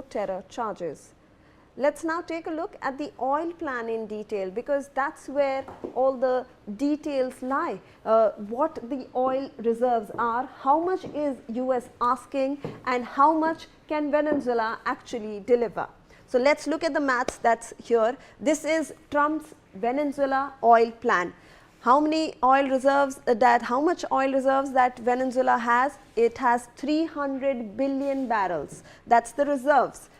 terror charges. Let's now take a look at the oil plan in detail, because that's where all the details lie. What the oil reserves are, how much is US asking, and how much can Venezuela actually deliver. So let's look at the maths that's here. This is Trump's Venezuela oil plan. How many oil reserves how much oil reserves that Venezuela has? It has 300 billion barrels. That's the reserves.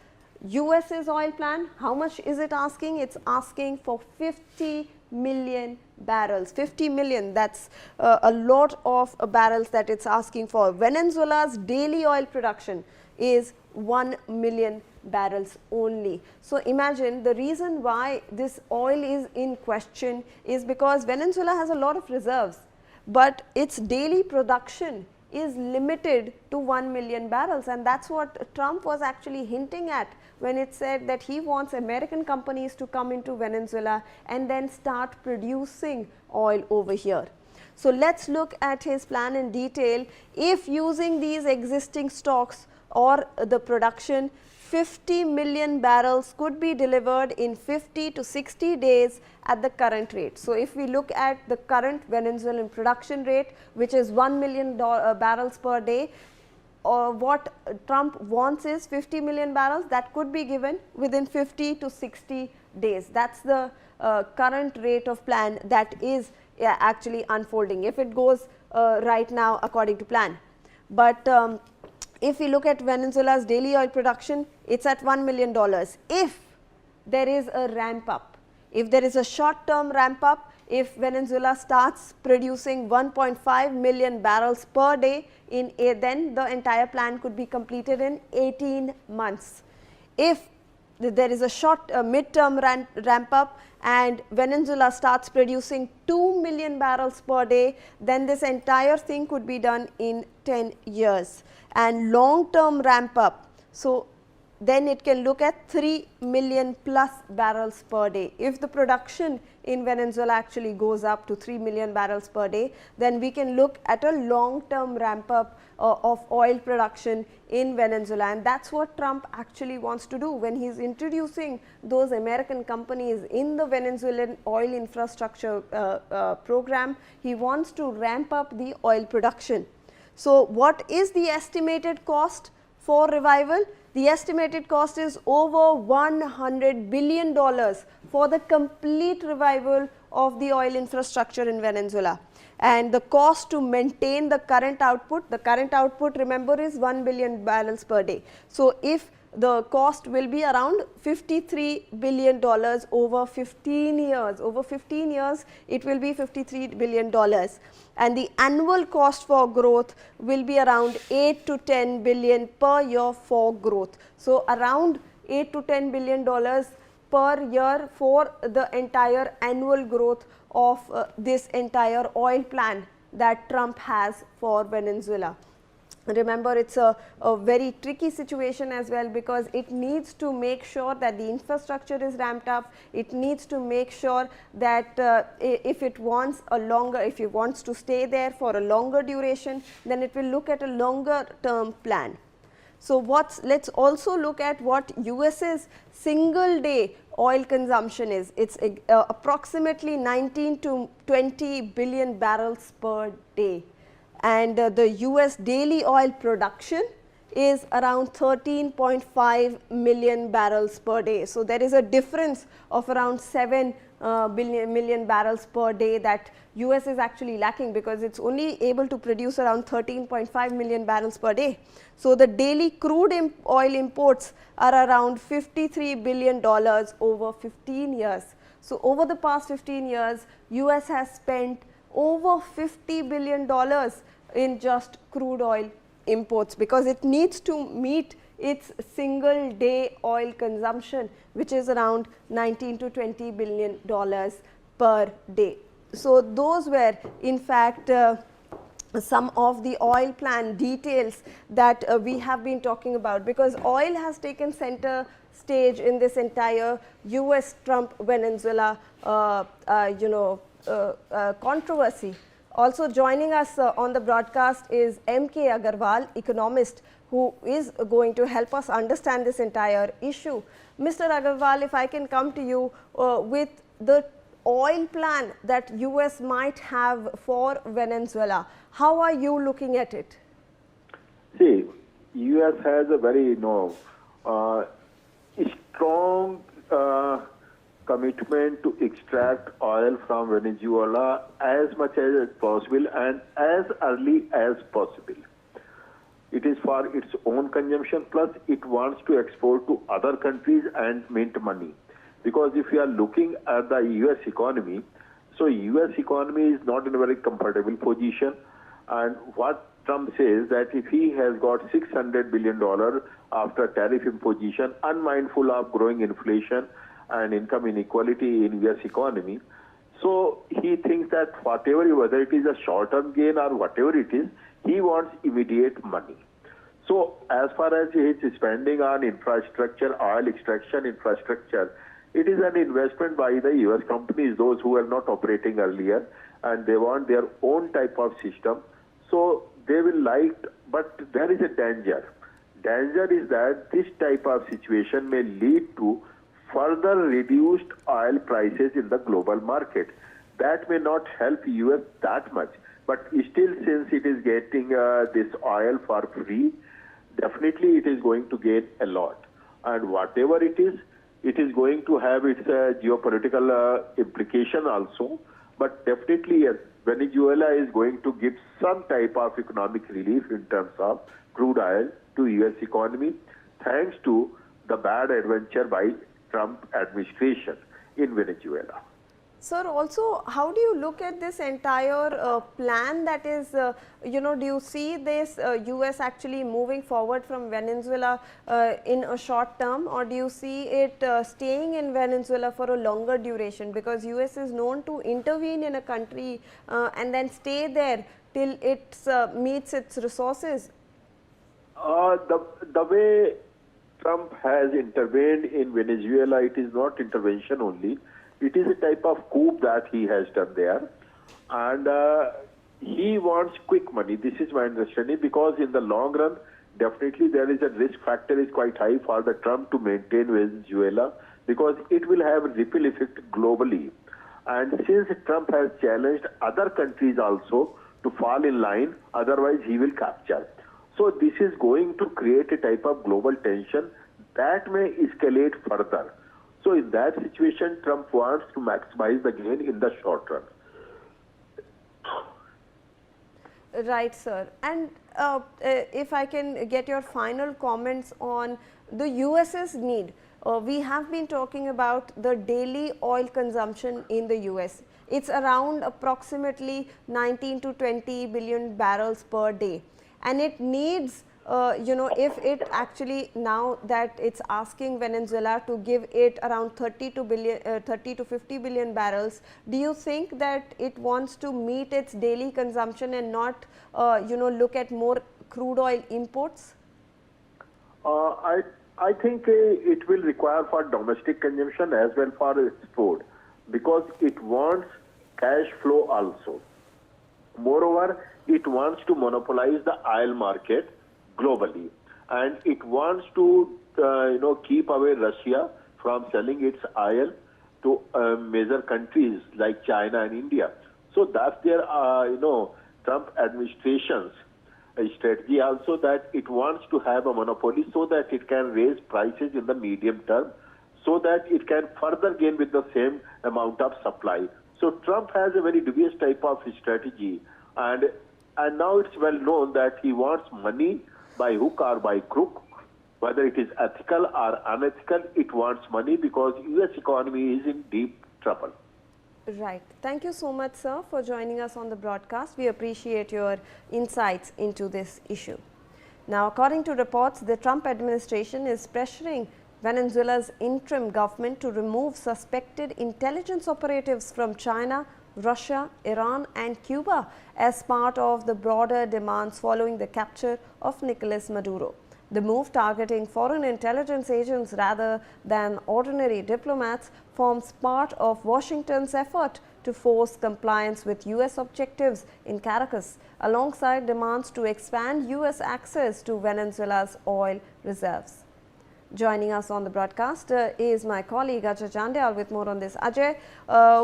US's oil plan, how much is it asking? It's asking for 50 million barrels. 50 million, that's a lot of barrels that it's asking for. Venezuela's daily oil production is 1 million barrels only. So imagine, the reason why this oil is in question is because Venezuela has a lot of reserves, but its daily production is limited to 1 million barrels, and that's what Trump was actually hinting at when it said that he wants American companies to come into Venezuela and then start producing oil over here. So let's look at his plan in detail. If using these existing stocks or the production, 50 million barrels could be delivered in 50 to 60 days at the current rate. So if we look at the current Venezuelan production rate, which is 1 million barrels per day, what Trump wants is 50 million barrels that could be given within 50 to 60 days. That's the current rate of plan that is actually unfolding, if it goes right now according to plan. But if we look at Venezuela's daily oil production, it's at $1 million. If there is a ramp up, if there is a short term ramp up, if Venezuela starts producing 1.5 million barrels per day, then the entire plan could be completed in 18 months. If there is a short mid-term ramp up and Venezuela starts producing 2 million barrels per day, then this entire thing could be done in 10 years. And long-term ramp up, so then it can look at 3 million plus barrels per day. If the production in Venezuela actually goes up to 3 million barrels per day, then we can look at a long-term ramp up of oil production in Venezuela, and that's what Trump actually wants to do when he's introducing those American companies in the Venezuelan oil infrastructure program. He wants to ramp up the oil production. So what is the estimated cost for revival? The estimated cost is over $100 billion for the complete revival of the oil infrastructure in Venezuela. And the cost to maintain the current output, remember, is 1 billion barrels per day. So if the cost will be around $53 billion over 15 years. Over 15 years, it will be $53 billion. And the annual cost for growth will be around 8 to 10 billion per year for growth. So around 8 to 10 billion dollars per year for the entire annual growth of this entire oil plan that Trump has for Venezuela. Remember, it's a very tricky situation as well, because it needs to make sure that the infrastructure is ramped up. It needs to make sure that if it wants to stay there for a longer duration, then it will look at a longer term plan. So let's also look at what US's single day oil consumption is. It's approximately 19 to 20 billion barrels per day. And the US daily oil production is around 13.5 million barrels per day. So there is a difference of around 7 million barrels per day that US is actually lacking, because it's only able to produce around 13.5 million barrels per day. So the daily crude oil imports are around $53 billion over 15 years. So over the past 15 years, US has spent over $50 billion in just crude oil imports, because it needs to meet its single day oil consumption, which is around 19 to 20 billion dollars per day. So those were in fact some of the oil plan details that we have been talking about, because oil has taken center stage in this entire US Trump Venezuela controversy. Also joining us on the broadcast is M.K. Agarwal, economist who is going to help us understand this entire issue. Mr. Agarwal, if I can come to you with the oil plan that US might have for Venezuela, how are you looking at it? See, US has a very strong commitment to extract oil from Venezuela as much as possible and as early as possible. It is for its own consumption, plus it wants to export to other countries and mint money. Because if you are looking at the US economy, so US economy is not in a very comfortable position, and what Trump says that if he has got $600 billion after tariff imposition, unmindful of growing inflation and income inequality in US economy, so he thinks that whatever, whether it is a short-term gain or whatever it is, he wants immediate money. So as far as his spending on infrastructure, oil extraction infrastructure, it is an investment by the US companies, those who were not operating earlier, and they want their own type of system. So they will like, but there is a danger. Danger is that this type of situation may lead to further reduced oil prices in the global market. That may not help US that much, but still, since it is getting this oil for free, definitely it is going to gain a lot. And whatever it is going to have its geopolitical implication also, but definitely yes, Venezuela is going to give some type of economic relief in terms of crude oil to US economy, thanks to the bad adventure by Trump administration in Venezuela. Sir, also how do you look at this entire plan that is, do you see this US actually moving forward from Venezuela in a short term, or do you see it staying in Venezuela for a longer duration, because US is known to intervene in a country and then stay there till it meets its resources? The way Trump has intervened in Venezuela, it is not intervention only. It is a type of coup that he has done there, and he wants quick money. This is my understanding, because in the long run, definitely there is a risk factor is quite high for the Trump to maintain Venezuela, because it will have a ripple effect globally. And since Trump has challenged other countries also to fall in line, otherwise he will capture. So this is going to create a type of global tension that may escalate further. So in that situation, Trump wants to maximize the gain in the short run. Right, sir. And if I can get your final comments on the US's need. We have been talking about the daily oil consumption in the US. It's around approximately 19 to 20 billion barrels per day. And it needs, if it actually, now that it's asking Venezuela to give it around 30 to 50 billion barrels, do you think that it wants to meet its daily consumption and not, look at more crude oil imports? I think it will require for domestic consumption as well for export, because it wants cash flow also. Moreover, it wants to monopolize the oil market globally, and it wants to keep away Russia from selling its oil to major countries like China and India. So that's their Trump administration's strategy also, that it wants to have a monopoly so that it can raise prices in the medium term, so that it can further gain with the same amount of supply. So Trump has a very dubious type of strategy, and now it's well known that he wants money by hook or by crook, whether it is ethical or unethical. It wants money because US economy is in deep trouble. Right. Thank you so much, sir, for joining us on the broadcast. We appreciate your insights into this issue. Now, according to reports, the Trump administration is pressuring Venezuela's interim government to remove suspected intelligence operatives from China, Russia, Iran and Cuba as part of the broader demands following the capture of Nicolas Maduro. The move, targeting foreign intelligence agents rather than ordinary diplomats, forms part of Washington's effort to force compliance with US objectives in Caracas, alongside demands to expand US access to Venezuela's oil reserves. Joining us on the broadcast is my colleague Ajay Jandyal with more on this. Ajay,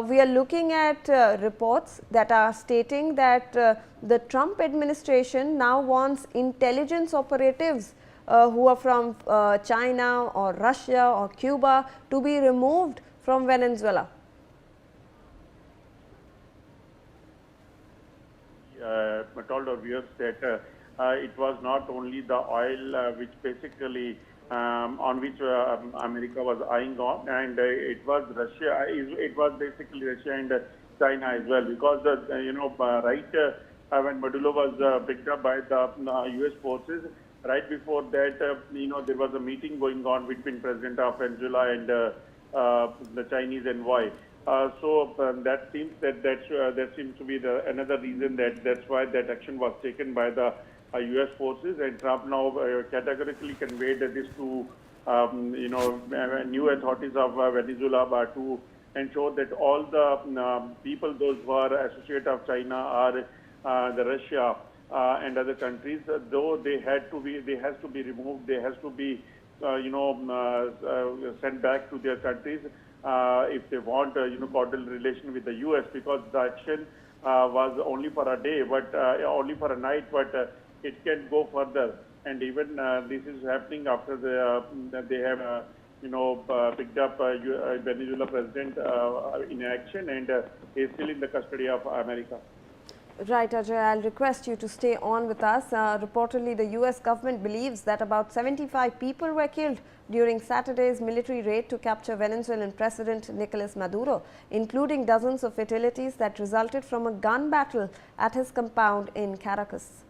we are looking at reports that are stating that the Trump administration now wants intelligence operatives who are from China or Russia or Cuba to be removed from Venezuela. Told our viewers that it was not only the oil which basically on which America was eyeing on, and it was Russia. It was basically Russia and China as well, because when Maduro was picked up by the U.S. forces, right before that, there was a meeting going on between President of Venezuela and the Chinese envoy. So that seems that seems to be another reason that's why that action was taken by the U.S. forces, and Trump now categorically conveyed this to new authorities of Venezuela to ensure that all the people, those who are associate of China or the Russia and other countries, though they has to be removed, they has to be sent back to their countries if they want cordial relation with the U.S. because the action was only for a day, but only for a night, but it can go further, and even this is happening after they have picked up Venezuela president in action, and is still in the custody of America. Right, Ajay, I'll request you to stay on with us. Reportedly, the US government believes that about 75 people were killed during Saturday's military raid to capture Venezuelan President Nicolas Maduro, including dozens of fatalities that resulted from a gun battle at his compound in Caracas.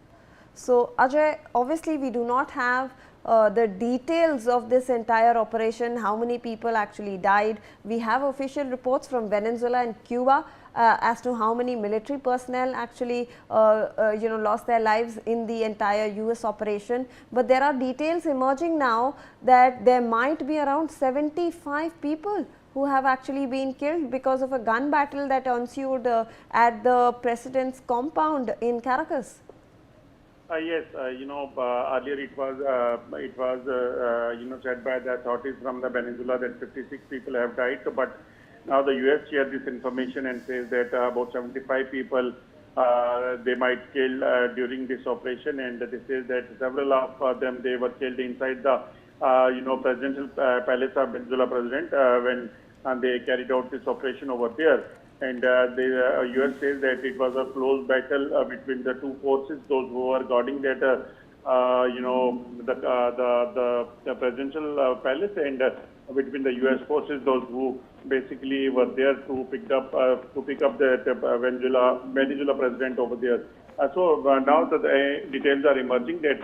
So, Ajay, obviously we do not have the details of this entire operation, how many people actually died. We have official reports from Venezuela and Cuba as to how many military personnel actually lost their lives in the entire US operation, but there are details emerging now that there might be around 75 people who have actually been killed because of a gun battle that ensued at the president's compound in Caracas. Yes, earlier it was said by the authorities from the Venezuela that 56 people have died, but now the U.S. shared this information and says that about 75 people they might kill during this operation, and they say that several of them they were killed inside the presidential palace of Venezuela president when they carried out this operation over there. And the U.S. says that it was a close battle between the two forces, those who were guarding that, the presidential palace, and between the U.S. forces, those who basically were there to pick up the Venezuela president over there. So now the details are emerging that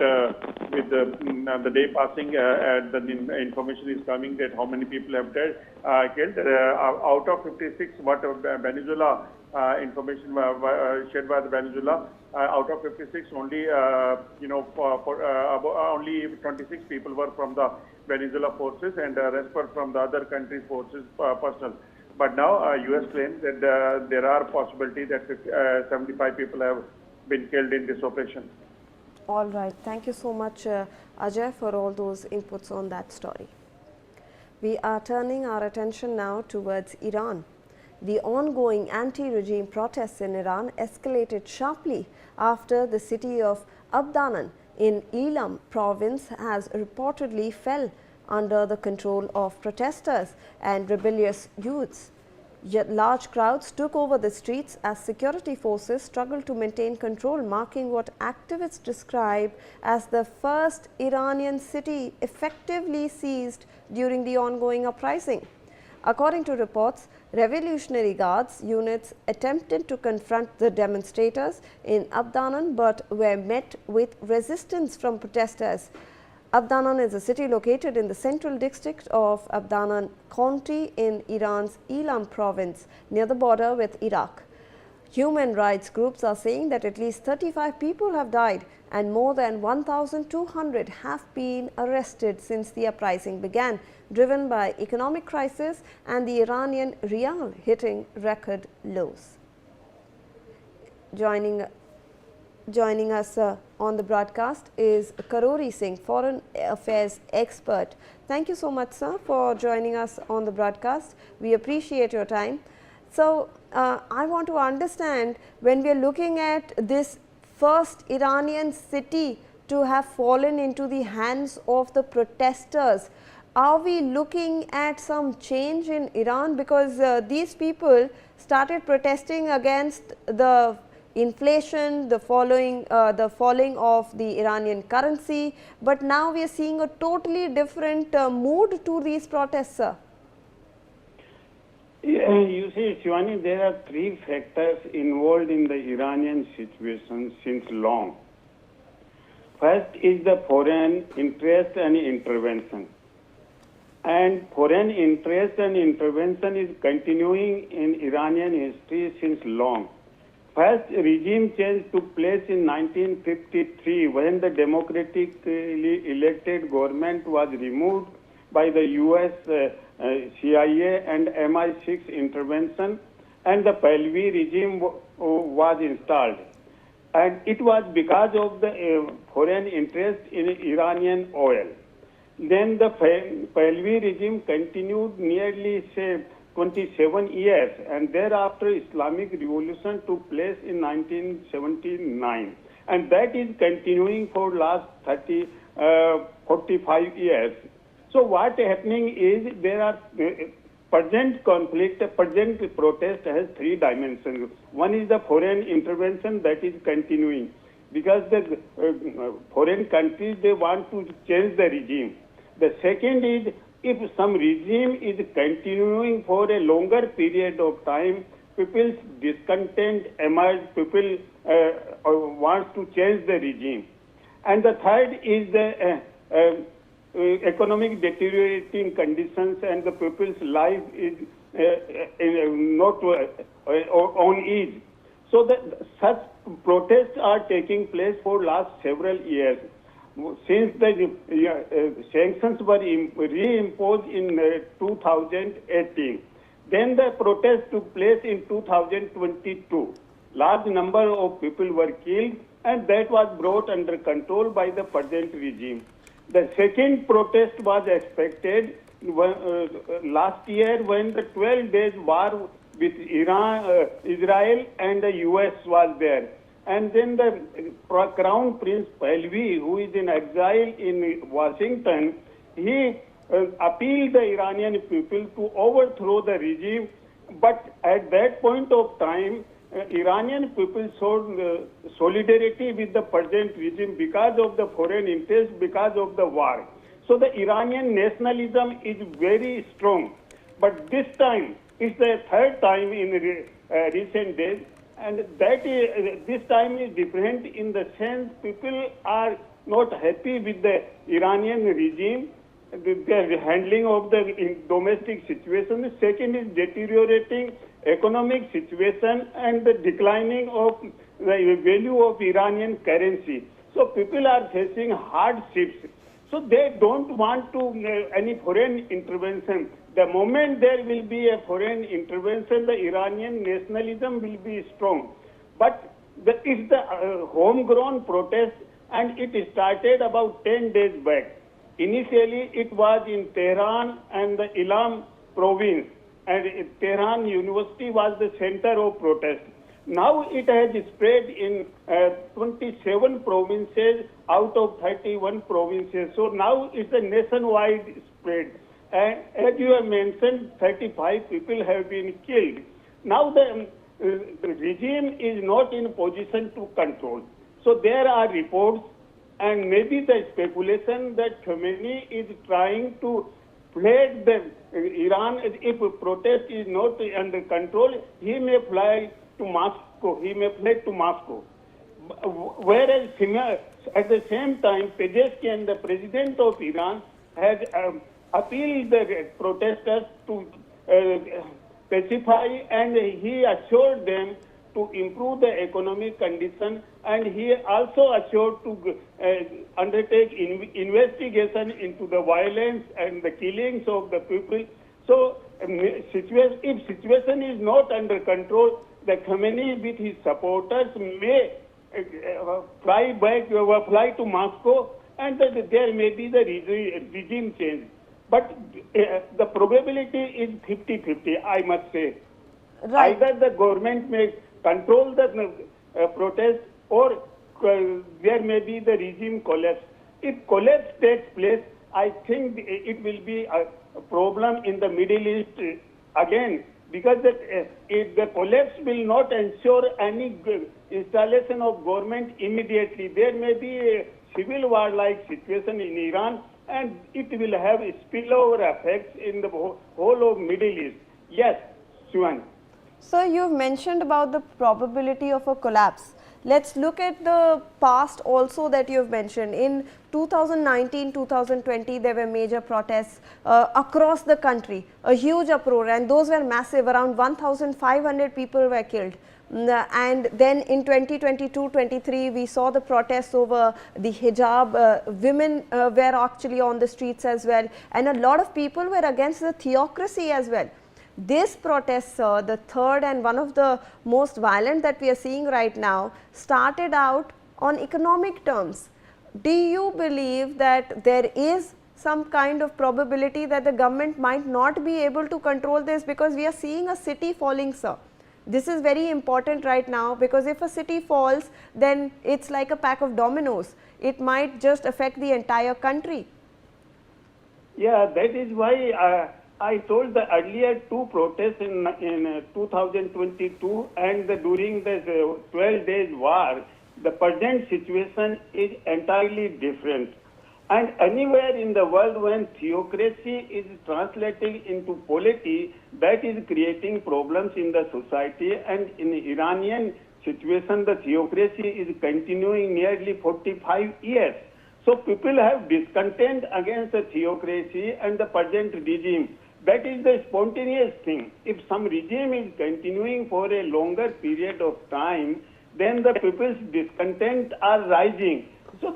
with the day passing, the information is coming that how many people have died, killed. Out of 56, what Venezuela information shared by the Venezuela, out of 56, only only 26 people were from the Venezuela forces, and the rest were from the other countries' forces personnel. But now U.S. claims that there are possibility that 75 people have been killed in this operation. All right. Thank you so much, Ajay, for all those inputs on that story. We are turning our attention now towards Iran. The ongoing anti-regime protests in Iran escalated sharply after the city of Abdanan in Ilam Province has reportedly fell under the control of protesters and rebellious youths. Yet large crowds took over the streets as security forces struggled to maintain control, marking what activists describe as the first Iranian city effectively seized during the ongoing uprising. According to reports, Revolutionary Guards units attempted to confront the demonstrators in Abdanan but were met with resistance from protesters. Abdanan is a city located in the central district of Abdanan County in Iran's Ilam Province, near the border with Iraq. Human rights groups are saying that at least 35 people have died and more than 1,200 have been arrested since the uprising began, driven by economic crisis and the Iranian rial hitting record lows. Joining us on the broadcast is Karori Singh, Foreign Affairs expert. Thank you so much, sir, for joining us on the broadcast. We appreciate your time. So, I want to understand, when we are looking at this first Iranian city to have fallen into the hands of the protesters, are we looking at some change in Iran? Because these people started protesting against the inflation, the falling of the Iranian currency, but now we are seeing a totally different mood to these protests, sir. You see, Shivani, there are three factors involved in the Iranian situation since long. First is the foreign interest and intervention. And foreign interest and intervention is continuing in Iranian history since long. First regime change took place in 1953 when the democratically elected government was removed by the US CIA and MI6 intervention, and the Pahlavi regime was installed. And it was because of the foreign interest in Iranian oil. Then the Pahlavi regime continued nearly, say, 27 years, and thereafter Islamic revolution took place in 1979, and that is continuing for last 45 years. So what happening is, there are present conflict, present protest has three dimensions. One is the foreign intervention that is continuing, because the foreign countries, they want to change the regime. The second is, if some regime is continuing for a longer period of time, people's discontent emerge, people want to change the regime. And the third is the economic deteriorating conditions, and the people's life is not on ease. So such protests are taking place for last several years. Since the sanctions were reimposed in 2018, then the protest took place in 2022. Large number of people were killed, and that was brought under control by the present regime. The second protest was expected last year, when the 12 days war with Israel and the US was there. And then the Crown Prince Pahlavi, who is in exile in Washington, he appealed the Iranian people to overthrow the regime. But at that point of time, Iranian people showed solidarity with the present regime because of the foreign interest, because of the war. So the Iranian nationalism is very strong. But this time, it's the third time in recent days, and that is, this time is different in the sense people are not happy with the Iranian regime, the handling of the domestic situation. The second is deteriorating economic situation and the declining of the value of Iranian currency. So people are facing hardships. So they don't want to any foreign intervention. The moment there will be a foreign intervention, the Iranian nationalism will be strong. But it's the homegrown protest, and it started about 10 days back. Initially, it was in Tehran and the Ilam Province, and Tehran University was the center of protest. Now it has spread in 27 provinces out of 31 provinces. So now it's a nationwide spread. And as you have mentioned, 35 people have been killed. Now the regime is not in position to control. So there are reports, and maybe the speculation that Khomeini is trying to flood the Iran. If protest is not under control, he may fly to Moscow. He may fly to Moscow. Whereas at the same time, Pezeshkian, the president of Iran, has appealed the protesters to pacify, and he assured them to improve the economic condition, and he also assured to undertake investigation into the violence and the killings of the people. So, if situation is not under control, the Khamenei with his supporters may fly to Moscow, and there may be the regime change. But the probability is 50-50, I must say. Right. Either the government may control the protest, or there may be the regime collapse. If collapse takes place, I think it will be a problem in the Middle East again, because if the collapse will not ensure any installation of government immediately, there may be a civil war-like situation in Iran, and it will have spillover effects in the whole of Middle East. Yes, Suhan. So, you have mentioned about the probability of a collapse. Let's look at the past also that you have mentioned. In 2019, 2020, there were major protests across the country, a huge uproar, and those were massive. Around 1,500 people were killed. And then in 2022-23, we saw the protests over the hijab. Women were actually on the streets as well, and a lot of people were against the theocracy as well. This protest, the third and one of the most violent that we are seeing right now, started out on economic terms. Do you believe that there is some kind of probability that the government might not be able to control this, because we are seeing a city falling, sir? This is very important right now, because if a city falls, then it's like a pack of dominoes. It might just affect the entire country. Yeah, that is why I told the earlier two protests in 2022 and during the 12 days war, the present situation is entirely different. And anywhere in the world when theocracy is translating into polity, that is creating problems in the society. And in the Iranian situation, the theocracy is continuing nearly 45 years. So people have discontent against the theocracy and the present regime. That is the spontaneous thing. If some regime is continuing for a longer period of time, then the people's discontent are rising. So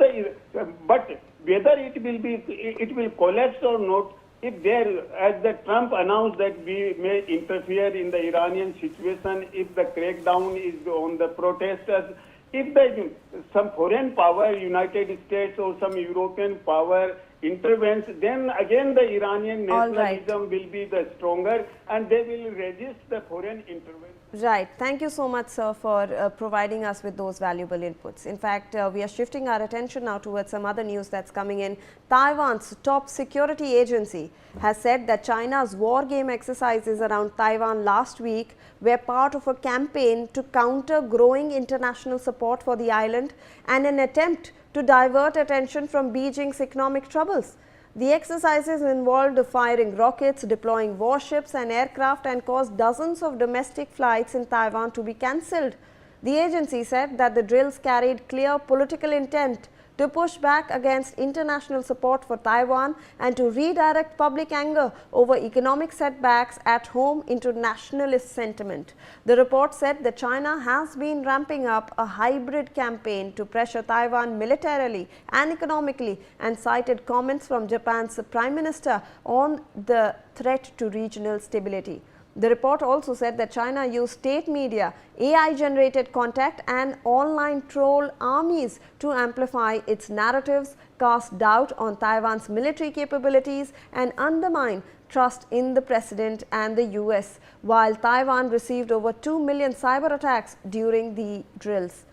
but whether it will collapse or not, if there, as the Trump announced that we may interfere in the Iranian situation, if the crackdown is on the protesters, if some foreign power, United States or some European power intervenes, then again the Iranian nationalism will be the stronger, and they will resist the foreign intervention. Right. Thank you so much, sir, for providing us with those valuable inputs. In fact, we are shifting our attention now towards some other news that's coming in. Taiwan's top security agency has said that China's war game exercises around Taiwan last week were part of a campaign to counter growing international support for the island and an attempt to divert attention from Beijing's economic troubles. The exercises involved firing rockets, deploying warships and aircraft, and caused dozens of domestic flights in Taiwan to be cancelled. The agency said that the drills carried clear political intent to push back against international support for Taiwan and to redirect public anger over economic setbacks at home into nationalist sentiment. The report said that China has been ramping up a hybrid campaign to pressure Taiwan militarily and economically, and cited comments from Japan's Prime Minister on the threat to regional stability. The report also said that China used state media, AI-generated content and online troll armies to amplify its narratives, cast doubt on Taiwan's military capabilities and undermine trust in the president and the US, while Taiwan received over 2 million cyber attacks during the drills.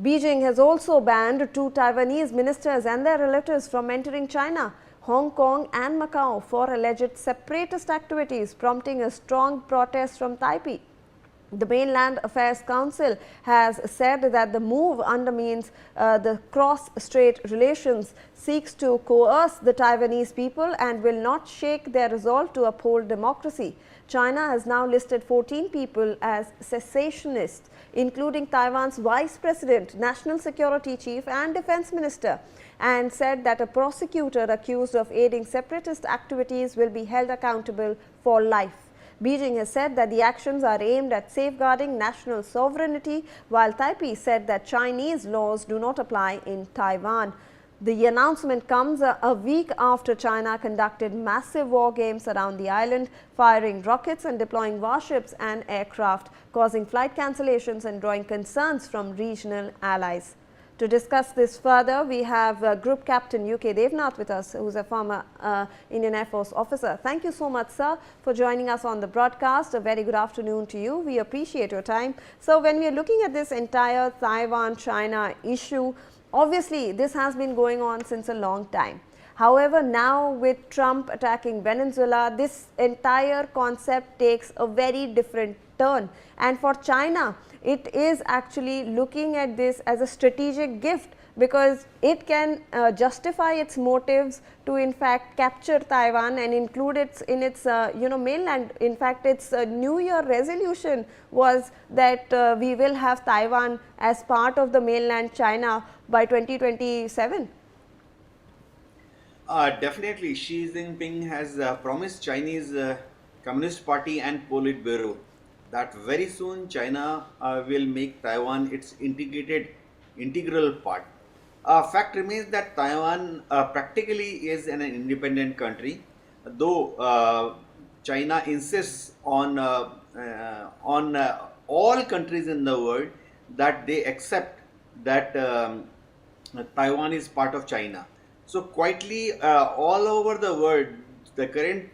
Beijing has also banned 2 Taiwanese ministers and their relatives from entering China, Hong Kong and Macau for alleged separatist activities, prompting a strong protest from Taipei. The Mainland Affairs Council has said that the move undermines the cross-strait relations, seeks to coerce the Taiwanese people and will not shake their resolve to uphold democracy. China has now listed 14 people as cessationists, including Taiwan's Vice President, National Security Chief and Defense Minister, and said that a prosecutor accused of aiding separatist activities will be held accountable for life. Beijing has said that the actions are aimed at safeguarding national sovereignty, while Taipei said that Chinese laws do not apply in Taiwan. The announcement comes a week after China conducted massive war games around the island, firing rockets and deploying warships and aircraft, causing flight cancellations and drawing concerns from regional allies. To discuss this further, we have Group Captain UK Devnath with us, who is a former Indian Air Force officer. Thank you so much, sir, for joining us on the broadcast. A very good afternoon to you. We appreciate your time. So, when we are looking at this entire Taiwan-China issue, obviously, this has been going on since a long time. However, now with Trump attacking Venezuela, this entire concept takes a very different turn. And for China, it is actually looking at this as a strategic gift, because it can justify its motives to in fact capture Taiwan and include it in its mainland. In fact, its New Year resolution was that we will have Taiwan as part of the mainland China by 2027. Definitely, Xi Jinping has promised Chinese Communist Party and Politburo that very soon China will make Taiwan its integral part. Fact remains that Taiwan practically is an independent country, though China insists on all countries in the world that they accept that Taiwan is part of China. So quietly all over the world, the current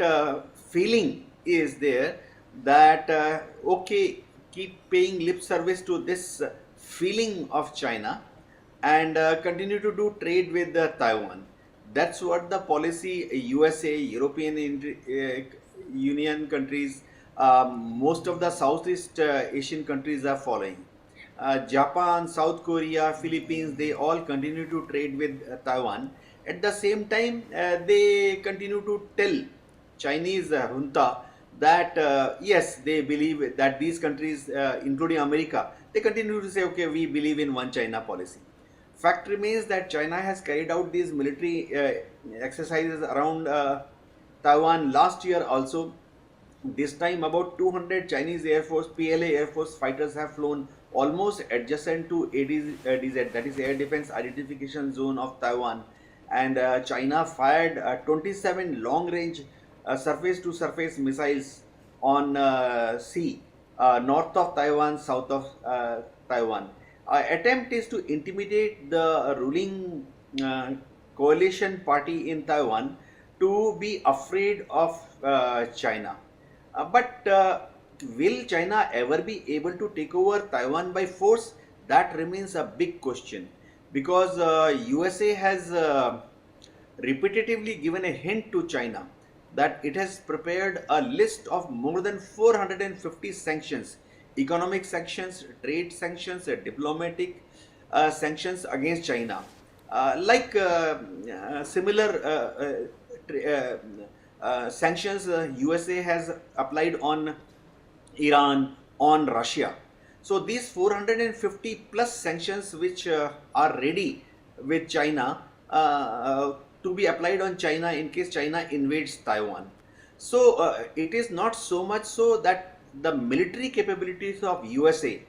feeling is there that okay, keep paying lip service to this feeling of China and continue to do trade with Taiwan. That's what the policy USA, European Union countries, most of the Southeast Asian countries are following. Japan, South Korea, Philippines, they all continue to trade with Taiwan. At the same time, they continue to tell Chinese junta that yes, they believe that these countries, including America, they continue to say, okay, we believe in one China policy. Fact remains that China has carried out these military exercises around Taiwan last year also. This time about 200 Chinese Air Force, PLA Air Force fighters have flown almost adjacent to ADZ, that is Air Defense Identification Zone of Taiwan. And China fired 27 long-range surface-to-surface missiles on sea, north of Taiwan, south of Taiwan. Attempt is to intimidate the ruling coalition party in Taiwan to be afraid of China. But will China ever be able to take over Taiwan by force? That remains a big question, because USA has repetitively given a hint to China that it has prepared a list of more than 450 sanctions, economic sanctions, trade sanctions, diplomatic sanctions against China. Similar sanctions USA has applied on Iran, on Russia. So these 450 plus sanctions which are ready with China to be applied on China in case China invades Taiwan. So it is not so much so that the military capabilities of USA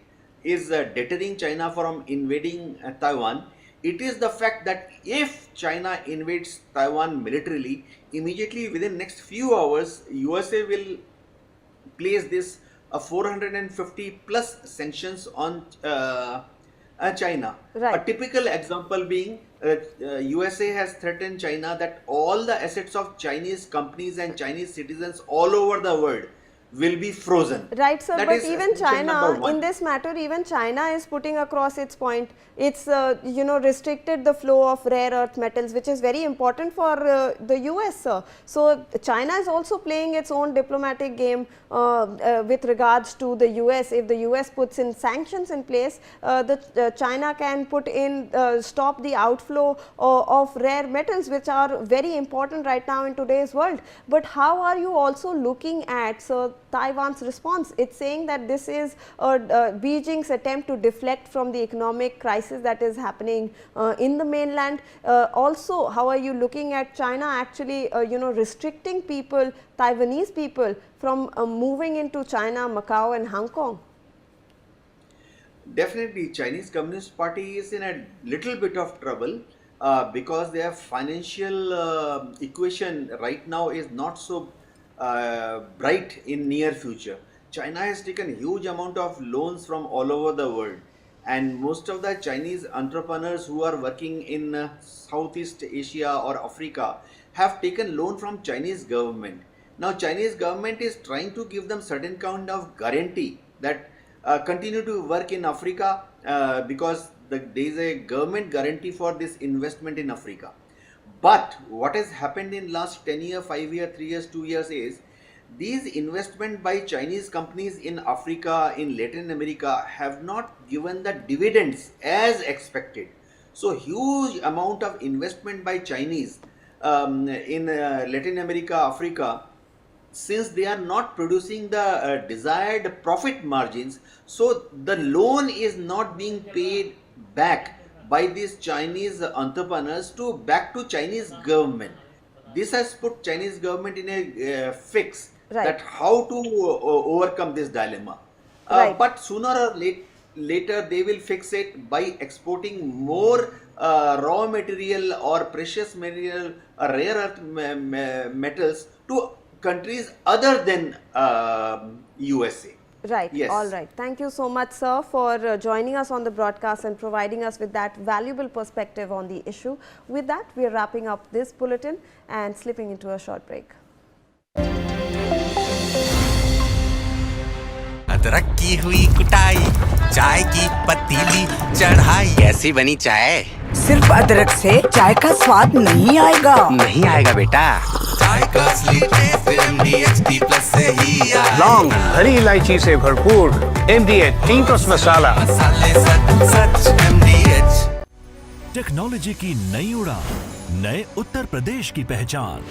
is deterring China from invading Taiwan. It is the fact that if China invades Taiwan militarily, immediately within next few hours, USA will place this 450 plus sanctions on China. Right. A typical example being USA has threatened China that all the assets of Chinese companies and Chinese citizens all over the world will be frozen. Right, sir, That but is even sanction number China, one. in this matter, even China is putting across its point. It's, restricted the flow of rare earth metals, which is very important for the US, sir. So, China is also playing its own diplomatic game with regards to the US. If the US puts in sanctions in place, China can put in, stop the outflow of rare metals, which are very important right now in today's world. But how are you also looking at, sir, Taiwan's response. It's saying that this is Beijing's attempt to deflect from the economic crisis that is happening in the mainland. Also, how are you looking at China actually restricting people, Taiwanese people, from moving into China, Macau and Hong Kong? Definitely, Chinese Communist Party is in a little bit of trouble because their financial equation right now is not so bright in near future. China has taken huge amount of loans from all over the world, and most of the Chinese entrepreneurs who are working in Southeast Asia or Africa have taken loan from Chinese government. Now Chinese government is trying to give them certain kind of guarantee that continue to work in Africa because there is a government guarantee for this investment in Africa. But what has happened in last 10 years, 5 years, 3 years, 2 years is these investment by Chinese companies in Africa, in Latin America have not given the dividends as expected. So huge amount of investment by Chinese in Latin America, Africa, since they are not producing the desired profit margins, so the loan is not being paid back by these Chinese entrepreneurs back to Chinese government. This has put Chinese government in a fix that how to overcome this dilemma. But sooner or later they will fix it by exporting more raw material or precious material, rare earth metals to countries other than USA. Right. Yes. All right. Thank you so much, sir, for joining us on the broadcast and providing us with that valuable perspective on the issue. With that, we are wrapping up this bulletin and slipping into a short break. अदरक की हुई कुटाई, चाय की पतीली चढ़ाई, कैसी बनी चाय? सिर्फ अदरक से चाय का स्वाद नहीं आएगा। नहीं आएगा बेटा, चाय का असली टेस्ट MDHT+ से ही आएगा। लौंग, हरी इलायची से भरपूर MDH मसाला। मसाले सच MDH। टेक्नोलॉजी की नई उड़ान, नए उत्तर प्रदेश की पहचान।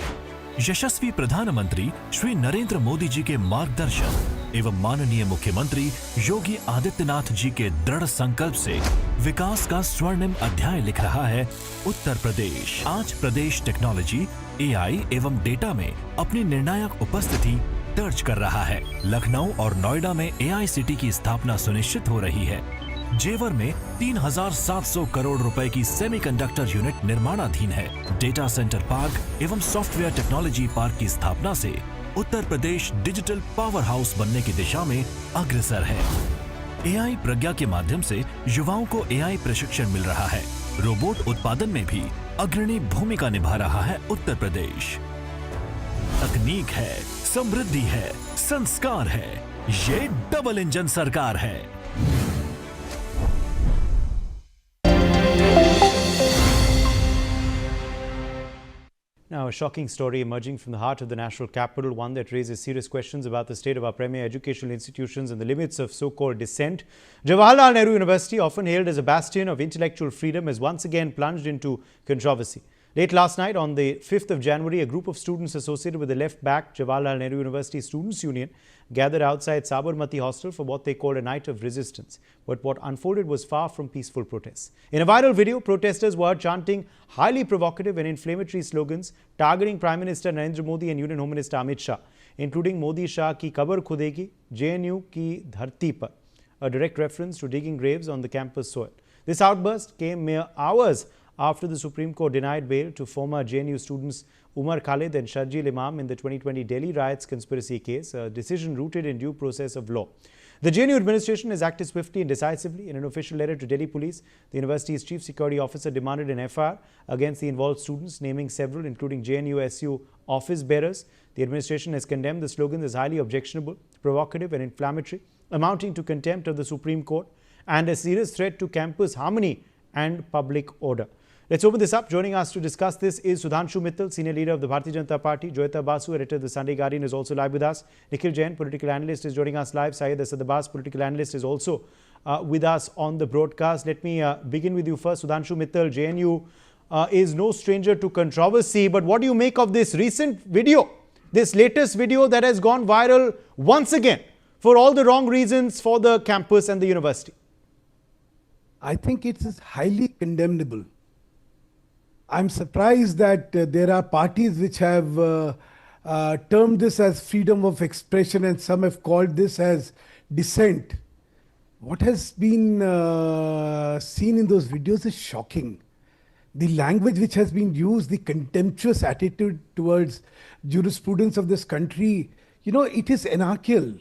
यशस्वी प्रधानमंत्री श्री नरेंद्र मोदी जी के मार्गदर्शन एवं माननीय मुख्यमंत्री योगी आदित्यनाथ जी के दृढ़ संकल्प से विकास का स्वर्णिम अध्याय लिख रहा है उत्तर प्रदेश। आज प्रदेश टेक्नोलॉजी, AI एवं डेटा में अपनी निर्णायक उपस्थिति दर्ज कर रहा है। लखनऊ और नोएडा में AI सिटी की स्थापना सुनिश्चित हो रही है। जेवर में 3,700 करोड़ रुपए की सेमीकंडक्टर यूनिट निर्माणाधीन है। डेटा सेंटर पार्क एवं सॉफ्टवेयर टेक्नोलॉजी पार्क की स्थापना से Uttar Pradesh digital power house बनने की दिशा में अग्रसर है। AI प्रज्ञा के माध्यम से युवाओं को AI प्रशिक्षण मिल रहा है। रोबोट उत्पादन में भी अग्रणी भूमिका निभा रहा है उत्तर प्रदेश। तकनीक है, समृद्धि है, संस्कार है, ये डबल इंजन सरकार है। Now, a shocking story emerging from the heart of the national capital, one that raises serious questions about the state of our premier educational institutions and the limits of so-called dissent. Jawaharlal Nehru University, often hailed as a bastion of intellectual freedom, has once again plunged into controversy. Late last night, on the 5th of January, a group of students associated with the left-backed Jawaharlal Nehru University Students' Union gathered outside Sabarmati Hostel for what they called a night of resistance. But what unfolded was far from peaceful protests. In a viral video, protesters were chanting highly provocative and inflammatory slogans targeting Prime Minister Narendra Modi and Union Home Minister Amit Shah, including Modi Shah ki kabar khudegi, JNU ki dharti par, a direct reference to digging graves on the campus soil. This outburst came mere hours after the Supreme Court denied bail to former JNU students Umar Khalid and Sharjeel Imam in the 2020 Delhi riots conspiracy case, a decision rooted in due process of law. The JNU administration has acted swiftly and decisively. In an official letter to Delhi police, the university's chief security officer demanded an FIR against the involved students, naming several, including JNU-SU office bearers. The administration has condemned the slogans as highly objectionable, provocative and inflammatory, amounting to contempt of the Supreme Court and a serious threat to campus harmony and public order. Let's open this up. Joining us to discuss this is Sudhanshu Mittal, Senior Leader of the Bharatiya Janata Party. Joyita Basu, Editor of the Sunday Guardian, is also live with us. Nikhil Jain, Political Analyst, is joining us live. Syed Asad Abbas, Political Analyst, is also with us on the broadcast. Let me begin with you first. Sudhanshu Mittal, JNU is no stranger to controversy, but what do you make of this recent video this latest video that has gone viral once again for all the wrong reasons for the campus and the university? I think it is highly condemnable. I'm surprised that there are parties which have termed this as freedom of expression, and some have called this as dissent. What has been seen in those videos is shocking. The language which has been used, the contemptuous attitude towards jurisprudence of this country, it is anarchical.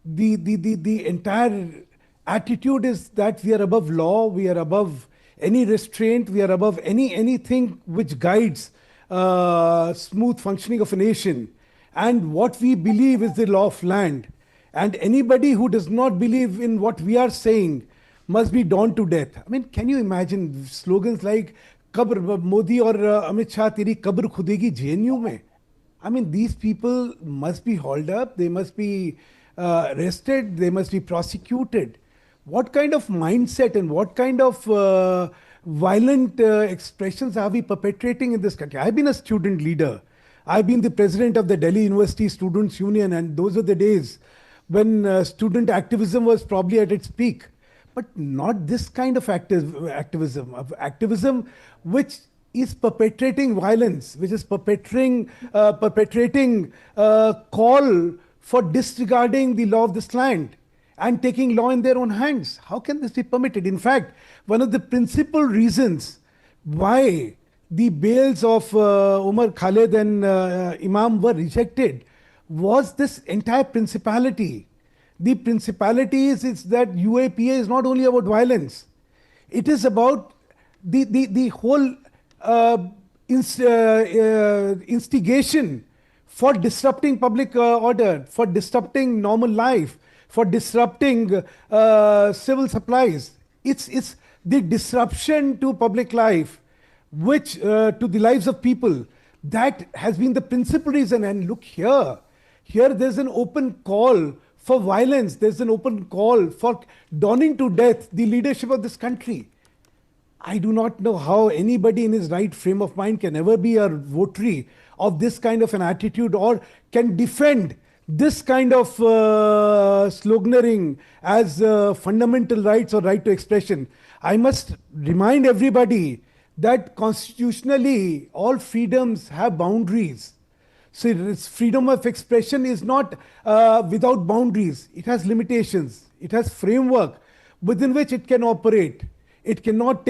The entire attitude is that we are above law, we are above any restraint, we are above anything which guides smooth functioning of a nation. And what we believe is the law of land. And anybody who does not believe in what we are saying must be done to death. I mean, can you imagine slogans like "Kabr Modi or Amit Shah teri kabr khudegi JNU mein"? I mean, these people must be hauled up, they must be arrested, they must be prosecuted. What kind of mindset and what kind of violent expressions are we perpetrating in this country? I've been a student leader. I've been the president of the Delhi University Students' Union, and those are the days when student activism was probably at its peak. But not this kind of activism which is perpetrating violence, which is perpetrating call for disregarding the law of this land and taking law in their own hands. How can this be permitted? In fact, one of the principal reasons why the bails of Umar Khalid and Imam were rejected was this entire principality. The principality is that UAPA is not only about violence, it is about the whole instigation for disrupting public order, for disrupting normal life, for disrupting civil supplies. It's the disruption to public life, which to the lives of people, that has been the principal reason. And look here there's an open call for violence, there's an open call for donning to death the leadership of this country. I do not know how anybody in his right frame of mind can ever be a votary of this kind of an attitude, or can defend this kind of sloganeering as fundamental rights or right to expression. I must remind everybody that constitutionally all freedoms have boundaries. So freedom of expression is not without boundaries. It has limitations. It has framework within which it can operate. It cannot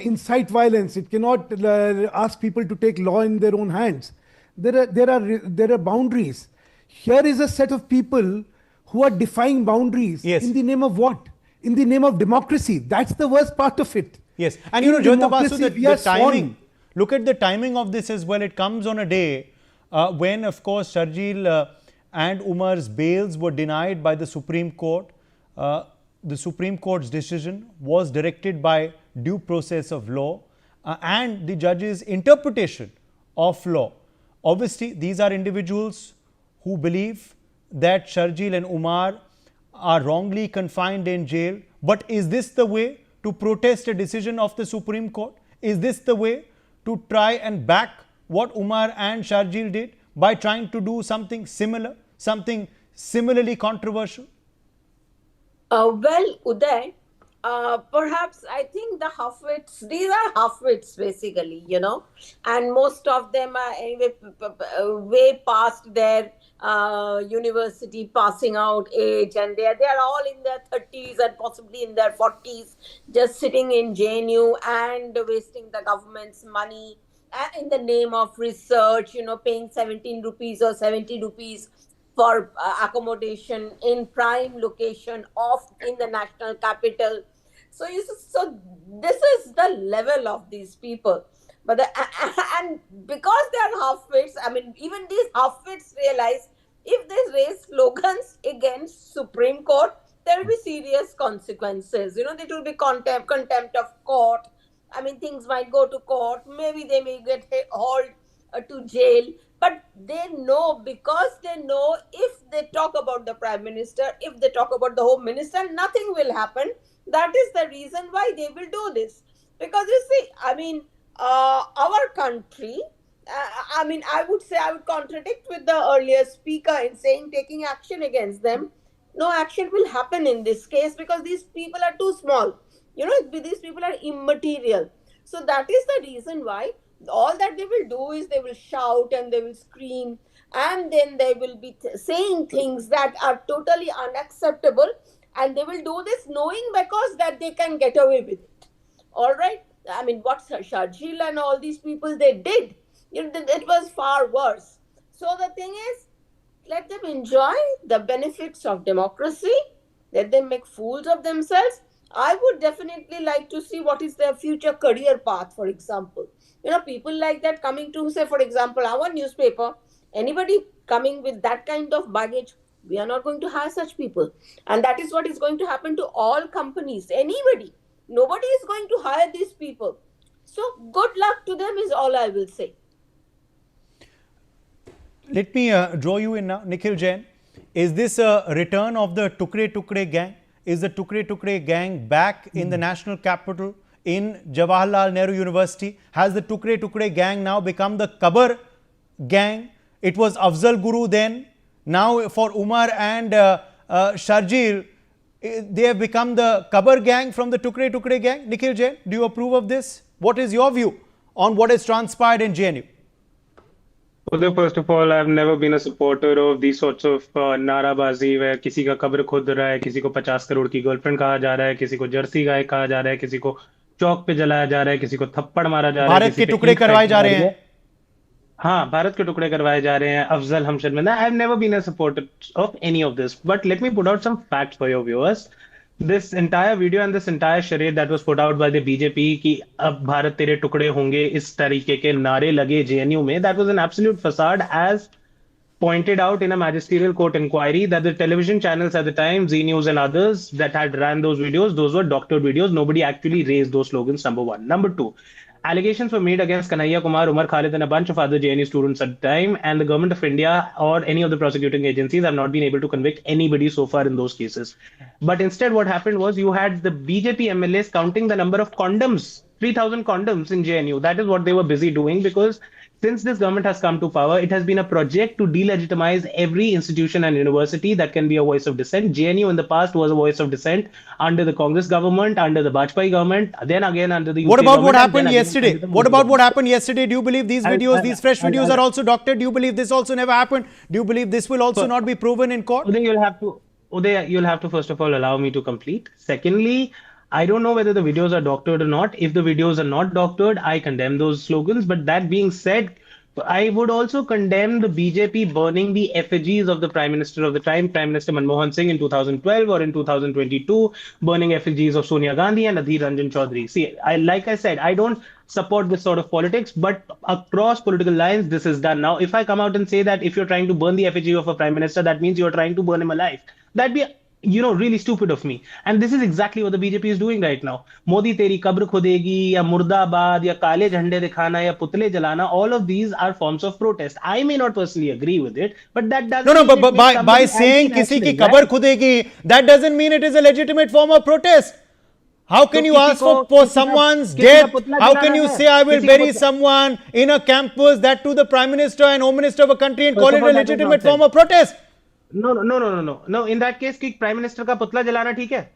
incite violence. It cannot ask people to take law in their own hands. There are boundaries. Here is a set of people who are defying boundaries. Yes. In the name of what? In the name of democracy. That's the worst part of it. Yes, and Jyoti Basu, the timing, look at the timing of this as well. It comes on a day when, of course, Sharjeel and Umar's bails were denied by the Supreme Court. The Supreme Court's decision was directed by due process of law and the judge's interpretation of law. Obviously, these are individuals who believe that Sharjeel and Umar are wrongly confined in jail. But is this the way to protest a decision of the Supreme Court? Is this the way to try and back what Umar and Sharjeel did by trying to do something similar, something similarly controversial? Well, Uday, perhaps I think the half-wits, these are half-wits basically, and most of them are anyway way past their university passing out age, and they are all in their 30s and possibly in their 40s, just sitting in JNU and wasting the government's money in the name of research, paying 17 rupees or 70 rupees for accommodation in prime location in the national capital. So this is the level of these people. But and because they are half-wits, I mean, even these half-wits realize if they raise slogans against Supreme Court, there will be serious consequences. There will be contempt of court. I mean, things might go to court. Maybe they may get hauled to jail. But they know, because they know if they talk about the Prime Minister, if they talk about the Home Minister, nothing will happen. That is the reason why they will do this. Because you see, I mean, our country, I mean, I would say I would contradict with the earlier speaker in saying taking action against them. No action will happen in this case because these people are too small. These people are immaterial. So that is the reason why all that they will do is they will shout and they will scream, and then they will be saying things that are totally unacceptable, and they will do this knowing because that they can get away with it. All right. I mean, what Sharjeel and all these people they did, it was far worse. So the thing is, let them enjoy the benefits of democracy. Let them make fools of themselves. I would definitely like to see what is their future career path, for example. People like that coming to, say, for example, our newspaper, anybody coming with that kind of baggage, we are not going to hire such people. And that is what is going to happen to all companies. Anybody. Nobody is going to hire these people. So good luck to them is all I will say. Let me draw you in now, Nikhil Jain. Is this a return of the Tukre Tukre gang? Is the Tukre Tukre gang back in the national capital in Jawaharlal Nehru University? Has the Tukre Tukre gang now become the Kabar gang? It was Afzal Guru then. Now for Umar and Sharjeel, they have become the Kabar gang from the Tukre Tukre gang. Nikhil Jain, do you approve of this? What is your view on what has transpired in JNU? Although, first of all, I've never been a supporter of these sorts of नाराबाजी where किसी का कब्र खोद रहा है, किसी को 50 करोड़ की गर्लफ्रेंड कहा जा रहा है, किसी को जर्सी गाय कहा जा रहा है, किसी को चौक पे जलाया जा रहा है, किसी को थप्पड़ मारा जा रहा है, भारत के टुकड़े करवाए जा रहे हैं. हाँ, भारत के टुकड़े करवाए जा रहे हैं. Afzal हमशद I've never been a supporter of any of this, but let me put out some facts for your viewers. This entire video and this entire charade that was put out by the BJP कि अब भारत तेरे टुकड़े होंगे इस तरीके के नारे लगे JNU में, that was an absolute facade, as pointed out in a magisterial court inquiry, that the television channels at the time, Z News and others that had ran those videos, those were doctored videos. Nobody actually raised those slogans, number one. Number two, allegations were made against Kanhaiya Kumar, Umar Khalid, and a bunch of other JNU students at the time, and the government of India or any of the prosecuting agencies have not been able to convict anybody so far in those cases. But instead, what happened was you had the BJP MLAs counting the number of condoms, 3,000 condoms in JNU. That is what they were busy doing, because since this government has come to power, it has been a project to delegitimize every institution and university that can be a voice of dissent. JNU in the past was a voice of dissent under the Congress government, under the Vajpayee government, then again under the UP What about government, what happened yesterday? under the What Modi about what government. happened yesterday? Do you believe these videos, these fresh videos are also doctored? Do you believe this also never happened? Do you believe this will also not be proven in court? Uday, you'll have to first of all allow me to complete. Secondly, I don't know whether the videos are doctored or not. If the videos are not doctored, I condemn those slogans. But that being said, I would also condemn the BJP burning the effigies of the Prime Minister of the time, Prime Minister Manmohan Singh in 2012 or in 2022, burning effigies of Sonia Gandhi and Adhir Ranjan Chaudhary. See, like I said, I don't support this sort of politics, but across political lines, this is done. Now, if I come out and say that if you're trying to burn the effigy of a Prime Minister, that means you're trying to burn him alive. That'd be really stupid of me. And this is exactly what the BJP is doing right now. Modi teri kabr khudegi, ya murdabad, ya kale jhande dikhana, ya putle jalana, all of these are forms of protest. I may not personally agree with it, but that doesn't No, mean but by saying kisi ki kabar khudegi, that doesn't mean it is a legitimate form of protest. How can you ask for someone's death? How can you say I will bury someone in a campus, that to the Prime Minister and Home Minister of a country, and call it a legitimate form of protest? No. In that case, Prime Minister ka putla jalana theek hai?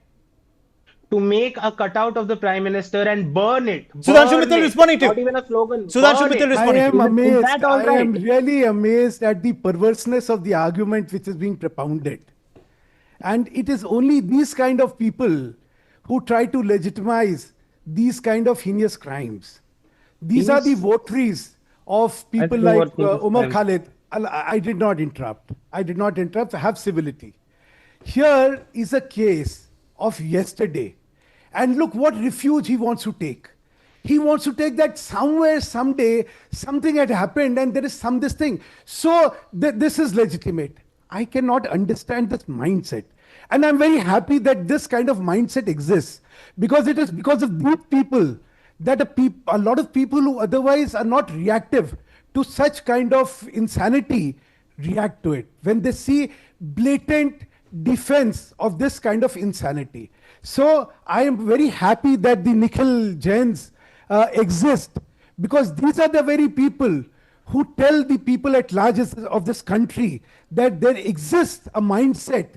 To make a cutout of the Prime Minister and burn it. Sudhanshu Mittal responding to you. Not even a slogan. Sudhanshu Mittal responding. I am amazed. I right? am really amazed at the perverseness of the argument which is being propounded. And it is only these kind of people who try to legitimize these kind of heinous crimes. These are the votaries of people like Umar Khalid. I did not interrupt. I have civility. Here is a case of yesterday. And look what refuge he wants to take. He wants to take that somewhere, someday, something had happened and there is this thing. So this is legitimate. I cannot understand this mindset. And I'm very happy that this kind of mindset exists, because it is because of these people that a lot of people who otherwise are not reactive to such kind of insanity react to it when they see blatant defense of this kind of insanity. So I am very happy that the Nikhil Jains exist, because these are the very people who tell the people at large of this country that there exists a mindset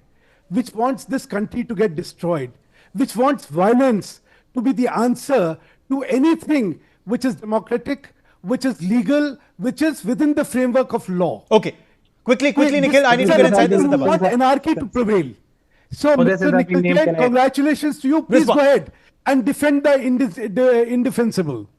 which wants this country to get destroyed, which wants violence to be the answer to anything which is democratic, which is legal, which is within the framework of law. Okay. Quickly, Nikhil, I need to get inside this. You want anarchy to prevail. So, this Mr. is Nikhil Jain, congratulations to you. Please go ahead and defend the indefensible.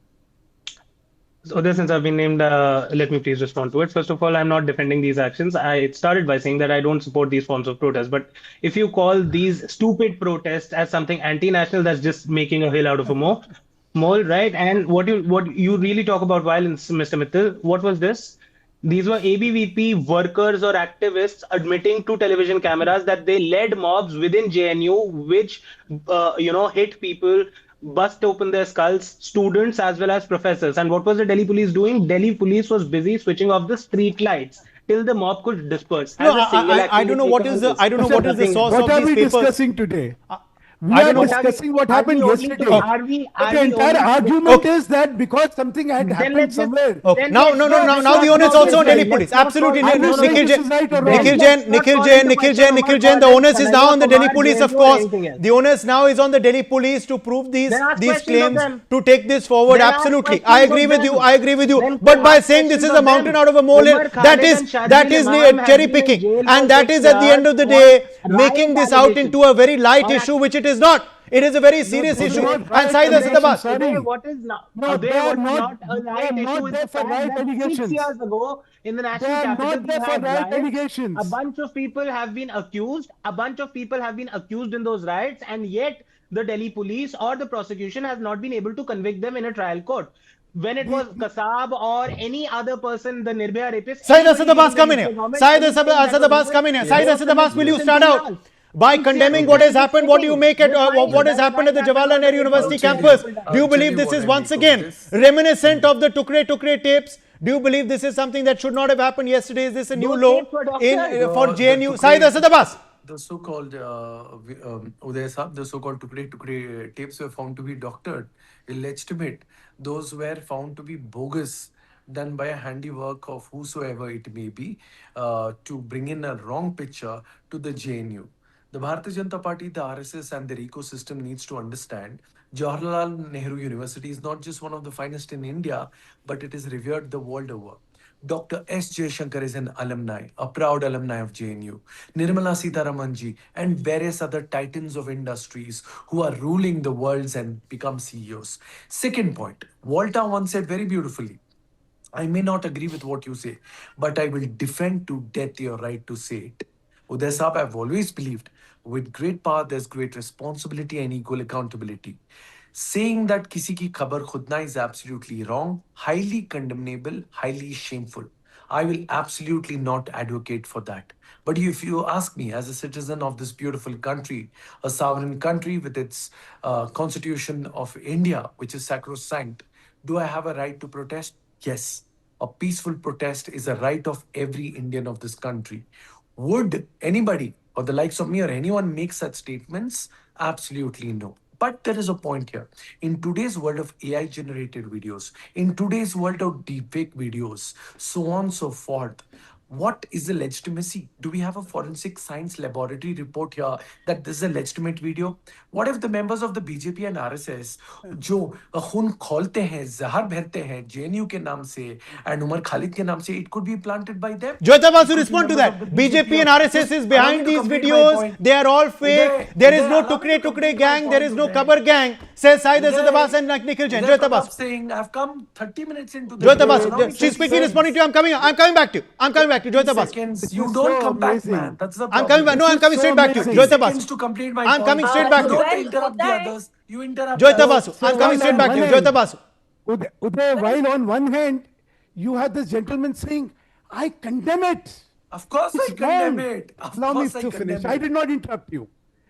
So since I've been named, let me please respond to it. First of all, I'm not defending these actions. I started by saying that I don't support these forms of protest. But if you call these stupid protests as something anti-national, that's just making a hill out of a mole, right? And what you really talk about violence, Mr. Mittal, what was this? These were ABVP workers or activists admitting to television cameras that they led mobs within JNU, which hit people, bust open their skulls, students as well as professors. And what was the Delhi police doing? Delhi police was busy switching off the street lights till the mob could disperse. No, I don't know what is the source what of these papers. What are we discussing today? We are discussing what happened yesterday. The entire argument is that because something had happened somewhere. Now the onus also on Delhi police. Absolutely, Nikhil Jain, the onus is now on the Delhi police, of course. The onus now is on the Delhi police to prove these claims, to take this forward. Absolutely, I agree with you. But by saying this is a mountain out of a molehill, that is cherry picking, and that is at the end of the day making this out into a very light issue, which it is not. It is a very serious issue. And Saeed Asad Abbas. What is not? They are not a right issue. Is the fact that 6 years ago in the national capital, a bunch of people have been accused. In those riots, and yet the Delhi police or the prosecution has not been able to convict them in a trial court. When it was Kasab or any other person, the Nirbhaya rapist. Saeed Asad Abbas, come in here. Saeed Asad Abbas, come in here. Saeed Asad Abbas, will you start out by condemning what has happened? What do you make at what has happened at the Jawaharlal Nehru University campus? Do you believe this is once again reminiscent of the Tukre tapes? Do you believe this is something that should not have happened yesterday? Is this a new law for JNU? Saeed Asad Abbas. The so-called Uday Saab, the so-called Tukre tapes were found to be doctored, illegitimate. Those were found to be bogus, done by a handiwork of whosoever it may be, to bring in a wrong picture to the JNU. The Bharatiya Janata Party, the RSS and their ecosystem needs to understand Jawaharlal Nehru University is not just one of the finest in India, but it is revered the world over. Dr. S. Jaishankar is an alumni, a proud alumni of JNU. Nirmala Sitharamanji and various other titans of industries who are ruling the worlds and become CEOs. Second point, Volta once said very beautifully, I may not agree with what you say, but I will defend to death your right to say it. Uday Saab, I've always believed, with great power, there's great responsibility and equal accountability. Saying that kisi ki khabar khudna is absolutely wrong, highly condemnable, highly shameful. I will absolutely not advocate for that. But if you ask me, as a citizen of this beautiful country, a sovereign country with its Constitution of India, which is sacrosanct, do I have a right to protest? Yes. A peaceful protest is a right of every Indian of this country. Would anybody or the likes of me or anyone make such statements? Absolutely no. But there is a point here. In today's world of AI-generated videos, in today's world of deepfake videos, so on and so forth, what is the legitimacy? Do we have a forensic science laboratory report here that this is a legitimate video? What if the members of the BJP and RSS, जो खून खोलते हैं, जहर भरते हैं, JNU के नाम से and Umar Khalid के नाम से, it could be planted by them? Joyita Basu, respond to that. BJP and RSS is behind these videos. They are all fake. There is no Tukre gang. There is no Kabar gang. Says Saeed Asad Abbas and Nikhil Jain. Joyita Basu. Saying I've come 30 minutes into the Joyita Basu, she's quickly responding to you. I'm coming back to you. Joyita Basu. You don't come back, man. That's the problem. I'm coming back. No, I'm coming straight back to you. Joyita Basu. To complete my I'm coming straight back to you. Don't interrupt the others. You interrupt Joyita Basu. I'm coming straight back to you. Joyita Basu. Uday, while on one hand, you have this gentleman saying, I condemn it. Of course I condemn it. Allow me to finish. I did not interrupt you.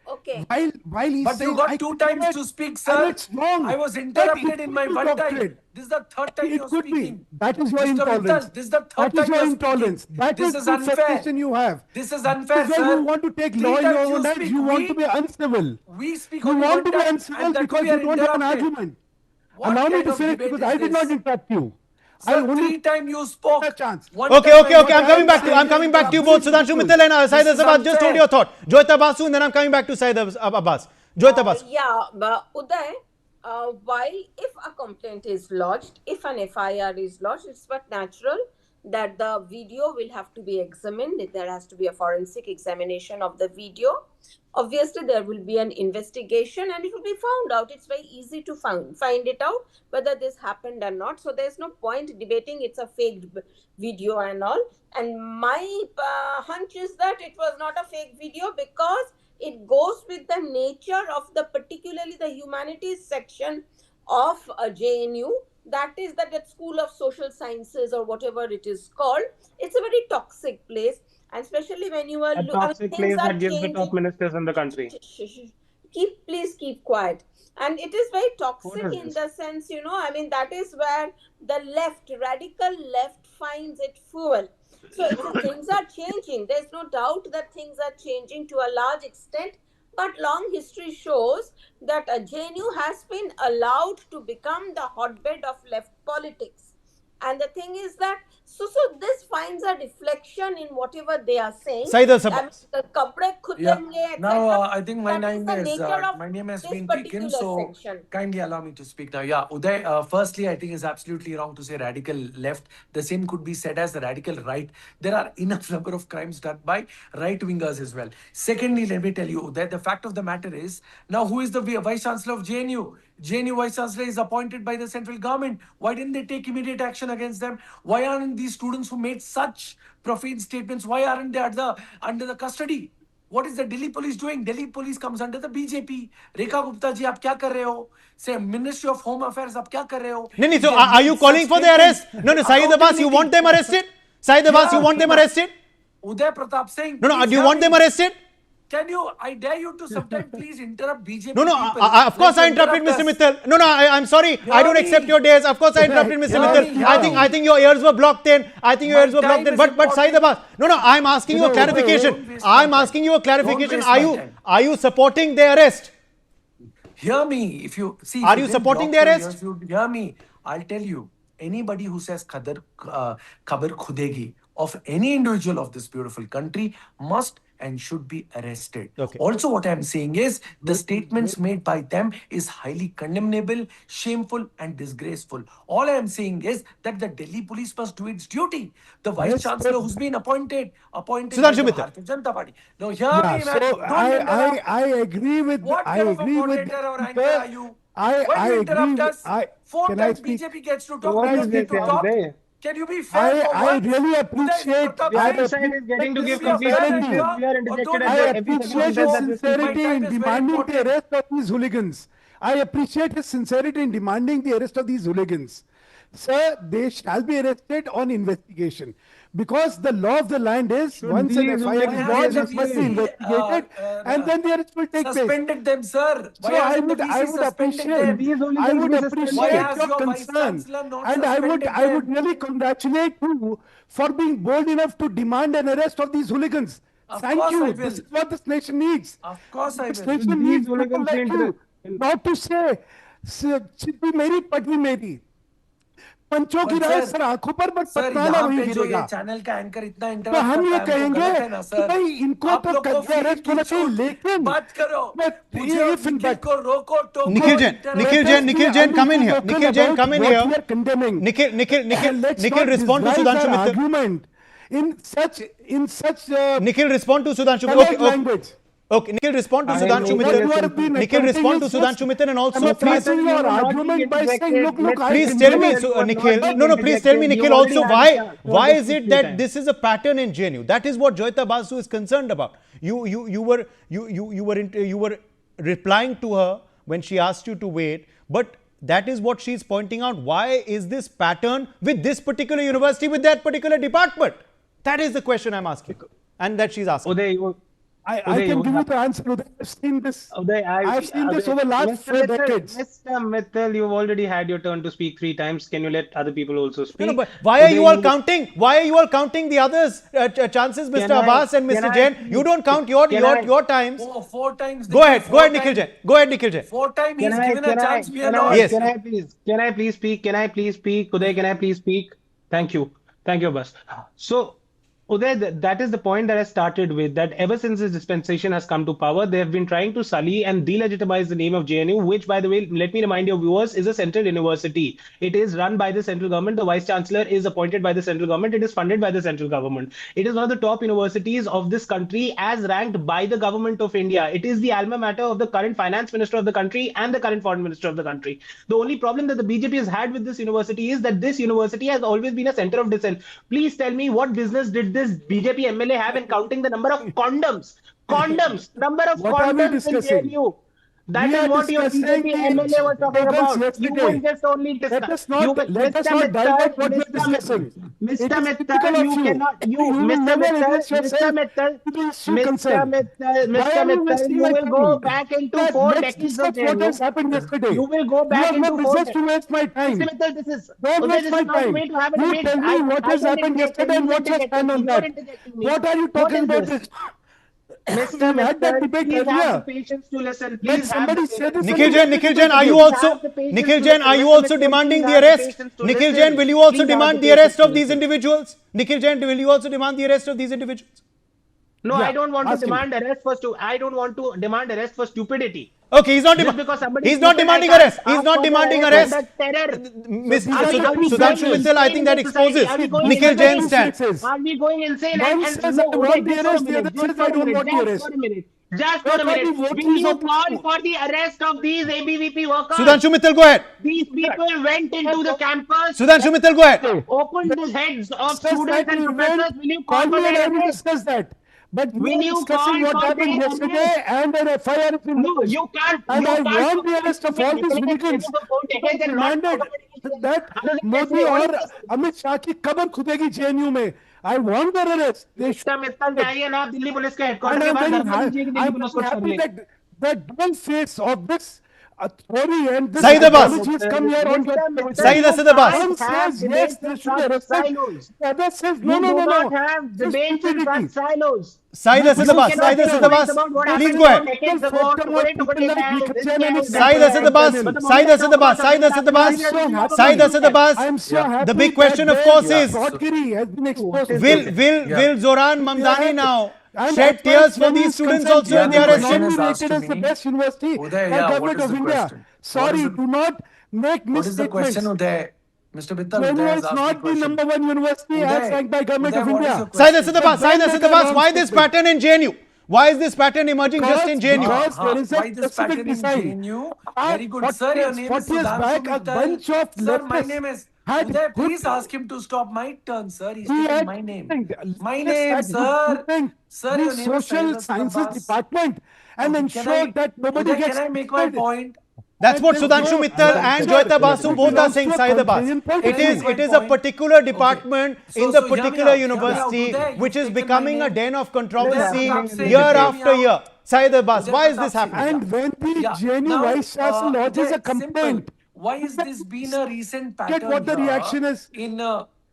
Okay. While he's but saying, you got two times to speak, sir. It's wrong. I was interrupted in my one time. This is the third time you're speaking. That is your intolerance. This is the third time you're intolerance. That is the frustration you have. This is unfair, sir. You want to take law in your own hands. You want to be uncivil. We speak You want to be uncivil because you don't have an argument. Allow me to finish because I did not interrupt you. Sir, only 3 times you spoke. a chance. Okay. I'm coming back to you both. Sudhanshu Mittal and Syed Abbas. Just hold your thought. Joyita Basu, and then I'm coming back to Syed Abbas. Joyita Basu. Yeah, but Uday, while if a complaint is lodged, if an FIR is lodged, it's but natural that the video will have to be examined. There has to be a forensic examination of the video. Obviously, there will be an investigation and it will be found out. It's very easy to find it out whether this happened or not. So there's no point debating it's a fake video and all. And my hunch is that it was not a fake video because it goes with the nature of particularly the humanities section of JNU. That is that School of Social Sciences or whatever it is called. It's a very toxic place. And especially when you are a toxic place that gives the top ministers in the country. Please keep quiet. And it is very toxic in the sense, that is where the radical left finds it fuel. So things are changing. There's no doubt that things are changing to a large extent. But long history shows that JNU has been allowed to become the hotbed of left politics. And the thing is that, so this finds a reflection in whatever they are saying. Now, I think my name has been taken, so kindly allow me to speak now. Yeah, Uday, firstly, I think it's absolutely wrong to say radical left. The same could be said as the radical right. There are enough number of crimes done by right-wingers as well. Secondly, let me tell you, Uday, the fact of the matter is, now who is the Vice-Chancellor of JNU? JNU Vice-Chancellor is appointed by the central government. Why didn't they take immediate action against them? Why aren't these students who made such profane statements, why aren't they under the custody? What is the Delhi police doing? Delhi police comes under the BJP. Rekha Gupta ji, aap kya kar rahe ho? Say, Ministry of Home Affairs, aap kya kar rahe ho? No, so are you calling for the arrest? No, Syed Abbas, you want them arrested? Syed Abbas, you want them arrested? Uday Pratap Singh. No, do you want them arrested? I dare you to sometimes please interrupt BJP No, people. Of course I interrupted Mr. Mittal. No, I'm sorry. I don't accept your dares. Of course I interrupted Mr. Mittal. I think your ears were blocked then. But Syed Abbas, no, I'm asking you a clarification. Are you supporting the arrest? Hear me. If you see, are you supporting the arrest? Hear me. I'll tell you. Anybody who says khabar khudegi of any individual of this beautiful country must and should be arrested. Okay. Also, what I'm saying is the statements made by them is highly condemnable, shameful and disgraceful. All I'm saying is that the Delhi police must do its duty. The Vice Chancellor who's been appointed Sudhanshu Mittal. Bharatiya Janata Party. Now, hear me, man. So I agree with. What I kind of a agree with. moderator or anchor are you? I When you interrupt agree. us, 4 times BJP gets to talk. What is this, Uday? Can you be fair? I really appreciate. Every side is getting to give complete speeches. We are interjected I at every appreciate his sincerity in demanding the arrest of these hooligans. I appreciate his sincerity in demanding the arrest of these hooligans. Sir, they shall be arrested on investigation. Because the law of the land is once an FIR is lodged, it must be investigated and then the arrest will take place. Suspended them, sir. So I would appreciate your concern, and I would really congratulate you for being bold enough to demand an arrest of these hooligans. Thank you. This is what this nation needs. Of course I will. This nation needs people like you. Not to say, "Chiddi meri, padvi meri." पंचों की राय sir आंखों पर but पतवाना वही गिरेगा। Channel का anchor इतना तो हम ये कहेंगे कि भाई इनको तो कब्जा अरेस्ट होना चाहिए, लेकिन बात करो निखिल को रोको टोको। Nikhil Jain, come in here. Nikhil, respond to Sudhanshu Mittal. Argument in such Nikhil, respond to Sudhanshu Mittal. Okay, Nikhil, respond to Sudhanshu Mittal. Nikhil, respond to Sudhanshu Mittal and also please. Your argument by saying, look, please tell me, Nikhil. No, please tell me, Nikhil. Also, why is it that this is a pattern in JNU? That is what Joyita Basu is concerned about. You were replying to her when she asked you to wait, but that is what she's pointing out. Why is this pattern with this particular university, with that particular department? That is the question I'm asking, and that she's asking. Uday, I can give you the answer. Uday. I've seen this. I've seen this over the last 4 decades. Mr. Mittal, you've already had your turn to speak 3 times. Can you let other people also speak? No, but why are you all counting? Why are you all counting the others' chances, Mr. Abbas and Mr. Jain? You don't count your times. 4 times. Go ahead, Nikhil Jain. Go ahead, Nikhil Jain. 4 times he's given a chance. We are not. Yes. Can I please speak? Uday, can I please speak? Thank you, Abbas. So, Uday, that is the point that I started with, that ever since this dispensation has come to power, they have been trying to sully and delegitimize the name of JNU, which, by the way, let me remind your viewers, is a central university. It is run by the central government. The vice chancellor is appointed by the central government. It is funded by the central government. It is one of the top universities of this country as ranked by the government of India. It is the alma mater of the current finance minister of the country and the current foreign minister of the country. The only problem that the BJP has had with this university is that this university has always been a center of dissent. Please tell me, what business did this BJP MLA have in counting the number of condoms? Number of condoms in JNU. That is what your BJP MLA was talking about. You will just only discuss. Let us not divert what we are discussing. Mr. Mittal, you cannot. You will go back into 4 decades of JNU. What has happened yesterday? You will go back into 4 decades. To waste my time. Mr. Mittal, this is don't waste my time. You tell me what has happened yesterday and what's your stand on that. What are you talking about this? Mr. Mittal, please have the patience to listen. Please somebody say this. Nikhil Jain, are you also demanding the arrest? Nikhil Jain, will you also demand the arrest of these individuals? Nikhil Jain, will you also demand the arrest of these individuals? No, I don't want to demand arrest for stupidity. Okay, he's not demanding arrest. He's not demanding arrest. Sudhanshu Mittal, I think that exposes Nikhil Jain's stand. Are we going insane? One says I want the arrest, the other says I don't want the arrest. Just for a minute. Will you call for the arrest of these ABVP workers? Sudhanshu Mittal, go ahead. These people went into the campus. Sudhanshu Mittal, go ahead. Opened the heads of students and professors. Will you call for their arrest? Discuss that. But when we are discussing what happened yesterday and an FIR is in no, you can't. And you I can't want the arrest of all these militants. Demanded that Modi or Amit Shah ki kabar khudegi JNU mein. I want their arrest. They should. I'm very happy that the dual face of this authority and this Saeed Abbas. come here on Saeed Abbas. One says yes, they should arrest. The other says no. You do not have debates in such silos. Saeed Abbas, please go ahead. Saeed Abbas. The big question, of course, is will Zoran Mamdani now shed tears for these students also in the arrested? Rated as the best university by government of India. Sorry, do not make misstatements. What is the question, Uday? Mr. Mittal, JNU is not the number 1 university as ranked by government of India. Saeed Abbas, why this pattern in JNU? Why is this pattern emerging just in JNU? Because there is a why this pattern in JNU? Very good. Sir, your name is back, a bunch of Sir, my name is Uday, please ask him to stop my turn, sir. He's taking my name. My name, sir. Sir, your name is Social Sciences Department and ensure that nobody Uday, gets... Can I make my point? That's what Sudhanshu Mittal and Joyita Basu both are saying, Saeed Abbas. It is a particular department in the particular university which is becoming a den of controversy year after year. Saeed Abbas, why is this happening? And when the JNU Vice Chancellor lodges a complaint, why is this been a recent pattern? Get what the reaction is.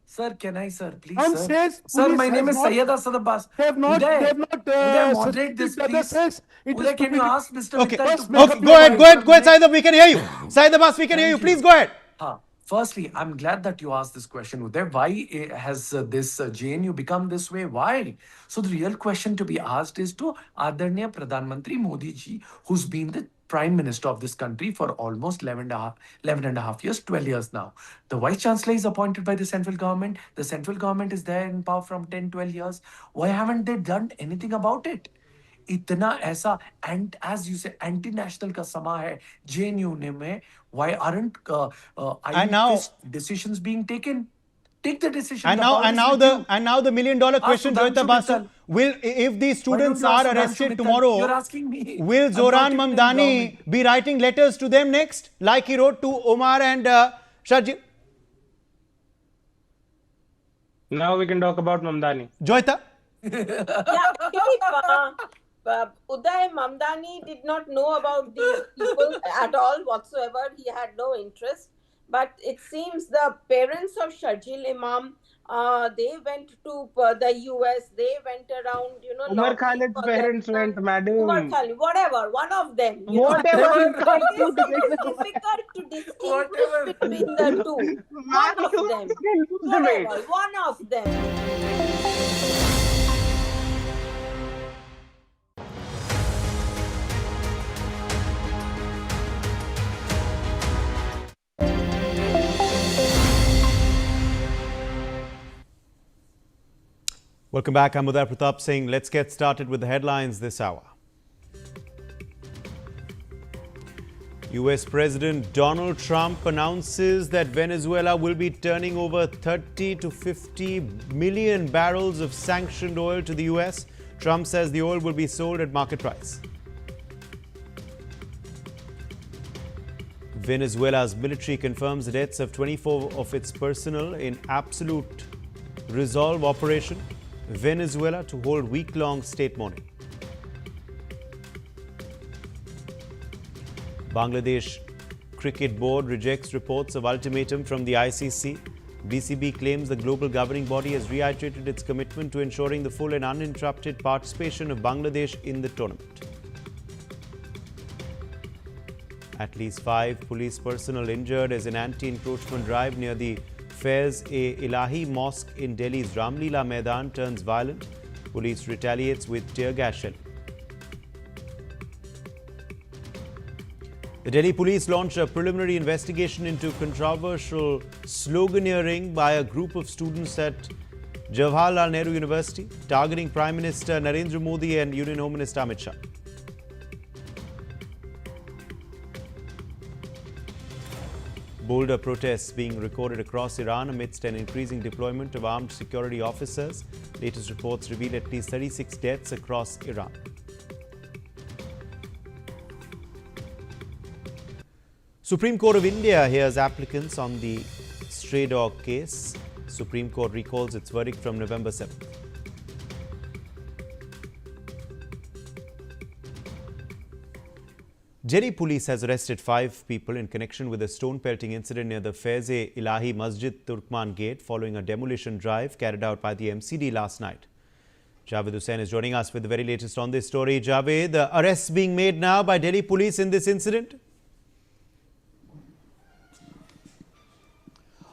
Sir, can I, sir, please, One sir? says, Sir, my name is Syed Asad Abbas. They have not moderate this, please. Uday, can you ask Mr. Okay, Mittal to go ahead, Syed, we can hear you. Syed Abbas, we can hear you. Please go ahead. Firstly, I'm glad that you asked this question, Uday. Why has this JNU become this way? Why? So the real question to be asked is to Adarniya Pradhan Mantri Modi ji, who's been the Prime Minister of this country for almost 11 and a half years, 12 years now. The Vice Chancellor is appointed by the central government. The central government is there in power from 10, 12 years. Why haven't they done anything about it? इतना ऐसा and as you say anti-national का समा है JNU में, why aren't decisions being taken? Take the decision. And now the $1 million question, Joyita Basu, will, if these students are arrested tomorrow, you're asking me. Will Zoran Mamdani be writing letters to them next, like he wrote to Omar and Shajib? Now we can talk about Mamdani. Joyita? Uday Mamdani did not know about these people at all whatsoever. He had no interest. But it seems the parents of Sharjil Imam, they went to the US. They went around, Umar lobbying Khalid's for their parents son. went, Umar madam. Khalid, whatever, one of them, Whatever you It guys do is to make the difficult to distinguish Whatever. between the two. One of them, lose the whatever, weight. one of them. Welcome back. I'm Uday Pratap Singh. Let's get started with the headlines this hour. US President Donald Trump announces that Venezuela will be turning over 30 to 50 million barrels of sanctioned oil to the US. Trump says the oil will be sold at market price. Venezuela's military confirms the deaths of 24 of its personnel in absolute resolve operation. Venezuela to hold week-long state mourning. Bangladesh Cricket Board rejects reports of ultimatum from the ICC. BCB claims the global governing body has reiterated its commitment to ensuring the full and uninterrupted participation of Bangladesh in the tournament. At least 5 police personnel injured as an anti-encroachment drive near the Faiz-e-Ilahi Mosque in Delhi's Ramlila Maidan turns violent. Police retaliates with tear gas shelling. The Delhi police launched a preliminary investigation into controversial sloganeering by a group of students at Jawaharlal Nehru University, targeting Prime Minister Narendra Modi and Union Home Minister Amit Shah. Bolder protests being recorded across Iran amidst an increasing deployment of armed security officers. Latest reports reveal at least 36 deaths across Iran. Supreme Court of India hears applicants on the stray dog case. Supreme Court recalls its verdict from November 7th. Delhi police has arrested 5 people in connection with a stone pelting incident near the Faiz-e-Ilahi Masjid Turkman Gate following a demolition drive carried out by the MCD last night. Javed Hussain is joining us with the very latest on this story. Javed, the arrests being made now by Delhi police in this incident?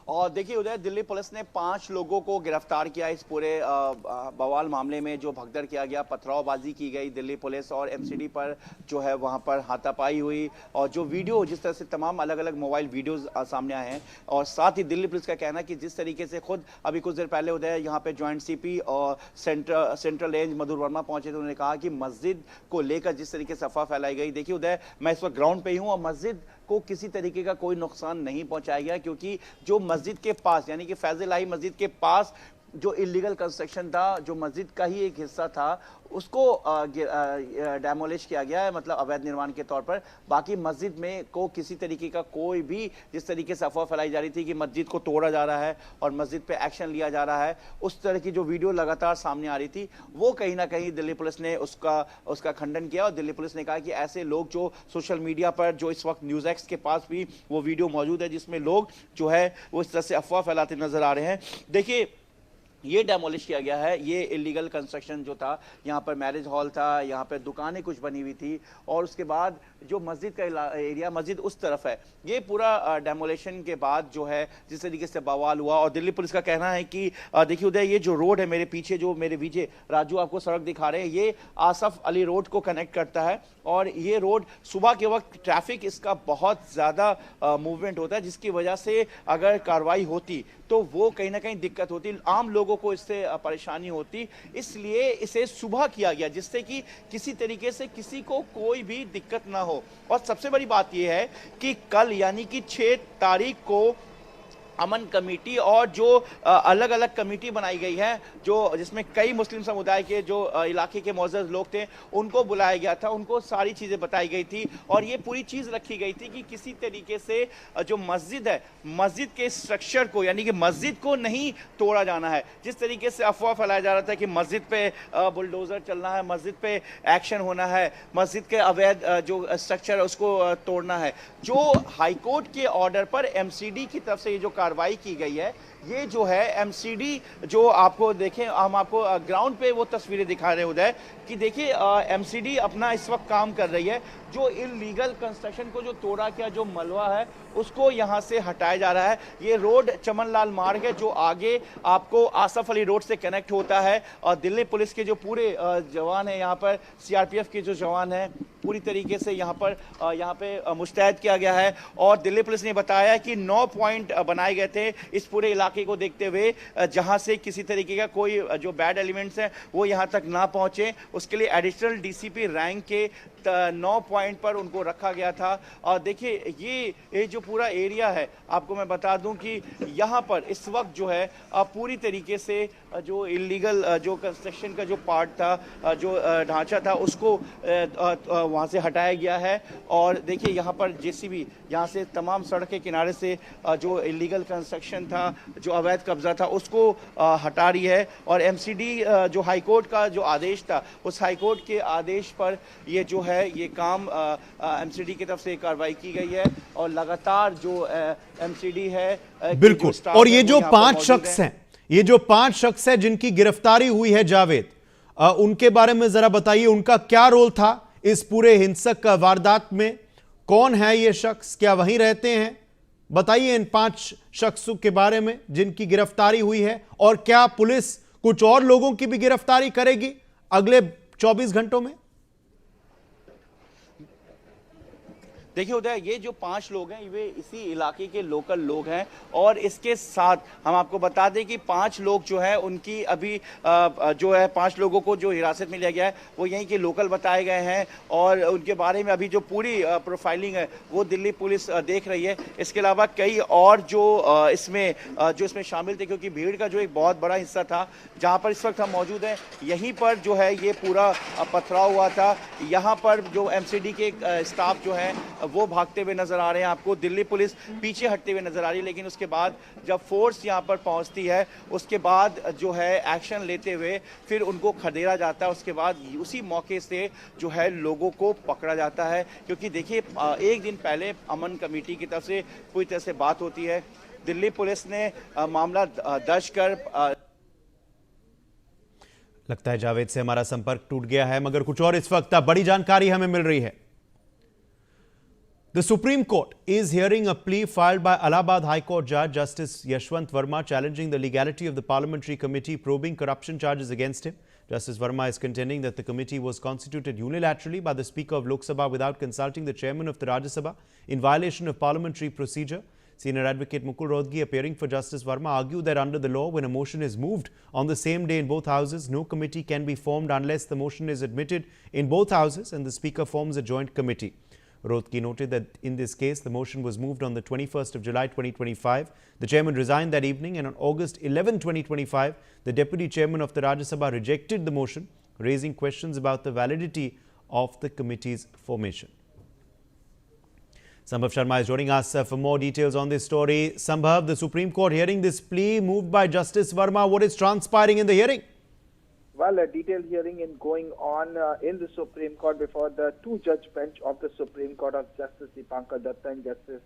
और देखिए उदय, Delhi police ने 5 लोगों को गिरफ्तार किया इस पूरे बवाल मामले में जो भगदड़ किया गया, पथरावबाजी की गई दिल्ली पुलिस और एमसीडी पर जो है वहां पर हाथापाई हुई और जो वीडियो जिस तरह से तमाम अलग अलग मोबाइल वीडियोस सामने आए हैं और साथ ही दिल्ली पुलिस का कहना है कि जिस तरीके से खुद अभी कुछ देर पहले उदय यहाँ पे ज्वाइंट सीपी और सेंट्रल रेंज मधुर वर्मा पहुंचे थे, उन्होंने कहा कि मस्जिद को लेकर जिस तरीके से अफवाह फैलाई गई। देखिए उदय, मैं इस वक्त ग्राउंड पे ही हूँ और मस्जिद को किसी तरीके का कोई नुकसान नहीं पहुंचाया गया क्योंकि जो मस्जिद के पास यानी कि फैज़-ए-इलाही मस्जिद के पास जो इलीगल कंस्ट्रक्शन था, जो मस्जिद का ही एक हिस्सा था, उसको डेमोलिश किया गया है, मतलब अवैध निर्माण के तौर पर। बाकी मस्जिद में को किसी तरीके का कोई भी जिस तरीके से अफवाह फैलाई जा रही थी कि मस्जिद को तोड़ा जा रहा है और मस्जिद पे एक्शन लिया जा रहा है, उस तरह की जो वीडियो लगातार सामने आ रही थी, वो कहीं ना कहीं दिल्ली पुलिस ने उसका खंडन किया और दिल्ली पुलिस ने कहा कि ऐसे लोग जो सोशल मीडिया पर जो इस वक्त न्यूज़ के पास भी वो वीडियो मौजूद है जिसमें लोग जो है वो इस तरह से अफवाह फैलाते नजर आ रहे हैं। देखिए, ये डेमोलिश किया गया है, ये इलीगल कंस्ट्रक्शन जो था, यहाँ पर मैरिज हॉल था, यहाँ पर दुकानें कुछ बनी हुई थी और उसके बाद जो मस्जिद का एरिया, मस्जिद उस तरफ है, ये पूरा डेमोलिशन के बाद जो है जिस तरीके से बवाल हुआ। और दिल्ली पुलिस का कहना है कि देखिए उदय, ये जो रोड है मेरे पीछे, जो मेरे पीछे राजू आपको सड़क दिखा रहे हैं, ये आसफ अली रोड को कनेक्ट करता है और ये रोड सुबह के वक्त ट्रैफिक इसका बहुत ज़्यादा मूवमेंट होता है, जिसकी वजह से अगर कार्रवाई होती तो वो कहीं ना कहीं दिक्कत होती, आम लोगों को इससे परेशानी होती, इसलिए इसे सुबह किया गया जिससे कि किसी तरीके से किसी को कोई भी दिक्कत ना हो। और सबसे बड़ी बात यह है कि कल यानी कि 6 तारीख को अमन कमेटी और जो अलग अलग कमेटी बनाई गई है, जो जिसमें कई मुस्लिम समुदाय के जो इलाके के मौजूद लोग थे उनको बुलाया गया था, उनको सारी चीज़ें बताई गई थी और ये पूरी चीज़ रखी गई थी कि किसी तरीके से जो मस्जिद है, मस्जिद के स्ट्रक्चर को यानी कि मस्जिद को नहीं तोड़ा जाना है। जिस तरीके से अफवाह फैलाया जा रहा था कि मस्जिद पे बुलडोज़र चलना है, मस्जिद पे एक्शन होना है, मस्जिद के अवैध जो स्ट्रक्चर है उसको तोड़ना है, जो हाईकोर्ट के ऑर्डर पर एमसीडी की तरफ से ये जो कार्रवाई की गई है, ये जो है एमसीडी जो आपको देखें, हम आपको ग्राउंड पे वो तस्वीरें दिखा रहे उदय कि देखिए एमसीडी अपना इस वक्त काम कर रही है। जो इलीगल कंस्ट्रक्शन को जो तोड़ा गया जो मलबा है उसको यहाँ से हटाया जा रहा है। ये रोड चमनलाल मार्ग है जो आगे आपको आसफ अली रोड से कनेक्ट होता है और दिल्ली पुलिस के जो पूरे जवान हैं, यहाँ पर सीआरपीएफ के जो जवान हैं पूरी तरीके से यहाँ पे मुस्तैद किया गया है। और दिल्ली पुलिस ने बताया कि 9 पॉइंट बनाए गए थे इस पूरे इलाके को देखते हुए, जहाँ से किसी तरीके का कोई जो बैड एलिमेंट्स हैं वो यहाँ तक ना पहुँचे, उसके लिए एडिशनल डीसीपी रैंक के 9 पॉइंट पर उनको रखा गया था। और देखिए ये जो पूरा एरिया है, आपको मैं बता दूं कि यहाँ पर इस वक्त जो है पूरी तरीके से जो इलीगल जो कंस्ट्रक्शन का जो पार्ट था, जो ढांचा था, उसको वहाँ से हटाया गया है। और देखिए यहाँ पर जेसीबी यहाँ से तमाम सड़क के किनारे से जो इलीगल कंस्ट्रक्शन था, जो अवैध कब्जा था, उसको हटा रही है। और एमसीडी जो हाईकोर्ट का जो आदेश था, उस हाईकोर्ट के आदेश पर ये जो है ये काम एमसीडी की तरफ से कार्रवाई की गई है और लगातार जो एमसीडी है बिल्कुल। और ये जो 5 शख्स हैं, ये जो 5 शख्स हैं जिनकी गिरफ्तारी हुई है जावेद, उनके बारे में जरा बताइए, उनका क्या रोल था इस पूरे हिंसक वारदात में? कौन है ये शख्स, क्या वहीं रहते हैं? बताइए इन 5 शख्सों के बारे में जिनकी गिरफ्तारी हुई है, और क्या पुलिस कुछ और लोगों की भी गिरफ्तारी करेगी अगले 24 घंटों में? देखिए उदय, ये जो 5 लोग हैं वे इसी इलाके के लोकल लोग हैं और इसके साथ हम आपको बता दें कि 5 लोग जो है उनकी अभी जो है 5 लोगों को जो हिरासत में लिया गया है वो यहीं के लोकल बताए गए हैं और उनके बारे में अभी जो पूरी प्रोफाइलिंग है वो दिल्ली पुलिस देख रही है। इसके अलावा कई और जो इसमें शामिल थे, क्योंकि भीड़ का जो एक बहुत बड़ा हिस्सा था जहाँ पर इस वक्त हम मौजूद हैं, यहीं पर जो है ये पूरा पथराव हुआ था। यहाँ पर जो एमसीडी के स्टाफ जो है वो भागते हुए नजर आ रहे हैं, आपको दिल्ली पुलिस पीछे हटते हुए नजर आ रही है। लेकिन उसके बाद जब फोर्स यहां पर पहुंचती है उसके बाद जो है एक्शन लेते हुए फिर उनको खदेड़ा जाता है। उसके बाद उसी मौके से जो है लोगों को पकड़ा जाता है, क्योंकि देखिए एक दिन पहले अमन कमेटी की तरफ से पूरी तरह से बात होती है, दिल्ली पुलिस ने मामला दर्ज कर लगता है जावेद से हमारा संपर्क टूट गया है, मगर कुछ और इस वक्त बड़ी जानकारी हमें मिल रही है। The Supreme Court is hearing a plea filed by Allahabad High Court Judge Justice Yashwant Verma challenging the legality of the parliamentary committee probing corruption charges against him. Justice Verma is contending that the committee was constituted unilaterally by the Speaker of Lok Sabha without consulting the Chairman of the Rajya Sabha in violation of parliamentary procedure. Senior advocate Mukul Rohatgi, appearing for Justice Verma, argued that under the law, when a motion is moved on the same day in both houses, no committee can be formed unless the motion is admitted in both houses and the Speaker forms a joint committee. Rohatgi noted that in this case, the motion was moved on the 21st of July 2025. The chairman resigned that evening, and on August 11, 2025, the deputy chairman of the Rajya Sabha rejected the motion, raising questions about the validity of the committee's formation. Sambhav Sharma is joining us for more details on this story. Sambhav, the Supreme Court hearing this plea moved by Justice Verma. What is transpiring in the hearing? Well, a detailed hearing is going on in the Supreme Court before the 2-judge bench of the Supreme Court of Justice Dipankar Datta and Justice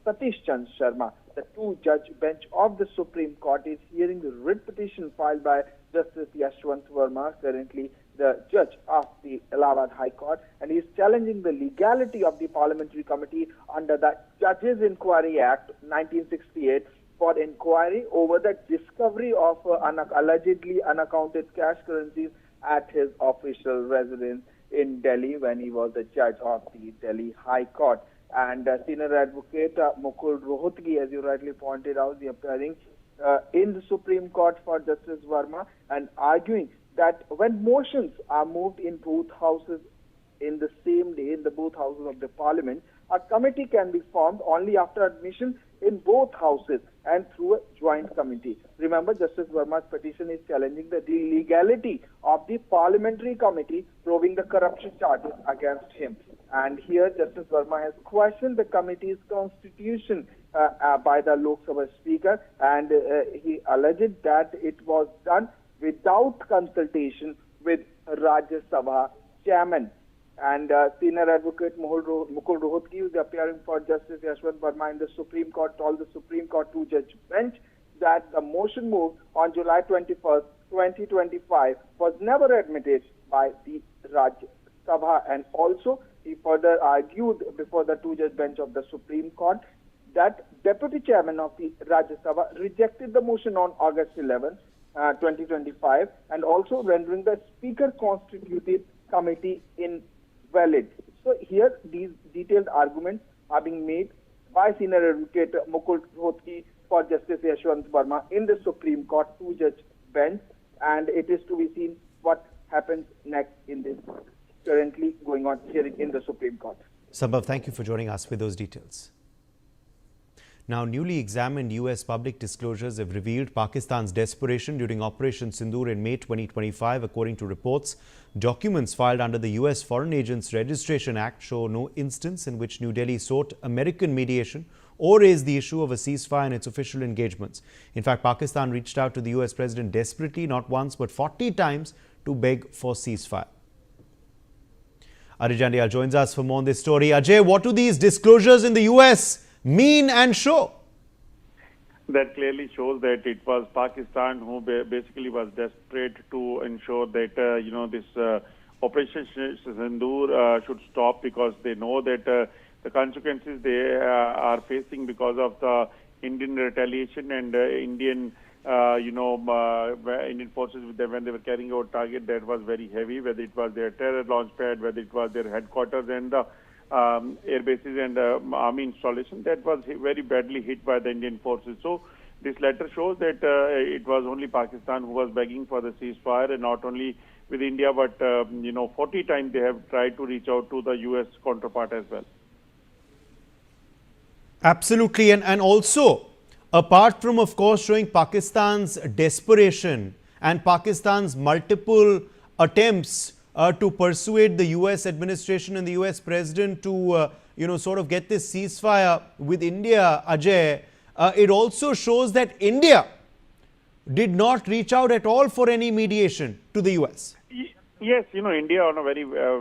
Satish Chand Sharma. The 2-judge bench of the Supreme Court is hearing the writ petition filed by Justice Yashwant Verma, currently the judge of the Allahabad High Court, and he is challenging the legality of the parliamentary committee under the Judges Inquiry Act 1968 for inquiry over the discovery of allegedly unaccounted cash currencies at his official residence in Delhi when he was the judge of the Delhi High Court. And senior advocate Mukul Rohatgi, as you rightly pointed out, is appearing in the Supreme Court for Justice Verma and arguing that when motions are moved in both houses in the same day, in the both houses of the parliament, a committee can be formed only after admission in both houses and through a joint committee. Remember, Justice Verma's petition is challenging the legality of the parliamentary committee probing the corruption charges against him. And here, Justice Verma has questioned the committee's constitution by the Lok Sabha Speaker, and he alleged that it was done without consultation with Rajya Sabha chairman. And senior advocate Mukul Rohatgi, who is appearing for Justice Yashwant Verma in the Supreme Court, told the Supreme Court two-judge bench that the motion moved on July 21st, 2025 was never admitted by the Rajya Sabha. And also, he further argued before the two-judge bench of the Supreme Court that Deputy Chairman of the Rajya Sabha rejected the motion on August 11, 2025, and also rendering the Speaker constituted committee invalid. So here, these detailed arguments are being made by senior advocate Mukul Rohatgi for Justice Yashwant Verma in the Supreme Court two-judge bench, and it is to be seen what happens next in this currently going on hearing in the Supreme Court. Sambhav, thank you for joining us with those details. Now, newly examined US public disclosures have revealed Pakistan's desperation during Operation Sindoor in May 2025. According to reports, documents filed under the US Foreign Agents Registration Act show no instance in which New Delhi sought American mediation or raised the issue of a ceasefire in its official engagements. In fact, Pakistan reached out to the US president desperately, not once but 40 times, to beg for ceasefire. Ajay Jandial joins us for more on this story. Ajay, what do these disclosures in the US mean and show? That clearly shows that it was Pakistan who basically was desperate to ensure that, this Operation Sindoor should stop, because they know that the consequences they are facing because of the Indian retaliation and Indian Indian forces with them when they were carrying out target that was very heavy, whether it was their terror launch pad, whether it was their headquarters and the air bases and army installation that was very badly hit by the Indian forces. So this letter shows that it was only Pakistan who was begging for the ceasefire, and not only with India, but 40 times they have tried to reach out to the US counterpart as well. Absolutely, and also, apart from, of course, showing Pakistan's desperation and Pakistan's multiple attempts to persuade the US administration and the US president to, sort of get this ceasefire with India, Ajay, it also shows that India did not reach out at all for any mediation to the US. Yes, India on a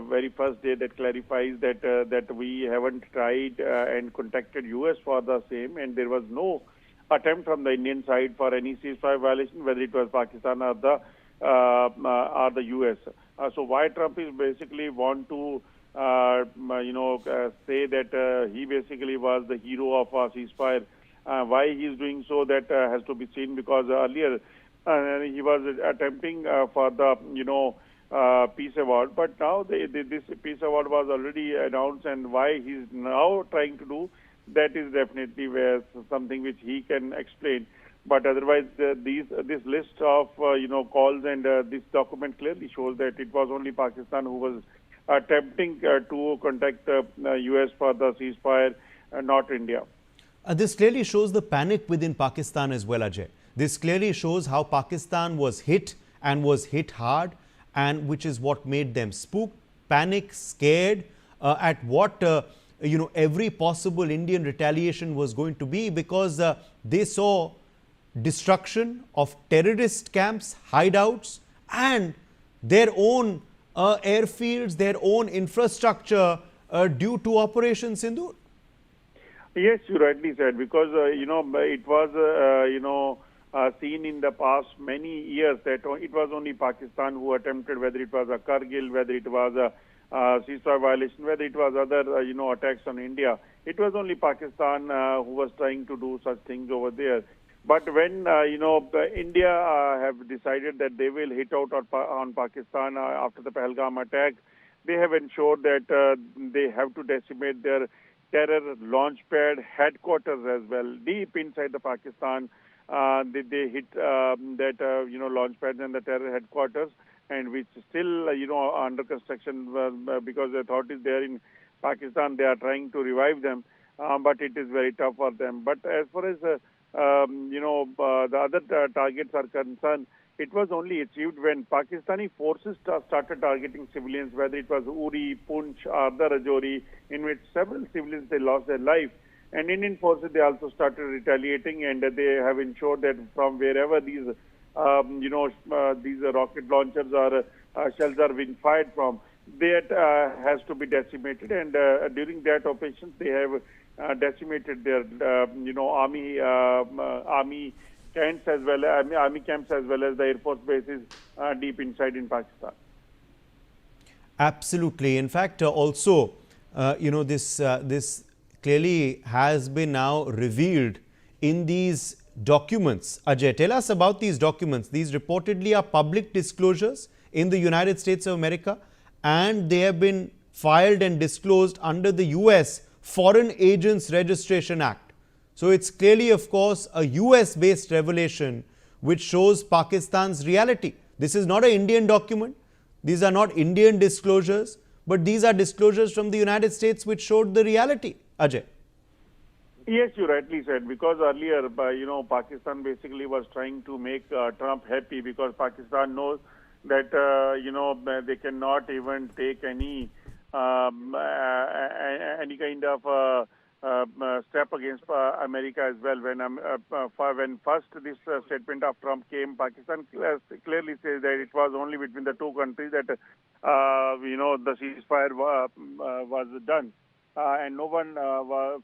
very first day that clarifies that we haven't tried and contacted US for the same, and there was no attempt from the Indian side for any ceasefire violation, whether it was Pakistan or the US. So why Trump is basically want to say that he basically was the hero of a ceasefire. Why he is doing so, that has to be seen, because earlier he was attempting for the peace award, but now this peace award was already announced, and why he is now trying to do that is definitely something which he can explain. But otherwise, this list of calls and this document clearly shows that it was only Pakistan who was attempting to contact the US for the ceasefire, not India. This clearly shows the panic within Pakistan as well, Ajay. This clearly shows how Pakistan was hit and was hit hard, and which is what made them spooked, panic, scared at what every possible Indian retaliation was going to be, because they saw destruction of terrorist camps, hideouts, and their own airfields, their own infrastructure due to Operation Sindoor. Yes, you rightly said, because it was seen in the past many years that it was only Pakistan who attempted, whether it was a Kargil, whether it was a ceasefire violation, whether it was other attacks on India. It was only Pakistan who was trying to do such things over there. But when India have decided that they will hit out on Pakistan after the Pahalgam attack, they have ensured that they have to decimate their terror launch pad headquarters as well, deep inside the Pakistan. They hit that launch pads and the terror headquarters, and which still under construction because the authorities there in Pakistan, they are trying to revive them. but it is very tough for them. But as far as the other targets are concerned, it was only achieved when Pakistani forces started targeting civilians, whether it was Uri, Punch, or the Rajouri, in which several civilians they lost their life. And Indian forces they also started retaliating, and they have ensured that from wherever these these rocket launchers or shells are being fired from, that has to be decimated. And during that operation, they have decimated their army camps as well, army camps as well as the air force bases deep inside in Pakistan. Absolutely. In fact, also, this clearly has been now revealed in these documents. Ajay, tell us about these documents. These reportedly are public disclosures in the United States of America, and they have been filed and disclosed under the US Foreign Agents Registration Act. So it's clearly, of course, a US based revelation which shows Pakistan's reality. This is not an Indian document. These are not Indian disclosures, but these are disclosures from the United States which showed the reality. Ajay. Yes, you rightly said, because earlier, Pakistan basically was trying to make Trump happy, because Pakistan knows that, they cannot even take any kind of step against America as well. When first this statement of Trump came, Pakistan clearly says that it was only between the two countries that, the ceasefire was done. And no one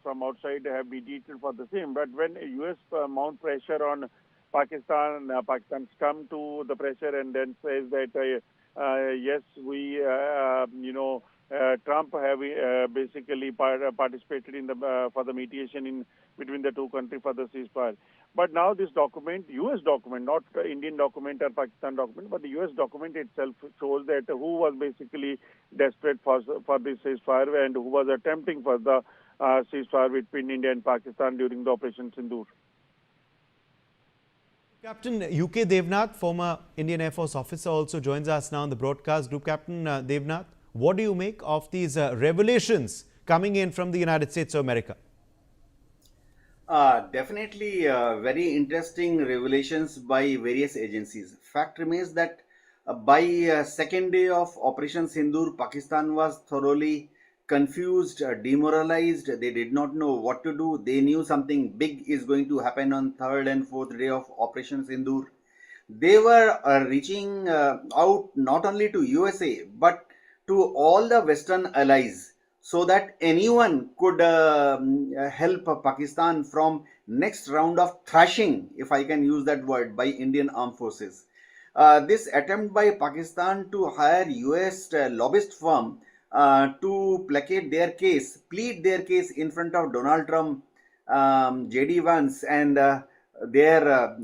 from outside have mediated for the same. But when U.S. mount pressure on Pakistan, Pakistan succumbed to the pressure and then says that, yes, we, Trump have basically participated in the for the mediation in between the two countries for the ceasefire. But now this document, U.S. document, not Indian document or Pakistan document, but the U.S. document itself shows that who was basically desperate for this ceasefire and who was attempting for the ceasefire between India and Pakistan during the Operation Sindoor. Captain UK Devnath, former Indian Air Force officer, also joins us now on the broadcast. Group Captain Devnath, what do you make of these revelations coming in from the United States of America? Definitely very interesting revelations by various agencies. Fact remains that by second day of Operation Sindoor, Pakistan was thoroughly confused, demoralized. They did not know what to do. They knew something big is going to happen on third and fourth day of Operation Sindoor. They were reaching out not only to USA but to all the Western allies, so that anyone could help Pakistan from next round of thrashing, if I can use that word, by Indian armed forces. This attempt by Pakistan to hire US lobbyist firm to placate their case, plead their case in front of Donald Trump, J.D. Vance and their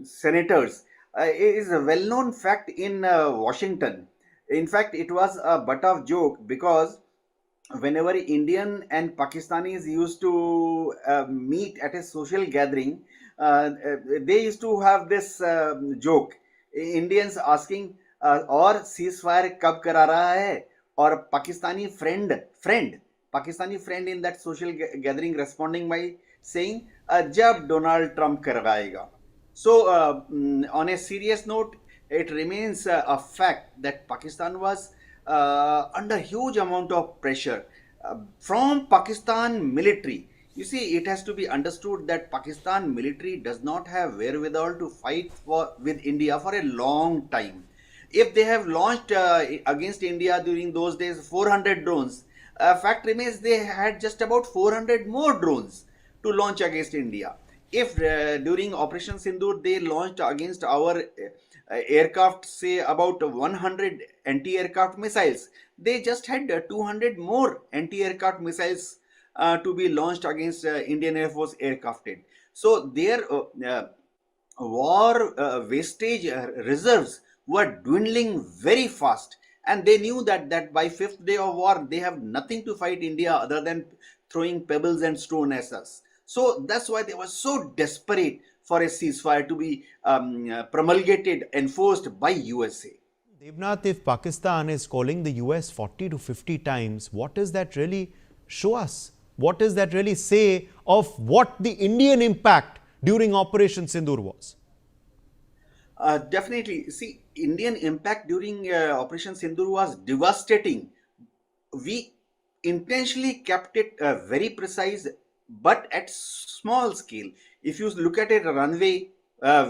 senators is a well-known fact in Washington. In fact, it was a butt of joke, because whenever Indian and Pakistanis used to meet at a social gathering, they used to have this joke. Indians asking, और ceasefire कब करा रहा है, और Pakistani friend in that social gathering responding by saying, जब Donald Trump करवाएगा. So on a serious note, it remains a fact that Pakistan was under huge amount of pressure from Pakistan military. You see, it has to be understood that Pakistan military does not have wherewithal to fight with India for a long time. If they have launched against India during those days 400 drones, fact remains they had just about 400 more drones to launch against India. If during Operation Sindoor they launched against our aircraft, say about 100 anti-aircraft missiles, they just had 200 more anti-aircraft missiles to be launched against Indian Air Force aircraft. So their war wastage reserves were dwindling very fast, and they knew that by fifth day of war they have nothing to fight India other than throwing pebbles and stone at us. So that's why they were so desperate for a ceasefire to be promulgated, enforced by USA. Devnath, if Pakistan is calling the US 40 to 50 times, what does that really show us what does that really say of what the Indian impact during Operation Sindoor was. Definitely. See, Indian impact during Operation Sindoor was devastating. We intentionally kept it very precise, but at small scale. If you look at a runway,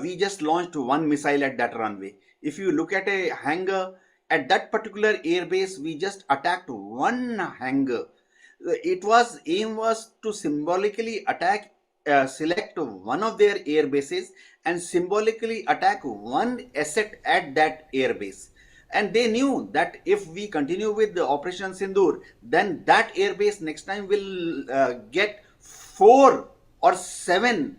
we just launched one missile at that runway. If you look at a hangar, at that particular airbase, we just attacked one hangar. It was aim was to symbolically attack, select one of their air bases and symbolically attack one asset at that airbase. And they knew that if we continue with the Operation Sindoor, then that airbase next time will get 4 or 7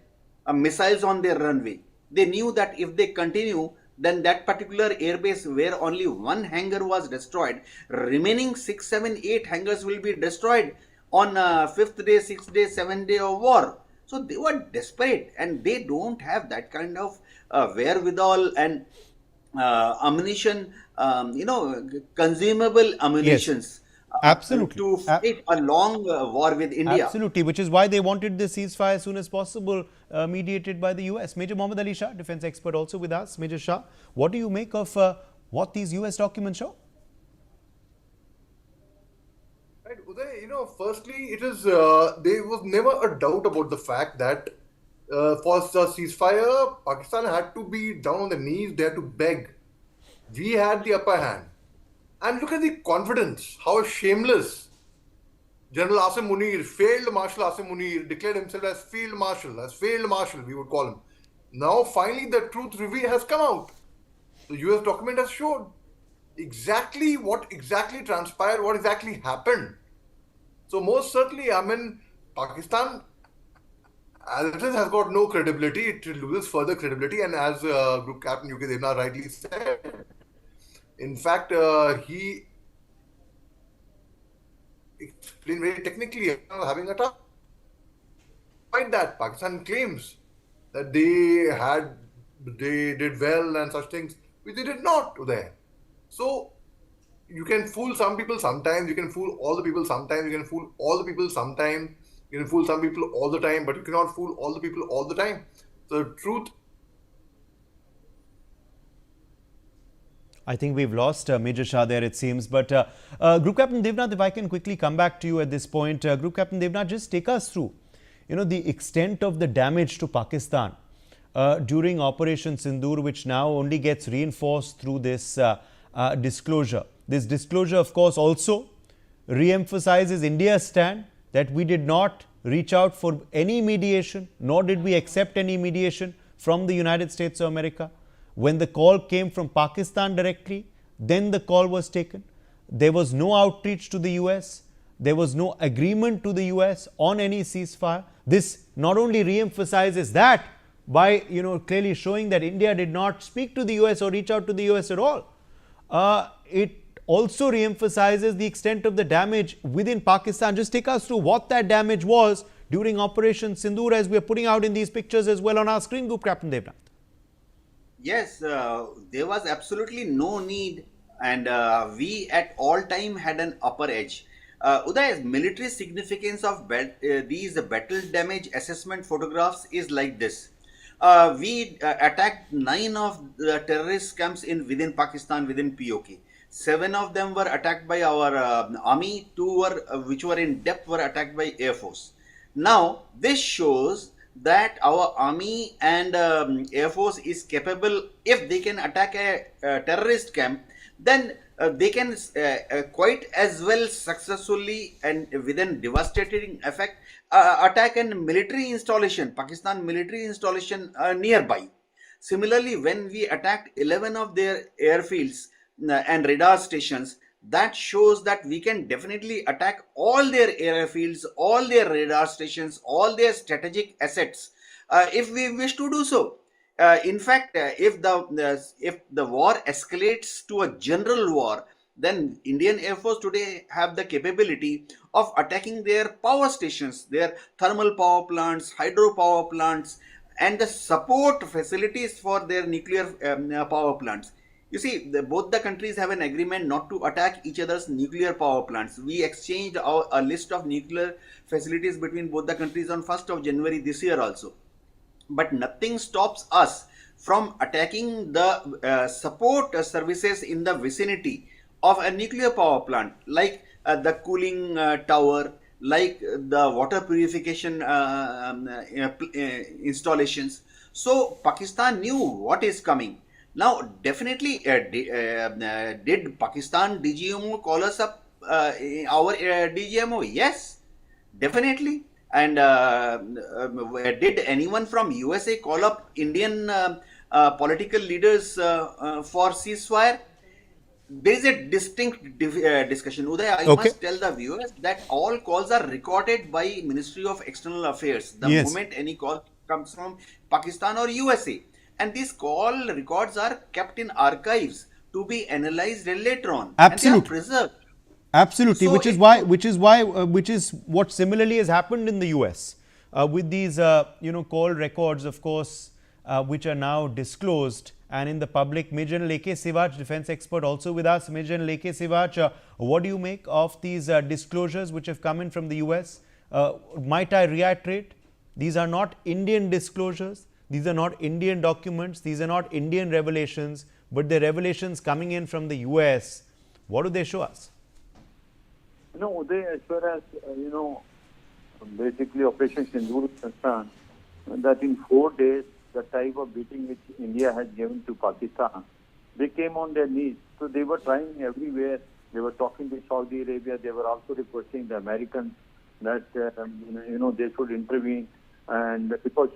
missiles on their runway. They knew that if they continue, then that particular airbase where only one hangar was destroyed, remaining 6, 7, 8 hangars will be destroyed on 5th day, 6th day, 7th day of war. So they were desperate, and they don't have that kind of wherewithal and ammunition, consumable ammunitions. Absolutely. To fight a long war with India. Absolutely, which is why they wanted the ceasefire as soon as possible, mediated by the US. Major Mohammad Ali Shah, defense expert, also with us. Major Shah, what do you make of what these US documents show? Right, Uday, firstly, it is there was never a doubt about the fact that for the ceasefire, Pakistan had to be down on the knees, they had to beg. We had the upper hand. And look at the confidence, how shameless General Asim Munir, failed Marshal Asim Munir, declared himself as Field Marshal, we would call him. Now, finally, the truth reveal has come out. The US document has showed exactly what exactly transpired, what exactly happened. So, most certainly, Pakistan, as it is, has got no credibility. It loses further credibility. And as Group Captain UK Devna rightly said, in fact, he explained very technically having a tough fight that Pakistan claims that they did well and such things, which they did not there. So you can fool some people sometimes, you can fool all the people sometimes, you can fool all the people sometimes, you can fool some people all the time, but you cannot fool all the people all the time. So the truth. I think we've lost Major Shah there, it seems. But Group Captain Devnath, if I can quickly come back to you at this point. Group Captain Devnath, just take us through, the extent of the damage to Pakistan during Operation Sindoor, which now only gets reinforced through this disclosure. This disclosure, of course, also re-emphasizes India's stand that we did not reach out for any mediation, nor did we accept any mediation from the United States of America. When the call came from Pakistan directly, then the call was taken. There was no outreach to the US. There was no agreement to the US on any ceasefire. This not only re-emphasizes that by clearly showing that India did not speak to the US or reach out to the US at all. It also re-emphasizes the extent of the damage within Pakistan. Just take us through what that damage was during Operation Sindoor, as we are putting out in these pictures as well on our screen, Group Captain Devnath. Yes, there was absolutely no need, and we at all time had an upper edge. Uday, military significance of these battle damage assessment photographs is like this. We attacked 9 of the terrorist camps within Pakistan, within POK. 7 of them were attacked by our army, 2 which were in depth were attacked by Air Force. Now, this shows that our army and Air Force is capable, if they can attack a terrorist camp, then they can quite as well successfully and within devastating effect attack a military installation, Pakistan military installation nearby. Similarly, when we attacked 11 of their airfields and radar stations, that shows that we can definitely attack all their airfields, all their radar stations, all their strategic assets if we wish to do so. In fact, if the war escalates to a general war, then Indian Air Force today have the capability of attacking their power stations, their thermal power plants, hydro power plants, and the support facilities for their nuclear power plants. You see, both the countries have an agreement not to attack each other's nuclear power plants. We exchanged a list of nuclear facilities between both the countries on 1st of January this year also. But nothing stops us from attacking the support services in the vicinity of a nuclear power plant, like the cooling tower, like the water purification installations. So Pakistan knew what is coming. Now, definitely, did Pakistan DGMO call us up, our DGMO? Yes, definitely. And did anyone from USA call up Indian political leaders for ceasefire? There is a distinct discussion. Uday, I Okay. must tell the viewers that all calls are recorded by Ministry of External Affairs the Yes. moment any call comes from Pakistan or USA. And these call records are kept in archives to be analyzed later on. And they are Absolutely. preserved. Absolutely, So which is what similarly has happened in the US with these call records, of course, which are now disclosed and in the public. Major Leke Sivach, defense expert, also with us. Major Leke Sivach, what do you make of these disclosures which have come in from the US? Might I reiterate, these are not Indian disclosures, these are not Indian documents, these are not Indian revelations, but the revelations coming in from the US. What do they show us? No, they, as far as, basically Operation Sindoor is concerned, that in 4 days, the type of beating which India has given to Pakistan, they came on their knees. So they were trying everywhere. They were talking to Saudi Arabia. They were also requesting the Americans that, they should intervene. And because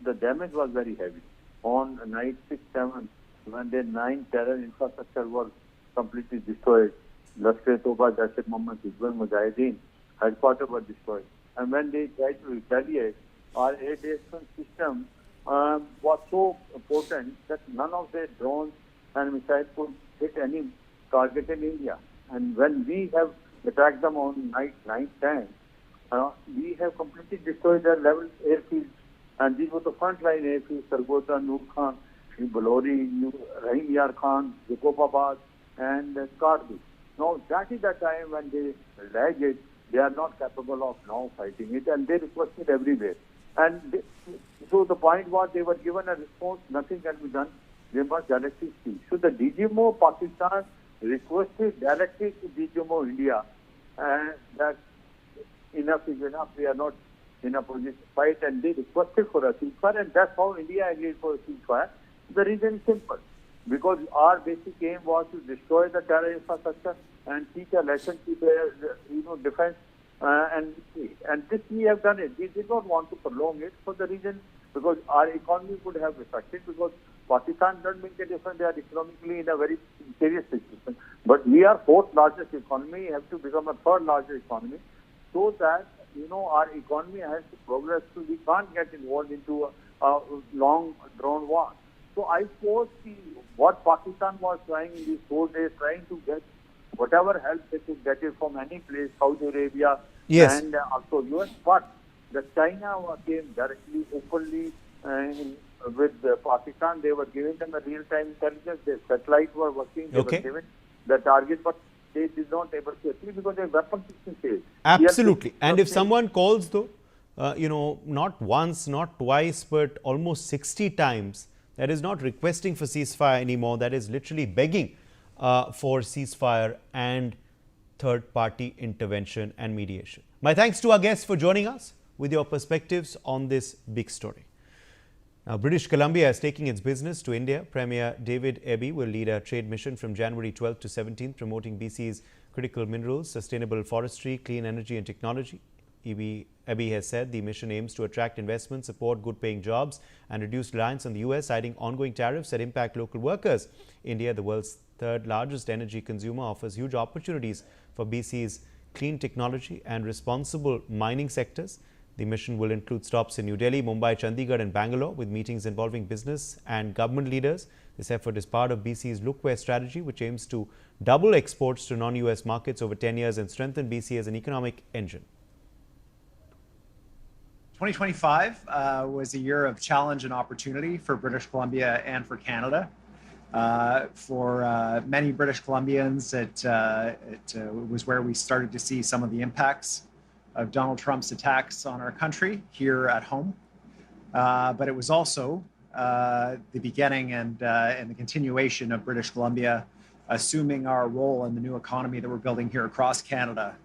the damage was very heavy. On night 6, 7, when their 9 terror infrastructure was completely destroyed, Lashkar-e-Toba, Jaish-e-Mohammed, Hizbul Mujahideen, headquarters were destroyed. And when they tried to retaliate, our air defense system was so potent that none of their drones and missiles could hit any target in India. And when we have attacked them on night 9, 10, we have completely destroyed their level airfields. And these were the frontline airfields: Sargota, Noor Khan, Balori, Rahim Yar Khan, Jacobabad, and Kardi. Now, that is the time when they realized it, they are not capable of now fighting it, and they requested everywhere. And so the point was, they were given a response, nothing can be done, they must directly speak. So the DGMO Pakistan requested directly to DGMO India that enough is enough, we are not in a position to fight, and they requested for a ceasefire, and that's how India agreed for a ceasefire. The reason is simple, because our basic aim was to destroy the terror infrastructure and teach a lesson to their, defense. And this we have done it. We did not want to prolong it for the reason because our economy would have affected, because Pakistan doesn't make a difference. They are economically in a very serious situation. But we are fourth largest economy, have to become a third largest economy, so that, our economy has to progress. So we can't get involved into a long drawn war. So I suppose what Pakistan was trying in these 4 days, trying to get whatever help they could get it from any place, Saudi Arabia, yes, and also US. But the China came directly, openly with Pakistan. They were giving them a real-time intelligence. Their satellites were working. They were given the target, but they did not able to achieve because their weapon system failed. Absolutely. And if someone calls, though, not once, not twice, but almost 60 times, that is not requesting for ceasefire anymore. That is literally begging for ceasefire and third-party intervention and mediation. My thanks to our guests for joining us with your perspectives on this big story. Now, British Columbia is taking its business to India. Premier David Eby will lead a trade mission from January 12th to 17th, promoting BC's critical minerals, sustainable forestry, clean energy and technology. Eby has said the mission aims to attract investment, support good-paying jobs and reduce reliance on the US, citing ongoing tariffs that impact local workers. India, the world's third largest energy consumer, offers huge opportunities for BC's clean technology and responsible mining sectors. The mission will include stops in New Delhi, Mumbai, Chandigarh and Bangalore, with meetings involving business and government leaders. This effort is part of BC's Lookware strategy, which aims to double exports to non-US markets over 10 years and strengthen BC as an economic engine. 2025 was a year of challenge and opportunity for British Columbia and for Canada. For many British Columbians, it was where we started to see some of the impacts of Donald Trump's attacks on our country here at home. But it was also the beginning and the continuation of British Columbia assuming our role in the new economy that we're building here across Canada,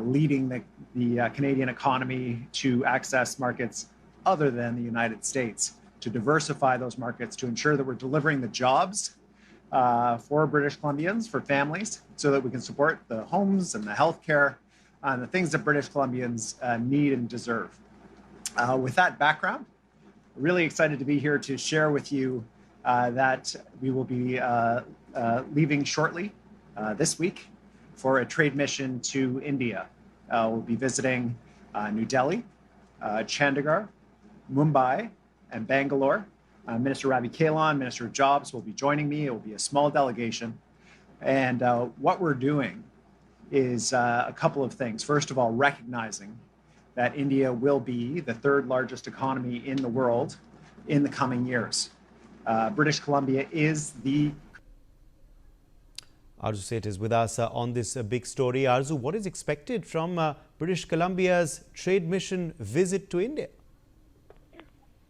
leading the Canadian economy to access markets other than the United States, to diversify those markets, to ensure that we're delivering the jobs for British Columbians, for families, so that we can support the homes and the healthcare and the things that British Columbians need and deserve. With that background, really excited to be here to share with you that we will be leaving shortly this week for a trade mission to India. We'll be visiting New Delhi, Chandigarh, Mumbai, and Bangalore. Minister Ravi Kailan, Minister of Jobs, will be joining me. It will be a small delegation. And what we're doing is a couple of things. First of all, recognizing that India will be the third largest economy in the world in the coming years. British Columbia is the... Arzu Seth is with us on this big story. Arzu, what is expected from British Columbia's trade mission visit to India?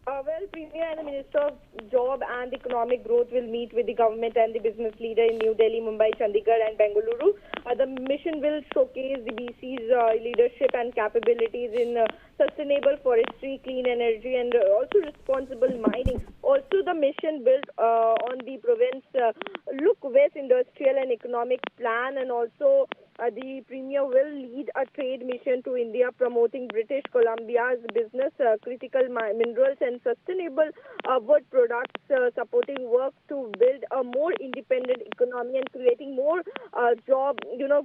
Well, Premier and the Minister of Job and Economic Growth will meet with the government and the business leader in New Delhi, Mumbai, Chandigarh and Bengaluru. The mission will showcase the BC's leadership and capabilities in sustainable forestry, clean energy and also responsible mining. Also, the mission built on the province Look West industrial and economic plan, and also the Premier will lead a trade mission to India promoting British Columbia's business, critical minerals and sustainable wood products, supporting work to build a more independent economy and creating more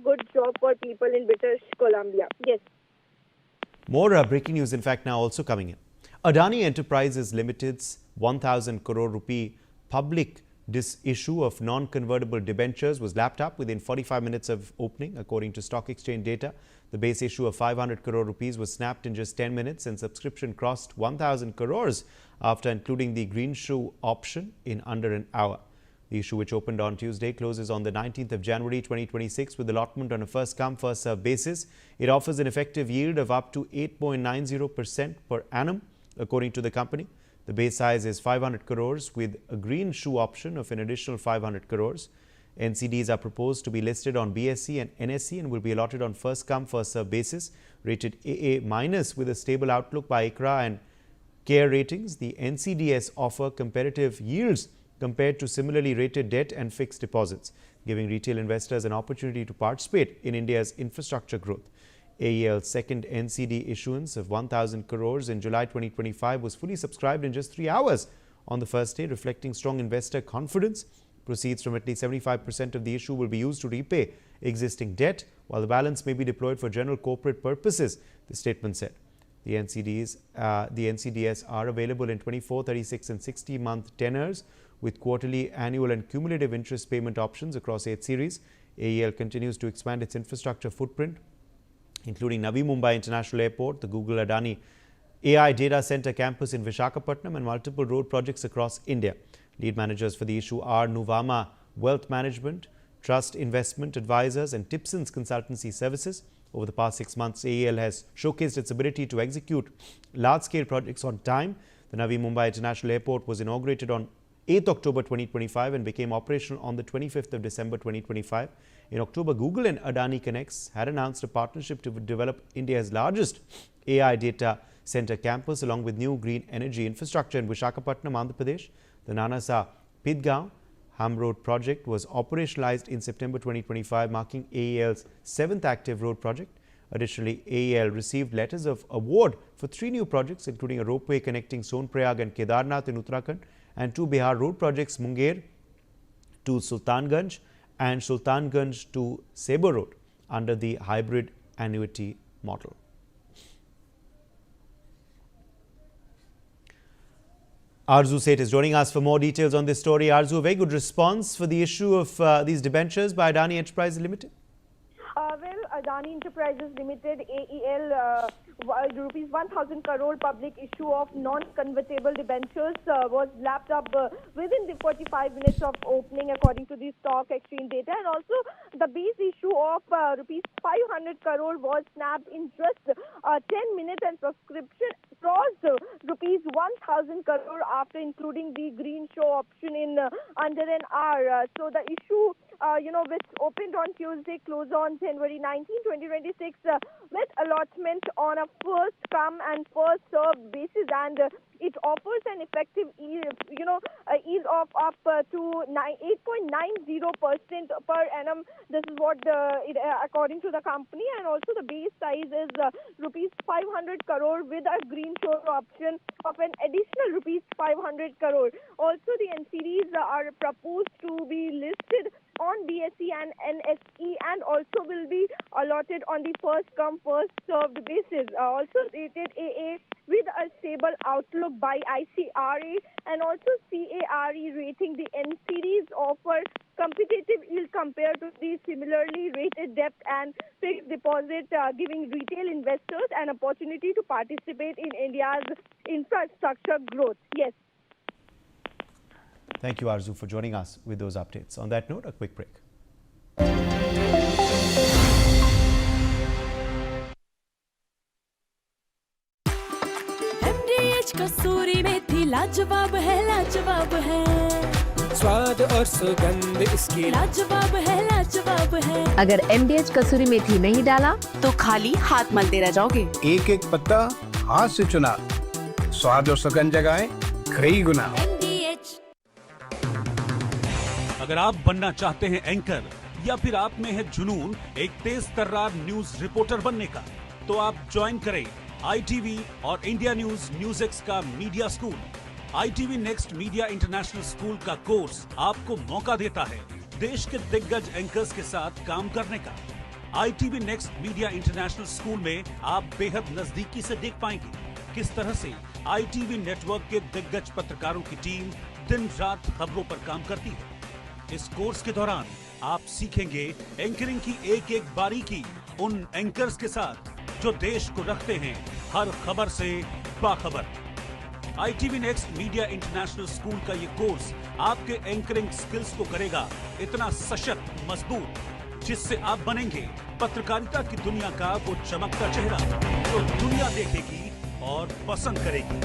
good job for people in British Columbia. Yes. More breaking news, in fact, now also coming in. Adani Enterprises Limited's 1,000 crore rupee public issue of non-convertible debentures was lapped up within 45 minutes of opening, according to stock exchange data. The base issue of 500 crore rupees was snapped in just 10 minutes, and subscription crossed 1,000 crores after including the green shoe option in under an hour. The issue, which opened on Tuesday, closes on the 19th of January 2026 with allotment on a first-come, first-served basis. It offers an effective yield of up to 8.90% per annum, according to the company. The base size is 500 crores with a green shoe option of an additional 500 crores. NCDs are proposed to be listed on BSE and NSE and will be allotted on first-come, first-served basis. Rated AA- with a stable outlook by ICRA and CARE Ratings, the NCDs offer competitive yields compared to similarly rated debt and fixed deposits, giving retail investors an opportunity to participate in India's infrastructure growth. AEL's second NCD issuance of 1,000 crores in July 2025 was fully subscribed in just 3 hours on the first day, reflecting strong investor confidence. Proceeds from at least 75% of the issue will be used to repay existing debt, while the balance may be deployed for general corporate purposes, the statement said. The NCDs are available in 24, 36 and 60-month tenors with quarterly, annual and cumulative interest payment options across 8 series. AEL continues to expand its infrastructure footprint, including Navi Mumbai International Airport, the Google Adani AI Data Center campus in Visakhapatnam and multiple road projects across India. Lead managers for the issue are Nuvama Wealth Management, Trust Investment Advisors and Tipson's Consultancy Services. Over the past 6 months, AEL has showcased its ability to execute large-scale projects on time. The Navi Mumbai International Airport was inaugurated on 8th October 2025 and became operational on the 25th of December 2025. In October, Google and Adani Connects had announced a partnership to develop India's largest AI data center campus along with new green energy infrastructure in Visakhapatnam, Andhra Pradesh. The Nanasa Pidgaon Ham Road project was operationalized in September 2025, marking AEL's 7th active road project. Additionally, AEL received letters of award for 3 new projects, including a ropeway connecting Sonprayag and Kedarnath in Uttarakhand, and 2 Bihar road projects, Munger to Sultanganj and Sultanganj to Saber Road, under the hybrid annuity model. Arzu Seth is joining us for more details on this story. Arzu, a very good response for the issue of these debentures by Adani Enterprises Limited. Adani Enterprises Limited, AEL, rupees 1,000 crore public issue of non-convertible debentures was lapped up within the 45 minutes of opening, according to the stock exchange data. And also, the base issue of rupees 500 crore was snapped in just 10 minutes, and subscription crossed rupees 1,000 crore after including the green show option in under an hour. So the issue, which opened on Tuesday, closed on January 19, 2026, with allotment on a first come and first served basis, and it offers an effective yield, yield of up to 8.90% per annum. This is what according to the company, and also the base size is rupees 500 crore with a green show option of an additional rupees 500 crore. Also, the NCDs are proposed to be listed on BSE and NSE, and also will be allotted on the first come first served basis. Also rated AA with a stable outlook by ICRA, and also CARE rating. The NCDs offer competitive yield compared to the similarly rated debt and fixed deposit, giving retail investors an opportunity to participate in India's infrastructure growth. Yes. Thank you, Arzu, for joining us with those updates. On that note, a quick break. MDH कसूरी मेथी लाजवाब है स्वाद और सुगंध इसकी लाजवाब है अगर MDH कसूरी मेथी नहीं डाला तो खाली हाथ मलते रह जाओगे। एक एक पत्ता हाथ से चुना, स्वाद और सुगंध जगाए कई गुना। अगर आप बनना चाहते हैं एंकर, या फिर आप में है जुनून एक तेज तर्रार न्यूज रिपोर्टर बनने का, तो आप ज्वाइन करें ITV और इंडिया न्यूज़ का media school. ITV next media international school का कोर्स आपको मौका देता है देश के दिग्गज एंकर्स के साथ काम करने का। ITV next media international school में आप बेहद नजदीकी से देख पाएंगे किस तरह से ITV नेटवर्क के दिग्गज पत्रकारों की टीम दिन रात खबरों पर काम करती है। इस कोर्स के दौरान आप सीखेंगे एंकरिंग की एक एक बारीकी उन एंकर्स के साथ जो देश को रखते हैं हर खबर से बाखबर। ITV next media international school का ये कोर्स आपके एंकरिंग स्किल्स को करेगा इतना सशक्त, मजबूत, जिससे आप बनेंगे पत्रकारिता की दुनिया का वो चमकता चेहरा जो दुनिया देखेगी और पसंद करेगी।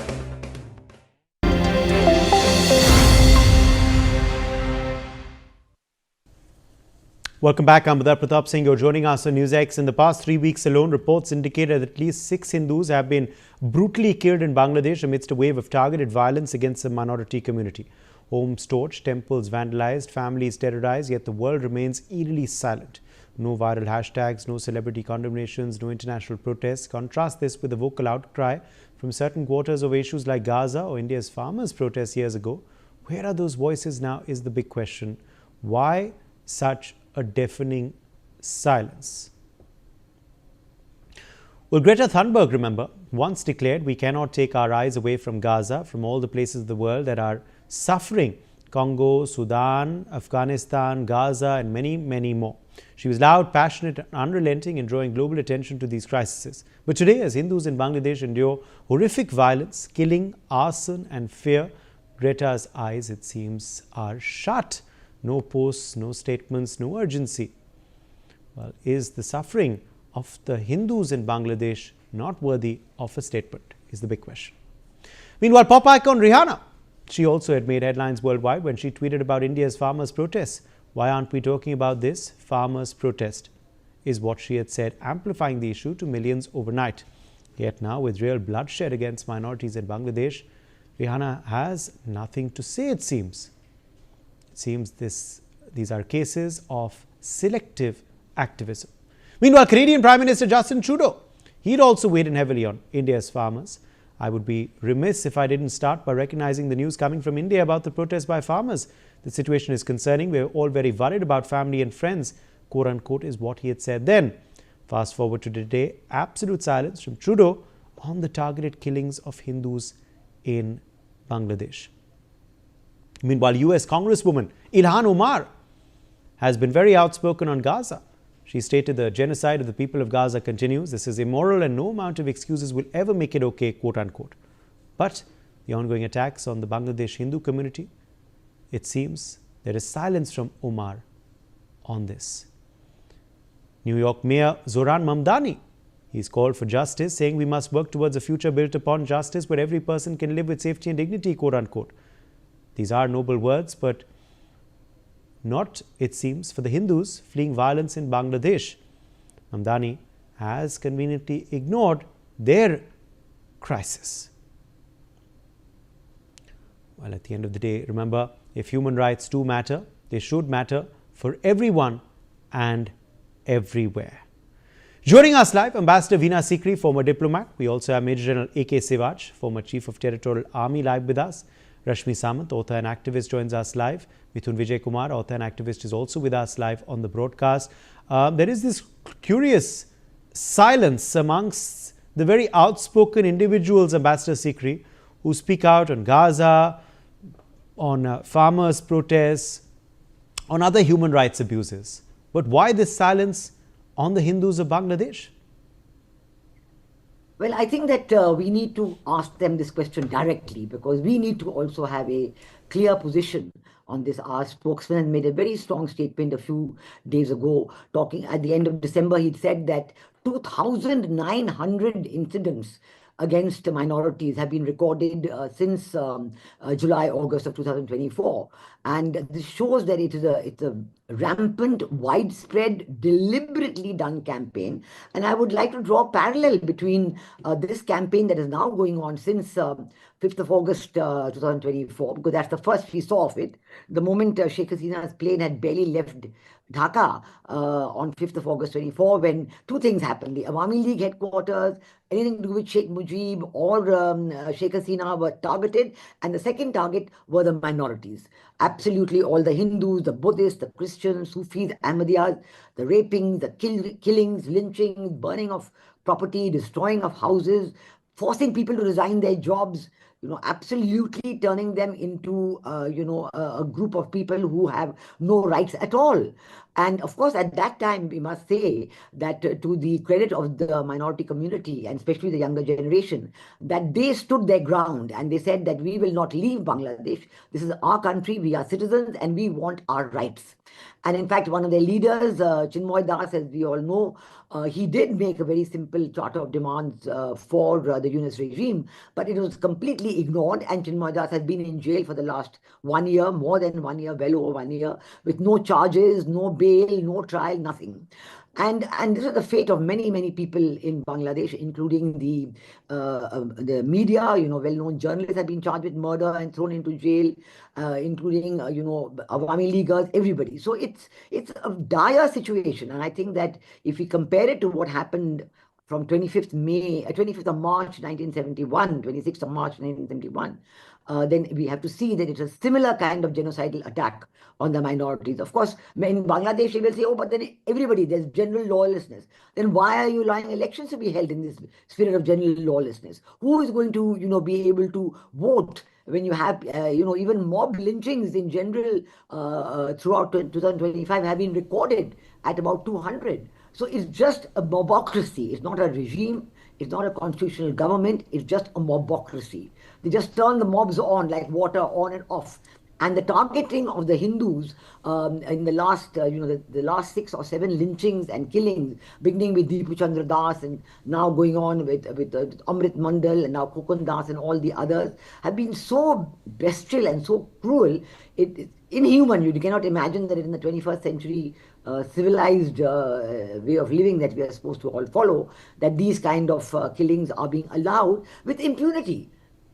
Welcome back. I'm Badar Pratap Singh. You're joining us on Newsx. In the past 3 weeks alone, reports indicated that at least 6 Hindus have been brutally killed in Bangladesh amidst a wave of targeted violence against the minority community. Homes torched, temples vandalized, families terrorized, yet the world remains eerily silent. No viral hashtags, no celebrity condemnations, no international protests. Contrast this with the vocal outcry from certain quarters over issues like Gaza or India's farmers' protests years ago. Where are those voices now is the big question. Why such a deafening silence? Well, Greta Thunberg, remember, once declared we cannot take our eyes away from Gaza, from all the places of the world that are suffering. Congo, Sudan, Afghanistan, Gaza, and many, many more. She was loud, passionate, and unrelenting in drawing global attention to these crises. But today, as Hindus in Bangladesh endure horrific violence, killing, arson, and fear, Greta's eyes, it seems, are shut. No posts, no statements, no urgency. Well, is the suffering of the Hindus in Bangladesh not worthy of a statement, is the big question. Meanwhile, pop icon Rihanna, she also had made headlines worldwide when she tweeted about India's farmers' protests. Why aren't we talking about this? Farmers' protest is what she had said, amplifying the issue to millions overnight. Yet now, with real bloodshed against minorities in Bangladesh, Rihanna has nothing to say, it seems. It seems these are cases of selective activism. Meanwhile, Canadian Prime Minister Justin Trudeau, he'd also weighed in heavily on India's farmers. I would be remiss if I didn't start by recognizing the news coming from India about the protest by farmers. The situation is concerning. We're all very worried about family and friends, quote unquote, is what he had said then. Fast forward to today, absolute silence from Trudeau on the targeted killings of Hindus in Bangladesh. Meanwhile, US Congresswoman Ilhan Omar has been very outspoken on Gaza. She stated the genocide of the people of Gaza continues. This is immoral and no amount of excuses will ever make it okay, quote unquote. But the ongoing attacks on the Bangladesh Hindu community, it seems there is silence from Omar on this. New York Mayor Zoran Mamdani, he's called for justice, saying we must work towards a future built upon justice where every person can live with safety and dignity, quote unquote. These are noble words, but not, it seems, for the Hindus fleeing violence in Bangladesh. Mamdani has conveniently ignored their crisis. Well, at the end of the day, remember, if human rights do matter, they should matter for everyone and everywhere. Joining us live, Ambassador Veena Sikri, former diplomat. We also have Major General A.K. Sewaj, former Chief of Territorial Army, live with us. Rashmi Samant, author and activist, joins us live. Mithun Vijay Kumar, author and activist, is also with us live on the broadcast. There is this curious silence amongst the very outspoken individuals, Ambassador Sikri, who speak out on Gaza, on farmers' protests, on other human rights abuses. But why this silence on the Hindus of Bangladesh? Well, I think that we need to ask them this question directly, because we need to also have a clear position on this. Our spokesman made a very strong statement a few days ago, talking at the end of December. He said that 2,900 incidents against minorities have been recorded since July, August of 2024. And this shows that it's a rampant, widespread, deliberately done campaign. And I would like to draw a parallel between this campaign that is now going on since 5th of August 2024, because that's the first we saw of it. The moment Sheikh Hasina's plane had barely left Dhaka on 5th of August 24, when two things happened. The Awami League headquarters, anything to do with Sheikh Mujib or Sheikh Hasina were targeted, and the second target were the minorities. Absolutely all the Hindus, the Buddhists, the Christians, Sufis, Ahmadiyas, the raping, the killings, lynchings, burning of property, destroying of houses, forcing people to resign their jobs, absolutely turning them into, a group of people who have no rights at all. And of course, at that time, we must say that to the credit of the minority community, and especially the younger generation, that they stood their ground and they said that we will not leave Bangladesh. This is our country, we are citizens, and we want our rights. And in fact, one of their leaders, Chinmoy Das, as we all know, he did make a very simple charter of demands for the Yunus regime, but it was completely ignored, and Chinmoy Das has been in jail for the last 1 year, more than 1 year, well over 1 year, with no charges, no bail, no trial, nothing. And this is the fate of many, many people in Bangladesh, including the media. Well-known journalists have been charged with murder and thrown into jail, including Awami Leaguers, everybody. So it's a dire situation, and I think that if we compare it to what happened from 25th of March 1971, 26th of March 1971, then we have to see that it's a similar kind of genocidal attack on the minorities. Of course, in Bangladesh, they will say, oh, but then everybody, there's general lawlessness. Then why are you allowing elections to be held in this spirit of general lawlessness? Who is going to, be able to vote when you have, even mob lynchings in general throughout 2025 have been recorded at about 200. So it's just a mobocracy. It's not a regime. It's not a constitutional government. It's just a mobocracy. They just turn the mobs on like water, on and off. And the targeting of the Hindus in the last, the last 6 or 7 lynchings and killings, beginning with Dipu Chandra Das and now going on with Amrit Mandal and now Kokon Das and all the others, have been so bestial and so cruel. It's inhuman. You cannot imagine that in the 21st century civilized way of living that we are supposed to all follow, that these kind of killings are being allowed with impunity.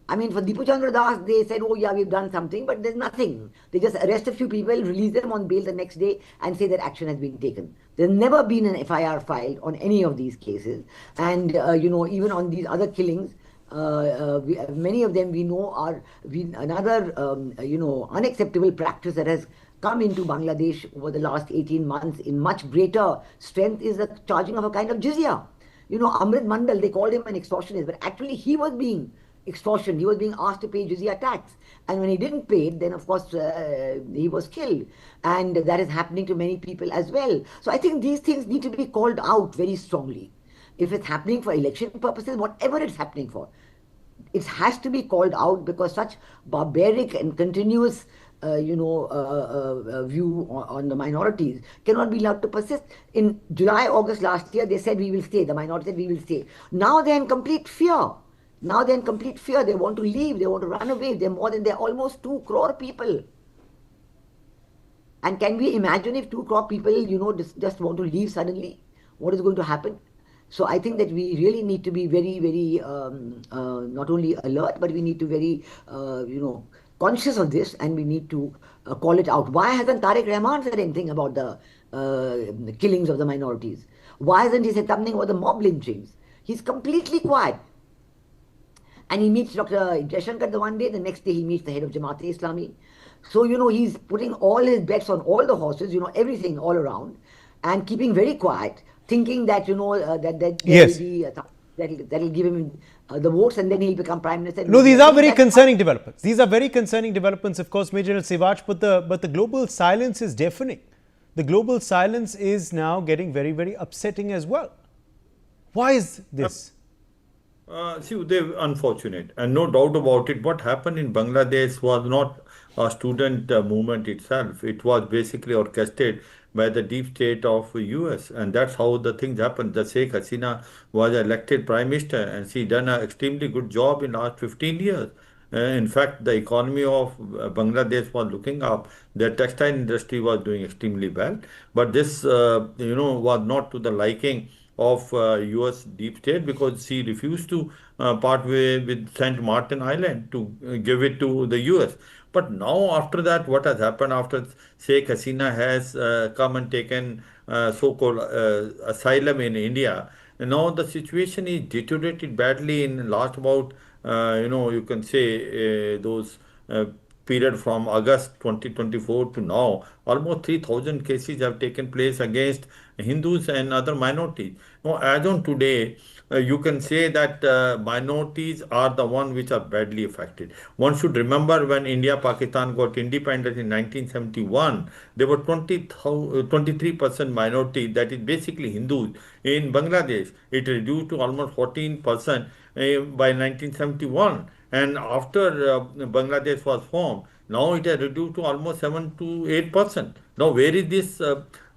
I mean, for Dipu Chandra Das, they said, oh yeah, we've done something, but there's nothing. They just arrest a few people, release them on bail the next day and say that action has been taken. There's never been an FIR filed on any of these cases. And, even on these other killings, many of them we know are another, unacceptable practice that has come into Bangladesh over the last 18 months in much greater strength is the charging of a kind of jizya. Amrit Mandal, they called him an extortionist, but actually he was being extortion. He was being asked to pay jizya tax. And when he didn't pay it, then of course he was killed. And that is happening to many people as well. So I think these things need to be called out very strongly. If it's happening for election purposes, whatever it's happening for, it has to be called out, because such barbaric and continuous view on the minorities cannot be allowed to persist. In July, August last year, they said we will stay. The minority said we will stay. Now they're in complete fear. Now they're in complete fear. They want to leave. They want to run away. They're almost 2 crore people. And can we imagine if 2 crore people, just want to leave suddenly? What is going to happen? So I think that we really need to be very, very not only alert, but we need to very, conscious of this, and we need to call it out. Why hasn't Tariq Rahman said anything about the killings of the minorities? Why hasn't he said something about the mob lynchings? He's completely quiet. And he meets Dr. Jaishankar the one day, the next day he meets the head of Jamaat-e-Islami. So, he's putting all his bets on all the horses, everything all around, and keeping very quiet, thinking that, that Yes. will be that'll give him the votes, and then he'll become prime minister. No, these are very concerning developments. These are very concerning developments, of course, Major Sivaj, but the global silence is deafening. The global silence is now getting very, very upsetting as well. Why is this? See, they're unfortunate, and no doubt about it. What happened in Bangladesh was not a student movement itself. It was basically orchestrated by the deep state of US, and that's how the things happened. The Sheikh Hasina was elected prime minister, and she done an extremely good job in last 15 years. In fact, the economy of Bangladesh was looking up. The textile industry was doing extremely well, but this, was not to the liking of US deep state, because she refused to part way with Saint Martin Island to give it to the US. But now after that, what has happened after Sheikh Hasina has come and taken so-called asylum in India, and now the situation is deteriorated badly in last about, you can say those period from August 2024 to now, almost 3,000 cases have taken place against Hindus and other minorities. Now, as on today, you can say that minorities are the one which are badly affected. One should remember when India Pakistan got independent in 1971, there were 23% minority, that is basically Hindus. In Bangladesh, it reduced to almost 14% by 1971. And after Bangladesh was formed, now it has reduced to almost 7 to 8%. Now, where is this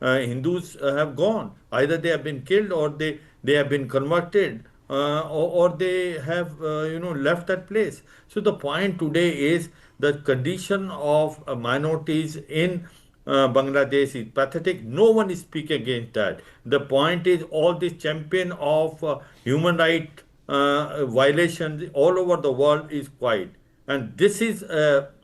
Hindus have gone? Either they have been killed, or they have been converted, or they have left that place. So the point today is the condition of minorities in Bangladesh is pathetic. No one is speaking against that. The point is, all this champion of human rights violations all over the world is quiet, and this is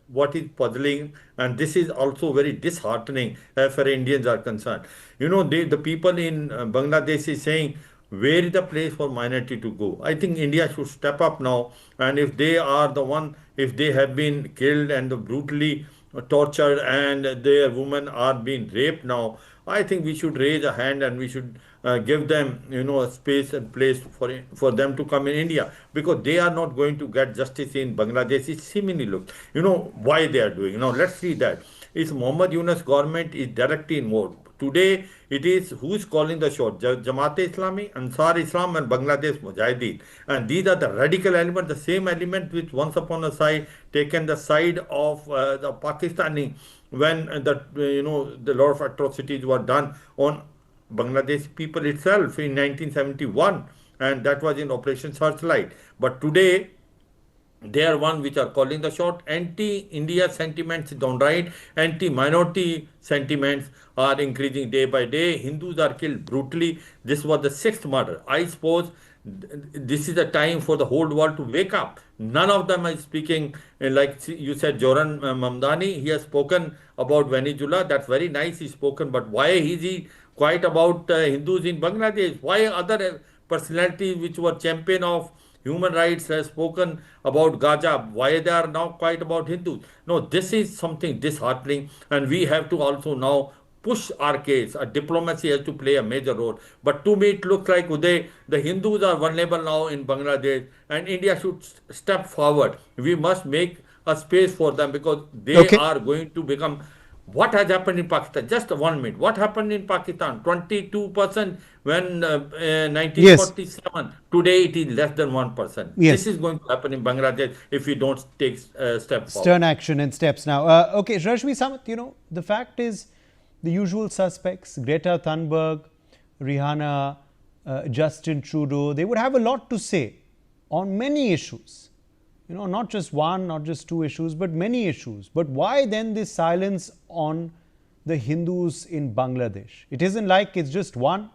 what is puzzling, and this is also very disheartening as far as Indians are concerned. The people in Bangladesh is saying, where is the place for minority to go? I think India should step up now, and if they are the one, if they have been killed and brutally tortured, and their women are being raped now, I think we should raise a hand, and we should give them, a space and place for them to come in India, because they are not going to get justice in Bangladesh. It seemingly looks, why they are doing. Now, let's see that. It's Muhammad Yunus government is directly involved. Today, it is who's calling the shot? Jamaat-e-Islami, Ansar Islam, and Bangladesh Mujahideen. And these are the radical elements, the same element which once upon a side taken the side of the Pakistani when the lot of atrocities were done on Bangladesh people itself in 1971, and that was in Operation Searchlight. But today, they are one which are calling the shot. Anti-India sentiments downright, anti-minority sentiments are increasing day by day. Hindus are killed brutally. This was the 6th murder. I suppose this is the time for the whole world to wake up. None of them is speaking, like you said, Joran Mamdani, he has spoken about Venezuela. That's very nice, he's spoken, but why is he quiet about Hindus in Bangladesh? Why other personalities which were champion of human rights has spoken about Gaza? Why they are now quiet about Hindus? No, this is something disheartening, and we have to also now push our case. Diplomacy has to play a major role. But to me, it looks like Uday, the Hindus are vulnerable now in Bangladesh, and India should step forward. We must make a space for them because they Okay. are going to become. What has happened in Pakistan? Just 1 minute. What happened in Pakistan? 22% when Yes. 1947. Today it is less than 1%. Yes. This is going to happen in Bangladesh if we don't take step Stern forward. action and steps now. Okay, Rashmi Samant, the fact is the usual suspects, Greta Thunberg, Rihanna, Justin Trudeau, they would have a lot to say on many issues. Not just one, not just two issues, but many issues. But why then this silence on the Hindus in Bangladesh? It isn't like it's just one.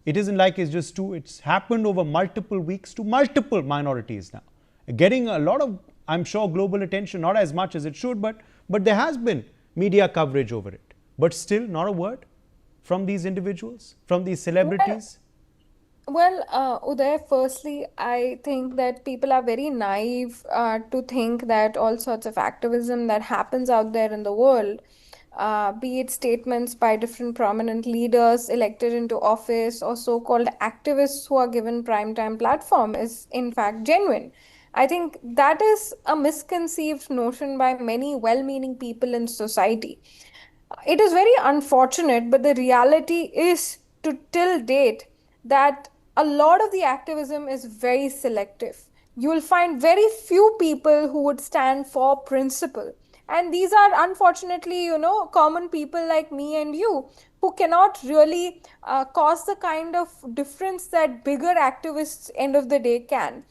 It isn't like it's just two. It's happened over multiple weeks to multiple minorities now. Getting a lot of, I'm sure, global attention, not as much as it should, but there has been media coverage over it. But still, not a word from these individuals, from these celebrities. Well, Uday, firstly, I think that people are very naive to think that all sorts of activism that happens out there in the world, be it statements by different prominent leaders elected into office or so-called activists who are given primetime platform, is in fact genuine. I think that is a misconceived notion by many well-meaning people in society. It is very unfortunate, but the reality is, to till date, that a lot of the activism is very selective. You will find very few people who would stand for principle. And these are unfortunately, common people like me and you who cannot really cause the kind of difference that bigger activists end of the day can.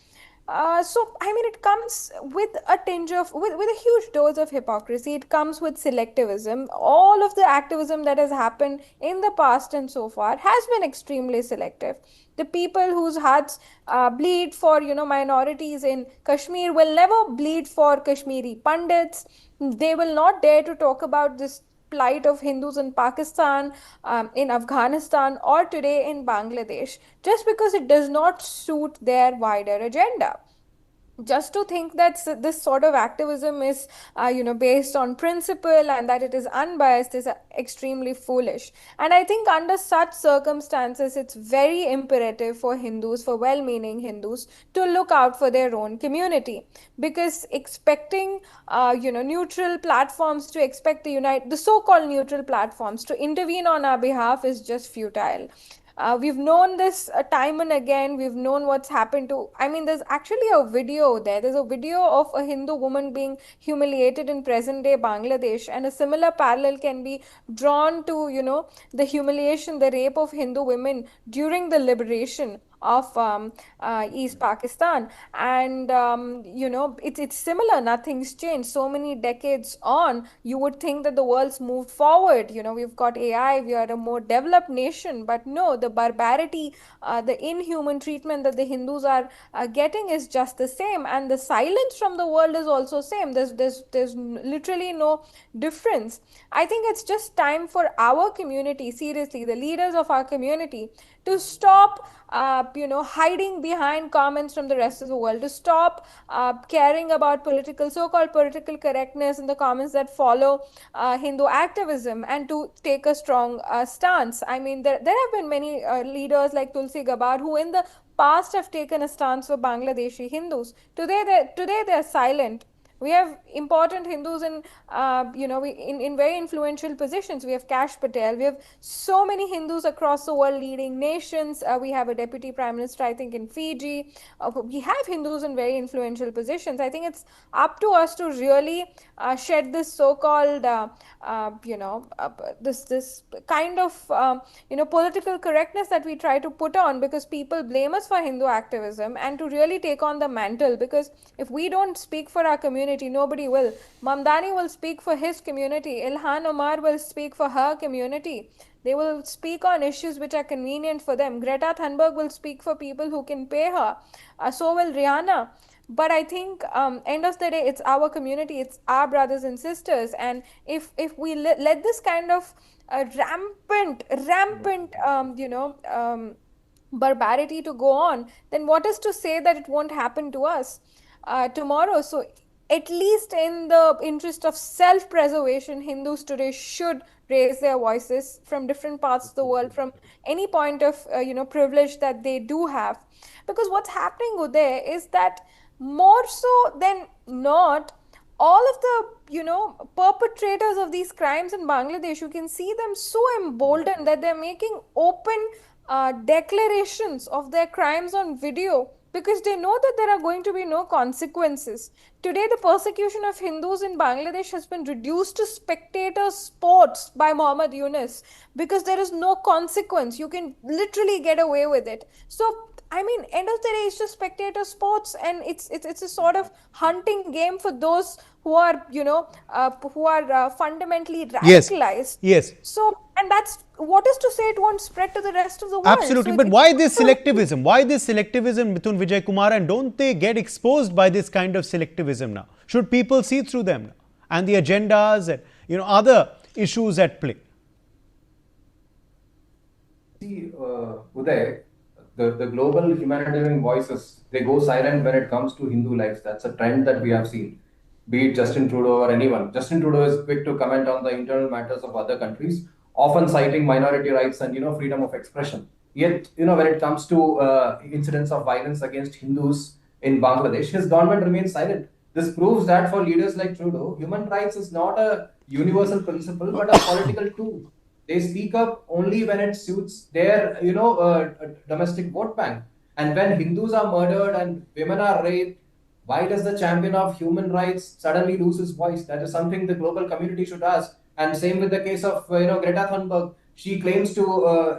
So, I mean, it comes with a tinge of, with a huge dose of hypocrisy. It comes with selectivism. All of the activism that has happened in the past and so far has been extremely selective. The people whose hearts bleed for, minorities in Kashmir will never bleed for Kashmiri Pandits. They will not dare to talk about this plight of Hindus in Pakistan, in Afghanistan, or today in Bangladesh, just because it does not suit their wider agenda. Just to think that this sort of activism is based on principle and that it is unbiased is extremely foolish. And I think under such circumstances it's very imperative for Hindus, for well-meaning Hindus, to look out for their own community, because expecting neutral platforms to expect the so-called neutral platforms to intervene on our behalf is just futile. We've known this time and again. We've known what's happened to. I mean, there's actually a video there. There's a video of a Hindu woman being humiliated in present day Bangladesh, and a similar parallel can be drawn to, the humiliation, the rape of Hindu women during the liberation of East Pakistan. And it's similar. Nothing's changed. So many decades on, you would think that the world's moved forward. We've got AI, we are a more developed nation, but no, the barbarity, the inhuman treatment that the Hindus are getting is just the same, and the silence from the world is also same. There's literally no difference. I think it's just time for our community, seriously, the leaders of our community, to stop hiding behind comments from the rest of the world, to stop caring about so-called political correctness in the comments that follow Hindu activism, and to take a strong stance. I mean, there have been many leaders like Tulsi Gabbard who in the past have taken a stance for Bangladeshi Hindus. Today they're silent. We have important Hindus in, in very influential positions. We have Kash Patel. We have so many Hindus across the world leading nations. We have a deputy prime minister, I think, in Fiji. We have Hindus in very influential positions. I think it's up to us to really shed this so-called, this kind of, political correctness that we try to put on, because people blame us for Hindu activism, and to really take on the mantle, because if we don't speak for our community, nobody will. Mamdani will speak for his community. Ilhan Omar will speak for her community. They will speak on issues which are convenient for them. Greta Thunberg will speak for people who can pay her. So will Rihanna. But I think end of the day, it's our community, it's our brothers and sisters. And if we let this kind of rampant barbarity to go on, then what is to say that it won't happen to us tomorrow? So at least in the interest of self-preservation, Hindus today should raise their voices from different parts of the world, from any point of privilege that they do have. Because what's happening Uday is that more so than not, all of the perpetrators of these crimes in Bangladesh, you can see them so emboldened that they're making open declarations of their crimes on video, because they know that there are going to be no consequences. Today, the persecution of Hindus in Bangladesh has been reduced to spectator sports by Muhammad Yunus, because there is no consequence. You can literally get away with it. So, I mean, end of the day, it's just spectator sports, and it's a sort of hunting game for those who are fundamentally radicalized. Yes. So, and that's what is to say it won't spread to the rest of the world. Absolutely. So but why this selectivism? Why this selectivism, Mithun Vijay Kumar? And don't they get exposed by this kind of selectivism now? Should people see through them now? And the agendas and other issues at play? See, Uday, the global humanitarian voices, they go silent when it comes to Hindu lives. That's a trend that we have seen. Be it Justin Trudeau or anyone. Justin Trudeau is quick to comment on the internal matters of other countries, often citing minority rights and freedom of expression. Yet, when it comes to incidents of violence against Hindus in Bangladesh, his government remains silent. This proves that for leaders like Trudeau, human rights is not a universal principle but a political tool. They speak up only when it suits their, domestic vote bank. And when Hindus are murdered and women are raped, why does the champion of human rights suddenly lose his voice? That is something the global community should ask. And same with the case of, Greta Thunberg. She claims to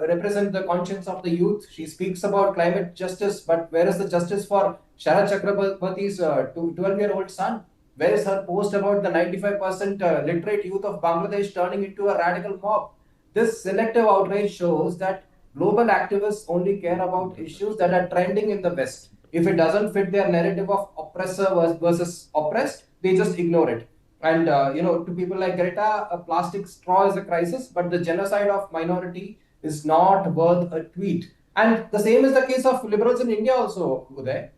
represent the conscience of the youth. She speaks about climate justice, but where is the justice for Sharad Chakrabarti's 12-year-old son? Where is her post about the 95% literate youth of Bangladesh turning into a radical mob? This selective outrage shows that global activists only care about issues that are trending in the West. If it doesn't fit their narrative of oppressor versus oppressed, they just ignore it. And, to people like Greta, a plastic straw is a crisis, but the genocide of minority is not worth a tweet. And the same is the case of liberals in India also, Uday.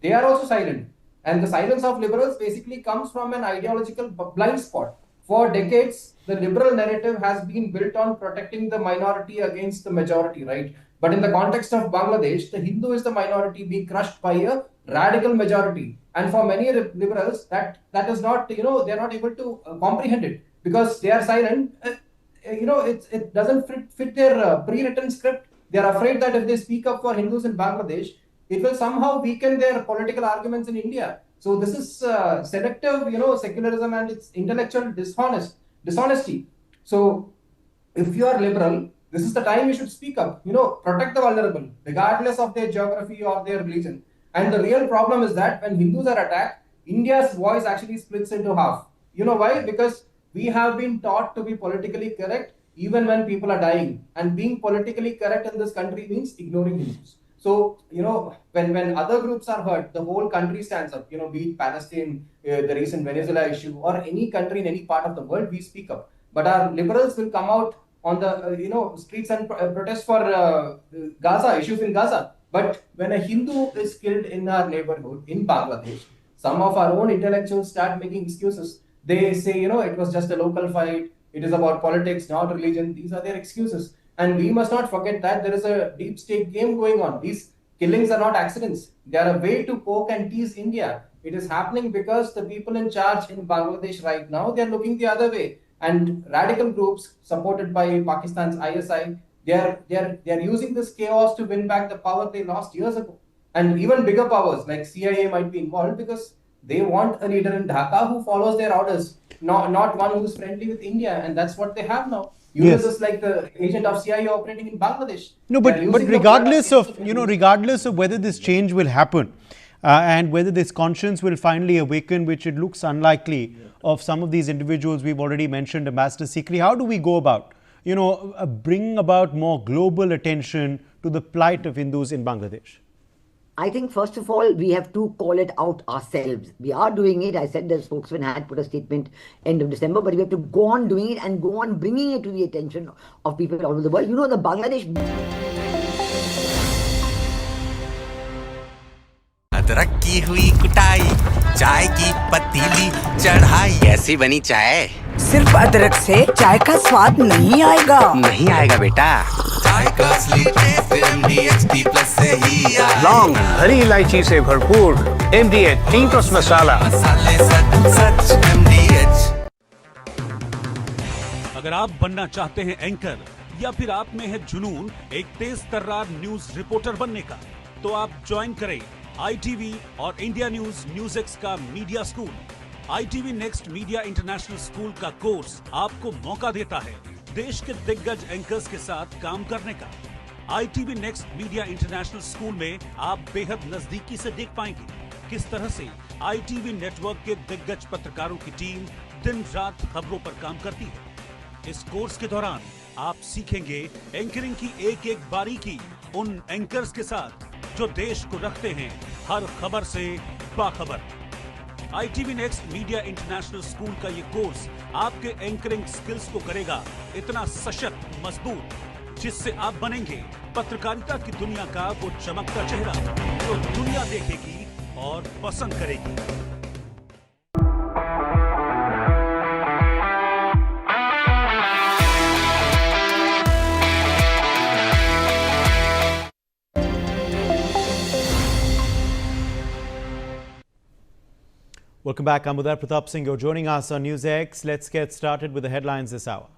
They are also silent. And the silence of liberals basically comes from an ideological blind spot. For decades, the liberal narrative has been built on protecting the minority against the majority, right? But in the context of Bangladesh, the Hindu is the minority being crushed by a radical majority. And for many liberals, that is not, they're not able to comprehend it because they are silent. It doesn't fit their pre-written script. They are afraid that if they speak up for Hindus in Bangladesh, it will somehow weaken their political arguments in India. So this is selective, secularism and its intellectual dishonesty. So if you are liberal, this is the time you should speak up, protect the vulnerable, regardless of their geography or their religion. And the real problem is that when Hindus are attacked, India's voice actually splits into half. You know why? Because we have been taught to be politically correct even when people are dying. And being politically correct in this country means ignoring Hindus. So, when other groups are hurt, the whole country stands up, be it Palestine, the recent Venezuela issue, or any country in any part of the world, we speak up. But our liberals will come out on the, streets and protest for Gaza, issues in Gaza. But when a Hindu is killed in our neighborhood, in Bangladesh, some of our own intellectuals start making excuses. They say, it was just a local fight. It is about politics, not religion. These are their excuses. And we must not forget that there is a deep state game going on. These killings are not accidents. They are a way to poke and tease India. It is happening because the people in charge in Bangladesh right now, they are looking the other way. And radical groups supported by Pakistan's ISI, they are using this chaos to win back the power they lost years ago. And even bigger powers like CIA might be involved because they want a leader in Dhaka who follows their orders, not one who's friendly with India. And that's what they have now. Yunus is like the agent of CIA operating in Bangladesh. No, but regardless of whether this change will happen and whether this conscience will finally awaken, which it looks unlikely of some of these individuals we've already mentioned, Ambassador Sikri, how do we go about, bringing about more global attention to the plight of Hindus in Bangladesh? I think, first of all, we have to call it out ourselves. We are doing it. I said the spokesman had put a statement end of December, but we have to go on doing it and go on bringing it to the attention of people all over the world. The Bangladesh... अदरक की हुई कुटाई, चाय की पतीली चढ़ाई, कैसी बनी चाय? सिर्फ अदरक से चाय का स्वाद नहीं आएगा। नहीं आएगा बेटा। चाय का असली टेस्ट MDH प्लस से ही आएगा। लौंग, हरी इलायची से भरपूर MDH थिंक मसाला। मसाले सच MDH। अगर आप बनना चाहते हैं एंकर या फिर आप में है जुनून एक तेज तर्रार न्यूज रिपोर्टर बनने का, तो आप ज्वाइन करें ITV और इंडिया Newsx का media school. ITV next media international school का कोर्स आपको मौका देता है देश के दिग्गज एंकर्स के साथ काम करने का। ITV next media international school में आप बेहद नजदीकी से देख पाएंगे किस तरह से ITV नेटवर्क के दिग्गज पत्रकारों की टीम दिन रात खबरों पर काम करती है। इस कोर्स के दौरान आप सीखेंगे एंकरिंग की एक एक बारीकी उन एंकर्स के साथ जो देश को रखते हैं हर खबर से बाखबर। ITV next media international school का ये कोर्स आपके एंकरिंग स्किल्स को करेगा इतना सशक्त, मजबूत, जिससे आप बनेंगे पत्रकारिता की दुनिया का वो चमकता चेहरा जो दुनिया देखेगी और पसंद करेगी। Welcome back. I'm Udar Pratap Singh. You're joining us on Newsx. Let's get started with the headlines this hour.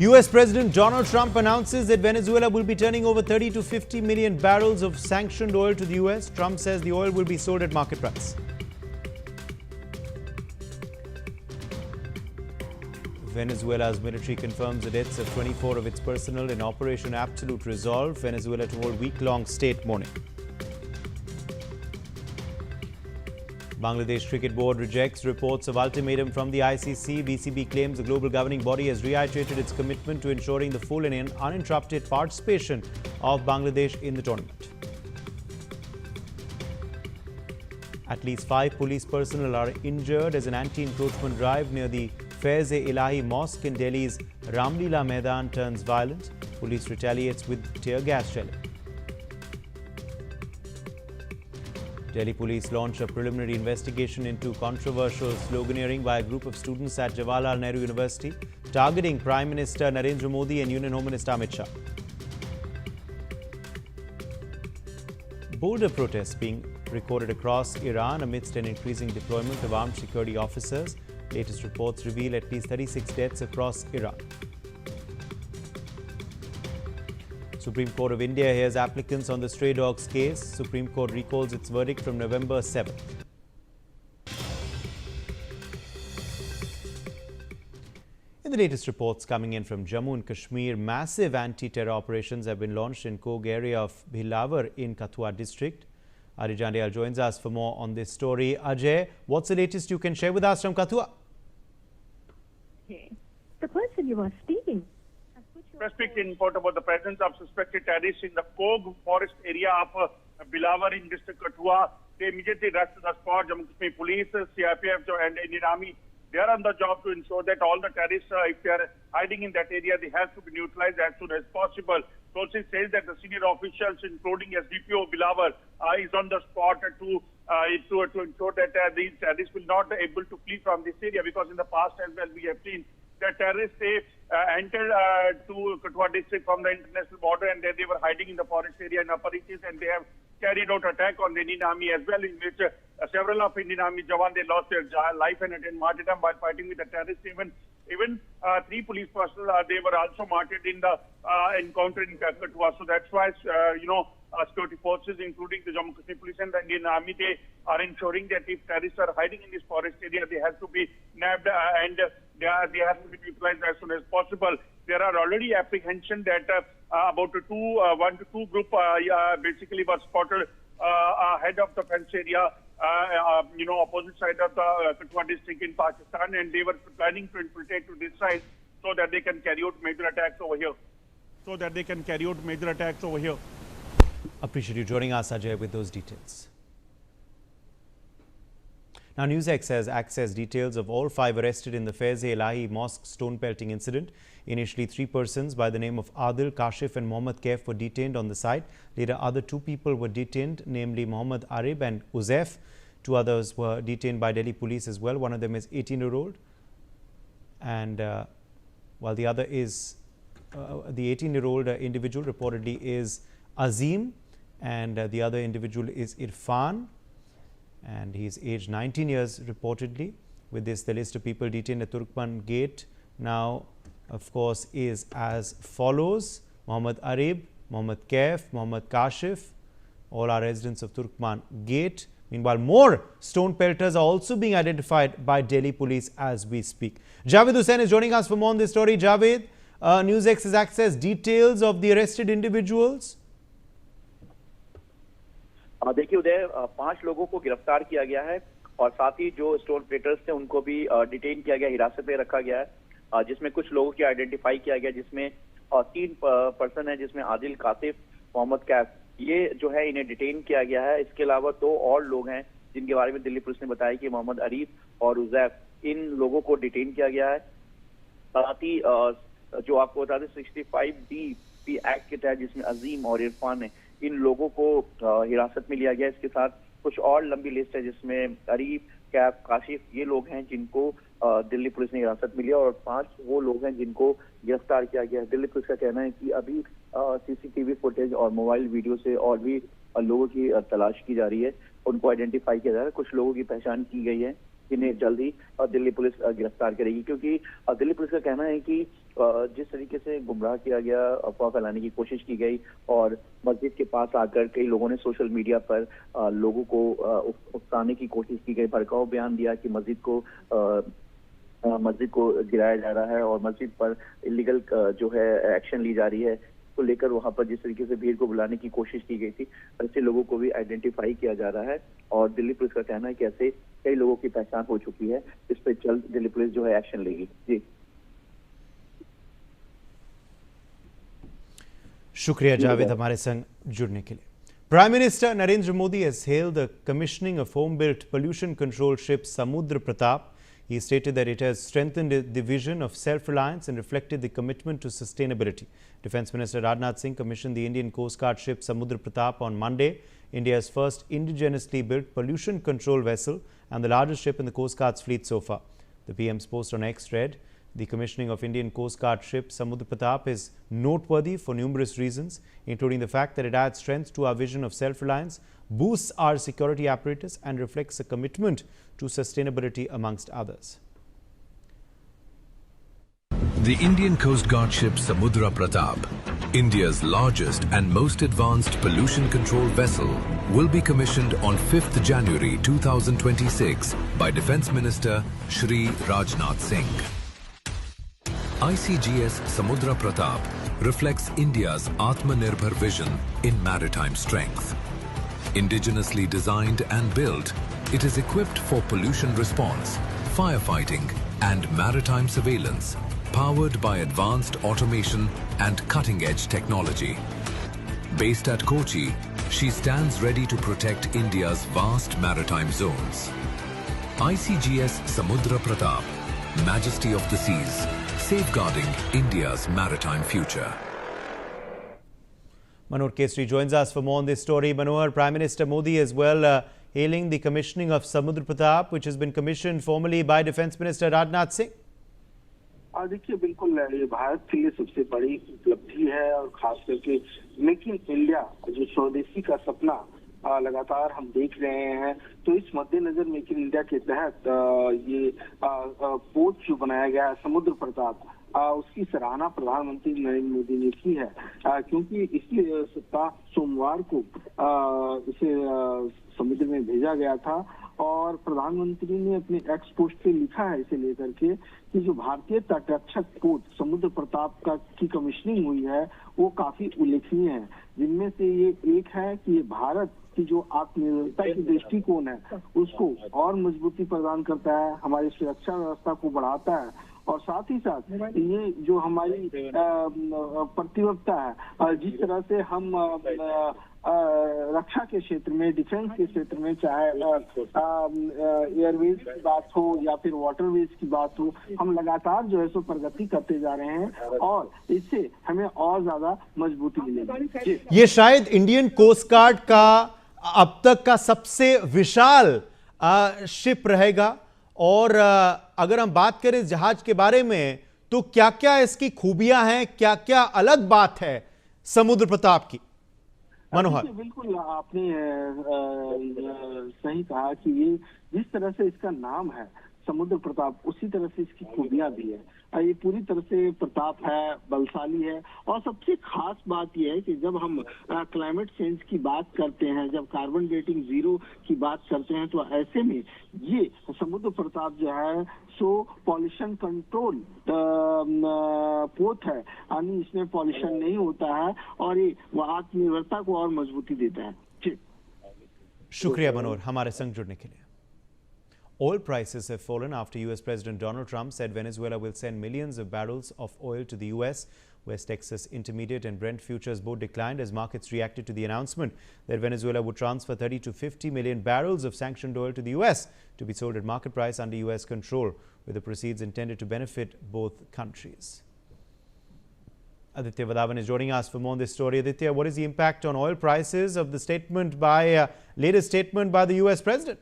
US President Donald Trump announces that Venezuela will be turning over 30 to 50 million barrels of sanctioned oil to the US. Trump says the oil will be sold at market price. Venezuela's military confirms the deaths of 24 of its personnel in Operation Absolute Resolve. Venezuela to hold week-long state mourning. Bangladesh Cricket Board rejects reports of ultimatum from the ICC. BCB claims the global governing body has reiterated its commitment to ensuring the full and uninterrupted participation of Bangladesh in the tournament. At least 5 police personnel are injured as an anti-encroachment drive near the Faiz-e-Ilahi Mosque in Delhi's Ramlila Maidan turns violent. Police retaliates with tear gas shelling. Delhi police launch a preliminary investigation into controversial sloganeering by a group of students at Jawaharlal Nehru University, targeting Prime Minister Narendra Modi and Union Home Minister Amit Shah. Bolder protests being recorded across Iran amidst an increasing deployment of armed security officers. Latest reports reveal at least 36 deaths across Iran. Supreme Court of India hears applicants on the stray dogs case. Supreme Court recalls its verdict from November 7th. In the latest reports coming in from Jammu and Kashmir, massive anti-terror operations have been launched in Kog area of Bhilawar in Kathua district. Ajay Jandial joins us for more on this story. Ajay, what's the latest you can share with us from Kathua? The person you are speaking. Specific report about the presence of suspected terrorists in the Kog forest area of Bhilawar in district Kathua. They immediately rushed to the spot. Jammu Kashmir Police, CRPF and Indian Army, they are on the job to ensure that all the terrorists, if they are hiding in that area, they have to be neutralized as soon as possible. Sources say that the senior officials, including SDPO Bhilawar, is on the spot to ensure that these terrorists will not be able to flee from this area, because in the past as well we have seen that terrorists entered to Kathua district from the international border, and then they were hiding in the forest area in upper reaches, and they have carried out attack on the Indian Army as well, in which several of Indian Army Jawan, they lost their life and attained martyrdom while fighting with the terrorists. Even 3 police personnel, they were also martyred in the encounter in Kathua. So that's why, security forces, including the Jammu Kashmir Police and the Indian Army, they are ensuring that if terrorists are hiding in this forest area, they have to be nabbed and they have to be neutralized as soon as possible. There are already apprehension that about 1 to 2 group basically were spotted ahead of the fence area, opposite side of the Kathua district in Pakistan, and they were planning to infiltrate to this side so that they can carry out major attacks over here. Appreciate you joining us, Ajay, with those details. Now, Newsx has accessed details of all 5 arrested in the Faiz-e-Ilahi Mosque stone pelting incident. Initially, 3 persons by the name of Adil, Kashif and Mohammad Kaif were detained on the site. Later, other 2 people were detained, namely Mohammad Arib and Uzaif. 2 others were detained by Delhi police as well. One of them is 18-year-old, and while the other is the 18-year-old individual reportedly is Azim, and the other individual is Irfan, and he is aged 19 years reportedly. With this, the list of people detained at Turkman Gate now, of course, is as follows: Mohammad Arib, Mohammad Kaif, Mohammad Kashif, all are residents of Turkman Gate. Meanwhile, more stone pelters are also being identified by Delhi police as we speak. Javed Hussain is joining us for more on this story. Javed, Newsx has accessed details of the arrested individuals. देखिए उदय, 5 लोगों को गिरफ्तार किया गया है और साथ ही जो स्टोन प्लेटर्स थे उनको भी डिटेन किया गया, हिरासत में रखा गया है, जिसमें कुछ लोगों की आइडेंटिफाई किया गया, जिसमें 3 पर्सन है, जिसमें आदिल, कासिफ, मोहम्मद कैफ, ये जो है इन्हें डिटेन किया गया है। इसके अलावा 2 और लोग हैं जिनके बारे में दिल्ली पुलिस ने बताया कि मोहम्मद अरीफ और उजैफ, इन लोगों को डिटेन किया गया है। साथ ही जो आपको बता दें 65D एक्ट के तहत जिसमें अजीम और इरफान है, इन लोगों को हिरासत में लिया गया। इसके साथ कुछ और लंबी लिस्ट है जिसमें अरीफ, कैफ, काशिफ, ये लोग हैं जिनको दिल्ली पुलिस ने हिरासत में लिया और 5 वो लोग हैं जिनको गिरफ्तार किया गया है। दिल्ली पुलिस का कहना है कि अभी सीसीटीवी फुटेज और मोबाइल वीडियो से और भी लोगों की तलाश की जा रही है, उनको आइडेंटिफाई किया जा रहा है। कुछ लोगों की पहचान की गई है, इन्हें जल्द ही दिल्ली पुलिस गिरफ्तार करेगी, क्योंकि दिल्ली पुलिस का कहना है कि जिस तरीके से गुमराह किया गया, अफवाह फैलाने की कोशिश की गई और मस्जिद के पास आकर कई लोगों ने सोशल मीडिया पर लोगों को उकसाने की कोशिश की गई, भड़काऊ बयान दिया कि मस्जिद को गिराया जा रहा है और मस्जिद पर इलीगल जो है एक्शन ली जा रही है, को लेकर वहां पर जिस तरीके से भीड़ को बुलाने की कोशिश की गई थी, ऐसे लोगों को भी आइडेंटिफाई किया जा रहा है और दिल्ली पुलिस का कहना है कि ऐसे कई लोगों की पहचान हो चुकी है। इस पर जल्द दिल्ली पुलिस जो है एक्शन लेगी। जी, शुक्रिया जावेद हमारे संग जुड़ने के लिए। Prime Minister Narendra Modi has hailed the commissioning of home-built pollution control ship Samudra Pratap. He stated that it has strengthened the vision of self-reliance and reflected the commitment to sustainability. Defence Minister Rajnath Singh commissioned the Indian Coast Guard ship Samudra Pratap on Monday, India's first indigenously built pollution control vessel and the largest ship in the Coast Guard's fleet so far. The PM's post on X read, "The commissioning of Indian Coast Guard ship Samudra Pratap is noteworthy for numerous reasons, including the fact that it adds strength to our vision of self-reliance, boosts our security apparatus and reflects a commitment to sustainability amongst others." The Indian Coast Guard ship Samudra Pratap, India's largest and most advanced pollution control vessel, will be commissioned on 5th January 2026 by Defence Minister Shri Rajnath Singh. ICGS Samudra Pratap reflects India's Atmanirbhar vision in maritime strength. Indigenously designed and built, it is equipped for pollution response, firefighting and maritime surveillance, powered by advanced automation and cutting-edge technology. Based at Kochi, she stands ready to protect India's vast maritime zones. ICGS Samudra Pratap, Majesty of the Seas, safeguarding India's maritime future. Manohar Kesri joins us for more on this story. Manohar, Prime Minister Modi as well hailing the commissioning of Samudra Pratap, which has been commissioned formally by Defence Minister Rajnath Singh. देखिए बिल्कुल ये भारत के लिए सबसे बड़ी उपलब्धि है और खास करके मेक इन इंडिया जो स्वदेशी का सपना लगातार हम देख रहे हैं, तो इस मद्देनजर मेक इन इंडिया के तहत ये पोर्ट जो बनाया गया है समुद्र प्रताप, उसकी सराहना प्रधानमंत्री नरेंद्र मोदी ने की है, क्योंकि इसी सप्ताह सोमवार को इसे समुद्र में भेजा गया था और प्रधानमंत्री ने अपने एक्स पोस्ट पे लिखा है इसे लेकर के कि जो भारतीय तटरक्षक पोर्ट समुद्र प्रताप की कमीशनिंग हुई है वो काफी उल्लेखनीय है, जिनमें से ये एक है कि ये भारत की जो आत्मनिर्भरता की दृष्टिकोण है उसको और मजबूती प्रदान करता है, हमारी सुरक्षा व्यवस्था को बढ़ाता है और साथ ही साथ ये जो हमारी प्रतिबद्धता है, जिस तरह से हम रक्षा के क्षेत्र में, डिफेंस के क्षेत्र में, चाहे एयरवेज की बात हो या फिर वाटरवेज की बात हो, हम लगातार जो है सो प्रगति करते जा रहे हैं और इससे हमें और ज्यादा मजबूती मिलेगी। ये शायद इंडियन कोस्ट गार्ड का अब तक का सबसे विशाल शिप रहेगा। और अगर हम बात करें इस जहाज के बारे में तो क्या क्या इसकी खूबियां हैं, क्या क्या अलग बात है समुद्र प्रताप की? मनोहर, बिल्कुल आपने सही कहा कि ये जिस तरह से इसका नाम है समुद्र प्रताप, उसी तरह से इसकी खूबियां भी है। ये पूरी तरह से प्रताप है, बलशाली है। और सबसे खास बात यह है कि जब हम क्लाइमेट चेंज की बात करते हैं, जब कार्बन डेटिंग जीरो की बात करते हैं, तो ऐसे में ये समुद्र प्रताप जो है सो पॉल्यूशन कंट्रोल पोत है, यानी इसमें पॉल्यूशन नहीं होता है और ये आत्मनिर्भरता को और मजबूती देता है। जी शुक्रिया मनोहर हमारे संग जुड़ने के लिए। Oil prices have fallen after US President Donald Trump said Venezuela will send millions of barrels of oil to the US. West Texas Intermediate and Brent futures both declined as markets reacted to the announcement that Venezuela would transfer 30 to 50 million barrels of sanctioned oil to the US to be sold at market price under US control, with the proceeds intended to benefit both countries. Aditya Vadavan is joining us for more on this story. Aditya, what is the impact on oil prices of the latest statement by the US President?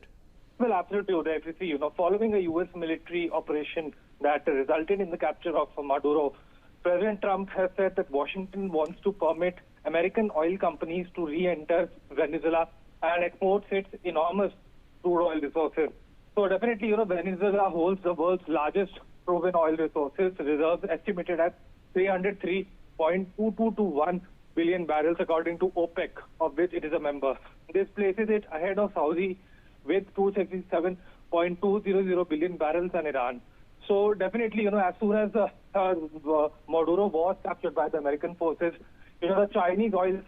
Well, absolutely, Uday. If you see, following a U.S. military operation that resulted in the capture of Maduro, President Trump has said that Washington wants to permit American oil companies to re-enter Venezuela and export its enormous crude oil resources. So definitely, Venezuela holds the world's largest proven oil resources, reserves estimated at 303.2221 billion barrels according to OPEC, of which it is a member. This places it ahead of Saudi with 267.200 billion barrels and Iran. So definitely, as soon as Maduro was captured by the American forces, the Chinese oil,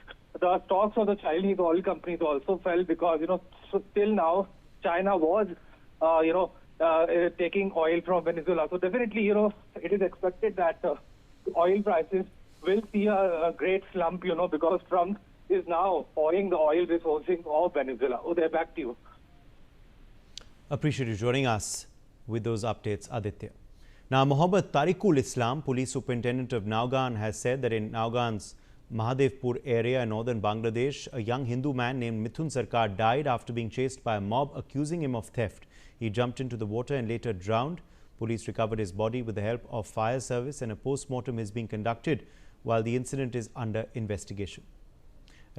the stocks of the Chinese oil companies also fell because, till now, China was, taking oil from Venezuela. So definitely, it is expected that oil prices will see a great slump, because Trump is now pouring the oil resourcing of Venezuela. Uday, back to you. Appreciate you joining us with those updates, Aditya. Now, Mohammad Tariqul Islam, police superintendent of Naugan, has said that in Naugan's Mahadevpur area in northern Bangladesh, a young Hindu man named Mithun Sarkar died after being chased by a mob accusing him of theft. He jumped into the water and later drowned. Police recovered his body with the help of fire service and a post-mortem is being conducted while the incident is under investigation.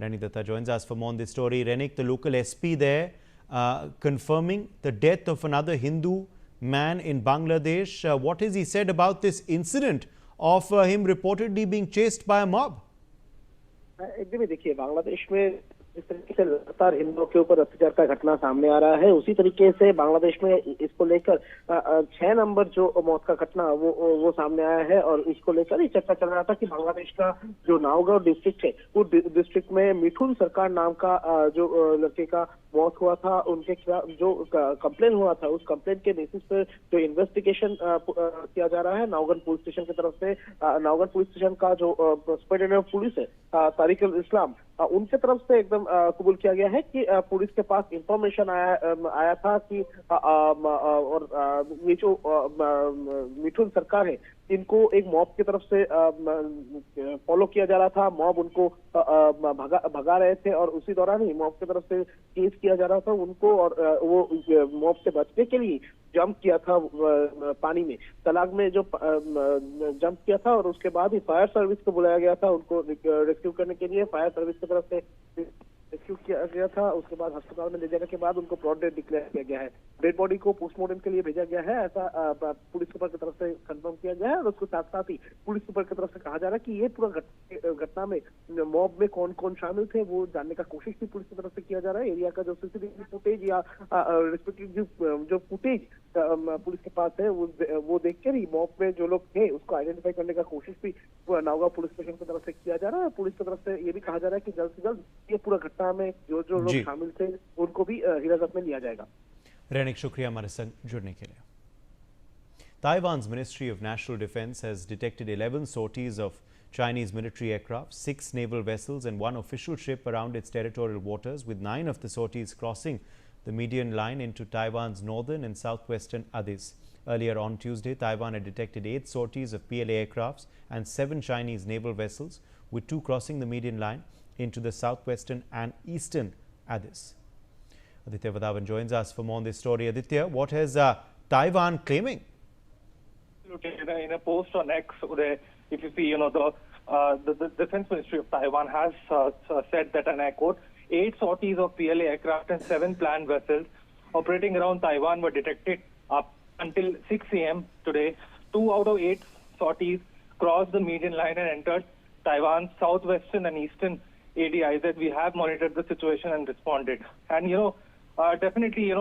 Renik Datta joins us for more on this story. Renik, the local SP there, confirming the death of another Hindu man in Bangladesh. What has he said about this incident of him reportedly being chased by a mob? एकदम ही देखिए, बांग्लादेश में जिस तरीके से लगातार हिंदुओं के ऊपर अत्याचार का घटना सामने आ रहा है, उसी तरीके से बांग्लादेश में इसको लेकर 6 नंबर जो मौत का घटना वो सामने आया है और इसको लेकर ही चर्चा चल रहा था कि बांग्लादेश का जो नावगांव डिस्ट्रिक्ट है, वो डिस्ट्रिक्ट में मिठुन सरकार नाम का जो लड़के का मौत हुआ था, उनके खिलाफ जो कंप्लेन हुआ था, उस कंप्लेन के बेसिस पर जो इन्वेस्टिगेशन किया जा रहा है नावगन पुलिस स्टेशन की तरफ से, नावगन पुलिस स्टेशन का जो सुपरिटेंडेंट ऑफ पुलिस है तारिकुल इस्लाम, उनके तरफ से एकदम कबूल किया गया है कि पुलिस के पास इंफॉर्मेशन आया था कि और ये जो मिठुन सरकार है, इनको एक मॉब की तरफ से फॉलो किया जा रहा था, मॉब उनको भगा रहे थे और उसी दौरान ही मॉब की तरफ से केस किया जा रहा था उनको, और वो मॉब से बचने के लिए जंप किया था पानी में, तालाब में जो जंप किया था और उसके बाद ही फायर सर्विस को बुलाया गया था उनको रेस्क्यू करने के लिए। फायर सर्विस की तरफ से रेस्क्यू किया गया था, उसके बाद अस्पताल में ले जाने के बाद उनको ब्रॉड डेड डिक्लेयर किया गया है। डेड बॉडी को पोस्टमार्टम के लिए भेजा गया है, ऐसा पुलिस सुपर की तरफ से कंफर्म किया गया है। और उसके साथ साथ ही पुलिस सुपर की तरफ से कहा जा रहा है कि ये पूरा घटना में मॉब में कौन कौन शामिल थे वो जानने का कोशिश भी पुलिस की तरफ से किया जा रहा है। एरिया का जो सीसीटीवी फुटेज या रिस्पेक्टिव जो फुटेज पुलिस के पास है वो देख कर ही मॉब में जो लोग थे उसको आइडेंटिफाई करने का कोशिश भी नावगांव पुलिस स्टेशन की तरफ से किया जा रहा है। पुलिस की तरफ से ये भी कहा जा रहा है कि जल्द से जल्द ये पूरा घटना में जो लोग शामिल थे उनको भी हिरासत में लिया जाएगा। रेनिक, शुक्रिया हमारे संग जुड़ने के लिए। Taiwan's Ministry of National Defense has detected 11 sorties of Chinese military aircraft, 6 naval vessels and 1 official ship around its territorial waters, with 9 of the sorties crossing the median line into Taiwan's northern and southwestern Adis. Earlier on Tuesday, Taiwan had detected 8 sorties of PLA aircrafts and 7 Chinese naval vessels, with 2 crossing the median line into the southwestern and eastern Adis. Aditya Vadavan joins us for more on this story. Aditya, what has Taiwan claiming? In a post on X, if you see, the Defense Ministry of Taiwan has said that, and I quote, 8 sorties of PLA aircraft and 7 planned vessels operating around Taiwan were detected up until 6 a.m. today. 2 out of 8 sorties crossed the median line and entered Taiwan's southwestern and eastern ADIs. That we have monitored the situation and responded. And, definitely,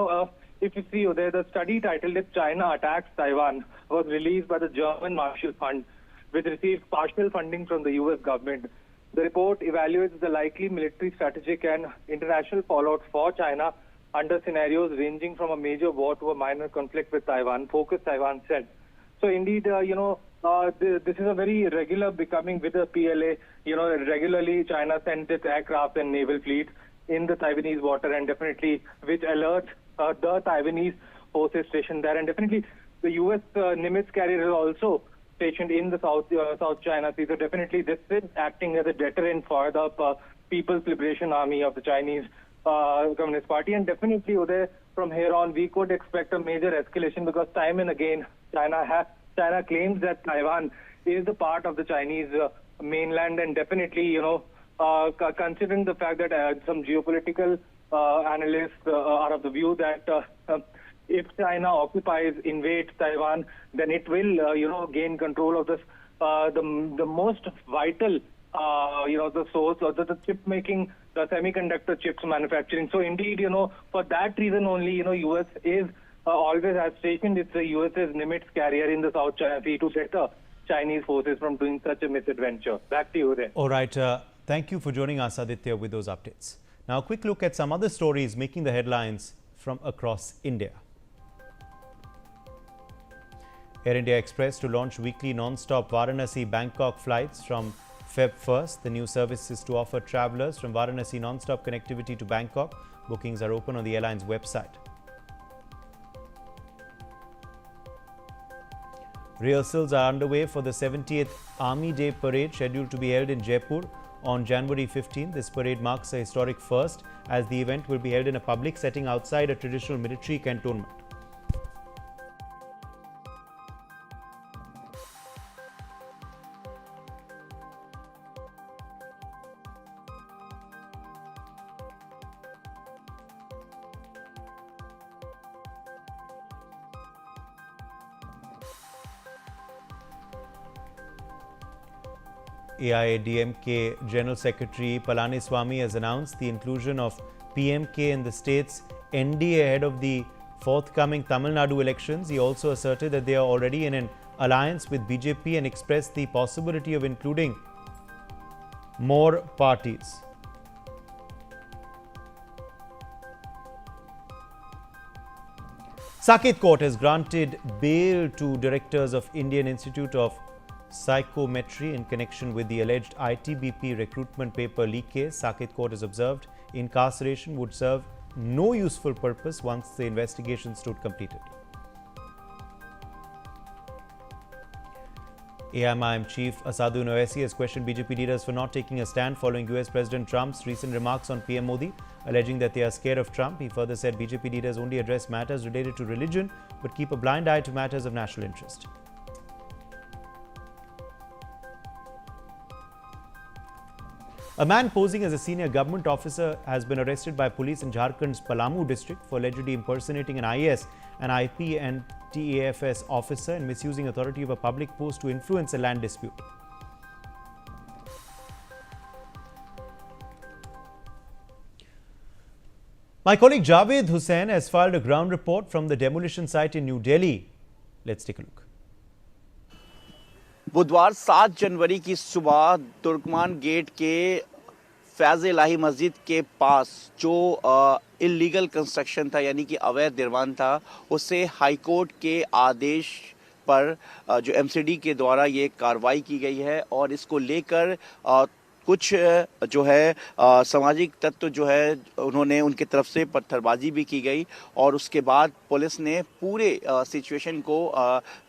if you see there, the study titled "If China Attacks Taiwan" was released by the German Marshall Fund, which received partial funding from the U.S. government. The report evaluates the likely military, strategic and international fallout for China under scenarios ranging from a major war to a minor conflict with Taiwan, focus, Taiwan said. So indeed, this is a very regular becoming with the PLA. Regularly China sends its aircraft and naval fleet in the Taiwanese water, and definitely which alerts the Taiwanese forces stationed there. And definitely the U.S. Nimitz carrier is also stationed in the South China Sea. So definitely this is acting as a deterrent for the People's Liberation Army of the Chinese Communist Party. And definitely, Uday, from here on, we could expect a major escalation, because time and again, China claims that Taiwan is the part of the Chinese mainland. And definitely, considering the fact that some geopolitical analysts are of the view that if China invades Taiwan, then it will, gain control of this, the most vital, the source of the chip making, the semiconductor chips manufacturing. So indeed, for that reason only, U.S. is always has stationed its USS Nimitz carrier in the South China Sea to deter Chinese forces from doing such a misadventure. Back to you then. All right. Thank you for joining us, Aditya, with those updates. Now, a quick look at some other stories making the headlines from across India. Air India Express to launch weekly non-stop Varanasi-Bangkok flights from Feb 1st. The new service is to offer travellers from Varanasi non-stop connectivity to Bangkok. Bookings are open on the airline's website. Rehearsals are underway for the 70th Army Day Parade, scheduled to be held in Jaipur on January 15. This parade marks a historic first, as the event will be held in a public setting outside a traditional military cantonment. AIADMK General Secretary Palaniswamy has announced the inclusion of PMK in the state's NDA ahead of the forthcoming Tamil Nadu elections. He also asserted that they are already in an alliance with BJP and expressed the possibility of including more parties. Saket Court has granted bail to directors of Indian Institute of Psychometry in connection with the alleged ITBP recruitment paper leak case. Saket Court has observed incarceration would serve no useful purpose once the investigation stood completed. AIMIM Chief Asadun Owaisi has questioned BJP leaders for not taking a stand following US President Trump's recent remarks on PM Modi, alleging that they are scared of Trump. He further said BJP leaders only address matters related to religion but keep a blind eye to matters of national interest. A man posing as a senior government officer has been arrested by police in Jharkhand's Palamu district for allegedly impersonating an IAS, an IP and TAFS officer and misusing authority of a public post to influence a land dispute. My colleague Javed Hussain has filed a ground report from the demolition site in New Delhi. Let's take a look. बुधवार 7 जनवरी की सुबह तुर्कमान gate के फैज़ इलाही मस्जिद के पास जो illegal construction था, यानी कि अवैध निर्माण था, उसे हाईकोर्ट के आदेश पर जो एमसीडी के द्वारा ये कार्रवाई की गई है और इसको लेकर कुछ जो है सामाजिक तत्व जो है उन्होंने उनकी तरफ से पत्थरबाजी भी की गई और उसके बाद पुलिस ने पूरे सिचुएशन को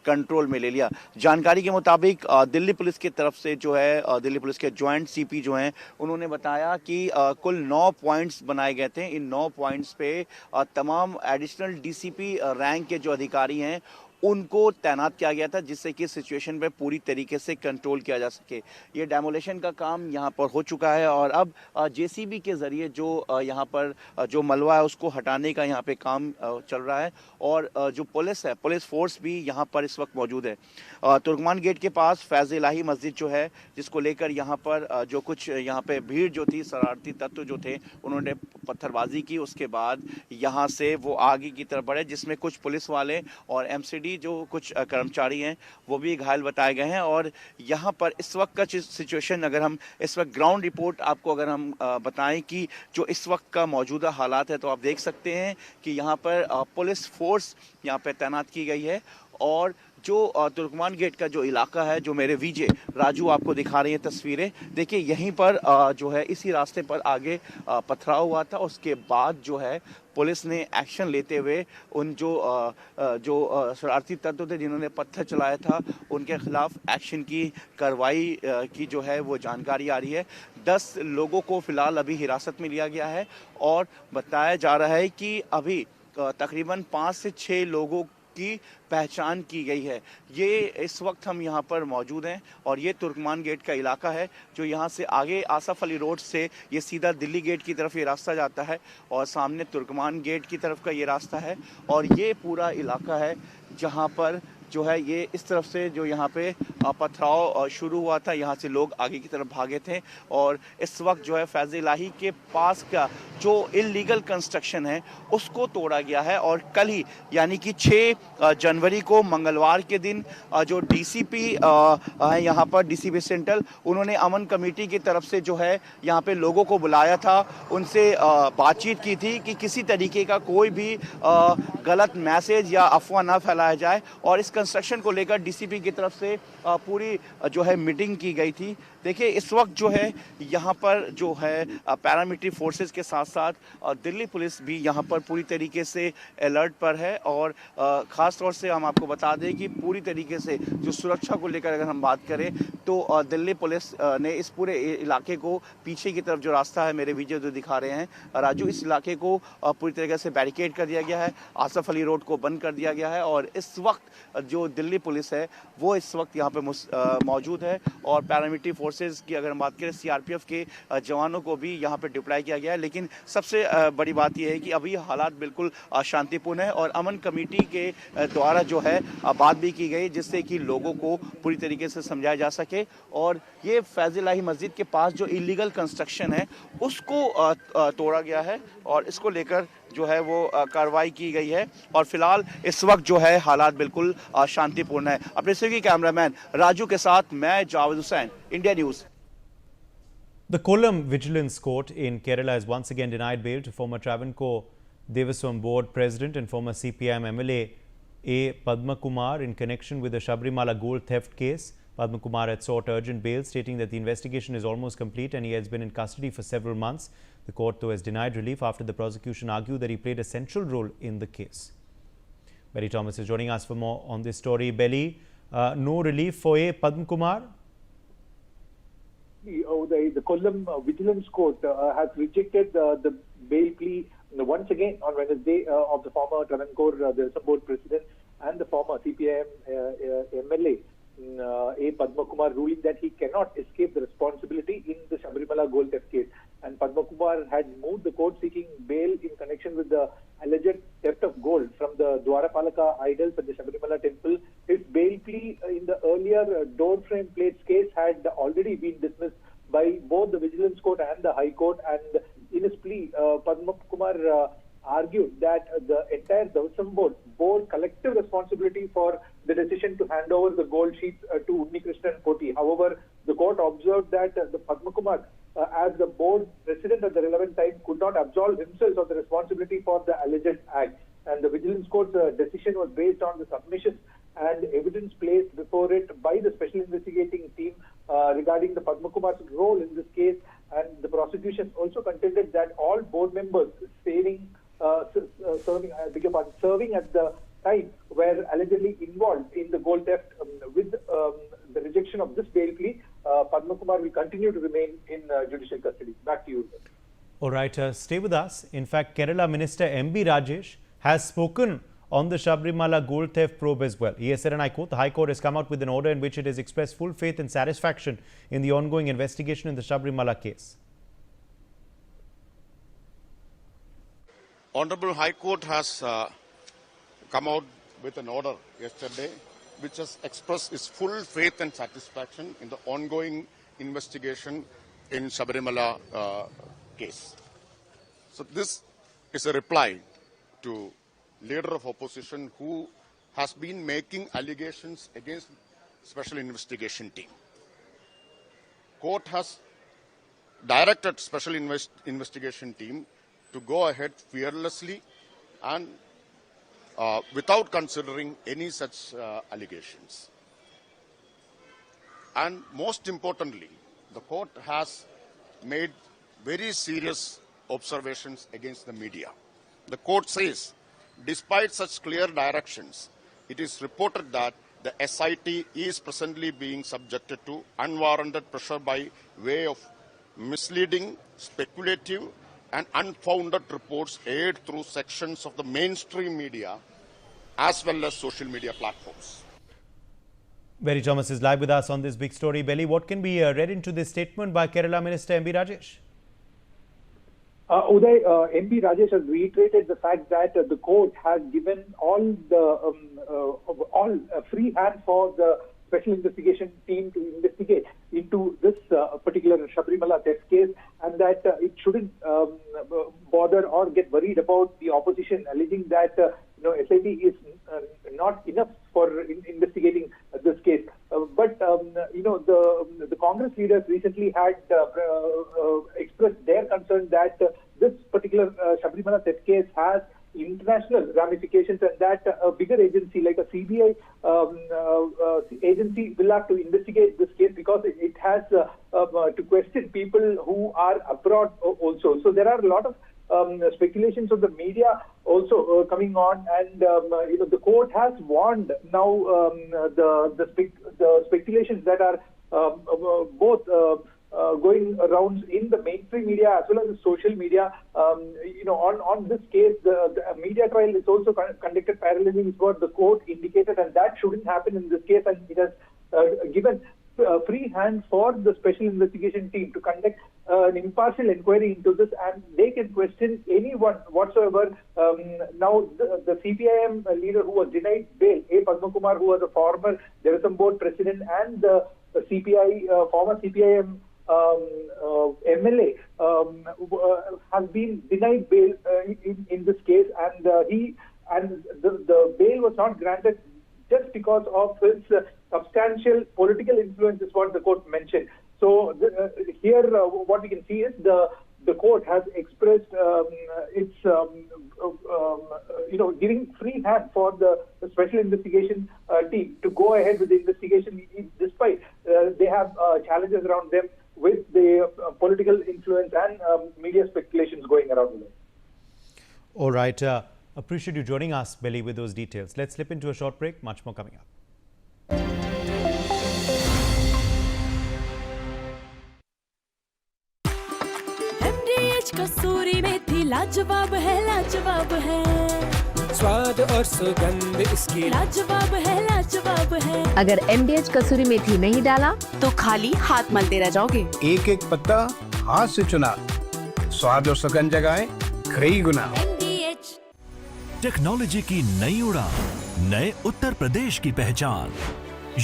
कंट्रोल में ले लिया। जानकारी के मुताबिक दिल्ली पुलिस की तरफ से जो है दिल्ली पुलिस के जॉइंट सीपी जो हैं उन्होंने बताया कि कुल 9 पॉइंट्स बनाए गए थे। इन 9 पॉइंट्स पे तमाम एडिशनल डीसीपी रैंक के जो अधिकारी हैं उनको तैनात किया गया था जिससे कि सिचुएशन पे पूरी तरीके से कंट्रोल किया जा सके। ये डेमोलेशन का काम यहाँ पर हो चुका है और अब जेसीबी के ज़रिए जो यहाँ पर जो मलबा है उसको हटाने का यहाँ पे काम चल रहा है और जो पुलिस है, पुलिस फोर्स भी यहाँ पर इस वक्त मौजूद है। तुर्कमान गेट के पास फैज़ इलाही मस्जिद जो है जिसको लेकर यहाँ पर जो कुछ यहाँ पे भीड़ जो थी, शरारती तत्व जो थे उन्होंने पत्थरबाजी की। उसके बाद यहाँ से वो आगे की तरफ बढ़े जिसमें कुछ पुलिस वाले और एमसीडी जो कुछ कर्मचारी हैं वो भी घायल बताए गए हैं। और यहाँ पर इस वक्त का सिचुएशन अगर हम इस वक्त ग्राउंड रिपोर्ट आपको अगर हम बताएं कि जो इस वक्त का मौजूदा हालात है तो आप देख सकते हैं कि यहाँ पर पुलिस फोर्स यहाँ पे तैनात की गई है और जो तुर्कमान गेट का जो इलाका है, जो मेरे वीजे राजू आपको दिखा रही हैं तस्वीरें, देखिए यहीं पर जो है इसी रास्ते पर आगे पथराव हुआ था। उसके बाद जो है पुलिस ने एक्शन लेते हुए उन जो शरारती तत्व थे जिन्होंने पत्थर चलाया था उनके खिलाफ एक्शन की कार्रवाई की जो है वो जानकारी आ रही है। 10 लोगों को फिलहाल अभी हिरासत में लिया गया है और बताया जा रहा है कि अभी तकरीबन 5 से 6 लोगों की पहचान की गई है। ये इस वक्त हम यहाँ पर मौजूद हैं और ये तुर्कमान गेट का इलाका है जो यहाँ से आगे आसफ अली रोड से ये सीधा दिल्ली गेट की तरफ ये रास्ता जाता है और सामने तुर्कमान गेट की तरफ का ये रास्ता है और ये पूरा इलाका है जहाँ पर जो है ये इस तरफ से जो यहाँ पे पथराव शुरू हुआ था, यहाँ से लोग आगे की तरफ भागे थे और इस वक्त जो है फैज़ इलाही के पास का जो इल्लीगल कंस्ट्रक्शन है उसको तोड़ा गया है। और कल ही यानी कि 6 जनवरी को मंगलवार के दिन जो डीसीपी है यहाँ पर डीसीपी सेंट्रल, उन्होंने अमन कमेटी की तरफ से जो है यहाँ पे लोगों को बुलाया था, उनसे बातचीत की थी कि किसी तरीके का कोई भी गलत मैसेज या अफवाह ना फैलाया जाए और इस कंस्ट्रक्शन को लेकर डीसीपी की तरफ से पूरी जो है मीटिंग की गई थी। देखिए इस वक्त जो है यहाँ पर जो है पैरामिलिट्री फोर्सेस के साथ साथ दिल्ली पुलिस भी यहाँ पर पूरी तरीके से अलर्ट पर है और ख़ास तौर से हम आपको बता दें कि पूरी तरीके से जो सुरक्षा को लेकर अगर हम बात करें तो दिल्ली पुलिस ने इस पूरे इलाके को पीछे की तरफ जो रास्ता है मेरे वीडियो जो दिखा रहे हैं राजू, इस इलाके को पूरी तरीके से बैरिकेड कर दिया गया है, आसफ अली रोड को बंद कर दिया गया है और इस वक्त जो दिल्ली पुलिस है वो इस वक्त यहाँ पे मौजूद है और पैरामिलिट्री फोर्सेस की अगर हम बात करें सीआरपीएफ के जवानों को भी यहाँ पे डिप्लॉय किया गया है। लेकिन सबसे बड़ी बात यह है कि अभी हालात बिल्कुल शांतिपूर्ण है और अमन कमेटी के द्वारा जो है बात भी की गई जिससे कि लोगों को पूरी तरीके से समझाया जा सके और ये फैज़ इलाही मस्जिद के पास जो इलीगल कंस्ट्रक्शन है उसको तोड़ा गया है और इसको लेकर जो है वो कार्रवाई की गई है और फिलहाल इस वक्त जो है हालात बिल्कुल शांतिपूर्ण है। अपने सहयोगी कैमरामैन राजू के साथ मैं Javed Hussain, India news. The Kollam Vigilance Court in Kerala has once again denied bail to former Travancore Devaswam Board President and former CPM MLA A. Padma Kumar in connection with the Sabrimala gold theft case. Padma Kumar had sought urgent bail, stating that the investigation is almost complete and he has been in custody for several months. The court, though, has denied relief after the prosecution argued that he played a central role in the case. Belly Thomas is joining us for more on this story. Belly, no relief for A. Padma Kumar? The Kollam Vigilance Court has rejected the bail plea once again on Wednesday of the former Travancore Devaswam Board President and the former CPIM MLA A. Padma Kumar, ruling that he cannot escape the responsibility in the Sabrimala gold theft case. And Padma Kumar had moved the court seeking bail in connection with the alleged theft of gold from the Dwarapalaka idols at the Sabrimala temple. His bail plea in the earlier door frame plates case had already been dismissed by both the Vigilance Court and the High Court. And in his plea, Padma Kumar argued that the entire Devaswam Board bore collective responsibility for the decision to hand over the gold sheets to Unnikrishnan Poti. However, the court observed that the Padma Kumar, as the board president at the relevant time, could not absolve himself of the responsibility for the alleged act. And the Vigilance Court's decision was based on the submissions and evidence placed before it by the special investigating team regarding the Padma Kumar's role in this case, and the prosecution also contended that all board members serving at the time were allegedly involved in the gold theft. With the rejection of this bail plea, Padma Kumar will continue to remain in judicial custody. Back to you. All right, stay with us. In fact, Kerala Minister M.B. Rajesh has spoken on the Sabrimala gold theft probe as well. He has said, and I quote, the High Court has come out with an order in which it has expressed full faith and satisfaction in the ongoing investigation in the Sabrimala case. Honorable High Court has come out with an order yesterday which has expressed its full faith and satisfaction in the ongoing investigation in Sabrimala case. So this is a reply to leader of opposition who has been making allegations against special investigation team. Court has directed special investigation team to go ahead fearlessly and without considering any such allegations. And most importantly, the court has made very serious observations against the media. The court says, despite such clear directions, it is reported that the SIT is presently being subjected to unwarranted pressure by way of misleading, speculative, and unfounded reports aired through sections of the mainstream media as well as social media platforms. Belly Thomas is live with us on this big story. Belly, what can be read into this statement by Kerala Minister M.B. Rajesh? Uday, M.B. Rajesh has reiterated the fact that the court has given all free hand for the special investigation team to investigate into this particular Sabrimala theft case, and that it shouldn't bother or get worried about the opposition alleging that SIT is not enough for investigating this case. But the Congress leaders recently had expressed their concern that this particular Sabrimala theft case has international ramifications, and that a bigger agency like a CBI agency will have to investigate this case because it has to question people who are abroad also. So there are a lot of speculations of the media also coming on, and the court has warned now the speculations that are both going around in the mainstream media as well as the social media. On this case, the media trial is also conducted parallelly with what the court indicated, and that shouldn't happen in this case, and it has given free hand for the special investigation team to conduct an impartial inquiry into this, and they can question anyone whatsoever. Now, the CPIM leader who was denied bail, A. Padma Kumar, who was a former Devasam Board president, and the former CPIM MLA has been denied bail in this case, and the bail was not granted just because of his substantial political influence, is what the court mentioned. So here, what we can see is the court has expressed its giving free hand for the special investigation team to go ahead with the investigation, despite they have challenges around them with the political influence and media speculations going around with them. All right. Appreciate you joining us, Belly, with those details. Let's slip into a short break. Much more coming up. कसूरी मेथी लाजवाब है स्वाद और सुगंध इसकी लाजवाब है अगर MDH कसूरी मेथी नहीं डाला तो खाली हाथ मलते रह जाओगे। एक एक पत्ता हाथ से चुना, स्वाद और सुगंध जगाएं कई गुना। टेक्नोलॉजी की नई उड़ान, नए उत्तर प्रदेश की पहचान।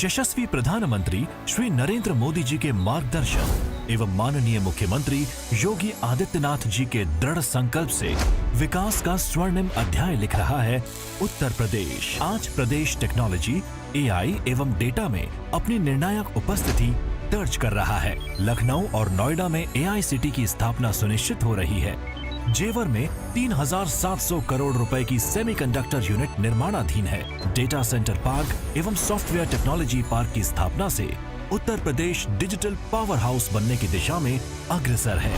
यशस्वी प्रधानमंत्री श्री नरेंद्र मोदी जी के मार्गदर्शन एवं माननीय मुख्यमंत्री योगी आदित्यनाथ जी के दृढ़ संकल्प से विकास का स्वर्णिम अध्याय लिख रहा है उत्तर प्रदेश। आज प्रदेश टेक्नोलॉजी, AI एवं डेटा में अपनी निर्णायक उपस्थिति दर्ज कर रहा है। लखनऊ और नोएडा में AI सिटी की स्थापना सुनिश्चित हो रही है। जेवर में 3,700 करोड़ रुपए की सेमीकंडक्टर यूनिट निर्माणाधीन है। डेटा सेंटर पार्क एवं सॉफ्टवेयर टेक्नोलॉजी पार्क की स्थापना से Uttar Pradesh digital power house बनने की दिशा में अग्रसर है।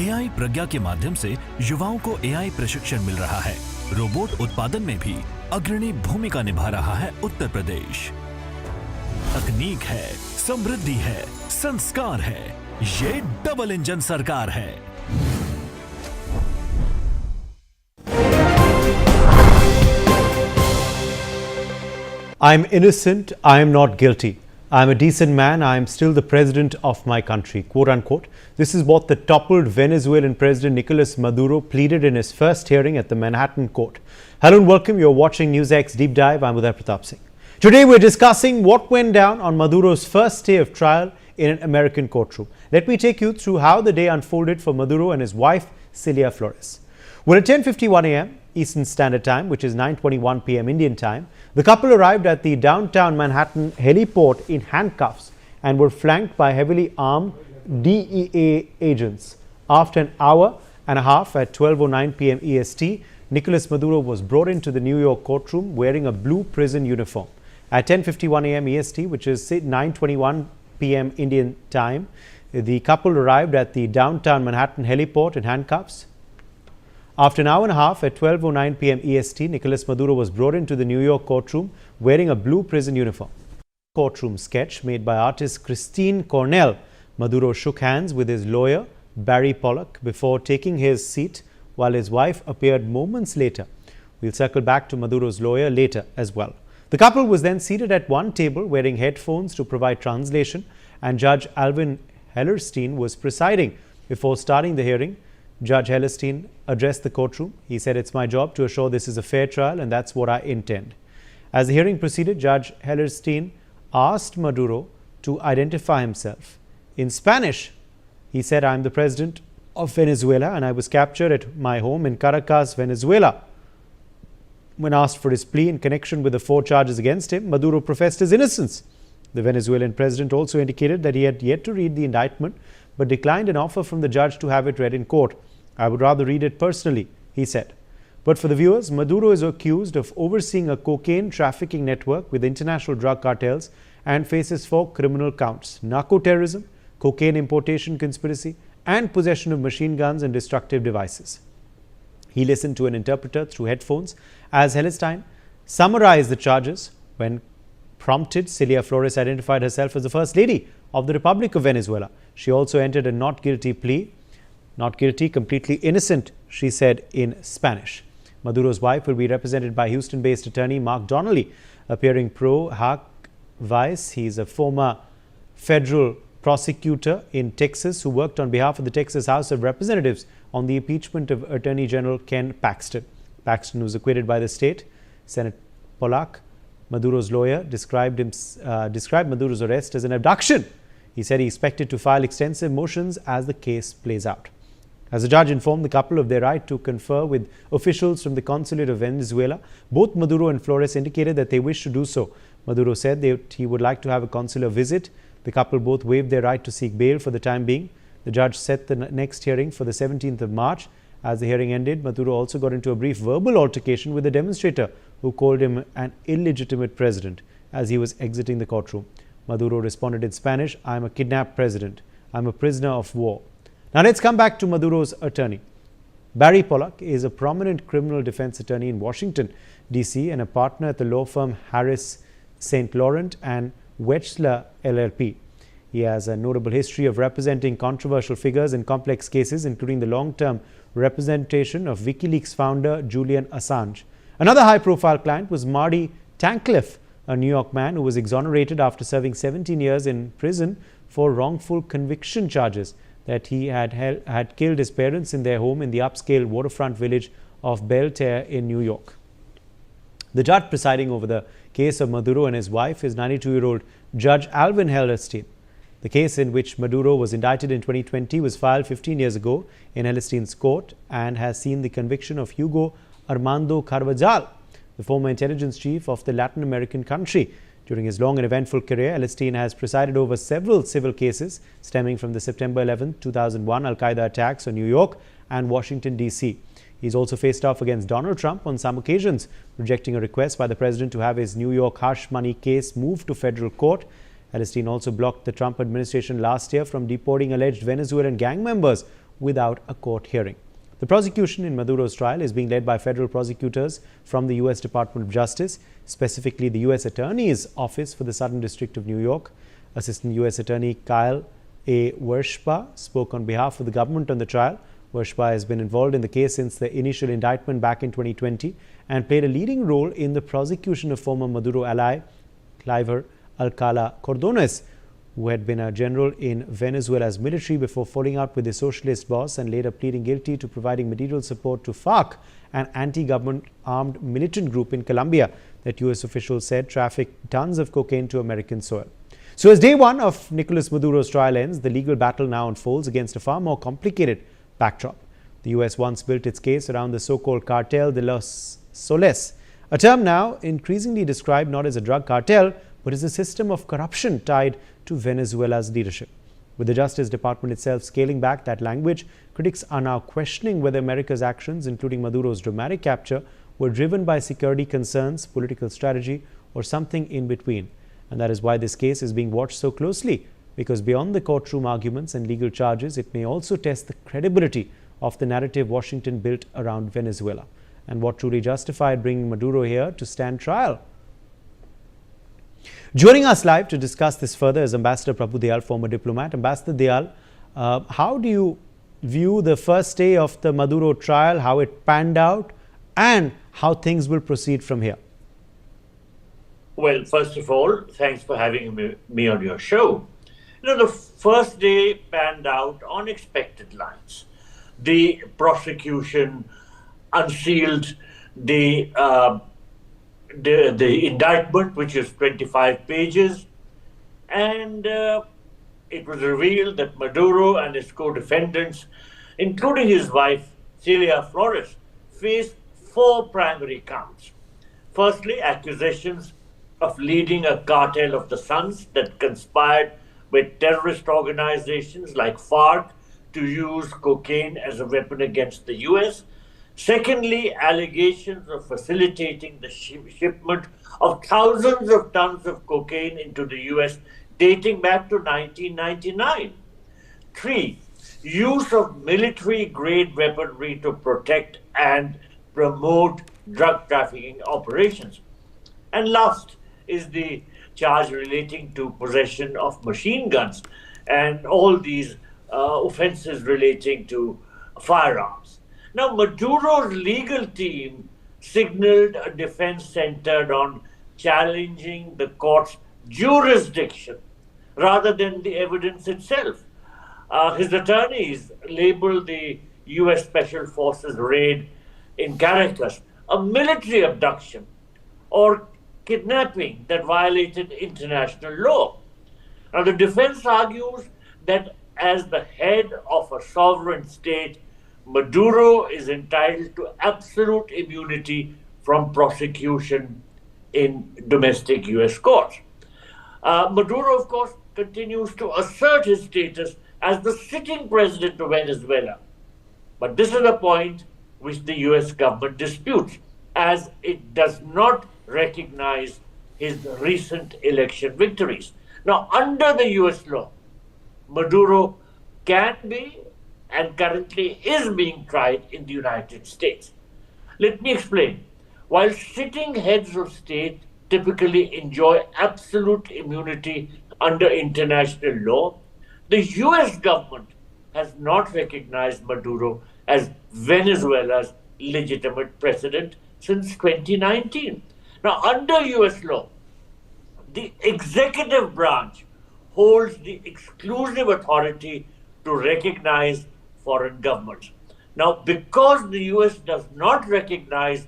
एआई प्रज्ञा के माध्यम से युवाओं को एआई प्रशिक्षण मिल रहा है। रोबोट उत्पादन में भी अग्रणी भूमिका निभा रहा है उत्तर प्रदेश। तकनीक है, समृद्धि है, संस्कार है, ये डबल इंजन सरकार है। I am innocent, I am not guilty. I am a decent man, I am still the president of my country, quote unquote. This is what the toppled Venezuelan President Nicolas Maduro pleaded in his first hearing at the Manhattan court. Hello and welcome, you're watching Newsx Deep Dive, I'm Uday Pratap Singh. Today we're discussing what went down on Maduro's first day of trial in an American courtroom. Let me take you through how the day unfolded for Maduro and his wife, Celia Flores. Well, at 10:51 a.m. Eastern Standard Time, which is 9:21 p.m. Indian time, the couple arrived at the downtown Manhattan heliport in handcuffs and were flanked by heavily armed DEA agents. After an hour and a half at 12:09 p.m. EST, Nicolas Maduro was brought into the New York courtroom wearing a blue prison uniform. At 10:51 a.m. EST, which is 9:21 p.m. Indian time, the couple arrived at the downtown Manhattan heliport in handcuffs. After an hour and a half at 12:09 p.m. EST, Nicolas Maduro was brought into the New York courtroom wearing a blue prison uniform. Courtroom sketch made by artist Christine Cornell. Maduro shook hands with his lawyer, Barry Pollock, before taking his seat, while his wife appeared moments later. We'll circle back to Maduro's lawyer later as well. The couple was then seated at one table wearing headphones to provide translation, and Judge Alvin Hellerstein was presiding. Before starting the hearing, Judge Hellerstein addressed the courtroom. He said, "It's my job to assure this is a fair trial, and that's what I intend." As the hearing proceeded, Judge Hellerstein asked Maduro to identify himself. In Spanish, he said, "I am the president of Venezuela and I was captured at my home in Caracas, Venezuela." When asked for his plea in connection with the 4 charges against him, Maduro professed his innocence. The Venezuelan president also indicated that he had yet to read the indictment but declined an offer from the judge to have it read in court. "I would rather read it personally," he said. But for the viewers, Maduro is accused of overseeing a cocaine trafficking network with international drug cartels and faces 4 criminal counts: narco-terrorism, cocaine importation conspiracy, and possession of machine guns and destructive devices. He listened to an interpreter through headphones as Hellerstein summarized the charges. When prompted, Celia Flores identified herself as the First Lady of the Republic of Venezuela. She also entered a not guilty plea. "Not guilty, completely innocent," she said in Spanish. Maduro's wife will be represented by Houston-based attorney Mark Donnelly, appearing pro hac vice. He is a former federal prosecutor in Texas who worked on behalf of the Texas House of Representatives on the impeachment of Attorney General Ken Paxton. Paxton was acquitted by the state. Senator Pollock, Maduro's lawyer, described Maduro's arrest as an abduction. He said he expected to file extensive motions as the case plays out. As the judge informed the couple of their right to confer with officials from the consulate of Venezuela, both Maduro and Flores indicated that they wish to do so. Maduro said that he would like to have a consular visit. The couple both waived their right to seek bail for the time being. The judge set the next hearing for the 17th of March. As the hearing ended, Maduro also got into a brief verbal altercation with a demonstrator who called him an illegitimate president as he was exiting the courtroom. Maduro responded in Spanish, "I am a kidnapped president. I am a prisoner of war." Now let's come back to Maduro's attorney. Barry Pollock is a prominent criminal defense attorney in Washington, D.C. and a partner at the law firm Harris St. Laurent and Wechsler LLP. He has a notable history of representing controversial figures in complex cases, including the long-term representation of WikiLeaks founder Julian Assange. Another high-profile client was Marty Tankleff, a New York man who was exonerated after serving 17 years in prison for wrongful conviction charges that he had killed his parents in their home in the upscale waterfront village of Belterre in New York. The judge presiding over the case of Maduro and his wife is 92-year-old Judge Alvin Hellerstein. The case in which Maduro was indicted in 2020 was filed 15 years ago in Hellerstein's court and has seen the conviction of Hugo Armando Carvajal, the former intelligence chief of the Latin American country. During his long and eventful career, Elstein has presided over several civil cases stemming from the September 11, 2001 Al-Qaeda attacks on New York and Washington, D.C. He's also faced off against Donald Trump on some occasions, rejecting a request by the president to have his New York hush money case moved to federal court. Elstein also blocked the Trump administration last year from deporting alleged Venezuelan gang members without a court hearing. The prosecution in Maduro's trial is being led by federal prosecutors from the U.S. Department of Justice, specifically the U.S. Attorney's Office for the Southern District of New York. Assistant U.S. Attorney Kyle A. Wershba spoke on behalf of the government on the trial. Wershba has been involved in the case since the initial indictment back in 2020 and played a leading role in the prosecution of former Maduro ally Cliver Alcala Cordones, who had been a general in Venezuela's military before falling out with the socialist boss and later pleading guilty to providing material support to FARC, an anti-government armed militant group in Colombia that U.S. officials said trafficked tons of cocaine to American soil. So as day one of Nicolas Maduro's trial ends, the legal battle now unfolds against a far more complicated backdrop. The U.S. once built its case around the so-called Cartel de los Soles, a term now increasingly described not as a drug cartel, but as a system of corruption tied to Venezuela's leadership. With the Justice Department itself scaling back that language, critics are now questioning whether America's actions, including Maduro's dramatic capture, were driven by security concerns, political strategy, or something in between. And that is why this case is being watched so closely, because beyond the courtroom arguments and legal charges, it may also test the credibility of the narrative Washington built around Venezuela and what truly justified bringing Maduro here to stand trial. Joining us live to discuss this further is Ambassador Prabhu Dayal, former diplomat. Ambassador Dayal, how do you view the first day of the Maduro trial, how it panned out, and how things will proceed from here? Well, first of all, thanks for having me on your show. You know, the first day panned out on expected lines. The prosecution unsealed the indictment, which is 25 pages, and it was revealed that Maduro and his co-defendants, including his wife, Celia Flores, faced 4 primary counts. Firstly, accusations of leading a cartel of the Suns that conspired with terrorist organizations like FARC to use cocaine as a weapon against the U.S. Secondly, allegations of facilitating the shipment of thousands of tons of cocaine into the U.S. dating back to 1999. 3, use of military-grade weaponry to protect and promote drug trafficking operations. And last is the charge relating to possession of machine guns and all these offenses relating to firearms. Now, Maduro's legal team signaled a defense centered on challenging the court's jurisdiction rather than the evidence itself. His attorneys labeled the U.S. Special Forces raid in Caracas a military abduction or kidnapping that violated international law. Now, the defense argues that as the head of a sovereign state, Maduro is entitled to absolute immunity from prosecution in domestic U.S. courts. Maduro, of course, continues to assert his status as the sitting president of Venezuela. But this is a point which the U.S. government disputes, as it does not recognize his recent election victories. Now, under the U.S. law, Maduro can be and currently is being tried in the United States. Let me explain. While sitting heads of state typically enjoy absolute immunity under international law, the US government has not recognized Maduro as Venezuela's legitimate president since 2019. Now, under US law, the executive branch holds the exclusive authority to recognize foreign governments. Now, because the US does not recognize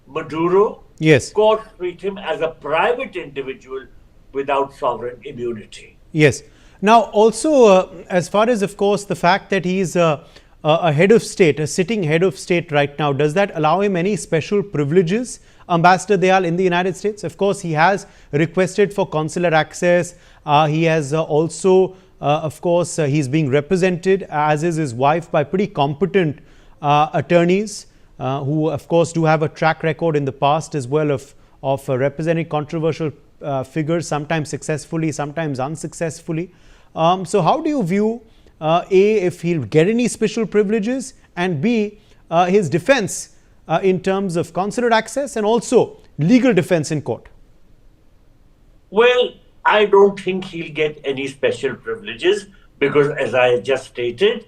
Maduro, yes, courts treat him as a private individual without sovereign immunity. Yes. Now, also, as far as, of course, the fact that he is a head of state, a sitting head of state right now, does that allow him any special privileges Ambassador Dayal, in the United States? Of course, he has requested for consular access. He has also, of course, he's being represented, as is his wife, by pretty competent attorneys who, of course, do have a track record in the past as well of representing controversial figures, sometimes successfully, sometimes unsuccessfully. So how do you view, A, if he'll get any special privileges, and B, his defense in terms of consular access and also legal defense in court? Well, I don't think he'll get any special privileges because, as I just stated,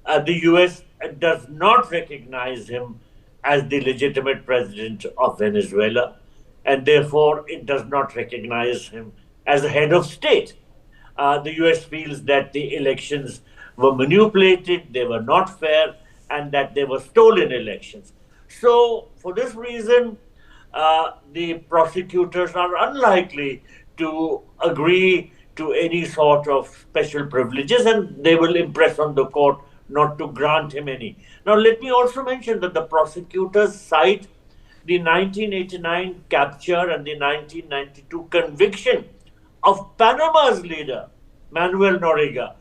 the US does not recognize him as the legitimate president of Venezuela, and therefore it does not recognize him as the head of state. The US feels that the elections were manipulated, they were not fair, and that they were stolen elections. So, for this reason, the prosecutors are unlikely to agree to any sort of special privileges, and they will impress on the court not to grant him any. Now, let me also mention that the prosecutors cite the 1989 capture and the 1992 conviction of Panama's leader, Manuel Noriega,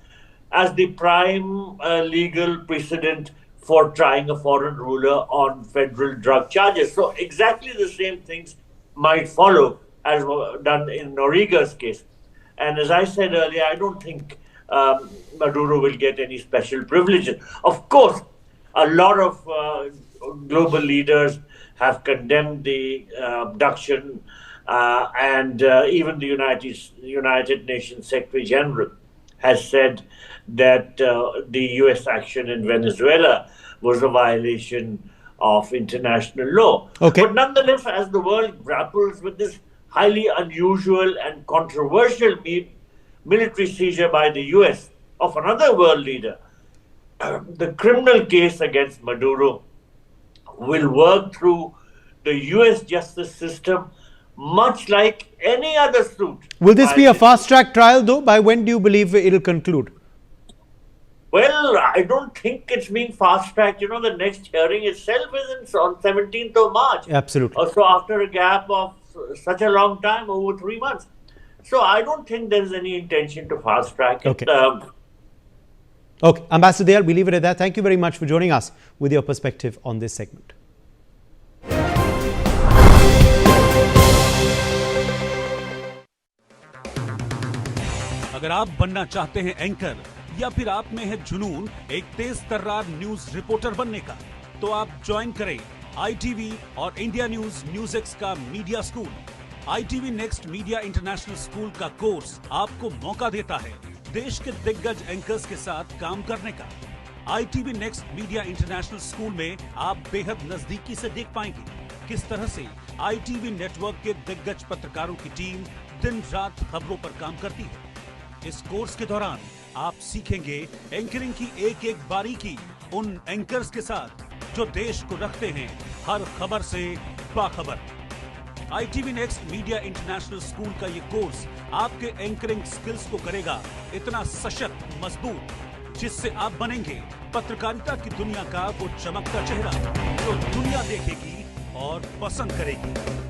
as the prime legal precedent for trying a foreign ruler on federal drug charges. So exactly the same things might follow as were done in Noriega's case. And as I said earlier, I don't think Maduro will get any special privileges. Of course, a lot of global leaders have condemned the abduction, and even the United Nations Secretary General has said that the US action in Venezuela was a violation of international law. Okay. But nonetheless, as the world grapples with this highly unusual and controversial military seizure by the US of another world leader, the criminal case against Maduro will work through the US justice system much like any other suit. Will this be a fast-track trial, though? By when do you believe it'll conclude? Well, I don't think it's being fast-tracked. You know, the next hearing itself is on 17th of March. Absolutely. So after a gap of such a long time, over 3 months. So I don't think there is any intention to fast-track it. Okay. Okay. Ambassador Dayal, we leave it at that. Thank you very much for joining us with your perspective on this segment. अगर आप बनना चाहते हैं anchor या फिर आप में है जुनून एक तेज तर्रार न्यूज रिपोर्टर बनने का, तो आप ज्वाइन करें ITV और इंडिया न्यूज़ का media school. ITV next media international school का कोर्स आपको मौका देता है देश के दिग्गज एंकर्स के साथ काम करने का। ITV next media international school में आप बेहद नजदीकी से देख पाएंगे किस तरह से ITV नेटवर्क के दिग्गज पत्रकारों की टीम दिन रात खबरों पर काम करती है। इस कोर्स के दौरान आप सीखेंगे एंकरिंग की एक एक बारीकी उन एंकर्स के साथ जो देश को रखते हैं हर खबर से बाखबर। ITV next media international school का ये कोर्स आपके एंकरिंग स्किल्स को करेगा इतना सशक्त, मजबूत, जिससे आप बनेंगे पत्रकारिता की दुनिया का वो चमकता चेहरा जो दुनिया देखेगी और पसंद करेगी।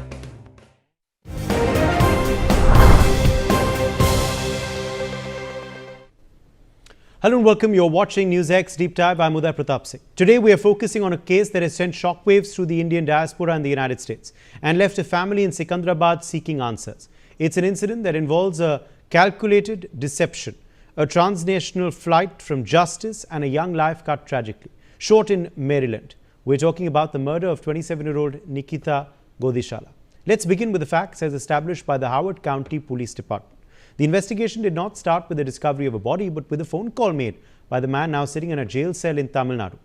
Hello and welcome. You're watching Newsx Deep Dive. I'm Uday Pratap Singh. Today we are focusing on a case that has sent shockwaves through the Indian diaspora and the United States and left a family in Sikandrabad seeking answers. It's an incident that involves a calculated deception, a transnational flight from justice, and a young life cut tragically short in Maryland. We're talking about the murder of 27-year-old Nikita Godishala. Let's begin with the facts as established by the Howard County Police Department. The investigation did not start with the discovery of a body, but with a phone call made by the man now sitting in a jail cell in Tamil Nadu.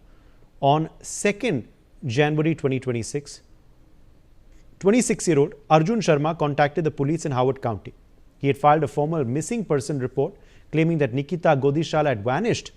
On 2nd January 2026, 26-year-old Arjun Sharma contacted the police in Howard County. He had filed a formal missing person report claiming that Nikita Godishala had vanished.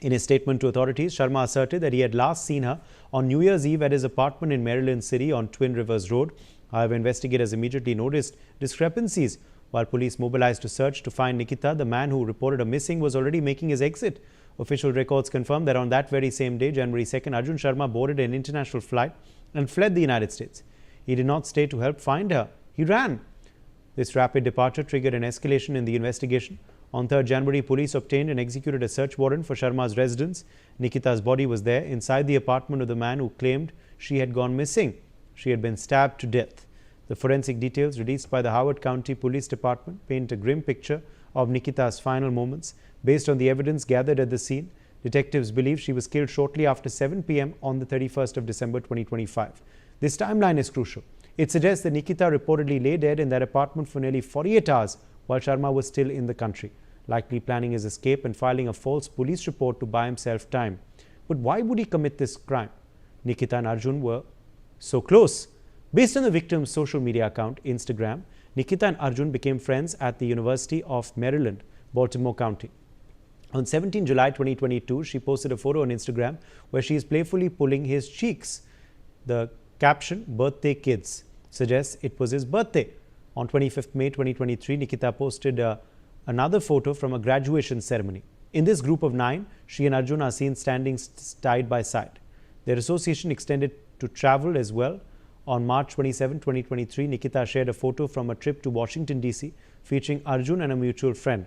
In his statement to authorities, Sharma asserted that he had last seen her on New Year's Eve at his apartment in Maryland City on Twin Rivers Road. However, investigators immediately noticed discrepancies. While police mobilized to search to find Nikita, the man who reported her missing was already making his exit. Official records confirm that on that very same day, January 2nd, Arjun Sharma boarded an international flight and fled the United States. He did not stay to help find her. He ran. This rapid departure triggered an escalation in the investigation. On 3rd January, police obtained and executed a search warrant for Sharma's residence. Nikita's body was there inside the apartment of the man who claimed she had gone missing. She had been stabbed to death. The forensic details released by the Howard County Police Department paint a grim picture of Nikita's final moments. Based on the evidence gathered at the scene, detectives believe she was killed shortly after 7 p.m. on the 31st of December 2025. This timeline is crucial. It suggests that Nikita reportedly lay dead in that apartment for nearly 48 hours while Sharma was still in the country, likely planning his escape and filing a false police report to buy himself time. But why would he commit this crime? Nikita and Arjun were so close. Based on the victim's social media account, Instagram, Nikita and Arjun became friends at the University of Maryland, Baltimore County. On 17 July 2022, she posted a photo on Instagram where she is playfully pulling his cheeks. The caption, "Birthday Kids," suggests it was his birthday. On 25th May 2023, Nikita posted another photo from a graduation ceremony. In this group of 9, she and Arjun are seen standing side by side. Their association extended to travel as well. On March 27, 2023, Nikita shared a photo from a trip to Washington, D.C. featuring Arjun and a mutual friend.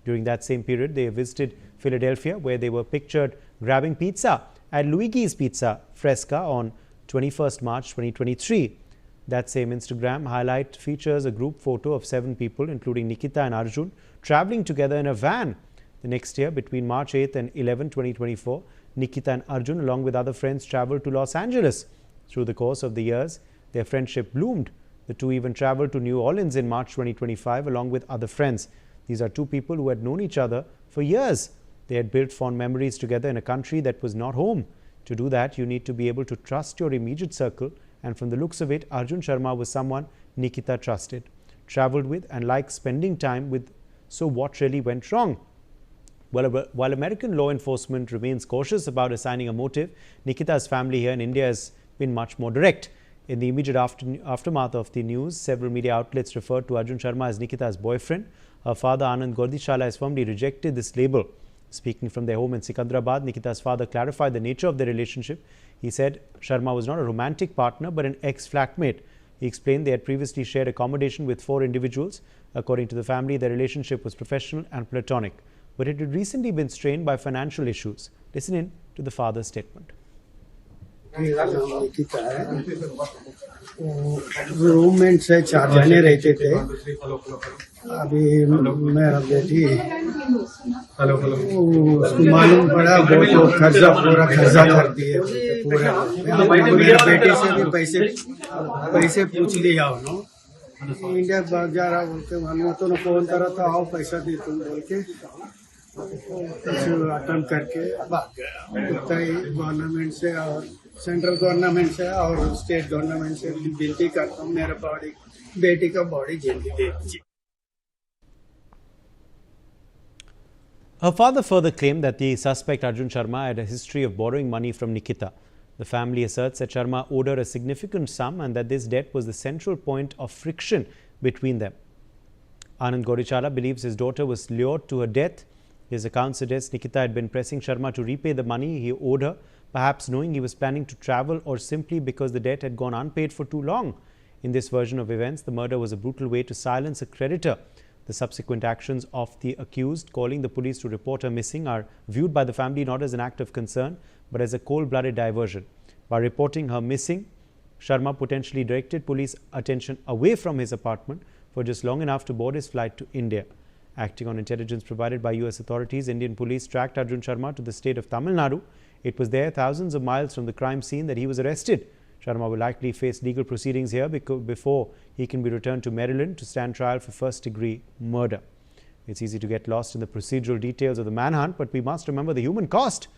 During that same period, they visited Philadelphia, where they were pictured grabbing pizza at Luigi's Pizza Fresca on 21st March 2023. That same Instagram highlight features a group photo of 7 people, including Nikita and Arjun, traveling together in a van. The next year, between March 8 and 11, 2024, Nikita and Arjun, along with other friends, traveled to Los Angeles. Through the course of the years, their friendship bloomed. The two even traveled to New Orleans in March 2025, along with other friends. These are two people who had known each other for years. They had built fond memories together in a country that was not home. To do that, you need to be able to trust your immediate circle, and from the looks of it, Arjun Sharma was someone Nikita trusted, traveled with, and liked spending time with. So what really went wrong? While American law enforcement remains cautious about assigning a motive, Nikita's family here in India has been much more direct. In the immediate aftermath of the news, several media outlets referred to Arjun Sharma as Nikita's boyfriend. Her father, Anand Gordishala, has firmly rejected this label. Speaking from their home in Sikandrabad, Nikita's father clarified the nature of their relationship. He said Sharma was not a romantic partner but an ex-flatmate. He explained they had previously shared accommodation with 4 individuals. According to the family, their relationship was professional and platonic, but it had recently been strained by financial issues. Listen in to the father's statement. मेरा नाम निकिता है। Roommate से 4 जने रहते थे। अभी मेरा बेटी उसको मालूम पड़ा वो तो पूरा खर्चा कर दिए पूरा। मेरे बेटी से भी पैसे पूछ लिया उन्होंने। इंडिया भाग जा रहा बोलते तो ने फोन करा था, आओ पैसा दे तुम बोल के अटेम्प्ट करके भाग गया। गवर्नमेंट से और सेंट्रल गवर्नमेंट से और स्टेट गवर्नमेंट से विनती करता हूँ मेरे बेटी का बॉडी जल्दी दे दीजिए। Her father further claimed that the suspect Arjun Sharma had a history of borrowing money from Nikita. The family asserts that Sharma owed her a significant sum and that this debt was the central point of friction between them. Anand Gordishala believes his daughter was lured to her death. His account suggests Nikita had been pressing Sharma to repay the money he owed her, perhaps knowing he was planning to travel or simply because the debt had gone unpaid for too long. In this version of events, the murder was a brutal way to silence a creditor. The subsequent actions of the accused, calling the police to report her missing, are viewed by the family not as an act of concern, but as a cold-blooded diversion. By reporting her missing, Sharma potentially directed police attention away from his apartment for just long enough to board his flight to India. Acting on intelligence provided by US authorities, Indian police tracked Arjun Sharma to the state of Tamil Nadu. It was there, thousands of miles from the crime scene, that he was arrested. Sharma will likely face legal proceedings here before he can be returned to Maryland to stand trial for first-degree murder. It's easy to get lost in the procedural details of the manhunt, but we must remember the human cost.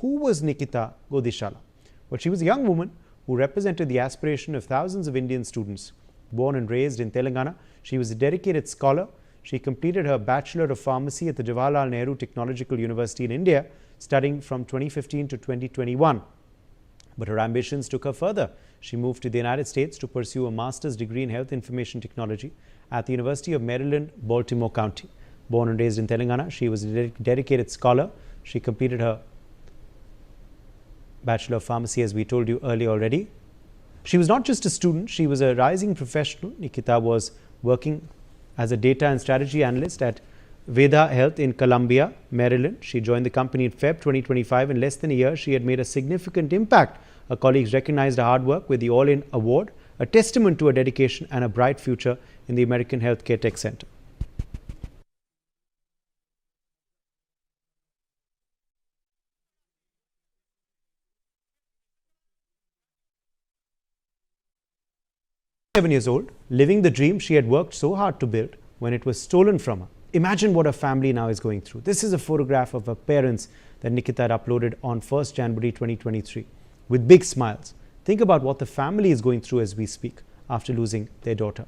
Who was Nikita Gordishala? Well, she was a young woman who represented the aspiration of thousands of Indian students. Born and raised in Telangana, she was a dedicated scholar. She completed her Bachelor of Pharmacy at the Jawaharlal Nehru Technological University in India, studying from 2015 to 2021. But her ambitions took her further. She moved to the United States to pursue a master's degree in health information technology at the University of Maryland, Baltimore County. Born and raised in Telangana, she was a dedicated scholar. She completed her Bachelor of Pharmacy, as we told you earlier already. She was not just a student, she was a rising professional. Nikita was working as a data and strategy analyst at Veda Health in Columbia, Maryland. She joined the company in Feb 2025. In less than a year, she had made a significant impact. Her colleagues recognized her hard work with the All-In Award, a testament to her dedication and a bright future in the American Healthcare Tech Center. Years old, living the dream she had worked so hard to build when it was stolen from her. Imagine what her family now is going through. This is a photograph of her parents that Nikita had uploaded on 1st January 2023 with big smiles. Think about what the family is going through as we speak after losing their daughter.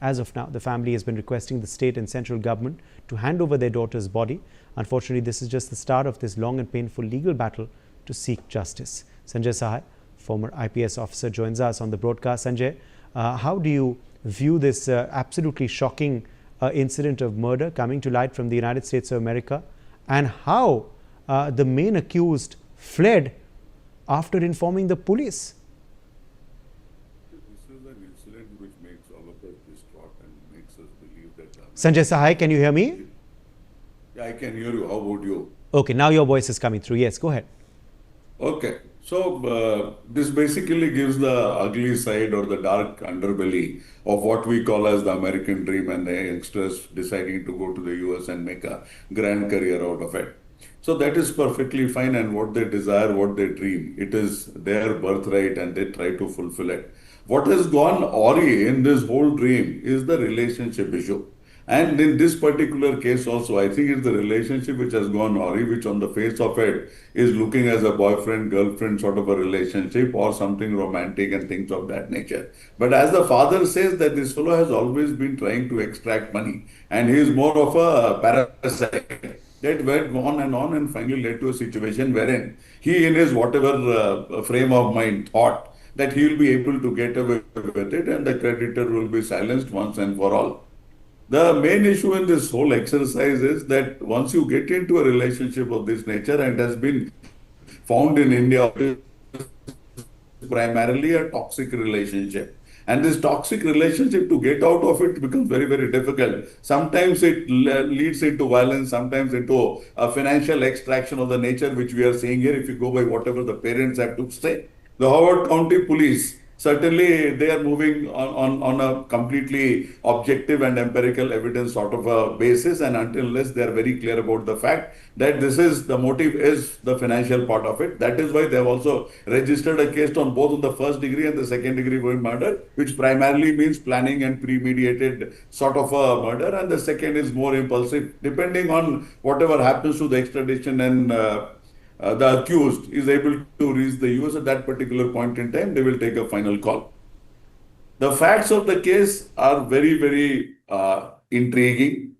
As of now, the family has been requesting the state and central government to hand over their daughter's body. Unfortunately, this is just the start of this long and painful legal battle to seek justice. Sanjay Sahai, former IPS officer, joins us on the broadcast. Sanjay, how do you view this absolutely shocking incident of murder coming to light from the United States of America, and how the main accused fled after informing the police? This is an incident which makes all of us distraught and makes us believe that... Sanjay Sahai, can you hear me? Yeah, I can hear you. How about you? Okay, now your voice is coming through. Yes, go ahead. Okay. So, this basically gives the ugly side or the dark underbelly of what we call as the American dream, and the youngsters deciding to go to the US and make a grand career out of it. So that is perfectly fine, and what they desire, what they dream, it is their birthright and they try to fulfill it. What has gone awry in this whole dream is the relationship issue. And in this particular case also, I think it's the relationship which has gone awry, which on the face of it is looking as a boyfriend-girlfriend sort of a relationship or something romantic and things of that nature. But as the father says, that this fellow has always been trying to extract money, and he is more of a parasite. That went on and finally led to a situation wherein he, in his whatever frame of mind, thought that he will be able to get away with it and the creditor will be silenced once and for all. The main issue in this whole exercise is that once you get into a relationship of this nature, and has been found in India, primarily a toxic relationship. And this toxic relationship, to get out of it becomes very, very difficult. Sometimes it leads into violence, sometimes into a financial extraction of the nature which we are seeing here, if you go by whatever the parents have to say. The Howard County Police, certainly they are moving on a completely objective and empirical evidence sort of a basis, and until unless they are very clear about the fact that this is the motive is the financial part of it. That is why they have also registered a case on both on the first degree and the second degree murder, which primarily means planning and premeditated sort of a murder, and the second is more impulsive, depending on whatever happens to the extradition and the accused is able to reach the US at that particular point in time, they will take a final call. The facts of the case are very, very intriguing,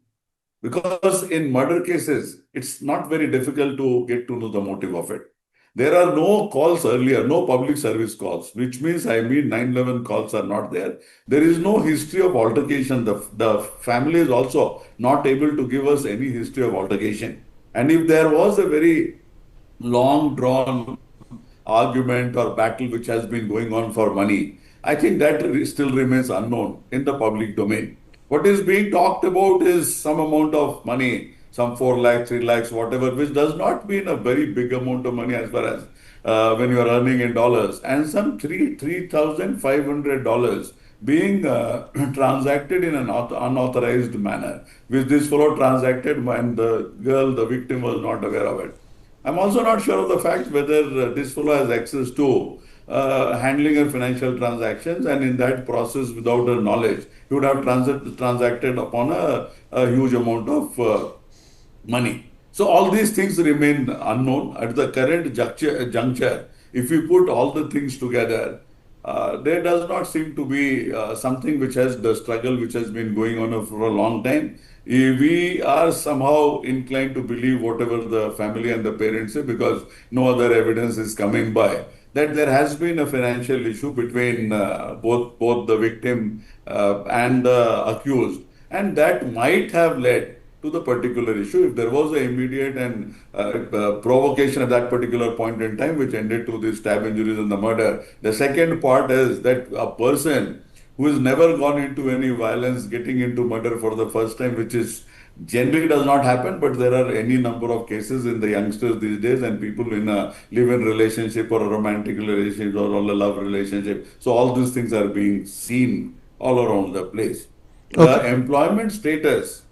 because in murder cases, it's not very difficult to get to know the motive of it. There are no calls earlier, no public service calls, which means 911 calls are not there. There is no history of altercation. The family is also not able to give us any history of altercation. And if there was a very long drawn argument or battle which has been going on for money, I think that still remains unknown in the public domain. What is being talked about is some amount of money, some 4 lakhs, 3 lakhs, whatever, which does not mean a very big amount of money as far as when you are earning in dollars, and some $3,500 being transacted in an unauthorized manner, which this fellow transacted and the girl, the victim, was not aware of it. I'm also not sure of the fact whether this fellow has access to handling her financial transactions, and in that process, without her knowledge, he would have transacted upon a huge amount of money. So all these things remain unknown. At the current juncture, if you put all the things together, there does not seem to be something which has the struggle which has been going on for a long time. We are somehow inclined to believe whatever the family and the parents say, because no other evidence is coming by, that there has been a financial issue between both the victim and the accused, and that might have led to the particular issue. If there was an immediate and provocation at that particular point in time, which ended to the stab injuries and the murder. The second part is that a person who has never gone into any violence, getting into murder for the first time, which is generally does not happen, but there are any number of cases in the youngsters these days and people in a live-in relationship or a romantic relationship or a love relationship. So all these things are being seen all around the place. The employment status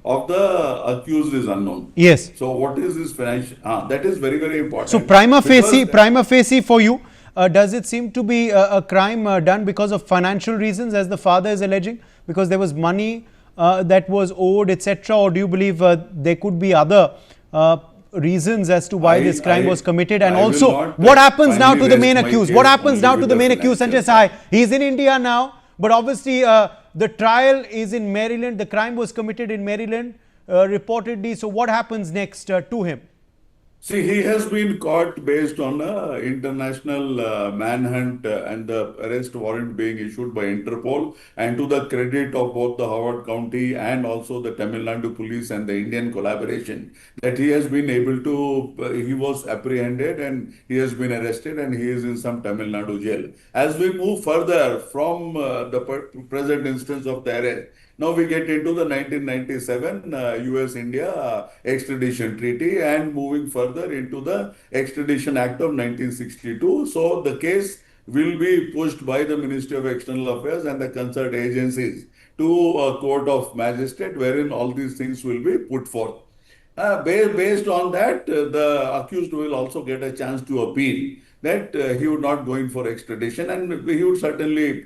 of the accused is unknown. Yes. So what is this financial? That is very, very important. So prima facie for you, does it seem to be a crime done because of financial reasons, as the father is alleging, because there was money that was owed, etc., or do you believe there could be other reasons as to why this crime was committed? And also, what happens now to the main accused? What happens now to the main accused, Sanjay Sai? He's in India now, but obviously the trial is in Maryland. The crime was committed in Maryland, reportedly. So what happens next to him? See, he has been caught based on an international manhunt and the arrest warrant being issued by Interpol, and to the credit of both the Howard County and also the Tamil Nadu police and the Indian collaboration, that he has been able to, he was apprehended and he has been arrested and he is in some Tamil Nadu jail. As we move further from the present instance of the arrest, now we get into the 1997 US-India extradition treaty and moving further into the Extradition Act of 1962. So the case will be pushed by the Ministry of External Affairs and the concerned agencies to a court of magistrate wherein all these things will be put forth. Based on that, the accused will also get a chance to appeal that he would not go in for extradition, and he would certainly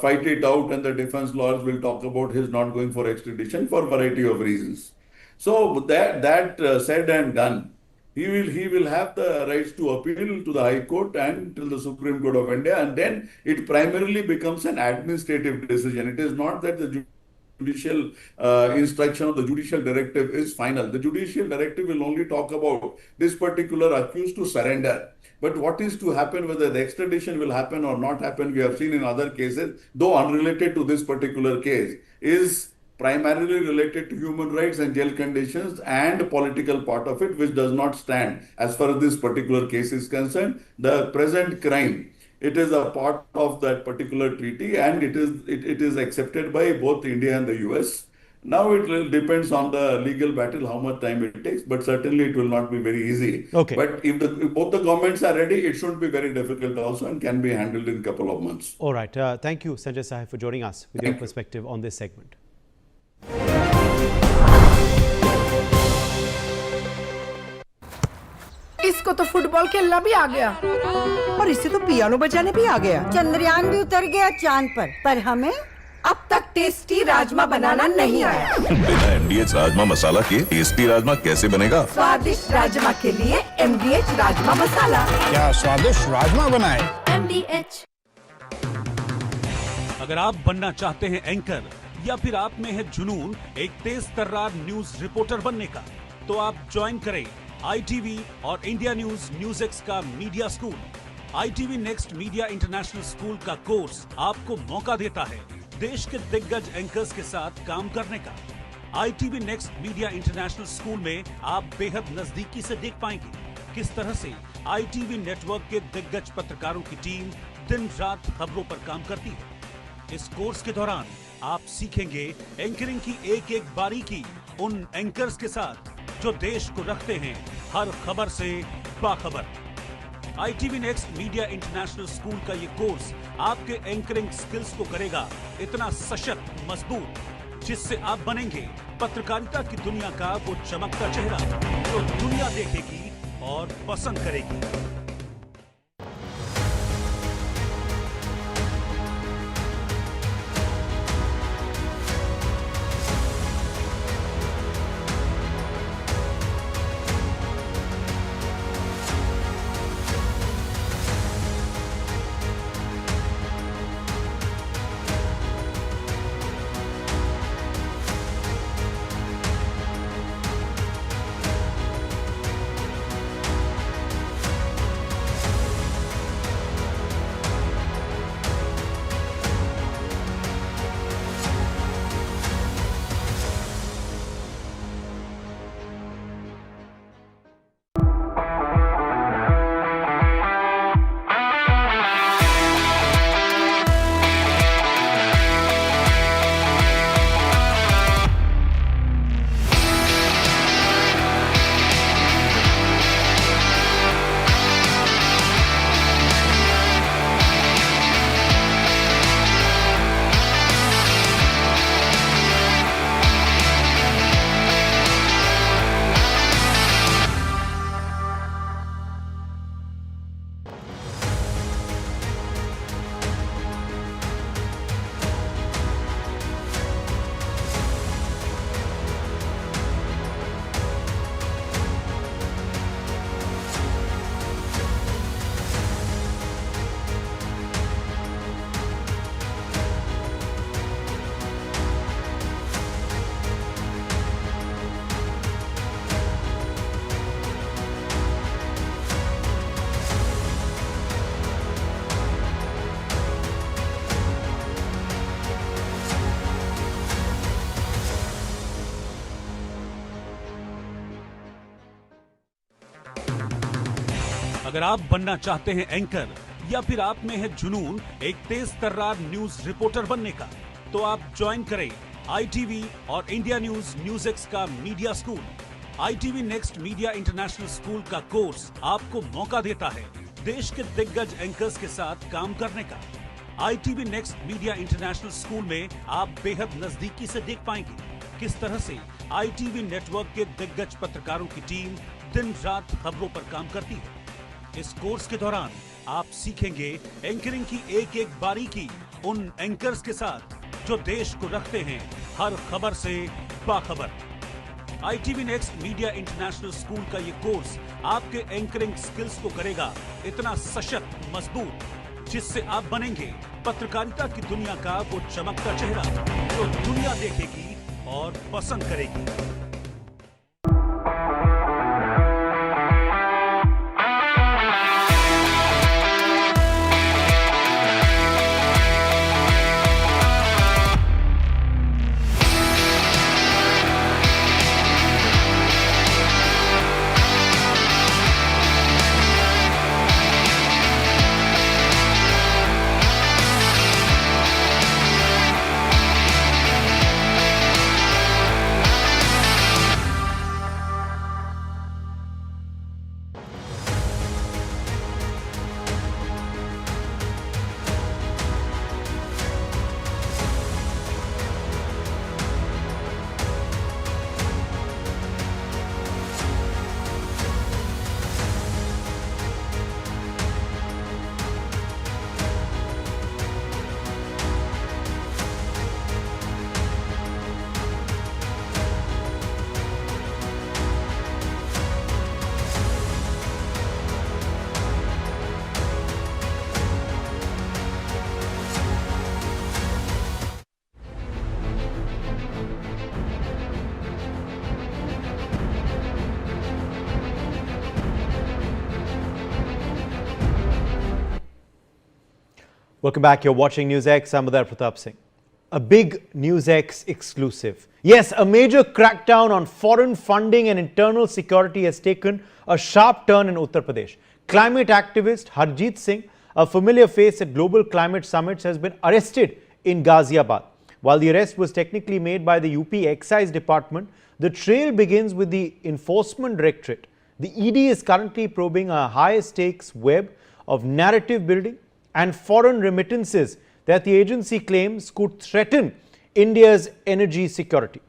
fight it out, and the defense lawyers will talk about his not going for extradition for a variety of reasons. So that said and done, he will have the rights to appeal to the High Court and to the Supreme Court of India, and then it primarily becomes an administrative decision. It is not that the judicial instruction or the judicial directive is final. The judicial directive will only talk about this particular accused to surrender. But what is to happen, whether the extradition will happen or not happen, we have seen in other cases, though unrelated to this particular case, is primarily related to human rights and jail conditions and political part of it, which does not stand as far as this particular case is concerned. The present crime, it is a part of that particular treaty, and it is accepted by both India and the US. Now it depends on the legal battle how much time it takes, but certainly it will not be very easy. Okay. But if both the governments are ready, it shouldn't be very difficult also and can be handled in a couple of months. All right. Thank you, Sanjay Sai, for joining us with your perspective on this segment. इसको तो football खेलना भी आ गया और इससे तो piano बजाने भी आ गया। चंद्रयान भी उतर गया चांद पर हमें अब तक टेस्टी राजमा बनाना नहीं आया। बिना MDH राजमा मसाला के टेस्टी राजमा कैसे बनेगा? स्वादिष्ट राजमा के लिए MDH राजमा मसाला। क्या स्वादिष्ट राजमा बनाए? MDH। अगर आप बनना चाहते हैं एंकर या फिर आप में है जुनून एक तेज तर्रार न्यूज रिपोर्टर बनने का, तो आप ज्वाइन करें ITV और इंडिया Newsx का media school. ITV next media international school का कोर्स आपको मौका देता है देश के दिग्गज एंकर्स के साथ काम करने का। ITV next media international school में आप बेहद नजदीकी से देख पाएंगे किस तरह से ITV नेटवर्क के दिग्गज पत्रकारों की टीम दिन रात खबरों पर काम करती है। इस कोर्स के दौरान आप सीखेंगे एंकरिंग की एक एक बारीकी उन एंकर्स के साथ जो देश को रखते हैं हर खबर से बाखबर। ITV next media international school का ये कोर्स आपके एंकरिंग स्किल्स को करेगा इतना सशक्त, मजबूत, जिससे आप बनेंगे पत्रकारिता की दुनिया का वो चमकता चेहरा जो दुनिया देखेगी और पसंद करेगी। अगर आप बनना चाहते हैं एंकर या फिर आप में है जुनून एक तेज तर्रार न्यूज रिपोर्टर बनने का, तो आप ज्वाइन करें ITV और इंडिया न्यूज़ का media school. ITV next media international school का कोर्स आपको मौका देता है देश के दिग्गज एंकर्स के साथ काम करने का। ITV next media international school में आप बेहद नजदीकी से देख पाएंगे किस तरह से ITV नेटवर्क के दिग्गज पत्रकारों की टीम दिन रात खबरों पर काम करती है। इस कोर्स के दौरान आप सीखेंगे एंकरिंग की एक एक बारीकी उन एंकर्स के साथ जो देश को रखते हैं हर खबर से बाखबर। ITV next media international school का ये कोर्स आपके एंकरिंग स्किल्स को करेगा इतना सशक्त मजबूत, जिससे आप बनेंगे पत्रकारिता की दुनिया का वो चमकता चेहरा जो दुनिया देखेगी और पसंद करेगी। Welcome back. You're watching Newsx. I'm Uday Pratap Singh. A big Newsx exclusive. Yes, a major crackdown on foreign funding and internal security has taken a sharp turn in Uttar Pradesh. Climate activist Harjeet Singh, a familiar face at global climate summits, has been arrested in Ghaziabad. While the arrest was technically made by the UP Excise Department, the trail begins with the Enforcement Directorate. The ED is currently probing a high-stakes web of narrative building and foreign remittances that the agency claims could threaten India's energy security.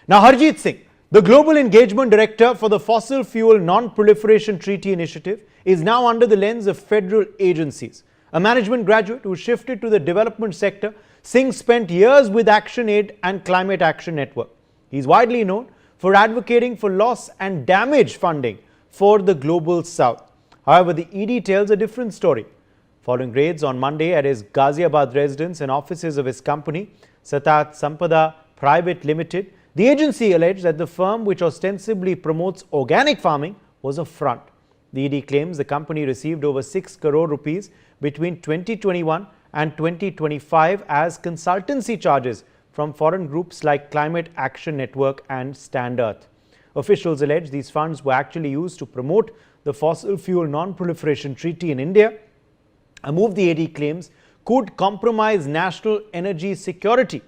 Now, Harjeet Singh, the Global Engagement Director for the Fossil Fuel Non-Proliferation Treaty Initiative, is now under the lens of federal agencies. A management graduate who shifted to the development sector, Singh spent years with ActionAid and Climate Action Network. He is widely known for advocating for loss and damage funding for the Global South. However, the ED tells a different story. Following raids on Monday at his Ghaziabad residence and offices of his company, Satat Sampada Private Limited, the agency alleged that the firm, which ostensibly promotes organic farming, was a front. The ED claims the company received over 6 crore rupees between 2021 and 2025 as consultancy charges from foreign groups like Climate Action Network and Stand Earth. Officials allege these funds were actually used to promote the Fossil Fuel Non-Proliferation Treaty in India, a move the AD claims could compromise national energy security.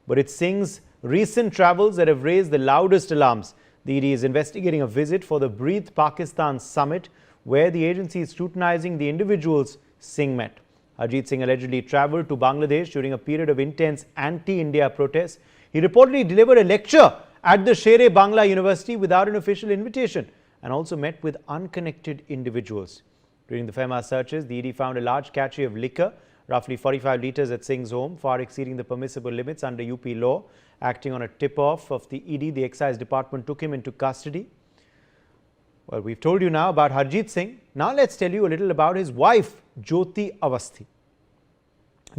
But it's Singh's recent travels that have raised the loudest alarms. The ED is investigating a visit for the Breathe Pakistan summit, where the agency is scrutinizing the individuals Singh met. Harjeet Singh allegedly travelled to Bangladesh during a period of intense anti-India protests. He reportedly delivered a lecture at the Sher-e-Bangla University without an official invitation and also met with unconnected individuals. During the FEMA searches, the ED found a large cache of liquor, roughly 45 litres at Singh's home, far exceeding the permissible limits under UP law. Acting on a tip-off of the ED, the Excise Department took him into custody. Well, we've told you now about Harjeet Singh. Now let's tell you a little about his wife, Jyoti Awasthi.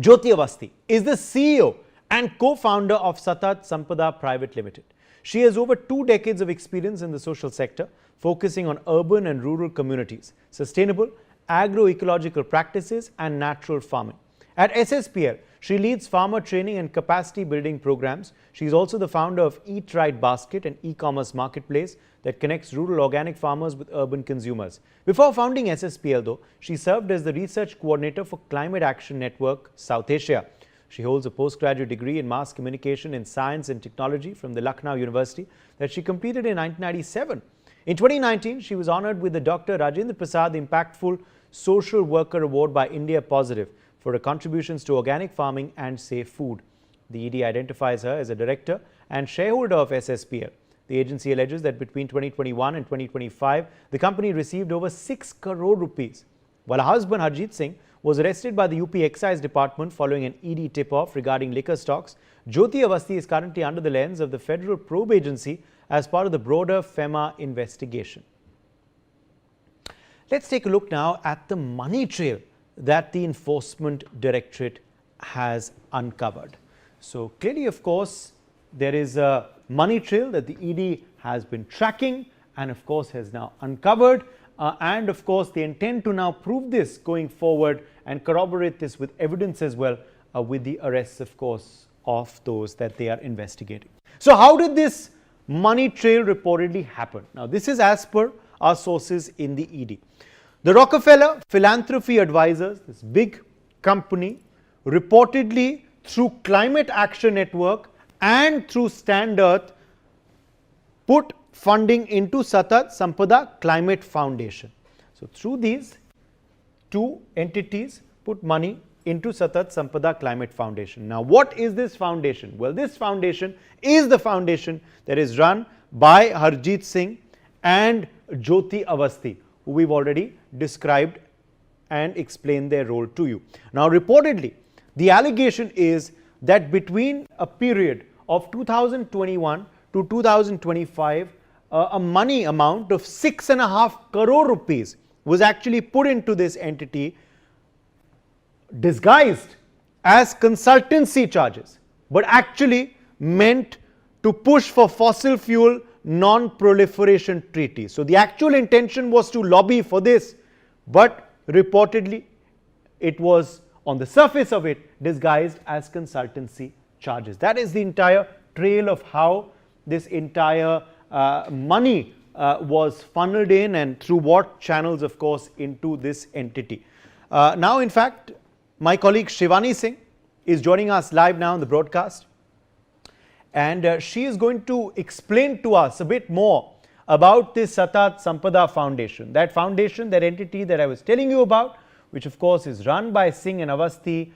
Jyoti Awasthi is the CEO and co-founder of Satat Sampada Private Limited. She has over 2 decades of experience in the social sector, focusing on urban and rural communities, sustainable agroecological practices and natural farming. At SSPL, She leads farmer training and capacity building programs. She is also the founder of Eat Right Basket, an e-commerce marketplace that connects rural organic farmers with urban consumers. Before founding SSPL, though, she served as the research coordinator for Climate Action Network South Asia. She holds a postgraduate degree in mass communication in science and technology from the Lucknow University that she completed in 1997. In 2019, she was honored with the Dr. Rajendra Prasad Impactful Social Worker Award by India Positive for her contributions to organic farming and safe food. The ED identifies her as a director and shareholder of SSPL. The agency alleges that between 2021 and 2025, the company received over 6 crore rupees. While her husband Harjeet Singh was arrested by the UP Excise Department following an ED tip-off regarding liquor stocks, Jyoti Awasthi is currently under the lens of the Federal Probe Agency as part of the broader FEMA investigation. Let's take a look now at the money trail that the Enforcement Directorate has uncovered. So clearly, of course, there is a money trail that the ED has been tracking and of course has now uncovered. And of course, they intend to now prove this going forward and corroborate this with evidence as well with the arrests, of course, of those that they are investigating. So how did this money trail reportedly happen? Now, this is as per our sources in the ED. The Rockefeller Philanthropy Advisors, this big company, reportedly through Climate Action Network and through Stand Earth, put funding into Satat Sampada Climate Foundation. So through these two entities put money into Satat Sampada Climate Foundation. Now what is this foundation? Well, this foundation is the foundation that is run by Harjeet Singh and Jyoti Awasthi, who we've already described and explained their role to you. Now reportedly, the allegation is that between a period of 2021 to 2025, a money amount of 6.5 crore rupees was actually put into this entity disguised as consultancy charges, but actually meant to push for fossil fuel non-proliferation treaty. So the actual intention was to lobby for this, but reportedly it was on the surface of it disguised as consultancy charges. That is the entire trail of how this entire money was funneled in and through what channels, of course, into this entity. Now, in fact, my colleague Shivani Singh is joining us live now in the broadcast, and she is going to explain to us a bit more about this Satat Sampada Foundation, that foundation, that entity that I was telling you about, which of course is run by Singh and Awasthi.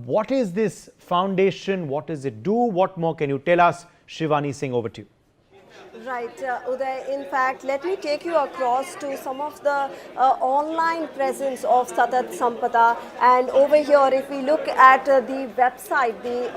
What is this foundation? What does it do? What more can you tell us? Shivani Singh, over to you. Right, Uday. In fact, let me take you across to some of the online presence of Satat Sampada. And over here, if we look at the website, the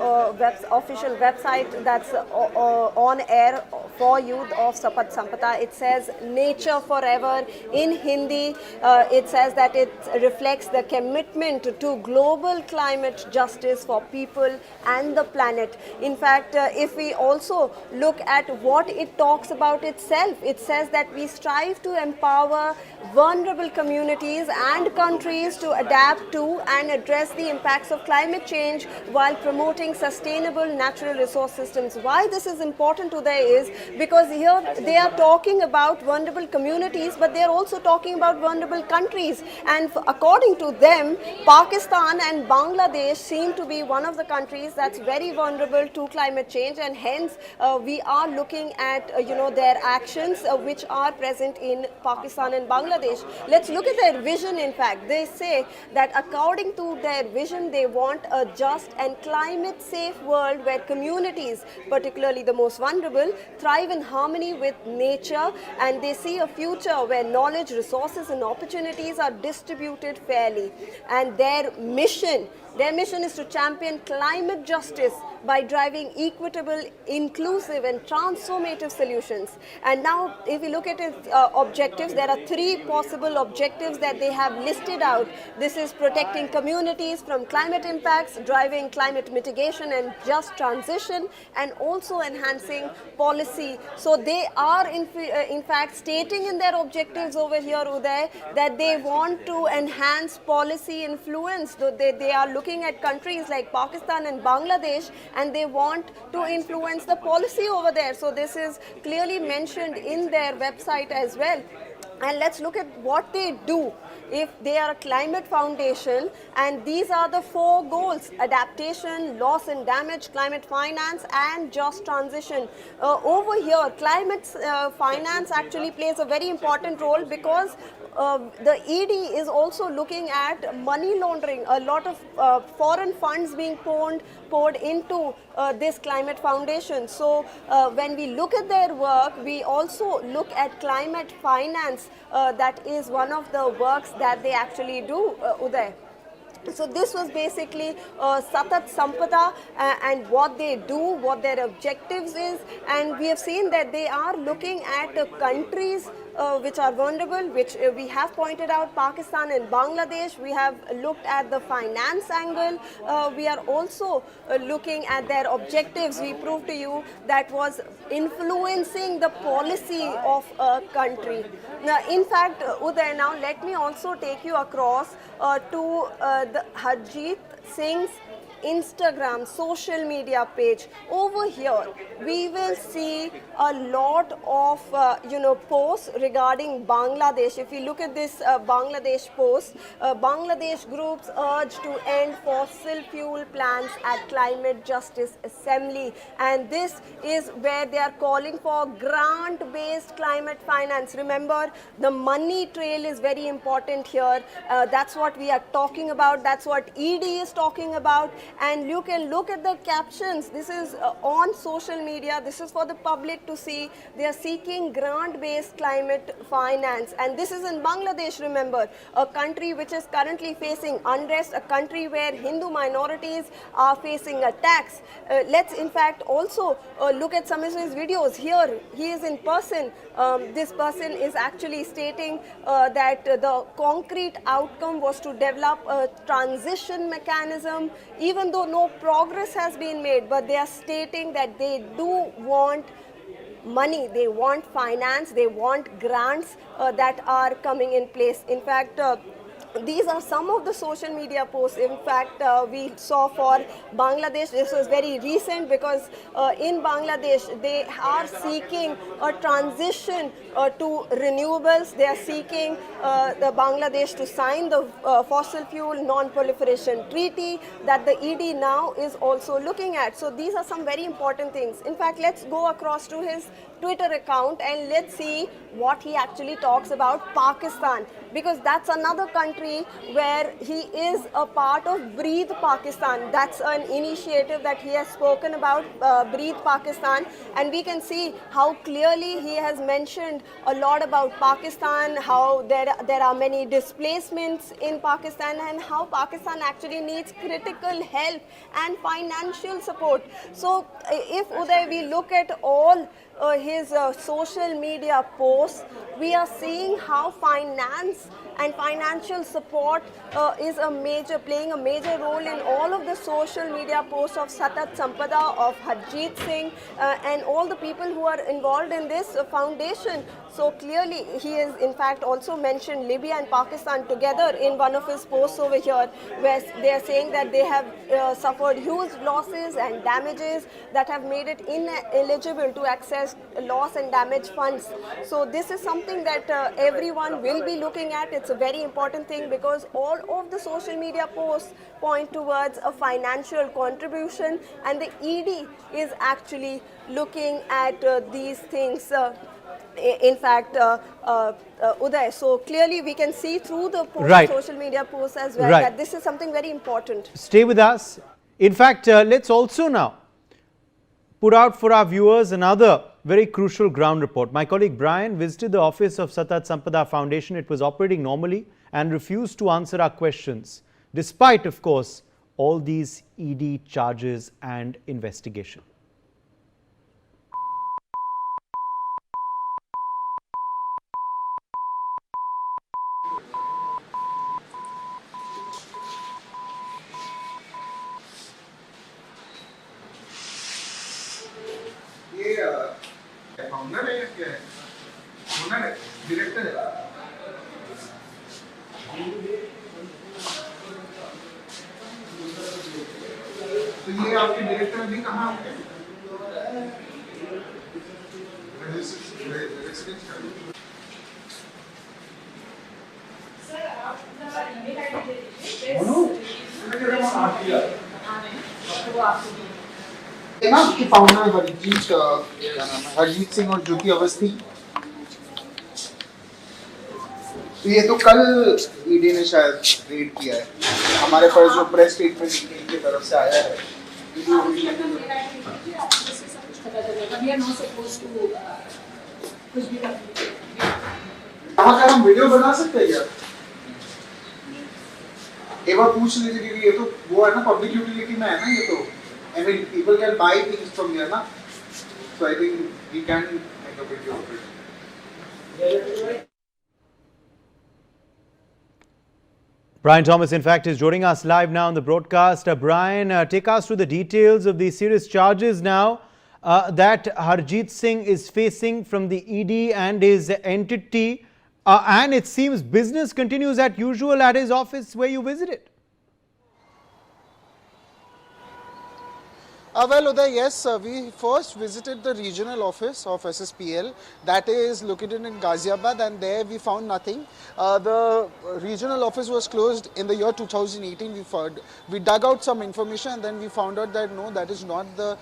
official website that's on air for you of Satat Sampada, it says Nature Forever. In Hindi, it says that it reflects the commitment to global climate justice for people and the planet. In fact, if we also look at what it talks about itself, it says that we strive to empower vulnerable communities and countries to adapt to and address the impacts of climate change while promoting sustainable natural resource systems. Why this is important today is because here they are talking about vulnerable communities, but they are also talking about vulnerable countries. And according to them, Pakistan and Bangladesh seem to be one of the countries that's very vulnerable to climate change, and hence we are looking at their actions which are present in Pakistan and Bangladesh. Let's look at their vision. In fact, they say that according to their vision, they want a just and climate safe world where communities, particularly the most vulnerable, thrive in harmony with nature, and they see a future where knowledge, resources and opportunities are distributed fairly. And their mission is to champion climate justice by driving equitable, inclusive and transformative solutions. And now if we look at its objectives, there are 3 possible objectives that they have listed out. This is protecting communities from climate impacts, driving climate mitigation and just transition, and also enhancing policy. So they are in fact stating in their objectives over here, Uday, that they want to enhance policy influence. So they are looking looking at countries like Pakistan and Bangladesh, and they want to influence the policy over there. So this is clearly mentioned in their website as well. And let's look at what they do. If they are a climate foundation, and these are the 4 goals: adaptation, loss and damage, climate finance, and just transition. Over here, climate finance actually plays a very important role, because the ED is also looking at money laundering. A lot of foreign funds being poured into this climate foundation. So when we look at their work, we also look at climate finance. That is one of the works that they actually do, Uday. So this was basically Satat Sampada and what they do, what their objectives is, and we have seen that they are looking at countries which are vulnerable, which we have pointed out, Pakistan and Bangladesh. We have looked at the finance angle. We are also looking at their objectives. We proved to you that was influencing the policy of a country. Now, in fact, Uday, now let me also take you across to the Harjeet Singh's Instagram social media page. Over here we will see a lot of posts regarding Bangladesh. If you look at this Bangladesh post, Bangladesh groups urge to end fossil fuel plants at Climate Justice Assembly, and this is where they are calling for grant-based climate finance. Remember, the money trail is very important here. That's what we are talking about. That's what ED is talking about. And you can look at the captions. This is on social media. This is for the public to see. They are seeking grant-based climate finance. And this is in Bangladesh, remember, a country which is currently facing unrest, a country where Hindu minorities are facing attacks. Let's in fact also look at some of his videos. Here, he is in person. This person is actually stating that the concrete outcome was to develop a transition mechanism, even though no progress has been made, but they are stating that they do want money, they want finance, they want grants that are coming in place. In fact, these are some of the social media posts. In fact, we saw for Bangladesh, this was very recent, because in Bangladesh they are seeking a transition to renewables. They are seeking the Bangladesh to sign the fossil fuel non-proliferation treaty that the ED now is also looking at. So these are some very important things. In fact, let's go across to his Twitter account and let's see what he actually talks about Pakistan, because that's another country where he is a part of Breathe Pakistan. That's an initiative that he has spoken about, Breathe Pakistan, and we can see how clearly he has mentioned a lot about Pakistan, how there are many displacements in Pakistan, and how Pakistan actually needs critical help and financial support. So if, Uday, we look at all his social media posts, we are seeing how finance and financial support is playing a major role in all of the social media posts of Satat Sampada, of Harjeet Singh, and all the people who are involved in this foundation. So clearly, he has in fact also mentioned Libya and Pakistan together in one of his posts over here, where they are saying that they have suffered huge losses and damages that have made it ineligible to access loss and damage funds. So this is something that everyone will be looking at. It's a very important thing, because all of the social media posts point towards a financial contribution, and the ED is actually looking at these things. In fact, Uday, so clearly we can see through the social media posts as well that this is something very important. Stay with us. In fact, let's also now put out for our viewers another very crucial ground report. My colleague Brian visited the office of Satat Sampada Foundation. It was operating normally and refused to answer our questions, despite, of course, all these ED charges and investigation. आपके director अभी कहाँ होंगे? आपके founder Harjeet Singh और ज्योति अवस्थी, तो ये तो कल ईडी ने शायद रेड किया है। हमारे पास जो प्रेस स्टेटमेंट की तरफ से आया है, वहाँ का हम वीडियो बना सकते हैं क्या? एक बार पूछ लीजिए, क्योंकि ये तो वो है ना, पब्लिक यूटिलिटी में है ना ये तो। I mean, people can buy things from here, na? So I think we can make a video of it. Brian Thomas, in fact, is joining us live now on the broadcast. Brian, take us through the details of the serious charges now that Harjeet Singh is facing from the ED and his entity. And it seems business continues as usual at his office where you visited. Well, Uday, yes, we first visited the regional office of SSPL that is located in Ghaziabad, and there we found nothing. The regional office was closed in the year 2018. We dug out some information and then we found out that no, that is not the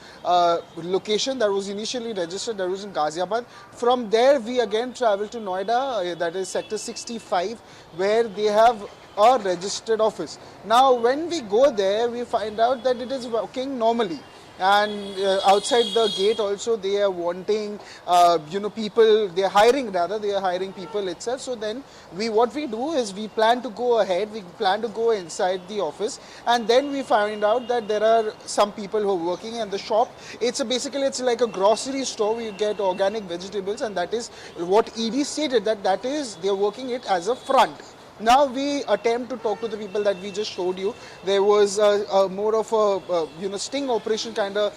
location that was initially registered, that was in Ghaziabad. From there, we again traveled to Noida, that is sector 65, where they have a registered office. Now, when we go there, we find out that it is working normally. And outside the gate also they are wanting, people, they are hiring people itself. So then what we do is we plan to go ahead, we plan to go inside the office, and then we find out that there are some people who are working in the shop. It's like a grocery store. We get organic vegetables, and that is what ED stated, that is they are working it as a front. Now we attempt to talk to the people that we just showed you. There was more of a sting operation kind of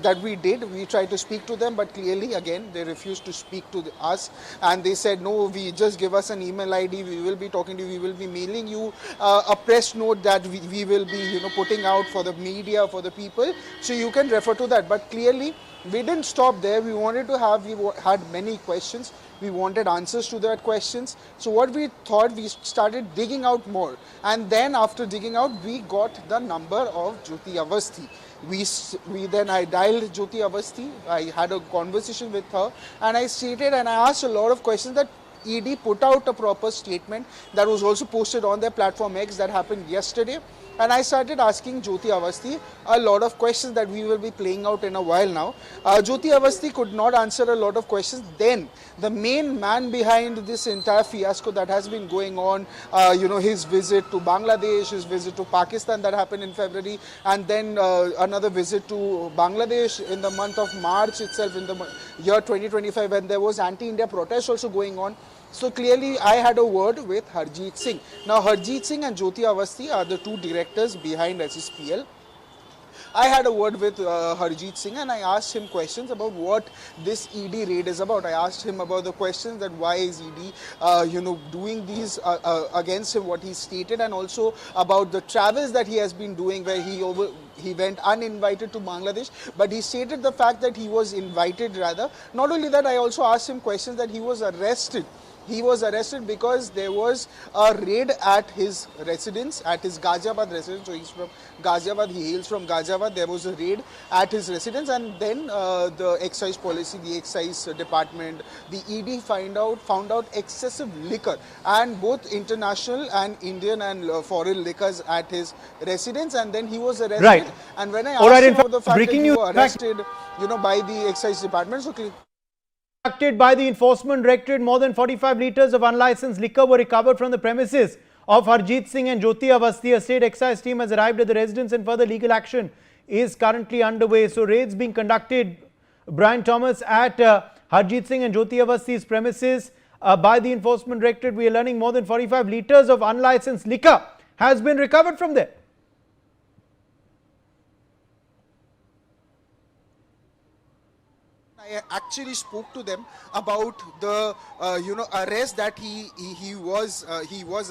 that we did. We tried to speak to them, but clearly again they refused to speak to us, and they said no, we just give us an email ID, we will be talking to you, we will be mailing you a press note that we will be putting out for the media, for the people, so you can refer to that. But clearly we didn't stop there. We had many questions. We wanted answers to that questions. So what we thought, we started digging out more. And then after digging out, we got the number of Jyoti Avasthi. Then I dialed Jyoti Avasthi. I had a conversation with her, and I asked a lot of questions. That ED put out a proper statement that was also posted on their platform X, that happened yesterday. And I started asking Jyoti Avasthi a lot of questions that we will be playing out in a while now. Jyoti Avasthi could not answer a lot of questions. Then the main man behind this entire fiasco that has been going on, his visit to Bangladesh, his visit to Pakistan that happened in February, and then another visit to Bangladesh in the month of March itself, in the year 2025, when there was anti-India protest also going on. So clearly I had a word with Harjeet Singh. Now Harjeet Singh and Jyoti Avasthi are the two directors behind SSPL. I had a word with Harjeet Singh, and I asked him questions about what this ED raid is about. I asked him about the questions that why is ED doing these against him, what he stated, and also about the travels that he has been doing, where he went uninvited to Bangladesh, but he stated the fact that he was invited rather. Not only that, I also asked him questions that he was arrested. He was arrested because there was a raid at his residence, at his Ghaziabad residence. So he's from Ghaziabad, he hails from Ghaziabad. There was a raid at his residence, and then the excise policy, the excise department, the ED found out excessive liquor, and both international and Indian and foreign liquors at his residence, and then he was arrested. Right. And when I asked him about the fact that you were arrested, by the excise department, so Conducted by the Enforcement Directorate, more than 45 litres of unlicensed liquor were recovered from the premises of Harjeet Singh and Jyoti Avasthi. A state excise team has arrived at the residence, and further legal action is currently underway. So raids being conducted, Brian Thomas, at Harjeet Singh and Jyoti Avasthi's premises by the Enforcement Directorate. We are learning more than 45 litres of unlicensed liquor has been recovered from there. I actually spoke to them about the arrest that he was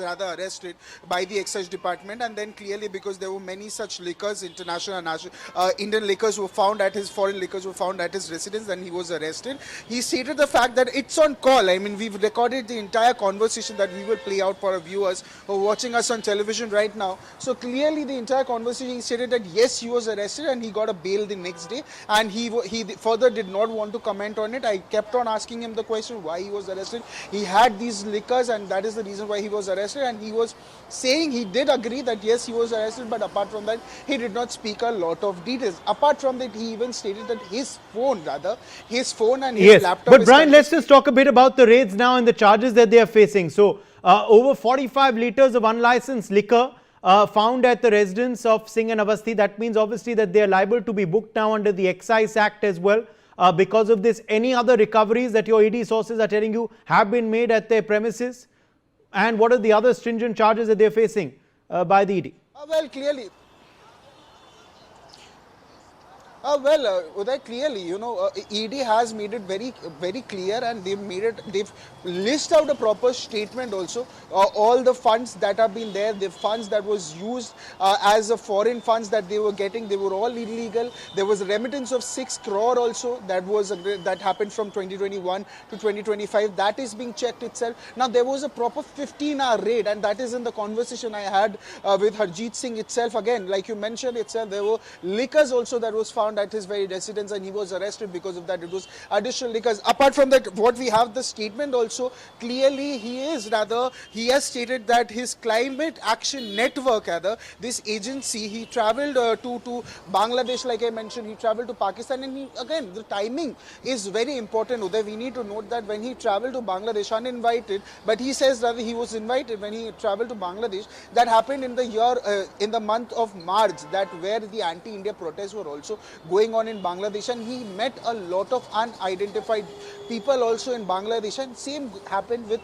rather arrested by the Excise Department, and then clearly because there were many such liquors, international and national Indian liquors were found at his foreign liquors were found at his residence, and he was arrested. He stated the fact that it's on call. I mean, we've recorded the entire conversation that we will play out for our viewers who are watching us on television right now. So clearly, the entire conversation, he stated that yes, he was arrested and he got a bail the next day, and he further did not want to comment on it. I kept on asking him the question why he was arrested. He had these liquors, and that is the reason why he was arrested, and he was saying he did agree that yes, he was arrested, but apart from that, he did not speak a lot of details. Apart from that, he even stated that his phone and his laptop. But Brian, let's just talk a bit about the raids now and the charges that they are facing. So, over 45 liters of unlicensed liquor found at the residence of Singh and Avasthi. That means obviously that they are liable to be booked now under the Excise Act as well. Because of this, any other recoveries that your ED sources are telling you have been made at their premises? And what are the other stringent charges that they are facing by the ED? Well, clearly. Uday, clearly, ED has made it very clear, and they've listed out a proper statement also. All the funds that have been there, the funds that was used as a foreign funds that they were getting, they were all illegal. There was a remittance of 6 crore also that happened from 2021 to 2025. That is being checked itself. Now, there was a proper 15-hour raid, and that is in the conversation I had with Harjeet Singh itself. Again, like you mentioned itself, there were liquors also that was found at his very residence, and he was arrested because of that. It was additional liquors. Apart from that, what we have the statement also, clearly he has stated that his climate action network, this agency, he traveled to Bangladesh, like I mentioned, he traveled to Pakistan, and again, the timing is very important, Uday. We need to note that when he traveled to Bangladesh uninvited, but he says that he was invited when he traveled to Bangladesh. That happened in the year, in the month of March, that where the anti-India protests were also going on in Bangladesh, and he met a lot of unidentified people also in Bangladesh, and same happened with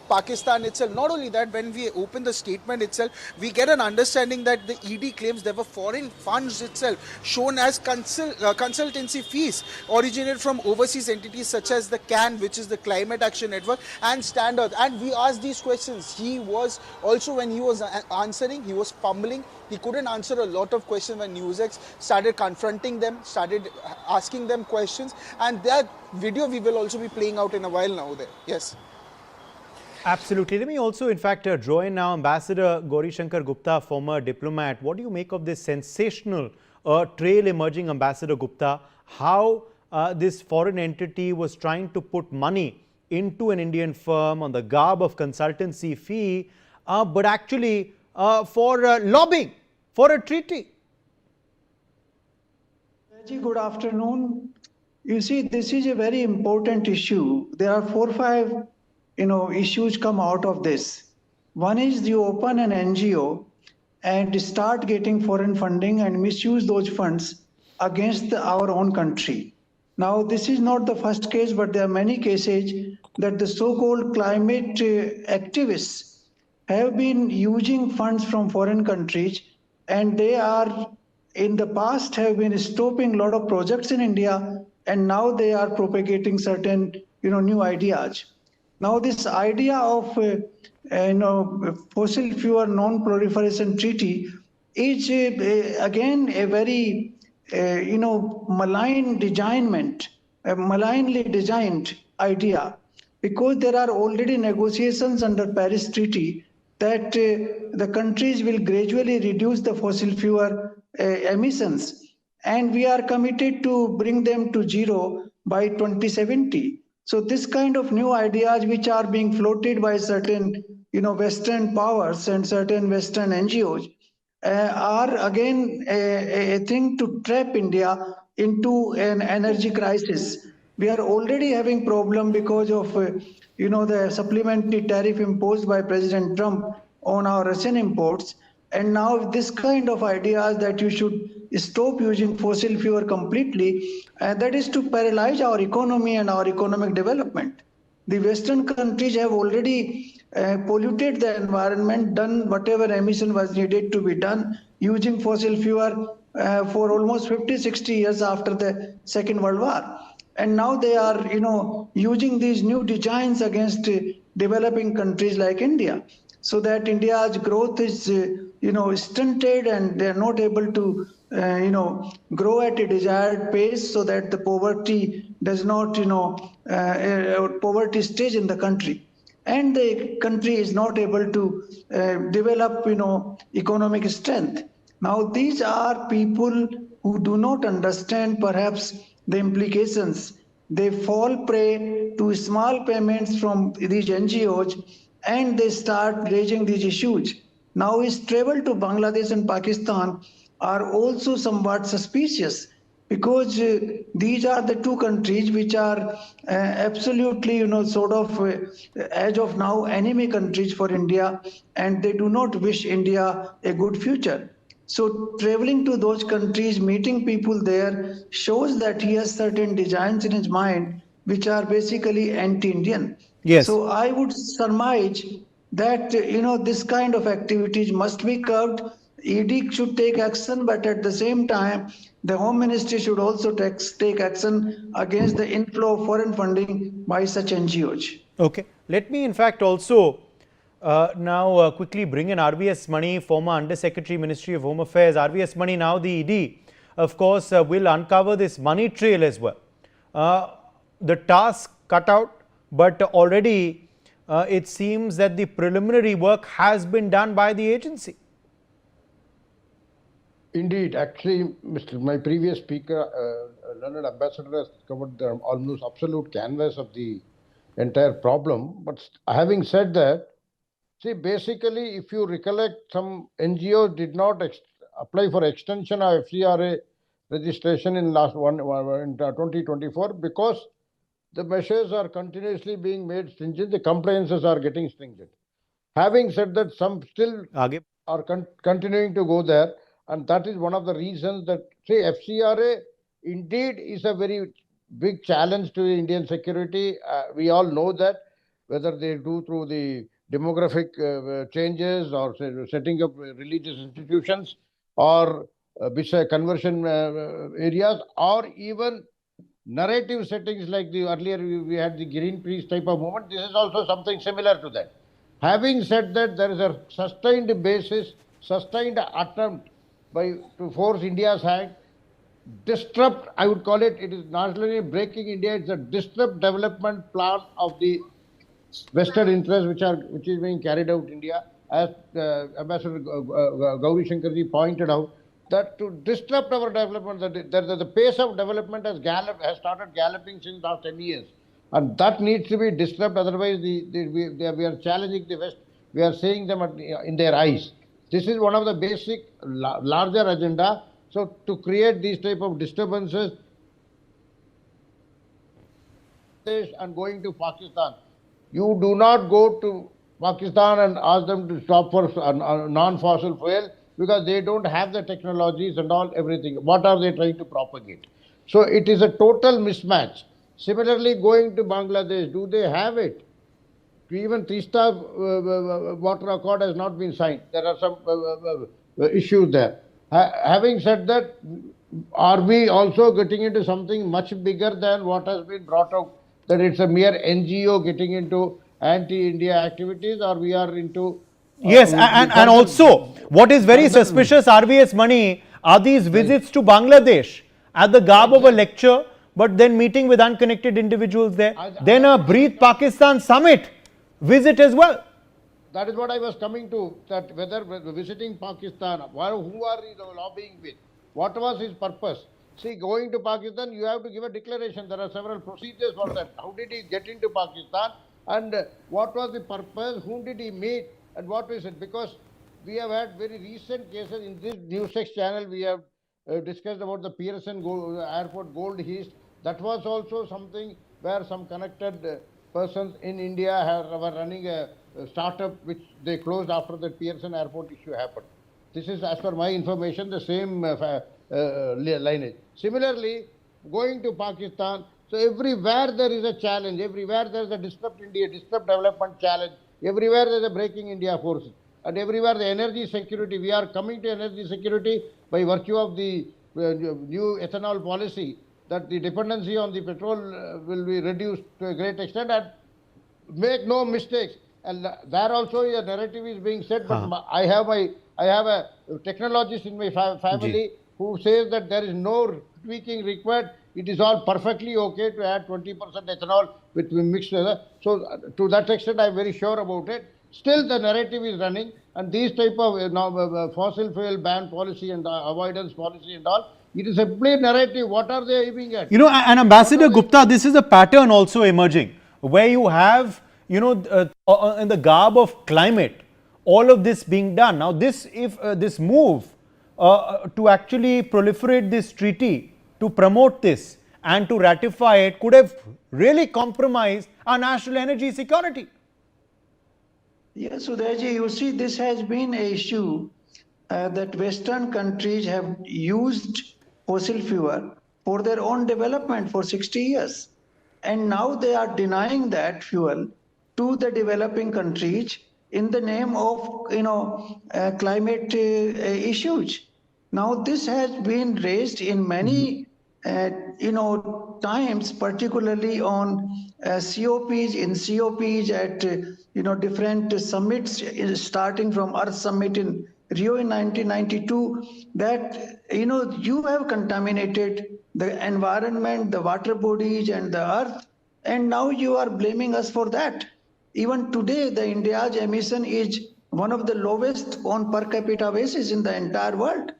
Pakistan itself. Not only that, when we open the statement itself, we get an understanding that the ED claims there were foreign funds itself shown as consultancy fees originated from overseas entities such as the CAN, which is the Climate Action Network, and Standard. And we asked these questions. He was also, when he was answering, he was fumbling. He couldn't answer a lot of questions when Newsx started confronting them, started asking them questions, and that video we will also be playing out in a while now there. Yes. Absolutely. Let me also, in fact, join now Ambassador Gauri Shankar Gupta, former diplomat. What do you make of this sensational trail emerging, Ambassador Gupta? How this foreign entity was trying to put money into an Indian firm on the garb of consultancy fee, but actually for lobbying for a treaty? Good afternoon. You see, this is a very important issue. There are 4 or 5 issues come out of this. One is you open an NGO and start getting foreign funding and misuse those funds against our own country. Now, this is not the first case, but there are many cases that the so-called climate activists have been using funds from foreign countries, and they are in the past have been stopping a lot of projects in India, and now they are propagating certain new ideas. Now, this idea of fossil fuel non-proliferation treaty is again a very malignly designed idea, because there are already negotiations under Paris Treaty that the countries will gradually reduce the fossil fuel emissions, and we are committed to bring them to zero by 2070. So this kind of new ideas which are being floated by certain Western powers and certain Western NGOs are again a thing to trap India into an energy crisis. We are already having problem because of the supplementary tariff imposed by President Trump on our Russian imports. And now this kind of ideas that you should stop using fossil fuel completely, that is to paralyze our economy and our economic development. The Western countries have already polluted the environment, done whatever emission was needed to be done using fossil fuel for almost 50-60 years after the Second World War. and now they are, using these new designs against developing countries like India, so that India's growth is, stunted, and they are not able to, grow at a desired pace, so that the poverty does not, poverty stays in the country, and the country is not able to develop, economic strength. Now, these are people who do not understand perhaps the implications. They fall prey to small payments from these NGOs, and they start raising these issues. Now, his travel to Bangladesh and Pakistan are also somewhat suspicious, because these are the two countries which are absolutely, sort of, as of now, enemy countries for India, and they do not wish India a good future. So traveling to those countries, meeting people there, shows that he has certain designs in his mind which are basically anti-Indian. Yes. So I would surmise that, this kind of activities must be curbed. ED should take action, but at the same time, the Home Ministry should also take action against the inflow of foreign funding by such NGOs. Okay. Let me, in fact, also now quickly bring in RVS Mani, former Under Secretary, Ministry of Home Affairs. RVS Mani, now the ED, of course, will uncover this money trail as well. The task cut out, but already it seems that the preliminary work has been done by the agency. Indeed, actually, my previous speaker, Learned Ambassador, has covered the almost absolute canvas of the entire problem. But having said that, see, basically, if you recollect, some NGOs did not apply for extension of FCRA registration in last in 2024, because the measures are continuously being made stringent, the compliances are getting stringent. Having said that, some still are continuing to go there, and that is one of the reasons that, say, FCRA indeed is a very big challenge to Indian security. We all know that, whether they do through the demographic changes, or setting up religious institutions, or conversion areas, or even narrative settings like the earlier we had the Green Peace type of movement. This is also something similar to that. Having said that, there is a sustained basis, sustained attempt to force India's hand, disrupt, I would call it, it is not only breaking India, it's a disrupt development plan of the vested interests which is being carried out in India. As Ambassador Gauri Shankarji pointed out, that to disrupt our development, the pace of development has started galloping since last 10 years. And that needs to be disrupted, otherwise we are challenging the West, we are seeing them in their eyes. This is one of the basic larger agenda. So to create these type of disturbances and going to Pakistan, you do not go to Pakistan and ask them to stop for non-fossil fuel, because they don't have the technologies and all, everything. What are they trying to propagate? So it is a total mismatch. Similarly, going to Bangladesh, do they have it? Even Tista Water Accord has not been signed. There are some issues there. Having said that, are we also getting into something much bigger than what has been brought out, that it's a mere NGO getting into anti-India activities, or we are into... Yes, and also, what is very suspicious, RVS Mani, are these visits to Bangladesh at the garb of a lecture, but then meeting with unconnected individuals there. Then a Breathe Pakistan summit visit as well. That is what I was coming to, that whether visiting Pakistan, who are you lobbying with, what was his purpose? See, going to Pakistan, you have to give a declaration. There are several procedures for that. How did he get into Pakistan? And what was the purpose? Whom did he meet? And what is it? Because we have had very recent cases in this Newsx channel. We have discussed about the Pearson Airport gold heist. That was also something where some connected persons in India were running a startup which they closed after the Pearson Airport issue happened. This is, as per my information, the same lineage. Similarly, going to Pakistan, so everywhere there is a challenge, everywhere there is a disrupt India, disrupt development challenge, everywhere there is a breaking India forces, and everywhere the energy security, we are coming to energy security by virtue of the new ethanol policy. that the dependency on the petrol will be reduced to a great extent. And make no mistakes. And there also a narrative is being said, but I have a technologist in my family who says that there is no tweaking required. It is all perfectly okay to add 20% ethanol with mixed. So to that extent, I am very sure about it. Still, the narrative is running, and these type of fossil fuel ban policy and avoidance policy and all, it is a plain narrative. What are they aiming at? You know, and Ambassador Gupta, this is a pattern also emerging, where you have, you know, in the garb of climate, all of this being done. Now, this, if this move to actually proliferate this treaty, to promote this and to ratify it, could have really compromised our national energy security. Yes, Udayji, you see, this has been an issue that Western countries have used fossil fuel for their own development for 60 years. And now they are denying that fuel to the developing countries in the name of, climate issues. Now, this has been raised in many, times, particularly on COPs, at, different summits, starting from Earth Summit in Rio in 1992, that, you have contaminated the environment, the water bodies and the earth, and now you are blaming us for that. Even today, the India's emission is one of the lowest on per capita basis in the entire world.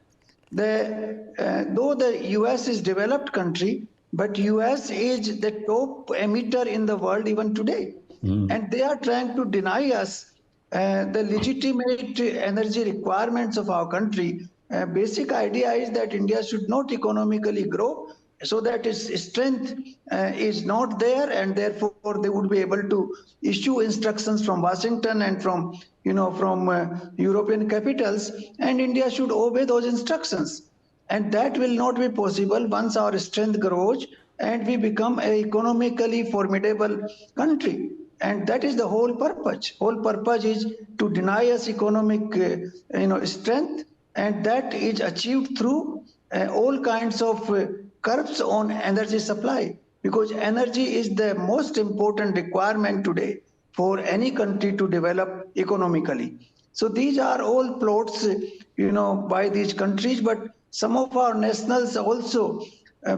Though the US is developed country, but US is the top emitter in the world even today. And they are trying to deny us the legitimate energy requirements of our country. Basic idea is that India should not economically grow, so that its strength is not there, and therefore they would be able to issue instructions from Washington and from European capitals, and India should obey those instructions. And that will not be possible once our strength grows and we become an economically formidable country. And that is the whole purpose. Whole purpose is to deny us economic strength, and that is achieved through all kinds of curbs on energy supply, because energy is the most important requirement today for any country to develop economically. So these are all plots, by these countries, but some of our nationals also,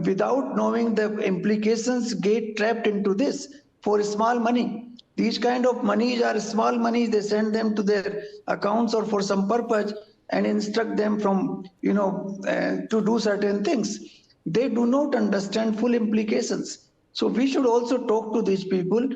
without knowing the implications, get trapped into this for small money. These kind of monies are small monies. They send them to their accounts or for some purpose and instruct them from, to do certain things. They do not understand full implications. So we should also talk to these people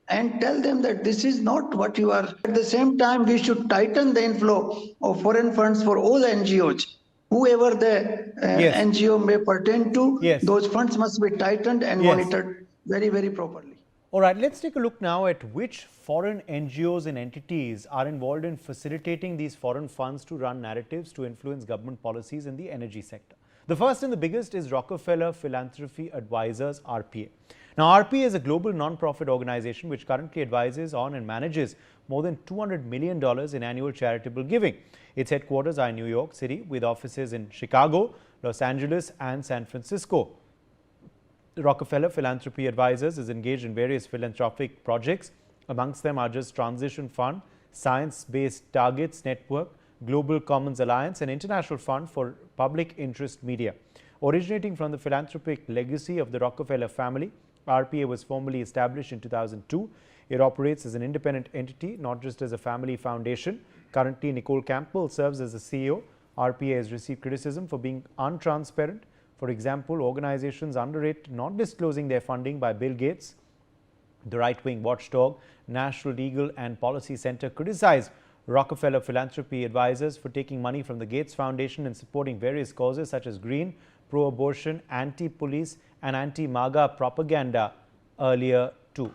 and tell them that this is not what you are. At the same time, we should tighten the inflow of foreign funds for all NGOs. Whoever the NGO may pertain to, those funds must be tightened and monitored very, very properly. All right, let's take a look now at which foreign NGOs and entities are involved in facilitating these foreign funds to run narratives to influence government policies in the energy sector. The first and the biggest is Rockefeller Philanthropy Advisors, RPA. Now, RPA is a global non-profit organization which currently advises on and manages more than $200 million in annual charitable giving. Its headquarters are in New York City, with offices in Chicago, Los Angeles and San Francisco. The Rockefeller Philanthropy Advisors is engaged in various philanthropic projects. Amongst them are Just Transition Fund, Science-Based Targets Network, Global Commons Alliance, and International Fund for Public Interest Media. Originating from the philanthropic legacy of the Rockefeller family, RPA was formally established in 2002. It operates as an independent entity, not just as a family foundation. Currently, Nicole Campbell serves as the CEO. RPA has received criticism for being untransparent. For example, organizations under it not disclosing their funding by Bill Gates. The right-wing watchdog National Legal and Policy Center criticized Rockefeller Philanthropy Advisors for taking money from the Gates Foundation and supporting various causes such as green, pro-abortion, anti-police and anti-MAGA propaganda earlier too.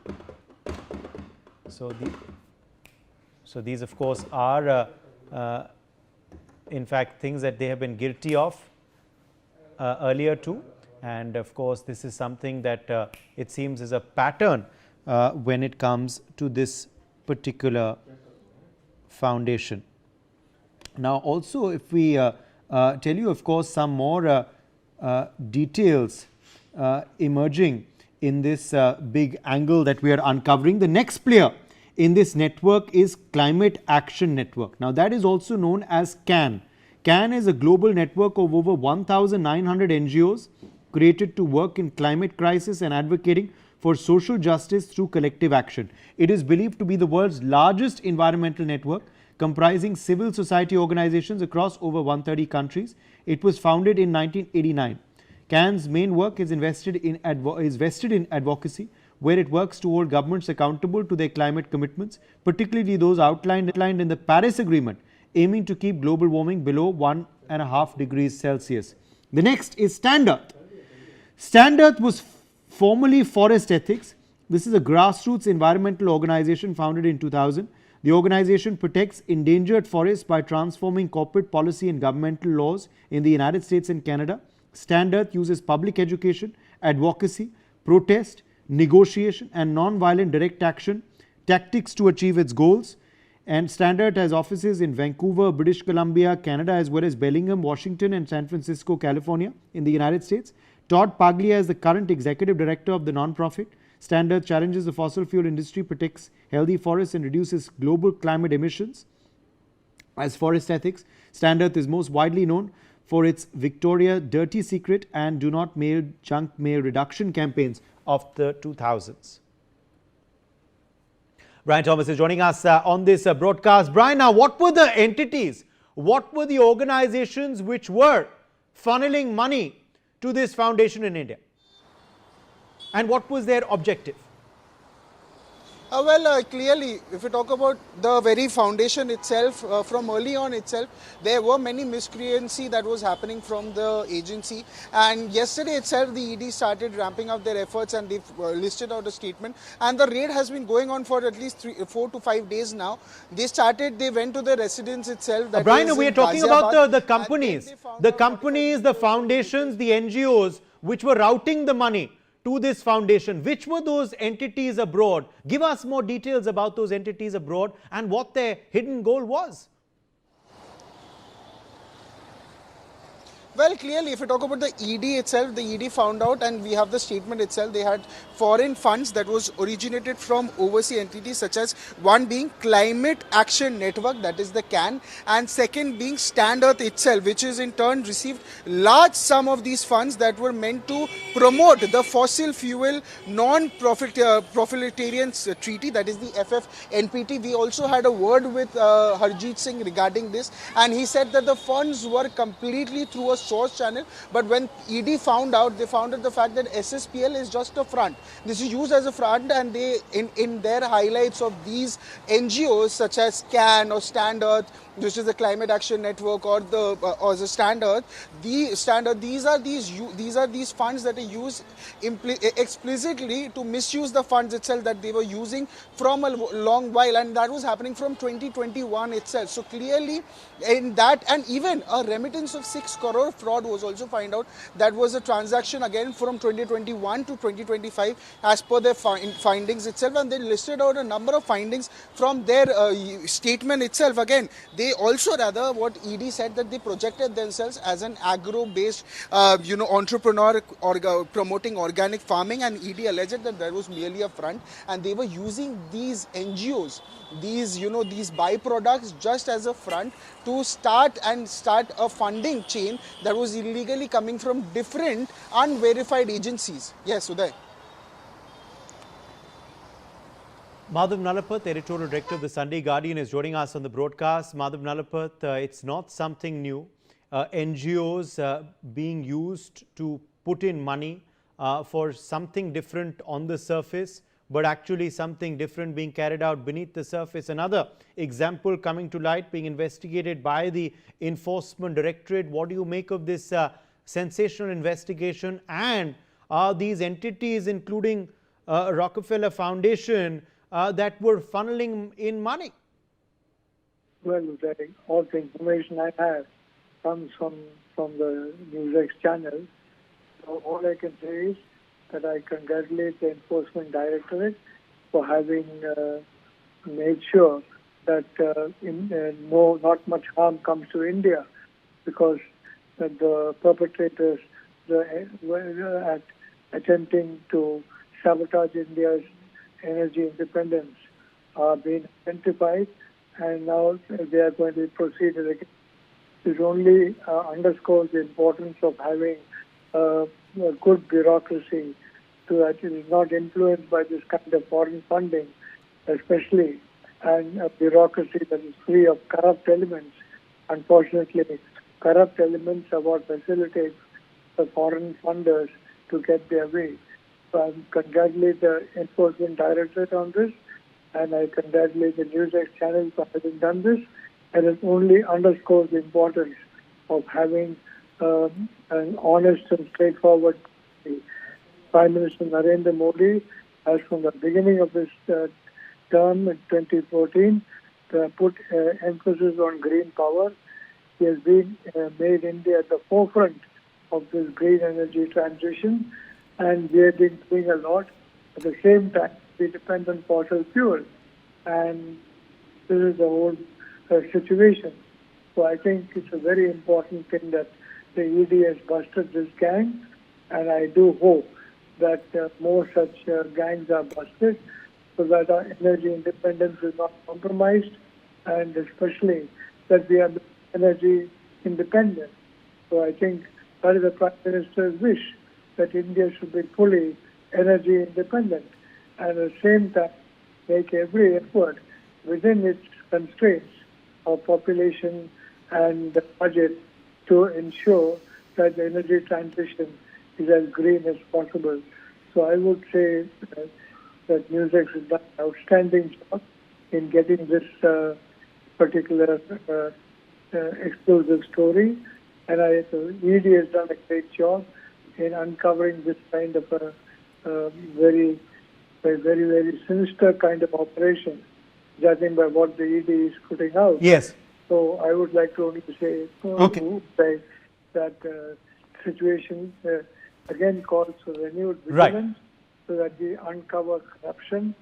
So these of course are in fact things that they have been guilty of earlier too, and of course this is something that it seems is a pattern when it comes to this particular foundation. Now also, if we tell you of course some more details emerging in this big angle that we are uncovering. The next player in this network is Climate Action Network. Now, that is also known as CAN. CAN is a global network of over 1,900 NGOs created to work in climate crisis and advocating for social justice through collective action. It is believed to be the world's largest environmental network, comprising civil society organizations across over 130 countries. It was founded in 1989. CAN's main work is vested in advocacy, where it works to hold governments accountable to their climate commitments, particularly those outlined in the Paris Agreement, aiming to keep global warming below 1.5 degrees Celsius. The next is Stand Earth. Stand Earth was formerly Forest Ethics. This is a grassroots environmental organization founded in 2000. The organization protects endangered forests by transforming corporate policy and governmental laws in the United States and Canada. Stand Earth uses public education, advocacy, protest, negotiation and non-violent direct action tactics to achieve its goals. And Stand Earth has offices in Vancouver, British Columbia, Canada, as well as Bellingham, Washington and San Francisco, California in the United States. Todd Paglia is the current executive director of the non-profit. Stand Earth challenges the fossil fuel industry, protects healthy forests and reduces global climate emissions. As Forest Ethics, Stand Earth is most widely known for its Victoria Dirty Secret and Do Not Mail Junk Mail reduction campaigns of the 2000s. Brian Thomas is joining us on this broadcast. Brian, now what were the entities, what were the organizations which were funneling money to this foundation in India? And what was their objective? Clearly, if we talk about the very foundation itself, from early on itself, there were many miscreancy that was happening from the agency. And yesterday itself, the ED started ramping up their efforts and they've listed out a statement. And the raid has been going on for at least 4 to 5 days now. They went to the residence itself. That Brian, we are talking about the companies, the foundations, the NGOs which were routing the money to this foundation. Which were those entities abroad? Give us more details about those entities abroad and what their hidden goal was. Well, clearly, if you talk about the ED itself, the ED found out, and we have the statement itself, they had foreign funds that was originated from overseas entities, such as one being Climate Action Network, that is the CAN, and second being Stand Earth itself, which is in turn received large sum of these funds that were meant to promote the fossil fuel non-profiteering treaty, that is the FFNPT. We also had a word with Harjeet Singh regarding this, and he said that the funds were completely through a source channel, but when ED found out, they found out the fact that SSPL is just a front. This is used as a front, and they in their highlights of these NGOs such as CAN or Stand Earth, which is the Climate Action Network, or the Stand Earth, these are these funds that are used explicitly to misuse the funds itself that they were using from a long while, and that was happening from 2021 itself. So clearly in that, and even a remittance of 6 crore fraud was also found out. That was a transaction again from 2021 to 2025 as per their findings itself, and they listed out a number of findings from their statement itself. Again, they also, rather, what ED said, that they projected themselves as an agro-based entrepreneur promoting organic farming, and ED alleged that there was merely a front, and they were using these NGOs, these byproducts just as a front to start a funding chain that was illegally coming from different unverified agencies. Yes, Uday. Madhav Nalapat, editorial director of the Sunday Guardian, is joining us on the broadcast. Madhav Nalapat, it's not something new. NGOs being used to put in money for something different on the surface, but actually something different being carried out beneath the surface. Another example coming to light, being investigated by the Enforcement Directorate. What do you make of this sensational investigation? And are these entities, including Rockefeller Foundation, that were funneling in money? Well, all the information I have comes from the Newsx channel. So all I can say is that I congratulate the Enforcement Directorate for having made sure that not much harm comes to India, because the perpetrators at attempting to sabotage India's energy independence are being identified, and now they are going to proceed again. This only underscores the importance of having a good bureaucracy so that it is not influenced by this kind of foreign funding, especially, and a bureaucracy that is free of corrupt elements. Unfortunately, corrupt elements are what facilitates the foreign funders to get their way. So I congratulate the Enforcement Directorate on this, and I congratulate the Newsx channel for having done this, and it only underscores the importance of having an honest and straightforward policy. Prime Minister Narendra Modi has, from the beginning of his term in 2014, put emphasis on green power. He has been made India at the forefront of this green energy transition, and we have been doing a lot. At the same time, we depend on fossil fuel, and this is the whole situation. So I think it's a very important thing that the ED has busted this gang, and I do hope that more such gangs are busted so that our energy independence is not compromised, and especially that we are energy independent. So I think that is the Prime Minister's wish, that India should be fully energy independent, and at the same time make every effort within its constraints of population and the budget to ensure that the energy transition is as green as possible. So I would say that Newsx has done an outstanding job in getting this particular explosive story, and the ED has done a great job in uncovering this kind of a very sinister kind of operation, judging by what the ED is putting out. Yes. So I would like to only say that situation again calls for renewed vigilance, so that we uncover corruption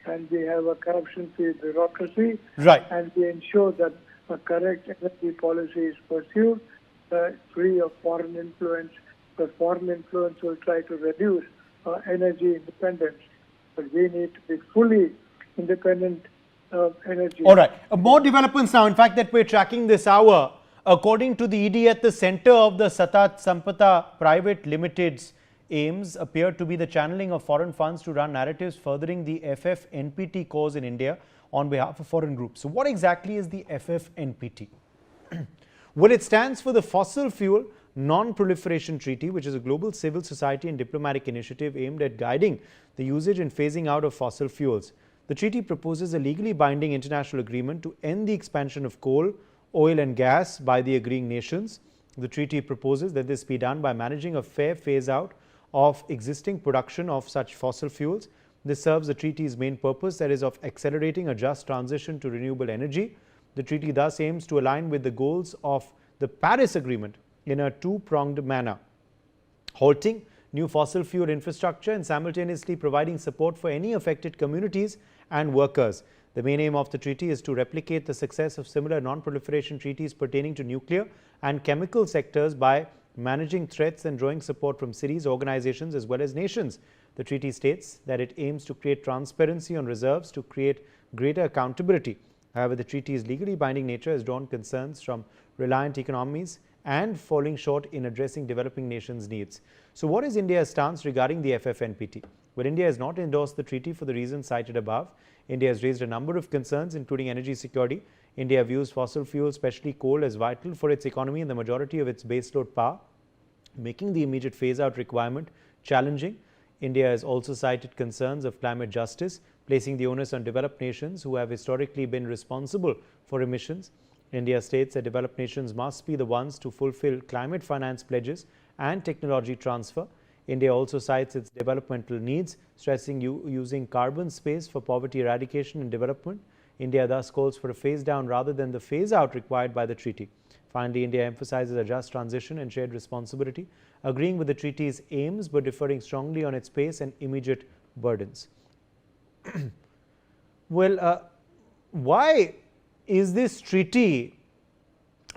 and we have a corruption-free bureaucracy, and we ensure that a correct energy policy is pursued, free of foreign influence, because foreign influence will try to reduce our energy independence. But we need to be fully independent of energy. All right. More developments now, in fact, that we're tracking this hour. According to the ED, at the center of the Satat Sampata Private Limited's aims appear to be the channeling of foreign funds to run narratives furthering the FFNPT cause in India on behalf of foreign groups. So what exactly is the FFNPT? Well, it stands for the Fossil Fuel Non-Proliferation Treaty, which is a global civil society and diplomatic initiative aimed at guiding the usage and phasing out of fossil fuels. The treaty proposes a legally binding international agreement to end the expansion of coal, oil and gas by the agreeing nations. The treaty proposes that this be done by managing a fair phase out of existing production of such fossil fuels. This serves the treaty's main purpose, that is of accelerating a just transition to renewable energy. The treaty thus aims to align with the goals of the Paris Agreement in a two-pronged manner, halting new fossil fuel infrastructure and simultaneously providing support for any affected communities and workers. The main aim of the treaty is to replicate the success of similar non-proliferation treaties pertaining to nuclear and chemical sectors by managing threats and drawing support from cities, organizations as well as nations. The treaty states that it aims to create transparency on reserves to create greater accountability. However, the treaty's legally binding nature has drawn concerns from reliant economies and falling short in addressing developing nations' needs. So what is India's stance regarding the FFNPT? Well, India has not endorsed the treaty for the reasons cited above. India has raised a number of concerns, including energy security. India views fossil fuels, especially coal, as vital for its economy and the majority of its baseload power, making the immediate phase-out requirement challenging. India has also cited concerns of climate justice, placing the onus on developed nations who have historically been responsible for emissions. India states that developed nations must be the ones to fulfill climate finance pledges and technology transfer. India also cites its developmental needs, stressing using carbon space for poverty eradication and development. India thus calls for a phase down rather than the phase out required by the treaty. Finally, India emphasizes a just transition and shared responsibility, agreeing with the treaty's aims but differing strongly on its pace and immediate burdens. Well, why is this treaty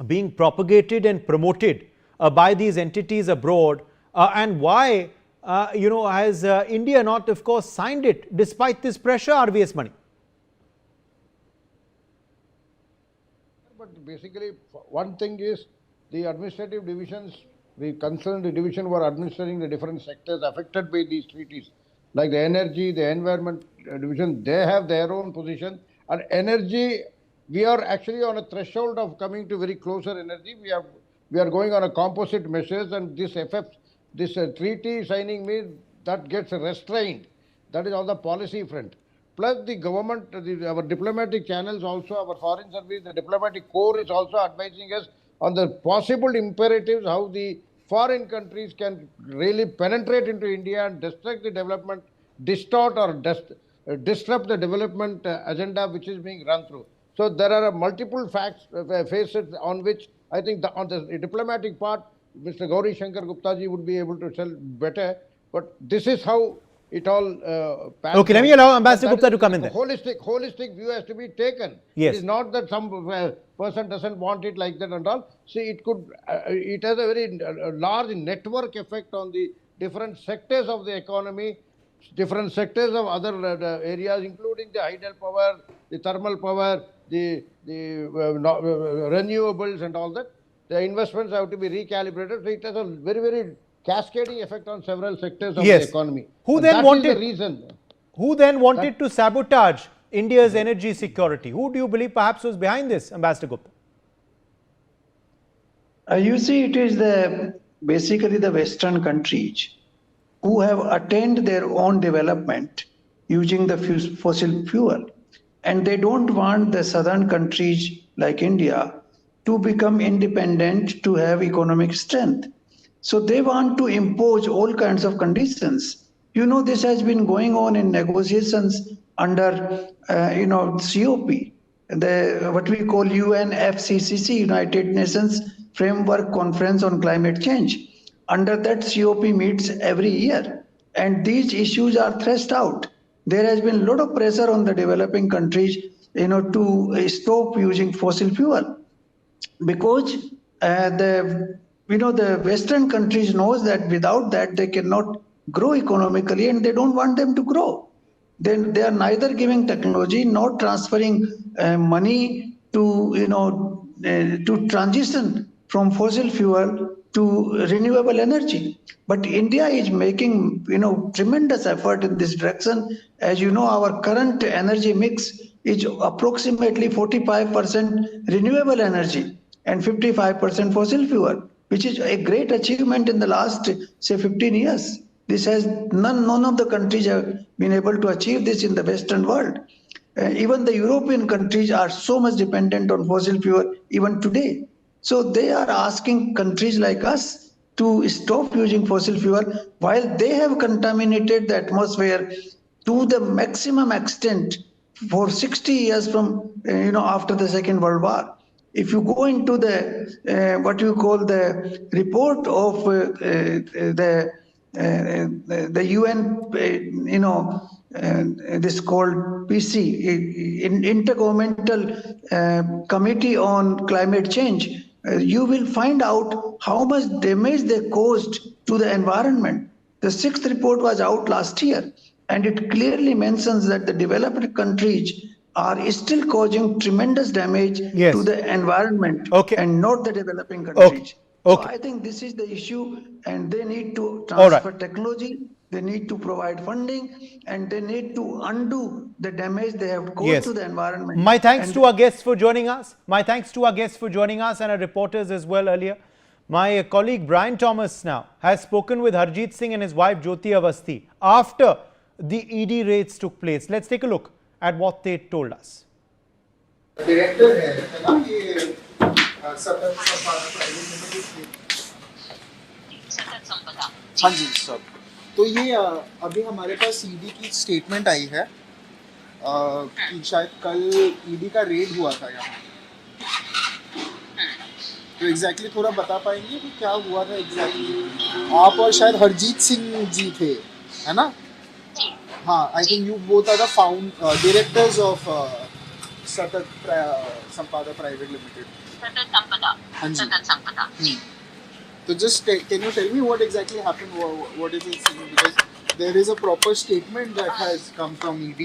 being propagated and promoted by these entities abroad, and why has India not, of course, signed it despite this pressure, RVS Mani? But basically, one thing is the administrative divisions, the concerned division were administering the different sectors affected by these treaties, like the energy, the environment division. They have their own position, and energy, we are actually on a threshold of coming to very closer energy. We are going on a composite measures, and this treaty signing means that gets restrained. That is on the policy front. Plus the government, our diplomatic channels also, our foreign service, the diplomatic corps is also advising us on the possible imperatives, how the foreign countries can really penetrate into India and disrupt the development, distort or disrupt the development agenda which is being run through. So there are multiple facets on which I think on the diplomatic part, Mr. Gauri Shankar Gupta ji would be able to tell better. But this is how it all okay, let me allow Ambassador Gupta to come in there. Holistic view has to be taken. Yes. It is not that some person doesn't want it like that and all. See, it has a very large network effect on the different sectors of the economy, different sectors of other areas, including the hydel power, the thermal power, the renewables and all that. The investments have to be recalibrated. So it has a very, very cascading effect on several sectors of the economy. Who then wanted to sabotage India's energy security? Who do you believe perhaps was behind this, Ambassador Gupta? You see, it is basically the Western countries who have attained their own development using the fossil fuel. And they don't want the southern countries like India to become independent, to have economic strength. So they want to impose all kinds of conditions. You know, this has been going on in negotiations under, COP, what we call UNFCCC, United Nations Framework Conference on Climate Change. Under that, COP meets every year, and these issues are thrashed out. There has been a lot of pressure on the developing countries, to stop using fossil fuel, because the Western countries knows that without that they cannot grow economically, and they don't want them to grow. Then they are neither giving technology nor transferring money to to transition from fossil fuel to renewable energy. But India is making tremendous effort in this direction. As you know, our current energy mix is approximately 45% renewable energy and 55% fossil fuel, which is a great achievement in the last, say, 15 years. This has none of the countries have been able to achieve this in the Western world. Even the European countries are so much dependent on fossil fuel even today. So they are asking countries like us to stop using fossil fuel while they have contaminated the atmosphere to the maximum extent for 60 years from after the Second World War. If you go into the what you call the report of the UN, this called PC, Intergovernmental Committee on Climate Change, you will find out how much damage they caused to the environment. The 6th report was out last year, and it clearly mentions that the developed countries are still causing tremendous damage to the environment and not the developing countries. So I think this is the issue, and they need to transfer technology, they need to provide funding, and they need to undo the damage they have caused to the environment. My thanks to our guests for joining us. And our reporters as well earlier. My colleague Brian Thomas now has spoken with Harjeet Singh and his wife Jyoti Awasthi after the ED raids took place. Let's take a look at what they told us. Director है ना ये सतत संपादक private limited हाँ जी sir तो ये अभी हमारे पास ईडी की स्टेटमेंट आई है कि शायद कल ईडी का रेड हुआ था यहाँ तो एग्जैक्टली थोड़ा बता पाएंगे कि क्या हुआ था एग्जैक्टली आप और शायद हरजीत सिंह जी थे है ना हाँ I think you both are the directors of सतत संपादक प्राइवेट लिमिटेड सतत संपदा हाँ जी सतत संपदा So just can you tell me what exactly happened? What is it? Because there is a proper statement that has come from ED.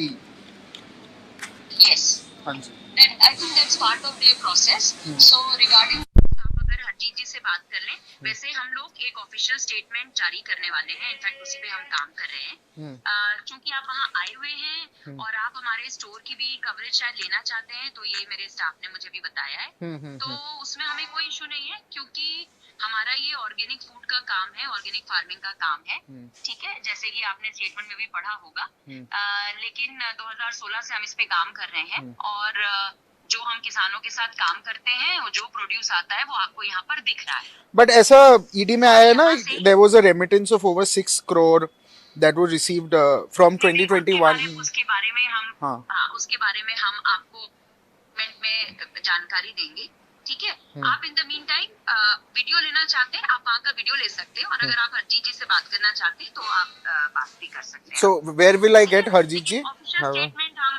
Yes. हाँ जी. That I think that's part of their process. So regarding आप अगर हरजीत जी से बात कर लें, वैसे हम लोग एक ऑफिशियल स्टेटमेंट जारी करने वाले हैं. इनफैक्ट उसी पे हम काम कर रहे हैं. चूंकि आप वहाँ आए हुए हैं और आप हमारे स्टोर की भी कवरेज शायद लेना चाहते हैं, तो ये मेरे स्टाफ ने मुझे भी बताया है. तो उसमें हमें कोई इशू नहीं है, क्योंकि हमारा ये ऑर्गेनिक फूड का काम है, ऑर्गेनिक फार्मिंग का काम है. ठीक है, जैसे कि आपने स्टेटमेंट में भी पढ़ा होगा. लेकिन 2016 से हम इस पे काम कर रहे हैं और जो हम किसानों के साथ काम करते हैं, जो प्रोड्यूस आता है वो आपको यहाँ पर दिख रहा है. But ऐसा ED में आया है ना, there was a remittance of over 6 crore that was received from 2021. उसके बारे में हम उसके बारे में हम आपको में जानकारी देंगे. ठीक है, आप in the mean time video लेना चाहते हैं, आप वहाँ का वीडियो ले सकते हैं, और अगर आप हरजीत जी से बात करना चाहते हैं तो आप बात भी कर सकते हैं. So where will I get Harjeet ji? Official statement हम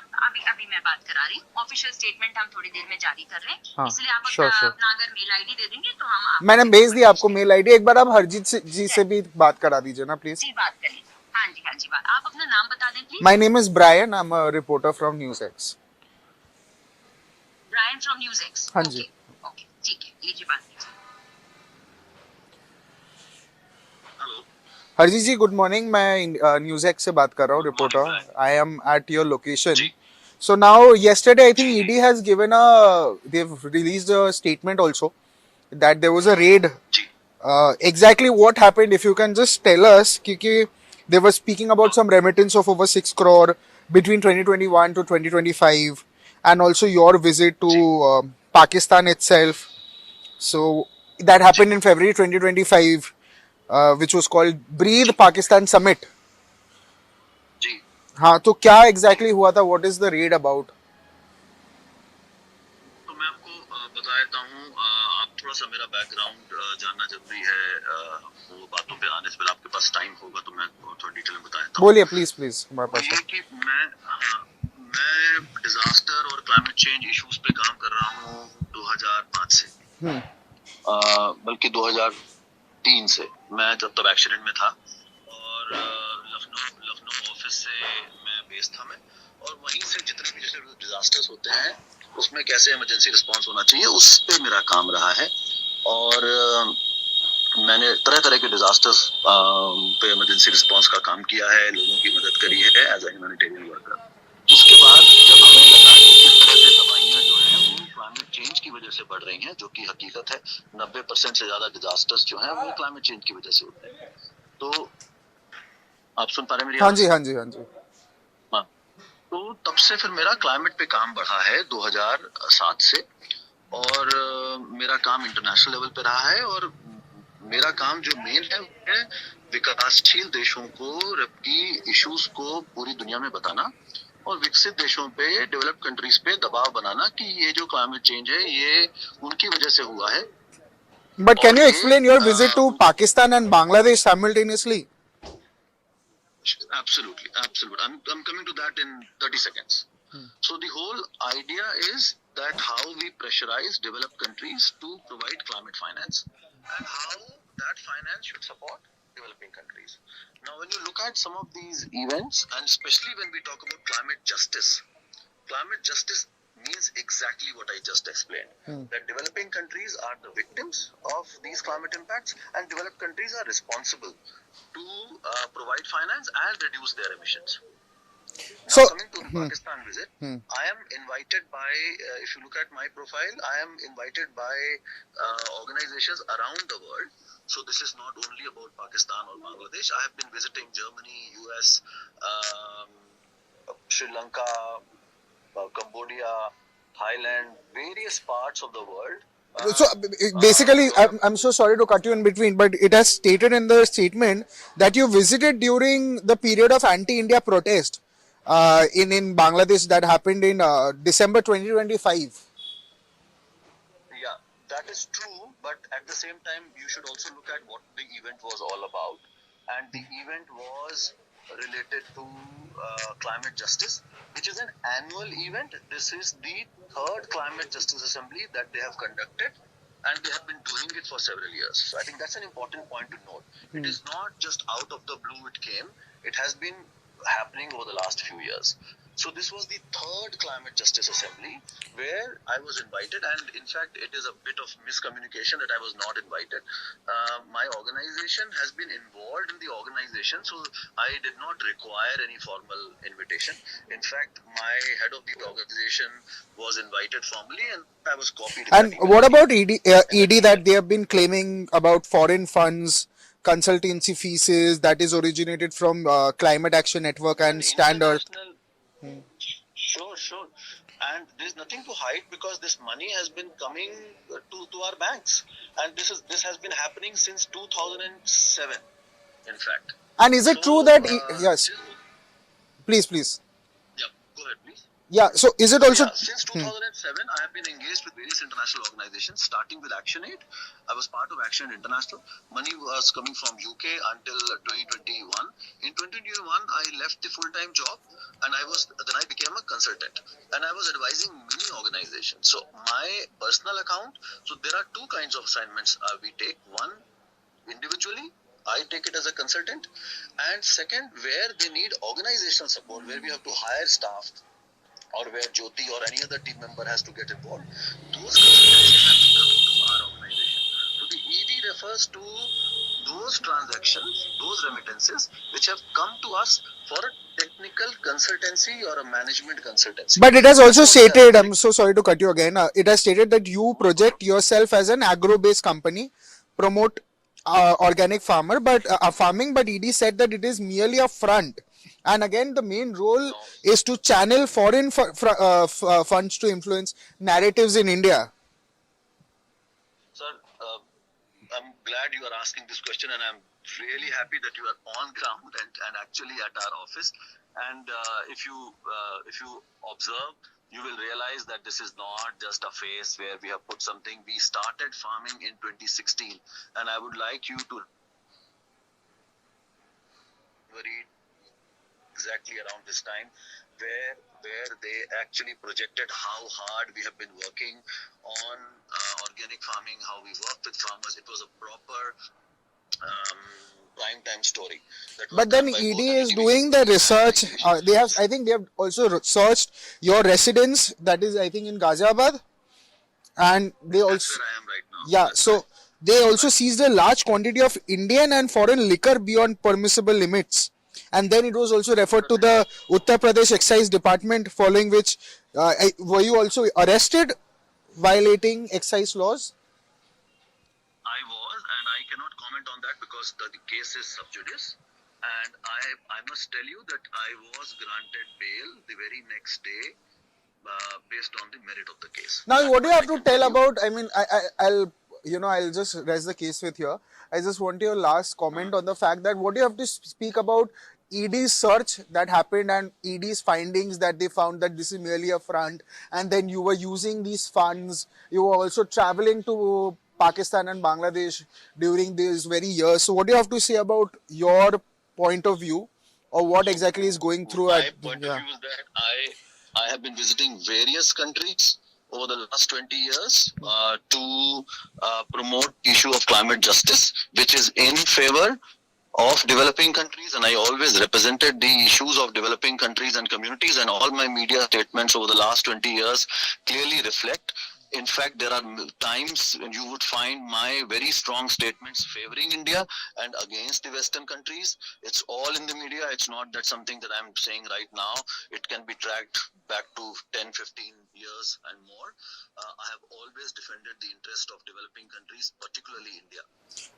अभी मैं बात करा रही हूँ. ऑफिशियल स्टेटमेंट हम थोड़ी देर में जारी कर रहे हैं, इसलिए आप अपना अगर मेल आईडी दे देंगे तो हम मैंने भेज दिया आपको मेल आईडी. एक बार आप हरजीत जी से भी बात करा दीजिए ना प्लीज. जी बात करें. हाँ जी बात. आप अपना नाम बता दें please. My name is Brian. I'm a reporter from Newsx. Brian from Newsx. हाँ जी. ओके ठीक है, लीजिए बात कीजिए. हरजीत जी गुड मॉर्निंग. मैं न्यूज़ से बात कर रहा हूँ, reporter. I am at your location. So now yesterday I think ED has given they've released a statement also that there was a raid. Exactly what happened, if you can just tell us, because they were speaking about some remittance of over 6 crore between 2021 to 2025, and also your visit to Pakistan itself. So that happened in February 2025, which was called Breathe Pakistan Summit. हाँ, तो क्या exactly हुआ था? What is the read about? तो मैं आपको बता देता हूँ. आप थोड़ा सा मेरा बैकग्राउंड जानना जरूरी है. वो बातों पे आने से पहले आपके पास टाइम होगा तो मैं थोड़ा डिटेल में बता देता हूँ. बोलिए प्लीज हमारे पास. ये कि मैं डिजास्टर और क्लाइमेट चेंज इश्यूज पे काम कर रहा हूँ 2005 से, बल्कि 2003 से. मैं तब एक्सीडेंट में था और लखनऊ ऑफिस से मैं बेस था मैं, और वहीं से जितने भी जैसे डिजास्टर्स होते हैं उसमें कैसे इमरजेंसी रिस्पांस होना चाहिए उस पे मेरा काम रहा है. और मैंने तरह तरह के डिजास्टर्स पे इमरजेंसी रिस्पांस का काम किया है, लोगों की मदद करी है एज ए ह्यूमैनिटेरियन वर्कर. उसके बाद जब हमें लगा कि इस तरह से तबाहियां जो हैं वो क्लाइमेट चेंज की वजह से बढ़ रही हैं, जो कि हकीकत है, 90% से ज्यादा डिजास्टर्स जो हैं वो क्लाइमेट चेंज की वजह से होते हैं. तो आप सुन पा रहे हैं मेरी? हाँ जी. हाँ, तो तब से फिर मेरा क्लाइमेट पे काम बढ़ा है 2007 से, और मेरा काम इंटरनेशनल लेवल पे रहा है. और मेरा काम जो मेन है वो है विकासशील देशों को की इश्यूज को पूरी दुनिया में बताना, और विकसित देशों पे, डेवलप्ड कंट्रीज पे दबाव बनाना कि ये जो क्लाइमेट चेंज है ये उनकी वजह से हुआ है. But can you explain your visit to Pakistan and Bangladesh simultaneously? Absolutely. I'm coming to that in 30 seconds. So the whole idea is that how we pressurize developed countries to provide climate finance, and how that finance should support developing countries. Now, when you look at some of these events, and especially when we talk about climate justice means exactly what I just explained. That developing countries are the victims of these climate impacts, and developed countries are responsible to provide finance and reduce their emissions. Now, so, coming to the Pakistan visit, I am invited by, if you look at my profile, I am invited by organizations around the world. So this is not only about Pakistan or Bangladesh. I have been visiting Germany, US, Sri Lanka, Cambodia, Thailand, various parts of the world. So basically, I'm so sorry to cut you in between, but it has stated in the statement that you visited during the period of anti-India protest in Bangladesh that happened in December 2025. Yeah, that is true, but at the same time, you should also look at what the event was all about. And the event was related to climate justice, which is an annual event. This is the third Climate Justice Assembly that they have conducted, and they have been doing it for several years. So I think that's an important point to note. It is not just out of the blue it came. It has been happening over the last few years. So this was the third Climate Justice Assembly where I was invited, and in fact it is a bit of miscommunication that I was not invited. My organization has been involved in the organization, so I did not require any formal invitation. In fact, my head of the organization was invited formally, and I was copied in And that email. what about ED that they have been claiming about foreign funds, consultancy fees that is originated from Climate Action Network and Stand Earth? Sure. And there's nothing to hide because this money has been coming to our banks, and this has been happening since 2007, in fact. And is it true that yes, please. Yeah, go ahead, please. Yeah. So is it also since 2007, I have been engaged with various international organizations, starting with ActionAid. I was part of ActionAid International. Money was coming from UK until 2021. In 2021, I left the full-time job, and then I became a consultant, and I was advising many organizations. So my personal account. So there are two kinds of assignments we take. One, individually, I take it as a consultant, and second, where they need organizational support, where we have to hire staff, or where Jyoti or any other team member has to get involved, those consultancies have been coming to our organization. So the ED refers to those transactions, those remittances, which have come to us for a technical consultancy or a management consultancy. But it has also stated, I'm so sorry to cut you again, it has stated that you project yourself as an agro-based company, promote organic farming, but ED said that it is merely a front. And again, the main role is to channel foreign funds to influence narratives in India. Sir, I'm glad you are asking this question, and I'm really happy that you are on ground and actually at our office. And if you observe, you will realize that this is not just a phase where we have put something. We started farming in 2016, and I would like you to read exactly around this time where they actually projected how hard we have been working on organic farming, how we worked with farmers. It was a proper prime time story. But then ED is doing the research. I think they have also researched your residence, that is, I think, in Ghaziabad, and they also. That's where I am right now. Yeah, so they also seized a large quantity of Indian and foreign liquor beyond permissible limits. And then it was also referred to the Uttar Pradesh Excise Department, following which, were you also arrested violating excise laws? I was, and I cannot comment on that because the case is sub judice. And I must tell you that I was granted bail the very next day based on the merit of the case. Now, what do you have to tell about? I mean, I'll just raise the case with here. I just want your last comment on the fact that what do you have to speak about ED's search that happened and ED's findings that they found that this is merely a front, and then you were using these funds. You were also traveling to Pakistan and Bangladesh during these very years. So what do you have to say about your point of view, or what exactly is going through? My point of view is that I have been visiting various countries over the last 20 years to promote issue of climate justice, which is in favor of developing countries, and I always represented the issues of developing countries and communities, and all my media statements over the last 20 years clearly reflect. In fact, there are times when you would find my very strong statements favoring India and against the Western countries. It's all in the media. It's not that something that I'm saying right now. It can be tracked back to 10, 15 years and more. I have always defended the interest of developing countries, particularly India.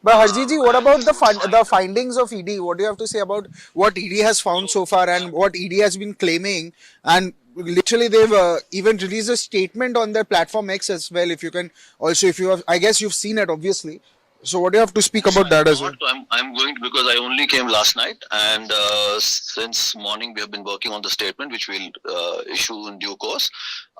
But Harjit, what about the findings of ED? What do you have to say about what ED has found so far and what ED has been claiming? And literally, they've even released a statement on their platform X as well. If you can also, if you have, I guess you've seen it, obviously. So what do you have to speak about that as well? I'm going to, because I only came last night, and since morning we have been working on the statement, which we'll issue in due course.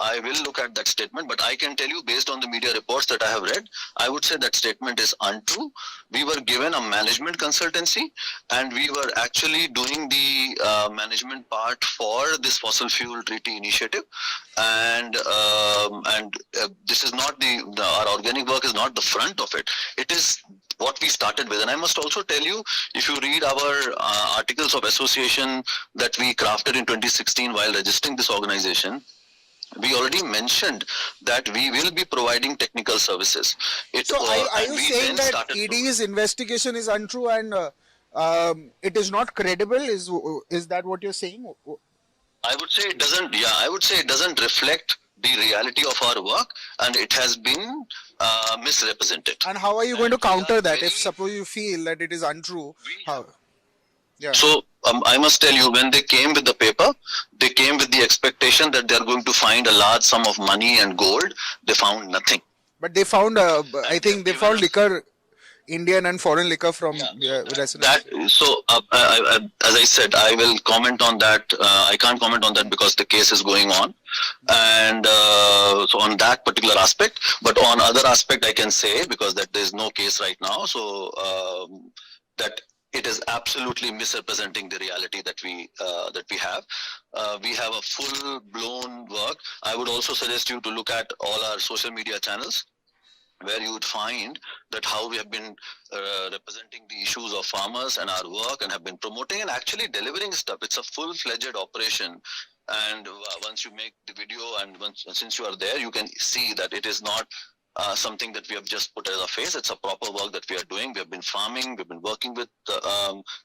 I will look at that statement, but I can tell you based on the media reports that I have read, I would say that statement is untrue. We were given a management consultancy and we were actually doing the management part for this fossil fuel treaty initiative. And this is not our organic work is not the front of it. It is what we started with. And I must also tell you, if you read our articles of association that we crafted in 2016 while registering this organization, we already mentioned that we will be providing technical services. So are you saying that ED's investigation is untrue and it is not credible? Is that what you're saying? I would say it doesn't. Yeah, I would say it doesn't reflect the reality of our work, and it has been misrepresented. And how are you going to counter that if suppose you feel that it is untrue? How? Yeah. So I must tell you, when they came with the paper, they came with the expectation that they are going to find a large sum of money and gold. They found nothing. But they found, I think they found liquor, Indian and foreign liquor from residents. As I said, I will comment on that. I can't comment on that because the case is going on. And so on that particular aspect, but on other aspect, I can say, because that there is no case right now, so that it is absolutely misrepresenting the reality that we have. We have a full-blown work. I would also suggest you to look at all our social media channels, where you would find that how we have been representing the issues of farmers and our work, and have been promoting and actually delivering stuff. It's a full-fledged operation. And once you make the video and since you are there, you can see that it is not something that we have just put as a face. It's a proper work that we are doing. We have been farming, we've been working with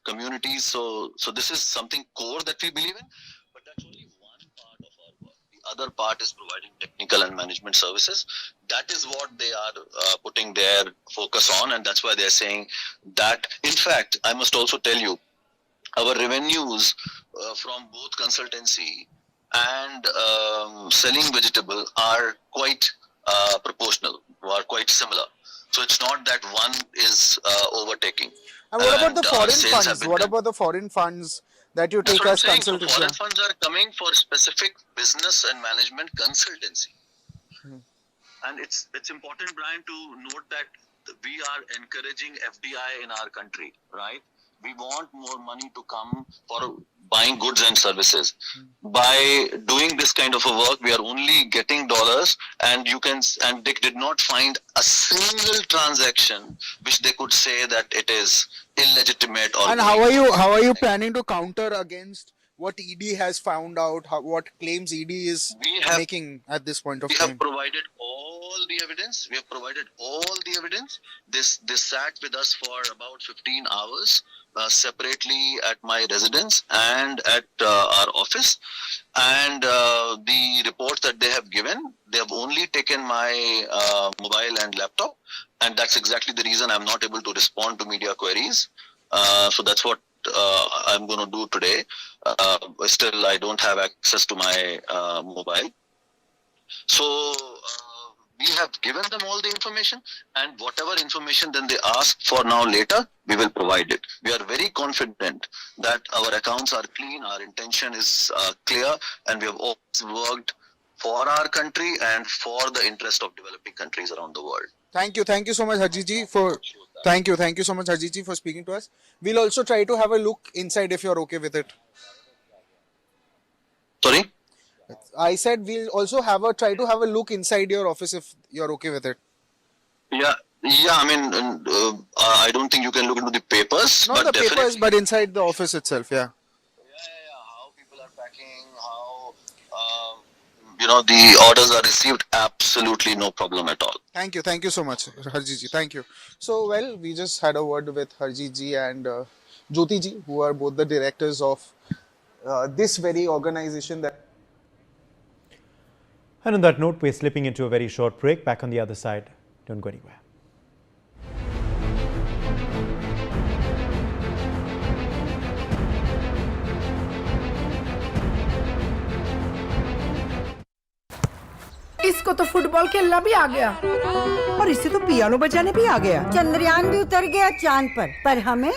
communities. So this is something core that we believe in, but that's only one part of our work. The other part is providing technical and management services. That is what they are putting their focus on, and that's why they're saying that. In fact, I must also tell you, our revenues from both consultancy and selling vegetable are quite proportional, are quite similar. So it's not that one is overtaking. And what about the foreign funds? What about the foreign funds that you take as consultancy? Foreign funds are coming for specific business and management consultancy. And it's important, Brian, to note that we are encouraging FDI in our country, right? We want more money to come for buying goods and services. By doing this kind of a work, we are only getting dollars, and they did not find a single transaction which they could say that it is illegitimate or. And how are you planning to counter against what ED has found out? What claims ED is making at this point of time? We have provided all the evidence. They sat with us for about 15 hours. Separately at my residence and at our office, and the reports that they have given, they have only taken my mobile and laptop, and that's exactly the reason I'm not able to respond to media queries. So that's what I'm going to do today. Still, I don't have access to my mobile. So we have given them all the information, and whatever information then they ask for now later, we will provide it. We are very confident that our accounts are clean, our intention is clear, and we have always worked for our country and for the interest of developing countries around the world. Thank you so much, Harjit for thank you so much, Harjit, for speaking to us. We'll also try to have a look inside if you're okay with it. Sorry? I said we'll also try to have a look inside your office if you're okay with it. Yeah. I mean, I don't think you can look into the papers. Not but the papers, but inside the office itself. Yeah. How people are packing, how the orders are received. Absolutely no problem at all. Thank you so much, Harjit ji. Thank you. So we just had a word with Harjit ji and Jyoti ji, who are both the directors of this very organization that. And on that note, we're slipping into a very short break. Back on the other side. Don't go anywhere. इसको तो football खेलना भी आ गया और इससे तो piano बजाने भी आ गया। चंद्रयान भी उतर गया चांद पर हमें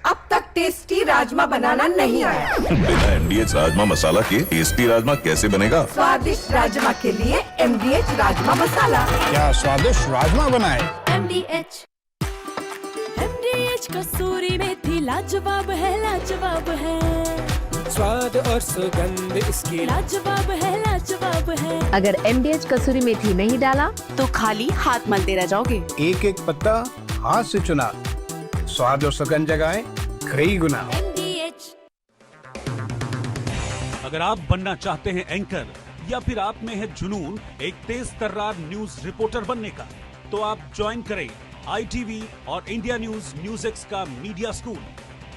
अब तक टेस्टी राजमा बनाना नहीं आया। बिना MDH राजमा मसाला के टेस्टी राजमा कैसे बनेगा? स्वादिष्ट राजमा के लिए MDH राजमा मसाला। क्या स्वादिष्ट राजमा बनाए? MDH कसूरी मेथी लाजवाब है, लाजवाब है। स्वाद और सुगंध इसकी लाजवाब है, लाजवाब है। अगर MDH कसूरी मेथी नहीं डाला तो खाली हाथ मलते रह जाओगे। एक एक पत्ता हाथ से चुना, स्वाद और सुगंध जगाए कई गुना। अगर आप बनना चाहते हैं एंकर या फिर आप में है जुनून एक तेज तर्रार न्यूज रिपोर्टर बनने का, तो आप ज्वाइन करें ITV और इंडिया न्यूज़x का media school.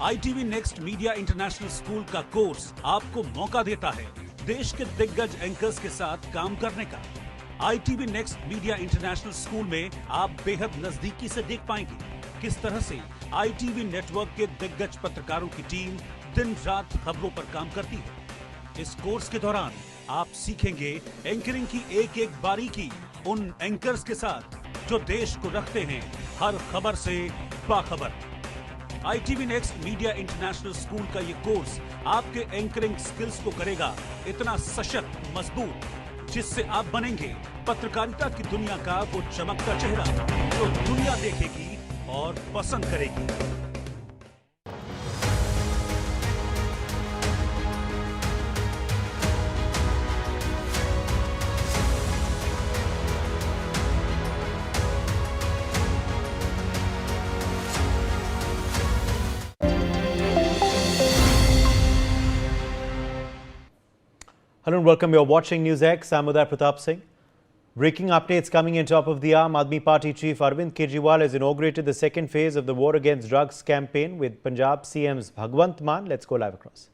ITV next media international school का कोर्स आपको मौका देता है देश के दिग्गज एंकर्स के साथ काम करने का। ITV next media international school में आप बेहद नजदीकी से देख पाएंगे किस तरह से ITV नेटवर्क के दिग्गज पत्रकारों की टीम दिन रात खबरों पर काम करती है। इस कोर्स के दौरान आप सीखेंगे एंकरिंग की एक एक बारीकी उन एंकर्स के साथ जो देश को रखते हैं हर खबर से बाखबर। ITV next media international school का ये कोर्स आपके एंकरिंग स्किल्स को करेगा इतना सशक्त, मजबूत, जिससे आप बनेंगे पत्रकारिता की दुनिया का वो चमकता चेहरा जो दुनिया देखेगी और पसंद करेगी। Hello and welcome. You're watching Newsx. I'm Uday Pratap Singh. Breaking updates coming in top of the hour. Aam Aadmi Party Chief Arvind Kejriwal has inaugurated the second phase of the War Against Drugs campaign with Punjab CM's Bhagwant Mann. Let's go live across.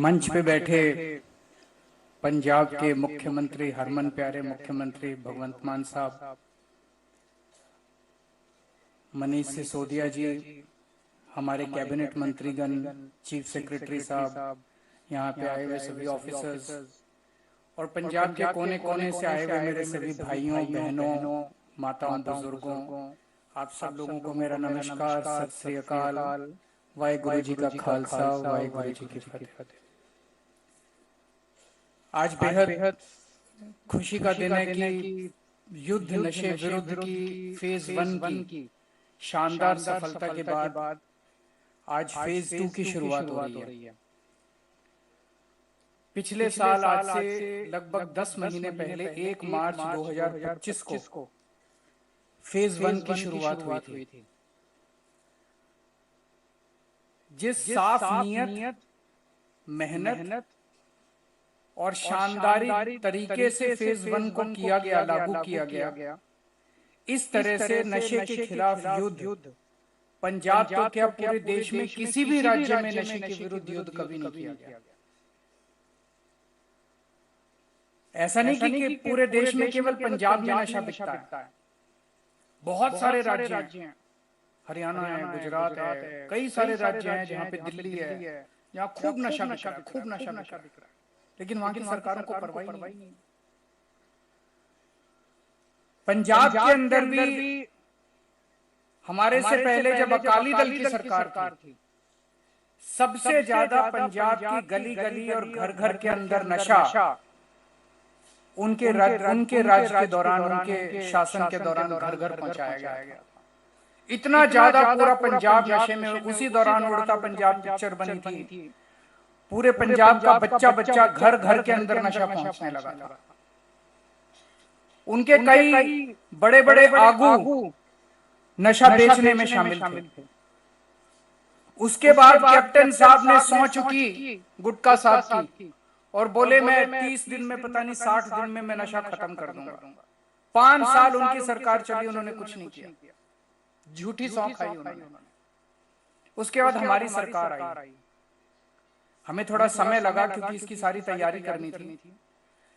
मंच पे बैठे पंजाब के मुख्यमंत्री, हरमन प्यारे मुख्यमंत्री भगवंत मान साहब, मनीष सिसोदिया जी, हमारे कैबिनेट मंत्रीगण, चीफ सेक्रेटरी साहब, यहाँ पे आए हुए सभी ऑफिसर्स और पंजाब के कोने कोने से आए हुए मेरे सभी भाइयों बहनों, माताओं, बुजुर्गों, आप सब लोगों को मेरा नमस्कार, सत श्री अकाल, वाहेगुरु जी का खालसा, वाहेगुरु जी की फतेह। आज बेहद खुशी का दिन है कि युद्ध नशे विरुद्ध की फेज 1 की शानदार सफलता के बाद आज फेज 2 की शुरुआत हो रही है। पिछले साल आज से लगभग 10 महीने पहले 1 मार्च 2025 को फेज 1 की शुरुआत हुई थी। जिस साफ नियत, मेहनत और शानदारी तरीके से फेज 1 को किया गया, लागू किया गया, इस तरह से नशे के खिलाफ युद्ध पंजाब तो क्या पूरे देश में किसी भी राज्य में नशे के विरुद्ध युद्ध कभी नहीं किया गया। ऐसा नहीं कि पूरे देश में केवल पंजाब में नशा बिकता है, बहुत सारे राज्य हैं, हरियाणा है, गुजरात है, कई सारे राज्य हैं जहाँ पे दिल्ली है, जहाँ खूब नशा बिक रहा है, लेकिन वहां की सरकारों को परवाह नहीं। पंजाब के अंदर भी हमारे से पहले जब अकाली दल की सरकार थी, सबसे ज्यादा पंजाब की गली गली और घर घर के अंदर नशा उनके राज के दौरान, उनके शासन के दौरान घर घर पहुंचाया गया। इतना ज्यादा पूरा पंजाब नशे में, उसी दौरान उड़ता पंजाब पिक्चर बनी थी, पूरे पंजाब का बच्चा घर घर के अंदर नशा पहुंचने लगा था। उनके कई बड़े बड़े आगू नशा बेचने में शामिल थे। उसके बाद कैप्टन साहब ने सौं चुकी गुटखा साहब की और बोले मैं 30 दिन में, पता नहीं 60 दिन में मैं नशा खत्म कर दूंगा। 5 साल उनकी सरकार चली, उन्होंने कुछ नहीं किया, झूठी सौं खाई उन्होंने। उसके बाद हमारी सरकार आई, हमें थोड़ा समय लगा क्योंकि इसकी सारी तैयारी करनी थी,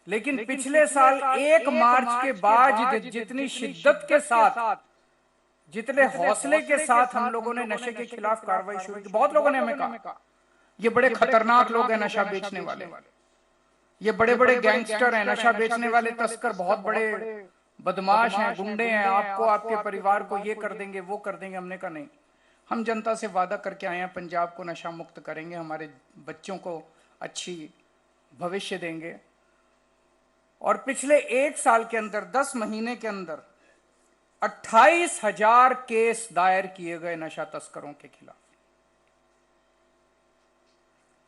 लेकिन पिछले साल 1 मार्च के बाद जितनी शिद्दत के साथ, जितने हौसले के साथ हम लोगों ने नशे के खिलाफ कार्रवाई शुरू की, बहुत लोगों ने हमें कहा ये बड़े खतरनाक लोग हैं नशा बेचने वाले, ये बड़े बड़े गैंगस्टर हैं, नशा बेचने वाले तस्कर बहुत बड़े बदमाश हैं, गुंडे हैं, आपको आपके परिवार को ये कर देंगे वो कर देंगे। हमने कहा नहीं, हम जनता से वादा करके आए हैं पंजाब को नशा मुक्त करेंगे, हमारे बच्चों को अच्छी भविष्य देंगे। और पिछले 1 साल के अंदर 10 महीने के अंदर 28,000 केस दायर किए गए नशा तस्करों के खिलाफ।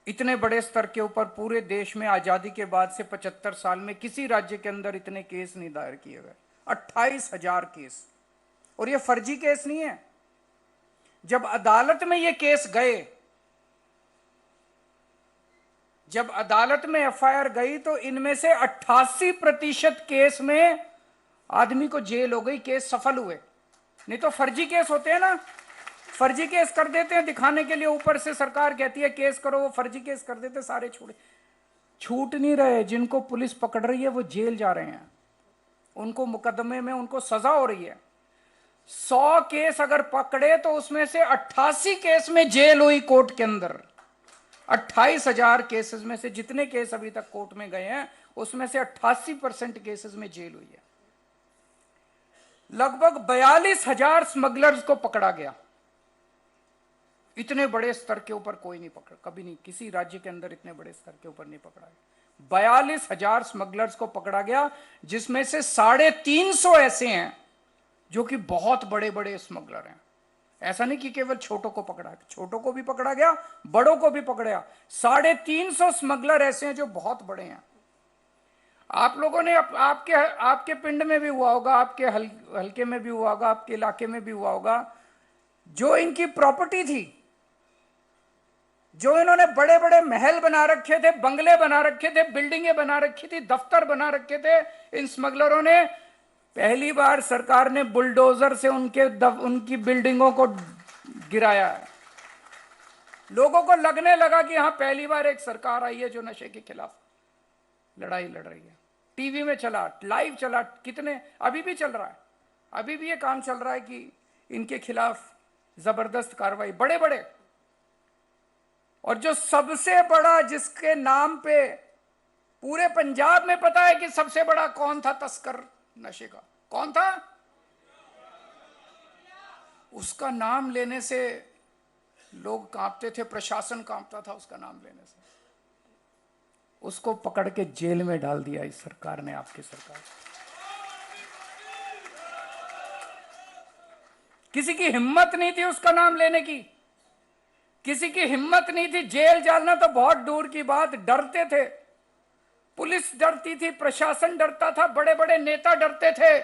इतने बड़े स्तर के ऊपर पूरे देश में आजादी के बाद से 75 साल में किसी राज्य के अंदर इतने केस नहीं दायर किए गए। 28,000 केस। और ये फर्जी केस नहीं है। जब अदालत में ये केस गए, जब अदालत में एफआईआर गई तो इनमें से 88% केस में आदमी को जेल हो गई, केस सफल हुए। नहीं तो फर्जी केस होते हैं ना, फर्जी केस कर देते हैं दिखाने के लिए, ऊपर से सरकार कहती है केस करो, वो फर्जी केस कर देते, सारे छूट नहीं रहे। जिनको पुलिस पकड़ रही है वो जेल जा रहे हैं, उनको मुकदमे में उनको सजा हो रही है। 100 केस अगर पकड़े तो उसमें से 88 केस में जेल हुई कोर्ट के अंदर। 28,000 केसेस में से जितने केस अभी तक कोर्ट में गए हैं उसमें से 88% केसेस में जेल हुई है। लगभग 42,000 स्मगलर्स को पकड़ा गया। इतने बड़े स्तर के ऊपर कोई नहीं पकड़ा, कभी नहीं, किसी राज्य के अंदर इतने बड़े स्तर के ऊपर नहीं पकड़ा गया। 42,000 स्मगलर्स को पकड़ा गया, जिसमें से 350 ऐसे हैं जो कि बहुत बड़े बड़े स्मगलर हैं। ऐसा नहीं कि केवल छोटों को पकड़ा, छोटों को भी पकड़ा गया, बड़ों को भी पकड़ा। 350 स्मगलर ऐसे हैं जो बहुत बड़े हैं। आप लोगों ने आपके पिंड में भी हुआ होगा, आपके हल्के में भी हुआ होगा, आपके इलाके में भी हुआ होगा, जो इनकी प्रॉपर्टी थी, जो इन्होंने बड़े बड़े महल बना रखे थे, बंगले बना रखे थे, बिल्डिंगें बना रखी थी, दफ्तर बना रखे थे, इन स्मगलरों ने पहली बार सरकार ने बुलडोजर से उनकी बिल्डिंगों को गिराया है। लोगों को लगने लगा कि हाँ, पहली बार एक सरकार आई है जो नशे के खिलाफ लड़ाई लड़ रही है। टीवी में चला, लाइव चला, कितने अभी भी चल रहा है, अभी भी ये काम चल रहा है कि इनके खिलाफ जबरदस्त कार्रवाई, बड़े बड़े। और जो सबसे बड़ा, जिसके नाम पे पूरे पंजाब में पता है कि सबसे बड़ा कौन था तस्कर नशे का, कौन था, उसका नाम लेने से लोग कांपते थे, प्रशासन कांपता था उसका नाम लेने से। उसको पकड़ के जेल में डाल दिया इस सरकार ने, आपकी सरकार। किसी की हिम्मत नहीं थी उसका नाम लेने की, किसी की हिम्मत नहीं थी। जेल जाना तो बहुत दूर की बात, डरते थे, पुलिस डरती थी, प्रशासन डरता था, बड़े बड़े नेता डरते थे।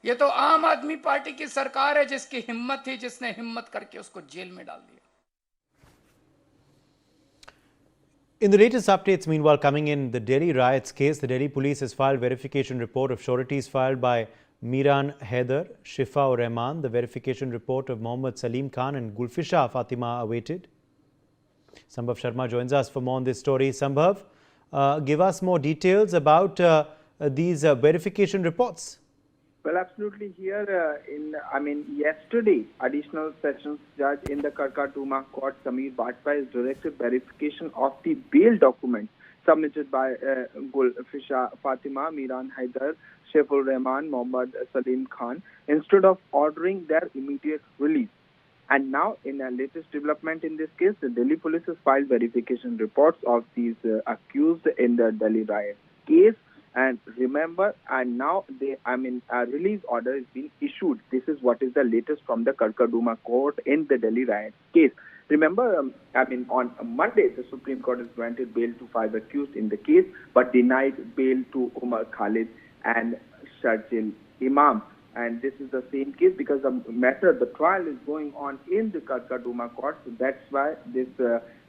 ये तो आम आदमी पार्टी की सरकार है जिसकी हिम्मत थी, जिसने हिम्मत करके उसको जेल में डाल दिया। In the latest updates, meanwhile, coming in the Delhi riots case, the Delhi police has filed verification report of sureties filed by Miran Haider, Shifa ur Rahman. The verification report of Mohammad Salim Khan and Gulfisha Fatima awaited. Sambhav Sharma joins us for more on this story. Sambhav, give us more details about these verification reports. Well, absolutely. Here, yesterday, additional sessions judge in the Karkatuma court, Sameer Bajpai, directed verification of the bail documents submitted by Gulfisha Fatima, Miran Haider, Shaiful Rahman, Mohammad Salim Khan, instead of ordering their immediate release. And now, in a latest development in this case, the Delhi police has filed verification reports of these accused in the Delhi riot case. And remember, and now a release order is being issued. This is what is the latest from the Karkatuma court in the Delhi riot case. Remember, on Monday, the Supreme Court has granted bail to 5 accused in the case, but denied bail to Umar Khalid and Sharjil Imam. And this is the same case because the trial is going on in the Karkatuma court. So that's why this,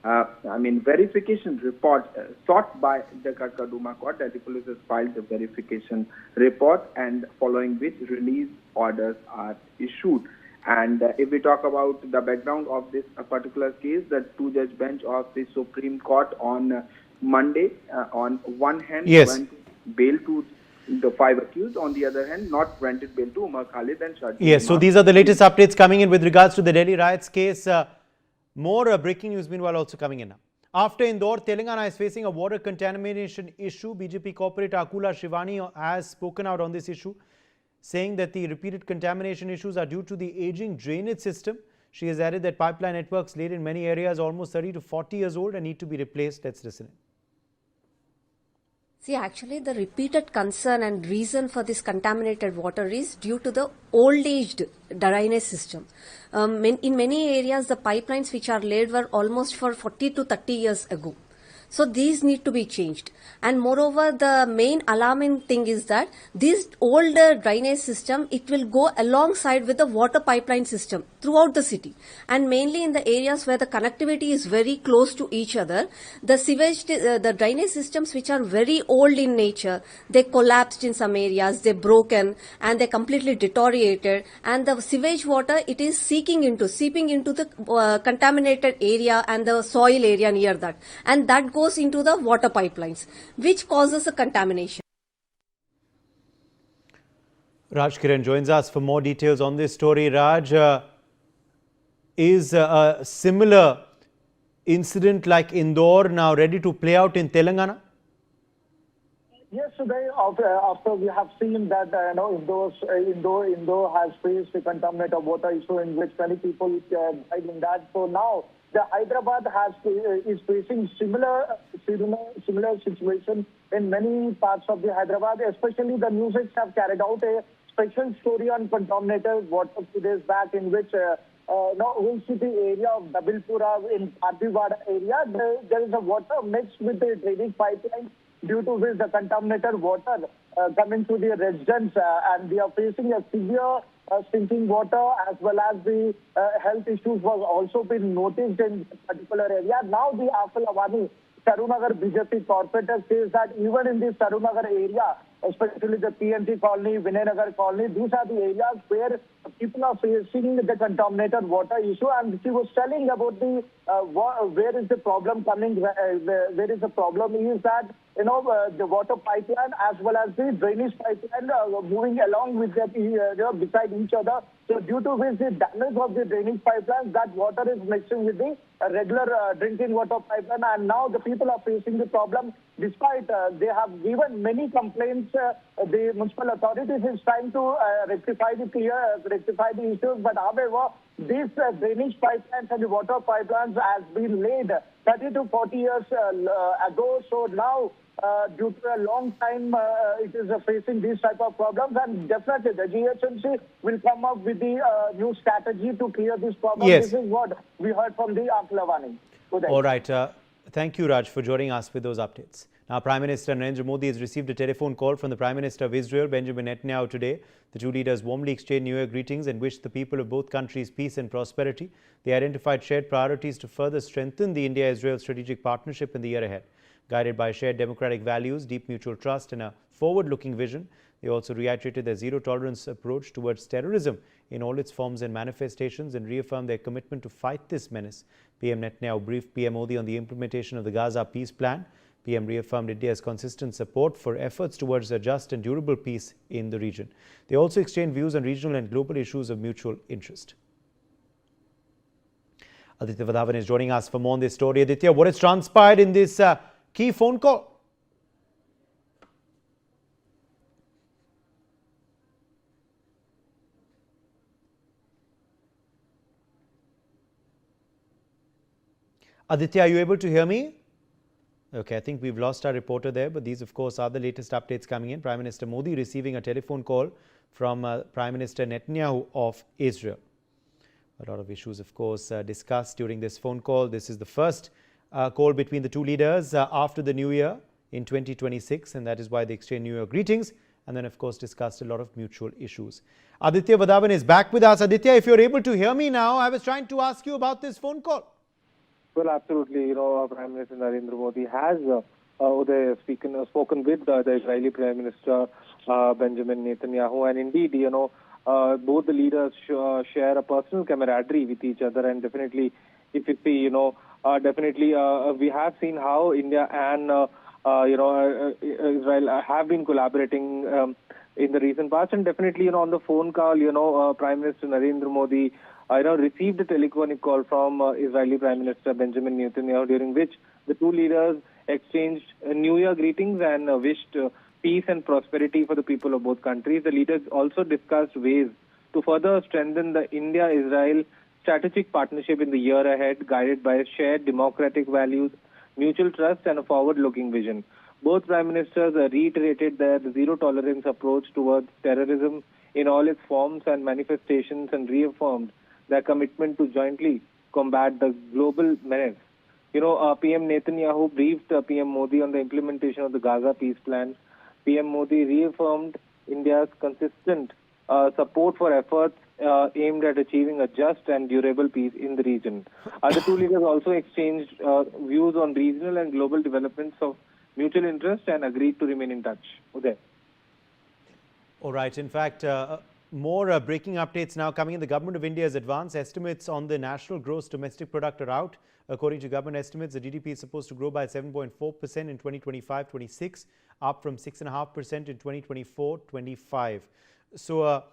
verification report sought by the Karkatuma court, that the police has filed the verification report, and following which release orders are issued. And if we talk about the background of this particular case, the 2-judge bench of the Supreme Court on Monday, on one hand, granted bail to the 5 accused, on the other hand, not granted bail to Umar Khalid and Sharjil. Yes, so these are the latest updates coming in with regards to the Delhi riots case. More breaking news meanwhile also coming in now. After Indore, Telangana is facing a water contamination issue. BJP corporate Akula Shivani has spoken out on this issue, saying that the repeated contamination issues are due to the aging drainage system. She has added that pipeline networks laid in many areas almost 30 to 40 years old and need to be replaced. Let's listen in. See, actually, the repeated concern and reason for this contaminated water is due to the old-aged drainage system. In many areas, the pipelines which are laid were almost for 40 to 30 years ago. So these need to be changed. And moreover, the main alarming thing is that this older drainage system, it will go alongside with the water pipeline system throughout the city. And mainly in the areas where the connectivity is very close to each other, the sewage, the drainage systems which are very old in nature, they collapsed in some areas, they broken and they completely deteriorated. And the sewage water, it is seeping into the contaminated area and the soil area near that. And that goes into the water pipelines, which causes a contamination. Raj Kiran joins us for more details on this story. Raj, is a similar incident like Indore now ready to play out in Telangana? Yes, today after we have seen that Indore has faced a contaminated water issue in which many people died in that. So now the Hyderabad is facing similar situation in many parts of the Hyderabad. Especially the Newsx have carried out a special story on contaminated water 2 days back, in which Old City area of Dabilpura in Pardiwada area, there is a water mixed with the drainage pipeline, due to which the contaminated water coming to the residents, and we are facing a severe stinking water, as well as the health issues was also been noticed in particular area. Now the Afalavani Sarunagar BJP corporator says that even in the Sarunagar area, especially the PNT colony, Vinayanagar colony, these are the areas where people are facing the contaminated water issue. And she was telling about the where is the problem coming, where is the problem is that, the water pipeline as well as the drainage pipeline moving along with that, beside each other. So due to which the damage of the drainage pipeline, that water is mixing with the regular drinking water pipeline, and now the people are facing the problem. Despite they have given many complaints, the municipal authorities is trying to rectify the issues. But however, these drainage pipelines and the water pipelines has been laid 30 to 40 years ago. So now, due to a long time, it is facing these type of problems, and definitely the GHMC will come up with the new strategy to clear this problem. Yes. This is what we heard from the Akhlavani. All right. Thank you, Raj, for joining us with those updates. Now, Prime Minister Narendra Modi has received a telephone call from the Prime Minister of Israel, Benjamin Netanyahu, today. The two leaders warmly exchanged New Year greetings and wished the people of both countries peace and prosperity. They identified shared priorities to further strengthen the India-Israel strategic partnership in the year ahead. Guided by shared democratic values, deep mutual trust and a forward-looking vision, they also reiterated their zero-tolerance approach towards terrorism in all its forms and manifestations and reaffirmed their commitment to fight this menace. PM Netanyahu briefed PM Modi on the implementation of the Gaza peace plan. PM reaffirmed India's consistent support for efforts towards a just and durable peace in the region. They also exchanged views on regional and global issues of mutual interest. Aditya Vadhavan is joining us for more on this story. Aditya, what has transpired in this key phone call? Aditya, are you able to hear me? Okay, I think we've lost our reporter there, but these, of course, are the latest updates coming in. Prime Minister Modi receiving a telephone call from Prime Minister Netanyahu of Israel. A lot of issues, of course, discussed during this phone call. This is the first call between the two leaders after the new year in 2026, and that is why they exchanged New Year greetings and then, of course, discussed a lot of mutual issues. Aditya Vadhavan is back with us. Aditya, if you're able to hear me now, I was trying to ask you about this phone call. Well, absolutely. Prime Minister Narendra Modi has spoken with the Israeli Prime Minister Benjamin Netanyahu, and indeed, both the leaders share a personal camaraderie with each other, and definitely, if you see, we have seen how India and Israel have been collaborating in the recent past, and definitely, on the phone call, Prime Minister Narendra Modi received a telephonic call from Israeli Prime Minister Benjamin Netanyahu, during which the two leaders exchanged New Year greetings and wished peace and prosperity for the people of both countries. The leaders also discussed ways to further strengthen the India-Israel strategic partnership in the year ahead, guided by shared democratic values, mutual trust, and a forward-looking vision. Both Prime Ministers reiterated their zero-tolerance approach towards terrorism in all its forms and manifestations, and reaffirmed their commitment to jointly combat the global menace. PM Netanyahu briefed PM Modi on the implementation of the Gaza peace plan. PM Modi reaffirmed India's consistent support for efforts aimed at achieving a just and durable peace in the region. The two leaders also exchanged views on regional and global developments of mutual interest and agreed to remain in touch. Uday. All right. In fact, more breaking updates now coming in. The Government of India's advance estimates on the national gross domestic product are out. According to government estimates, the GDP is supposed to grow by 7.4% in 2025-26, up from 6.5% in 2024-25. So,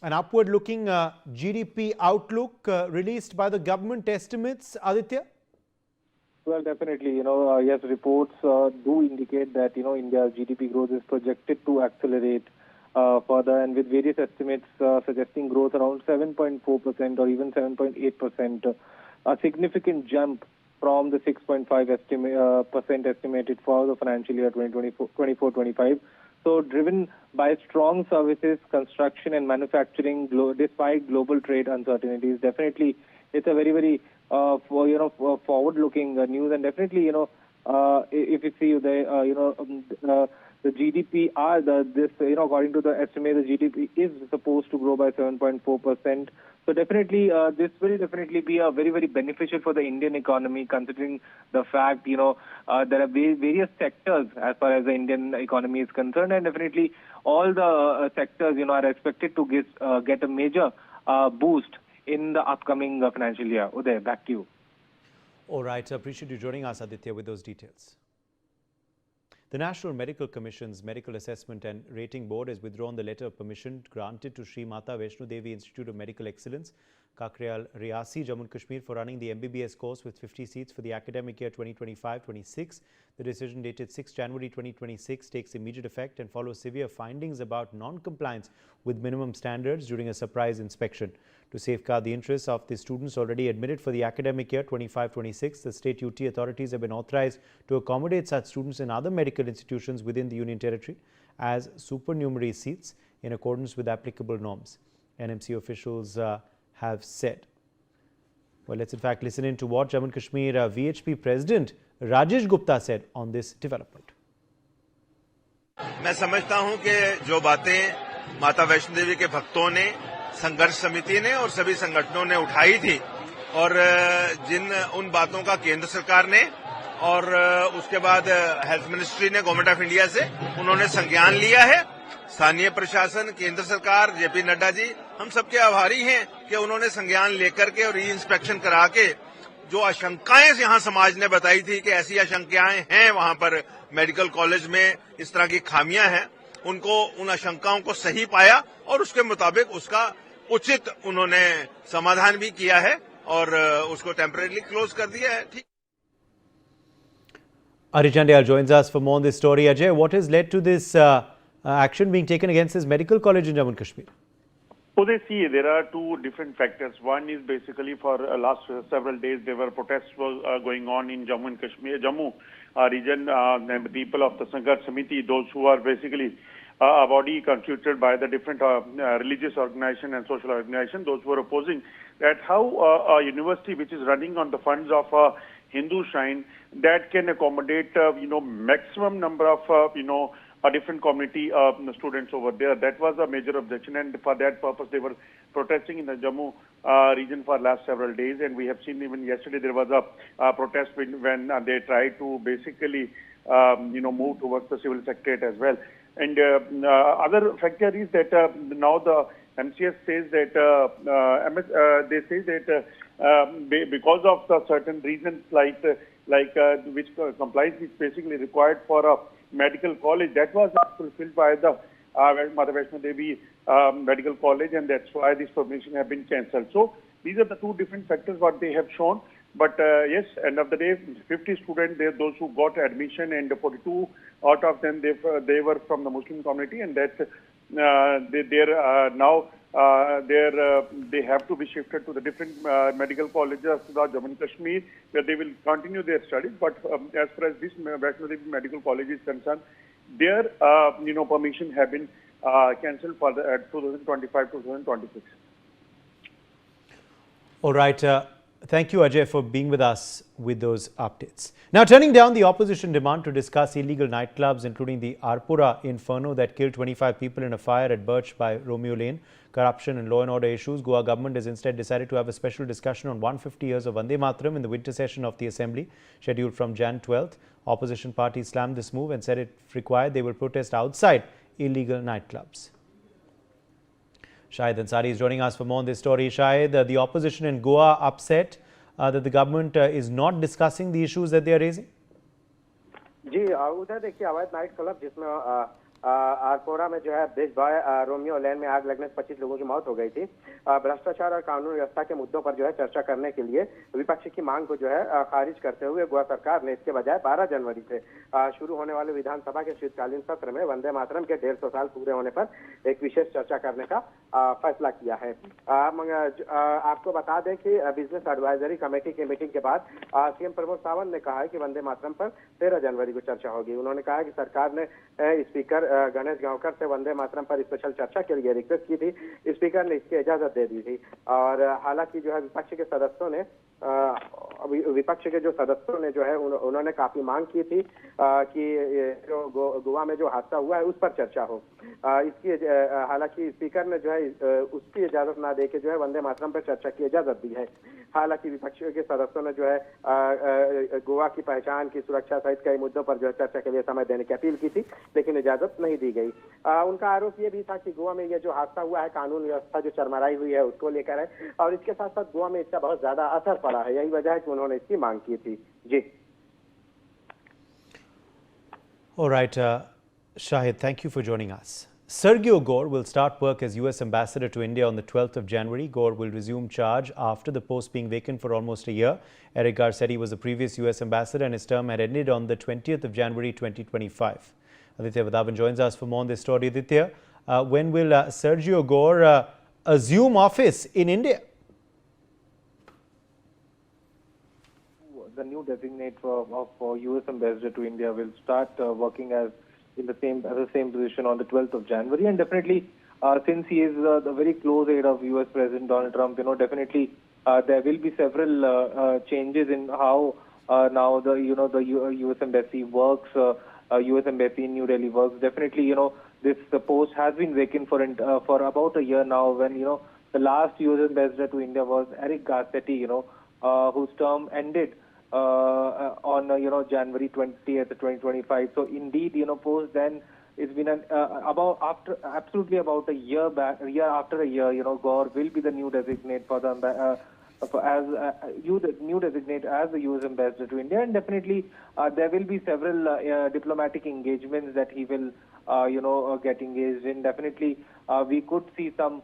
an upward-looking GDP outlook released by the government estimates, Aditya? Well, definitely, yes, reports do indicate that, India's GDP growth is projected to accelerate further, and with various estimates suggesting growth around 7.4% or even 7.8%, a significant jump from the 6.5% estimated for the financial year 2024-25. So, driven by strong services, construction and manufacturing, despite global trade uncertainties, definitely it's a very, very forward-looking news. And definitely, if you see the GDP according to the estimate, the GDP is supposed to grow by 7.4%. So definitely, this will definitely be a very, very beneficial for the Indian economy, considering the fact, there are various sectors as far as the Indian economy is concerned, and definitely all the sectors, are expected to get a major boost in the upcoming financial year. Uday, back to you. All right. I appreciate you joining us, Aditya, with those details. The National Medical Commission's Medical Assessment and Rating Board has withdrawn the letter of permission granted to Sri Mata Vaishno Devi Institute of Medical Excellence, Kakrayal, Riyasi, Jammu and Kashmir, for running the MBBS course with 50 seats for the academic year 2025-26. The decision, dated 6 January 2026, takes immediate effect and follows severe findings about non-compliance with minimum standards during a surprise inspection. To safeguard the interests of the students already admitted for the academic year 25-26, the state UT authorities have been authorized to accommodate such students in other medical institutions within the Union Territory as supernumerary seats in accordance with applicable norms, NMC officials have said. Well, let's in fact listen in to what Jammu and Kashmir VHP President Rajesh Gupta said on this development. मैं समझता हूं कि जो बातें माता वैष्णो देवी के भक्तों ने, संघर्ष समिति ने और सभी संगठनों ने उठाई थी, और उन बातों का केंद्र सरकार ने और उसके बाद हेल्थ मिनिस्ट्री ने, गवर्नमेंट ऑफ इंडिया से उन्होंने संज्ञान लिया है। स्थानीय प्रशासन, केंद्र सरकार, जेपी नड्डा जी, हम सबके आभारी हैं कि उन्होंने संज्ञान लेकर के और री इंस्पेक्शन करा के जो आशंकाएं यहां समाज ने बताई थी कि ऐसी आशंकाएं हैं वहां पर मेडिकल कॉलेज में, इस तरह की खामियां हैं, उन आशंकाओं को सही पाया और उसके मुताबिक उसका उचित उन्होंने समाधान भी किया है और उसको टेम्परेरीली क्लोज कर दिया है। ठीक। Ajay Chandiyal joins us for more on this story. Ajay, what has led to this action being taken against this medical college in Jammu and Kashmir? So they see there are two different factors. One is basically for last several days there were protests going on in Jammu and Kashmir, Jammu region, and the people of the Sangharsh Samiti, those who are basically a body constituted by the different religious organization and social organization, those who are opposing that how a university which is running on the funds of a Hindu shrine that can accommodate maximum number of a different community students over there. That was a major objection, and for that purpose they were protesting in the Jammu region for last several days. And we have seen even yesterday there was a protest when they tried to basically move towards the civil secretariat as well. And other factor is that now the MCS says that they say that because of the certain reasons like which compliance is basically required for a medical college, that was not fulfilled by the Mata Vaishno Devi Medical College, and that's why this permission have been cancelled. So These are the two different factors what they have shown. But yes, end of the day, 50 students, those who got admission, and 42 out of them, they were from the Muslim community, and that they have to be shifted to the different medical colleges of Jammu and Kashmir, where they will continue their studies. But as far as this Vaishno Devi Medical College is concerned, their permission have been cancelled for the 2025-2026. All right. Thank you, Ajay, for being with us with those updates. Now, turning down the opposition demand to discuss illegal nightclubs, including the Arpura Inferno that killed 25 people in a fire at Birch by Romeo Lane, corruption and law and order issues, Goa government has instead decided to have a special discussion on 150 years of Vande Mataram in the winter session of the Assembly, scheduled from Jan 12th. Opposition parties slammed this move and said if required, they will protest outside illegal nightclubs. Shahid Ansari is joining us for more on this story. Shahid, the opposition in Goa upset that the government is not discussing the issues that they are raising? जी उधर देखिए अवैध night club जिसमें आरपोरा में जो है bridge by Romeo Lane में आग लगने से 25 लोगों की मौत हो गई थी। भ्रष्टाचार और कानून व्यवस्था के मुद्दों पर जो है चर्चा करने के लिए विपक्ष की मांग को जो है खारिज करते हुए गोवा सरकार ने इसके बजाय 12 जनवरी से शुरू होने वाले विधानसभा के शीतकालीन सत्र में वंदे मातरम के 150 साल पूरे होने पर एक विशेष चर्चा करने का फैसला किया है। आपको बता दें कि बिजनेस एडवाइजरी कमेटी की मीटिंग के बाद सीएम प्रमोद सावंत ने कहा है कि वंदे मातरम पर 13 जनवरी को चर्चा होगी। उन्होंने कहा कि सरकार ने स्पीकर गणेश गांवकर से वंदे मातरम पर स्पेशल चर्चा के लिए रिक्वेस्ट की थी। स्पीकर ने इसकी इजाजत दे दी थी और हालांकि जो है विपक्ष के सदस्यों ने जो है उन्होंने काफी मांग की थी कि जो गोवा में जो हादसा हुआ है उस पर चर्चा हो। इसकी हालांकि स्पीकर ने जो है उसकी इजाजत ना देके जो है वंदे मातरम पर चर्चा की इजाजत दी है। हालांकि विपक्ष के सदस्यों ने जो है गोवा की पहचान की सुरक्षा सहित कई मुद्दों पर जो है चर्चा के लिए समय देने की अपील की थी, लेकिन इजाजत नहीं दी गई। उनका आरोप ये भी था कि गोवा में ये जो हादसा हुआ है कानून व्यवस्था जो चरमराई हुई है उसको लेकर है और इसके साथ साथ गोवा में इसका बहुत ज्यादा असर पड़ा है। यही वजह है कि उन्होंने इसकी मांग की थी। जी। All right, Shahid, thank you for joining us. Sergio Gore will start work as US Ambassador to India on the 12th of January. Gore will resume charge after the post being vacant for almost a year. Eric Garcetti was the previous US Ambassador and his term had ended on the 20th of January 2025. Aditya Vadavan joins us for more on this story. Aditya, when will Sergio Gore assume office in India? The new designate of US Ambassador to India will start working as the same position on the 12th of January, and definitely since he is the very close aide of US President Donald Trump, definitely there will be several changes in how now the US Embassy works. US Embassy in New Delhi works. Definitely, this post has been vacant for about a year now. When the last US Ambassador to India was Eric Garcetti, whose term ended on January 20th, 2025. So indeed, post then it's been absolutely about a year back, after a year, Gore will be the new designate for the new designate as the US Ambassador to India, and definitely there will be several diplomatic engagements that he will get engaged in. Definitely we could see some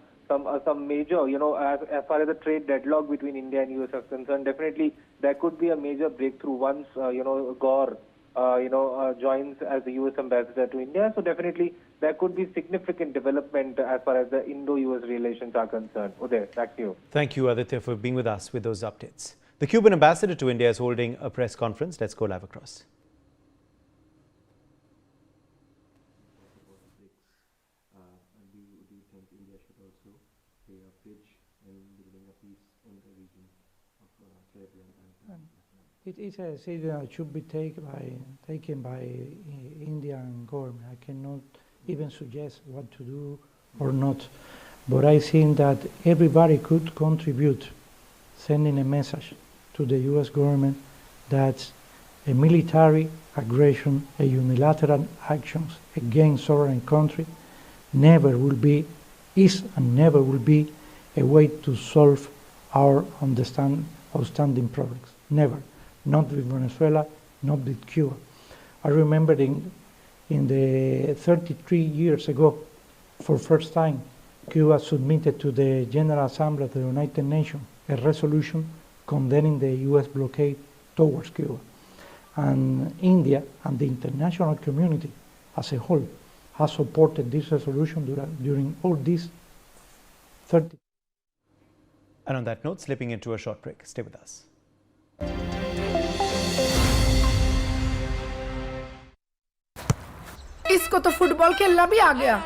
major, as far as the trade deadlock between India and US is concerned, definitely there could be a major breakthrough once, Gore, joins as the US Ambassador to India. So definitely there could be significant development as far as the Indo-US relations are concerned. Uday, back to you. Thank you, Aditya, for being with us with those updates. The Cuban Ambassador to India is holding a press conference. Let's go live across. It is a decision that should be taken by Indian government. I cannot even suggest what to do or not, but I think that everybody could contribute, sending a message to the U.S. government that a military aggression, a unilateral actions against sovereign country never will be, is and never will be a way to solve our outstanding problems. Never. Not with Venezuela, not with Cuba. I remember in the 33 years ago, for first time, Cuba submitted to the General Assembly of the United Nations a resolution condemning the US blockade towards Cuba. And India and the international community as a whole has supported this resolution during all these 30. And on that note, slipping into a short break. Stay with us. इसको तो football खेलना भी आ गया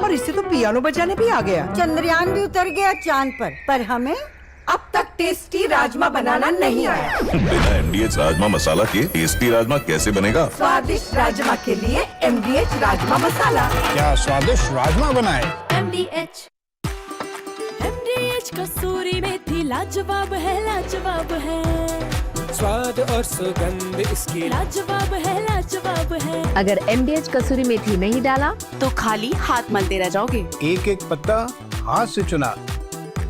और इससे तो piano बजाने भी आ गया। चंद्रयान भी उतर गया चांद पर हमें अब तक टेस्टी राजमा बनाना नहीं आया। बिना MDH राजमा मसाला के टेस्टी राजमा कैसे बनेगा? स्वादिष्ट राजमा के लिए MDH राजमा मसाला। क्या स्वादिष्ट राजमा बनाए? MDH कसूरी मेथी लाजवाब है स्वाद और सुगंध इसकी लाजवाब है। अगर MDH कसूरी मेथी नहीं डाला तो खाली हाथ मलते रह जाओगे। एक एक पत्ता हाथ से चुना,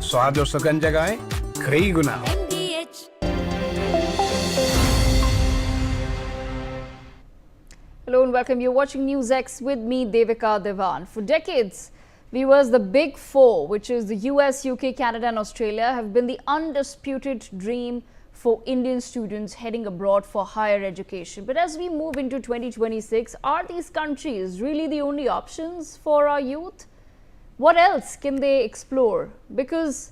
स्वाद और सुगंध जगाए कई गुना। Hello and welcome. You're watching Newsx with me, Devika Devan. For decades, viewers, the Big Four, which is the US, UK, Canada and Australia, have been the undisputed dream for Indian students heading abroad for higher education. But as we move into 2026, are these countries really the only options for our youth? What else can they explore? Because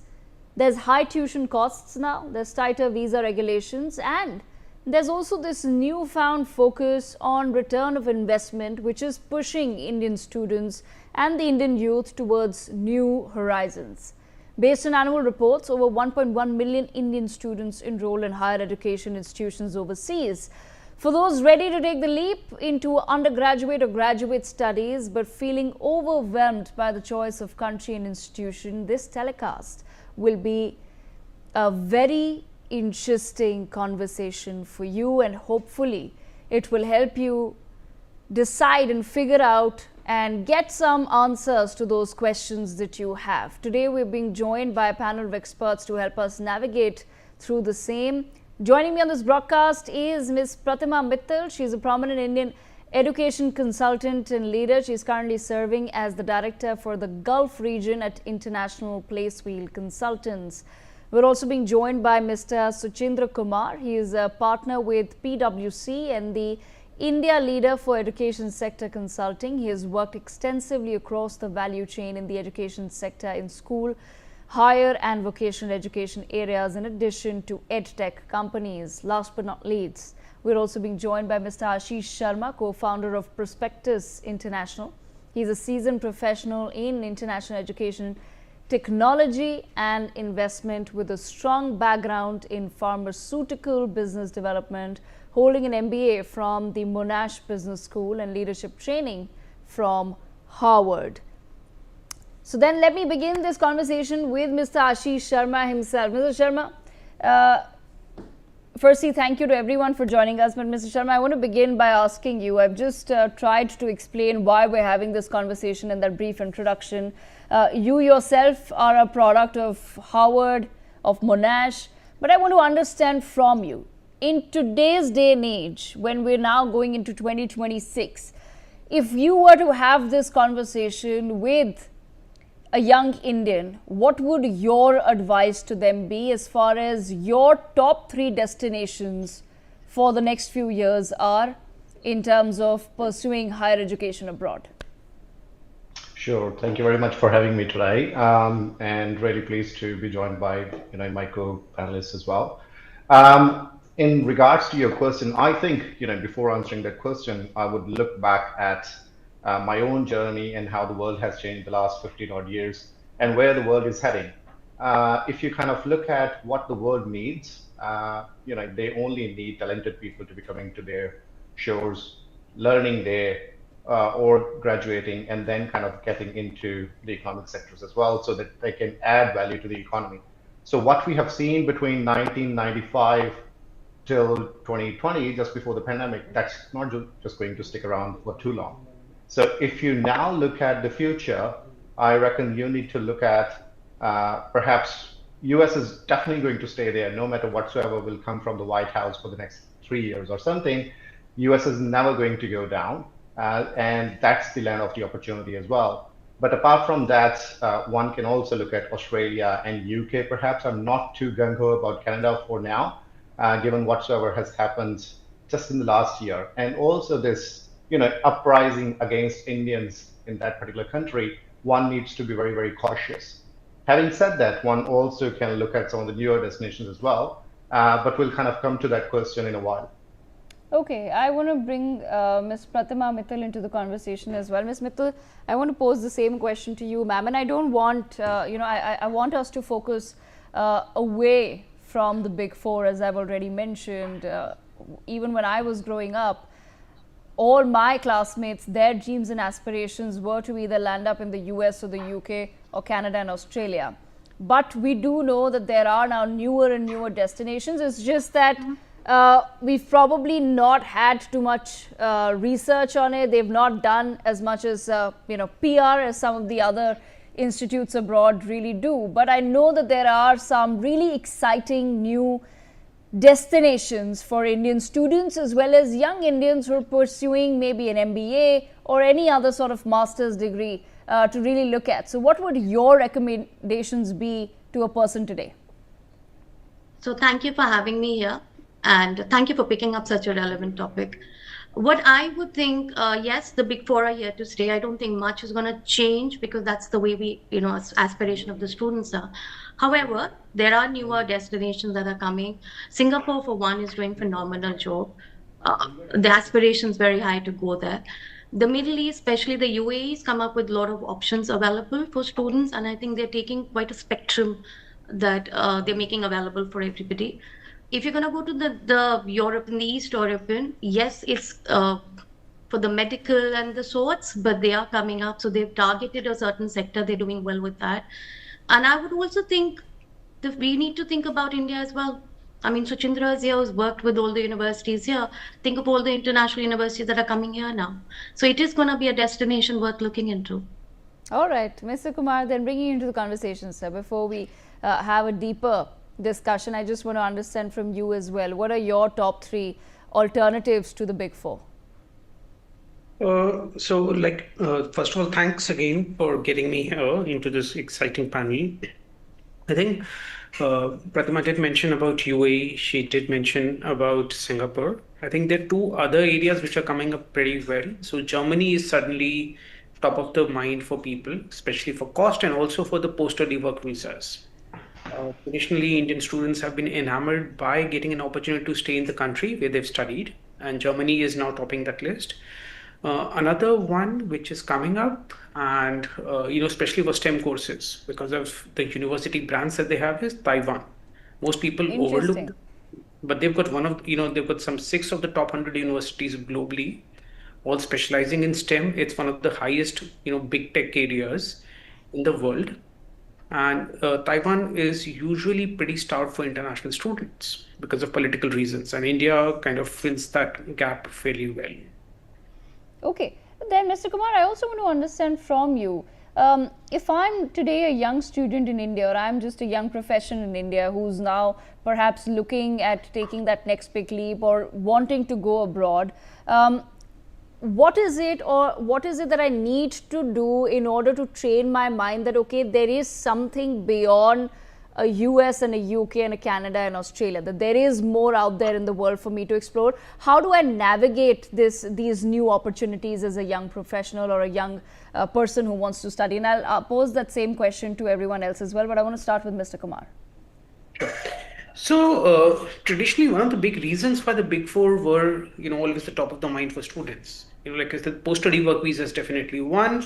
there's high tuition costs now, there's tighter visa regulations, and there's also this newfound focus on return of investment, which is pushing Indian students and the Indian youth towards new horizons. Based on annual reports, over 1.1 million Indian students enroll in higher education institutions overseas. For those ready to take the leap into undergraduate or graduate studies but feeling overwhelmed by the choice of country and institution, this telecast will be a very interesting conversation for you, and hopefully it will help you decide and figure out and get some answers to those questions that you have. Today we're being joined by a panel of experts to help us navigate through the same. Joining me on this broadcast is Ms. Pratima Mittal. She's a prominent Indian education consultant and leader. She's currently serving as the director for the Gulf region at International Placewheel Consultants. We're also being joined by Mr. Suchindra Kumar. He is a partner with PwC and the India leader for education sector consulting. He has worked extensively across the value chain in the education sector in school, higher and vocational education areas, in addition to edtech companies. Last but not least, we're also being joined by Mr. Ashish Sharma, co-founder of Prospectus International. He's a seasoned professional in international education, technology and investment with a strong background in pharmaceutical business development, holding an MBA from the Monash Business School and leadership training from Harvard. So then let me begin this conversation with Mr. Ashish Sharma himself. Mr. Sharma, firstly, thank you to everyone for joining us. But Mr. Sharma, I want to begin by asking you, I've just tried to explain why we're having this conversation in that brief introduction. You yourself are a product of Harvard, of Monash, but I want to understand from you, in today's day and age, when we're now going into 2026, if you were to have this conversation with a young Indian, what would your advice to them be as far as your top 3 destinations for the next few years are in terms of pursuing higher education abroad? Sure. Thank you very much for having me today, and really pleased to be joined by my co-panelists as well. In regards to your question, I think before answering that question, I would look back at my own journey and how the world has changed the last 15 odd years and where the world is heading. If you kind of look at what the world needs, they only need talented people to be coming to their shores, learning there, or graduating and then kind of getting into the economic sectors as well so that they can add value to the economy. So what we have seen between 1995 till 2020, just before the pandemic, that's not just going to stick around for too long. So if you now look at the future, I reckon you need to look at perhaps US is definitely going to stay there no matter whatsoever will come from the White House for the next 3 years or something. US is never going to go down. And that's the land of the opportunity as well. But apart from that, one can also look at Australia and UK perhaps. I'm not too gung-ho about Canada for now, given whatsoever has happened just in the last year. And also this, uprising against Indians in that particular country, one needs to be very, very cautious. Having said that, one also can look at some of the newer destinations as well, but we'll kind of come to that question in a while. Okay, I want to bring Ms. Pratima Mittal into the conversation as well. Ms. Mittal, I want to pose the same question to you, ma'am, and I don't want, I want us to focus away from the Big Four, as I've already mentioned. Even when I was growing up, all my classmates, their dreams and aspirations were to either land up in the US or the UK or Canada and Australia. But we do know that there are now newer and newer destinations. It's just that we've probably not had too much research on it. They've not done as much as PR as some of the other institutes abroad really do. But I know that there are some really exciting new destinations for Indian students as well as young Indians who are pursuing maybe an MBA or any other sort of master's degree to really look at. So what would your recommendations be to a person today? So thank you for having me here, and thank you for picking up such a relevant topic. What I would think, yes, the Big Four are here to stay. I don't think much is going to change because that's the way we, aspiration of the students are. However, there are newer destinations that are coming. Singapore, for one, is doing phenomenal job. The aspiration is very high to go there. The Middle East, especially the UAE, has come up with a lot of options available for students, and I think they're taking quite a spectrum that they're making available for everybody. If you're going to go to the Europe and the East European, yes, it's for the medical and the sorts, but they are coming up. So they've targeted a certain sector. They're doing well with that. And I would also think that we need to think about India as well. I mean, Suchindra is here, who's worked with all the universities here. Think of all the international universities that are coming here now. So it is going to be a destination worth looking into. All right, Mr. Kumar, then bringing you into the conversation, sir, before we have a deeper discussion, I just want to understand from you as well, what are your top 3 alternatives to the Big Four? First of all, thanks again for getting me here into this exciting panel. I think Pratima did mention about UAE, she did mention about Singapore. I think there are 2 other areas which are coming up pretty well. So Germany is suddenly top of the mind for people, especially for cost and also for the post-study work visas. Traditionally, Indian students have been enamored by getting an opportunity to stay in the country where they've studied, and Germany is now topping that list. Another one which is coming up, and especially for STEM courses, because of the university brands that they have, is Taiwan. Most people overlook them, but they've got they've got some 6 of the top 100 universities globally, all specializing in STEM. It's one of the highest, big tech areas in the world. And Taiwan is usually pretty starved for international students because of political reasons, and India kind of fills that gap fairly well. Okay, then Mr. Kumar, I also want to understand from you, if I'm today a young student in India, or I'm just a young professional in India who's now perhaps looking at taking that next big leap or wanting to go abroad, what is it that I need to do in order to train my mind that, okay, there is something beyond a US and a UK and a Canada and Australia, that there is more out there in the world for me to explore? How do I navigate these new opportunities as a young professional or a young person who wants to study? And I'll pose that same question to everyone else as well, but I want to start with Mr. Kumar. Sure. So traditionally, one of the big reasons why the Big Four were, always the top of the mind for students, the post-study work visa is definitely one.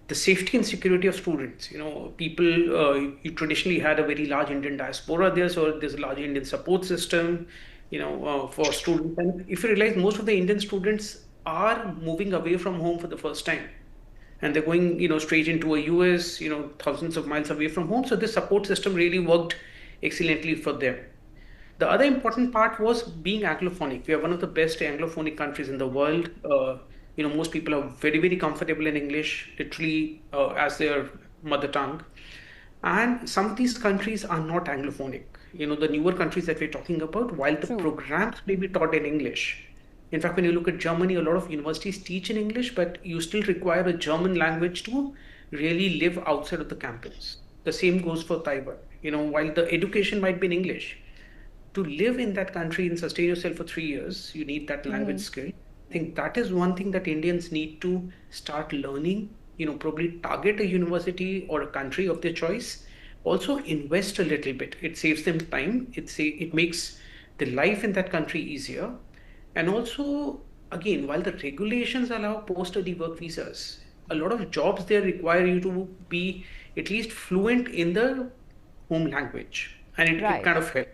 The safety and security of students. People, you traditionally had a very large Indian diaspora there, so there's a large Indian support system, for students. And if you realize, most of the Indian students are moving away from home for the first time, and they're going, straight into a US, thousands of miles away from home. So this support system really worked excellently for them. The other important part was being Anglophonic. We are one of the best Anglophonic countries in the world. Most people are very, very comfortable in English, literally as their mother tongue. And some of these countries are not Anglophonic. The newer countries that we're talking about, while the programs may be taught in English. In fact, when you look at Germany, a lot of universities teach in English, but you still require a German language to really live outside of the campus. The same goes for Taiwan. While the education might be in English, to live in that country and sustain yourself for 3 years, you need that language skill. I think that is one thing that Indians need to start learning, probably target a university or a country of their choice. Also invest a little bit. It saves them time. It makes the life in that country easier. And also, again, while the regulations allow post-study work visas, a lot of jobs there require you to be at least fluent in the home language. And it kind of helps.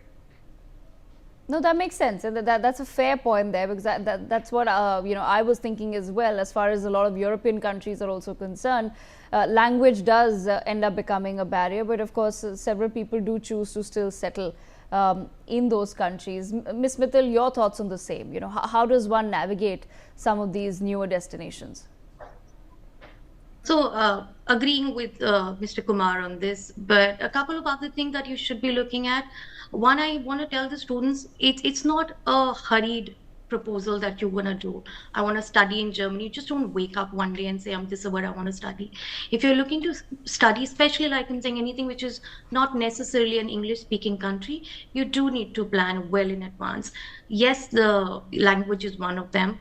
No, that makes sense, and that's a fair point there, because that's what I was thinking as well. As far as a lot of European countries are also concerned, language does end up becoming a barrier. But of course, several people do choose to still settle in those countries. Ms. Mittal, your thoughts on the same? How does one navigate some of these newer destinations? So agreeing with Mr. Kumar on this, but a couple of other things that you should be looking at. One, I want to tell the students, it's not a hurried proposal that you want to do. I want to study in Germany. You just don't wake up one day and say, this is what I want to study. If you're looking to study, especially like I'm saying, anything which is not necessarily an English-speaking country, you do need to plan well in advance. Yes, the language is one of them.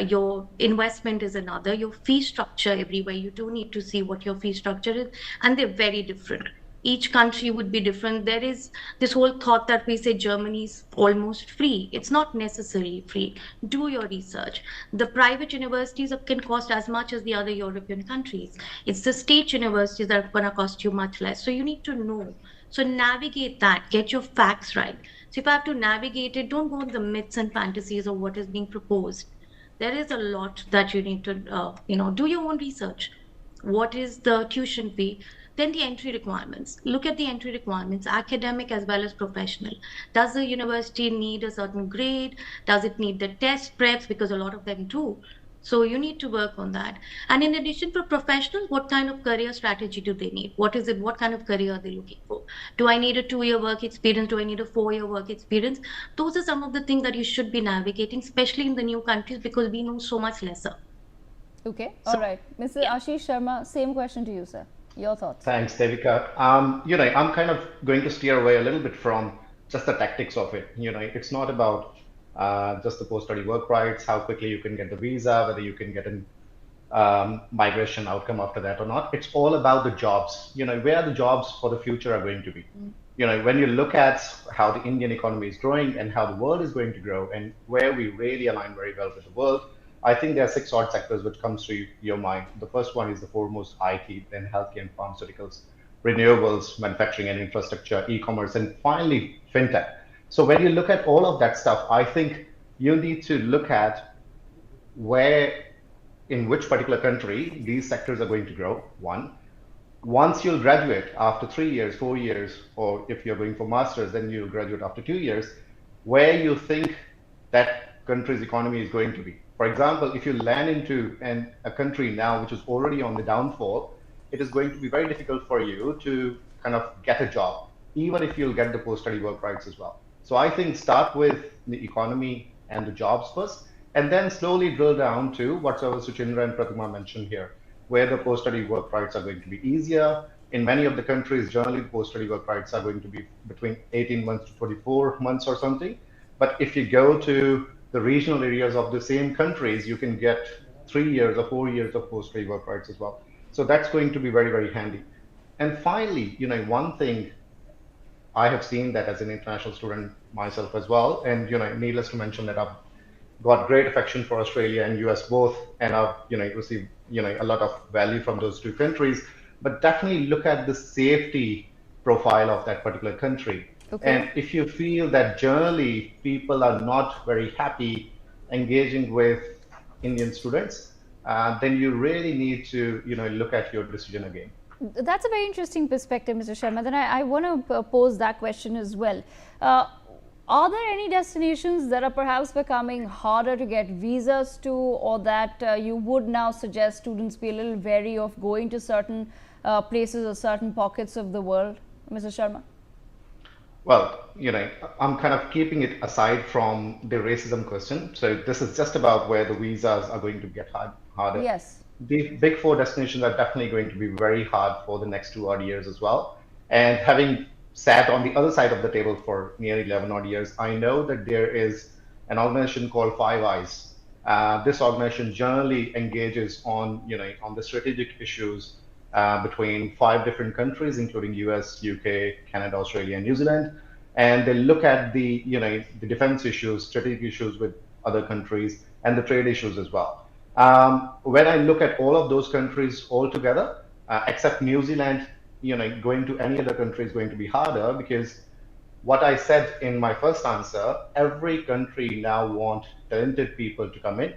Your investment is another. Your fee structure everywhere, you do need to see what your fee structure is, and they're very different. Each country would be different. There is this whole thought that we say Germany is almost free. It's not necessarily free. Do your research. The private universities can cost as much as the other European countries. It's the state universities that are going to cost you much less. So you need to know. So navigate that. Get your facts right. So if I have to navigate it, don't go on the myths and fantasies of what is being proposed. There is a lot that you need to, do your own research. What is the tuition fee? Then the entry requirements. Look at the entry requirements, academic as well as professional. Does the university need a certain grade? Does it need the test preps? Because a lot of them do. So you need to work on that. And in addition, for professionals, what kind of career strategy do they need? What is it? What kind of career are they looking for? Do I need a 2-year work experience? Do I need a 4-year work experience? Those are some of the things that you should be navigating, especially in the new countries, because we know so much lesser. Okay, all right. Mr. Ashish Sharma, same question to you, sir. Your thoughts? Thanks, Devika. I'm kind of going to steer away a little bit from just the tactics of it. It's not about just the post-study work rights, how quickly you can get the visa, whether you can get an migration outcome after that or not. It's all about the jobs. Where the jobs for the future are going to be. When you look at how the Indian economy is growing and how the world is going to grow and where we really align very well with the world, I think there are 6 odd sectors which comes to your mind. The first one is the foremost IT, then healthcare and pharmaceuticals, renewables, manufacturing and infrastructure, e-commerce, and finally, fintech. So when you look at all of that stuff, I think you need to look at in which particular country these sectors are going to grow, one. Once you'll graduate after 3 years, 4 years, or if you're going for masters, then you'll graduate after 2 years, where you think that country's economy is going to be. For example, if you land into a country now which is already on the downfall, it is going to be very difficult for you to kind of get a job, even if you'll get the post-study work rights as well. So I think start with the economy and the jobs first, and then slowly drill down to whatever Suchindra and Pratima mentioned here, where the post-study work rights are going to be easier. In many of the countries, generally the post-study work rights are going to be between 18 months to 24 months or something. But if you go to the regional areas of the same countries, you can get 3 years or 4 years of post-study work rights as well. So that's going to be very, very handy. And finally, one thing I have seen that as an international student myself as well, and needless to mention that I've got great affection for Australia and US both, and I've received a lot of value from those 2 countries. But definitely look at the safety profile of that particular country. Okay. And if you feel that generally people are not very happy engaging with Indian students, then you really need to look at your decision again. That's a very interesting perspective, Mr. Sharma. Then I want to pose that question as well. Are there any destinations that are perhaps becoming harder to get visas to, or that you would now suggest students be a little wary of going to certain places or certain pockets of the world, Mr. Sharma? Well, I'm kind of keeping it aside from the racism question. So this is just about where the visas are going to get harder. Yes. the big four destinations are definitely going to be very hard for the next 2 odd years as well. And having sat on the other side of the table for nearly 11 odd years, I know that there is an organization called Five Eyes. This organization generally engages on, on the strategic issues between 5 different countries, including US, UK, Canada, Australia, and New Zealand. And they look at the defense issues, strategic issues with other countries, and the trade issues as well. When I look at all of those countries all together, except New Zealand, going to any other country is going to be harder, because what I said in my first answer, every country now wants talented people to come in,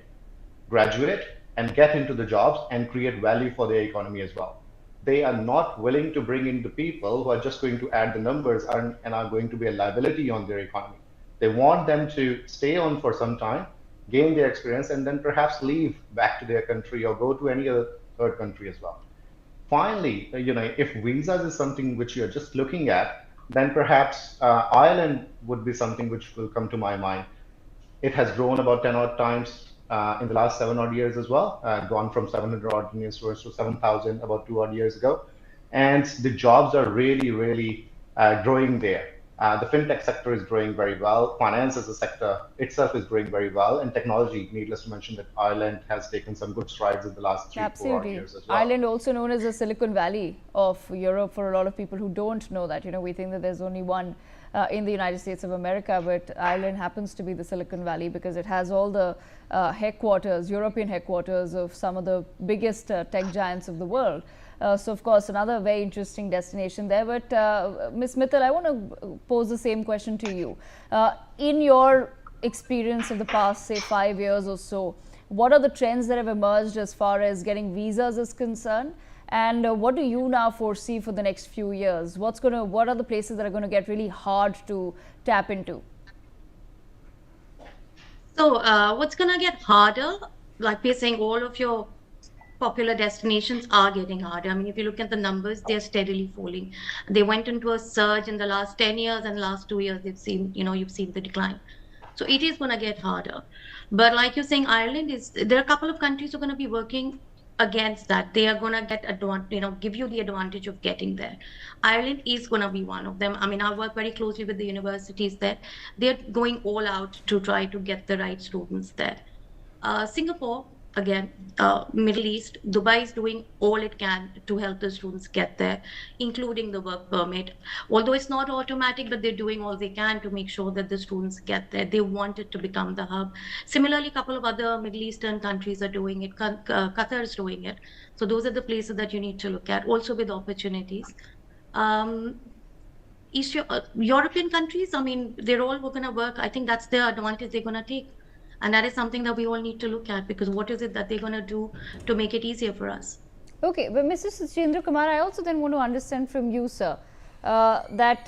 graduate, and get into the jobs and create value for their economy as well. They are not willing to bring in the people who are just going to add the numbers and are going to be a liability on their economy. They want them to stay on for some time, gain their experience, and then perhaps leave back to their country or go to any other third country as well. Finally, if visas is something which you're just looking at, then perhaps Ireland would be something which will come to my mind. It has grown about 10 odd times in the last 7 odd years as well, gone from 700 odd students to 7,000 about 2 odd years ago. And the jobs are really, really growing there. The fintech sector is growing very well. Finance as a sector itself is growing very well. And technology, needless to mention that Ireland has taken some good strides in the last 3-4 years as well. Ireland also known as the Silicon Valley of Europe for a lot of people who don't know that. We think that there's only one in the United States of America, but Ireland happens to be the Silicon Valley because it has all the headquarters, European headquarters of some of the biggest tech giants of the world. So, of course, another very interesting destination there. But, Ms. Mittal, I want to pose the same question to you. In your experience of the past, say, 5 years or so, what are the trends that have emerged as far as getting visas is concerned? And what do you now foresee for the next few years? What are the places that are going to get really hard to tap into? So, what's going to get harder? Like we're saying, all of your popular destinations are getting harder. I mean, if you look at the numbers, they're steadily falling. They went into a surge in the last 10 years, and last 2 years, you've seen the decline. So it is going to get harder. But like you're saying, there are a couple of countries who are going to be working against that. They are going to get give you the advantage of getting there. Ireland is going to be one of them. I mean, I work very closely with the universities there. They're going all out to try to get the right students there. Singapore, again, Middle East, Dubai is doing all it can to help the students get there, including the work permit. Although it's not automatic, but they're doing all they can to make sure that the students get there. They want it to become the hub. Similarly, a couple of other Middle Eastern countries are doing it. Qatar is doing it. So those are the places that you need to look at, also with opportunities. European countries, I mean, they're all going to work. I think that's the advantage they're going to take. And that is something that we all need to look at, because what is it that they're going to do to make it easier for us? Okay, but Mr. Sachendra Kumar, I also then want to understand from you, sir, that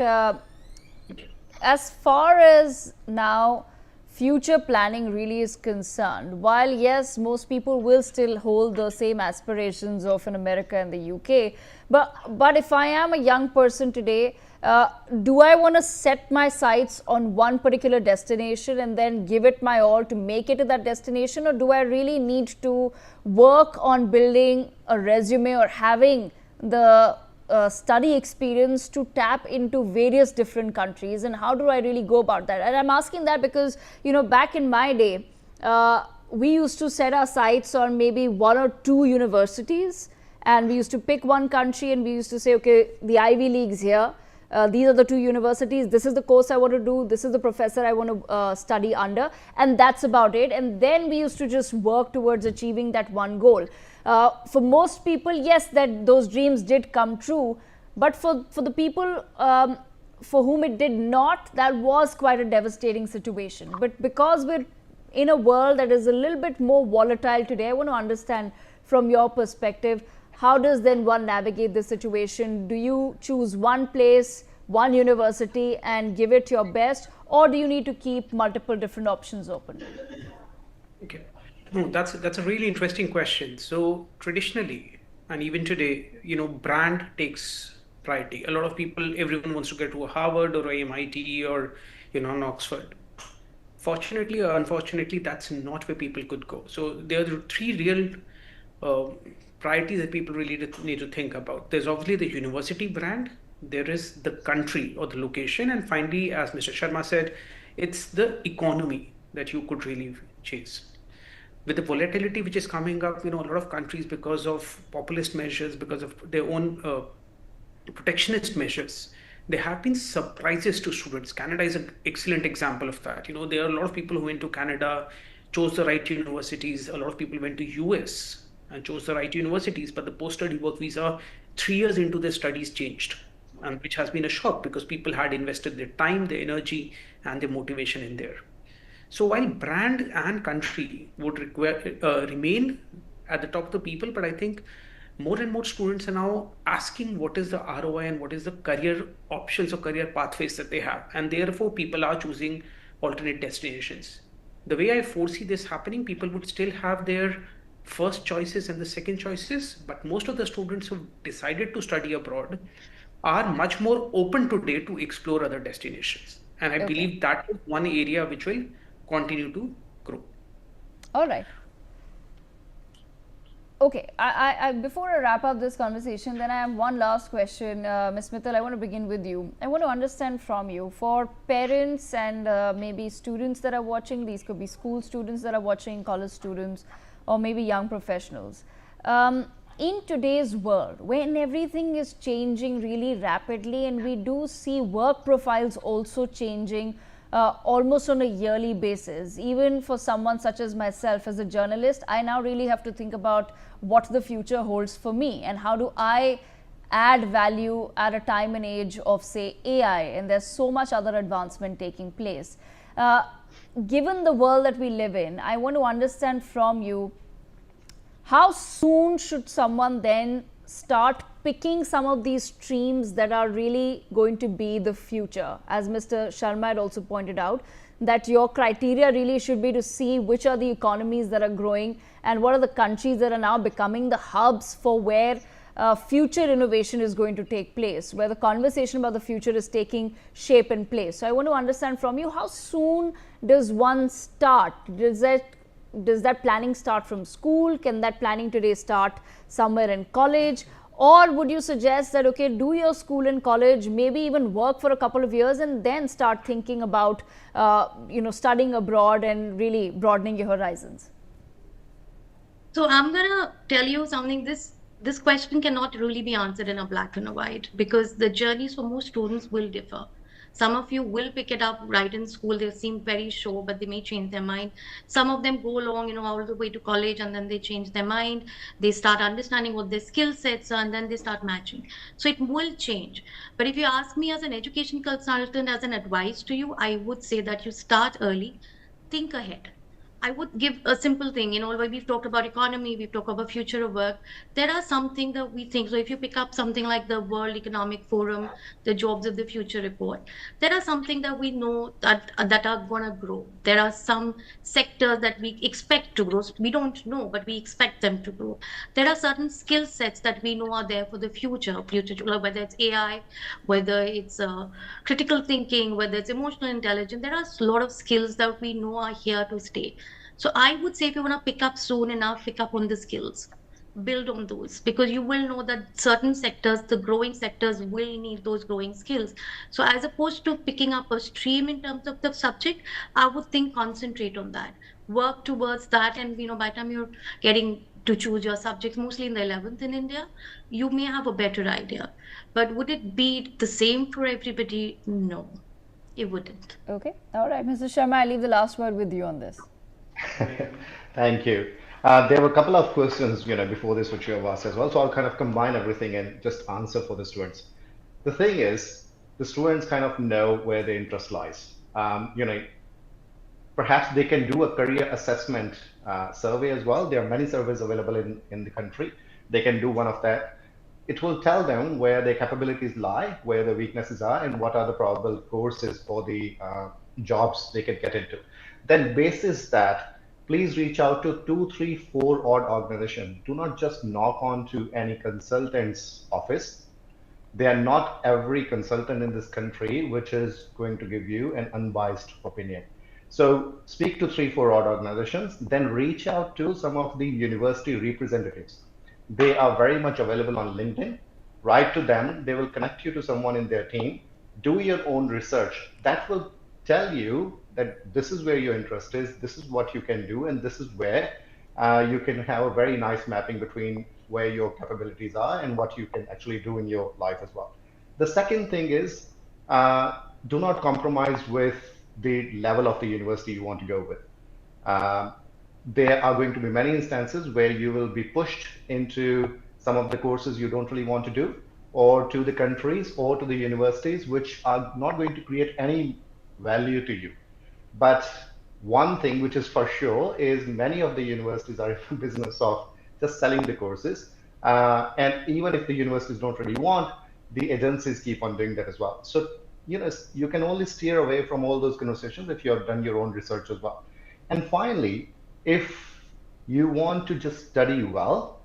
as far as now future planning really is concerned, while yes, most people will still hold the same aspirations of in America and the UK, but if I am a young person today, do I want to set my sights on one particular destination and then give it my all to make it to that destination, or do I really need to work on building a resume or having the study experience to tap into various different countries, and how do I really go about that? And I'm asking that because, back in my day, we used to set our sights on maybe 1 or 2 universities, and we used to pick one country and we used to say, okay, the Ivy Leagues here. These are the 2 universities, this is the course I want to do, this is the professor I want to study under, and that's about it. And then we used to just work towards achieving that one goal. For most people, yes, that those dreams did come true, but for the people for whom it did not, that was quite a devastating situation. But because we're in a world that is a little bit more volatile today, I want to understand from your perspective, how does then one navigate this situation? Do you choose one place, one university and give it your best, or do you need to keep multiple different options open? Okay, that's a really interesting question. So traditionally, and even today, brand takes priority. A lot of people, everyone wants to get to a Harvard or a MIT or, an Oxford. Fortunately or unfortunately, that's not where people could go. So there are 3 real uh, priorities that people really need to think about. There's obviously the university brand, there is the country or the location, and finally, as Mr. Sharma said, it's the economy that you could really chase. With the volatility which is coming up, a lot of countries, because of populist measures, because of their own protectionist measures, there have been surprises to students. Canada is an excellent example of that. There are a lot of people who went to Canada, chose the right universities. A lot of people went to US and chose the right universities, but the post-study work visa, 3 years into their studies, changed, and which has been a shock because people had invested their time, their energy, and their motivation in there. So while brand and country would remain at the top of the people, but I think more and more students are now asking what is the ROI and what is the career options or career pathways that they have. And therefore, people are choosing alternate destinations. The way I foresee this happening, people would still have their first choices and the second choices, but most of the students who decided to study abroad are much more open today to explore other destinations. And I believe that is one area which will continue to grow. All right. Okay, before I wrap up this conversation, then I have one last question. Ms. Mittal, I want to begin with you. I want to understand from you, for parents and maybe students that are watching, these could be school students that are watching, college students, or maybe young professionals. In today's world, when everything is changing really rapidly and we do see work profiles also changing almost on a yearly basis, even for someone such as myself as a journalist, I now really have to think about what the future holds for me and how do I add value at a time and age of, say, AI, and there's so much other advancement taking place. Given the world that we live in, I want to understand from you, how soon should someone then start picking some of these streams that are really going to be the future? As Mr. Sharma had also pointed out, that your criteria really should be to see which are the economies that are growing and what are the countries that are now becoming the hubs for where future innovation is going to take place, where the conversation about the future is taking shape and place. So I want to understand from you, how soon does one start? Does that planning start from school? Can that planning today start somewhere in college? Or would you suggest that, okay, do your school and college, maybe even work for a couple of years and then start thinking about, studying abroad and really broadening your horizons? So I'm going to tell you something. This question cannot really be answered in a black and a white, because the journeys for most students will differ. Some of you will pick it up right in school. They seem very sure, but they may change their mind. Some of them go along, all the way to college, and then they change their mind. They start understanding what their skill sets are, and then they start matching. So it will change. But if you ask me as an education consultant, as an advice to you, I would say that you start early, think ahead. I would give a simple thing, we've talked about economy, we've talked about future of work. There are something that we think, so if you pick up something like the World Economic Forum, the Jobs of the Future report, there are something that we know that are going to grow. There are some sectors that we expect to grow. We don't know, but we expect them to grow. There are certain skill sets that we know are there for the future, whether it's AI, whether it's critical thinking, whether it's emotional intelligence. There are a lot of skills that we know are here to stay. So I would say, if you want to pick up soon enough, pick up on the skills, build on those, because you will know that certain sectors, the growing sectors, will need those growing skills. So as opposed to picking up a stream in terms of the subject, I would think concentrate on that, work towards that. And by the time you're getting to choose your subjects, mostly in the 11th in India, you may have a better idea. But would it be the same for everybody? No, it wouldn't. Okay. All right, Mr. Sharma, I leave the last word with you on this. Thank you. There were a couple of questions, before this which you have asked as well. So I'll kind of combine everything and just answer for the students. The thing is, the students kind of know where their interest lies. Perhaps they can do a career assessment survey as well. There are many surveys available in the country. They can do one of that. It will tell them where their capabilities lie, where their weaknesses are, and what are the probable courses for the jobs they can get into. Then basis that, please reach out to 2, 3, 4 odd organizations. Do not just knock on to any consultant's office. They are not every consultant in this country which is going to give you an unbiased opinion. So speak to 3-4 odd organizations, then reach out to some of the university representatives. They are very much available on LinkedIn. Write to them. They will connect you to someone in their team. Do your own research. That will tell you that this is where your interest is, this is what you can do, and this is where you can have a very nice mapping between where your capabilities are and what you can actually do in your life as well. The second thing is do not compromise with the level of the university you want to go with. There are going to be many instances where you will be pushed into some of the courses you don't really want to do, or to the countries or to the universities which are not going to create any value to you. But one thing which is for sure is many of the universities are in the business of just selling the courses. And even if the universities don't really want, the agencies keep on doing that as well. So, you can only steer away from all those conversations if you have done your own research as well. And finally, if you want to just study well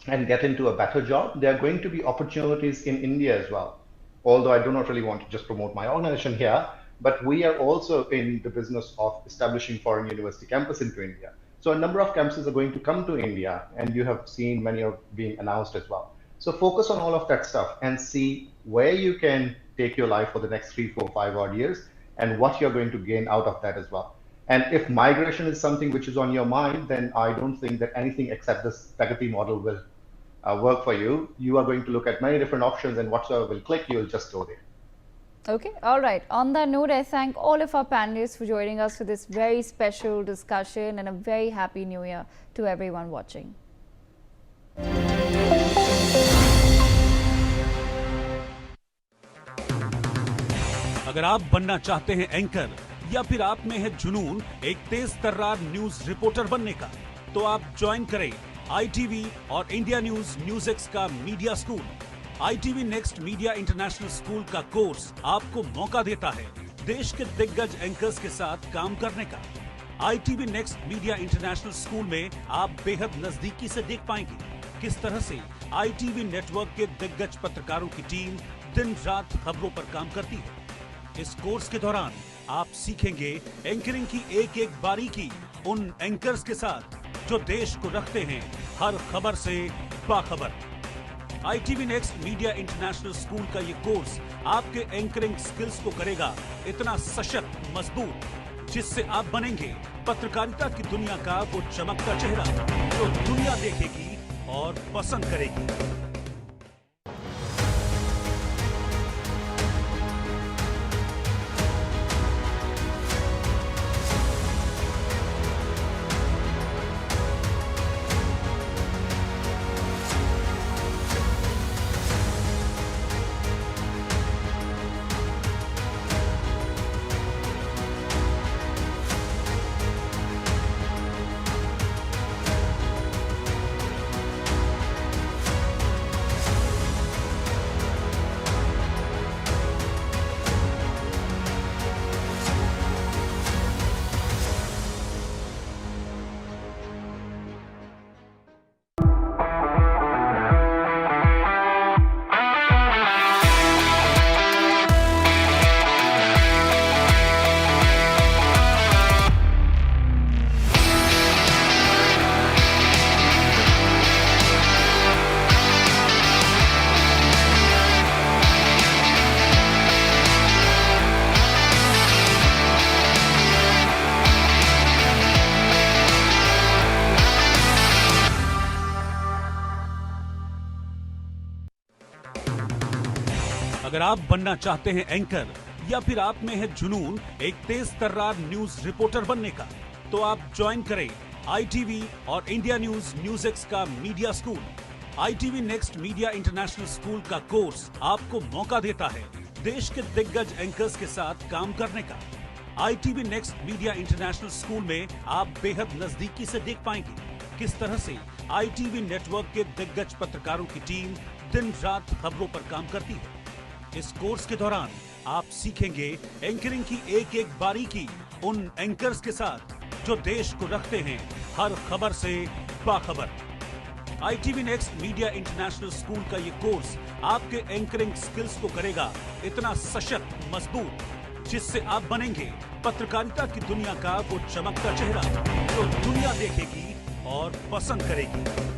and get into a better job, there are going to be opportunities in India as well. Although I do not really want to just promote my organization here, but we are also in the business of establishing foreign university campus into India. So a number of campuses are going to come to India, and you have seen many are being announced as well. So focus on all of that stuff and see where you can take your life for the next 3, 4, 5 odd years, and what you're going to gain out of that as well. And if migration is something which is on your mind, then I don't think that anything except this Pragati model will work for you. You are going to look at many different options, and whatsoever will click, you'll just go there. Okay, all right. On that note, I thank all of our panelists for joining us for this very special discussion, and a very happy new year to everyone watching. अगर आप बनना चाहते हैं anchor, या फिर आप में है जुनून एक तेज तर्रार न्यूज रिपोर्टर बनने का, तो आप ज्वाइन करें ITV और इंडिया न्यूज Newsx का media school. ITV next media international school का कोर्स आपको मौका देता है देश के दिग्गज एंकर्स के साथ काम करने का। ITV next media international school में आप बेहद नजदीकी से देख पाएंगे किस तरह से ITV नेटवर्क के दिग्गज पत्रकारों की टीम दिन रात खबरों पर काम करती है। इस कोर्स के दौरान आप सीखेंगे एंकरिंग की एक एक बारीकी उन एंकर्स के साथ जो देश को रखते हैं हर खबर से बाखबर। ITV next media international school का ये कोर्स आपके एंकरिंग स्किल्स को करेगा इतना सशक्त, मजबूत, जिससे आप बनेंगे पत्रकारिता की दुनिया का वो चमकता चेहरा जो दुनिया देखेगी और पसंद करेगी। अगर आप बनना चाहते हैं एंकर, या फिर आप में है जुनून एक तेज तर्रार न्यूज रिपोर्टर बनने का, तो आप ज्वाइन करें ITV और इंडिया न्यूज Newsx का media school. ITV next media international school का कोर्स आपको मौका देता है देश के दिग्गज एंकर्स के साथ काम करने का। ITV next media international school में आप बेहद नजदीकी से देख पाएंगे किस तरह से ITV नेटवर्क के दिग्गज पत्रकारों की टीम दिन रात खबरों पर काम करती है। इस कोर्स के दौरान आप सीखेंगे एंकरिंग की एक एक बारीकी उन एंकर्स के साथ जो देश को रखते हैं हर खबर से बाखबर। ITV next media international school का ये कोर्स आपके एंकरिंग स्किल्स को करेगा इतना सशक्त, मजबूत, जिससे आप बनेंगे पत्रकारिता की दुनिया का वो चमकता चेहरा जो दुनिया देखेगी और पसंद करेगी।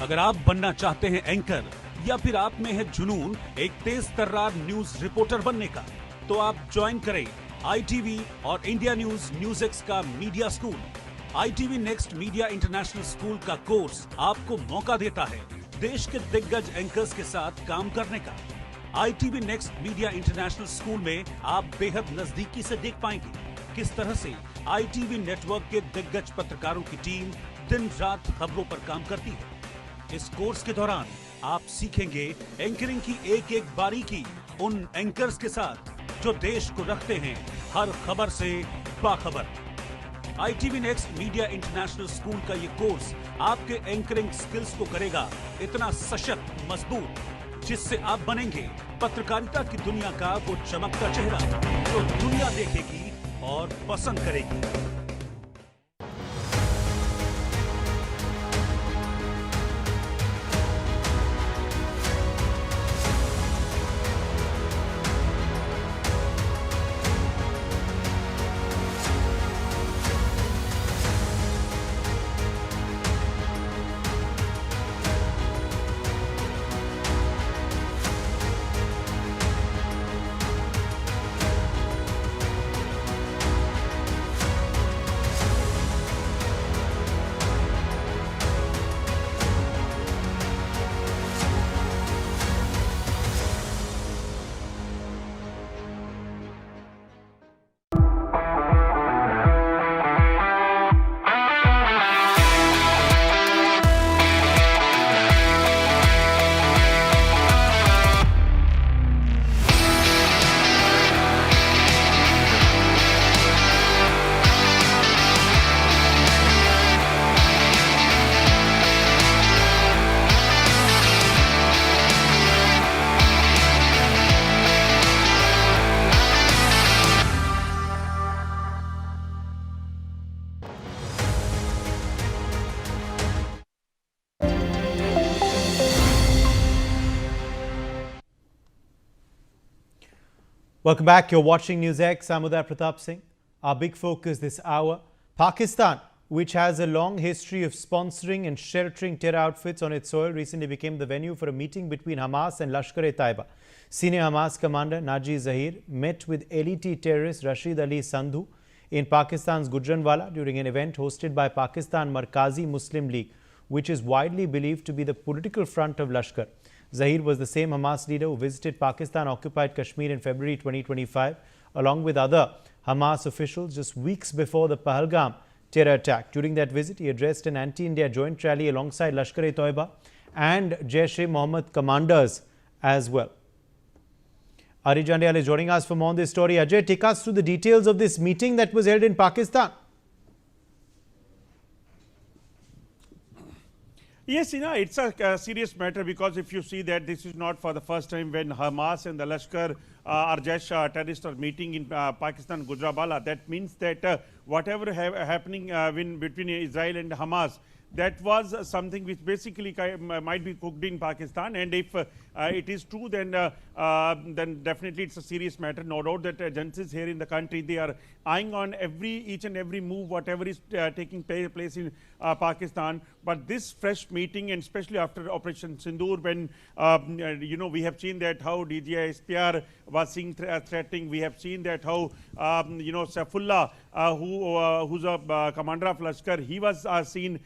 अगर आप बनना चाहते हैं एंकर या फिर आप में है जुनून एक तेज तर्रार न्यूज रिपोर्टर बनने का, तो आप ज्वाइन करें ITV और इंडिया न्यूज Newsx का media school. ITV next media international school का कोर्स आपको मौका देता है देश के दिग्गज एंकर्स के साथ काम करने का। ITV next media international school में आप बेहद नजदीकी से देख पाएंगे किस तरह से ITV नेटवर्क के दिग्गज पत्रकारों की टीम दिन रात खबरों पर काम करती है। इस कोर्स के दौरान आप सीखेंगे एंकरिंग की एक एक बारीकी उन एंकर्स के साथ जो देश को रखते हैं हर खबर से बाखबर। ITV next media international school का ये कोर्स आपके एंकरिंग स्किल्स को करेगा इतना सशक्त मजबूत, जिससे आप बनेंगे पत्रकारिता की दुनिया का वो चमकता चेहरा जो दुनिया देखेगी और पसंद करेगी। Welcome back. You're watching Newsx. I'm Uday Pratap Singh. Our big focus this hour, Pakistan, which has a long history of sponsoring and sheltering terror outfits on its soil, recently became the venue for a meeting between Hamas and Lashkar-e-Taiba. Senior Hamas commander Naji Zahir met with LET terrorist Rashid Ali Sandhu in Pakistan's Gujranwala during an event hosted by Pakistan Markazi Muslim League, which is widely believed to be the political front of Lashkar. Zahir was the same Hamas leader who visited Pakistan-occupied Kashmir in February 2025, along with other Hamas officials just weeks before the Pahalgam terror attack. During that visit, he addressed an anti-India joint rally alongside Lashkar-e-Taiba and Jaish-e-Mohammed commanders as well. Ari Jandial is joining us for more on this story. Ajay, take us through the details of this meeting that was held in Pakistan. Yes, it's a serious matter, because if you see that this is not for the first time when Hamas and the Lashkar or Jaish terrorists are meeting in Pakistan, Gujranwala. That means that whatever happening between Israel and Hamas, that was something which basically might be cooked in Pakistan. And if it is true, then definitely it's a serious matter. No doubt that agencies here in the country, they are eyeing on each and every move, whatever is taking place in Pakistan. But this fresh meeting, and especially after Operation Sindoor, when we have seen that how DGI SPR was seeing threatening. We have seen that how Saifullah, who's a commander of Lashkar, he was seen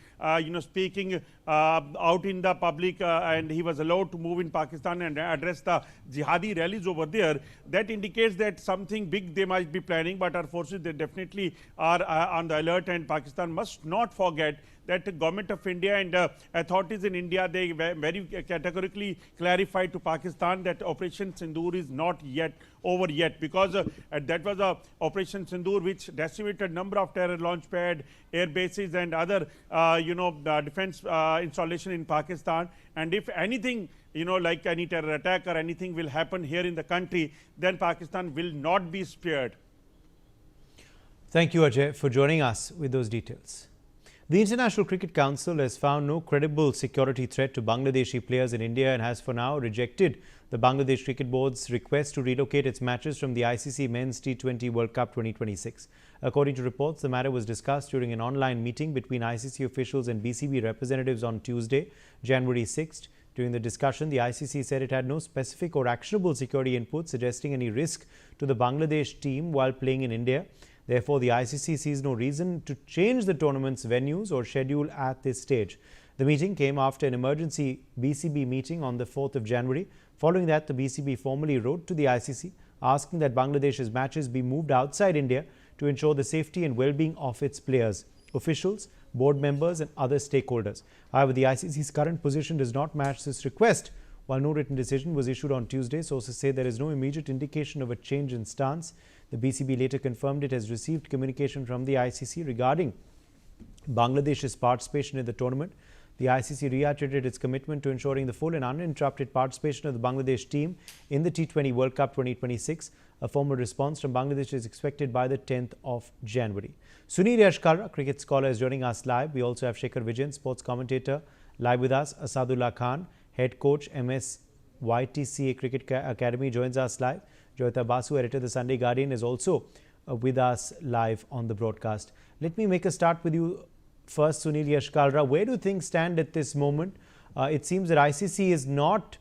speaking out in the public, and he was allowed to move in Pakistan and address the jihadi rallies over there. That indicates that something big they might be planning, but our forces, they definitely are on the alert, and Pakistan must not forget that the government of India and authorities in India, they very categorically clarified to Pakistan that Operation Sindoor is not yet over yet, because that was a Operation Sindoor which decimated number of terror launch pad, air bases and other defense installation in Pakistan. And if anything, like any terror attack or anything will happen here in the country, then Pakistan will not be spared. Thank you, Ajay, for joining us with those details. The International Cricket Council has found no credible security threat to Bangladeshi players in India and has for now rejected the Bangladesh Cricket Board's request to relocate its matches from the ICC Men's T20 World Cup 2026. According to reports, the matter was discussed during an online meeting between ICC officials and BCB representatives on Tuesday, January 6th. During the discussion, the ICC said it had no specific or actionable security input suggesting any risk to the Bangladesh team while playing in India. Therefore, the ICC sees no reason to change the tournament's venues or schedule at this stage. The meeting came after an emergency BCB meeting on the 4th of January. Following that, the BCB formally wrote to the ICC asking that Bangladesh's matches be moved outside India to ensure the safety and well-being of its players, officials, board members and other stakeholders. However, the ICC's current position does not match this request. While no written decision was issued on Tuesday, sources say there is no immediate indication of a change in stance. The BCB later confirmed it has received communication from the ICC regarding Bangladesh's participation in the tournament. The ICC reiterated its commitment to ensuring the full and uninterrupted participation of the Bangladesh team in the T20 World Cup 2026. A formal response from Bangladesh is expected by the 10th of January. Sunil Yashkar, cricket scholar, is joining us live. We also have Shekhar Vijayan, sports commentator, live with us. Asadullah Khan, head coach, MS YTCA Cricket Academy, joins us live. Joyita Basu, editor of the Sunday Guardian, is also with us live on the broadcast. Let me make a start with you first, Sunil Yashkalra. Where do things stand at this moment? It seems that ICC is not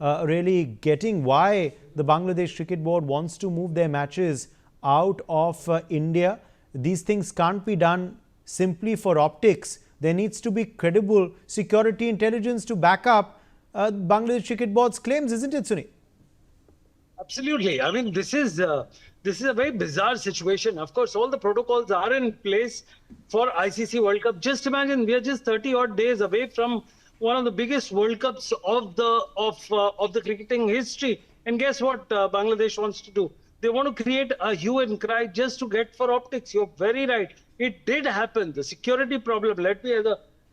really getting why the Bangladesh Cricket Board wants to move their matches out of India. These things can't be done simply for optics. There needs to be credible security intelligence to back up Bangladesh Cricket Board's claims, isn't it, Sunil? Absolutely. I mean, this is a very bizarre situation. Of course, all the protocols are in place for ICC World Cup. Just imagine, we are just 30-odd days away from one of the biggest World Cups of the cricketing history. And guess what Bangladesh wants to do? They want to create a hue and cry just to get for optics. You're very right. It did happen. The security problem. Let me,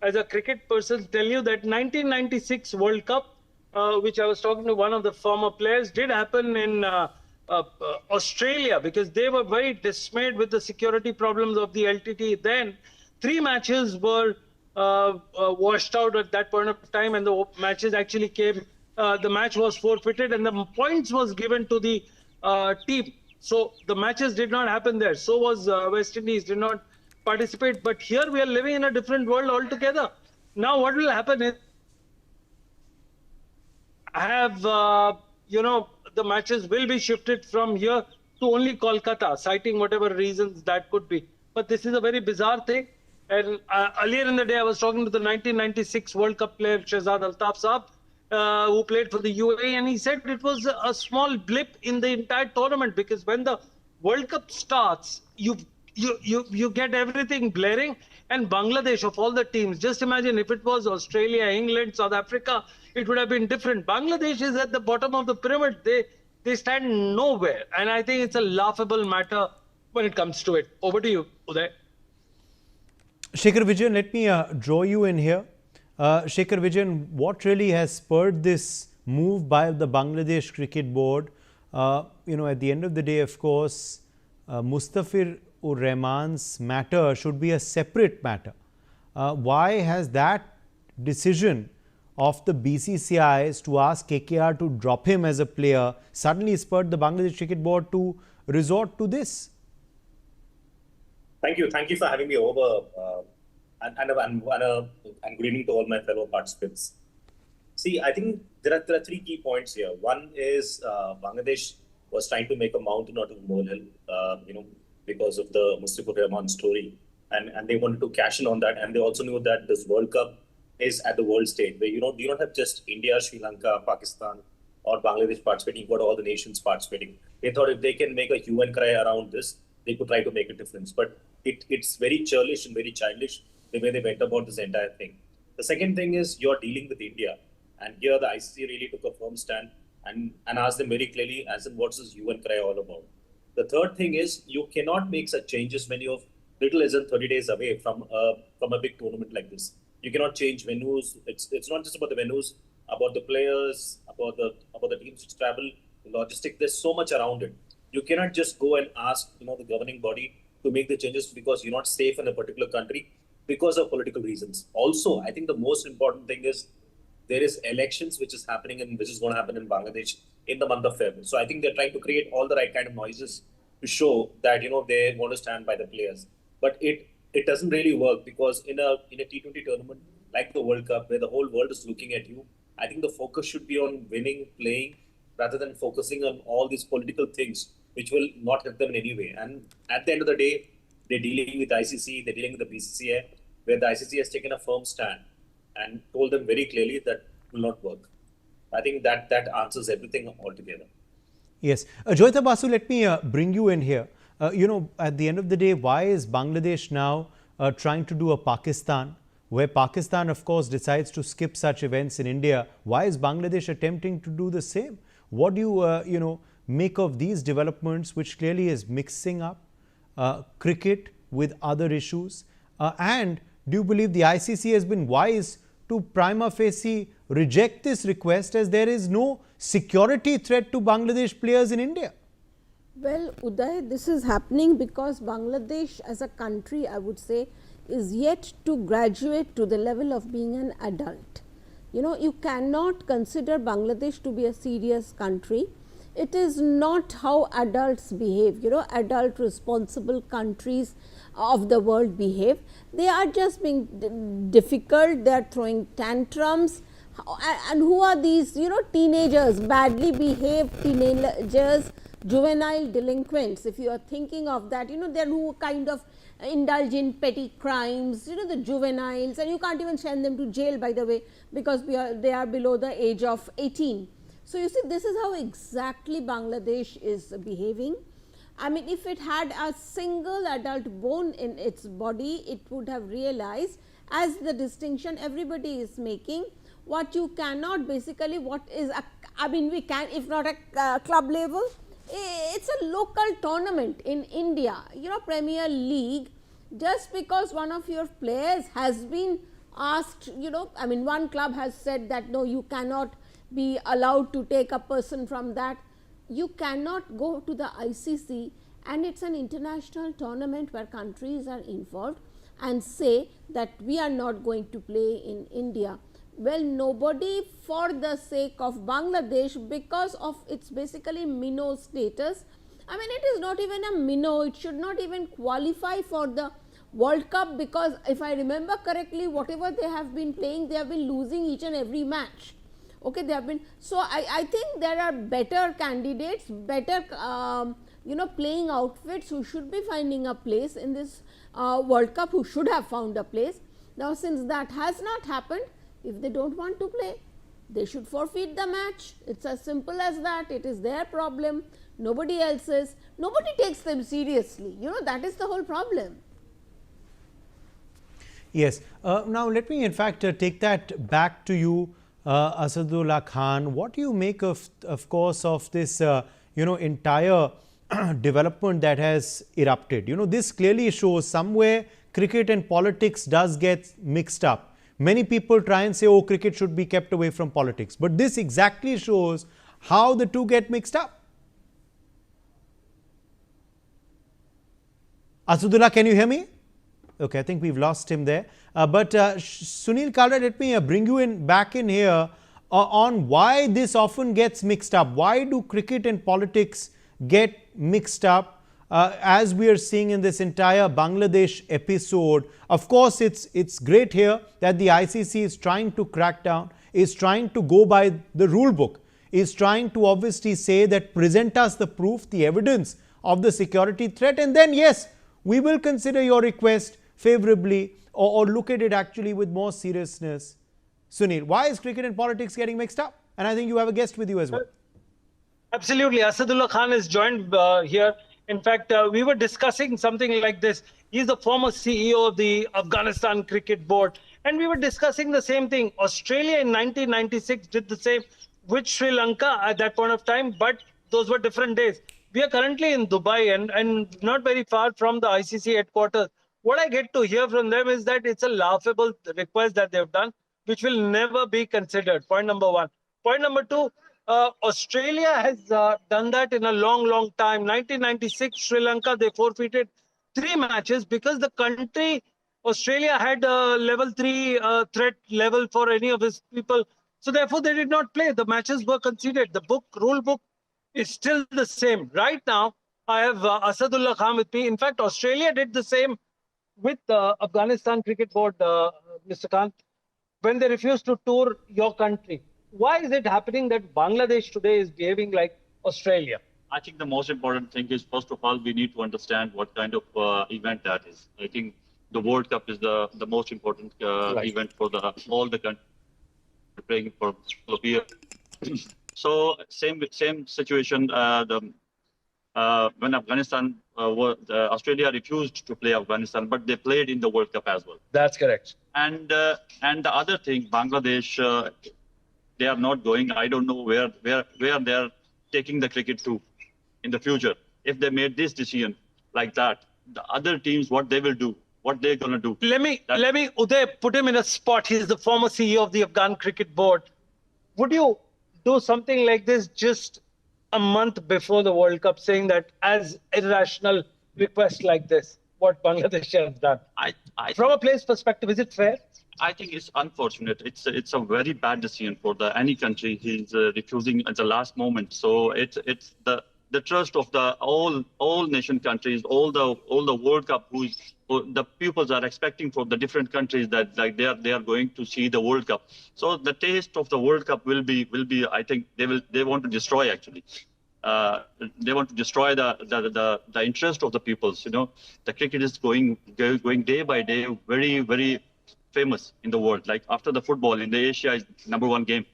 as a cricket person, tell you that 1996 World Cup, which I was talking to one of the former players, did happen in Australia, because they were very dismayed with the security problems of the LTT. Then 3 matches were washed out at that point of time, and the matches actually came. The match was forfeited, and the points was given to the team. So the matches did not happen there. So was West Indies did not participate. But here we are living in a different world altogether. Now what will happen is, the matches will be shifted from here to only Kolkata, citing whatever reasons that could be. But this is a very bizarre thing. And earlier in the day, I was talking to the 1996 World Cup player, Shehzad Altaf Saab, who played for the UAE, and he said it was a small blip in the entire tournament, because when the World Cup starts, you get everything blaring. And Bangladesh, of all the teams, just imagine if it was Australia, England, South Africa, it would have been different. Bangladesh is at the bottom of the pyramid. They stand nowhere. And I think it's a laughable matter when it comes to it. Over to you, Uday. Shekhar Vijayan, let me draw you in here. Shekhar Vijayan, what really has spurred this move by the Bangladesh Cricket Board? At the end of the day, of course, Mustafir Rahman's matter should be a separate matter. why has that decision of the BCCIs to ask KKR to drop him as a player suddenly spurred the Bangladesh Cricket Board to resort to this? Thank you. Thank you for having me over. And good evening to all my fellow participants. See, I think there are three key points here. One is Bangladesh was trying to make a mountain out of a molehill, because of the Mustapha Rahman story. And they wanted to cash in on that. And they also knew that this World Cup is at the world stage, where you don't have just India, Sri Lanka, Pakistan, or Bangladesh participating, you've got all the nations participating. They thought if they can make a hue and cry around this, they could try to make a difference. But it's very churlish and very childish the way they went about this entire thing. The second thing is you're dealing with India. And here the ICC really took a firm stand and asked them very clearly, as in what's this hue and cry all about. The third thing is you cannot make such changes when you're little less than 30 days away from a big tournament like this. You cannot change venues. It's not just about the venues, about the players, about the teams which travel, the logistics. There's so much around it. You cannot just go and ask the governing body to make the changes because you're not safe in a particular country because of political reasons. Also, I think the most important thing is there is elections which is happening and which is going to happen in Bangladesh in the month of February. So I think they're trying to create all the right kind of noises to show that they want to stand by the players. But it doesn't really work because in a T20 tournament like the World Cup, where the whole world is looking at you, I think the focus should be on winning, playing, rather than focusing on all these political things which will not help them in any way. And at the end of the day, they're dealing with ICC, they're dealing with the BCCI, where the ICC has taken a firm stand and told them very clearly that it will not work. I think that answers everything altogether. Yes. Joyita Basu, let me bring you in here. At the end of the day, why is Bangladesh now trying to do a Pakistan, where Pakistan, of course, decides to skip such events in India? Why is Bangladesh attempting to do the same? What do you, make of these developments, which clearly is mixing up cricket with other issues? And do you believe the ICC has been wise to prima facie reject this request, as there is no security threat to Bangladesh players in India? Well, Uday, this is happening because Bangladesh as a country, I would say, is yet to graduate to the level of being an adult. You cannot consider Bangladesh to be a serious country. It is not how adults behave, adult responsible countries of the world behave. They are just being difficult, they are throwing tantrums. And who are these, teenagers, badly behaved teenagers, juvenile delinquents? If you are thinking of that, they're who kind of indulge in petty crimes, the juveniles, and you can't even send them to jail, by the way, because they are below the age of 18. So you see, this is how exactly Bangladesh is behaving. I mean, if it had a single adult bone in its body, it would have realized, as the distinction everybody is making, what you cannot basically, we can, if not a club level, it's a local tournament in India, Premier League. Just because one of your players has been asked, one club has said that no, you cannot be allowed to take a person from that. You cannot go to the ICC, and it's an international tournament where countries are involved, and say that we are not going to play in India. Well, nobody, for the sake of Bangladesh, because of its basically minnow status, it is not even a minnow, it should not even qualify for the World Cup, because if I remember correctly, whatever they have been playing, they have been losing each and every match. Okay, they have been. So I think there are better candidates, better playing outfits who should be finding a place in this World Cup, who should have found a place. Now, since that has not happened, if they don't want to play, they should forfeit the match. It's as simple as that. It is their problem, nobody else's. Nobody takes them seriously. That is the whole problem. Yes. Now, let me in fact take that back to you, Asadullah Khan. What do you make of course, of this, entire development that has erupted? This clearly shows somewhere cricket and politics does get mixed up. Many people try and say, oh, cricket should be kept away from politics. But this exactly shows how the two get mixed up. Asadullah, can you hear me? Okay, I think we've lost him there. But Sunil Kalra, let me bring you back in here on why this often gets mixed up. Why do cricket and politics get mixed up? As we are seeing in this entire Bangladesh episode. Of course, it's great here that the ICC is trying to crack down, is trying to go by the rule book, is trying to obviously say that present us the proof, the evidence of the security threat, and then yes, we will consider your request favorably or look at it actually with more seriousness. Sunil, why is cricket and politics getting mixed up? And I think you have a guest with you as well. Absolutely. Asadullah Khan is joined here. In fact, we were discussing something like this. He's the former CEO of the Afghanistan Cricket Board. And we were discussing the same thing. Australia in 1996 did the same with Sri Lanka at that point of time, but those were different days. We are currently in Dubai and not very far from the ICC headquarters. What I get to hear from them is that it's a laughable request that they've done, which will never be considered. Point number one. Point number two, Australia has done that in a long, long time. 1996, Sri Lanka, they forfeited 3 matches because the country, Australia, had a level 3 threat level for any of its people. So therefore, they did not play. The matches were conceded. The rule book is still the same. Right now, I have Asadullah Khan with me. In fact, Australia did the same with the Afghanistan Cricket Board, Mr. Khan, when they refused to tour your country. Why is it happening that Bangladesh today is behaving like Australia? I think the most important thing is, first of all, we need to understand what kind of event that is. I think the World Cup is the most important event for all the countries playing for here. So same situation. When Afghanistan, Australia refused to play Afghanistan, but they played in the World Cup as well. That's correct. And the other thing, Bangladesh. They are not going. I don't know where they are taking the cricket to in the future. If they made this decision like that, the other teams, what they will do, what they're gonna do. Let me Uday put him in a spot. He's the former CEO of the Afghan Cricket Board. Would you do something like this just a month before the World Cup, saying that as irrational request like this, what Bangladesh has done? From a player's perspective, is it fair? I think it's unfortunate. It's a very bad decision for any country. He's refusing at the last moment. So it's the trust of the all nation countries, all the World Cup, who the pupils are expecting from the different countries that like they are going to see the World Cup. So the taste of the World Cup will be. I think they want to destroy actually. They want to destroy the interest of the pupils. You know, the cricket is going day by day, very, very famous in the world. Like after the football in the Asia is #1 game,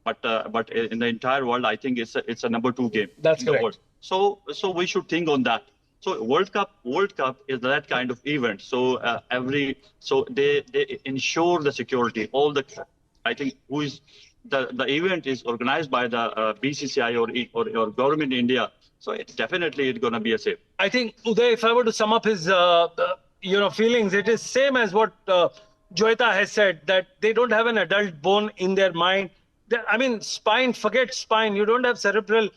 but in the entire world, I think it's a #2 game. That's in correct. The world. So we should think on that. So World Cup is that kind of event. So they ensure the security. I think the event is organized by the BCCI or government in India. So it's definitely going to be a safe. I think Uday, if I were to sum up his feelings, it is same as what Joyita has said, that they don't have an adult bone in their mind. I mean, forget spine. You don't have cerebral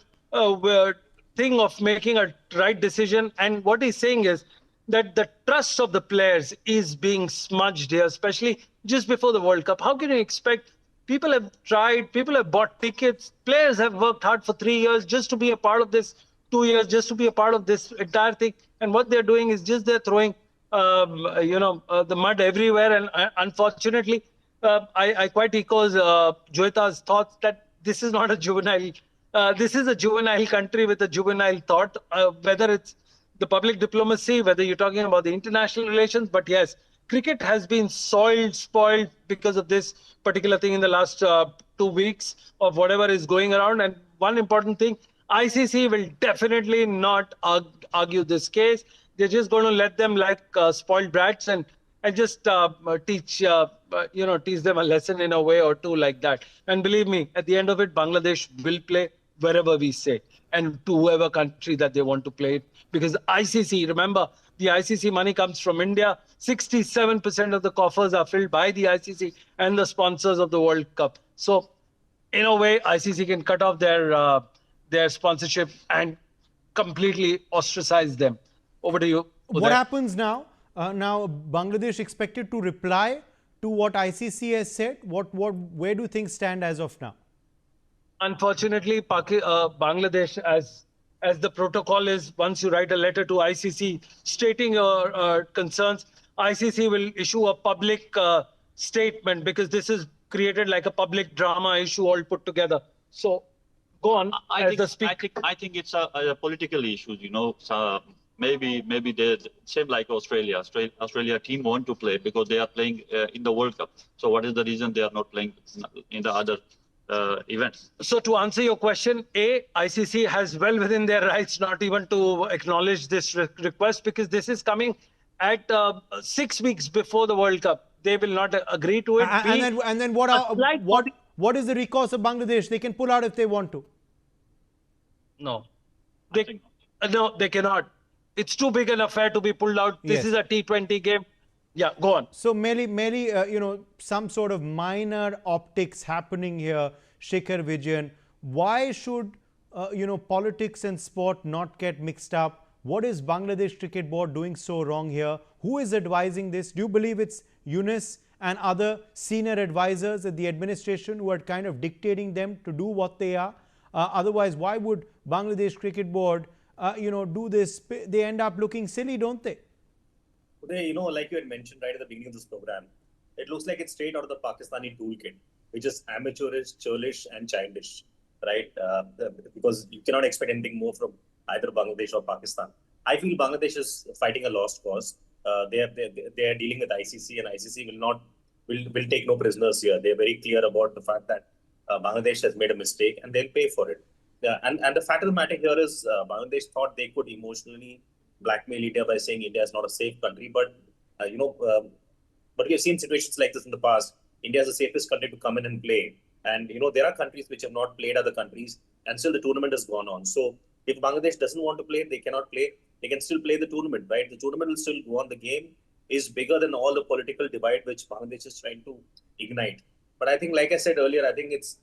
thing of making a right decision. And what he's saying is that the trust of the players is being smudged here, especially just before the World Cup. How can you expect? People have tried, people have bought tickets, players have worked hard for 3 years just to be a part of this, 2 years just to be a part of this entire thing. And what they're doing is just they're throwing the mud everywhere. And unfortunately, I quite echoes Joyita's thoughts that this is not a juvenile. This is a juvenile country with a juvenile thought, whether it's the public diplomacy, whether you're talking about the international relations. But yes, cricket has been spoiled because of this particular thing in the last 2 weeks of whatever is going around. And one important thing, ICC will definitely not argue this case. They're just going to let them like spoiled brats and just teach them a lesson in a way or two like that. And believe me, at the end of it, Bangladesh will play wherever we say and to whoever country that they want to play it. Because ICC, remember, the ICC money comes from India. 67% of the coffers are filled by the ICC and the sponsors of the World Cup. So in a way, ICC can cut off their sponsorship and completely ostracize them. Over to you, Uday. What happens now? Now, Bangladesh expected to reply to what ICC has said. Where do things stand as of now? Unfortunately, Bangladesh, as the protocol is, once you write a letter to ICC stating your concerns, ICC will issue a public statement, because this is created like a public drama issue all put together. So, go on. I think it's a political issue. You know, so maybe they same like Australia. Australia team want to play because they are playing in the World Cup. So what is the reason they are not playing in the other events? So to answer your question, ICC has well within their rights not even to acknowledge this request, because this is coming at 6 weeks before the World Cup. They will not agree to it. And then what is the recourse of Bangladesh? They can pull out if they want to. No, they cannot. It's too big an affair to be pulled out. This is a T20 game. Yeah, go on. So merely, some sort of minor optics happening here, Shikhar Vijayan. Why should, politics and sport not get mixed up? What is Bangladesh Cricket Board doing so wrong here? Who is advising this? Do you believe it's Yunus and other senior advisors at the administration who are kind of dictating them to do what they are? Otherwise, why would Bangladesh Cricket Board, do this? They end up looking silly, don't they? Like you had mentioned right at the beginning of this program, it looks like it's straight out of the Pakistani toolkit, which is amateurish, churlish, and childish, right? Because you cannot expect anything more from either Bangladesh or Pakistan. I feel Bangladesh is fighting a lost cause. They are dealing with ICC, and ICC will take no prisoners here. They are very clear about the fact that Bangladesh has made a mistake, and they'll pay for it. And the fact of the matter here is Bangladesh thought they could emotionally blackmail India by saying India is not a safe country, but we have seen situations like this in the past. India is the safest country to come in and play, and there are countries which have not played other countries, and still the tournament has gone on. So if Bangladesh doesn't want to play, they cannot play. They can still play the tournament, right? The tournament will still go on. The game is bigger than all the political divide which Bangladesh is trying to ignite. But I think, like I said earlier, I think it's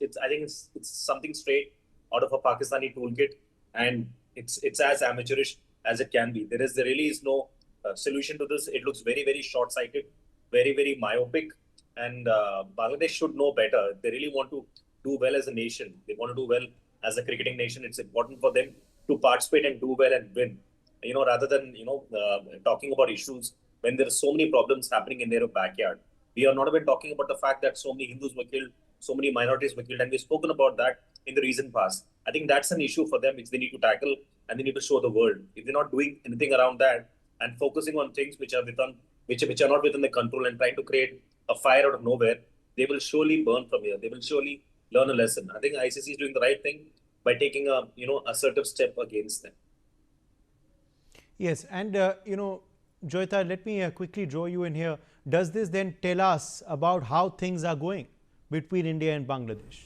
something straight out of a Pakistani toolkit, and it's as amateurish as it can be. There really is no solution to this. It looks very, very short-sighted, very, very myopic, and Bangladesh should know better. If they really want to do well as a nation, they want to do well as a cricketing nation, it's important for them to participate and do well and win. Rather than talking about issues when there are so many problems happening in their backyard. We are not even talking about the fact that so many Hindus were killed, so many minorities were killed, and we've spoken about that in the recent past. I think that's an issue for them which they need to tackle, and they need to show the world. If they're not doing anything around that and focusing on things which are not within the control and trying to create a fire out of nowhere, they will surely burn from here. They will surely learn a lesson. I think ICC is doing the right thing by taking a assertive step against them. Yes, and Joyita, let me quickly draw you in here. Does this then tell us about how things are going between India and Bangladesh?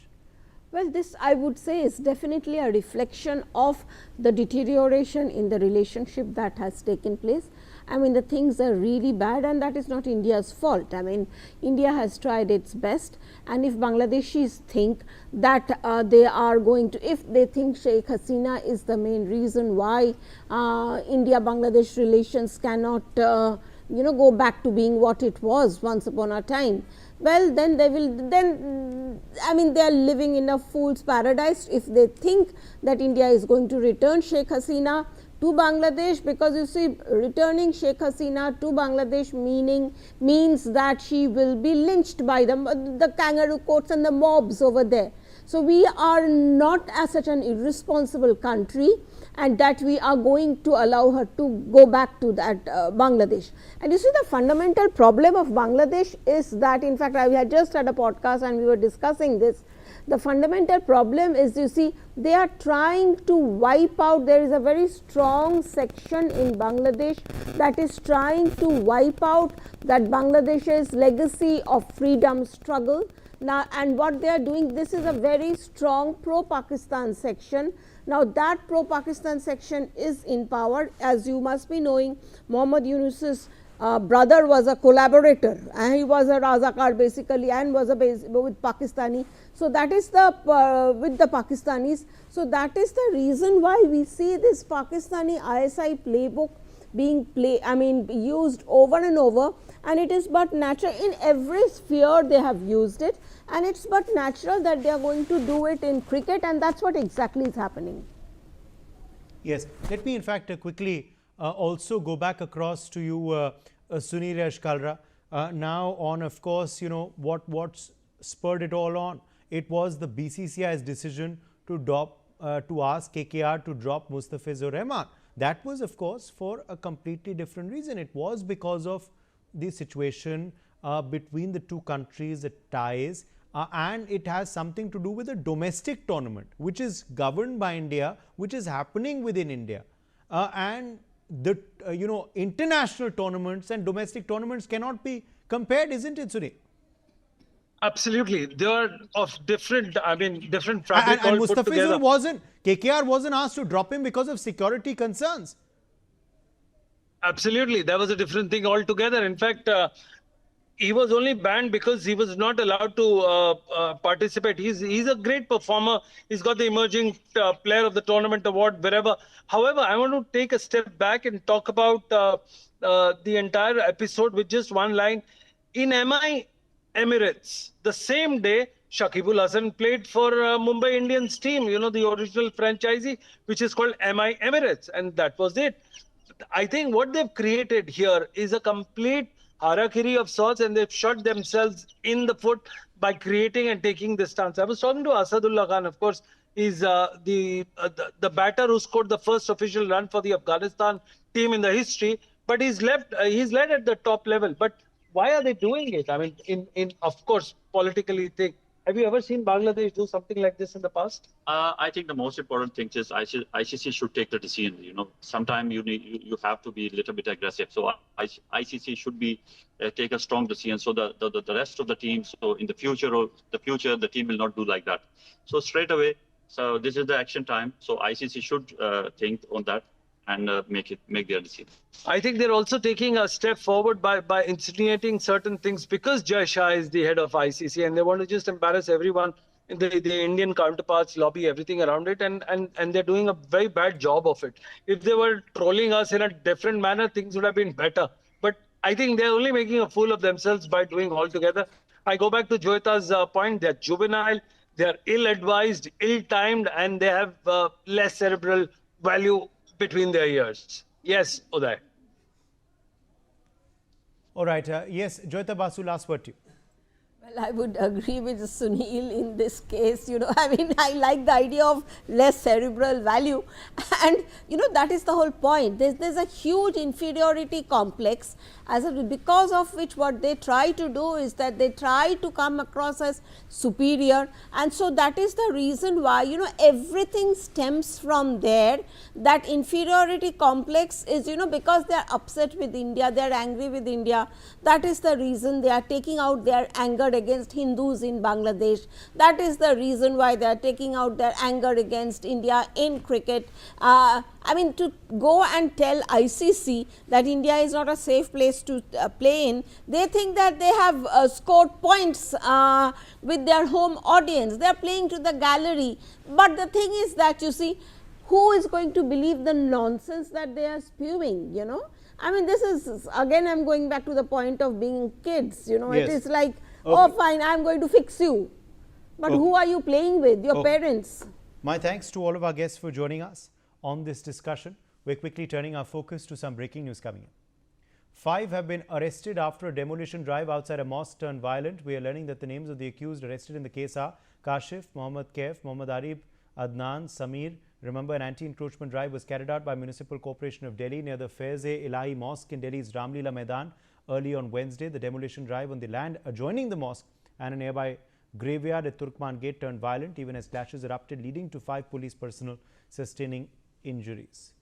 Well, this I would say is definitely a reflection of the deterioration in the relationship that has taken place. I mean, the things are really bad, and that is not India's fault. I mean, India has tried its best, and if Bangladeshis think that they are going to, if they think Sheikh Hasina is the main reason why India-Bangladesh relations cannot, go back to being what it was once upon a time, well, then they will, they are living in a fool's paradise if they think that India is going to return Sheikh Hasina to Bangladesh, because you see, returning Sheikh Hasina to Bangladesh means that she will be lynched by the kangaroo courts and the mobs over there. So we are not as such an irresponsible country, and that we are going to allow her to go back to that Bangladesh. And you see, the fundamental problem of Bangladesh is that, in fact, I had just had a podcast and we were discussing this. The fundamental problem is, you see, they are trying to wipe out, there is a very strong section in Bangladesh that is trying to wipe out that Bangladesh's legacy of freedom struggle. Now, and what they are doing, this is a very strong pro-Pakistan section. Now, that pro-Pakistan section is in power. As you must be knowing, Muhammad Yunus's brother was a collaborator, and he was a Razakar basically, and was with Pakistani. So that is with the Pakistanis. So that is the reason why we see this Pakistani ISI playbook being used over and over, and it is but natural. In every sphere they have used it, and it's but natural that they are going to do it in cricket, and that's what exactly is happening. Yes, let me in fact quickly also go back across to you, Sunil Kalra. Now on, of course, you know, what spurred it all on? It was the BCCI's decision to ask KKR to drop Mustafizur Rahman. That was, of course, for a completely different reason. It was because of the situation between the two countries, the ties, and it has something to do with a domestic tournament, which is governed by India, which is happening within India. And the international tournaments and domestic tournaments cannot be compared, isn't it, Sunil? Absolutely, they are of different. I mean, different fabric. And Mustafizur KKR wasn't asked to drop him because of security concerns. Absolutely, that was a different thing altogether. In fact, he was only banned because he was not allowed to participate. He's a great performer. He's got the emerging player of the tournament award wherever. However, I want to take a step back and talk about the entire episode with just one line. In MI Emirates, the same day, Shakibul Hasan played for Mumbai Indians team, you know, the original franchisee, which is called MI Emirates. And that was it. I think what they've created here is a complete harakiri of sorts, and they've shot themselves in the foot by creating and taking this stance. I was talking to Asadullah Khan, of course, is the batter who scored the first official run for the Afghanistan team in the history, but he's led at the top level. But why are they doing it? I mean, in of course, politically think. Have you ever seen Bangladesh do something like this in the past? I think the most important thing is ICC should take the decision. You know, sometimes you have to be a little bit aggressive. So ICC should be take a strong decision. So the rest of the teams, so in the future, the team will not do like that. So straight away, so this is the action time. So ICC should think on that and make their decision. I think they're also taking a step forward by insinuating certain things because Jai Shah is the head of ICC, and they want to just embarrass everyone. The Indian counterparts lobby everything around it, and they're doing a very bad job of it. If they were trolling us in a different manner, things would have been better. But I think they're only making a fool of themselves by doing all together. I go back to Joeta's point. They're juvenile, they're ill-advised, ill-timed, and they have less cerebral value between their ears. Yes, Uday. All right. Yes, Joyita Basu, last word to you. Well, I would agree with Sunil in this case. You know, I mean, I like the idea of less cerebral value, and you know, that is the whole point. There's a huge inferiority complex, because of which what they try to do is that they try to come across as superior, and so that is the reason why, you know, everything stems from there. That inferiority complex is, you know, because they are upset with India, they are angry with India. That is the reason they are taking out their anger against Hindus in Bangladesh. That is the reason why they are taking out their anger against India in cricket. I mean, to go and tell ICC that India is not a safe place to play in, they think that they have scored points with their home audience. They are playing to the gallery. But the thing is that, you see, who is going to believe the nonsense that they are spewing, you know? I mean, this is, again, I am going back to the point of being kids, you know, yes. It is like, oh fine, I am going to fix you. But who are you playing with? Your parents. My thanks to all of our guests for joining us on this discussion. We're quickly turning our focus to some breaking news coming in. 5 have been arrested after a demolition drive outside a mosque turned violent. We are learning that the names of the accused arrested in the case are Kashif, Mohammad Kaif, Mohammad Arif, Adnan, Samir. Remember, an anti-encroachment drive was carried out by Municipal Corporation of Delhi near the Faiz-e-Ilahi Mosque in Delhi's Ramlila Maidan early on Wednesday. The demolition drive on the land adjoining the mosque and a nearby graveyard at Turkman Gate turned violent even as clashes erupted, leading to 5 police personnel sustaining injuries.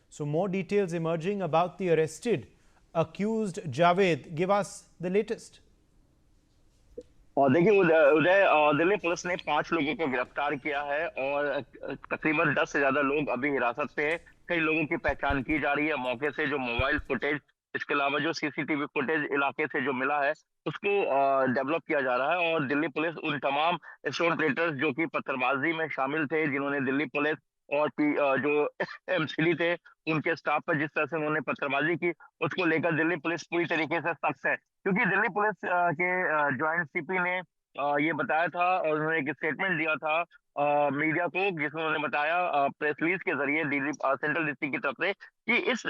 So more details emerging about the arrested accused. Javed, give us the latest. और देखिए उदय, Delhi police ने 5 लोगों को गिरफ्तार किया है और तकरीबन 10 से ज्यादा लोग अभी हिरासत पे हैं। कई लोगों की पहचान की जा रही है। मौके से जो मोबाइल फुटेज, इसके अलावा जो सीसीटीवी फुटेज इलाके से जो मिला है, उसको डेवलप किया जा रहा है। और दिल्ली पुलिस उन तमाम स्टोन क्रिएटर्स जो कि पत्थरबाजी में शामिल थे, जिन्होंने दिल्ली पुलिस और जो एमसीडी थे उनके स्टाफ पर जिस तरह से उन्होंने पत्थरबाजी की, उसको लेकर दिल्ली पुलिस पूरी तरीके से सख्त है। क्योंकि दिल्ली पुलिस के ज्वाइंट सीपी ने ये बताया था और उन्होंने एक स्टेटमेंट दिया था मीडिया को, जिसमें उन्होंने बताया प्रेस रिलीज के जरिए दिल्ली सेंट्रल डिस्ट्रिक्ट की तरफ से कि इस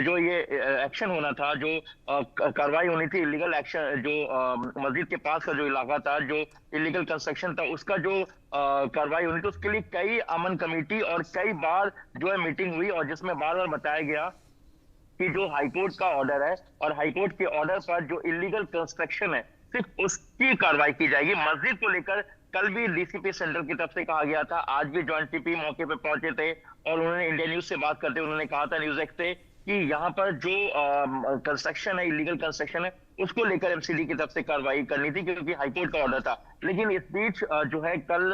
जो ये एक्शन होना था, जो कार्रवाई होनी थी, इलीगल एक्शन, जो मस्जिद के पास का जो इलाका था, जो इलीगल कंस्ट्रक्शन था, उसका जो कार्रवाई होनी थी, उसके लिए कई अमन कमेटी और कई बार जो है मीटिंग हुई, और जिसमें बार बार बताया गया कि जो हाईकोर्ट का ऑर्डर है और हाईकोर्ट के ऑर्डर पर जो इलीगल कंस्ट्रक्शन है सिर्फ उसकी कार्रवाई की जाएगी। मस्जिद को लेकर कल भी डीसीपी सेंट्रल की तरफ से कहा गया था, आज भी ज्वाइंट सीपी मौके पे पहुंचे थे और उन्होंने इंडिया न्यूज से बात करते उन्होंने कहा था न्यूज़ से कि यहाँ पर जो कंस्ट्रक्शन है, इलीगल कंस्ट्रक्शन है, उसको लेकर एमसीडी की तरफ से कार्रवाई करनी थी क्योंकि हाईकोर्ट का ऑर्डर था। लेकिन इस बीच जो है कल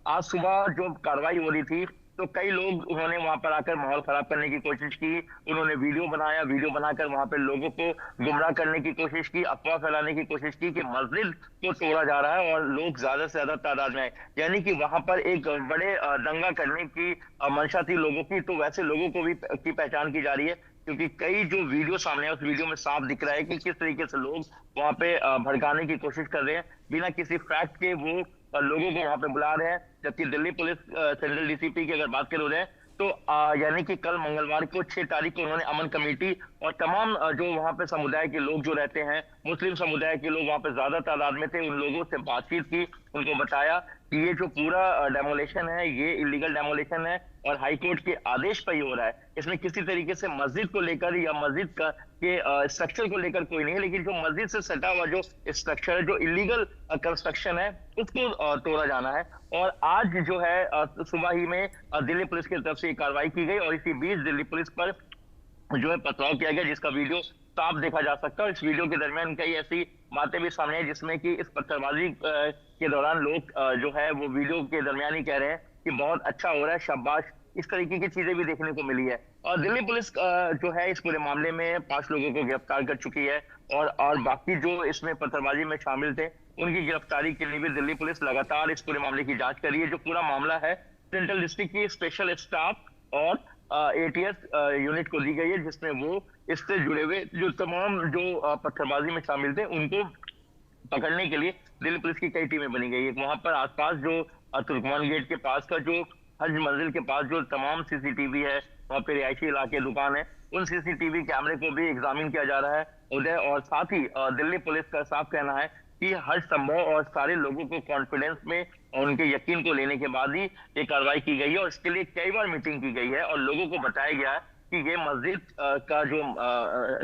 आज सुबह जो कार्रवाई हो रही थी, तो कई लोग उन्होंने वहां पर आकर माहौल खराब करने की कोशिश की, उन्होंने वीडियो बनाया, वीडियो बनाकर वहां पे लोगों को गुमराह करने की कोशिश की, अफवाह फैलाने की कोशिश की कि मस्जिद को तोड़ा जा रहा है और लोग ज्यादा से ज्यादा तादाद में आए, यानी कि वहां पर एक बड़े दंगा करने की मंशा थी लोगों की। तो वैसे लोगों को भी की पहचान की जा रही है, क्योंकि कई जो वीडियो सामने है उस वीडियो में साफ दिख रहा है कि किस तरीके से लोग वहां पे भड़काने की कोशिश कर रहे हैं, बिना किसी फैक्ट के वो लोगों को वहां पे बुला रहे हैं। जबकि दिल्ली पुलिस सेंट्रल डीसीपी की अगर बात करें तो यानी कि कल मंगलवार को 6 तारीख को उन्होंने अमन कमेटी और तमाम जो वहां पे समुदाय के लोग जो रहते हैं, मुस्लिम समुदाय के लोग वहां पे ज्यादा तादाद में थे, उन लोगों से बातचीत की, उनको बताया कि ये जो पूरा डेमोलेशन है ये इलीगल डेमोलेशन है और हाईकोर्ट के आदेश पर ही हो रहा है। इसमें किसी तरीके से मस्जिद को लेकर या मस्जिद के स्ट्रक्चर को लेकर कोई नहीं है, लेकिन जो मस्जिद से सटा हुआ जो स्ट्रक्चर है, जो इलीगल कंस्ट्रक्शन है, उसको तोड़ा जाना है। और आज जो है सुबह ही में दिल्ली पुलिस की तरफ से कार्रवाई की गई और इसी बीच दिल्ली पुलिस पर जो है पथराव किया गया, जिसका वीडियो साफ देखा जा सकता है। इस वीडियो के दरमियान कई ऐसी बातें भी सामने आई जिसमें कि इस पत्थरबाजी के दौरान लोग जो है वो वीडियो के दरमियान ही कह रहे हैं कि बहुत अच्छा हो रहा है, शाबाश, इस तरीके की चीजें भी देखने को मिली है। और दिल्ली पुलिस जो है इस पूरे मामले में 5 लोगों को गिरफ्तार कर चुकी है और बाकी जो इसमें पत्थरबाजी में शामिल थे उनकी गिरफ्तारी के लिए भी दिल्ली पुलिस लगातार इस पूरे मामले की जांच कर रही है। जो पूरा मामला है सेंट्रल डिस्ट्रिक्ट की स्पेशल स्टाफ और एटीएस यूनिट को दी गई है, जिसमें वो इससे जुड़े हुए जो तमाम जो पत्थरबाजी में शामिल थे उनको पकड़ने के लिए दिल्ली पुलिस की कई टीमें बनी गई है। वहां पर आसपास जो तुर्कमान गेट के पास का जो हज मंजिल के पास जो तमाम सीसीटीवी है, वहाँ पे रिहायशी इलाके दुकान है, उन सीसीटीवी कैमरे को भी एग्जामिन किया जा रहा है उदय। और साथ ही दिल्ली पुलिस का साफ कहना है कि हर संभव और सारे लोगों को कॉन्फिडेंस में और उनके यकीन को लेने के बाद ही ये कार्रवाई की गई है और इसके लिए कई बार मीटिंग की गई है और लोगों को बताया गया है कि ये मस्जिद का जो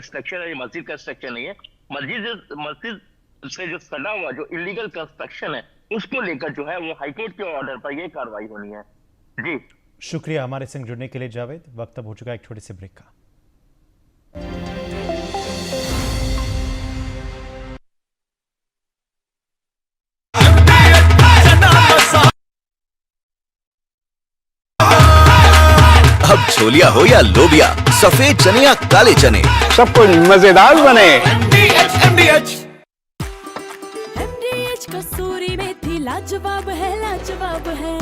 स्ट्रक्चर है, ये मस्जिद का स्ट्रक्चर नहीं है, मस्जिद से जो सटा हुआ जो इलीगल कंस्ट्रक्शन है उसको लेकर जो है वो हाईकोर्ट के ऑर्डर पर ये कार्रवाई होनी है। जी शुक्रिया हमारे संग जुड़ने के लिए जावेद। वक्त अब हो चुका है एक छोटे से ब्रेक का। अब छोलिया हो या लोबिया, सफेद चने या काले चने, सब कुछ मजेदार बने। MDH कसूरी मेथी लाजवाब है, लाजवाब है।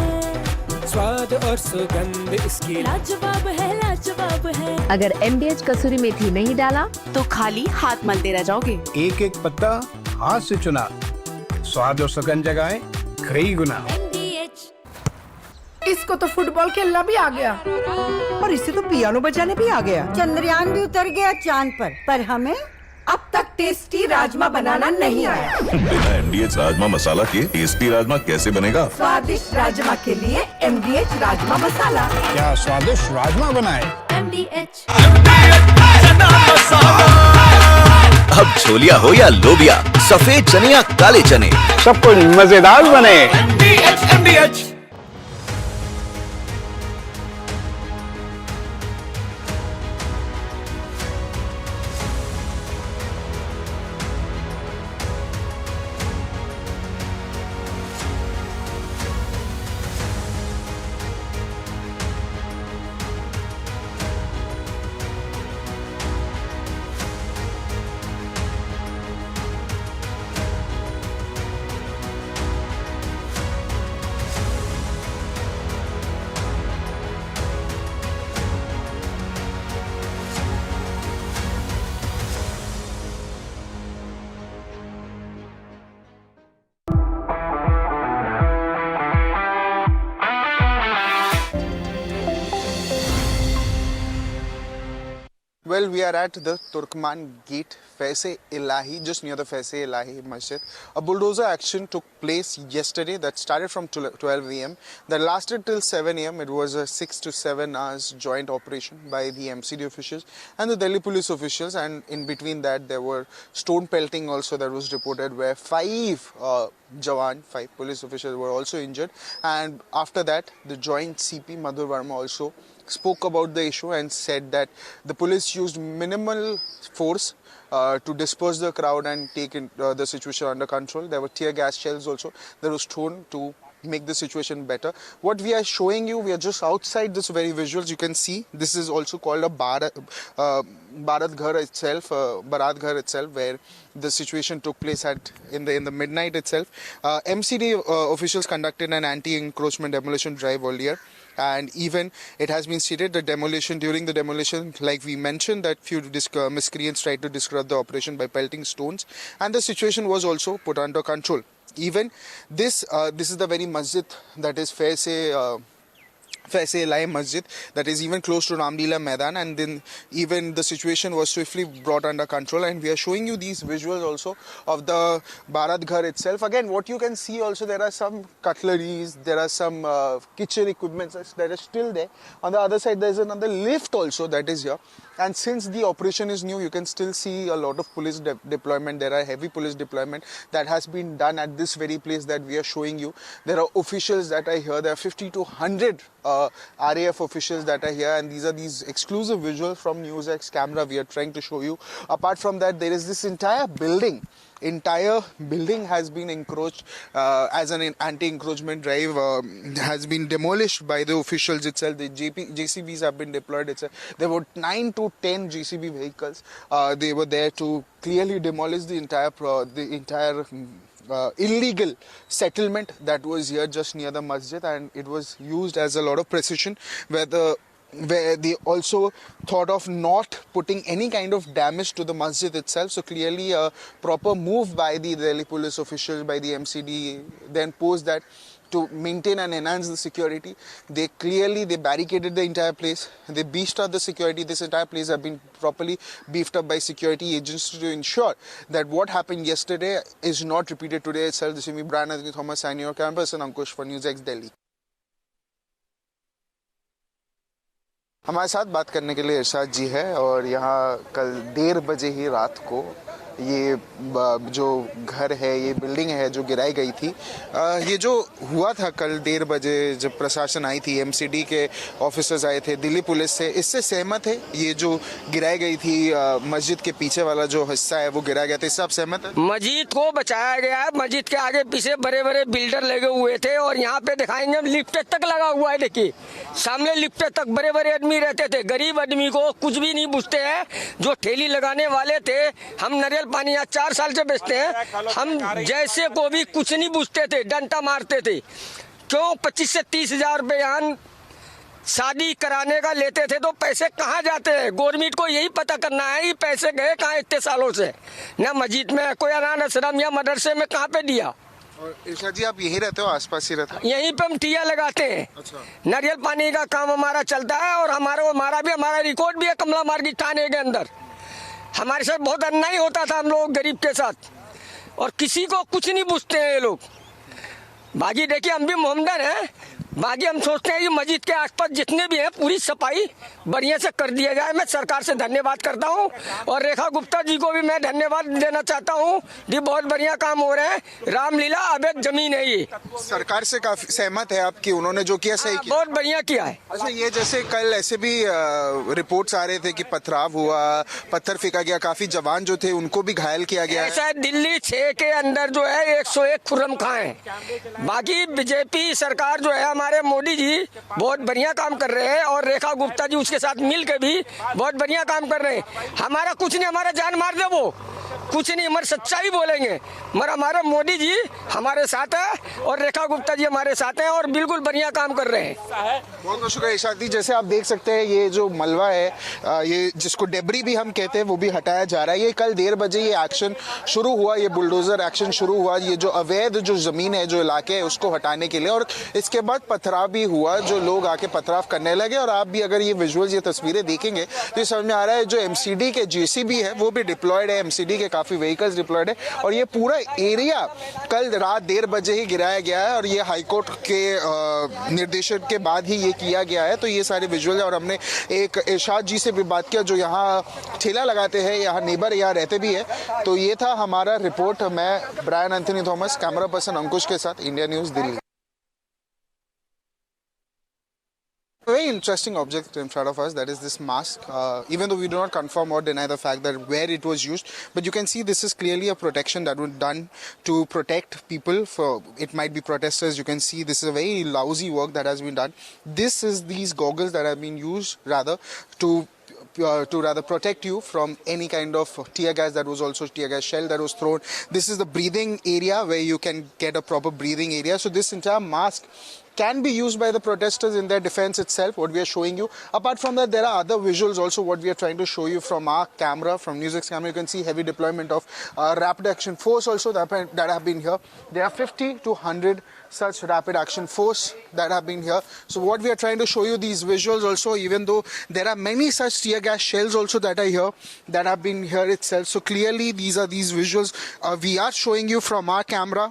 स्वाद और सुगंध इसकी लाजवाब है, लाजवाब है। अगर MDH कसूरी मेथी नहीं डाला तो खाली हाथ मलते रह जाओगे। एक एक पत्ता हाथ से चुना, स्वाद और सुगंध जगाए कई गुना। इसको तो फुटबॉल खेलना भी आ गया और इसे तो पियानो बजाने भी आ गया। चंद्रयान भी उतर गया चांद पर हमें अब तक टेस्टी राजमा बनाना नहीं आया। बिना MDH राजमा मसाला के टेस्टी राजमा कैसे बनेगा? स्वादिष्ट राजमा के लिए MDH राजमा मसाला। क्या स्वादिष्ट राजमा बनाए? MDH अब छोलिया हो या लोबिया, सफेद चने या काले चने, सब कुछ मजेदार बने। Well, we are at the Turkman Gate, Faise-Ilahi, just near the Faise-Ilahi Masjid. A bulldozer action took place yesterday that started from 12 a.m. that lasted till 7 a.m. It was a 6 to 7 hours joint operation by the MCD officials and the Delhi police officials, and in between that there were stone pelting also that was reported, where 5 police officials were also injured. And after that, the joint CP Madhur Verma also spoke about the issue and said that the police used minimal force to disperse the crowd and take the situation under control. There were tear gas shells also that was thrown to make the situation better. What we are showing you, we are just outside this very visuals. You can see this is also called a Bharat Ghar itself, where the situation took place in the midnight itself. MCD officials conducted an anti-encroachment demolition drive earlier. And even it has been stated that during the demolition, like we mentioned, that few miscreants tried to disrupt the operation by pelting stones, and the situation was also put under control. Even this is the very masjid that is Faise-Ilahi Masjid, that is even close to Ramlila Maidan, and then even the situation was swiftly brought under control. And we are showing you these visuals also of the Bharat Ghar itself. Again, what you can see also, there are some cutleries, there are some kitchen equipments that are still there. On the other side, there is another lift also that is here. And since the operation is new, you can still see a lot of police deployment. There are heavy police deployment that has been done at this very place that we are showing you. There are officials that are here. There are 50 to 100 RAF officials that are here, and these are exclusive visuals from Newsx camera we are trying to show you. Apart from that, there is this entire building has been encroached as an anti-encroachment drive, has been demolished by the officials itself. The JCBs have been deployed itself. There were 9 to 10 JCB vehicles. They were there to clearly demolish the entire illegal settlement that was here just near the masjid, and it was used as a lot of precision, where they also thought of not putting any kind of damage to the masjid itself. So clearly a proper move by the Delhi police officials, by the MCD, then posed that to maintain and enhance the security. They barricaded the entire place. They beefed up the security. This entire place has been properly beefed up by security agents to ensure that what happened yesterday is not repeated today itself. This is me, Brian Thomas, signing your campus, and Ankush for Newsx Delhi. हमारे साथ बात करने के लिए इरशाद जी है, और यहाँ कल 1:30 बजे ही रात को ये जो घर है, ये बिल्डिंग है जो गिराई गई थी, ये जो हुआ था कल 1:30 बजे जब प्रशासन आई थी, एमसीडी के ऑफिसर्स आए थे, दिल्ली पुलिस से, इससे सहमत है? ये जो गिराई गई थी मस्जिद के पीछे वाला जो हिस्सा है वो गिराया गया था, इससे आप सहमत है? मस्जिद को बचाया गया है। मस्जिद के आगे पीछे बड़े बड़े बिल्डर लगे हुए थे, और यहाँ पे दिखाएंगे लिफ्ट तक लगा हुआ है। देखिए सामने लिफ्ट तक बड़े बड़े आदमी रहते थे। गरीब आदमी को कुछ भी नहीं पूछते हैं। जो ठेली लगाने वाले थे, हम नारियल पानी यहाँ 4 साल से बेचते हैं, हम जैसे को भी कुछ नहीं पूछते थे, डंडा मारते थे। क्यों 25 से 30 हजार रुपये यहाँ शादी कराने का लेते थे, तो पैसे कहाँ जाते हैं? गवर्नमेंट को यही पता करना है, ये पैसे गए कहाँ इतने सालों से? ना मस्जिद में कोई अनाथ आश्रम या मदरसे में कहाँ पे दिया? और इरशाद जी, आप यहीं रहते हो, आसपास ही रहते हो? यहीं पे हम टिया लगाते हैं। अच्छा। नारियल पानी का काम हमारा चलता है, और हमारा रिकॉर्ड भी है कमला मार्केट थाने के अंदर। हमारे साथ बहुत अन्याय होता था हम लोग गरीब के साथ, और किसी को कुछ नहीं पूछते हैं ये लोग। बाकी देखिए हम भी मोहम्मदन हैं, बाकी हम सोचते हैं कि मस्जिद के आसपास जितने भी हैं पूरी सफाई बढ़िया से कर दिया जाए। मैं सरकार से धन्यवाद करता हूं, और रेखा गुप्ता जी को भी मैं धन्यवाद देना चाहता हूं कि बहुत बढ़िया काम हो रहे हैं। रामलीला अवैध जमीन है ये। सरकार से काफी सहमत है आपकी, उन्होंने जो किया सही किया? बहुत बढ़िया किया है। अच्छा, ये जैसे कल ऐसे भी रिपोर्ट्स आ रहे थे कि पथराव हुआ, पत्थर फेंका गया, काफी जवान जो थे उनको भी घायल किया गया। ऐसा दिल्ली 6 के अंदर जो है 101 खुर्रम खां है। बाकी बीजेपी सरकार जो है, हमारे मोदी जी बहुत बढ़िया काम कर रहे हैं, और रेखा गुप्ता जी उसके साथ मिल के भी बहुत बढ़िया काम कर रहे हैं। हमारा कुछ नहीं, हमारा जान मार दे वो, कुछ नहीं, हमारे सच्चाई बोलेंगे। मगर हमारे मोदी जी हमारे साथ है और रेखा गुप्ता जी हमारे साथ हैं और बिल्कुल बढ़िया काम कर रहे हैं। बहुत बहुत शुक्रिया इशाक जी। जैसे आप देख सकते हैं ये जो मलबा है, ये जिसको डेब्री भी हम कहते हैं, वो भी हटाया जा रहा है। ये कल 1:30 बजे ये एक्शन शुरू हुआ, ये बुलडोजर एक्शन शुरू हुआ, ये जो अवैध जो जमीन है, जो इलाके है, उसको हटाने के लिए। और इसके बाद पथराव भी हुआ, जो लोग आके पथराव करने लगे। और आप भी अगर ये विजुअल्स, ये तस्वीरें देखेंगे तो ये समझ में आ रहा है जो एमसीडी के जेसीबी है वो भी डिप्लॉयड है, एमसीडी के काफी व्हीकल्स डिप्लॉयड है। और ये पूरा एरिया कल रात 1:30 बजे ही गिराया गया है और ये हाईकोर्ट के निर्देशन के बाद ही ये किया गया है। तो ये सारे विजुअल है। और हमने एक इरशाद जी से भी बात किया जो यहाँ ठेला लगाते हैं, यहाँ नेबर यहाँ रहते भी है। तो ये था हमारा रिपोर्ट। मैं Brian Anthony Thomas, camera person Ankush के साथ, India News Delhi. A very interesting object in front of us, that is this mask. Even though we do not confirm or deny the fact that where it was used, but you can see this is clearly a protection that was done to protect people. For it might be protesters. You can see this is a very lousy work that has been done. This is these goggles that have been used rather to protect you from any kind of tear gas. That was also tear gas shell that was thrown. This is the breathing area where you can get a proper breathing area. So this entire mask can be used by the protesters in their defense itself, what we are showing you. Apart from that, there are other visuals also what we are trying to show you from our camera, from Newsx camera. You can see heavy deployment of rapid action force also that have been here. There are 50 to 100 such rapid action force that have been here. So what we are trying to show you these visuals also, even though there are many such tear gas shells also that are here, that have been here itself. So clearly these are these visuals we are showing you from our camera,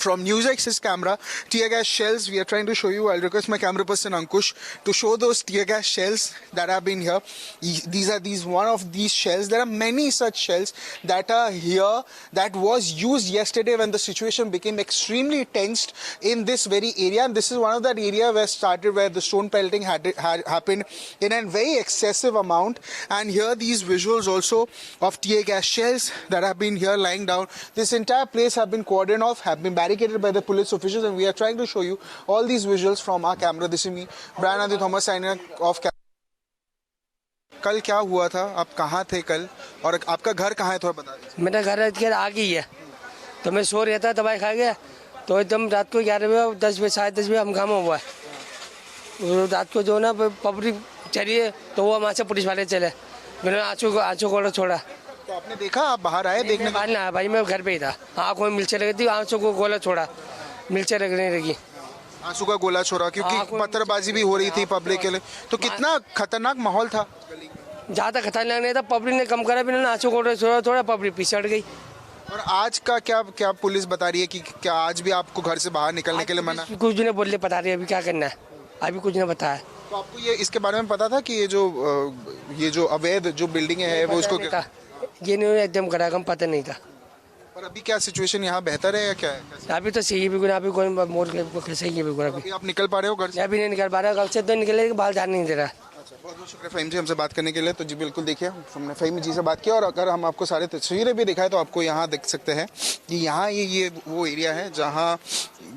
from Newsx's camera. Tear gas shells we are trying to show you. I'll request my camera person Ankush to show those tear gas shells that have been here. These are one of these shells. There are many such shells that are here that was used yesterday when the situation became extremely tensed in this very area. And this is one of that area where the stone pelting had happened in a very excessive amount. And here these visuals also of tear gas shells that have been here lying down. This entire place have been cordoned off, have been barricaded by the police officials, and we are trying to show you all these visuals from our camera. This is me, Brian Andy Thomas, signing off camera. कल क्या हुआ था, आप कहाँ थे कल, और आपका घर कहाँ है, थोड़ा बता दीजिए। मेरा घर आगे ही है, तो मैं सो रहा था, दवाई खा गया, तो एकदम रात को 11 बजे 10 बजे 10:30 बजे हंगामा हुआ है। रात को जो ना पब्लिक चलिए तो वो वहाँ से पुलिस वाले चले, मैंने आंसू को छोड़ा। तो आपने देखा, आप बाहर आए देखने? बाहर ना भाई, मैं घर पे ही था। आँखों में मिर्चें लगी थी, आंसू को गोला छोड़ा, मिर्चें लगने लगी। आंसू का गोला छोड़ा क्योंकि पत्थरबाजी भी हो रही थी पब्लिक के लिए। तो कितना खतरनाक माहौल था? ज़्यादा खतरनाक नहीं था, पब्लिक ने कम करा, बिना आंसू को छोड़ा, थोड़ा पब्लिक पिछड़ गई। और आज का क्या पुलिस बता रही है कि क्या आज भी आपको घर से बाहर निकलने के लिए मना? कुछ नहीं बोलने बता रही है, अभी क्या करना है, अभी कुछ नहीं बताया। तो आपको ये इसके बारे में पता था कि ये जो अवैध जो बिल्डिंगें हैं वो उसको ये नहीं एकदम करा, कम पता नहीं था। पर अभी क्या सिचुएशन यहाँ बेहतर है या क्या है? अभी तो सही है, अभी कोई मोड़ सही है। अभी आप निकल पा रहे हो घर से? अभी नहीं निकल पा रहा, घर से तो निकले, बाहर जाने नहीं दे रहा। बहुत बहुत शुक्रिया फ़हीम जी हमसे बात करने के लिए। तो जी बिल्कुल देखिए, हमने फ़हीम जी से बात किया और अगर हम आपको सारे तस्वीरें भी दिखाएं तो आपको यहाँ देख सकते हैं कि यहाँ ये वो एरिया है जहाँ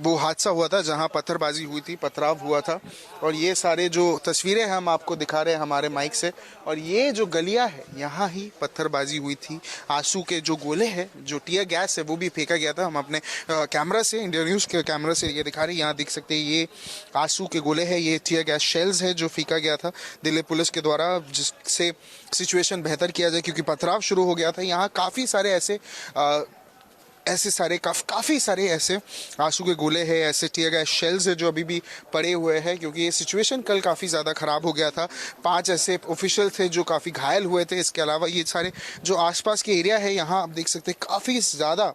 वो हादसा हुआ था, जहाँ पत्थरबाजी हुई थी, पथराव हुआ था। और ये सारे जो तस्वीरें हम आपको दिखा रहे हैं हमारे माइक से, और ये जो गलियाँ है यहाँ ही पत्थरबाजी हुई थी। आंसू के जो गोले हैं, जो टीयर गैस है, वो भी फेंका गया था। हम अपने कैमरा से, इंडिया न्यूज़ के कैमरा से ये दिखा रहे हैं। यहाँ देख सकते हैं ये आंसू के गोले हैं, ये टीयर गैस शेल्स है जो फेंका गया था दिल्ली पुलिस के द्वारा, जिससे सिचुएशन बेहतर किया जाए क्योंकि पथराव शुरू हो गया था। यहाँ काफ़ी सारे काफ़ी सारे ऐसे आंसू के गोले हैं, ऐसे टीयर गैस शेल्स है जो अभी भी पड़े हुए हैं क्योंकि ये सिचुएशन कल काफ़ी ज़्यादा ख़राब हो गया था। 5 ऐसे ऑफिशियल थे जो काफ़ी घायल हुए थे। इसके अलावा ये सारे जो आसपास के एरिया है, यहाँ आप देख सकते हैं काफ़ी ज़्यादा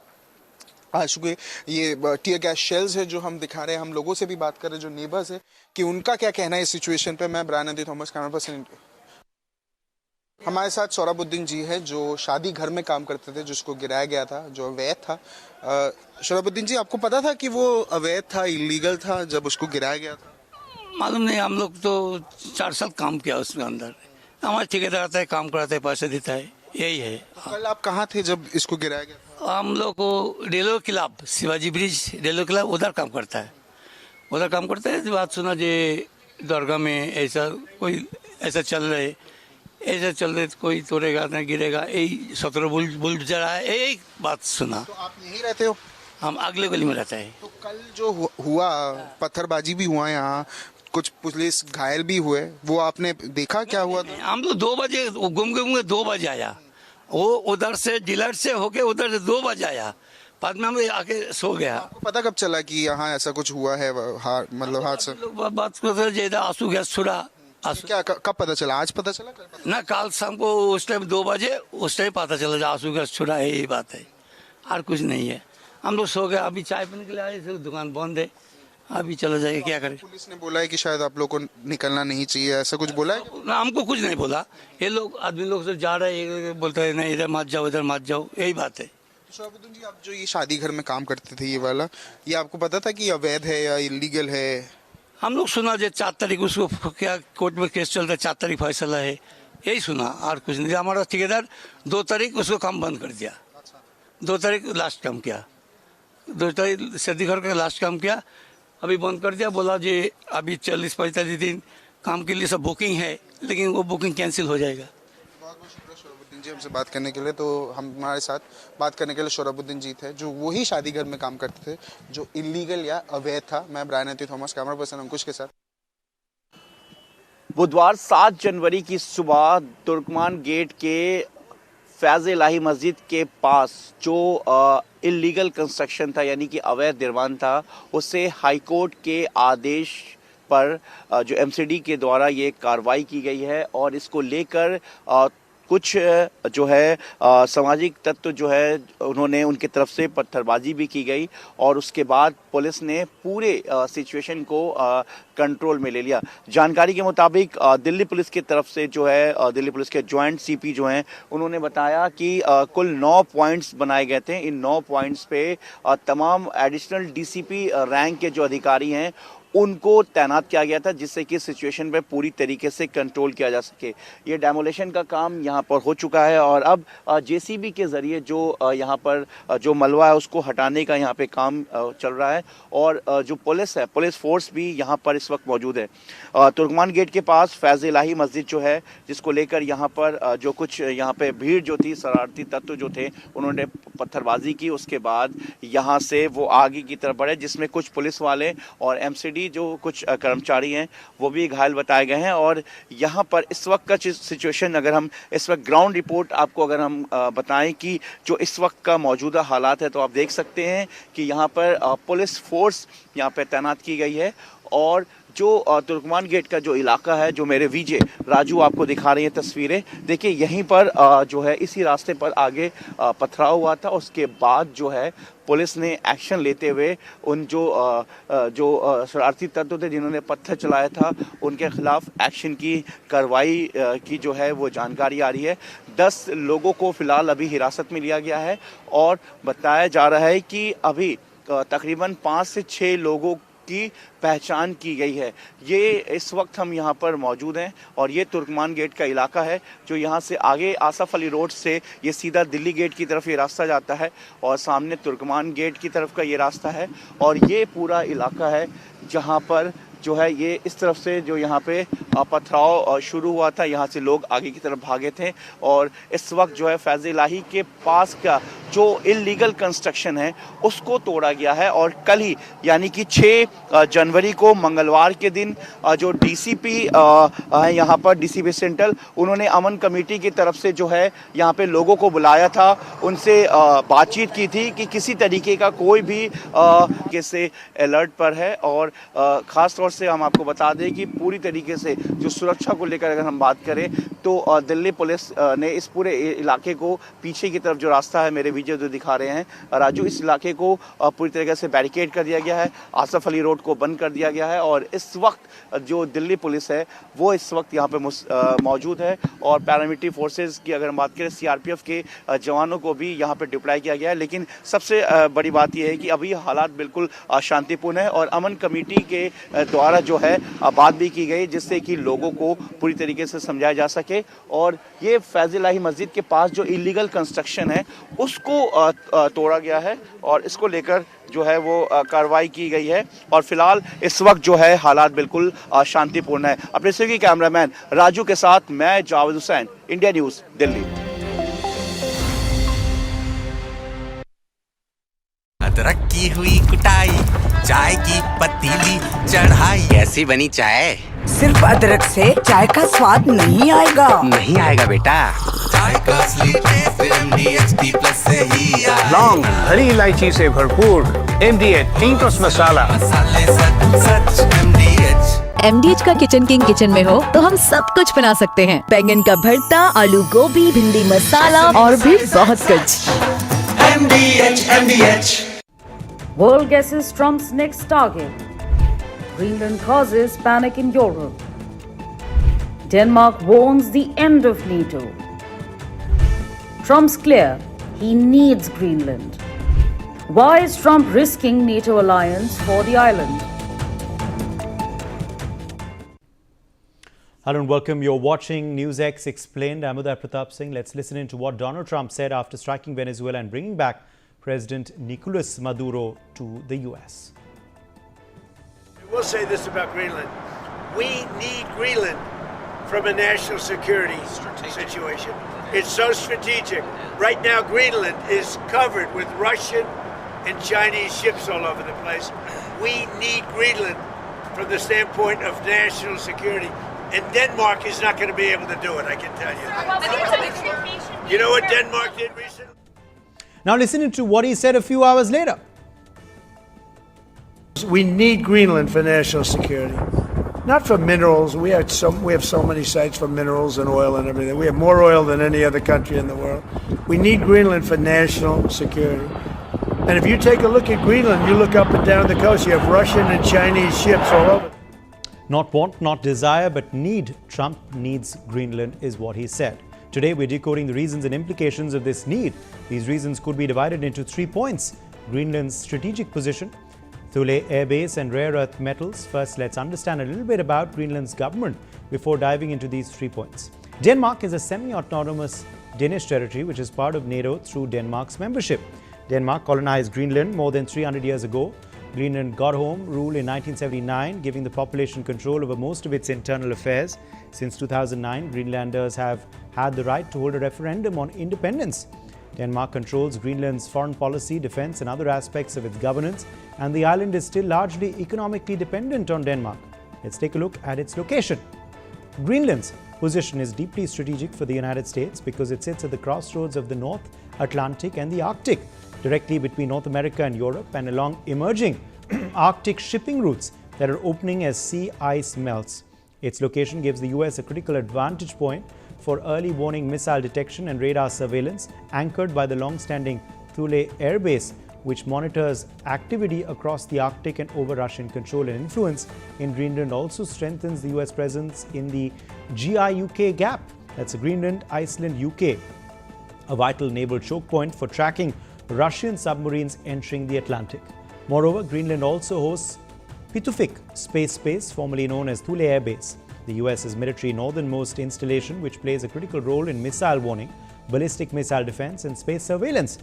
आंसू के ये टीयर गैस शेल्स है जो हम दिखा रहे हैं। हम लोगों से भी बात कर रहे हैं जो नेबर्स है कि उनका क्या कहना है इस सिचुएशन पे। मैं ब्रायन अंडी थॉमस, कैमरा पर्सन। हमारे साथ सोहराबुद्दीन जी है जो शादी घर में काम करते थे, जिसको गिराया गया था, जो अवैध था। सोहराबुद्दीन जी, आपको पता था कि वो अवैध था, इलीगल था जब उसको गिराया गया था? मालूम नहीं, हम लोग तो 4 साल काम किया उसके अंदर। हमारे ठेकेदार आता है, काम कराता है, पैसे देता है, यही है। कल आप कहाँ थे जब इसको गिराया गया? हम लोग को railway club, Shivaji bridge railway club, उधर काम करता है। बात सुना जे दरगाह में ऐसा कोई ऐसा चल रहा है, ऐसे चल रहे कोई तोड़ेगा ना गिरेगा, यही 17 बुल चला है, एक बात सुना। तो आप यहीं रहते हो? हम अगले गली में रहते हैं। तो कल जो हुआ, पत्थरबाजी भी हुआ यहाँ, कुछ पुलिस घायल भी हुए, वो आपने देखा क्या हुआ? हम लोग 2 बजे घूम के 2 बजे आया, वो उधर से डिलर से होके उधर से 2 बजे आया, बाद में हम आके सो गया। आपको पता कब चला कि यहाँ ऐसा कुछ हुआ है? मतलब हादसा बात करते ज्यादा आंसू गैस छुड़ा। क्या कब पता चला? आज पता चला? ना कल शाम को उस टाइम 2 बजे उस टाइम पता चला आंसू गैस छुड़ा है, यही बात है, और कुछ नहीं है। हम लोग सो गए, अभी चाय पीने के लिए आए थे, दुकान बंद है, अभी चला जाएगा, क्या करें। पुलिस ने बोला है कि शायद आप लोग को निकलना नहीं चाहिए, ऐसा कुछ बोला है? ना हमको कुछ नहीं बोला, ये लोग आदमी लोग से जा रहे हैं, बोलते हैं नहीं इधर मत जाओ इधर मत जाओ, यही बात है। शोराबुद्दीन जी, आप जो ये शादी घर में काम करते थे, ये वाला, ये आपको पता था कि अवैध है या इलीगल है? हम लोग सुना जो 4 तारीख उसको क्या कोर्ट में केस चलता है, 4 तारीख फैसला है, यही सुना, और कुछ नहीं। हमारा ठेकेदार 2 तारीख उसको काम बंद कर दिया, 2 तारीख लास्ट काम किया, 2 तारीख शादी घर का लास्ट काम किया, अभी बंद कर दिया। बोला जी अभी 40-45 दिन काम के लिए सब बुकिंग है, लेकिन वो बुकिंग कैंसिल हो जाएगा। बहुत बहुत शुक्रिया शोराबुद्दीन जी हमसे बात करने के लिए। तो हमारे साथ बात करने के लिए शोराबुद्दीन जी थे, जो वही शादी घर में काम करते थे जो इलीगल या अवैध था। मैं Brian Thomas, camera person Ankush के साथ। बुधवार 7 जनवरी की सुबह तुर्कमान गेट के फैज़ इलाही मस्जिद के पास जो इलीगल कंस्ट्रक्शन था, यानी कि अवैध निर्माण था, उससे हाईकोर्ट के आदेश पर जो एमसीडी के द्वारा ये कार्रवाई की गई है, और इसको लेकर कुछ जो है सामाजिक तत्व जो है उन्होंने उनकी तरफ से पत्थरबाजी भी की गई, और उसके बाद पुलिस ने पूरे सिचुएशन को कंट्रोल में ले लिया। जानकारी के मुताबिक दिल्ली पुलिस की तरफ से जो है दिल्ली पुलिस के जॉइंट सीपी जो हैं उन्होंने बताया कि कुल 9 पॉइंट्स बनाए गए थे। इन 9 पॉइंट्स पे तमाम एडिशनल डीसीपी रैंक के जो अधिकारी हैं उनको तैनात किया गया था, जिससे कि सिचुएशन पे पूरी तरीके से कंट्रोल किया जा सके। ये डेमोलेशन का काम यहाँ पर हो चुका है, और अब जेसीबी के ज़रिए जो यहाँ पर जो मलबा है उसको हटाने का यहाँ पे काम चल रहा है, और जो पुलिस है, पुलिस फोर्स भी यहाँ पर इस वक्त मौजूद है। तुर्कमान गेट के पास फैज़ इलाही मस्जिद जो है, जिसको लेकर यहाँ पर जो कुछ यहाँ पे भीड़ जो थी, शरारती तत्व जो थे, उन्होंने पत्थरबाजी की। उसके बाद यहाँ से वो आगे की तरफ बढ़े, जिसमें कुछ पुलिस वाले और एमसीडी जो कुछ कर्मचारी हैं वो भी घायल बताए गए हैं। और यहाँ पर इस वक्त का सिचुएशन, अगर हम इस वक्त ग्राउंड रिपोर्ट आपको अगर हम बताएं कि जो इस वक्त का मौजूदा हालात है, तो आप देख सकते हैं कि यहाँ पर पुलिस फोर्स यहाँ पर तैनात की गई है, और जो तुर्कमान गेट का जो इलाका है, जो मेरे वीजे राजू आपको दिखा रही हैं तस्वीरें, देखिए यहीं पर जो है इसी रास्ते पर आगे पथराव हुआ था। उसके बाद जो है पुलिस ने एक्शन लेते हुए उन जो शरारती तत्व थे जिन्होंने पत्थर चलाया था, उनके खिलाफ एक्शन की कार्रवाई की जो है वो जानकारी आ रही है। 10 लोगों को फिलहाल अभी हिरासत में लिया गया है, और बताया जा रहा है कि अभी तकरीबन 5 से 6 लोगों की पहचान की गई है। ये इस वक्त हम यहाँ पर मौजूद हैं, और ये तुर्कमान गेट का इलाका है, जो यहाँ से आगे आसफ अली रोड से ये सीधा दिल्ली गेट की तरफ ये रास्ता जाता है, और सामने तुर्कमान गेट की तरफ का ये रास्ता है, और ये पूरा इलाका है जहाँ पर जो है ये इस तरफ से जो यहाँ पे पथराव शुरू हुआ था, यहाँ से लोग आगे की तरफ भागे थे, और इस वक्त जो है फैज़ इलाही के पास का जो इलीगल कंस्ट्रक्शन है उसको तोड़ा गया है। और कल ही यानी कि 6 जनवरी को मंगलवार के दिन जो डीसीपी है यहाँ पर, डीसीपी सेंट्रल, उन्होंने अमन कमेटी की तरफ से जो है यहाँ पे लोगों को बुलाया था, उनसे बातचीत की थी कि किसी तरीके का कोई भी कैसे अलर्ट पर है। और ख़ास तौर से हम आपको बता दें कि पूरी तरीके से जो सुरक्षा को लेकर अगर हम बात करें तो दिल्ली पुलिस ने इस पूरे इलाके को, पीछे की तरफ जो रास्ता है मेरे वीडियो जो दिखा रहे हैं राजू, इस इलाके को पूरी तरीके से बैरिकेड कर दिया गया है, आसफ अली रोड को बंद कर दिया गया है, और इस वक्त जो दिल्ली पुलिस है वो इस वक्त यहाँ पे मौजूद है। और पैरामिलिट्री फोर्सेज की अगर हम बात करें, सीआरपीएफ के जवानों को भी यहाँ पे डिप्लॉय किया गया है। लेकिन सबसे बड़ी बात यह है कि अभी हालात बिल्कुल शांतिपूर्ण है, और अमन कमेटी के द्वारा जो है बात भी की गई, जिससे कि लोगों को पूरी तरीके से समझाया जा सके। और ये फैज़ इलाही मस्जिद के पास जो इलीगल कंस्ट्रक्शन है उसको तोड़ा गया है, और इसको लेकर जो है वो कार्रवाई की गई है और फिलहाल इस वक्त जो है हालात बिल्कुल शांतिपूर्ण है। अपने सहयोगी कैमरामैन राजू के साथ मैं जावेद हुसैन, इंडिया न्यूज़, दिल्ली। अदरक की हुई कुटाई, चाय की पतीली चढ़ाई, कैसी बनी चाय? सिर्फ अदरक से चाय का स्वाद नहीं आएगा। नहीं आएगा बेटा, चाय का असली टेस्ट MDHT+ से ही आएगा। लौंग, हरी इलायची से भरपूर MDH थिंकर्स मसाला। मसाले सच MDH का किचन किंग किचन में हो तो हम सब कुछ बना सकते हैं। बैंगन का भरता, आलू गोभी, भिंडी मसाला और भी बहुत कुछ। MDH। World guesses Trump's next target. Greenland causes panic in Europe. Denmark warns the end of NATO. Trump's clear, he needs Greenland. Why is Trump risking NATO alliance for the island? Hello and welcome. You're watching Newsx Explained. I'm Uday Pratap Singh. Let's listen into what Donald Trump said after striking Venezuela and bringing back President Nicolas Maduro to the U.S. I will say this about Greenland. We need Greenland from a national security situation. It's so strategic. Right now, Greenland is covered with Russian and Chinese ships all over the place. We need Greenland from the standpoint of national security. And Denmark is not going to be able to do it, I can tell you. You know what Denmark did recently? Now listen to what he said a few hours later. We need Greenland for national security, not for minerals. We have so many sites for minerals and oil and everything. We have more oil than any other country in the world. We need Greenland for national security. And if you take a look at Greenland, you look up and down the coast, you have Russian and Chinese ships all over. Not want, not desire, but need. Trump needs Greenland is what he said. Today, we're decoding the reasons and implications of this need. These reasons could be divided into 3 points. Greenland's strategic position, Thule Air Base and rare earth metals. First, let's understand a little bit about Greenland's government before diving into these 3 points. Denmark is a semi-autonomous Danish territory which is part of NATO through Denmark's membership. Denmark colonized Greenland more than 300 years ago. Greenland got home rule in 1979, giving the population control over most of its internal affairs. Since 2009, Greenlanders have had the right to hold a referendum on independence. Denmark controls Greenland's foreign policy, defense and other aspects of its governance, and the island is still largely economically dependent on Denmark. Let's take a look at its location. Greenland's position is deeply strategic for the United States because it sits at the crossroads of the North Atlantic and the Arctic, directly between North America and Europe and along emerging Arctic shipping routes that are opening as sea ice melts. Its location gives the US a critical advantage point for early warning missile detection and radar surveillance, anchored by the long-standing Thule Air Base, which monitors activity across the Arctic and over Russian control and influence in Greenland. Also strengthens the US presence in the GI-UK gap. That's Greenland, Iceland, UK, a vital naval choke point for tracking Russian submarines entering the Atlantic. Moreover, Greenland also hosts Pitufik Space, formerly known as Thule Air Base, the US's military northernmost installation, which plays a critical role in missile warning, ballistic missile defense, and space surveillance.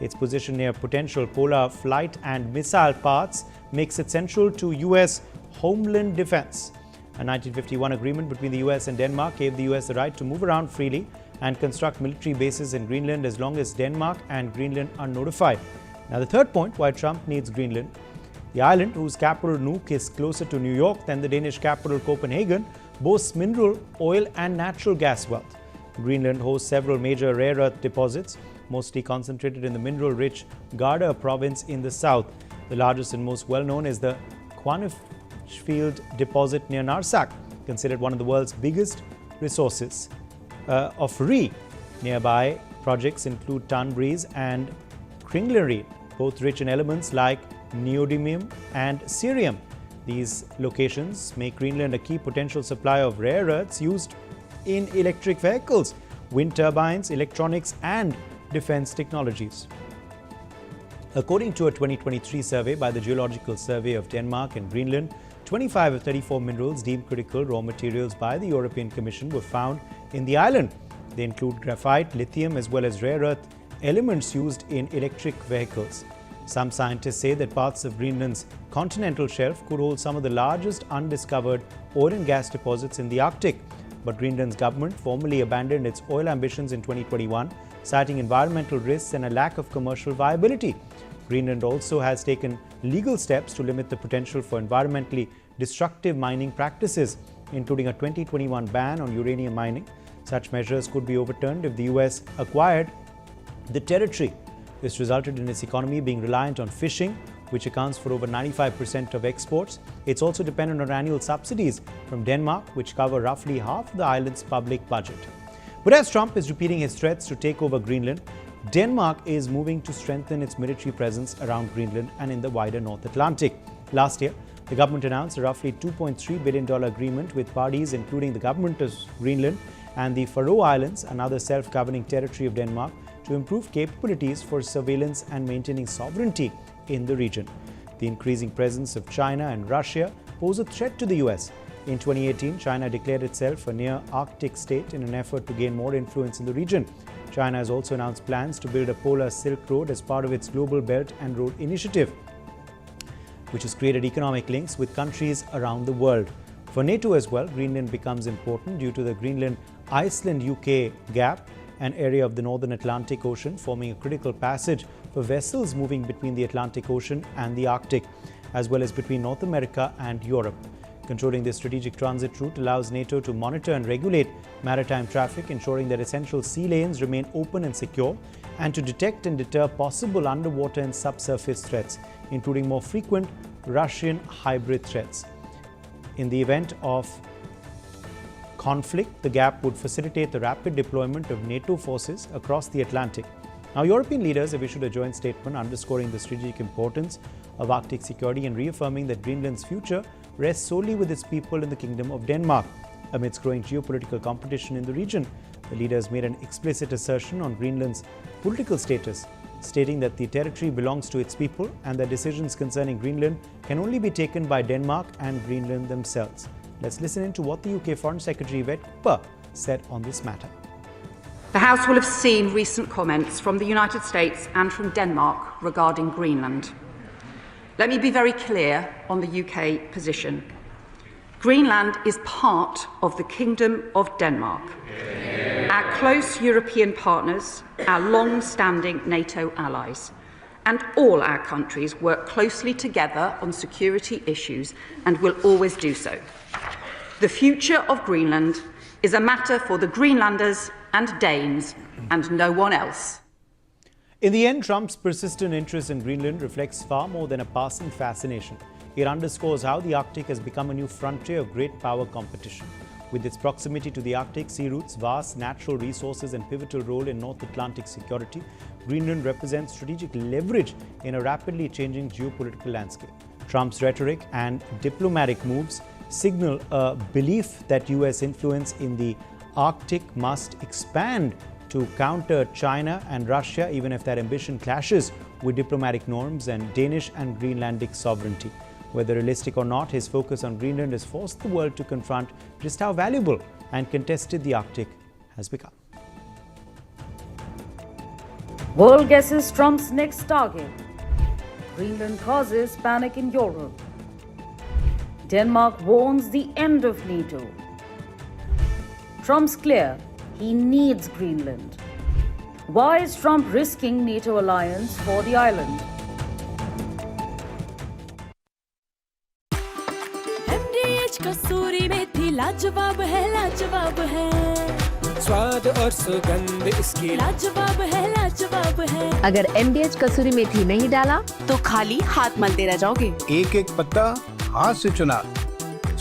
Its position near potential polar flight and missile paths makes it central to US homeland defense. A 1951 agreement between the US and Denmark gave the US the right to move around freely and construct military bases in Greenland as long as Denmark and Greenland are notified. Now, the third point why Trump needs Greenland. The island, whose capital Nuuk is closer to New York than the Danish capital Copenhagen, boasts mineral, oil and natural gas wealth. Greenland hosts several major rare earth deposits, mostly concentrated in the mineral-rich Garda province in the south. The largest and most well-known is the Kvanefjeld deposit near Narsak, considered one of the world's biggest resources. Of Ree. Nearby projects include Tunbreeze and Kringlerud, both rich in elements like neodymium and cerium. These locations make Greenland a key potential supplier of rare earths used in electric vehicles, wind turbines, electronics and defense technologies. According to a 2023 survey by the Geological Survey of Denmark and Greenland, 25 of 34 minerals deemed critical raw materials by the European Commission were found in the island. They include graphite, lithium, as well as rare earth elements used in electric vehicles. Some scientists say that parts of Greenland's continental shelf could hold some of the largest undiscovered oil and gas deposits in the Arctic. But Greenland's government formally abandoned its oil ambitions in 2021, citing environmental risks and a lack of commercial viability. Greenland also has taken legal steps to limit the potential for environmentally destructive mining practices, including a 2021 ban on uranium mining. Such measures could be overturned if the US acquired the territory. This resulted in its economy being reliant on fishing, which accounts for over 95% of exports. It's also dependent on annual subsidies from Denmark, which cover roughly half of the island's public budget. But as Trump is repeating his threats to take over Greenland, Denmark is moving to strengthen its military presence around Greenland and in the wider North Atlantic. Last year, the government announced a roughly $2.3 billion agreement with parties including the government of Greenland and the Faroe Islands, another self-governing territory of Denmark, to improve capabilities for surveillance and maintaining sovereignty in the region. The increasing presence of China and Russia pose a threat to the US. In 2018, China declared itself a near-Arctic state in an effort to gain more influence in the region. China has also announced plans to build a polar Silk Road as part of its Global Belt and Road Initiative, which has created economic links with countries around the world. For NATO as well, Greenland becomes important due to the Greenland-Iceland-UK gap, an area of the northern Atlantic Ocean forming a critical passage for vessels moving between the Atlantic Ocean and the Arctic, as well as between North America and Europe. Controlling this strategic transit route allows NATO to monitor and regulate maritime traffic, ensuring that essential sea lanes remain open and secure, and to detect and deter possible underwater and subsurface threats, including more frequent Russian hybrid threats. In the event of conflict, the gap would facilitate the rapid deployment of NATO forces across the Atlantic. Now, European leaders have issued a joint statement underscoring the strategic importance of Arctic security and reaffirming that Greenland's future rests solely with its people in the Kingdom of Denmark. Amidst growing geopolitical competition in the region, the leaders made an explicit assertion on Greenland's political status, stating that the territory belongs to its people and that decisions concerning Greenland can only be taken by Denmark and Greenland themselves. Let's listen in to what the UK Foreign Secretary Yvette Cooper said on this matter. The House will have seen recent comments from the United States and from Denmark regarding Greenland. Let me be very clear on the UK position. Greenland is part of the Kingdom of Denmark. Our close European partners, our long-standing NATO allies, and all our countries work closely together on security issues and will always do so. The future of Greenland is a matter for the Greenlanders and Danes and no one else. In the end, Trump's persistent interest in Greenland reflects far more than a passing fascination. It underscores how the Arctic has become a new frontier of great power competition. With its proximity to the Arctic sea routes, vast natural resources and pivotal role in North Atlantic security, Greenland represents strategic leverage in a rapidly changing geopolitical landscape. Trump's rhetoric and diplomatic moves signal a belief that US influence in the Arctic must expand to counter China and Russia, even if that ambition clashes with diplomatic norms and Danish and Greenlandic sovereignty. Whether realistic or not, his focus on Greenland has forced the world to confront just how valuable and contested the Arctic has become. World guesses Trump's next target. Greenland causes panic in Europe. Denmark warns the end of NATO. Trump's clear, he needs Greenland. Why is Trump risking NATO alliance for the island? MDH कसूरी मेथी लाजवाब है स्वाद और सुगंध इसकी लाजवाब है अगर MDH कसूरी मेथी नहीं डाला तो खाली हाथ मलते रह जाओगे। एक एक पत्ता हाथ से चुना,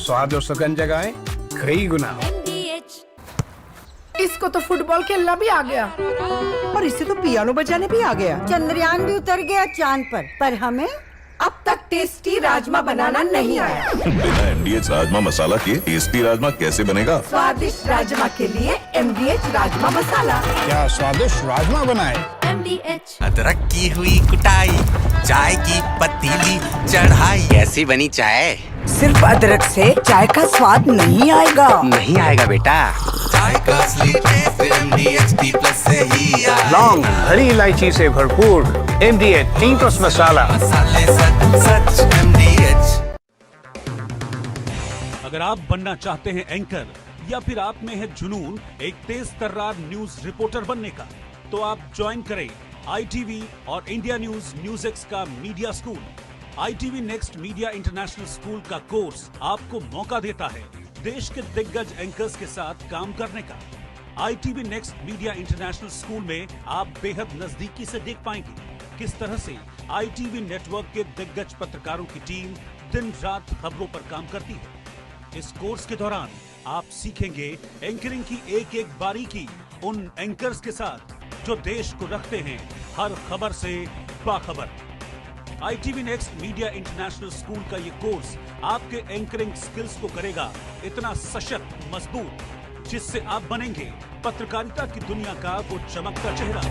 स्वाद और सुगंध जगाए कई गुना। इसको तो फुटबॉल खेलना भी आ गया और इससे तो पियानो बजाने भी आ गया। चंद्रयान भी उतर गया चांद पर हमें अब तक टेस्टी राजमा बनाना नहीं आया। बिना MDH राजमा मसाला के टेस्टी राजमा कैसे बनेगा? स्वादिष्ट राजमा के लिए MDH राजमा मसाला। क्या स्वादिष्ट राजमा बनाए? MDH अदरक की हुई कुटाई, चाय की पतीली चढ़ाई, कैसी बनी चाय? सिर्फ अदरक से चाय का स्वाद नहीं आएगा। नहीं आएगा बेटा, चाय का असली टेस्ट MDH+ से ही लौंग हरी इलायची से भरपूर MDH टी प्लस मसाला। अगर आप बनना चाहते हैं एंकर या फिर आप में है जुनून एक तेज तर्रार न्यूज रिपोर्टर बनने का, तो आप ज्वाइन करें ITV और इंडिया न्यूज़ X का media school. ITV next media international school का कोर्स आपको मौका देता है देश के दिग्गज एंकर्स के साथ काम करने का। ITV next media international school में आप बेहद नजदीकी से देख पाएंगे किस तरह से ITV नेटवर्क के दिग्गज पत्रकारों की टीम दिन रात खबरों पर काम करती है। इस कोर्स के दौरान आप सीखेंगे एंकरिंग की एक एक बारीकी उन एंकर्स के साथ जो देश को रखते हैं हर खबर से बाखबर। ITV next media international school का ये कोर्स आपके एंकरिंग स्किल्स को करेगा इतना सशक्त मजबूत, जिससे आप बनेंगे पत्रकारिता की दुनिया का वो चमकता चेहरा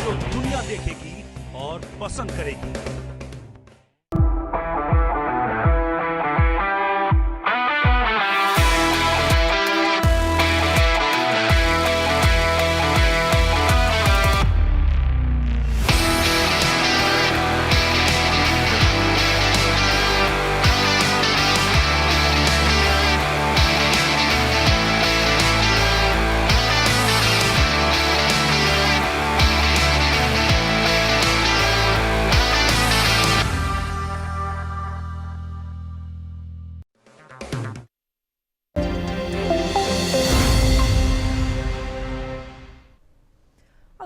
जो दुनिया देखेगी और पसंद करेगी।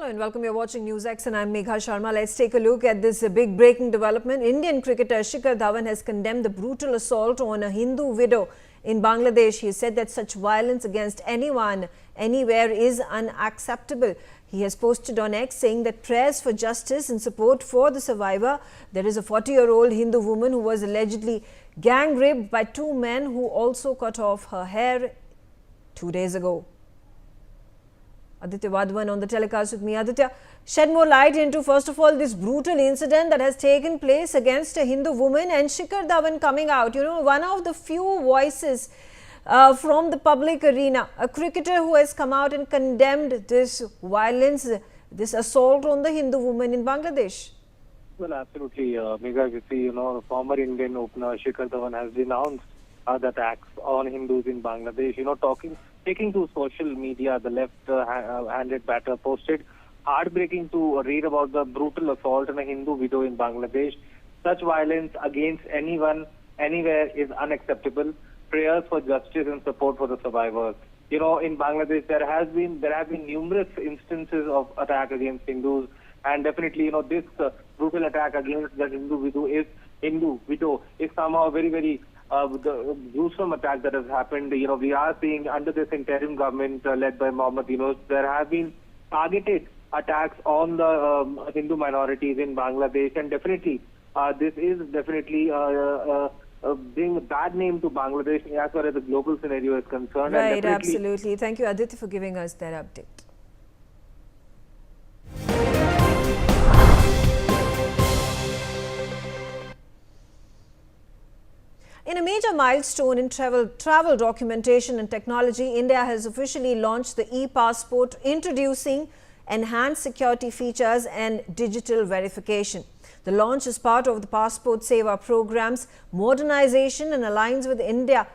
And welcome. You're watching Newsx and I'm Megha Sharma. Let's take a look at this big breaking development. Indian cricketer Shikhar Dhawan has condemned the brutal assault on a Hindu widow in Bangladesh. He said that such violence against anyone, anywhere is unacceptable. He has posted on X saying that prayers for justice and support for the survivor. There is a 40-year-old Hindu woman who was allegedly gang raped by two men who also cut off her hair 2 days ago. Aditya Wadhawan on the telecast with me. Aditya, shed more light into, first of all, this brutal incident that has taken place against a Hindu woman and Shikhar Dhawan coming out, you know, one of the few voices from the public arena, a cricketer who has come out and condemned this violence, this assault on the Hindu woman in Bangladesh. Well, absolutely, Megha. You see, the former Indian opener Shikhar Dhawan has denounced the attacks on Hindus in Bangladesh. Taking to social media, the left-handed batter posted, heartbreaking to read about the brutal assault on a Hindu widow in Bangladesh. Such violence against anyone, anywhere is unacceptable. Prayers for justice and support for the survivors. In Bangladesh, there have been numerous instances of attack against Hindus, and definitely, this brutal attack against the Hindu widow is somehow very, very the gruesome attack that has happened. We are seeing under this interim government led by Mohammad Yunus, there have been targeted attacks on the Hindu minorities in Bangladesh, and definitely this is definitely bring a bad name to Bangladesh as far as the global scenario is concerned. Right, absolutely. Thank you, Aditya, for giving us that update. In a major milestone in travel documentation and technology, India has officially launched the e-passport, introducing enhanced security features and digital verification. The launch is part of the Passport Seva program's modernization and aligns with India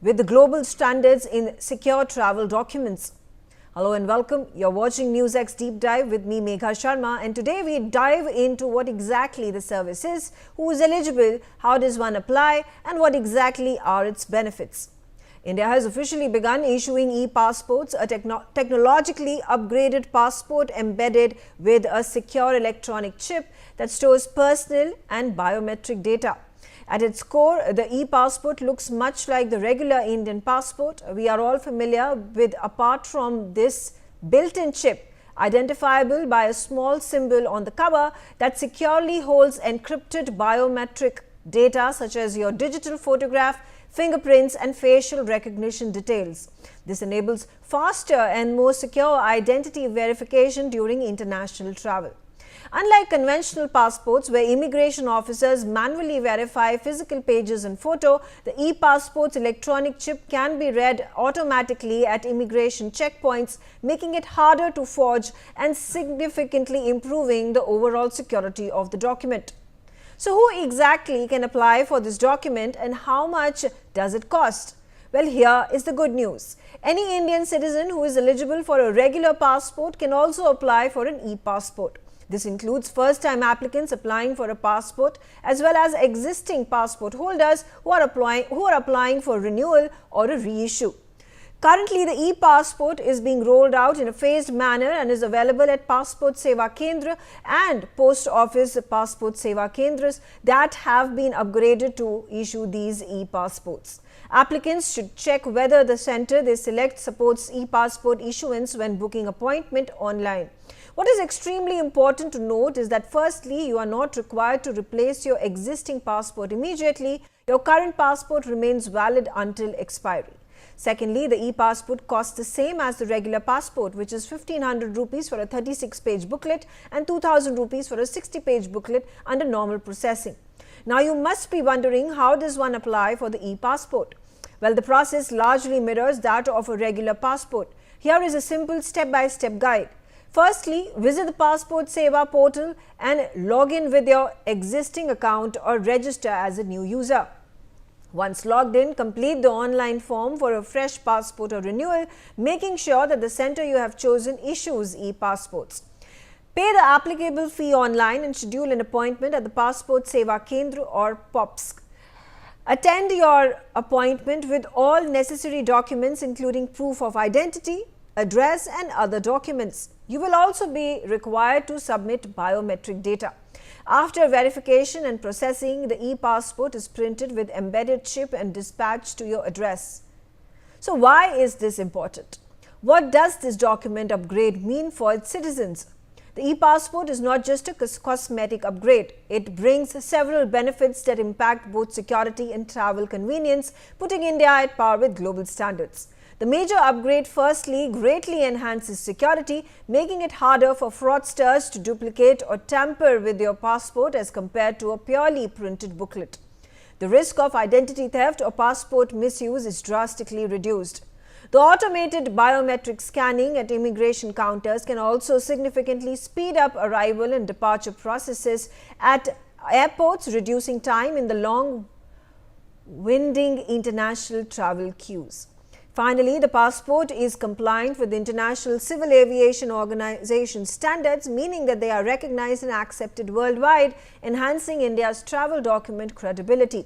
with the global standards in secure travel documents. Hello and welcome. You're watching Newsx Deep Dive with me, Megha Sharma, and today we dive into what exactly the service is, who is eligible, how does one apply, and what exactly are its benefits. India has officially begun issuing e-passports, a technologically upgraded passport embedded with a secure electronic chip that stores personal and biometric data. At its core, the e-passport looks much like the regular Indian passport we are all familiar with, apart from this built-in chip, identifiable by a small symbol on the cover that securely holds encrypted biometric data such as your digital photograph, fingerprints and facial recognition details. This enables faster and more secure identity verification during international travel. Unlike conventional passports, where immigration officers manually verify physical pages and photo, the e-passport's electronic chip can be read automatically at immigration checkpoints, making it harder to forge and significantly improving the overall security of the document. So who exactly can apply for this document and how much does it cost? Well, here is the good news. Any Indian citizen who is eligible for a regular passport can also apply for an e-passport. This includes first-time applicants applying for a passport as well as existing passport holders who are applying for renewal or a reissue. Currently, the e-passport is being rolled out in a phased manner and is available at Passport Seva Kendra and Post Office Passport Seva Kendras that have been upgraded to issue these e-passports. Applicants should check whether the center they select supports e-passport issuance when booking appointment online. What is extremely important to note is that firstly, you are not required to replace your existing passport immediately. Your current passport remains valid until expiry. Secondly, the e-passport costs the same as the regular passport, which is 1500 rupees for a 36-page booklet and 2000 rupees for a 60-page booklet under normal processing. Now, you must be wondering, how does one apply for the e-passport? Well, the process largely mirrors that of a regular passport. Here is a simple step-by-step guide. Firstly, visit the Passport Seva portal and log in with your existing account or register as a new user. Once logged in, complete the online form for a fresh passport or renewal, making sure that the center you have chosen issues e-passports. Pay the applicable fee online and schedule an appointment at the Passport Seva Kendra or POPS. Attend your appointment with all necessary documents including proof of identity, address and other documents. You will also be required to submit biometric data. After verification and processing, the e-passport is printed with embedded chip and dispatched to your address. So why is this important? What does this document upgrade mean for its citizens? The e-passport is not just a cosmetic upgrade. It brings several benefits that impact both security and travel convenience, putting India at par with global standards. The major upgrade firstly greatly enhances security, making it harder for fraudsters to duplicate or tamper with your passport as compared to a purely printed booklet. The risk of identity theft or passport misuse is drastically reduced. The automated biometric scanning at immigration counters can also significantly speed up arrival and departure processes at airports, reducing time in the long, winding international travel queues. Finally, the passport is compliant with International Civil Aviation Organization standards, meaning that they are recognized and accepted worldwide, enhancing India's travel document credibility.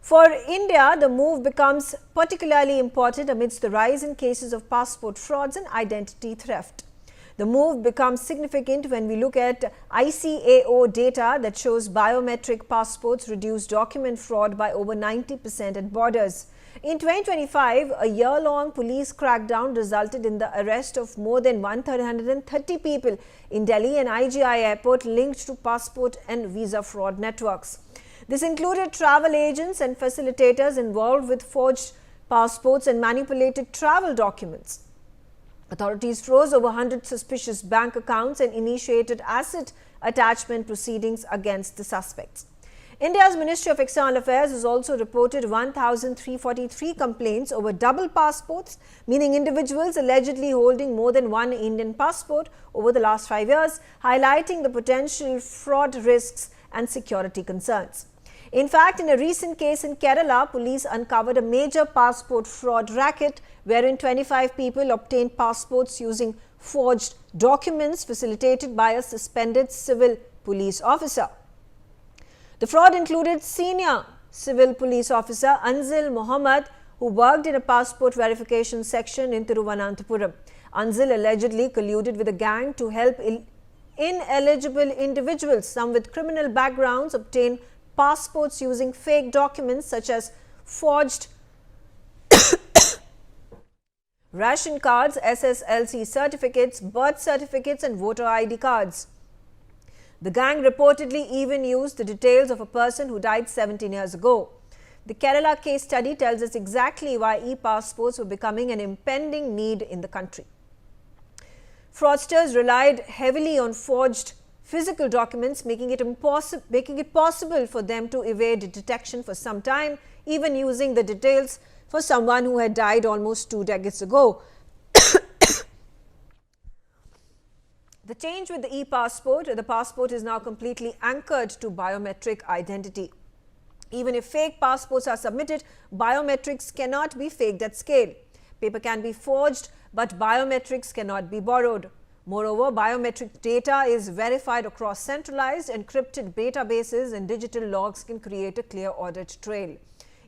For India, the move becomes particularly important amidst the rise in cases of passport frauds and identity theft. The move becomes significant when we look at ICAO data that shows biometric passports reduce document fraud by over 90% at borders. In 2025, a year-long police crackdown resulted in the arrest of more than 130 people in Delhi and IGI airport linked to passport and visa fraud networks. This included travel agents and facilitators involved with forged passports and manipulated travel documents. Authorities froze over 100 suspicious bank accounts and initiated asset attachment proceedings against the suspects. India's Ministry of External Affairs has also reported 1,343 complaints over double passports, meaning individuals allegedly holding more than one Indian passport over the last 5 years, highlighting the potential fraud risks and security concerns. In fact, in a recent case in Kerala, police uncovered a major passport fraud racket wherein 25 people obtained passports using forged documents facilitated by a suspended civil police officer. The fraud included senior civil police officer Anzil Mohammed, who worked in a passport verification section in Thiruvananthapuram. Anzil allegedly colluded with a gang to help ineligible individuals, some with criminal backgrounds, obtain passports using fake documents such as forged ration cards, SSLC certificates, birth certificates and voter ID cards. The gang reportedly even used the details of a person who died 17 years ago. The Kerala case study tells us exactly why e-passports were becoming an impending need in the country. Fraudsters relied heavily on forged physical documents, making it possible for them to evade detection for some time, even using the details for someone who had died almost 2 decades ago. The change with the e-passport, the passport is now completely anchored to biometric identity. Even if fake passports are submitted, biometrics cannot be faked at scale. Paper can be forged, but biometrics cannot be borrowed. Moreover, biometric data is verified across centralized encrypted databases, and digital logs can create a clear audit trail.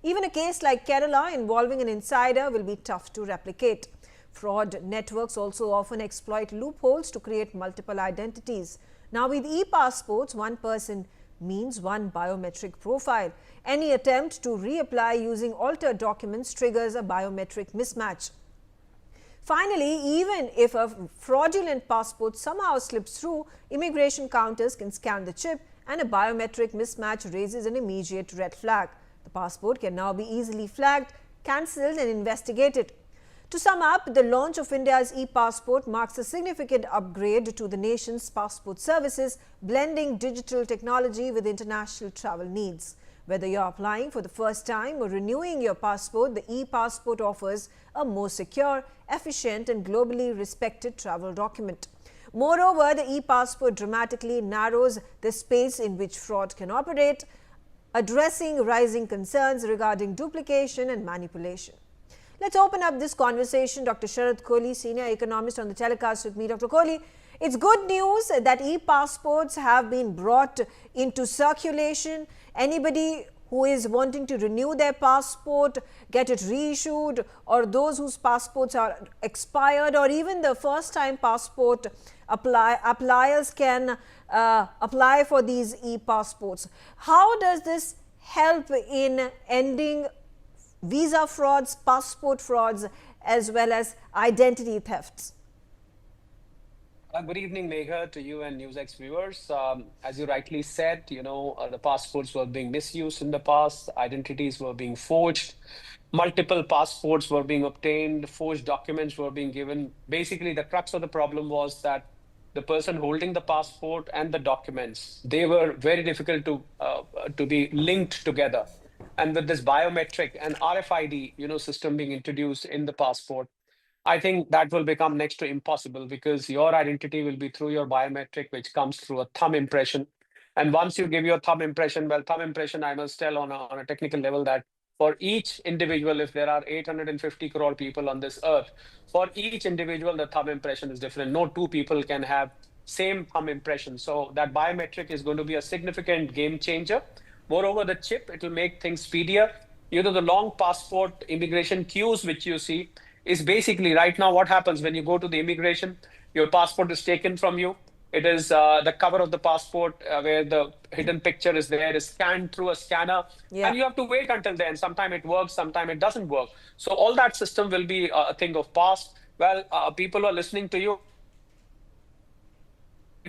Even a case like Kerala involving an insider will be tough to replicate. Fraud networks also often exploit loopholes to create multiple identities. Now, with e-passports, one person means one biometric profile. Any attempt to reapply using altered documents triggers a biometric mismatch. Finally, even if a fraudulent passport somehow slips through, immigration counters can scan the chip, and a biometric mismatch raises an immediate red flag. The passport can now be easily flagged, cancelled and investigated. To sum up, the launch of India's e-passport marks a significant upgrade to the nation's passport services, blending digital technology with international travel needs. Whether you're applying for the first time or renewing your passport, the e-passport offers a more secure, efficient and globally respected travel document. Moreover, the e-passport dramatically narrows the space in which fraud can operate, addressing rising concerns regarding duplication and manipulation. Let's open up this conversation. Dr. Sharad Kohli, senior economist on the telecast with me. Dr. Kohli, it's good news that e-passports have been brought into circulation. Anybody who is wanting to renew their passport, get it reissued, or those whose passports are expired, or even the first-time passport appliers can apply for these e-passports. How does this help in ending visa frauds, passport frauds, as well as identity thefts? Good evening, Megha, to you and Newsx viewers. As you rightly said, the passports were being misused in the past, identities were being forged, multiple passports were being obtained, forged documents were being given. Basically, the crux of the problem was that the person holding the passport and the documents, they were very difficult to be linked together. And with this biometric and RFID, system being introduced in the passport, I think that will become next to impossible, because your identity will be through your biometric, which comes through a thumb impression. And once you give your thumb impression, well, thumb impression, I must tell on a technical level that for each individual, if there are 850 crore people on this earth, for each individual, the thumb impression is different. No two people can have same thumb impression. So that biometric is going to be a significant game changer. Moreover, the chip, it will make things speedier. The long passport immigration queues, which you see, is basically right now what happens when you go to the immigration, your passport is taken from you. It is the cover of the passport where the hidden picture is there, is scanned through a scanner. And you have to wait until then. Sometime it works, sometime it doesn't work. So all that system will be a thing of past. Well, people are listening to you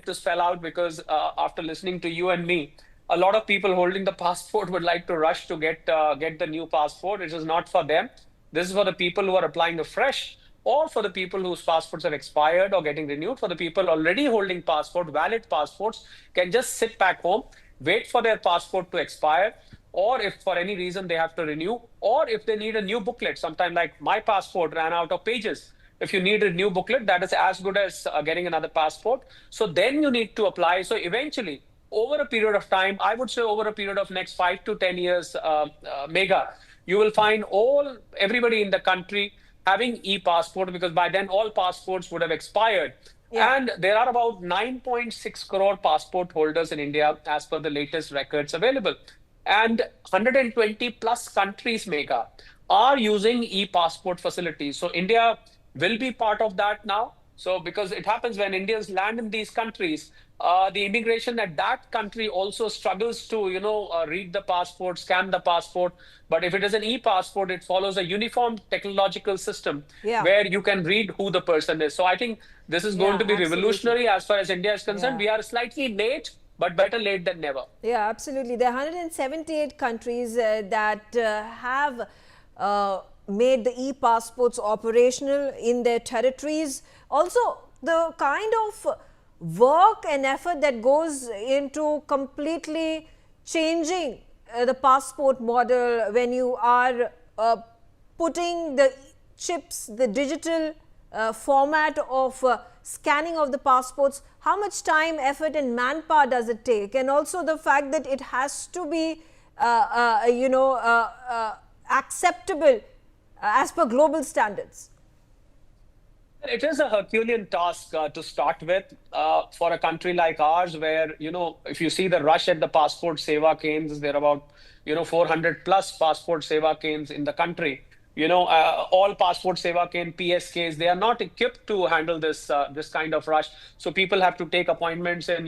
to spell out, because after listening to you and me, a lot of people holding the passport would like to rush to get the new passport. It is not for them. This is for the people who are applying afresh, or for the people whose passports are expired or getting renewed. For the people already holding valid passports, can just sit back home, wait for their passport to expire, or if for any reason they have to renew, or if they need a new booklet, sometime like my passport ran out of pages. If you need a new booklet, that is as good as getting another passport. So then you need to apply. So eventually, over a period of time, I would say over a period of next 5 to 10 years, Megha, you will find everybody in the country having e-passport, because by then all passports would have expired. And there are about 9.6 crore passport holders in India, as per the latest records available. And 120 plus countries, Megha, are using e-passport facilities. So India will be part of that now. So because it happens when Indians land in these countries, the immigration at that country also struggles to, read the passport, scan the passport. But if it is an e-passport, it follows a uniform technological system where you can read who the person is. So I think this is going to be revolutionary as far as India is concerned. We are slightly late, but better late than never. Yeah, absolutely. There are 178 countries that have made the e-passports operational in their territories. Also, the kind of work and effort that goes into completely changing the passport model when you are putting the chips, the digital format of scanning of the passports? How much time, effort and manpower does it take? And also the fact that it has to be acceptable as per global standards. It is a Herculean task to start with for a country like ours, where, if you see the rush at the passport seva kendras, there are about, 400 plus passport seva kendras in the country. All passport seva kendra PSKs, they are not equipped to handle this kind of rush. So people have to take appointments and,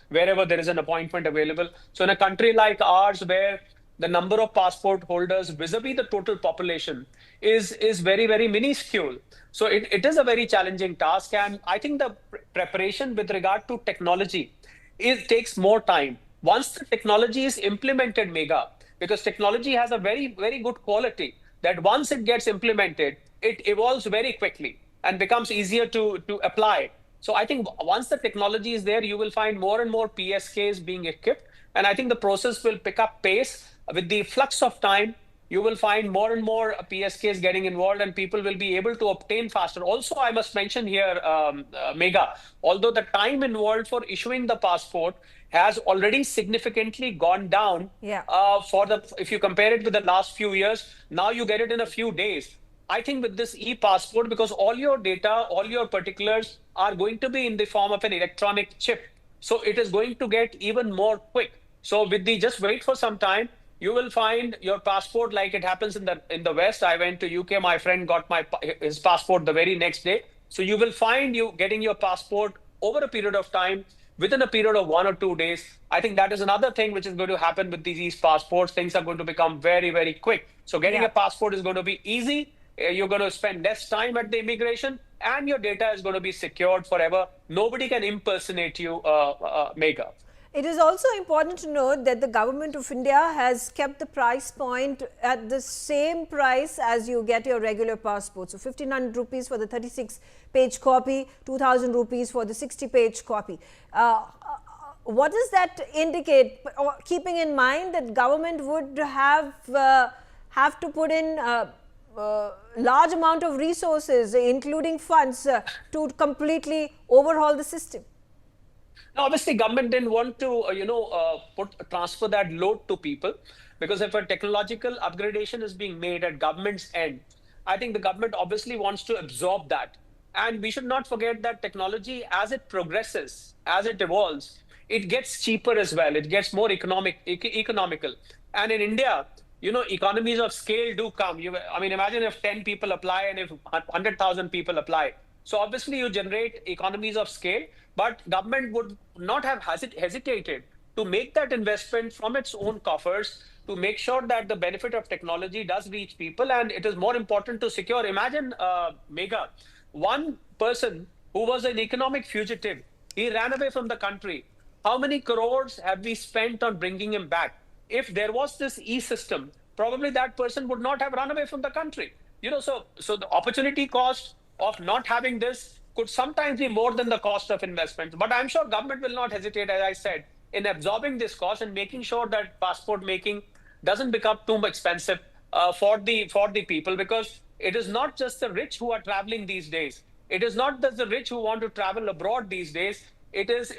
wherever there is an appointment available. So in a country like ours, where the number of passport holders vis-a-vis the total population is very, very minuscule. So it is a very challenging task. And I think the preparation with regard to technology takes more time. Once the technology is implemented, Megha, because technology has a very, very good quality, that once it gets implemented, it evolves very quickly and becomes easier to apply. So I think once the technology is there, you will find more and more PSKs being equipped. And I think the process will pick up pace. With the flux of time, you will find more and more PSKs getting involved and people will be able to obtain faster. Also, I must mention here, Megha, although the time involved for issuing the passport has already significantly gone down, if you compare it with the last few years, now you get it in a few days. I think with this e-passport, because all your data, all your particulars are going to be in the form of an electronic chip. So it is going to get even more quick. So with just wait for some time, you will find your passport like it happens in the West. I went to UK, my friend got his passport the very next day. So you will find you getting your passport over a period of time, within a period of 1 or 2 days. I think that is another thing which is going to happen with these passports. Things are going to become very, very quick. So getting a passport is going to be easy. You're going to spend less time at the immigration and your data is going to be secured forever. Nobody can impersonate you, Megha. It is also important to note that the government of India has kept the price point at the same price as you get your regular passport. So 1,500 rupees for the 36-page copy, 2,000 rupees for the 60-page copy. What does that indicate? Keeping in mind that government would have to put in large amount of resources, including funds, to completely overhaul the system. Now, obviously, government didn't want to, transfer that load to people, because if a technological upgradation is being made at government's end, I think the government obviously wants to absorb that. And we should not forget that technology, as it progresses, as it evolves, it gets cheaper as well. It gets more economical. And in India, economies of scale do come. Imagine if 10 people apply and if 100,000 people apply. So obviously you generate economies of scale, but government would not have hesitated to make that investment from its own coffers to make sure that the benefit of technology does reach people. And it is more important to secure. Imagine, Megha, one person who was an economic fugitive, he ran away from the country. How many crores have we spent on bringing him back? If there was this e-system, probably that person would not have run away from the country. So the opportunity cost of not having this could sometimes be more than the cost of investment. But I'm sure government will not hesitate, as I said, in absorbing this cost and making sure that passport making doesn't become too expensive for the people, because it is not just the rich who are traveling these days. It is not just the rich who want to travel abroad these days. It is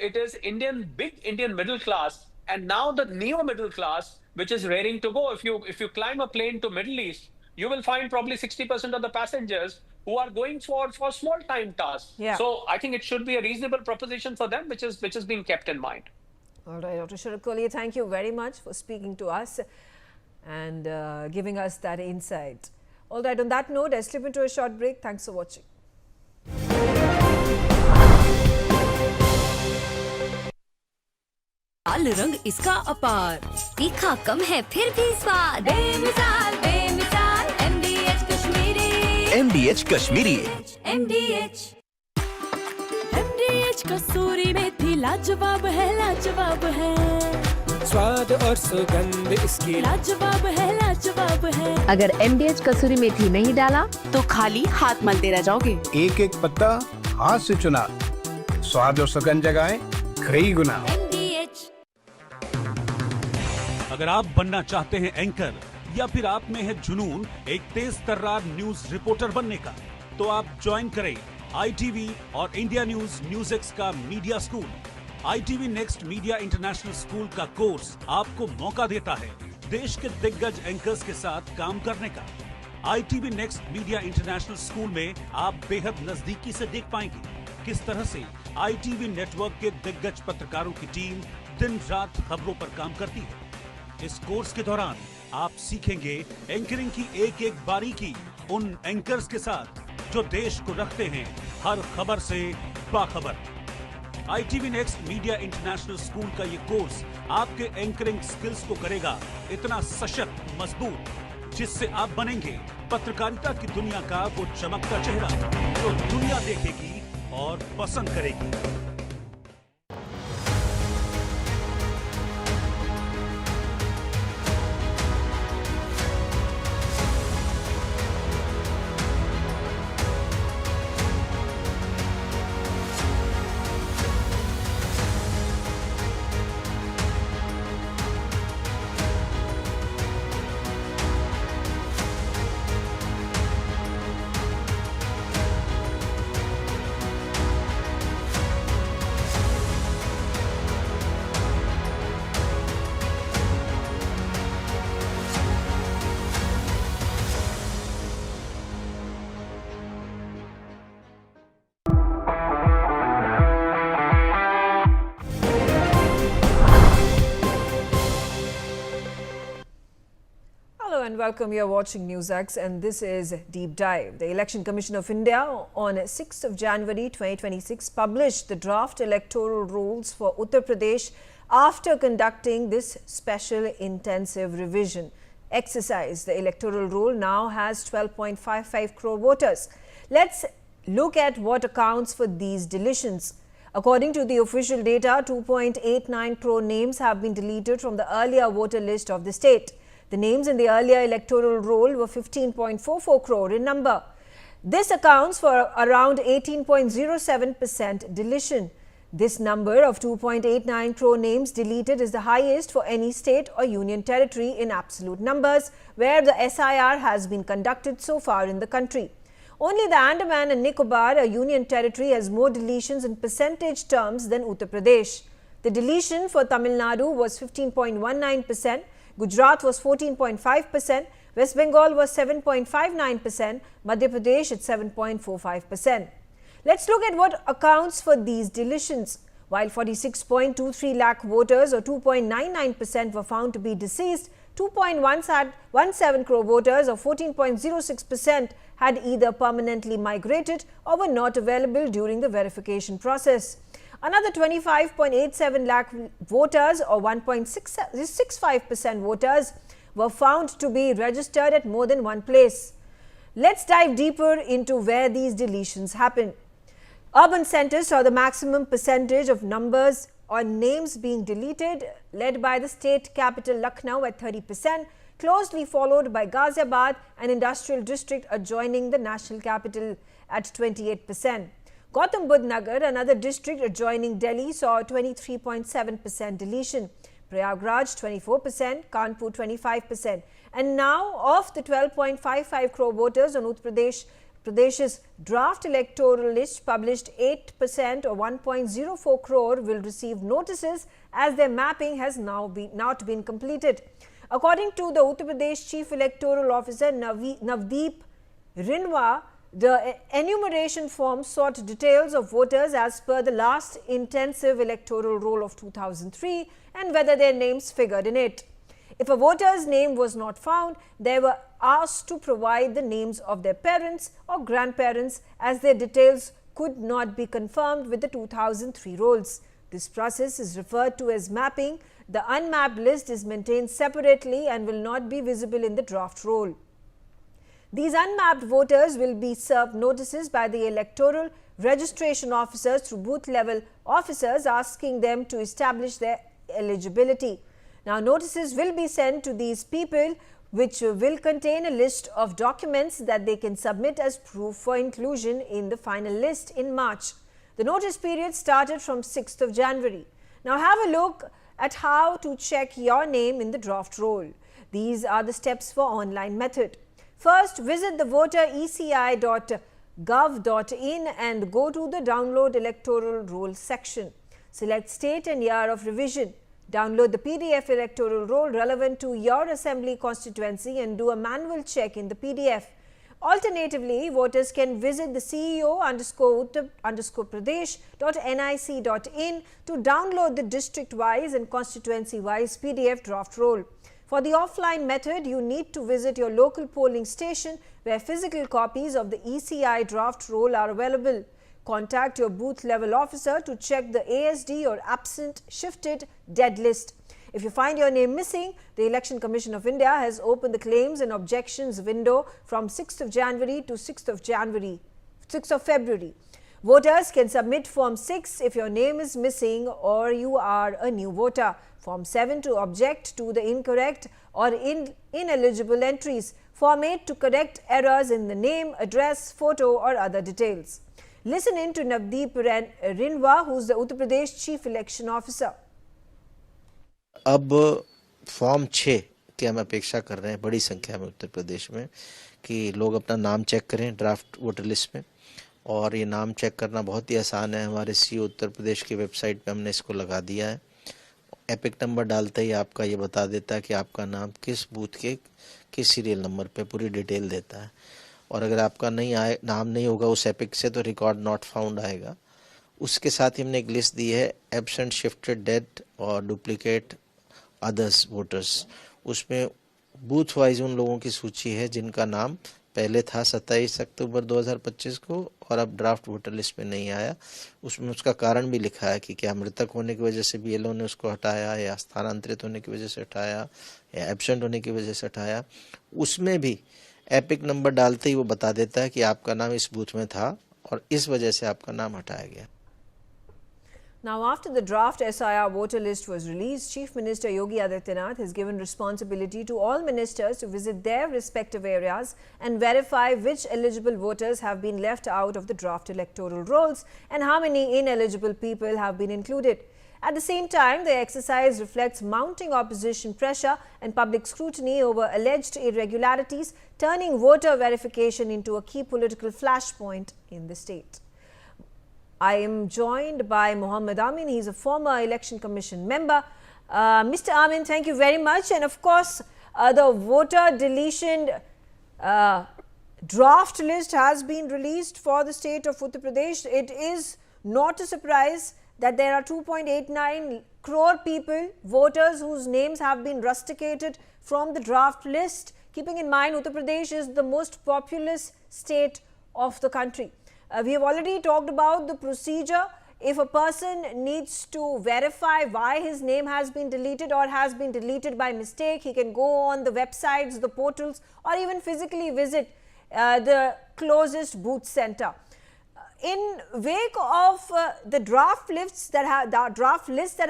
big Indian middle class, and now the neo middle class, which is raring to go. If you climb a plane to Middle East, you will find probably 60% of the passengers who are going for small time tasks. Yeah. So I think it should be a reasonable proposition for them, which is being kept in mind. All right, Dr. Sharat Kohli, thank you very much for speaking to us and giving us that insight. All right, on that note, I slip into a short break. Thanks for watching. लाल रंग इसका अपार, तीखा कम है फिर भी स्वाद, बेमिसाल बेमिसाल MDH Kashmiri, MDH Kashmiri, MDH कसूरी मेथी लाजवाब है, स्वाद और सुगंध इसकी लाजवाब है। अगर MDH कसूरी मेथी नहीं डाला तो खाली हाथ मलते रह जाओगे। एक एक पत्ता हाथ से चुना, स्वाद और सुगंध जगाए कई गुना। अगर आप बनना चाहते हैं एंकर या फिर आप में है जुनून एक तेज तर्रार न्यूज रिपोर्टर बनने का, तो आप ज्वाइन करें ITV और इंडिया न्यूज़ का media school. ITV next media international school का कोर्स आपको मौका देता है देश के दिग्गज एंकर्स के साथ काम करने का। ITV next media international school में आप बेहद नजदीकी से देख पाएंगे किस तरह से ITV नेटवर्क के दिग्गज पत्रकारों की टीम दिन रात खबरों पर काम करती है। इस कोर्स के दौरान आप सीखेंगे एंकरिंग की एक एक बारीकी उन एंकर्स के साथ जो देश को रखते हैं हर खबर से बाखबर। ITV next media international school का ये कोर्स आपके एंकरिंग स्किल्स को करेगा इतना सशक्त, मजबूत, जिससे आप बनेंगे पत्रकारिता की दुनिया का वो चमकता चेहरा जो दुनिया देखेगी और पसंद करेगी। And welcome. You are watching Newsx and this is Deep Dive. The Election Commission of India on 6th of January 2026 published the draft electoral rules for Uttar Pradesh after conducting this special intensive revision exercise. The electoral roll now has 12.55 crore voters. Let's look at what accounts for these deletions. According to the official data, 2.89 crore names have been deleted from the earlier voter list of the state. The names in the earlier electoral roll were 15.44 crore in number. This accounts for around 18.07% deletion. This number of 2.89 crore names deleted is the highest for any state or union territory in absolute numbers, where the SIR has been conducted so far in the country. Only the Andaman and Nicobar, a union territory, has more deletions in percentage terms than Uttar Pradesh. The deletion for Tamil Nadu was 15.19%. Gujarat was 14.5%, West Bengal was 7.59%, Madhya Pradesh at 7.45%. Let's look at what accounts for these deletions. While 46.23 lakh voters or 2.99% were found to be deceased, 2.17 crore voters or 14.06% had either permanently migrated or were not available during the verification process. Another 25.87 lakh voters or 1.65% voters were found to be registered at more than one place. Let's dive deeper into where these deletions happen. Urban centers saw the maximum percentage of numbers or names being deleted, led by the state capital Lucknow at 30%, closely followed by Ghaziabad, an industrial district adjoining the national capital at 28%. Gautam Budh Nagar, another district adjoining Delhi, saw 23.7% deletion. Prayagraj 24%, Kanpur 25%. And now, of the 12.55 crore voters on Uttar Pradesh's draft electoral list published, 8% or 1.04 crore will receive notices as their mapping has not been completed. According to the Uttar Pradesh Chief Electoral Officer Navdeep Rinwa, the enumeration form sought details of voters as per the last intensive electoral roll of 2003 and whether their names figured in it. If a voter's name was not found, they were asked to provide the names of their parents or grandparents, as their details could not be confirmed with the 2003 rolls. This process is referred to as mapping. The unmapped list is maintained separately and will not be visible in the draft roll. These unmapped voters will be served notices by the electoral registration officers through booth-level officers, asking them to establish their eligibility. Now, notices will be sent to these people, which will contain a list of documents that they can submit as proof for inclusion in the final list in March. The notice period started from 6th of January. Now have a look at how to check your name in the draft roll. These are the steps for online method. First, visit the voter eci.gov.in and go to the download electoral roll section. Select state and year of revision. Download the PDF electoral roll relevant to your assembly constituency and do a manual check in the PDF. Alternatively, voters can visit the ceo_Pradesh.nic.in to download the district-wise and constituency-wise PDF draft roll. For the offline method, you need to visit your local polling station where physical copies of the ECI draft roll are available. Contact your booth level officer to check the ASD or absent, shifted, dead list. If you find your name missing, the Election Commission of India has opened the claims and objections window from 6th of January to 6th of February. Voters can submit Form 6 if your name is missing or you are a new voter. Form 7 to object to the incorrect or ineligible entries. Form 8 to correct errors in the name, address, photo or other details. Listen in to Navdeep Rinwa, who is the Uttar Pradesh Chief Election Officer. अब form 6 की हम अपेक्षा कर रहे हैं बड़ी संख्या में उत्तर प्रदेश में कि लोग अपना नाम चेक करें ड्राफ्ट वोटर लिस्ट में, और ये नाम चेक करना बहुत ही आसान है। हमारे सीओ उत्तर प्रदेश की वेबसाइट पे हमने इसको लगा दिया है। एपिक नंबर डालते ही आपका ये बता देता है कि आपका नाम किस बूथ के किस सीरियल नंबर पे पूरी डिटेल देता है, और अगर आपका नाम नहीं होगा उस एपिक से तो रिकॉर्ड नॉट फाउंड आएगा। उसके साथ ही हमने एक लिस्ट दी है एब्सेंट, शिफ्टेड, डेड और डुप्लीकेट अदर्स वोटर्स। उसमें बूथ वाइज उन लोगों की सूची है जिनका नाम पहले था 27 अक्टूबर 2025 को और अब ड्राफ्ट वोटर लिस्ट में नहीं आया। उसमें उसका कारण भी लिखा है कि क्या मृतक होने की वजह से बीएलओ ने उसको हटाया, या स्थानांतरित होने की वजह से हटाया, या एब्सेंट होने की वजह से हटाया। उसमें भी एपिक नंबर डालते ही वो बता देता है कि आपका नाम इस बूथ में था और इस वजह से आपका नाम हटाया गया। Now, after the draft SIR voter list was released, Chief Minister Yogi Adityanath has given responsibility to all ministers to visit their respective areas and verify which eligible voters have been left out of the draft electoral rolls and how many ineligible people have been included. At the same time, the exercise reflects mounting opposition pressure and public scrutiny over alleged irregularities, turning voter verification into a key political flashpoint in the state. I am joined by Mohammed Amin. He is a former Election Commission member. Mr. Amin, thank you very much. And of course, the voter deletion draft list has been released for the state of Uttar Pradesh. It is not a surprise that there are 2.89 crore people, voters whose names have been rusticated from the draft list. Keeping in mind, Uttar Pradesh is the most populous state of the country. We have already talked about the procedure. If a person needs to verify why his name has been deleted or has been deleted by mistake, he can go on the websites, the portals, or even physically visit the closest booth center. In wake of the draft lists that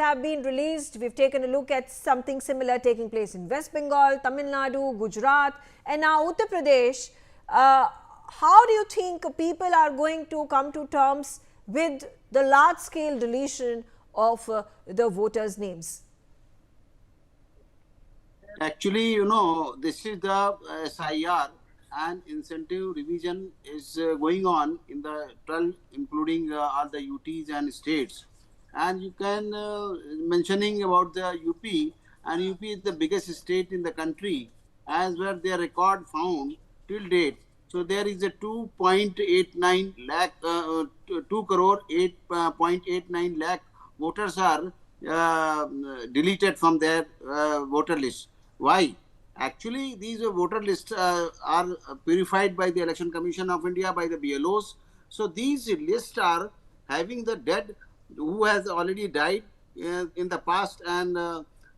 have been released, we've taken a look at something similar taking place in West Bengal, Tamil Nadu, Gujarat, and now Uttar Pradesh. How do you think people are going to come to terms with the large-scale deletion of the voters' names? Actually, this is the SIR, and incentive revision is going on in the 12, including all the UTs and states. And you can mentioning about the UP, and UP is the biggest state in the country, as where their record found till date. So there is a 2.89 lakh, 2 crore 8.89 lakh voters are deleted from their voter list. Why? Actually, these voter lists are purified by the Election Commission of India, by the BLOs. So these lists are having the dead who has already died in the past, and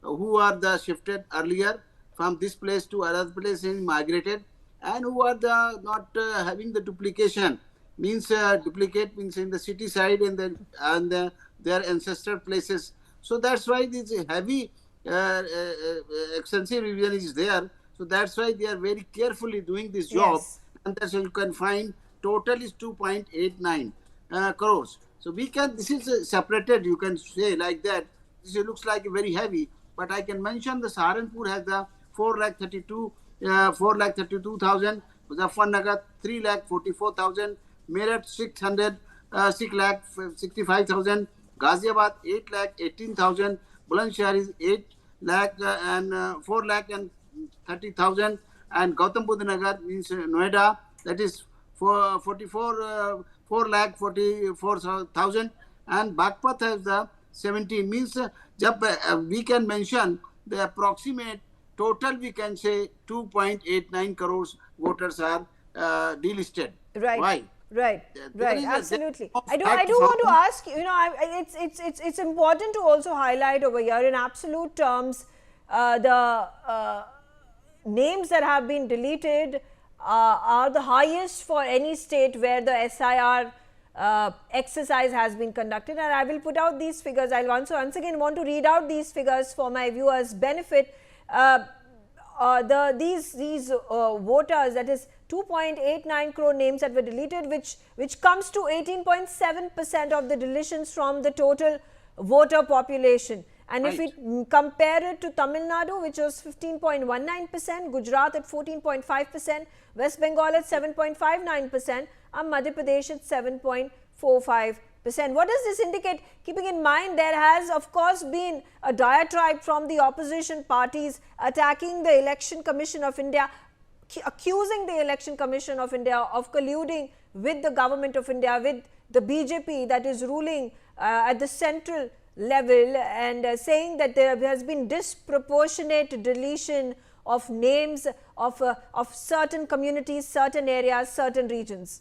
who are the shifted earlier from this place to another place and migrated, and who are the not having the duplication, means duplicate means in the city side and their ancestor places. So that's why this heavy extensive revision is there. So that's why they are very carefully doing this job. Yes. And that's why you can find total is 2.89 crores. So we can, this is separated, you can say like that. This looks like very heavy, but I can mention the Saharanpur has the 4,32,000, Muzaffarnagar 3,44,000, Meerut 6,65,000, Ghaziabad 8,18,000, Bulandshahr is 4,30,000, and Gautam Buddha Nagar means Noida, that is 4,44,000, and Bagpat has the 17, means we can mention the approximate total, we can say 2.89 crores voters are delisted. Right. Why? Right, absolutely. I do want to ask, it's important to also highlight over here in absolute terms the names that have been deleted are the highest for any state where the SIR exercise has been conducted, and I will put out these figures. I'll once again want to read out these figures for my viewers' benefit. These voters, that is 2.89 crore names that were deleted, which comes to 18.7% of the deletions from the total voter population. And if we compare it to Tamil Nadu, which was 15.19%, Gujarat at 14.5%, West Bengal at 7.59%, and Madhya Pradesh at 7.45%. What does this indicate? Keeping in mind there has of course been a diatribe from the opposition parties attacking the Election Commission of India, accusing the Election Commission of India of colluding with the government of India, with the BJP that is ruling at the central level, and saying that there has been disproportionate deletion of names of certain communities, certain areas, certain regions.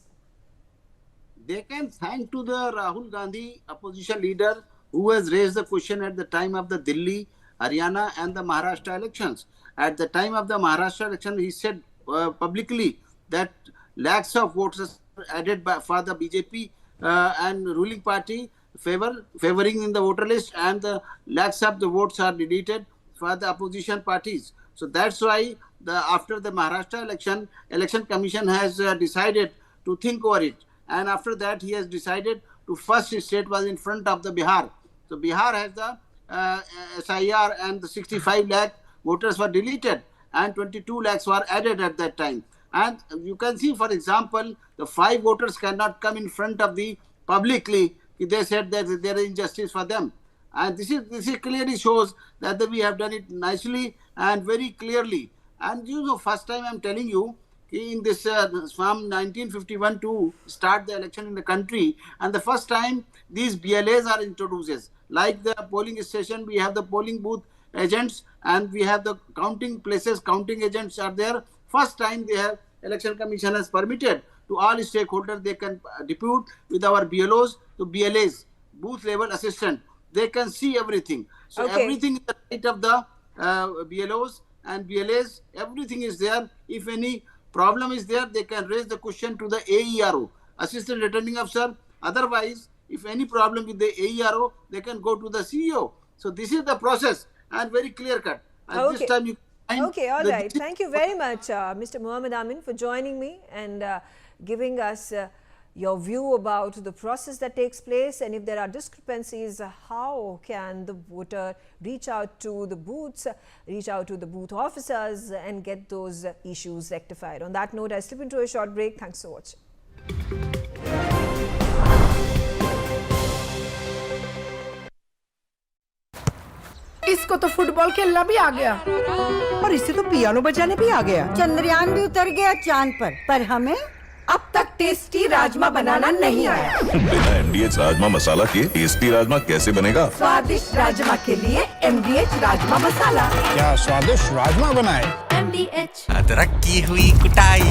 They can thank to the Rahul Gandhi opposition leader who has raised the question at the time of the Delhi, Haryana and the Maharashtra elections. At the time of the Maharashtra election, he said publicly that lakhs of votes added for the BJP and ruling party favoring in the voter list, and the lakhs of the votes are deleted for the opposition parties. So that's why after the Maharashtra election commission has decided to think over it, and after that he has decided to first state was in front of the Bihar. So Bihar has the SIR, and the 65 lakh voters were deleted and 22 lakhs were added at that time. And you can see, for example, the 5 voters cannot come in front of the publicly. They said that there is injustice for them, and this clearly shows that we have done it nicely and very clearly. And you know, first time I'm telling you, in this from 1951 to start the election in the country, and the first time these BLAs are introduced. Like the polling station, we have the polling booth agents, and we have the counting places, counting agents are there. First time they have Election Commission has permitted to all stakeholders, they can depute with our BLOs to BLAs, booth level assistant. They can see everything. So everything is the right of the BLOs and BLAs, everything is there. If any problem is there, they can raise the question to the AERO, Assistant Returning Officer. Otherwise, if any problem with the AERO, they can go to the CEO. So this is the process, and very clear cut. And this time you okay, all right. Thank you very much, Mr. Muhammad Amin, for joining me and giving us your view about the process that takes place, and if there are discrepancies, how can the voter reach out to the booths, reach out to the booth officers and get those issues rectified. On that note, I slip into a short break. Thanks for watching. इसको तो football खेलना भी आ गया और इससे तो piano बजाने भी आ गया। चंद्रयान भी उतर गया चांद पर हमें अब तक टेस्टी राजमा बनाना नहीं आया। बिना MDH राजमा मसाला के टेस्टी राजमा कैसे बनेगा? स्वादिष्ट राजमा के लिए MDH राजमा मसाला। क्या स्वादिष्ट राजमा बनाए? MDH। अदरक की हुई कुटाई,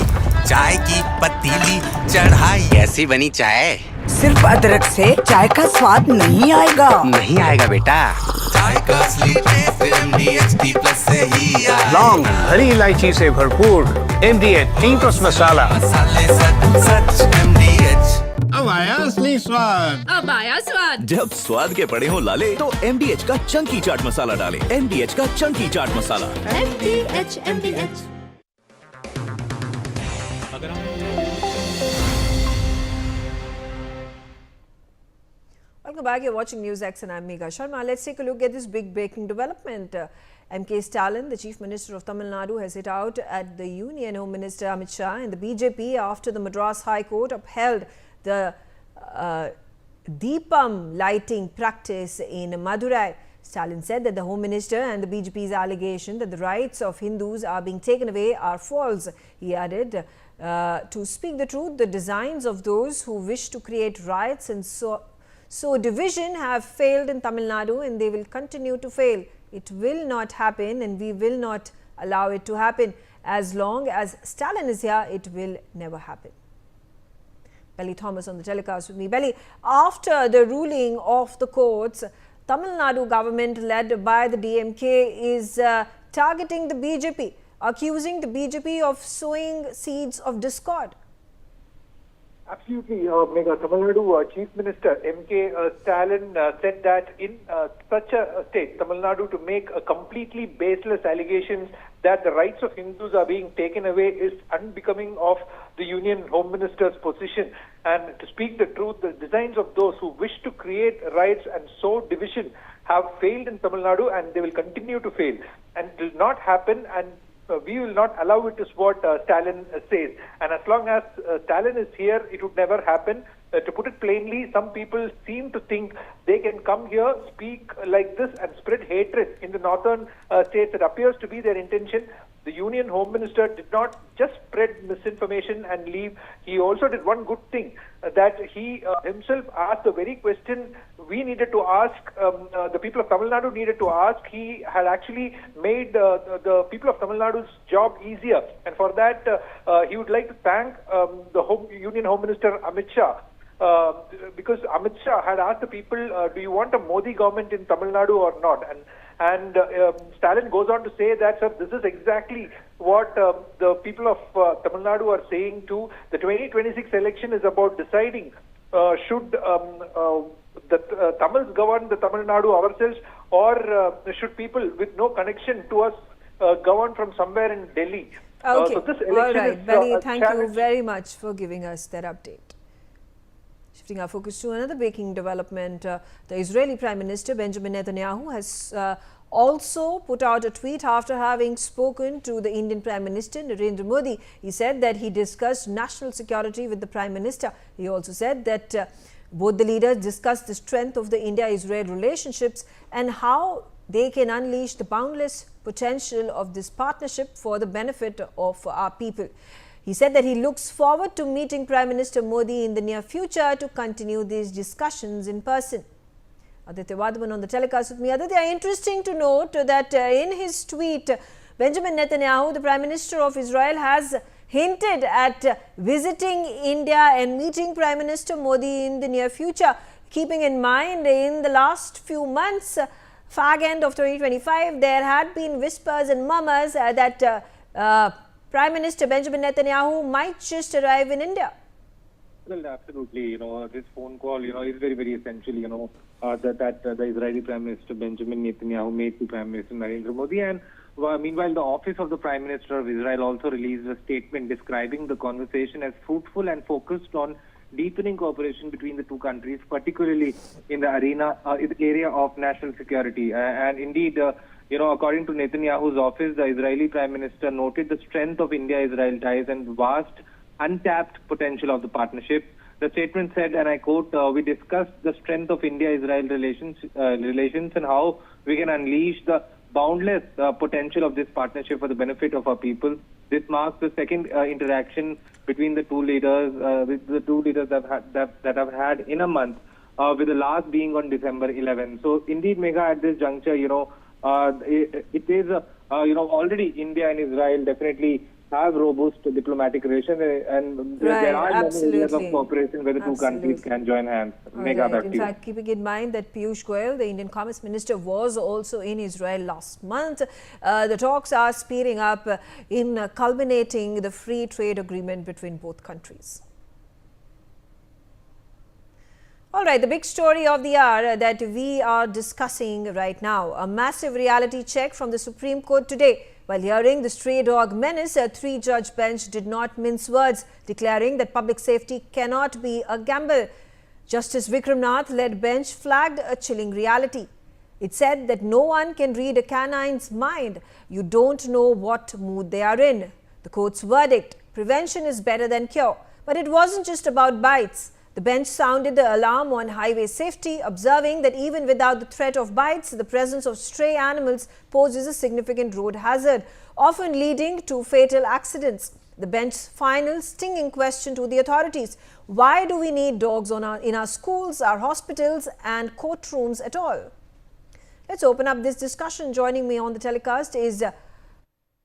चाय की पतीली चढ़ाई, ऐसी बनी चाय। सिर्फ अदरक से चाय का स्वाद नहीं आएगा। नहीं आएगा बेटा, चाय का असली टेस्ट MDH+ से ही आएगा। लौंग, हरी इलायची से भरपूर MDH मसाला। मसाले सच MDH। अब आया असली स्वाद। अब आया स्वाद। जब स्वाद के पड़े हो लाले तो MDH का चंकी चाट मसाला डालें। MDH का Chunky chaat masala. MDH। Welcome back. You're watching Newsx and I'm Megha Sharma. Let's take a look at this big breaking development. MK Stalin, the Chief Minister of Tamil Nadu, has hit out at the Union Home Minister Amit Shah and the BJP after the Madras High Court upheld the Deepam lighting practice in Madurai. Stalin said that the Home Minister and the BJP's allegation that the rights of Hindus are being taken away are false. He added, to speak the truth, the designs of those who wish to create riots and so division have failed in Tamil Nadu and they will continue to fail. It will not happen and we will not allow it to happen. As long as Stalin is here, it will never happen. Belly Thomas on the telecast with me. Belly, after the ruling of the courts, Tamil Nadu government led by the DMK is targeting the BJP, accusing the BJP of sowing seeds of discord. Absolutely, Megha. Tamil Nadu Chief Minister MK Stalin said that in such a state, Tamil Nadu, to make a completely baseless allegations that the rights of Hindus are being taken away is unbecoming of the Union Home Minister's position. And to speak the truth, the designs of those who wish to create riots and sow division have failed in Tamil Nadu and they will continue to fail. And it will not happen, and we will not allow it, is what Stalin says. And as long as Stalin is here, it would never happen. To put it plainly, some people seem to think they can come here, speak like this and spread hatred in the northern states. It appears to be their intention. The Union Home Minister did not just spread misinformation and leave. He also did one good thing, that he himself asked the very question we needed to ask, the people of Tamil Nadu needed to ask. He had actually made the people of Tamil Nadu's job easier. And for that, he would like to thank the Union Home Minister Amit Shah. Because Amit Shah had asked the people, do you want a Modi government in Tamil Nadu or not? And Stalin goes on to say that, sir, this is exactly what the people of Tamil Nadu are saying too. The 2026 election is about deciding should the Tamils govern the Tamil Nadu ourselves, or should people with no connection to us govern from somewhere in Delhi. Okay, so this election all right, is Belly, thank you very much for giving us that update. Shifting our focus to another breaking development, the Israeli Prime Minister Benjamin Netanyahu has also put out a tweet after having spoken to the Indian Prime Minister Narendra Modi. He said that he discussed national security with the Prime Minister. He also said that both the leaders discussed the strength of the India-Israel relationships and how they can unleash the boundless potential of this partnership for the benefit of our people. He said that he looks forward to meeting Prime Minister Modi in the near future to continue these discussions in person. Aditya Vardhaman on the telecast with me. Aditya, interesting to note that in his tweet, Benjamin Netanyahu, the Prime Minister of Israel, has hinted at visiting India and meeting Prime Minister Modi in the near future, keeping in mind in the last few months, fag end of 2025, there had been whispers and murmurs that Prime Minister Benjamin Netanyahu might just arrive in India. Well, absolutely. This phone call, is very, very essential, that the Israeli Prime Minister Benjamin Netanyahu made to Prime Minister Narendra Modi. And meanwhile, the office of the Prime Minister of Israel also released a statement describing the conversation as fruitful and focused on deepening cooperation between the two countries, particularly in the area of national security. And indeed, according to Netanyahu's office, the Israeli Prime Minister noted the strength of India-Israel ties and vast untapped potential of the partnership. The statement said, and I quote, we discussed the strength of India-Israel relations and how we can unleash the boundless potential of this partnership for the benefit of our people. This marks the second interaction between the two leaders, that have had in a month, with the last being on December 11. So indeed, Megha, at this juncture, it is, already India and Israel definitely have robust diplomatic relations, and there are many areas of cooperation where the two countries can join hands. Right. In fact, keeping in mind that Piyush Goyal, the Indian Commerce Minister, was also in Israel last month, the talks are speeding up in culminating the free trade agreement between both countries. All right, the big story of the hour that we are discussing right now, a massive reality check from the Supreme Court today. While hearing the stray dog menace, a three-judge bench did not mince words, declaring that public safety cannot be a gamble. Justice Vikramnath-led bench flagged a chilling reality. It said that no one can read a canine's mind. You don't know what mood they are in. The court's verdict: prevention is better than cure. But it wasn't just about bites. The bench sounded the alarm on highway safety, observing that even without the threat of bites, the presence of stray animals poses a significant road hazard, often leading to fatal accidents. The bench's final stinging question to the authorities: why do we need dogs in our schools, our hospitals and courtrooms at all? Let's open up this discussion. Joining me on the telecast is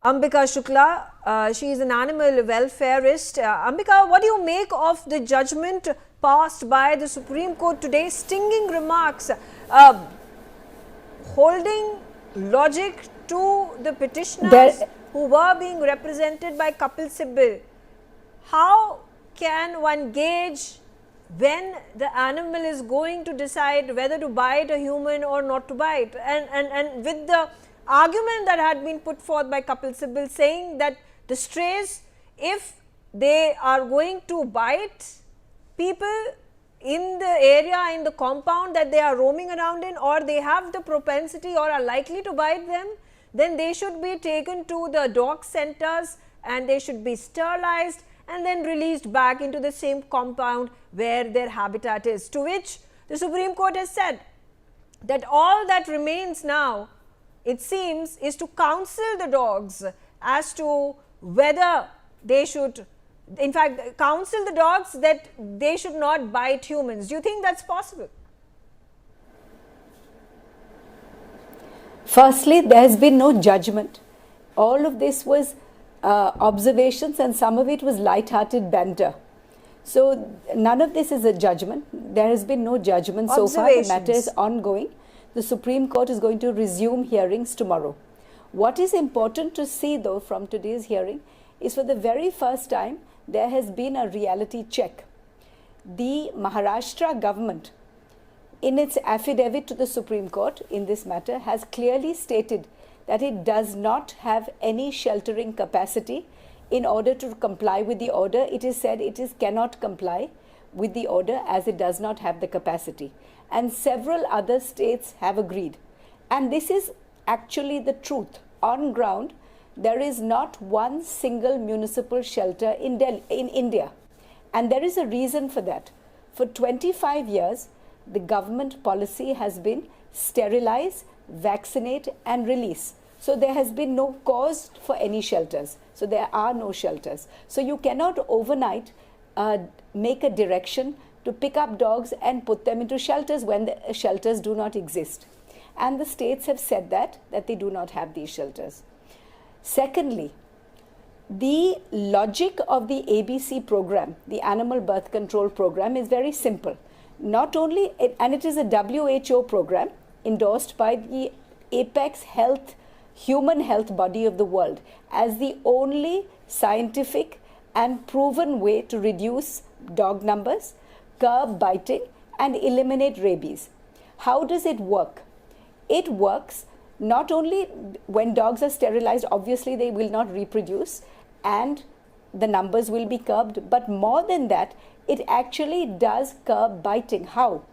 Ambika Shukla. She is an animal welfareist. Ambika, what do you make of the judgment passed by the Supreme Court today? Stinging remarks, holding logic to the petitioners who were being represented by Kapil Sibal. How can one gauge when the animal is going to decide whether to bite a human or not to bite? And with the argument that had been put forth by Kapil Sibal saying that the strays, if they are going to bite people in the area, in the compound that they are roaming around in, or they have the propensity or are likely to bite them, then they should be taken to the dog centers and they should be sterilized and then released back into the same compound where their habitat is. To which the Supreme Court has said that all that remains now, it seems, is to counsel the dogs as to whether they should, in fact, counsel the dogs that they should not bite humans. Do you think that's possible? Firstly, there has been no judgment. All of this was observations, and some of it was light-hearted banter. So none of this is a judgment. There has been no judgment so far. The matter is ongoing. The Supreme Court is going to resume hearings tomorrow. What is important to see, though, from today's hearing is, for the very first time, there has been a reality check. The Maharashtra government, in its affidavit to the Supreme Court in this matter, has clearly stated that it does not have any sheltering capacity in order to comply with the order. It is said it cannot comply with the order as it does not have the capacity. And several other states have agreed. And this is actually the truth. On ground, there is not one single municipal shelter in India. And there is a reason for that. For 25 years, the government policy has been sterilize, vaccinate and release. So there has been no cause for any shelters. So there are no shelters. So you cannot overnight make a direction to pick up dogs and put them into shelters when the shelters do not exist. And the states have said that they do not have these shelters. Secondly, the logic of the ABC program, the Animal Birth Control Program, is very simple. Not only, and it is a WHO program endorsed by the apex human health body of the world as the only scientific and proven way to reduce dog numbers, curb biting and eliminate rabies. How does it work? It works not only when dogs are sterilized, obviously they will not reproduce and the numbers will be curbed, but more than that, it actually does curb biting. How?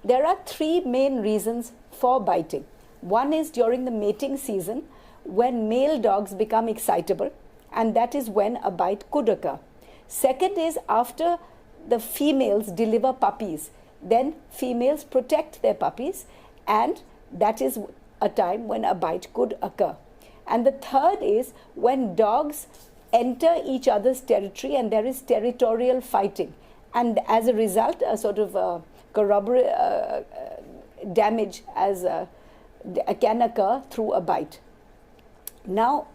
There are three main reasons for biting. One is during the mating season, when male dogs become excitable, and that is when a bite could occur. Second is after the females deliver puppies, then females protect their puppies, and that is a time when a bite could occur. And the third is when dogs enter each other's territory and there is territorial fighting. And as a result, a sort of damage can occur through a bite. Now,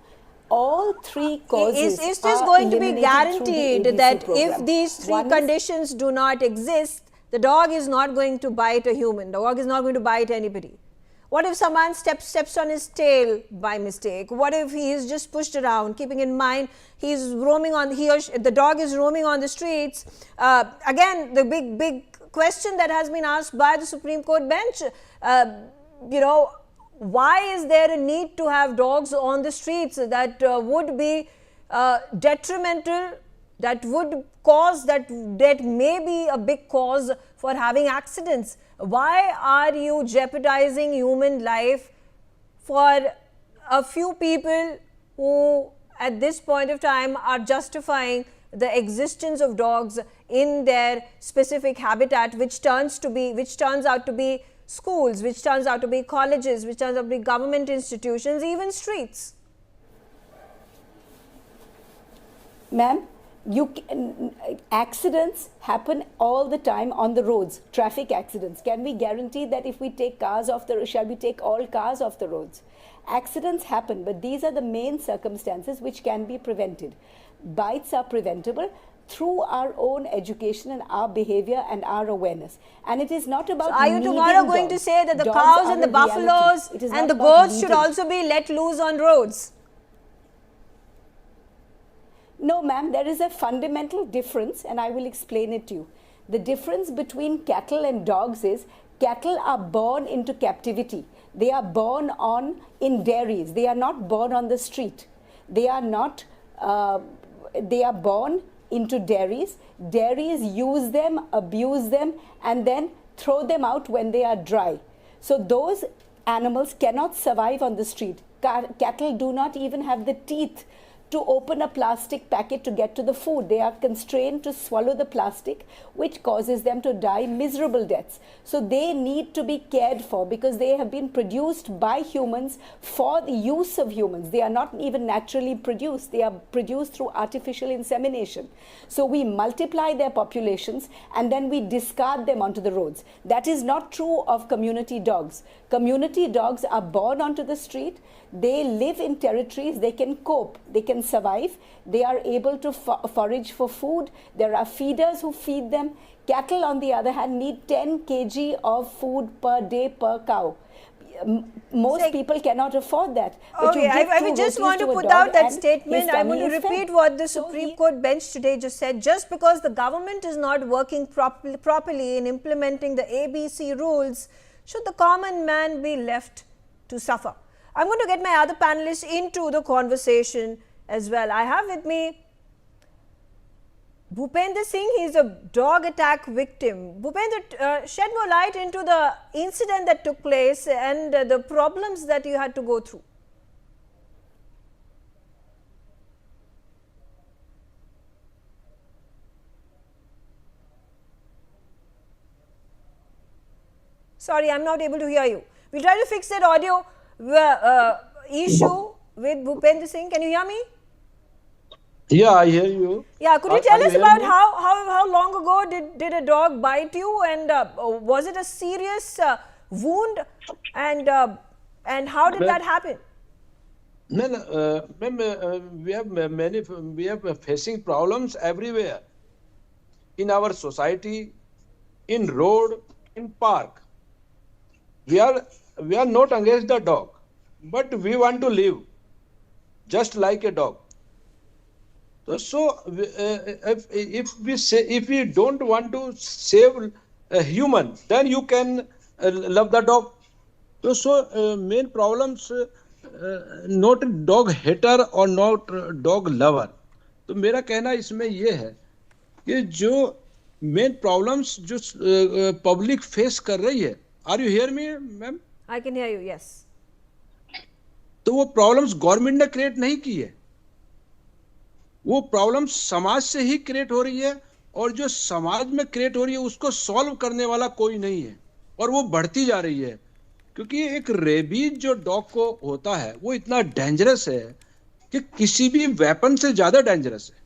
all three causes is this going to be guaranteed that if these three conditions do not exist, the dog is not going to bite a human, the dog is not going to bite anybody? What if someone steps on his tail by mistake? What if he is just pushed around, keeping in mind the dog is roaming on the streets? Again, the big question that has been asked by the Supreme Court bench, why is there a need to have dogs on the streets that would be detrimental that would cause, that may be a big cause for having accidents. Why are you jeopardizing human life for a few people who at this point of time are justifying the existence of dogs in their specific habitat, which turns out to be schools, which turns out to be colleges, which turns out to be government institutions, even streets? Ma'am, accidents happen all the time on the roads, traffic accidents. Can we guarantee that if we take cars off the, shall we take all cars off the roads? Accidents happen, but these are the main circumstances which can be prevented. Bites are preventable through our own education and our behavior and our awareness. And it is not about are you tomorrow going to say that the cows and the buffaloes and the goats should also be let loose on roads? No, ma'am, there is a fundamental difference, and I will explain it to you. The difference between cattle and dogs is cattle are born into captivity. They are born in dairies. They are not born on the street. They are born into dairies. Dairies use them, abuse them, and then throw them out when they are dry. So those animals cannot survive on the street. Cattle do not even have the teeth to open a plastic packet to get to the food. They are constrained to swallow the plastic, which causes them to die miserable deaths. So they need to be cared for because they have been produced by humans for the use of humans. They are not even naturally produced. They are produced through artificial insemination. So we multiply their populations and then we discard them onto the roads. That is not true of community dogs. Community dogs are born onto the street. They live in territories, they can cope, they can survive, they are able to forage for food, there are feeders who feed them. Cattle, on the other hand, need 10 kg of food per day per cow. Most people cannot afford that. But okay, I just want to put out that statement. I want to repeat what the Supreme Court bench today just said. Just because the government is not working properly in implementing the ABC rules, should the common man be left to suffer? I'm going to get my other panelists into the conversation as well. I have with me Bhupender Singh. He is a dog attack victim. Bhupender, shed more light into the incident that took place and the problems that you had to go through. Sorry, I'm not able to hear you. We'll try to fix that audio issue with Bhupender Singh. Can you hear me? Yeah, I hear you. Yeah, could you tell us about how long ago did a dog bite you, and was it a serious wound, and how did that happen? We have facing problems everywhere in our society, in road, in park. We are not against the dog, but we want to live just like a dog. So if we don't want to save a human, then you can love the dog. So main problems not dog hater or not dog lover. तो मेरा कहना इसमें ये है कि जो main problems जो public face कर रही है, are you hear me ma'am? I can hear you, yes. तो वो प्रॉब्लम्स गवर्नमेंट ने क्रिएट नहीं की है, वो प्रॉब्लम्स समाज से ही क्रिएट हो रही है, और जो समाज में क्रिएट हो रही है उसको सॉल्व करने वाला कोई नहीं है, और वो बढ़ती जा रही है। क्योंकि एक रेबीज जो डॉग को होता है वो इतना डेंजरस है कि किसी भी वेपन से ज्यादा डेंजरस है।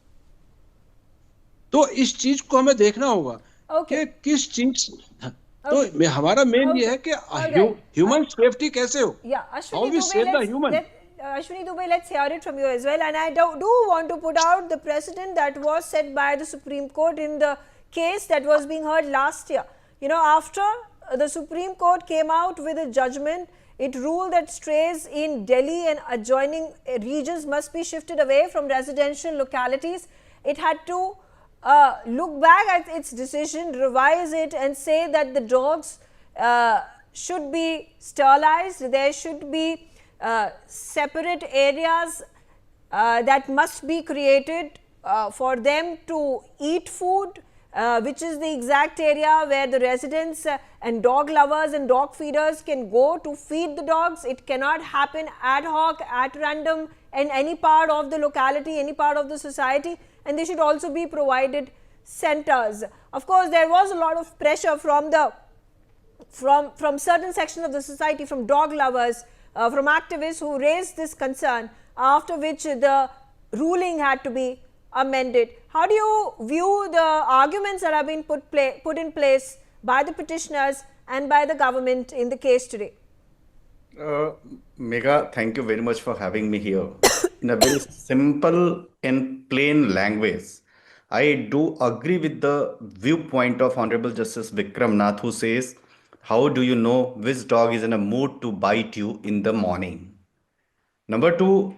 तो इस चीज को हमें देखना होगा कि किस चीज, तो हमारा मेन ये है कि ह्यूमन सेफ्टी कैसे हो, how we save the human. Ashwini Dubey, let's hear it from you as well. And I do want to put out the precedent that was set by the Supreme Court in the case that was being heard last year. You know, after the Supreme Court came out with a judgment, it ruled that strays in Delhi and adjoining regions must be shifted away from residential localities. It had to look back at its decision, revise it, and say that the dogs should be sterilized. There should be separate areas that must be created for them to eat food, which is the exact area where the residents and dog lovers and dog feeders can go to feed the dogs. It cannot happen ad hoc, at random, in any part of the locality, any part of the society, and they should also be provided centers. Of course, there was a lot of pressure from certain sections of the society, from dog lovers, from activists who raised this concern, after which the ruling had to be amended. How do you view the arguments that have been put in place by the petitioners and by the government in the case today? Megha, thank you very much for having me here. In a very simple and plain language, I do agree with the viewpoint of Honorable Justice Vikram Nath, who says, how do you know which dog is in a mood to bite you in the morning? Number two,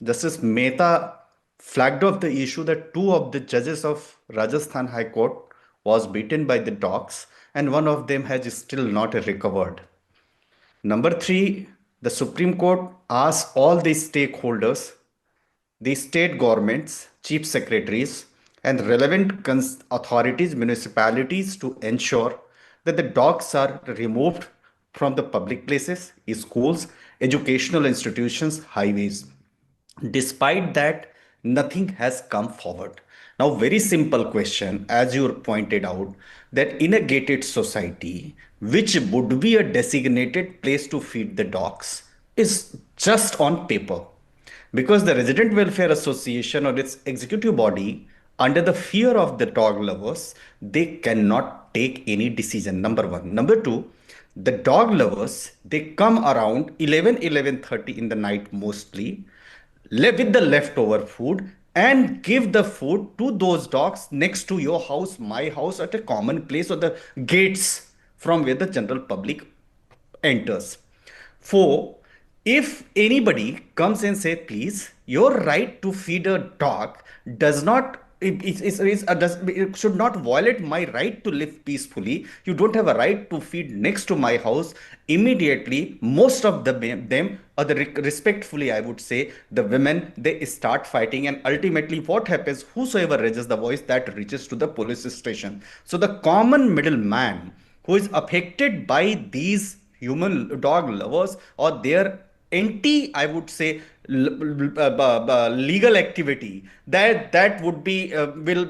Justice Mehta flagged off the issue that two of the judges of Rajasthan High Court was beaten by the dogs and one of them has still not recovered. Number three, the Supreme Court asked all the stakeholders, the state governments, chief secretaries, and relevant authorities, municipalities to ensure that the dogs are removed from the public places, schools, educational institutions, highways. Despite that, nothing has come forward. Now, very simple question, as you pointed out, that in a gated society, which would be a designated place to feed the dogs, is just on paper. Because the Resident Welfare Association or its executive body, under the fear of the dog lovers, they cannot take any decision, number one. Number two, the dog lovers, they come around 11:30 in the night mostly, with the leftover food and give the food to those dogs next to your house, my house, at a common place or the gates from where the general public enters. Four, if anybody comes and says, please, your right to feed a dog does not it should not violate my right to live peacefully. You don't have a right to feed next to my house. Immediately, most of them, or respectfully, I would say, the women, they start fighting, and ultimately, what happens? Whosoever raises the voice, that reaches to the police station. So the common middleman who is affected by these human dog lovers or their I would say, legal activity, that would be will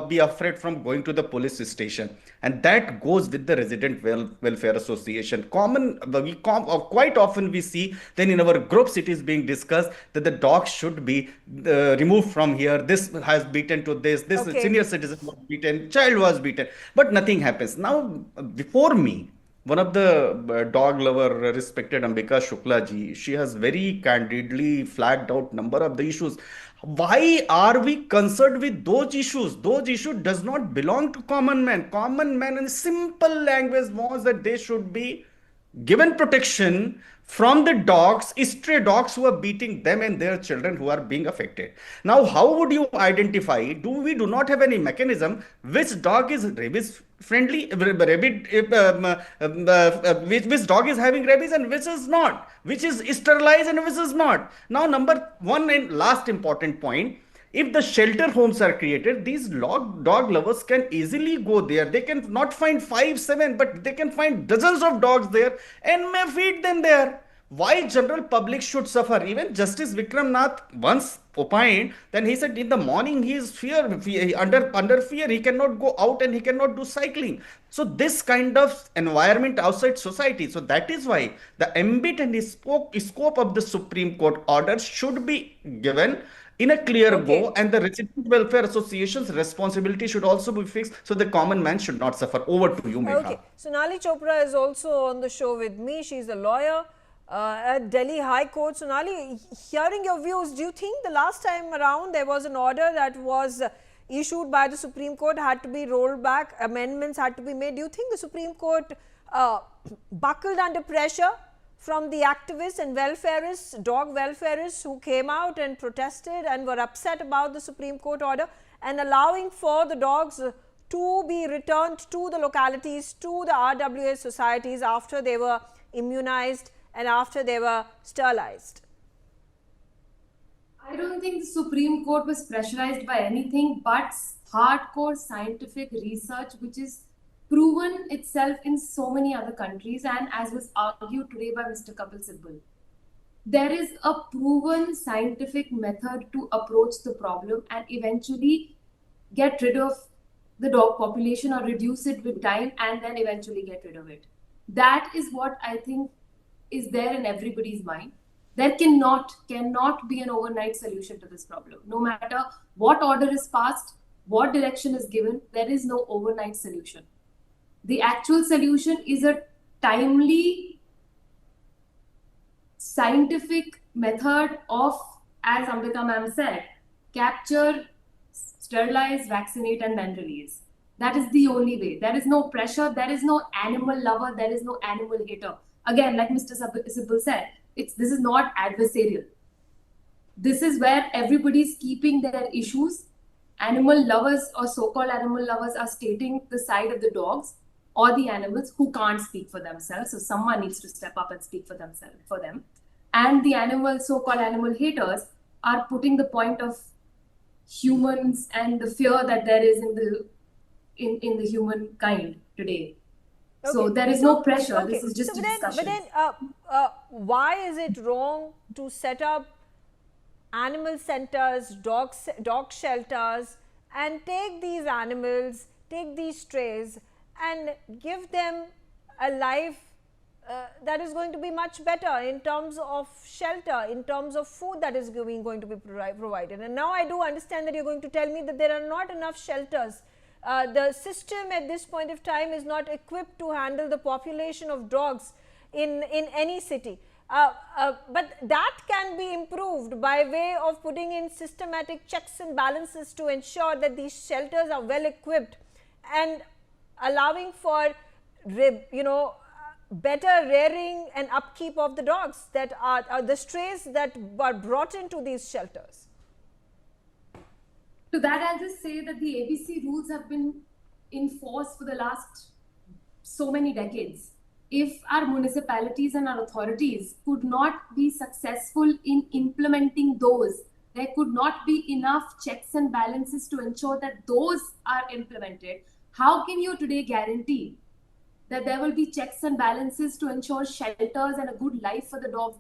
be afraid from going to the police station, and that goes with the Resident Welfare Association. Quite often we see then in our groups it is being discussed that the dog should be removed from here. This has beaten to this senior citizen was beaten, child was beaten, but nothing happens. Now, before me, one of the dog lover, respected Ambika Shukla ji, she has very candidly flagged out number of the issues. Why are we concerned with those issues? Those issues does not belong to common man. Common man in simple language was that they should be given protection from the dogs, stray dogs who are beating them and their children who are being affected. Now, how would you identify? We do not have any mechanism which dog is rabies friendly, which dog is having rabies and which is not, which is sterilized and which is not. Now, number one and last important point, if the shelter homes are created, these dog lovers can easily go there. They can not find 5, 7, but they can find dozens of dogs there and may feed them there. Why general public should suffer? Even Justice Vikram Nath once opined, then he said in the morning he is under fear, he cannot go out and he cannot do cycling. So this kind of environment outside society. So that is why the ambit and scope of the Supreme Court order should be given in a clear go, and the Resident Welfare Association's responsibility should also be fixed so the common man should not suffer. Over to you, Megha. Okay, Sonali Chopra is also on the show with me. She's a lawyer at Delhi High Court. Sonali, hearing your views, do you think the last time around there was an order that was issued by the Supreme Court had to be rolled back, amendments had to be made? Do you think the Supreme Court buckled under pressure from the activists and welfareists, dog welfareists who came out and protested and were upset about the Supreme Court order and allowing for the dogs to be returned to the localities, to the RWA societies after they were immunized and after they were sterilized? I don't think the Supreme Court was pressurized by anything but hardcore scientific research, which is proven itself in so many other countries, and as was argued today by Mr. Kapil Sibal. There is a proven scientific method to approach the problem and eventually get rid of the dog population or reduce it with time and then eventually get rid of it. That is what I think is there in everybody's mind. There cannot be an overnight solution to this problem. No matter what order is passed, what direction is given, there is no overnight solution. The actual solution is a timely scientific method of, as Ambika ma'am said, capture, sterilize, vaccinate, and then release. That is the only way. There is no pressure. There is no animal lover. There is no animal hater. Again, like Mr. Sibal said, this is not adversarial. This is where everybody's keeping their issues. Animal lovers or so-called animal lovers are stating the side of the dogs or the animals who can't speak for themselves. So someone needs to step up and speak for themselves, for them. And the so-called animal haters are putting the point of humans and the fear that there is in the humankind today. Okay. So there is no pressure. Okay. This is just a discussion. But then, why is it wrong to set up animal centers, dog shelters, and take these animals, take these strays, and give them a life that is going to be much better in terms of shelter, in terms of food that is going to be provided? And now I do understand that you're going to tell me that there are not enough shelters. The system at this point of time is not equipped to handle the population of dogs in any city. But that can be improved by way of putting in systematic checks and balances to ensure that these shelters are well equipped and allowing for, better rearing and upkeep of the dogs that are the strays that are brought into these shelters. To that, I'll just say that the ABC rules have been in force for the last so many decades. If our municipalities and our authorities could not be successful in implementing those, there could not be enough checks and balances to ensure that those are implemented. How can you today guarantee that there will be checks and balances to ensure shelters and a good life for the dogs?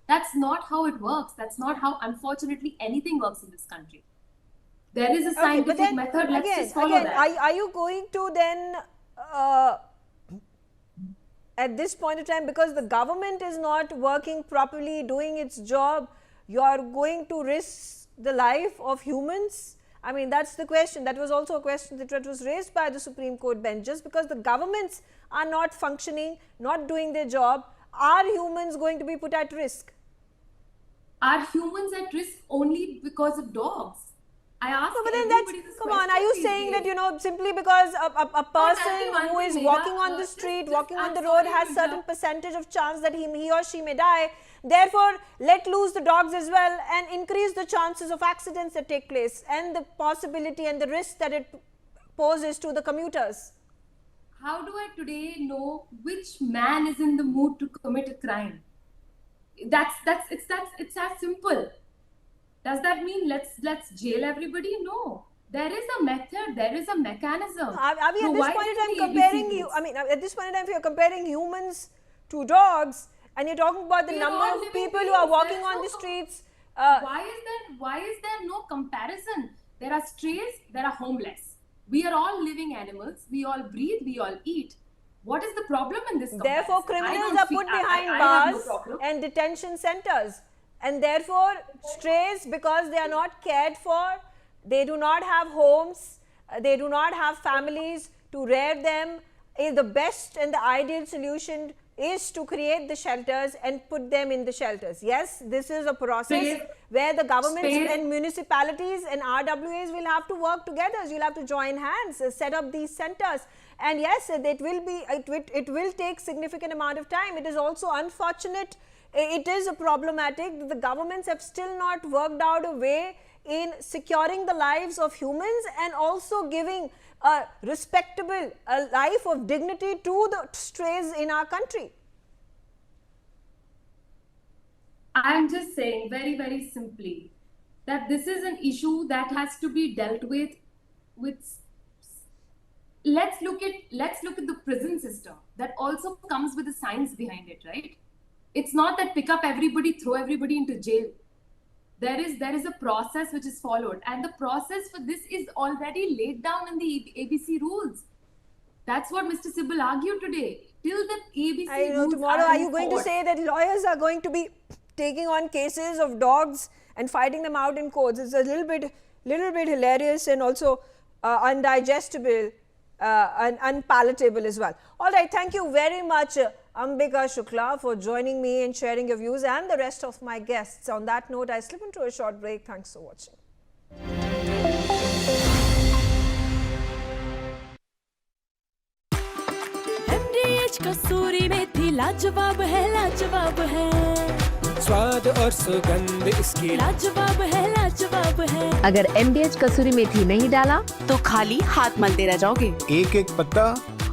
That's not how it works. That's not how, unfortunately, anything works in this country. There is a scientific method. Let's just follow that. Are you going to then, at this point in time, because the government is not working properly, doing its job, you are going to risk the life of humans? I mean, that's the question. That was also a question that was raised by the Supreme Court bench. Just because the governments are not functioning, not doing their job, are humans going to be put at risk? Are humans at risk only because of dogs? I ask no, but then that's, come on, are you saying that, simply because a person who is walking on the street, walking on the road has certain percentage of chance that he or she may die, therefore let loose the dogs as well and increase the chances of accidents that take place and the possibility and the risk that it poses to the commuters? How do I today know which man is in the mood to commit a crime? It's as simple. Does that mean let's jail everybody? No. There is a method. There is a mechanism. Are we at this point in time comparing you? I mean, at this point in time, if you're comparing humans to dogs, and you're talking about the number of people who are walking on the streets. Why is there no comparison? There are strays. There are homeless. We are all living animals. We all breathe. We all eat. What is the problem in this comparison? Therefore, criminals are put behind bars and detention centers. And therefore, strays, because they are not cared for, they do not have homes, they do not have families to rear them, the best and the ideal solution is to create the shelters and put them in the shelters. Yes, this is a process where the governments and municipalities and RWAs will have to work together. You'll have to join hands, set up these centers. And yes, it will take significant amount of time. It is also unfortunate. It is problematic that the governments have still not worked out a way in securing the lives of humans and also giving a respectable life of dignity to the strays in our country. I'm just saying very, very simply, that this is an issue that has to be dealt with. Let's look at the prison system that also comes with the science behind it, right? It's not that pick up everybody, throw everybody into jail. There is a process which is followed, and the process for this is already laid down in the ABC rules. That's what Mr. Sibal argued today. Till the ABC I know, rules tomorrow are are you going to say that lawyers are going to be taking on cases of dogs and fighting them out in courts? It's a little bit hilarious and also undigestible and unpalatable as well. All right, thank you very much, Ambika Shukla, for joining me and sharing your views, and the rest of my guests. On that note, I slip into a short break. Thanks for watching. MDH कसूरी मेथी लाजवाब है स्वाद और सुगंध इसकी लाजवाब है अगर MDH कसूरी मेथी नहीं डाला तो खाली हाथ मलते रह जाओगे। एक एक पत्ता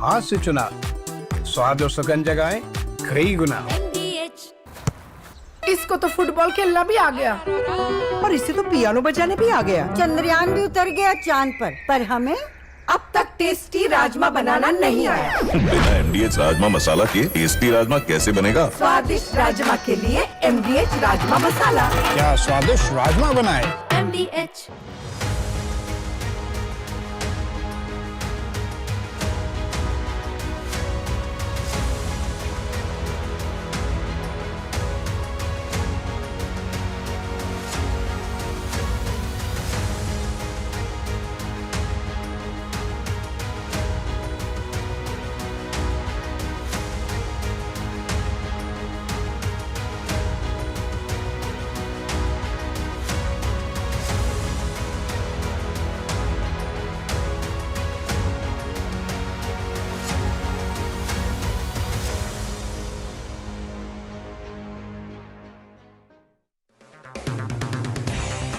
हाथ से चुना, स्वाद और सुगंध जगाए कई गुना। इसको तो फुटबॉल खेलना भी आ गया और इससे तो पियानो बजाने भी आ गया। चंद्रयान भी उतर गया चांद पर हमें अब तक टेस्टी राजमा बनाना नहीं आया। बिना MDH राजमा मसाला के टेस्टी राजमा कैसे बनेगा? स्वादिष्ट राजमा के लिए MDH राजमा मसाला। क्या स्वादिष्ट राजमा बनाए? MDH।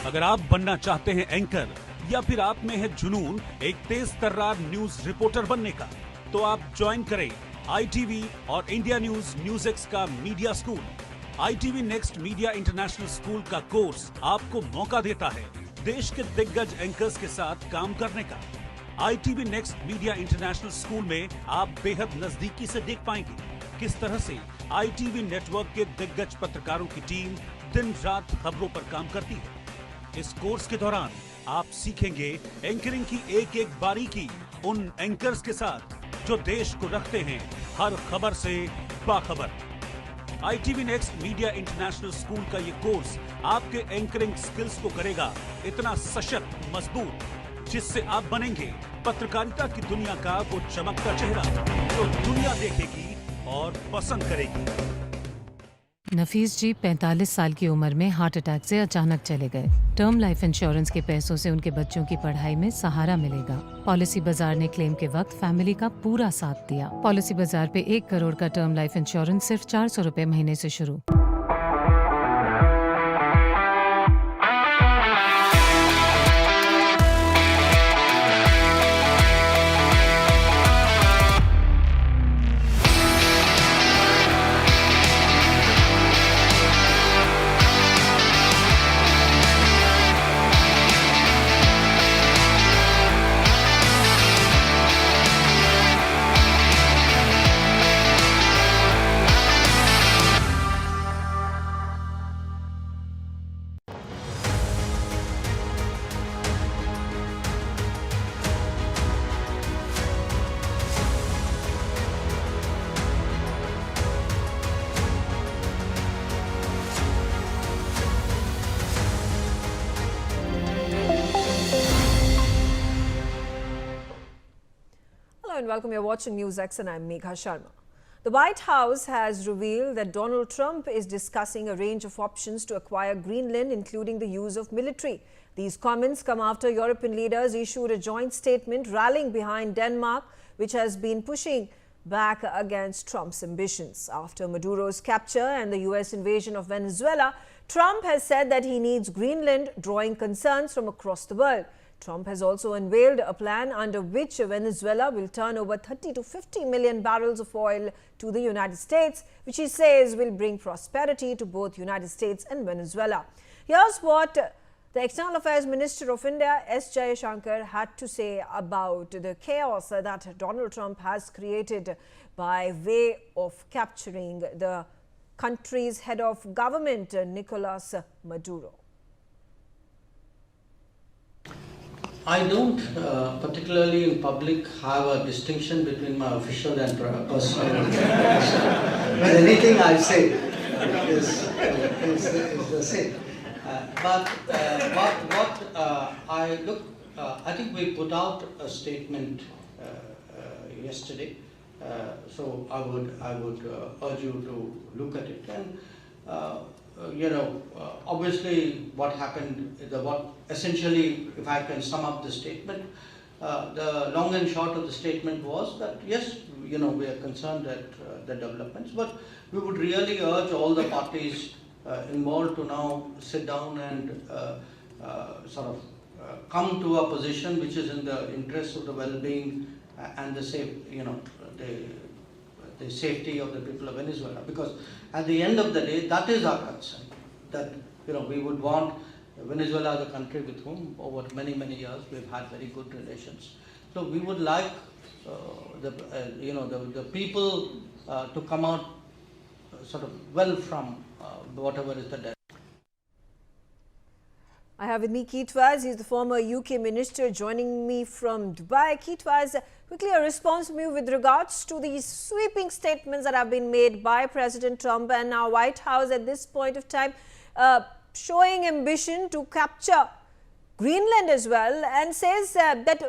अगर आप बनना चाहते हैं एंकर या फिर आप में है जुनून एक तेज तर्रार न्यूज रिपोर्टर बनने का, तो आप ज्वाइन करें ITV और इंडिया न्यूज़ का media school. ITV next media international school का कोर्स आपको मौका देता है देश के दिग्गज एंकर्स के साथ काम करने का। ITV next media international school में आप बेहद नजदीकी से देख पाएंगे किस तरह से ITV नेटवर्क के दिग्गज पत्रकारों की टीम दिन रात खबरों पर काम करती है। इस कोर्स के दौरान आप सीखेंगे एंकरिंग की एक एक बारीकी उन एंकर्स के साथ जो देश को रखते हैं हर खबर से बाखबर। ITV next media international school का ये कोर्स आपके एंकरिंग स्किल्स को करेगा इतना सशक्त मजबूत, जिससे आप बनेंगे पत्रकारिता की दुनिया का वो चमकता चेहरा जो दुनिया देखेगी और पसंद करेगी। नफीस जी 45 साल की उम्र में हार्ट अटैक से अचानक चले गए। टर्म लाइफ इंश्योरेंस के पैसों से उनके बच्चों की पढ़ाई में सहारा मिलेगा। पॉलिसी बाजार ने क्लेम के वक्त फैमिली का पूरा साथ दिया। पॉलिसी बाजार पे 1 करोड़ का टर्म लाइफ इंश्योरेंस सिर्फ 400 रुपए महीने से शुरू। And welcome. You're watching Newsx and I'm Megha Sharma. The White House has revealed that Donald Trump is discussing a range of options to acquire Greenland, including the use of military. These comments come after European leaders issued a joint statement rallying behind Denmark, which has been pushing back against Trump's ambitions. After Maduro's capture and the US invasion of Venezuela, Trump has said that he needs Greenland, drawing concerns from across the world. Trump has also unveiled a plan under which Venezuela will turn over 30 to 50 million barrels of oil to the United States, which he says will bring prosperity to both United States and Venezuela. Here's what the External Affairs Minister of India, S. Jaishankar, had to say about the chaos that Donald Trump has created by way of capturing the country's head of government, Nicolas Maduro. I don't particularly in public have a distinction between my official and personal. Anything I say is the same. But I think we put out a statement yesterday. So I would urge you to look at it. And obviously what happened, essentially, if I can sum up the statement, the long and short of the statement was that yes, we are concerned at the developments, but we would really urge all the parties involved to now sit down and come to a position which is in the interest of the well-being and the safety of the people of Venezuela, because at the end of the day, that is our concern. That we would want Venezuela as a country with whom over many years we've had very good relations. So we would like the people to come out well from whatever is the death. I have with me Keith Vaz. He's the former UK minister, joining me from Dubai. Keith Vaz, quickly a response from you with regards to these sweeping statements that have been made by President Trump and our White House at this point of time, showing ambition to capture Greenland as well, and says that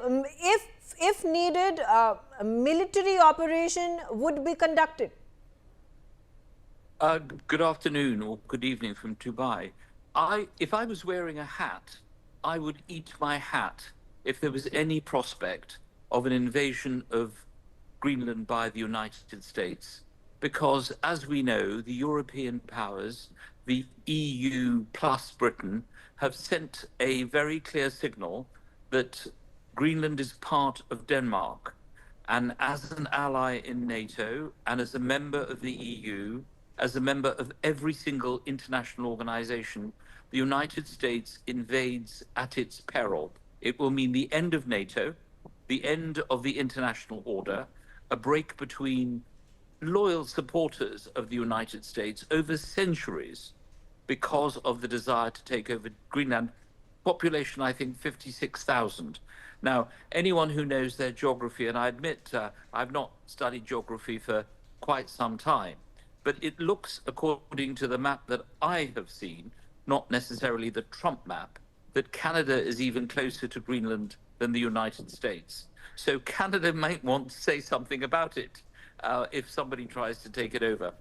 if needed, a military operation would be conducted. Good afternoon or good evening from Dubai. If I was wearing a hat, I would eat my hat if there was any prospect of an invasion of Greenland by the United States. Because, as we know, the European powers, the EU plus Britain, have sent a very clear signal that Greenland is part of Denmark. And as an ally in NATO and as a member of the EU, as a member of every single international organization, the United States invades at its peril. It will mean the end of NATO, the end of the international order, a break between loyal supporters of the United States over centuries because of the desire to take over Greenland. Population, I think, 56,000. Now, anyone who knows their geography, and I admit I've not studied geography for quite some time, but it looks, according to the map that I have seen, not necessarily the Trump map, that Canada is even closer to Greenland than the United States. So Canada might want to say something about it if somebody tries to take it over.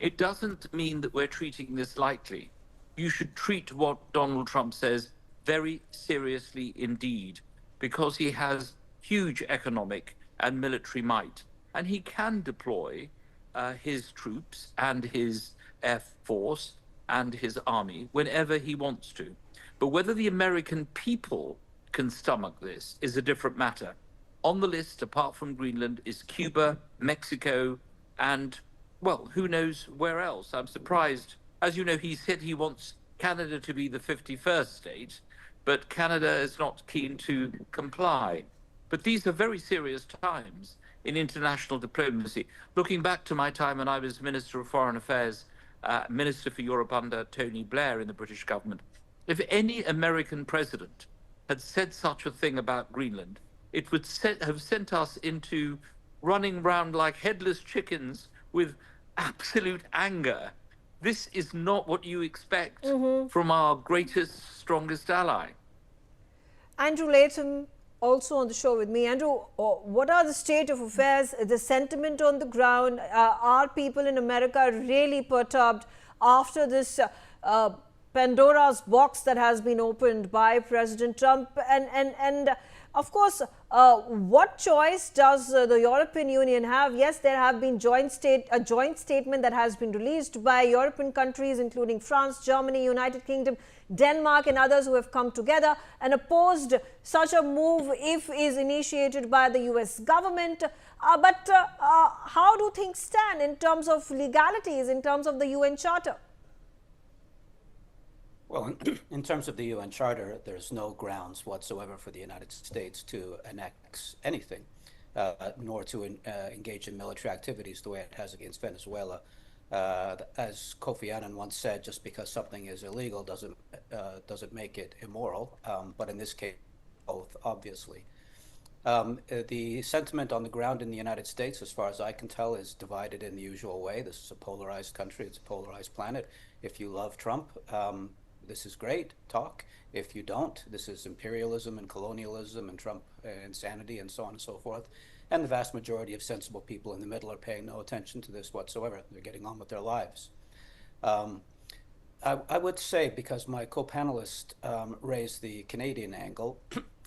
It doesn't mean that we're treating this lightly. You should treat what Donald Trump says very seriously indeed, because he has huge economic and military might, and he can deploy his troops and his air force and his army whenever he wants to. But whether the American people can stomach this is a different matter. On the list, apart from Greenland, is Cuba, Mexico, and, well, who knows where else. I'm surprised. As you know, he said he wants Canada to be the 51st state, but Canada is not keen to comply. But these are very serious times in international diplomacy. Looking back to my time when I was Minister of Foreign Affairs, Minister for Europe under Tony Blair in the British government, if any American president had said such a thing about Greenland, it would have sent us into running around like headless chickens with absolute anger. This is not what you expect from our greatest, strongest ally. Andrew Latham, also on the show with me. Andrew, what are the state of affairs, the sentiment on the ground? Are people in America really perturbed after this Pandora's box that has been opened by President Trump? And of course, what choice does the European Union have? Yes, there have been a joint statement that has been released by European countries, including France, Germany, United Kingdom, Denmark and others who have come together and opposed such a move if is initiated by the US government. But how do things stand in terms of legalities, in terms of the UN Charter? Well, in terms of the UN Charter, there's no grounds whatsoever for the United States to annex anything, nor to engage in military activities the way it has against Venezuela. As Kofi Annan once said, just because something is illegal doesn't make it immoral. But in this case, both, obviously. The sentiment on the ground in the United States, as far as I can tell, is divided in the usual way. This is a polarized country. It's a polarized planet. If you love Trump, this is great, talk. If you don't, this is imperialism and colonialism and Trump insanity and so on and so forth. And the vast majority of sensible people in the middle are paying no attention to this whatsoever. They're getting on with their lives. I would say, because my co-panelist raised the Canadian angle,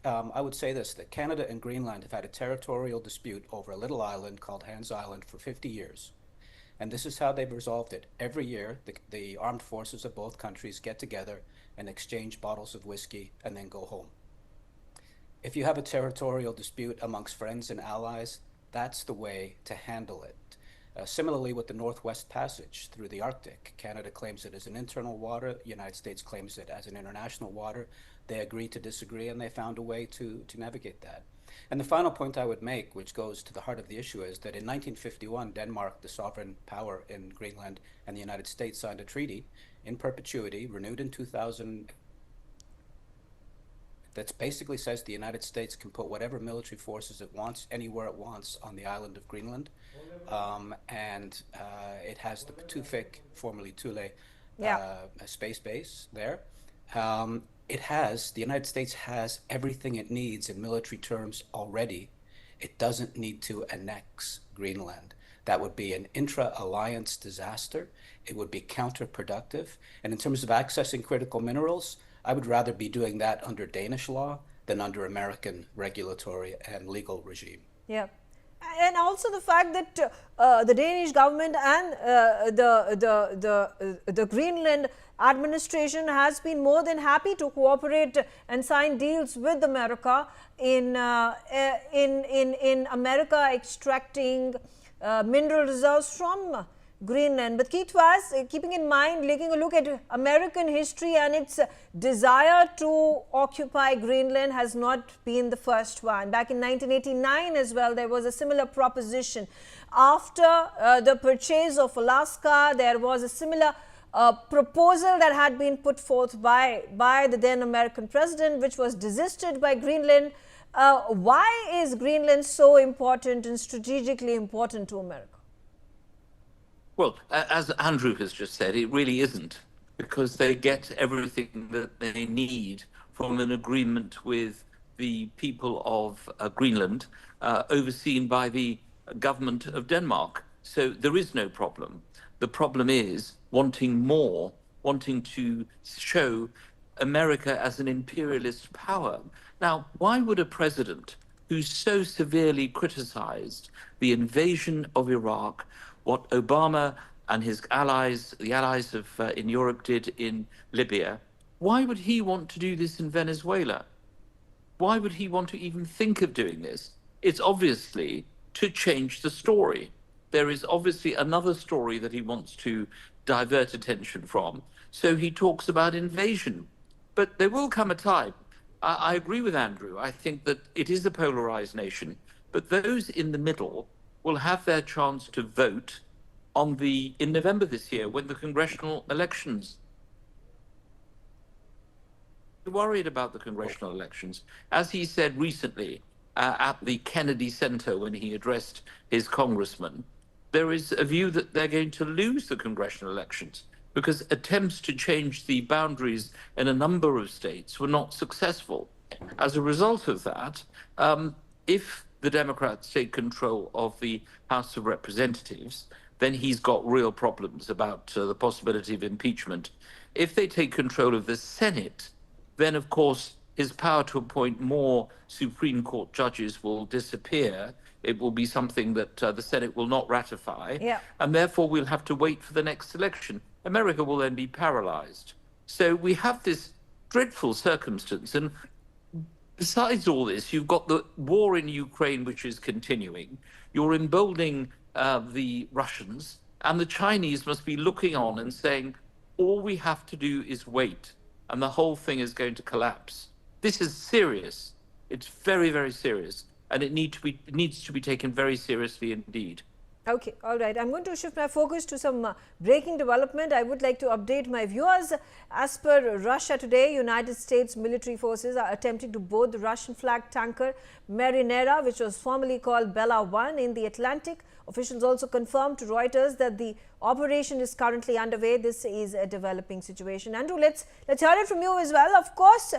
I would say this, that Canada and Greenland have had a territorial dispute over a little island called Hans Island for 50 years. And this is how they've resolved it. Every year, the armed forces of both countries get together and exchange bottles of whiskey and then go home. If you have a territorial dispute amongst friends and allies, that's the way to handle it. Similarly with the Northwest Passage through the Arctic, Canada claims it as an internal water, the United States claims it as an international water. They agreed to disagree and they found a way to navigate that. And the final point I would make, which goes to the heart of the issue, is that in 1951, Denmark, the sovereign power in Greenland, and the United States signed a treaty in perpetuity, renewed in 2000, that basically says the United States can put whatever military forces it wants, anywhere it wants, on the island of Greenland. It has the Patufik, formerly Thule, space base there. The United States has everything it needs in military terms already. It doesn't need to annex Greenland. That would be an intra-alliance disaster. It would be counterproductive. And in terms of accessing critical minerals, I would rather be doing that under Danish law than under American regulatory and legal regime. Yeah. And also the fact that the Danish government and the Greenland administration has been more than happy to cooperate and sign deals with America in America extracting mineral reserves from Greenland. But keeping in mind, taking a look at American history and its desire to occupy Greenland has not been the first one. Back in 1989 as well, there was a similar proposition. After the purchase of Alaska, there was a similar proposal that had been put forth by the then American president, which was desisted by Greenland. Why is Greenland so important and strategically important to America? Well, as Andrew has just said, it really isn't, because they get everything that they need from an agreement with the people of Greenland, overseen by the government of Denmark. So there is no problem. The problem is wanting more, wanting to show America as an imperialist power. Now, why would a president who so severely criticized the invasion of Iraq, what Obama and his allies, the allies in Europe, did in Libya, why would he want to do this in Venezuela? Why would he want to even think of doing this? It's obviously to change the story. There is obviously another story that he wants to divert attention from. So he talks about invasion. But there will come a time, I agree with Andrew, I think that it is a polarized nation, but those in the middle will have their chance to vote in November this year, when the congressional elections. Worried about the congressional elections. As he said recently at the Kennedy Center when he addressed his congressman, there is a view that they're going to lose the congressional elections because attempts to change the boundaries in a number of states were not successful. As a result of that, if the Democrats take control of the House of Representatives, then he's got real problems about the possibility of impeachment. If they take control of the Senate, then of course his power to appoint more Supreme Court judges will disappear. It will be something that the Senate will not ratify, and therefore we'll have to wait for the next election. America will then be paralyzed. So we have this dreadful circumstance, and besides all this, you've got the war in Ukraine, which is continuing. You're emboldening the Russians, and the Chinese must be looking on and saying, all we have to do is wait. and the whole thing is going to collapse. This is serious. It's very, very serious, and it needs to be taken very seriously indeed. Okay, all right. I'm going to shift my focus to some breaking development. I would like to update my viewers. As per Russia Today, United States military forces are attempting to board the Russian flag tanker Marinera, which was formerly called Bella 1, in the Atlantic. Officials also confirmed to Reuters that the operation is currently underway. This is a developing situation. Andrew, let's hear it from you as well. Of course,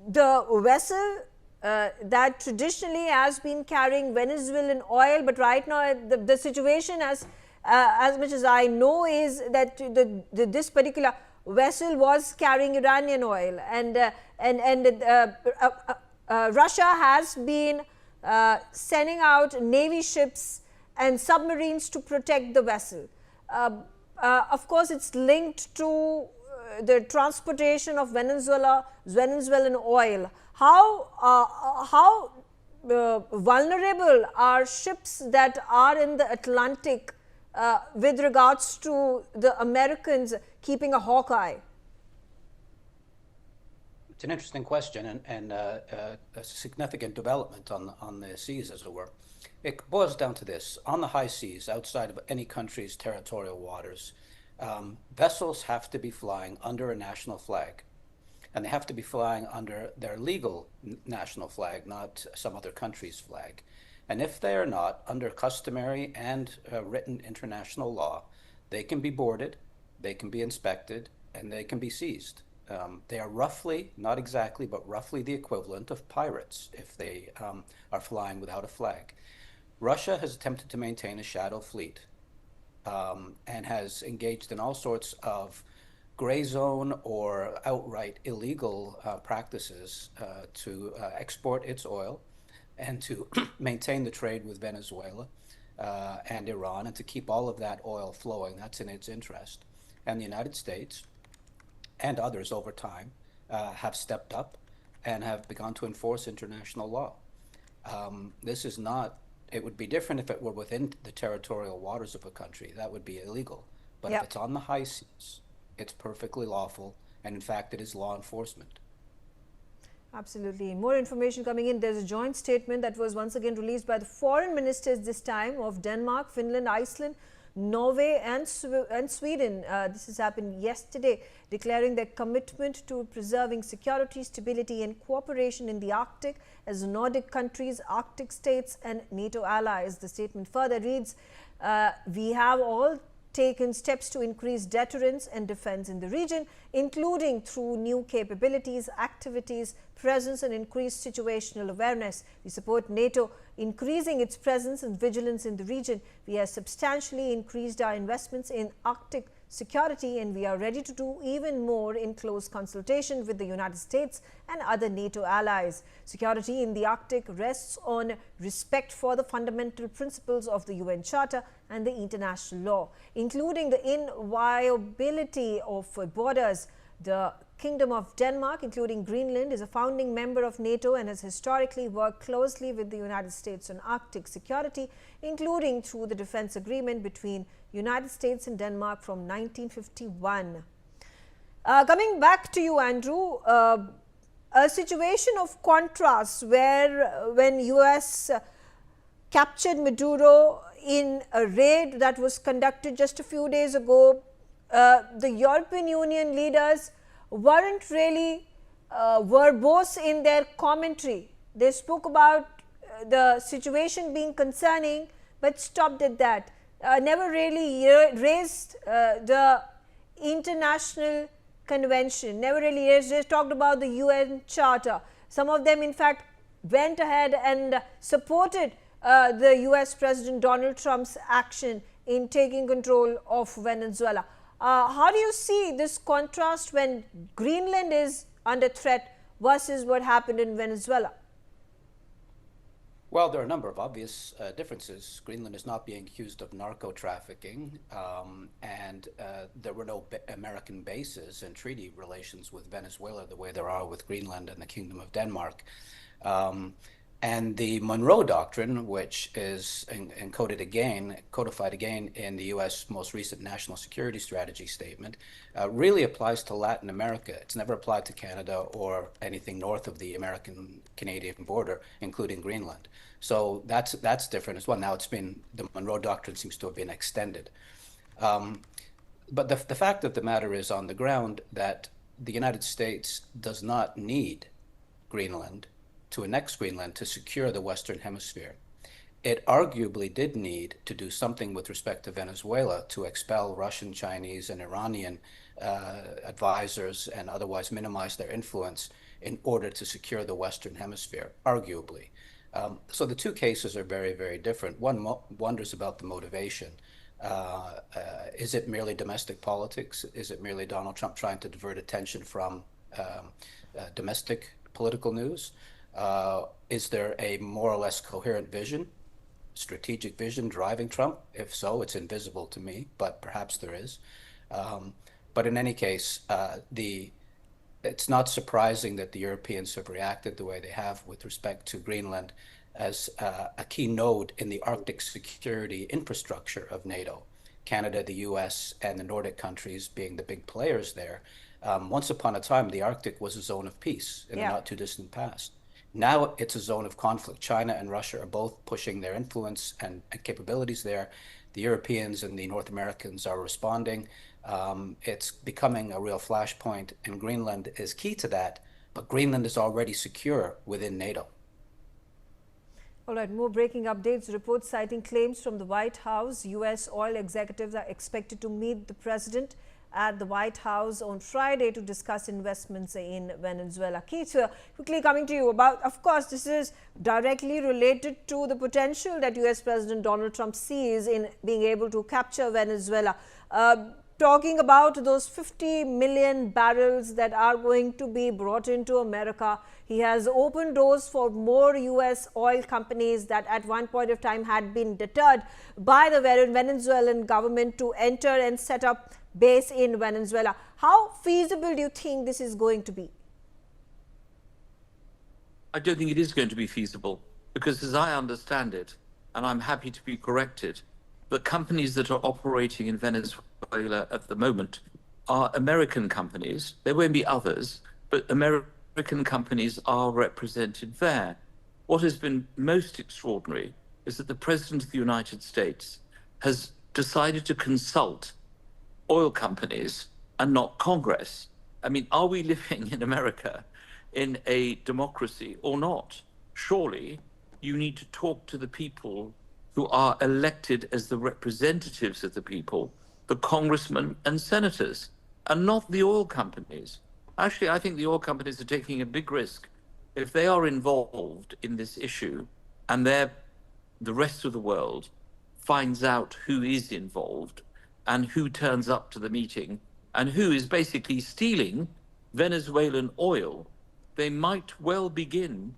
the vessel that traditionally has been carrying Venezuelan oil, but right now the situation, as much as I know, is that this particular vessel was carrying Iranian oil, and Russia has been sending out navy ships and submarines to protect the vessel. Of course, it's linked to the transportation of Venezuelan oil. How vulnerable are ships that are in the Atlantic with regards to the Americans keeping a hawk eye? It's an interesting question and a significant development on the seas, as it were. It boils down to this: on the high seas, outside of any country's territorial waters, vessels have to be flying under a national flag. And they have to be flying under their legal national flag, not some other country's flag. And if they are not, under customary and written international law, they can be boarded, they can be inspected, and they can be seized. They are roughly, not exactly, but roughly the equivalent of pirates if they are flying without a flag. Russia has attempted to maintain a shadow fleet and has engaged in all sorts of gray zone or outright illegal practices to export its oil and to maintain the trade with Venezuela and Iran, and to keep all of that oil flowing. That's in its interest. And the United States and others over time have stepped up and have begun to enforce international law. This is not, it would be different if it were within the territorial waters of a country. That would be illegal. But if it's on the high seas, it's perfectly lawful, and in fact, it is law enforcement. Absolutely. More information coming in. There's a joint statement that was once again released by the foreign ministers, this time of Denmark, Finland, Iceland, Norway and Sweden. This has happened yesterday, declaring their commitment to preserving security, stability and cooperation in the Arctic as Nordic countries, Arctic states and NATO allies. The statement further reads, we have all taken steps to increase deterrence and defense in the region, including through new capabilities, activities, presence and increased situational awareness. We support NATO increasing its presence and vigilance in the region. We have substantially increased our investments in Arctic security, and we are ready to do even more in close consultation with the United States and other NATO allies. Security in the Arctic rests on respect for the fundamental principles of the UN Charter and the international law, including the inviolability of borders. The Kingdom of Denmark, including Greenland, is a founding member of NATO and has historically worked closely with the United States on Arctic security, including through the defense agreement between United States and Denmark from 1951. Coming back to you, Andrew, a situation of contrast where when US captured Maduro in a raid that was conducted just a few days ago, the European Union leaders weren't really verbose in their commentary. They spoke about the situation being concerning, but stopped at that. Never really raised the international convention, never really raised, just talked about the UN Charter. Some of them, in fact, went ahead and supported the US President Donald Trump's action in taking control of Venezuela. How do you see this contrast when Greenland is under threat versus what happened in Venezuela? Well, there are a number of obvious differences. Greenland is not being accused of narco trafficking, and there were no American bases and treaty relations with Venezuela the way there are with Greenland and the Kingdom of Denmark. And the Monroe Doctrine, which is codified again in the U.S. most recent National Security Strategy Statement, really applies to Latin America. It's never applied to Canada or anything north of the American-Canadian border, including Greenland. So that's different as well. Now the Monroe Doctrine seems to have been extended. But the fact of the matter is on the ground that the United States does not need Greenland to annex Greenland to secure the Western Hemisphere. It arguably did need to do something with respect to Venezuela to expel Russian, Chinese, and Iranian advisors and otherwise minimize their influence in order to secure the Western Hemisphere, arguably. So the two cases are very, very different. One wonders about the motivation. Is it merely domestic politics? Is it merely Donald Trump trying to divert attention from domestic political news? Is there a more or less coherent vision, strategic vision driving Trump? If so, it's invisible to me, but perhaps there is. But in any case, it's not surprising that the Europeans have reacted the way they have with respect to Greenland as a key node in the Arctic security infrastructure of NATO. Canada, the US, and the Nordic countries being the big players there. Once upon a time, the Arctic was a zone of peace in the not too distant past. Now it's a zone of conflict. China and Russia are both pushing their influence and capabilities there. The Europeans and the North Americans are responding. It's becoming a real flashpoint, and Greenland is key to that, but Greenland is already secure within NATO. All right, more breaking updates. Reports citing claims from the White House. U.S. oil executives are expected to meet the president at the White House on Friday to discuss investments in Venezuela. Keith, quickly coming to you about, of course, this is directly related to the potential that U.S. President Donald Trump sees in being able to capture Venezuela. Talking about those 50 million barrels that are going to be brought into America, he has opened doors for more U.S. oil companies that at one point of time had been deterred by the Venezuelan government to enter and set up base in Venezuela. How feasible do you think this is going to be? I don't think it is going to be feasible because, as I understand it, and I'm happy to be corrected, the companies that are operating in Venezuela at the moment are American companies. There won't be others, but American companies are represented there. What has been most extraordinary is that the President of the United States has decided to consult oil companies and not Congress. I mean, are we living in America in a democracy or not? Surely you need to talk to the people who are elected as the representatives of the people, the congressmen and senators, and not the oil companies. Actually, I think the oil companies are taking a big risk. If they are involved in this issue and the rest of the world finds out who is involved and who turns up to the meeting and who is basically stealing Venezuelan oil, they might well begin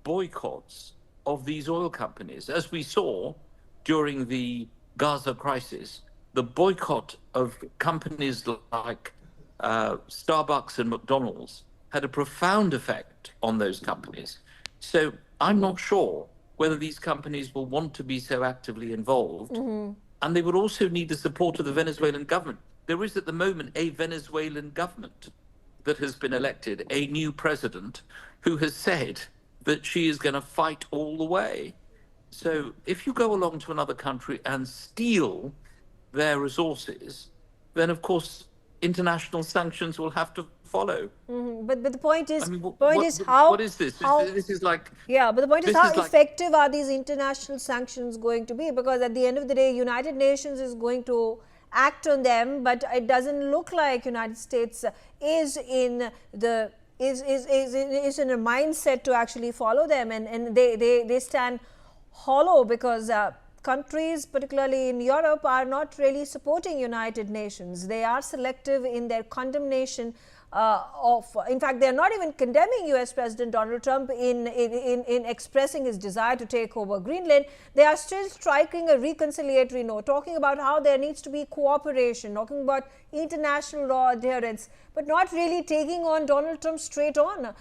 boycotts of these oil companies. As we saw during the Gaza crisis, the boycott of companies like Starbucks and McDonald's had a profound effect on those companies. So I'm not sure whether these companies will want to be so actively involved. And they would also need the support of the Venezuelan government. There is at the moment a Venezuelan government that has been elected, a new president who has said that she is going to fight all the way. So if you go along to another country and steal their resources, then of course international sanctions will have to follow. But the point is, I mean, how what is this? This is like, yeah, but the point is this how is like, effective are these international sanctions going to be? Because at the end of the day, United Nations is going to act on them, but it doesn't look like United States is in the is in a mindset to actually follow them, and they stand hollow because countries, particularly in Europe, are not really supporting United Nations. They are selective in their condemnation in fact, they're not even condemning US President Donald Trump in expressing his desire to take over Greenland. They are still striking a reconciliatory note, talking about how there needs to be cooperation, talking about international law adherence, but not really taking on Donald Trump straight on.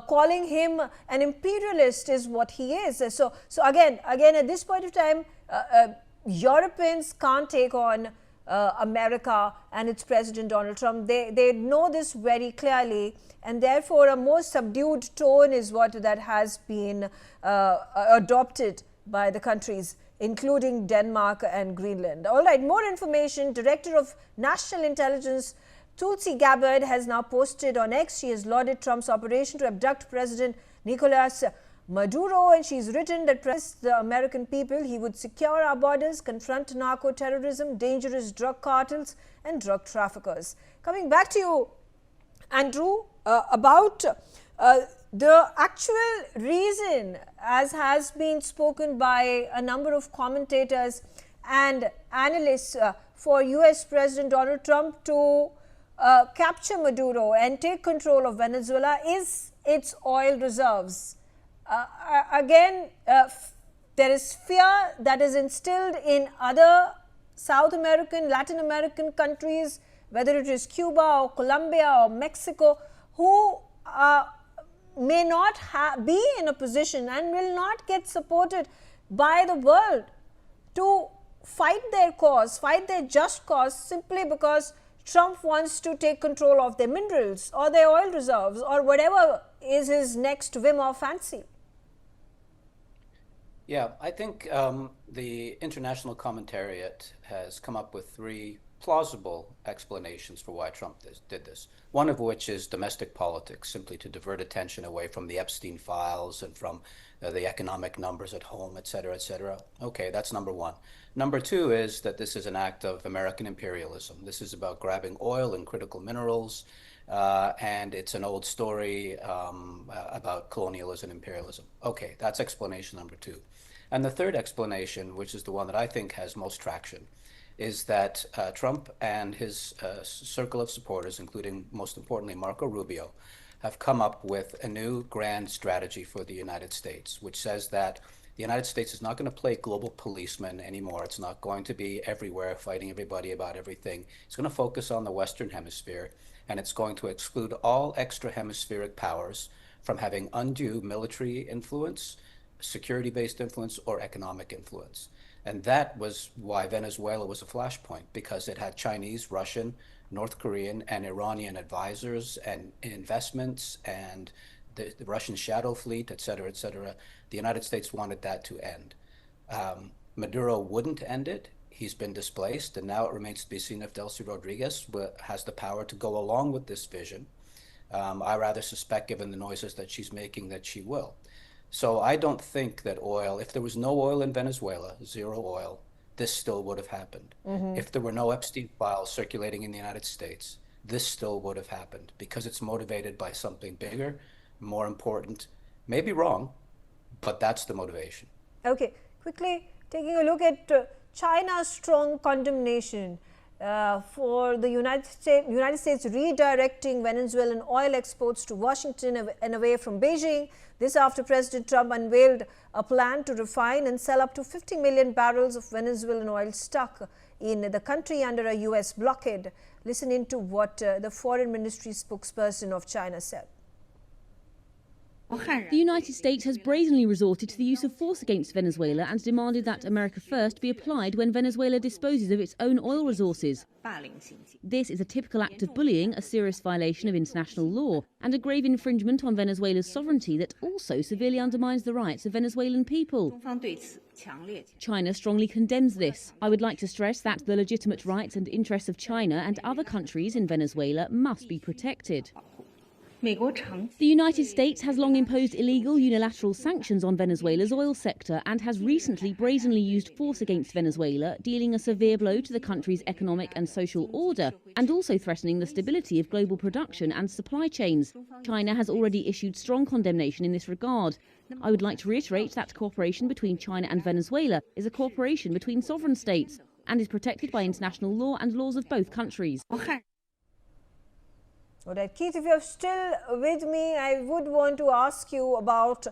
Calling him an imperialist is what he is. So again, at this point of time, Europeans can't take on America and its President Donald Trump. They know this very clearly, and therefore a more subdued tone is what that has been adopted by the countries, including Denmark and Greenland. All right, more information. Director of National Intelligence Tulsi Gabbard has now posted on X. She has lauded Trump's operation to abduct President Nicolas Maduro, and she's written that the American people, he would secure our borders, confront narco-terrorism, dangerous drug cartels and drug traffickers. Coming back to you, Andrew, about the actual reason, as has been spoken by a number of commentators and analysts, for US President Donald Trump to capture Maduro and take control of Venezuela is its oil reserves. Again, there is fear that is instilled in other South American, Latin American countries, whether it is Cuba or Colombia or Mexico, who may not be in a position and will not get supported by the world to fight their cause, fight their just cause, simply because Trump wants to take control of their minerals or their oil reserves or whatever is his next whim or fancy. Yeah, I think the international commentariat has come up with three plausible explanations for why Trump did this. One of which is domestic politics, simply to divert attention away from the Epstein files and from the economic numbers at home, et cetera, et cetera. Okay, that's number one. Number two is that this is an act of American imperialism. This is about grabbing oil and critical minerals, and it's an old story about colonialism and imperialism. Okay, that's explanation number two. And the third explanation, which is the one that I think has most traction, is that Trump and his circle of supporters, including, most importantly, Marco Rubio, have come up with a new grand strategy for the United States, which says that the United States is not going to play global policeman anymore. It's not going to be everywhere fighting everybody about everything. It's going to focus on the Western Hemisphere, and it's going to exclude all extra hemispheric powers from having undue military influence, security-based influence, or economic influence. And that was why Venezuela was a flashpoint, because it had Chinese, Russian, North Korean, and Iranian advisors and investments and the Russian shadow fleet, et cetera, et cetera. The United States wanted that to end. Maduro wouldn't end it. He's been displaced, and now it remains to be seen if Delcy Rodriguez has the power to go along with this vision. I rather suspect, given the noises that she's making, that she will. So I don't think that oil, if there was no oil in Venezuela, zero oil, this still would have happened. If there were no Epstein files circulating in the United States, this still would have happened, because it's motivated by something bigger, more important, maybe wrong, but that's the motivation. Okay, quickly taking a look at China's strong condemnation for the United States redirecting Venezuelan oil exports to Washington and away from Beijing. This after President Trump unveiled a plan to refine and sell up to 50 million barrels of Venezuelan oil stuck in the country under a US blockade. Listen into what the Foreign Ministry spokesperson of China said. The United States has brazenly resorted to the use of force against Venezuela and demanded that America First be applied when Venezuela disposes of its own oil resources. This is a typical act of bullying, a serious violation of international law, and a grave infringement on Venezuela's sovereignty that also severely undermines the rights of Venezuelan people. China strongly condemns this. I would like to stress that the legitimate rights and interests of China and other countries in Venezuela must be protected. The United States has long imposed illegal unilateral sanctions on Venezuela's oil sector and has recently brazenly used force against Venezuela, dealing a severe blow to the country's economic and social order and also threatening the stability of global production and supply chains. China has already issued strong condemnation in this regard. I would like to reiterate that cooperation between China and Venezuela is a cooperation between sovereign states and is protected by international law and laws of both countries. All right, Keith, if you're still with me, I would want to ask you about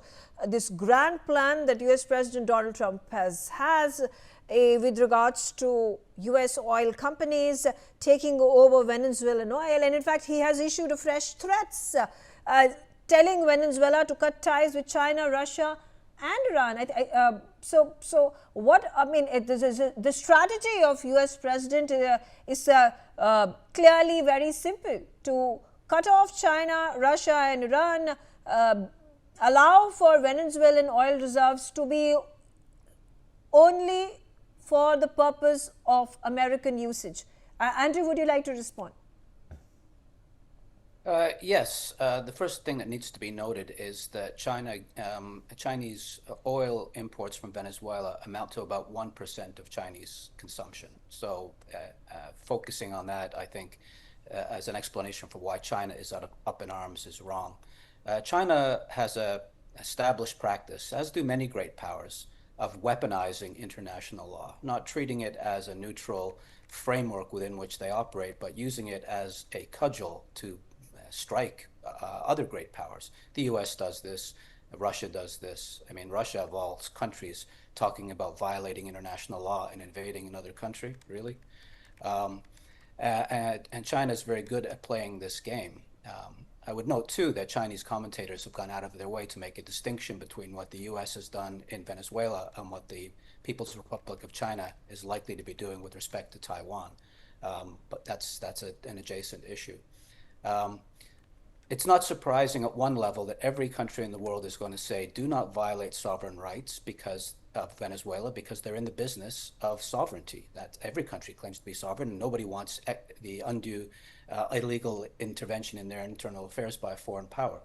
this grand plan that US President Donald Trump has with regards to US oil companies taking over Venezuelan oil. And in fact, he has issued a fresh threats telling Venezuela to cut ties with China, Russia and Iran. So what, I mean, the strategy of US President is clearly very simple: to cut off China, Russia and Iran, allow for Venezuelan oil reserves to be only for the purpose of American usage. Andrew, would you like to respond? Yes. The first thing that needs to be noted is that Chinese oil imports from Venezuela amount to about 1% of Chinese consumption. So focusing on that, I think, as an explanation for why China is up in arms is wrong. China has a established practice, as do many great powers, of weaponizing international law, not treating it as a neutral framework within which they operate, but using it as a cudgel to strike other great powers. The US does this, Russia does this. I mean, Russia of all countries talking about violating international law and invading another country, really? And China is very good at playing this game. I would note, too, that Chinese commentators have gone out of their way to make a distinction between what the US has done in Venezuela and what the People's Republic of China is likely to be doing with respect to Taiwan. But that's an adjacent issue. It's not surprising at one level that every country in the world is going to say, do not violate sovereign rights because of Venezuela, because they're in the business of sovereignty. That every country claims to be sovereign, and nobody wants the undue illegal intervention in their internal affairs by a foreign power.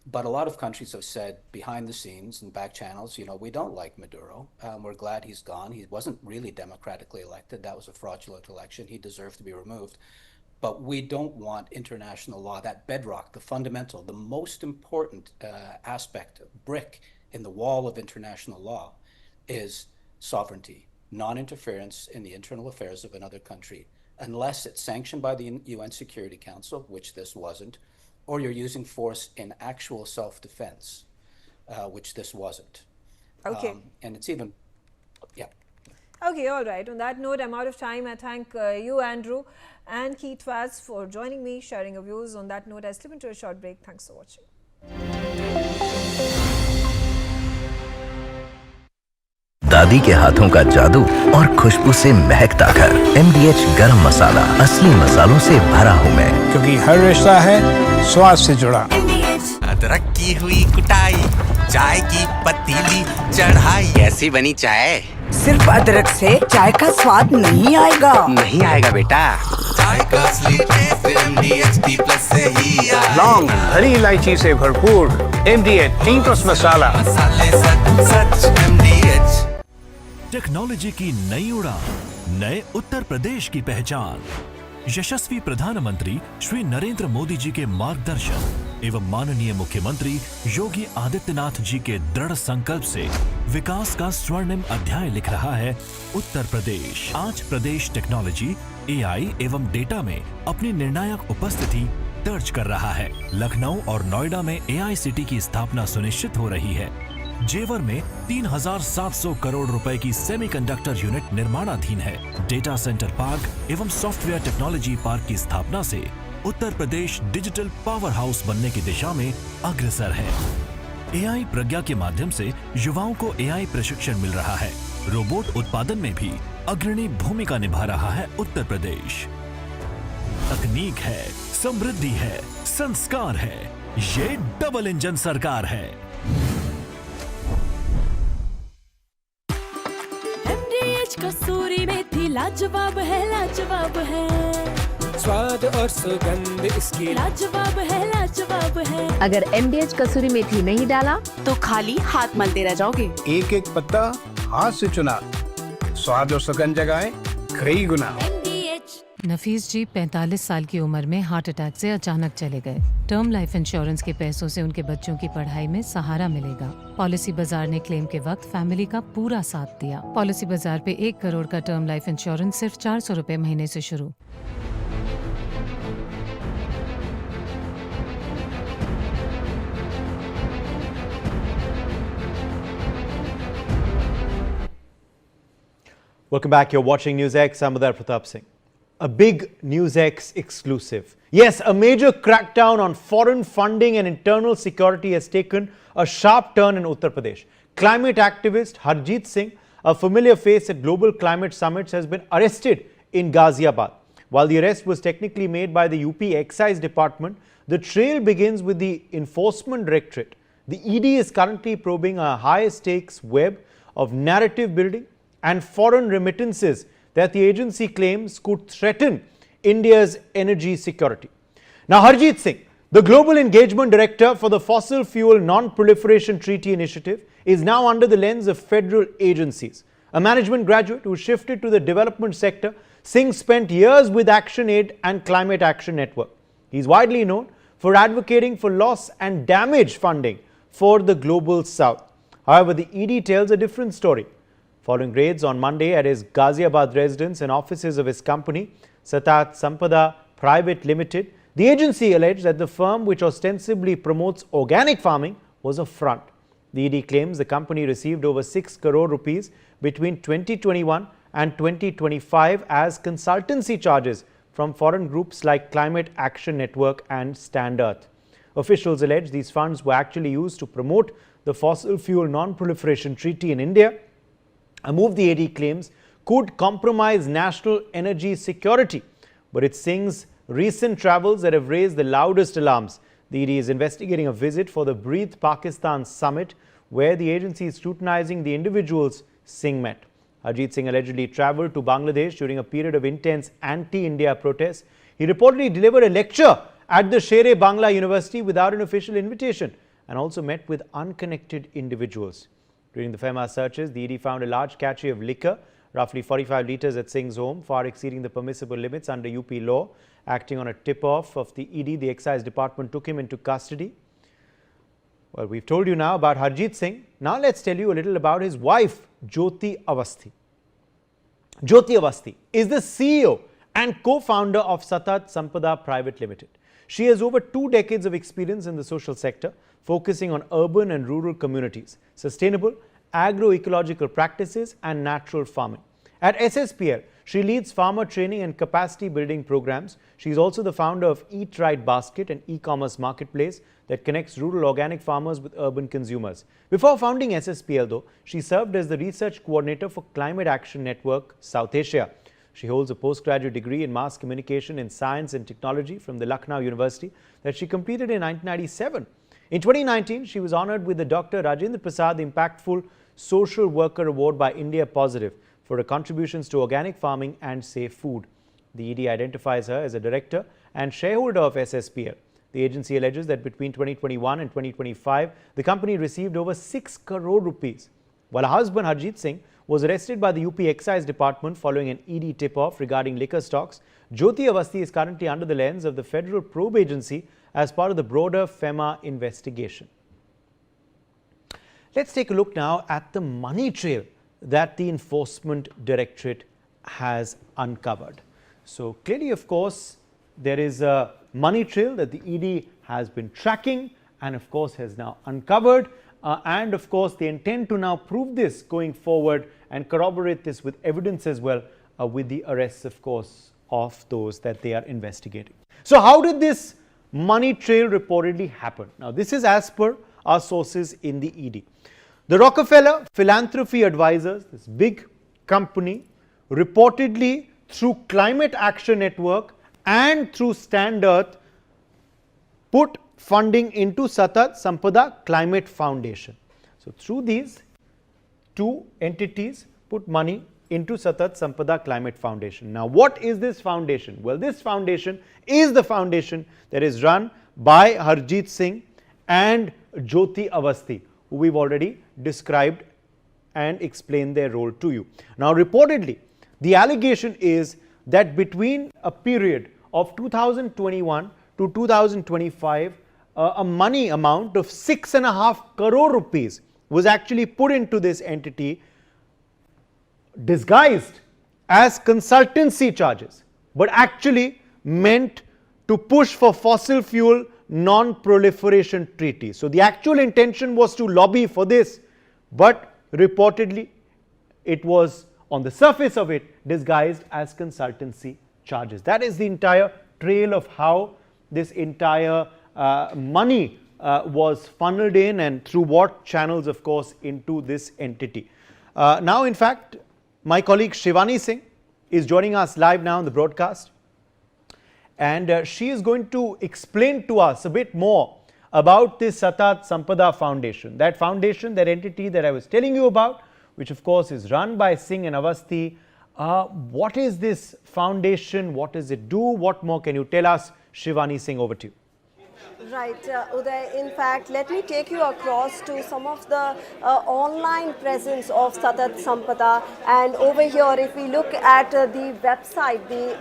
But a lot of countries have said behind the scenes and back channels, you know, we don't like Maduro. We're glad he's gone. He wasn't really democratically elected. That was a fraudulent election. He deserved to be removed. But we don't want international law, that bedrock, the fundamental, the most important aspect, brick in the wall of international law is sovereignty, non-interference in the internal affairs of another country, unless it's sanctioned by the UN Security Council, which this wasn't, or you're using force in actual self-defense, which this wasn't. Okay. And it's even, yeah. Okay, all right. On that note, I'm out of time. I thank you, Andrew, and Keith Vaz for joining me, sharing your views. On that note, I slip into a short break. Thanks for watching. दादी के हाथों का जादू और खुशबू से महकता घर। MDH गरम मसाला, असली मसालों से भरा हूँ मैं, क्योंकि हर रिश्ता है स्वाद से जुड़ा। अदरक की हुई कुटाई, चाय की पतीली चढ़ाई, कैसी बनी चाय? सिर्फ अदरक से चाय का स्वाद नहीं आएगा। नहीं आएगा बेटा, चाय का असली टेस्ट MDH+ से ही आएगा। लौंग, हरी इलायची से भरपूर MDH ++ मसाला। मसाले सच MDH। टेक्नोलॉजी की नई उड़ान, नए उत्तर प्रदेश की पहचान। यशस्वी प्रधानमंत्री श्री नरेंद्र मोदी जी के मार्गदर्शन एवं माननीय मुख्यमंत्री योगी आदित्यनाथ जी के दृढ़ संकल्प से विकास का स्वर्णिम अध्याय लिख रहा है उत्तर प्रदेश। आज प्रदेश टेक्नोलॉजी, AI एवं डेटा में अपनी निर्णायक उपस्थिति दर्ज कर रहा है। लखनऊ और नोएडा में AI सिटी की स्थापना सुनिश्चित हो रही है। जेवर में 3,700 करोड़ रुपए की सेमीकंडक्टर यूनिट निर्माणाधीन है। डेटा सेंटर पार्क एवं सॉफ्टवेयर टेक्नोलॉजी पार्क की स्थापना से Uttar Pradesh digital power house बनने की दिशा में अग्रसर है। AI प्रज्ञा के माध्यम से युवाओं को AI प्रशिक्षण मिल रहा है। रोबोट उत्पादन में भी अग्रणी भूमिका निभा रहा है उत्तर प्रदेश। तकनीक है, समृद्धि है, संस्कार है, ये डबल इंजन सरकार है। कसूरी मेथी लाजवाब है, लाजवाब है। स्वाद और सुगंध इसकी लाजवाब है, लाजवाब है। अगर MDH कसूरी मेथी नहीं डाला तो खाली हाथ मलते रह जाओगे। एक एक पत्ता हाथ से चुना, स्वाद और सुगंध जगाए कई गुना। नफीस जी 45 साल की उम्र में हार्ट अटैक से अचानक चले गए। टर्म लाइफ इंश्योरेंस के पैसों से उनके बच्चों की पढ़ाई में सहारा मिलेगा। पॉलिसी बाजार ने क्लेम के वक्त फैमिली का पूरा साथ दिया। पॉलिसी बाजार पे 1 करोड़ का टर्म लाइफ इंश्योरेंस सिर्फ 400 रुपए महीने से शुरू। Welcome back. You're watching Newsx. I'm Uday Pratap Singh. A big Newsx exclusive. Yes, a major crackdown on foreign funding and internal security has taken a sharp turn in Uttar Pradesh. Climate activist Harjeet Singh, a familiar face at global climate summits, has been arrested in Ghaziabad. While the arrest was technically made by the UP Excise Department, the trail begins with the Enforcement Directorate. The ED is currently probing a high-stakes web of narrative building and foreign remittances that the agency claims could threaten India's energy security. Now, Harjeet Singh, the Global Engagement Director for the Fossil Fuel Non-Proliferation Treaty Initiative, is now under the lens of federal agencies. A management graduate who shifted to the development sector, Singh spent years with ActionAid and Climate Action Network. He is widely known for advocating for loss and damage funding for the Global South. However, the ED tells a different story. Following raids on Monday at his Ghaziabad residence and offices of his company, Satat Sampada Private Limited, the agency alleged that the firm, which ostensibly promotes organic farming, was a front. The ED claims the company received over 6 crore rupees between 2021 and 2025 as consultancy charges from foreign groups like Climate Action Network and Stand Earth. Officials allege these funds were actually used to promote the Fossil Fuel Non-Proliferation Treaty in India, a move the AD claims could compromise national energy security. But it's Singh's recent travels that have raised the loudest alarms. The ED is investigating a visit for the Breathe Pakistan summit, where the agency is scrutinizing the individuals Singh met. Harjeet Singh allegedly travelled to Bangladesh during a period of intense anti-India protests. He reportedly delivered a lecture at the Sher-e-Bangla University without an official invitation and also met with unconnected individuals. During the FEMA searches, the ED found a large cache of liquor, roughly 45 litres at Singh's home, far exceeding the permissible limits under UP law. Acting on a tip-off of the ED, the Excise Department took him into custody. Well, we've told you now about Harjeet Singh. Now let's tell you a little about his wife, Jyoti Awasthi. Jyoti Awasthi is the CEO and co-founder of Satat Sampada Private Limited. She has over 2 decades of experience in the social sector, focusing on urban and rural communities, sustainable agroecological practices and natural farming. At SSPL, she leads farmer training and capacity building programs. She is also the founder of Eat Right Basket, an e-commerce marketplace that connects rural organic farmers with urban consumers. Before founding SSPL, though, she served as the research coordinator for Climate Action Network South Asia. She holds a postgraduate degree in mass communication in science and technology from the Lucknow University that she completed in 1997. In 2019, she was honored with the Dr. Rajendra Prasad Impactful Social Worker Award by India Positive for her contributions to organic farming and safe food. The ED identifies her as a director and shareholder of SSPL. The agency alleges that between 2021 and 2025, the company received over 6 crore rupees. While her husband Harjeet Singh was arrested by the UP Excise Department following an ED tip-off regarding liquor stocks, Jyoti Awasthi is currently under the lens of the Federal Probe Agency as part of the broader FEMA investigation. Let's take a look now at the money trail that the Enforcement Directorate has uncovered. So clearly, of course, there is a money trail that the ED has been tracking and of course has now uncovered. And of course, they intend to now prove this going forward and corroborate this with evidence as well, with the arrests, of course, of those that they are investigating. So how did this money trail reportedly happen? Now, this is as per our sources in the ED. The Rockefeller Philanthropy Advisors, this big company, reportedly through Climate Action Network and through Stand Earth, put funding into Satat Sampada Climate Foundation. So through these 2 entities put money into Satat Sampada Climate Foundation. Now, what is this foundation? Well, this foundation is the foundation that is run by Harjeet Singh and Jyoti Awasthi, who we've already described and explained their role to you. Now, reportedly, the allegation is that between a period of 2021 to 2025, a money amount of 6.5 crore rupees was actually put into this entity, disguised as consultancy charges, but actually meant to push for fossil fuel non-proliferation treaty. So the actual intention was to lobby for this, but reportedly it was on the surface of it disguised as consultancy charges. That is the entire trail of how this entire money was funneled in and through what channels, of course, into this entity. Now, in fact, my colleague Shivani Singh is joining us live now on the broadcast, and she is going to explain to us a bit more about this Satat Sampada Foundation, that entity that I was telling you about, which of course is run by Singh and Avasthi. What is this foundation? What does it do? What more can you tell us? Shivani Singh, over to you. Right, Uday. In fact, let me take you across to some of the online presence of Satat Sampada. And over here, if we look at the website, the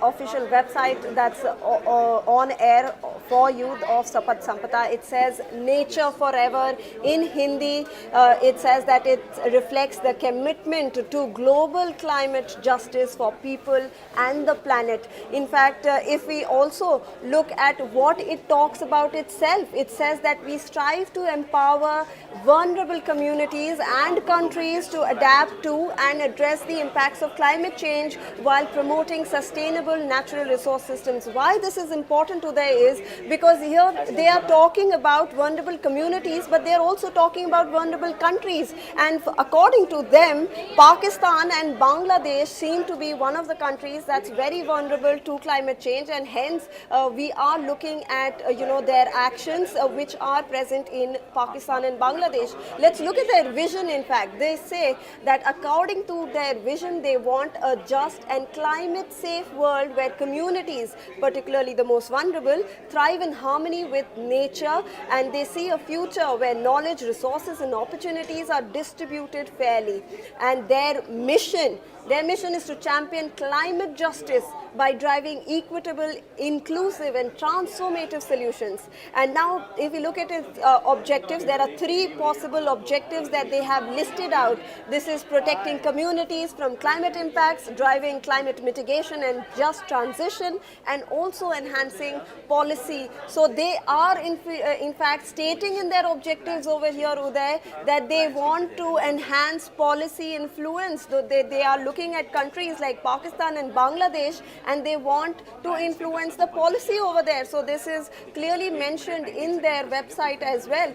official website that's on air for you of Satat Sampada, it says Nature Forever in Hindi. It says that it reflects the commitment to global climate justice for people and the planet. In fact, if we also look at what it talks about itself, it says that we strive to empower vulnerable communities and countries to adapt to and address the impacts of climate change while promoting sustainable natural resource systems. Why this is important today is because here they are talking about vulnerable communities, but they are also talking about vulnerable countries. And according to them, Pakistan and Bangladesh seem to be one of the countries that's very vulnerable to climate change, and hence we are looking at their actions which are present in Pakistan and Bangladesh. Let's look at their vision. In fact, they say that according to their vision, they want a just and climate safe world where communities, particularly the most vulnerable, thrive in harmony with nature, and they see a future where knowledge, resources and opportunities are distributed fairly. And their mission is to champion climate justice by driving equitable, inclusive and transformative solutions. And now if we look at its objectives, there are 3 possible objectives that they have listed out. This is protecting communities from climate impacts, driving climate mitigation and just transition, and also enhancing policy. So they are in fact stating in their objectives over here, Uday, that they want to enhance policy influence. They are looking at countries like Pakistan and Bangladesh, and they want to influence the policy over there. So this is clearly mentioned in their website as well.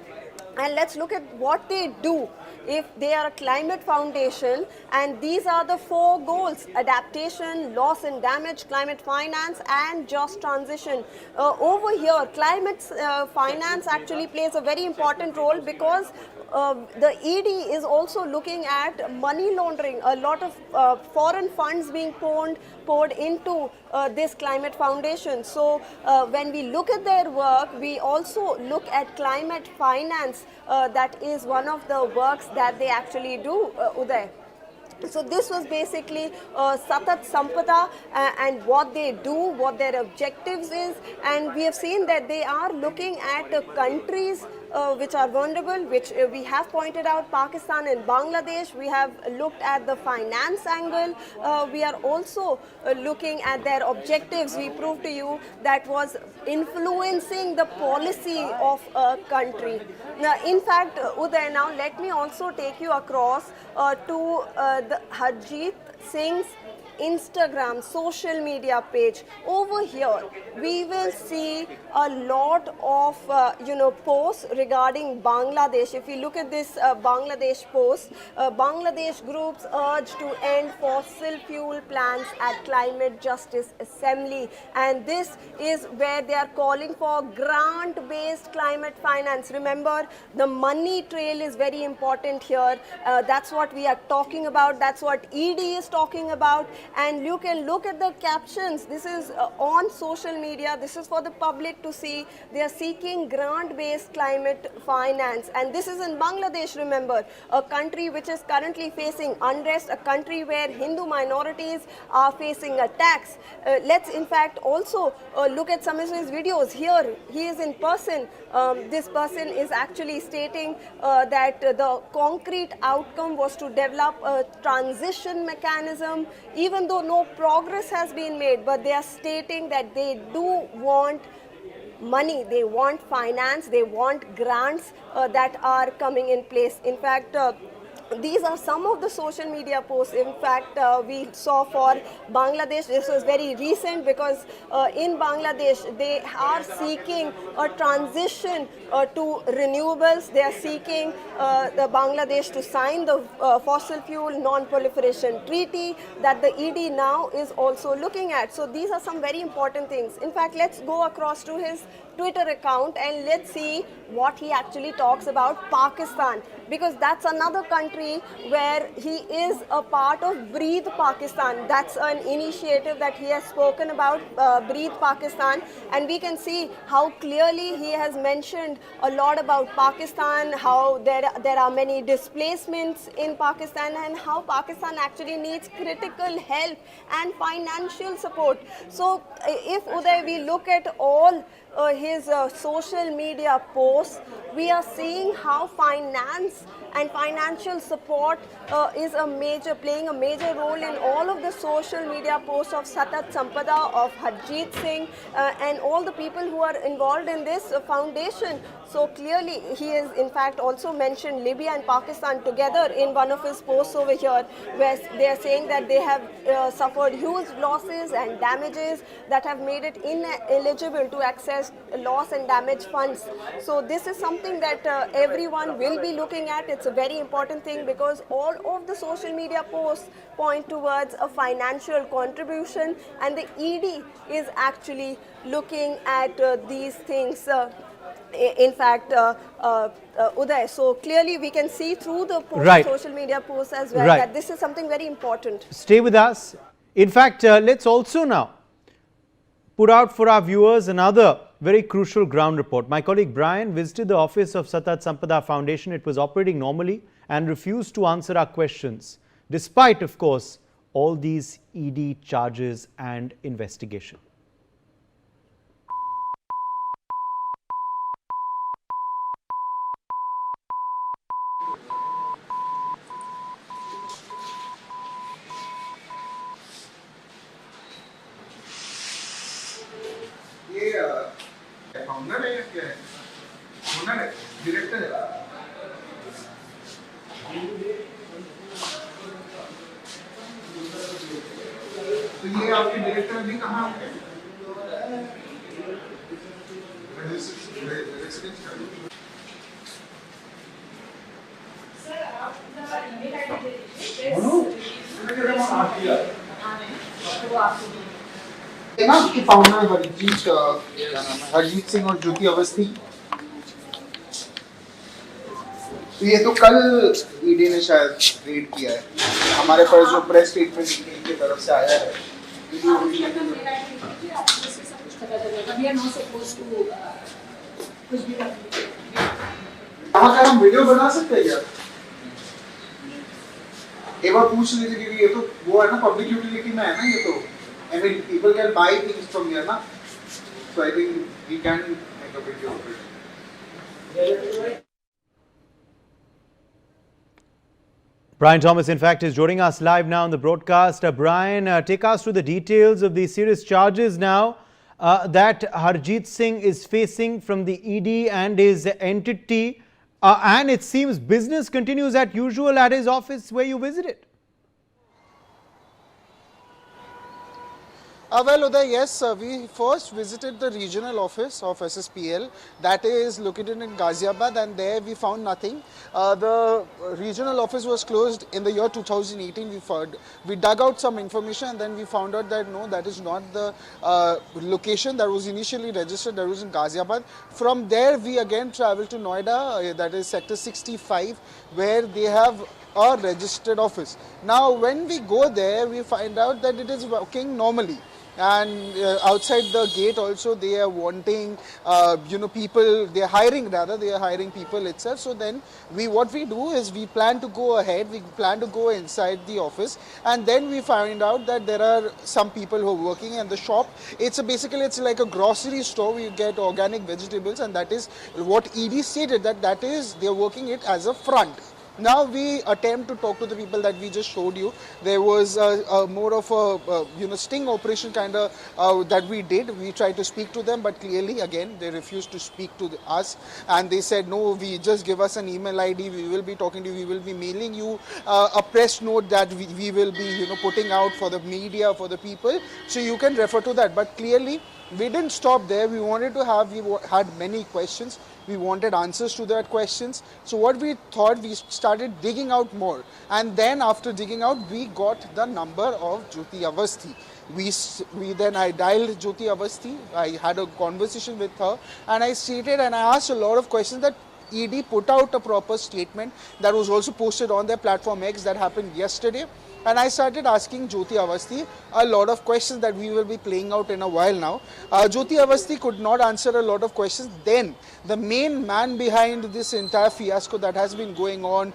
And let's look at what they do. If they are a climate foundation, and these are the 4 goals: adaptation, loss and damage, climate finance and just transition. Over here, climate finance actually plays a very important role because the ED is also looking at money laundering. A lot of foreign funds being poured into this climate foundation. So when we look at their work, we also look at climate finance. That is one of the works that they actually do, Uday. So this was basically Satat Sampada and what they do, what their objectives is, and we have seen that they are looking at countries which are vulnerable, which we have pointed out, Pakistan and Bangladesh. We have looked at the finance angle. We are also looking at their objectives. We proved to you that was influencing the policy of a country. Now, in fact, Uday, now let me also take you across to the Harjeet Singh's Instagram social media page. Over here we will see a lot of posts regarding Bangladesh. If we look at this Bangladesh post, Bangladesh groups urge to end fossil fuel plants at Climate Justice Assembly, and this is where they are calling for grant-based climate finance. Remember, the money trail is very important here. That's what we are talking about. That's what ED is talking about. And you can look at the captions. This is on social media. This is for the public to see. They are seeking grant-based climate finance. And this is in Bangladesh, remember, a country which is currently facing unrest, a country where Hindu minorities are facing attacks. Let's in fact also look at some of his videos. Here, he is in person. This person is actually stating that the concrete outcome was to develop a transition mechanism, even though no progress has been made, but they are stating that they do want money, they want finance, they want grants that are coming in place. In fact, these are some of the social media posts. In fact, we saw for Bangladesh, this was very recent because in Bangladesh, they are seeking a transition to renewables. They are seeking the Bangladesh to sign the fossil fuel non-proliferation treaty that the ED now is also looking at. So these are some very important things. In fact, let's go across to his Twitter account and let's see what he actually talks about Pakistan, because that's another country where he is a part of Breathe Pakistan. That's an initiative that he has spoken about, Breathe Pakistan, and we can see how clearly he has mentioned a lot about Pakistan, how there are many displacements in Pakistan, and how Pakistan actually needs critical help and financial support. So if Uday, we look at all his social media posts, we are seeing how finance and financial support is playing a major role in all of the social media posts of Satat Sampada, of Harjeet Singh, and all the people who are involved in this foundation. So clearly, he has in fact also mentioned Libya and Pakistan together in one of his posts over here, where they are saying that they have suffered huge losses and damages that have made it ineligible to access loss and damage funds. So this is something that everyone will be looking at. It's a very important thing because all of the social media posts point towards a financial contribution, and the ED is actually looking at these things. In fact, Uday, so clearly we can see through the social media posts as well that this is something very important. Stay with us. In fact, let's also now put out for our viewers another very crucial ground report. My colleague Brian visited the office of Satat Sampada Foundation. It was operating normally and refused to answer our questions, despite, of course, all these ED charges and investigation. Founder है या क्या है? Owner है, director है। तो ये आपके director अभी कहाँ हैं? रेसिडेंस का। सर आप अपना ईमेल आईडी दे दीजिए। ना आपके फाउंडर हरजीत सिंह और ज्योति अवस्थी, तो ये तो कल ईडी ने शायद रेड किया है। हमारे पास जो प्रेस स्टेटमेंट इनकी तरफ से आया है, कहाँ का हम वीडियो बना सकते हैं क्या? एक बार पूछ लीजिए, क्योंकि ये तो वो है ना, पब्लिक यूटिलिटी में है ना ये तो। I mean, people can buy things from here, na? So I think we can make a video of it. Brian Thomas, in fact, is joining us live now on the broadcast. Brian, take us through the details of the serious charges now that Harjeet Singh is facing from the ED and his entity. And it seems business continues as usual at his office where you visited. Well, Uday, yes, we first visited the regional office of SSPL that is located in Ghaziabad, and there we found nothing. The regional office was closed in the year 2018. We dug out some information and then we found out that no, that is not the location that was initially registered, that was in Ghaziabad. From there we again traveled to Noida, that is sector 65, where they have a registered office. Now when we go there, we find out that it is working normally. And outside the gate also they are wanting people, they are hiring people itself. So then what we do is we plan to go ahead, we plan to go inside the office, and then we find out that there are some people who are working in the shop. It's like a grocery store. We get organic vegetables, and that is what ED stated, that is they are working it as a front. Now we attempt to talk to the people that we just showed you. There was more of a sting operation kind of that we did. We tried to speak to them, but clearly again they refused to speak to us, and they said no. We just give us an email ID. We will be talking to you. We will be mailing you a press note that we will be putting out for the media, for the people, so you can refer to that. But clearly we didn't stop there. We wanted to have, had many questions. We wanted answers to that questions. So what we thought, we started digging out more. And then after digging out, we got the number of Jyoti Awasthi. I dialed Jyoti Awasthi. I had a conversation with her, and I stated and I asked a lot of questions. That ED put out a proper statement that was also posted on their platform X, that happened yesterday. And I started asking Jyoti Awasthi a lot of questions that we will be playing out in a while now. Jyoti Awasthi could not answer a lot of questions. Then the main man behind this entire fiasco that has been going on,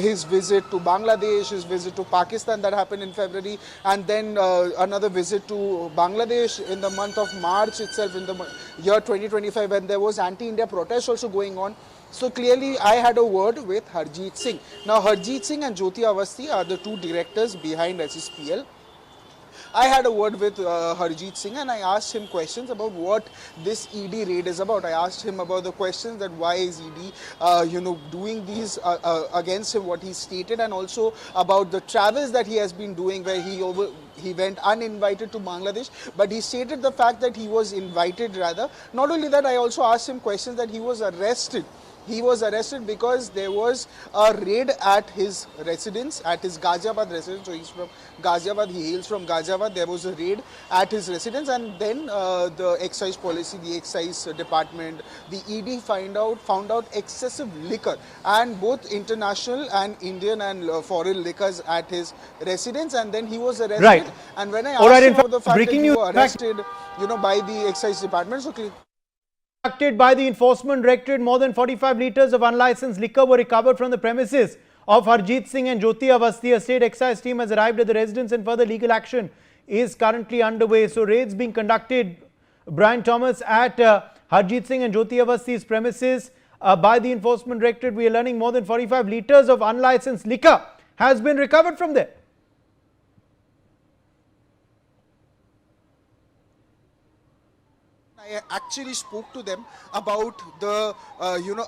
his visit to Bangladesh, his visit to Pakistan that happened in February, and then another visit to Bangladesh in the month of March itself, in the year 2025, when there was anti-India protest also going on. So clearly I had a word with Harjeet Singh. Now Harjeet Singh and Jyoti Awasthi are the two directors behind SSPL. I had a word with Harjeet Singh, and I asked him questions about what this ED raid is about. I asked him about the questions that why is ED doing these against him, what he stated, and also about the travels that he has been doing, where he went uninvited to Bangladesh, but he stated the fact that he was invited rather. Not only that, I also asked him questions that he was arrested. He was arrested because there was a raid at his residence, at his Ghaziabad residence. So he's from Ghaziabad, he hails from Ghaziabad. There was a raid at his residence, and then the excise policy, the excise department, the ED found out excessive liquor, and both international and Indian and foreign liquors at his residence, and then he was arrested. Right. And when I asked him about the fact that you were arrested, by the excise department, so conducted by the Enforcement Directorate, more than 45 litres of unlicensed liquor were recovered from the premises of Harjeet Singh and Jyoti Awasthi. A state excise team has arrived at the residence, and further legal action is currently underway. So raids being conducted, Brian Thomas, at Harjeet Singh and Jyoti Awasthi's premises by the Enforcement Directorate. We are learning more than 45 litres of unlicensed liquor has been recovered from there. I actually spoke to them about the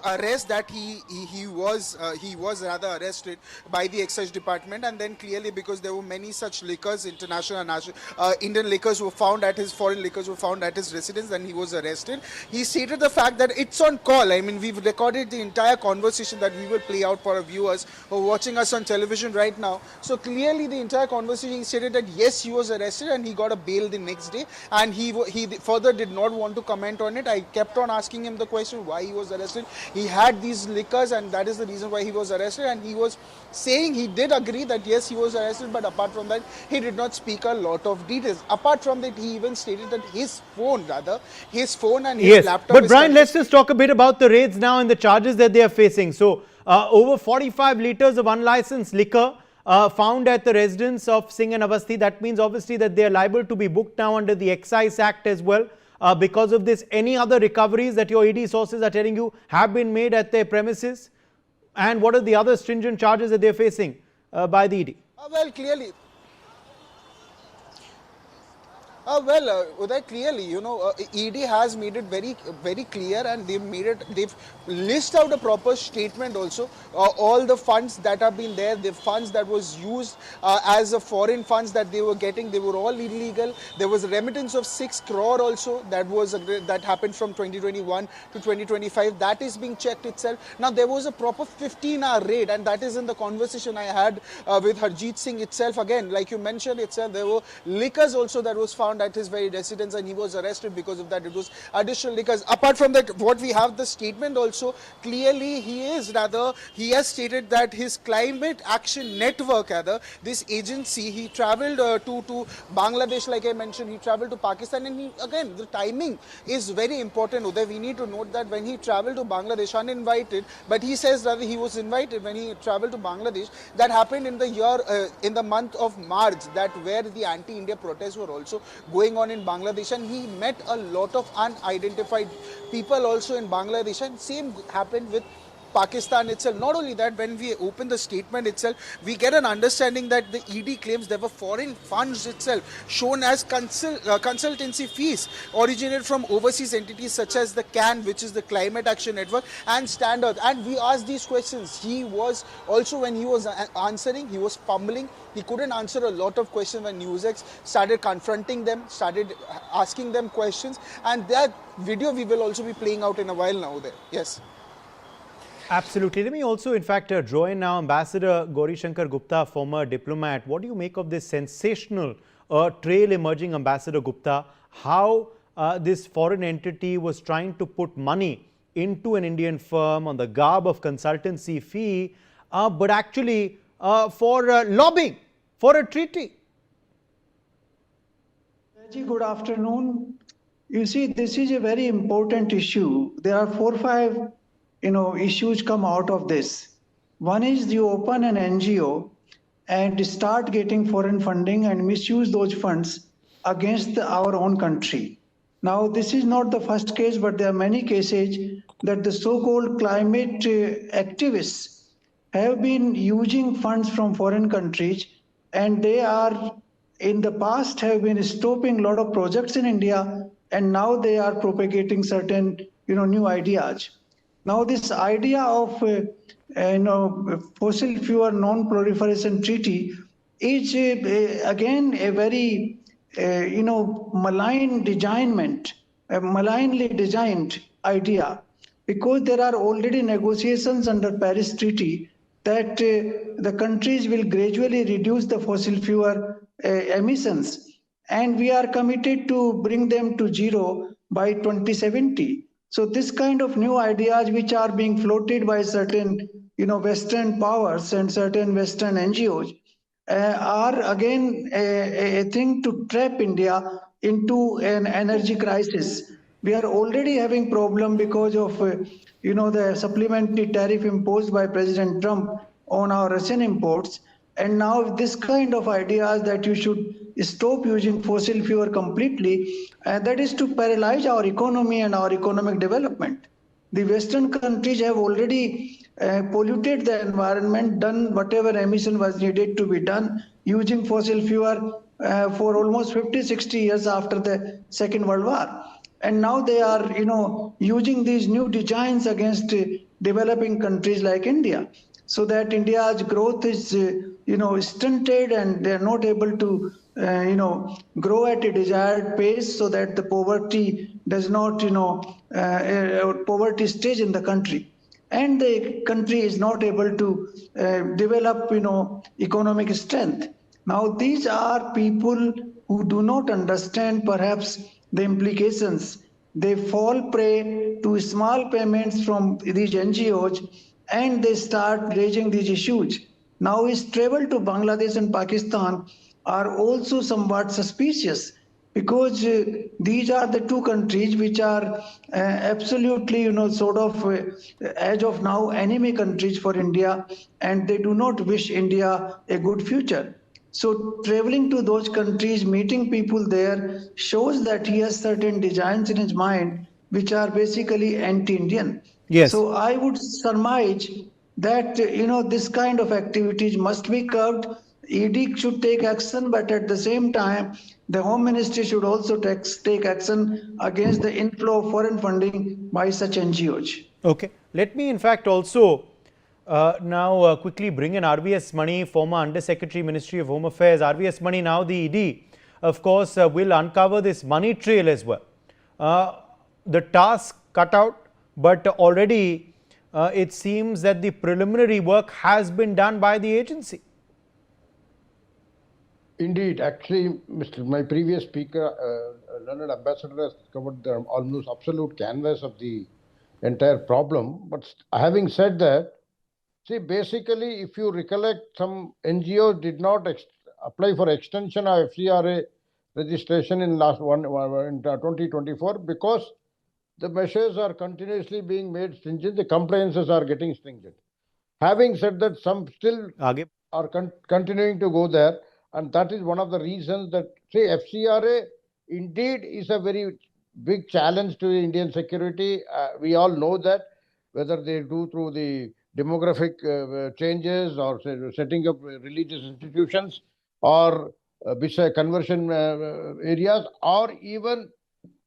arrest that he was rather arrested by the excise department, and then clearly because there were many such liquors, international and national, Indian liquors were found at his, foreign liquors were found at his residence, and he was arrested. He stated the fact that it's on call. I mean, we've recorded the entire conversation that we will play out for our viewers who are watching us on television right now. So clearly the entire conversation, he stated that yes, he was arrested and he got a bail the next day, and he further did not want to comment on it. I kept on asking him the question why he was arrested. He had these liquors, and that is the reason why he was arrested, and he was saying he did agree that yes, he was arrested, but apart from that he did not speak a lot of details. Apart from that, he even stated that his phone and his laptop. But Brian, let's just talk a bit about the raids now and the charges that they are facing. So over 45 litres of unlicensed liquor found at the residence of Singh and Awasthi. That means obviously that they are liable to be booked now under the Excise Act as well. Because of this, any other recoveries that your ED sources are telling you have been made at their premises? And what are the other stringent charges that they are facing by the ED? Well, clearly. Uday, clearly, ED has made it very, very clear, and they've listed out a proper statement also. All the funds that have been there, the funds that was used as a foreign funds that they were getting, they were all illegal. There was a remittance of 6 crore also that happened from 2021 to 2025. That is being checked itself. Now, there was a proper 15-hour raid, and that is in the conversation I had with Harjeet Singh itself. Again, like you mentioned itself, there were liquors also that was found at his very residence, and he was arrested because of that. It was additional liquors. Apart from that, what we have the statement also, clearly he has stated that his Climate Action Network, this agency, he travelled to Bangladesh, like I mentioned, he travelled to Pakistan, and again, the timing is very important, Uday. We need to note that when he travelled to Bangladesh uninvited, but he says rather he was invited when he travelled to Bangladesh. That happened in the month of March, that where the anti-India protests were also going on in Bangladesh, and he met a lot of unidentified people also in Bangladesh, and same happened with Pakistan itself. Not only that, when we open the statement itself, we get an understanding that the ED claims there were foreign funds itself shown as consultancy fees originated from overseas entities such as the CAN, which is the Climate Action Network, and Standard. And we asked these questions. He was also, when he was answering, he was fumbling. He couldn't answer a lot of questions when Newsx started confronting them, started asking them questions. And that video we will also be playing out in a while now there. Yes. Absolutely. Let me also, in fact, join now Ambassador Gauri Shankar Gupta, former diplomat. What do you make of this sensational trail emerging, Ambassador Gupta? How this foreign entity was trying to put money into an Indian firm on the garb of consultancy fee, but actually for lobbying for a treaty? Good afternoon. You see, this is a very important issue. There are 4 or 5 issues come out of this. One is you open an NGO and start getting foreign funding and misuse those funds against our own country. Now, this is not the first case, but there are many cases that the so-called climate activists have been using funds from foreign countries, and they are in the past have been stopping a lot of projects in India, and now they are propagating certain new ideas. Now, this idea of fossil fuel non-proliferation treaty is again a very malignly designed idea, because there are already negotiations under Paris Treaty that the countries will gradually reduce the fossil fuel emissions, and we are committed to bring them to zero by 2070. So this kind of new ideas which are being floated by certain Western powers and certain Western NGOs are again a thing to trap India into an energy crisis. We are already having problem because of the supplementary tariff imposed by President Trump on our Russian imports. And now this kind of ideas that you should stop using fossil fuel completely, that is to paralyze our economy and our economic development. The Western countries have already polluted the environment, done whatever emission was needed to be done using fossil fuel for almost 50, 60 years after the Second World War. And now they are, using these new designs against developing countries like India, so that India's growth is, stunted, and they are not able to, grow at a desired pace, so that the poverty does not, poverty stays in the country, and the country is not able to develop, economic strength. Now, these are people who do not understand perhaps the implications. They fall prey to small payments from these NGOs, and they start raising these issues. Now, his travel to Bangladesh and Pakistan are also somewhat suspicious, because these are the two countries which are absolutely, as of now, enemy countries for India, and they do not wish India a good future. So traveling to those countries, meeting people there, shows that he has certain designs in his mind which are basically anti-Indian. Yes. So I would surmise that this kind of activities must be curbed. ED should take action, but at the same time, the Home Ministry should also take action against the inflow of foreign funding by such NGOs. Okay. Let me, in fact, also now quickly bring in RVS Mani, former Under Secretary, Ministry of Home Affairs. RVS Mani, now the ED, of course, will uncover this money trail as well. The task cut out, but already it seems that the preliminary work has been done by the agency. Indeed, actually, my previous speaker, Learned Ambassador, has covered the almost absolute canvas of the entire problem. But having said that, see, basically, if you recollect, some NGOs did not apply for extension of FCRA registration in in 2024, because the measures are continuously being made stringent, the compliances are getting stringent. Having said that, some still are continuing to go there, and that is one of the reasons that, say, FCRA indeed is a very big challenge to Indian security. We all know that whether they do through the demographic changes or setting up religious institutions or conversion areas, or even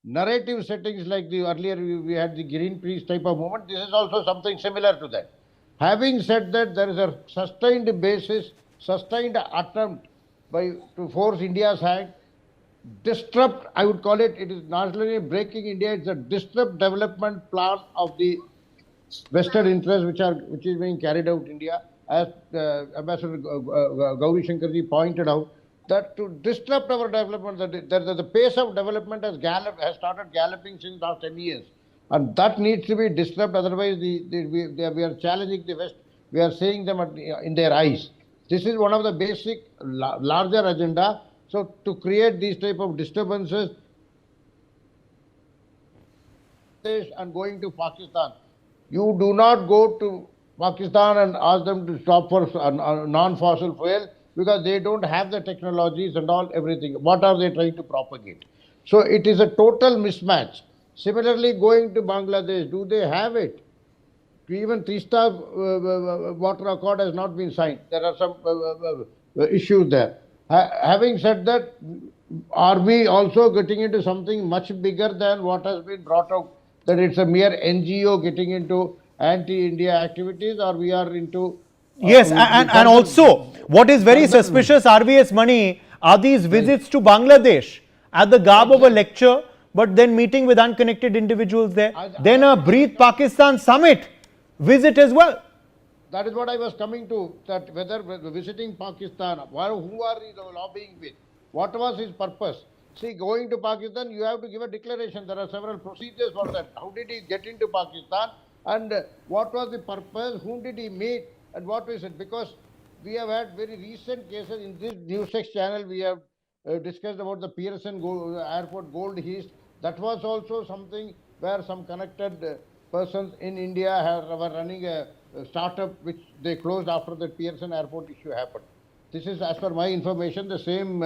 narrative settings like the earlier we had the green peace type of movement. This is also something similar to that. Having said that, there is a sustained basis, sustained attempt to force India's hand, disrupt, I would call it, it is not only breaking India, it's a disrupt development plan of the vested interests which is being carried out in India. As Ambassador Gauri Shankarji pointed out, that to disrupt our development, the pace of development has started galloping since last 10 years. And that needs to be disrupted, otherwise we are challenging the West, we are seeing them in their eyes. This is one of the basic larger agenda. So to create these type of disturbances and going to Pakistan, you do not go to Pakistan and ask them to stop for non-fossil fuel, because they don't have the technologies and all, everything. What are they trying to propagate? So it is a total mismatch. Similarly, going to Bangladesh, do they have it? Even Tista water accord has not been signed. There are some issues there. Having said that, are we also getting into something much bigger than what has been brought out, that it's a mere NGO getting into anti-India activities, or we are into... Yes, and also, what is very suspicious, RVS Mani, are these visits to Bangladesh at the garb of a lecture, but then meeting with unconnected individuals there. Then a Breathe Pakistan summit visit as well. That is what I was coming to, that whether visiting Pakistan, who are you lobbying with? What was his purpose? See, going to Pakistan, you have to give a declaration. There are several procedures for that. How did he get into Pakistan? And what was the purpose? Whom did he meet? And what is it? Because we have had very recent cases in this Newsx channel. We have discussed about the Pearson Airport gold heist. That was also something where some connected persons in India were running a startup which they closed after the Pearson Airport issue happened. This is, as per my information, the same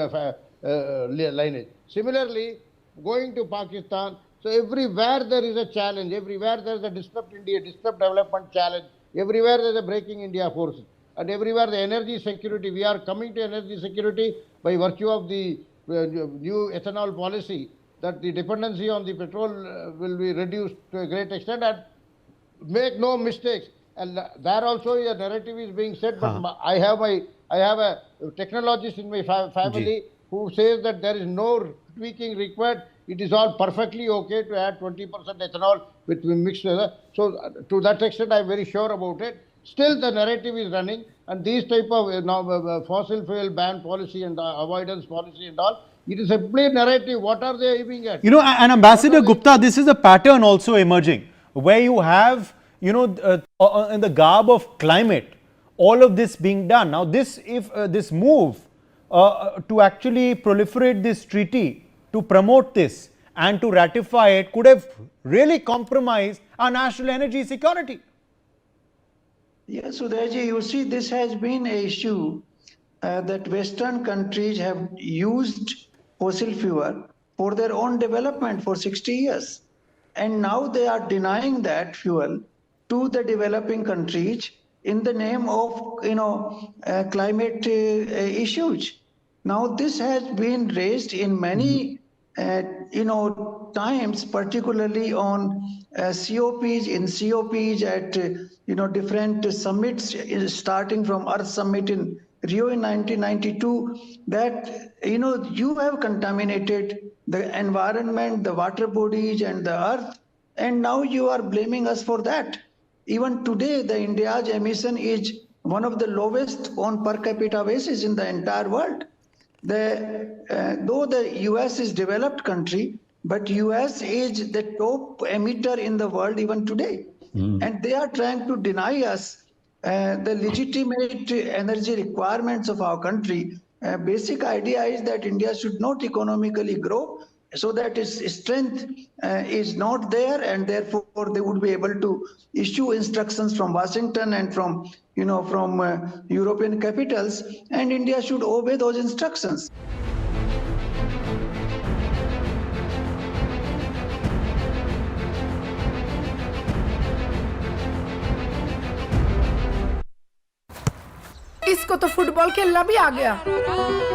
lineage. Similarly, going to Pakistan, so everywhere there is a challenge, everywhere there is a disrupt India, disrupt development challenge, everywhere there is a breaking India force, and everywhere the energy security, we are coming to energy security by virtue of the new ethanol policy, that the dependency on the petrol will be reduced to a great extent. And make no mistakes, and there also a narrative is being said, but I have a technologist in my family who says that there is no tweaking required. It is all perfectly okay to add 20% ethanol with mixed together. So to that extent, I am very sure about it. Still, the narrative is running, and these type of fossil fuel ban policy and avoidance policy and all, it is a plain narrative. What are they aiming at? You know, and Ambassador Gupta, this is a pattern also emerging, where you have, you know, in the garb of climate, all of this being done. Now, this move to actually proliferate this treaty, to promote this and to ratify it, could have really compromised our national energy security. Yes, Udayji, you see, this has been an issue that Western countries have used fossil fuel for their own development for 60 years. And now they are denying that fuel to the developing countries in the name of, climate issues. Now, this has been raised in many, times, particularly on COPs at, different summits, starting from Earth Summit in Rio in 1992, that, you have contaminated the environment, the water bodies and the earth, and now you are blaming us for that. Even today, the India's emission is one of the lowest on per capita basis in the entire world. Though the US is a developed country, but US is the top emitter in the world even today. And they are trying to deny us the legitimate energy requirements of our country. Basic idea is that India should not economically grow, so that its strength is not there, and therefore they would be able to issue instructions from Washington and from European capitals, and India should obey those instructions. इसको तो football खेलना भी आ गया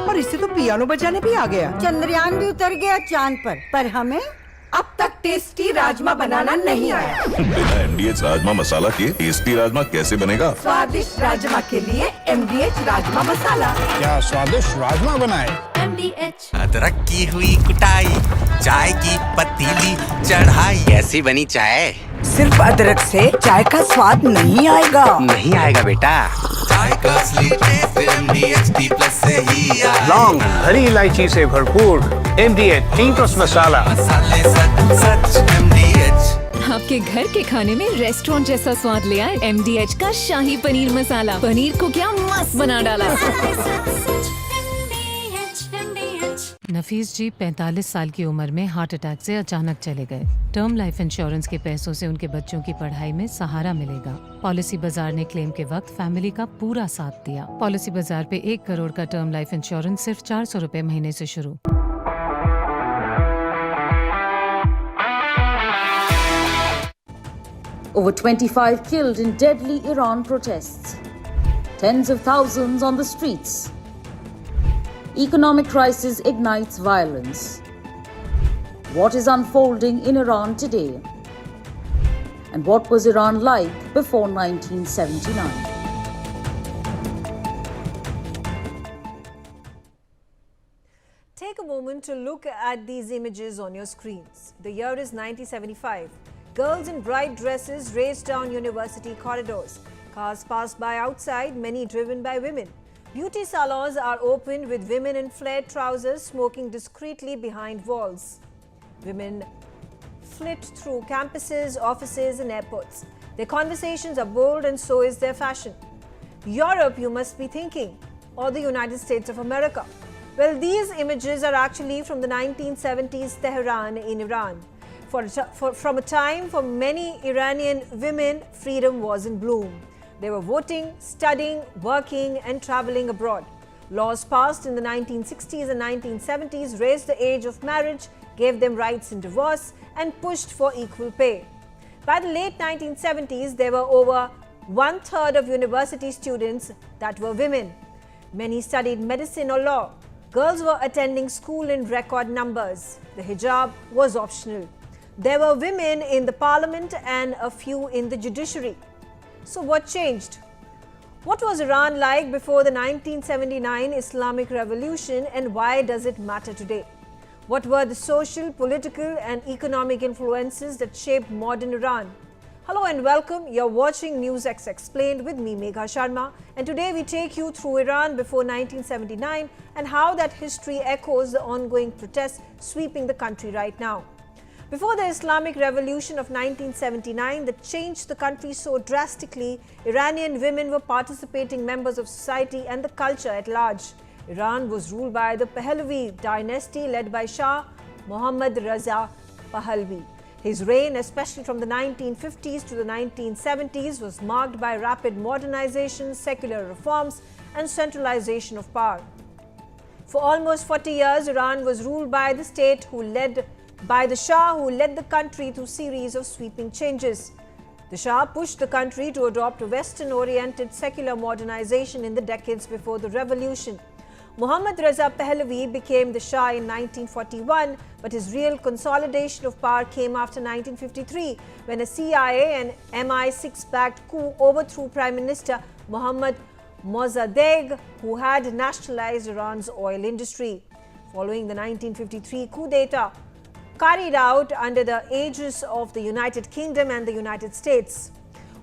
और इसे तो piano बजाने भी आ गया। चंद्रयान भी उतर गया चांद पर हमें अब तक टेस्टी राजमा बनाना नहीं आया। बिना MDH राजमा मसाला के टेस्टी राजमा कैसे बनेगा? स्वादिष्ट राजमा के लिए MDH राजमा मसाला। क्या स्वादिष्ट राजमा बनाए? MDH। अदरक की हुई कुटाई, चाय की पतीली चढ़ाई, कैसी बनी चाय? सिर्फ अदरक से चाय का स्वाद नहीं आएगा। नहीं आएगा बेटा, चाय का असली टेस्ट MDH+ से ही आएगा। लौंग, हरी इलायची से भरपूर MDH 3+ मसाला। मसाले सच MDH। आपके घर के खाने में रेस्टोरेंट जैसा स्वाद ले आए MDH का शाही पनीर मसाला। पनीर को क्या मस्त बना डाला। नफीस जी 45 साल की उम्र में हार्ट अटैक से अचानक चले गए। टर्म लाइफ इंश्योरेंस के पैसों से उनके बच्चों की पढ़ाई में सहारा मिलेगा। पॉलिसी बाजार ने क्लेम के वक्त फैमिली का पूरा साथ दिया। पॉलिसी बाजार पे 1 करोड़ का टर्म लाइफ इंश्योरेंस सिर्फ 400 रुपए महीने से शुरू। Over 25 killed in deadly Iran protests. Tens of thousands on the streets. Economic crisis ignites violence. What is unfolding in Iran today? And what was Iran like before 1979? Take a moment to look at these images on your screens. The year is 1975. Girls in bright dresses race down university corridors. Cars pass by outside, many driven by women. Beauty salons are opened with women in flared trousers smoking discreetly behind walls. Women flit through campuses, offices and airports. Their conversations are bold and so is their fashion. Europe, you must be thinking, or the United States of America. Well, these images are actually from the 1970s Tehran in Iran. From a time for many Iranian women, freedom was in bloom. They were voting, studying, working and traveling abroad. Laws passed in the 1960s and 1970s raised the age of marriage, gave them rights in divorce and pushed for equal pay. By the late 1970s, there were over 1/3 of university students that were women. Many studied medicine or law. Girls were attending school in record numbers. The hijab was optional. There were women in the parliament and a few in the judiciary. So what changed? What was Iran like before the 1979 Islamic Revolution and why does it matter today? What were the social, political and economic influences that shaped modern Iran? Hello and welcome. You're watching Newsx Explained with me, Megha Sharma, and today we take you through Iran before 1979 and how that history echoes the ongoing protests sweeping the country right now. Before the Islamic Revolution of 1979 that changed the country so drastically, Iranian women were participating members of society and the culture at large. Iran was ruled by the Pahlavi dynasty led by Shah Mohammad Reza Pahlavi. His reign, especially from the 1950s to the 1970s, was marked by rapid modernization, secular reforms and centralization of power. For almost 40 years, Iran was ruled by the state by the Shah, who led the country through a series of sweeping changes. The Shah pushed the country to adopt a Western-oriented secular modernization in the decades before the revolution. Mohammad Reza Pahlavi became the Shah in 1941, but his real consolidation of power came after 1953, when a CIA and MI6-backed coup overthrew Prime Minister Mohammad Mossadegh, who had nationalized Iran's oil industry. Following the 1953 coup d'etat, carried out under the aegis of the United Kingdom and the United States.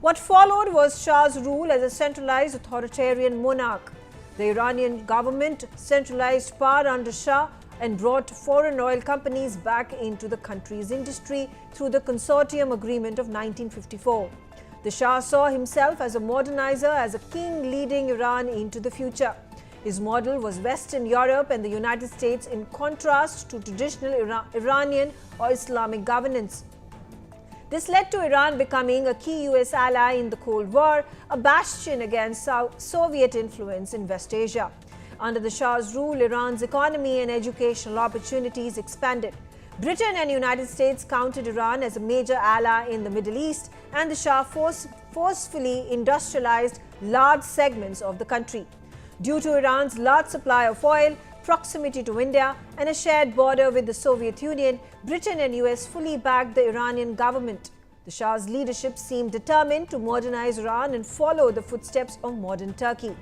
What followed was Shah's rule as a centralized authoritarian monarch. The Iranian government centralized power under Shah and brought foreign oil companies back into the country's industry through the Consortium Agreement of 1954. The Shah saw himself as a modernizer, as a king leading Iran into the future. His model was Western Europe and the United States in contrast to traditional Iranian or Islamic governance. This led to Iran becoming a key US ally in the Cold War, a bastion against Soviet influence in West Asia. Under the Shah's rule, Iran's economy and educational opportunities expanded. Britain and United States counted Iran as a major ally in the Middle East, and the Shah forcefully industrialized large segments of the country. Due to Iran's large supply of oil, proximity to India, and a shared border with the Soviet Union, Britain and US fully backed the Iranian government. The Shah's leadership seemed determined to modernize Iran and follow the footsteps of modern Turkey.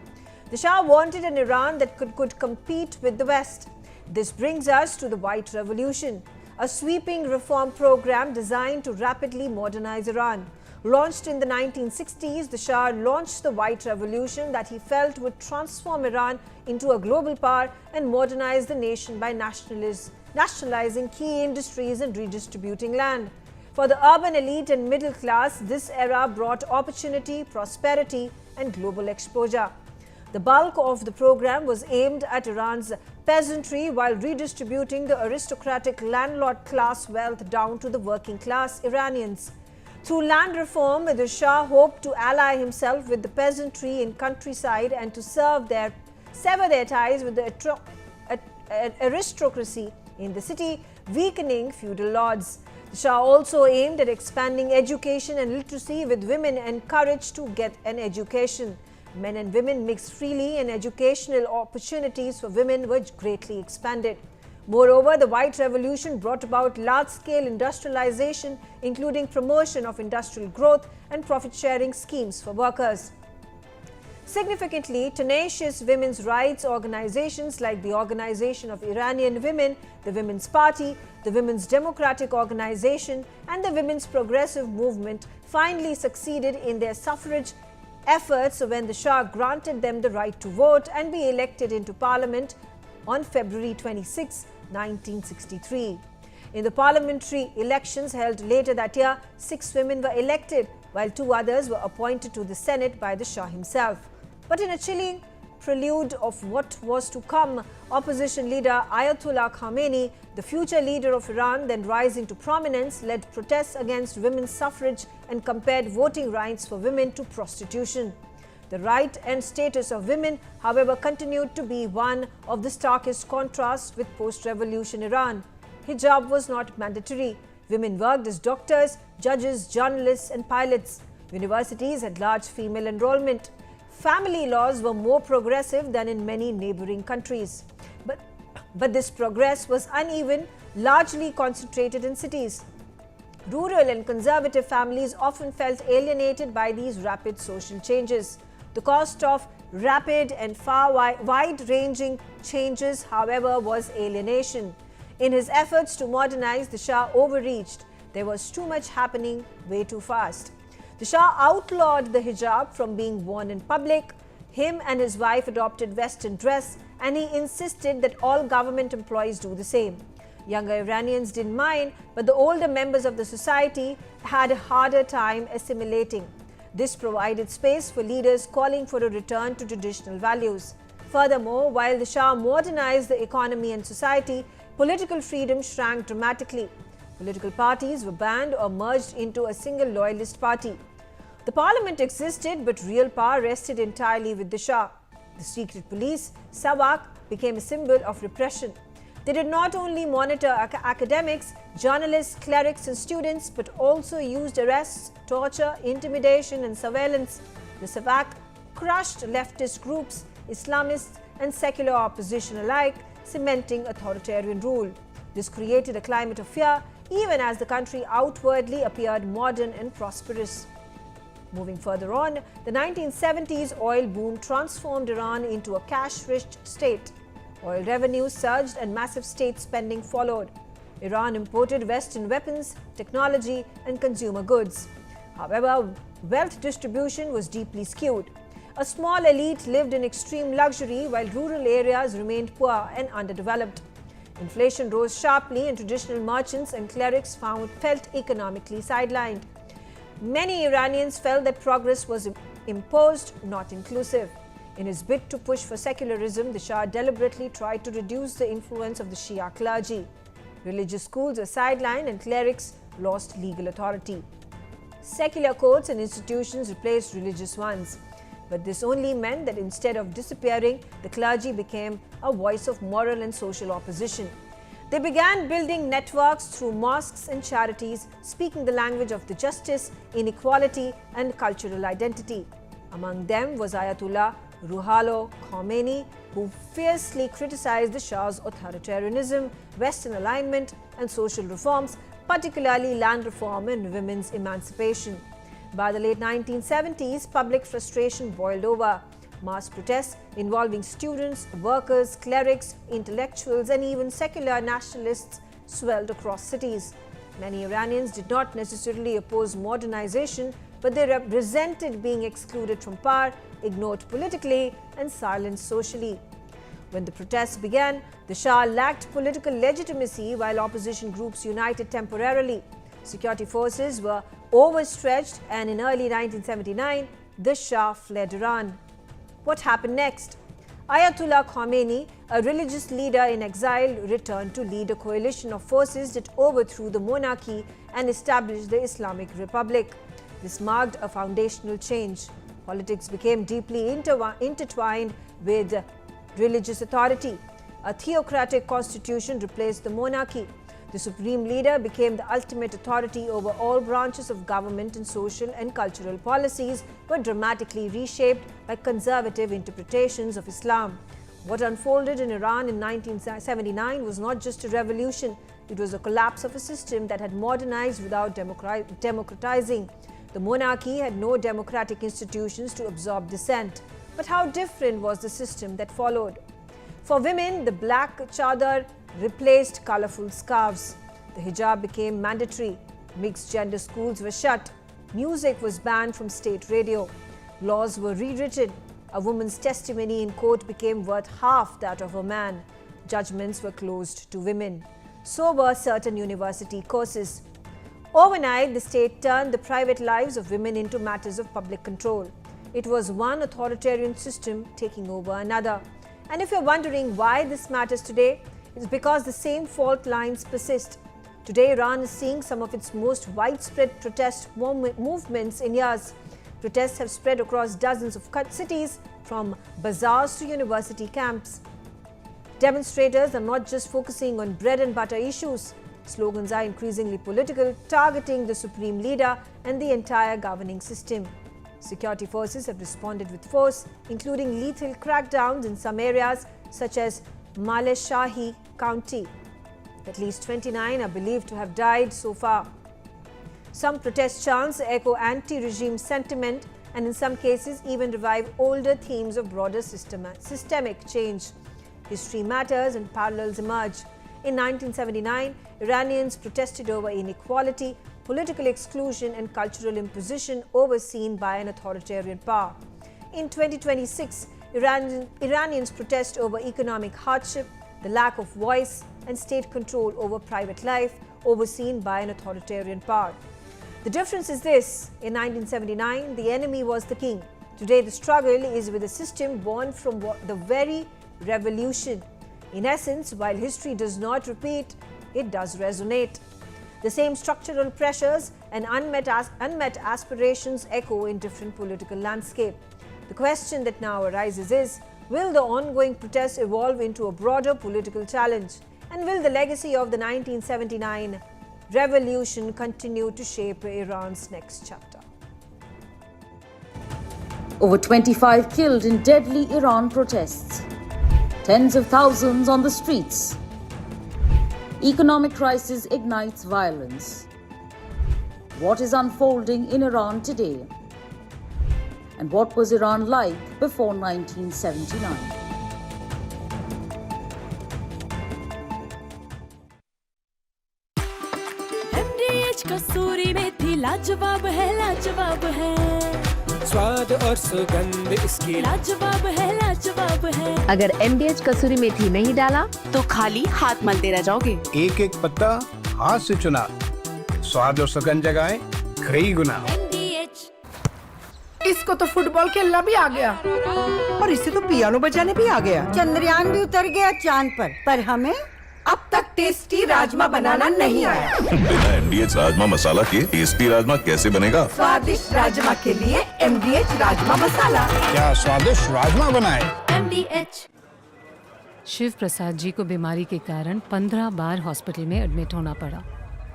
The Shah wanted an Iran that could compete with the West. This brings us to the White Revolution, a sweeping reform program designed to rapidly modernize Iran. Launched in the 1960s, the Shah launched the White Revolution that he felt would transform Iran into a global power and modernize the nation by nationalizing key industries and redistributing land. For the urban elite and middle class, this era brought opportunity, prosperity, and global exposure. The bulk of the program was aimed at Iran's peasantry while redistributing the aristocratic landlord class wealth down to the working class Iranians. Through land reform, the Shah hoped to ally himself with the peasantry in countryside and to sever their ties with the aristocracy in the city, weakening feudal lords. The Shah also aimed at expanding education and literacy, with women encouraged to get an education. Men and women mixed freely, and educational opportunities for women were greatly expanded. Moreover, the White Revolution brought about large-scale industrialization, including promotion of industrial growth and profit-sharing schemes for workers. Significantly, tenacious women's rights organizations like the Organization of Iranian Women, the Women's Party, the Women's Democratic Organization, and the Women's Progressive Movement finally succeeded in their suffrage efforts when the Shah granted them the right to vote and be elected into parliament on February 26, 1963. In the parliamentary elections held later that year, 6 women were elected, while 2 others were appointed to the Senate by the Shah himself. But in a chilling prelude of what was to come, opposition leader Ayatollah Khamenei, the future leader of Iran, then rising to prominence, led protests against women's suffrage and compared voting rights for women to prostitution. The right and status of women, however, continued to be one of the starkest contrasts with post-revolution Iran. Hijab was not mandatory. Women worked as doctors, judges, journalists, and pilots. Universities had large female enrollment. Family laws were more progressive than in many neighboring countries. But this progress was uneven, largely concentrated in cities. Rural and conservative families often felt alienated by these rapid social changes. The cost of rapid and wide-ranging changes, however, was alienation. In his efforts to modernize, the Shah overreached. There was too much happening way too fast. The Shah outlawed the hijab from being worn in public. Him and his wife adopted Western dress, and he insisted that all government employees do the same. Younger Iranians didn't mind, but the older members of the society had a harder time assimilating. This provided space for leaders calling for a return to traditional values. Furthermore, while the Shah modernized the economy and society, political freedom shrank dramatically. Political parties were banned or merged into a single loyalist party. The parliament existed, but real power rested entirely with the Shah. The secret police, Sawak, became a symbol of repression. They did not only monitor academics, journalists, clerics, and students, but also used arrests, torture, intimidation, and surveillance. The Sawak crushed leftist groups, Islamists, and secular opposition alike, cementing authoritarian rule. This created a climate of fear, even as the country outwardly appeared modern and prosperous. Moving further on, the 1970s oil boom transformed Iran into a cash-rich state. Oil revenues surged and massive state spending followed. Iran imported Western weapons, technology, and consumer goods. However, wealth distribution was deeply skewed. A small elite lived in extreme luxury while rural areas remained poor and underdeveloped. Inflation rose sharply and traditional merchants and clerics felt economically sidelined. Many Iranians felt that progress was imposed, not inclusive. In his bid to push for secularism, the Shah deliberately tried to reduce the influence of the Shia clergy. Religious schools were sidelined and clerics lost legal authority. Secular courts and institutions replaced religious ones. But this only meant that instead of disappearing, the clergy became a voice of moral and social opposition. They began building networks through mosques and charities, speaking the language of the justice, inequality, and cultural identity. Among them was Ayatollah Ruhollah Khomeini, who fiercely criticized the Shah's authoritarianism, Western alignment and social reforms, particularly land reform and women's emancipation. By the late 1970s, public frustration boiled over. Mass protests involving students, workers, clerics, intellectuals and even secular nationalists swelled across cities. Many Iranians did not necessarily oppose modernization, but they resented being excluded from power, ignored politically and silenced socially. When the protests began, the Shah lacked political legitimacy while opposition groups united temporarily. Security forces were overstretched and in early 1979, the Shah fled Iran. What happened next? Ayatollah Khomeini, a religious leader in exile, returned to lead a coalition of forces that overthrew the monarchy and established the Islamic Republic. This marked a foundational change. Politics became deeply intertwined with religious authority. A theocratic constitution replaced the monarchy. The supreme leader became the ultimate authority over all branches of government, and social and cultural policies were dramatically reshaped by conservative interpretations of Islam. What unfolded in Iran in 1979 was not just a revolution, it was a collapse of a system that had modernized without democratizing. The monarchy had no democratic institutions to absorb dissent. But how different was the system that followed? For women, the black chadar replaced colorful scarves. The hijab became mandatory. Mixed gender schools were shut. Music was banned from state radio. Laws were rewritten. A woman's testimony in court became worth half that of a man. Judgments were closed to women. So were certain university courses. Overnight, the state turned the private lives of women into matters of public control. It was one authoritarian system taking over another. And if you're wondering why this matters today, it's because the same fault lines persist. Today, Iran is seeing some of its most widespread protest movements in years. Protests have spread across dozens of cities, from bazaars to university camps. Demonstrators are not just focusing on bread and butter issues. Slogans are increasingly political, targeting the supreme leader and the entire governing system. Security forces have responded with force, including lethal crackdowns in some areas such as Maleshahi County. At least 29 are believed to have died so far. Some protest chants echo anti-regime sentiment and in some cases even revive older themes of broader systemic change. History matters and parallels emerge. In 1979, Iranians protested over inequality, political exclusion and cultural imposition overseen by an authoritarian power. In 2026, Iranians protest over economic hardship, the lack of voice and state control over private life overseen by an authoritarian power. The difference is this: in 1979, the enemy was the king. Today, the struggle is with a system born from the very revolution. In essence, while history does not repeat, it does resonate. The same structural pressures and unmet aspirations echo in different political landscape. The question that now arises is, will the ongoing protests evolve into a broader political challenge? And will the legacy of the 1979 revolution continue to shape Iran's next chapter? Over 25 killed in deadly Iran protests. Tens of thousands on the streets. Economic crisis ignites violence. What is unfolding in Iran today? And what was Iran like before 1979? कसूरी मेथी लाजवाब है, लाजवाब है। स्वाद और सुगंध इसकी लाजवाब है, लाजवाब है। अगर MDH कसूरी मेथी नहीं डाला तो खाली हाथ मलते रह जाओगे। एक एक पत्ता हाथ से चुना, स्वाद और सुगंध जगाए कई गुना। इसको तो फुटबॉल खेलना भी आ गया और इसे तो पियानो बजाने भी आ गया। चंद्रयान भी उतर गया चांद पर हमें अब तक टेस्टी राजमा बनाना नहीं आया। बिना MDH राजमा मसाला के टेस्टी राजमा कैसे बनेगा? स्वादिष्ट राजमा के लिए MDH राजमा मसाला। क्या स्वादिष्ट राजमा बनाए? MDH। शिव प्रसाद जी को बीमारी के कारण 15 बार हॉस्पिटल में एडमिट होना पड़ा।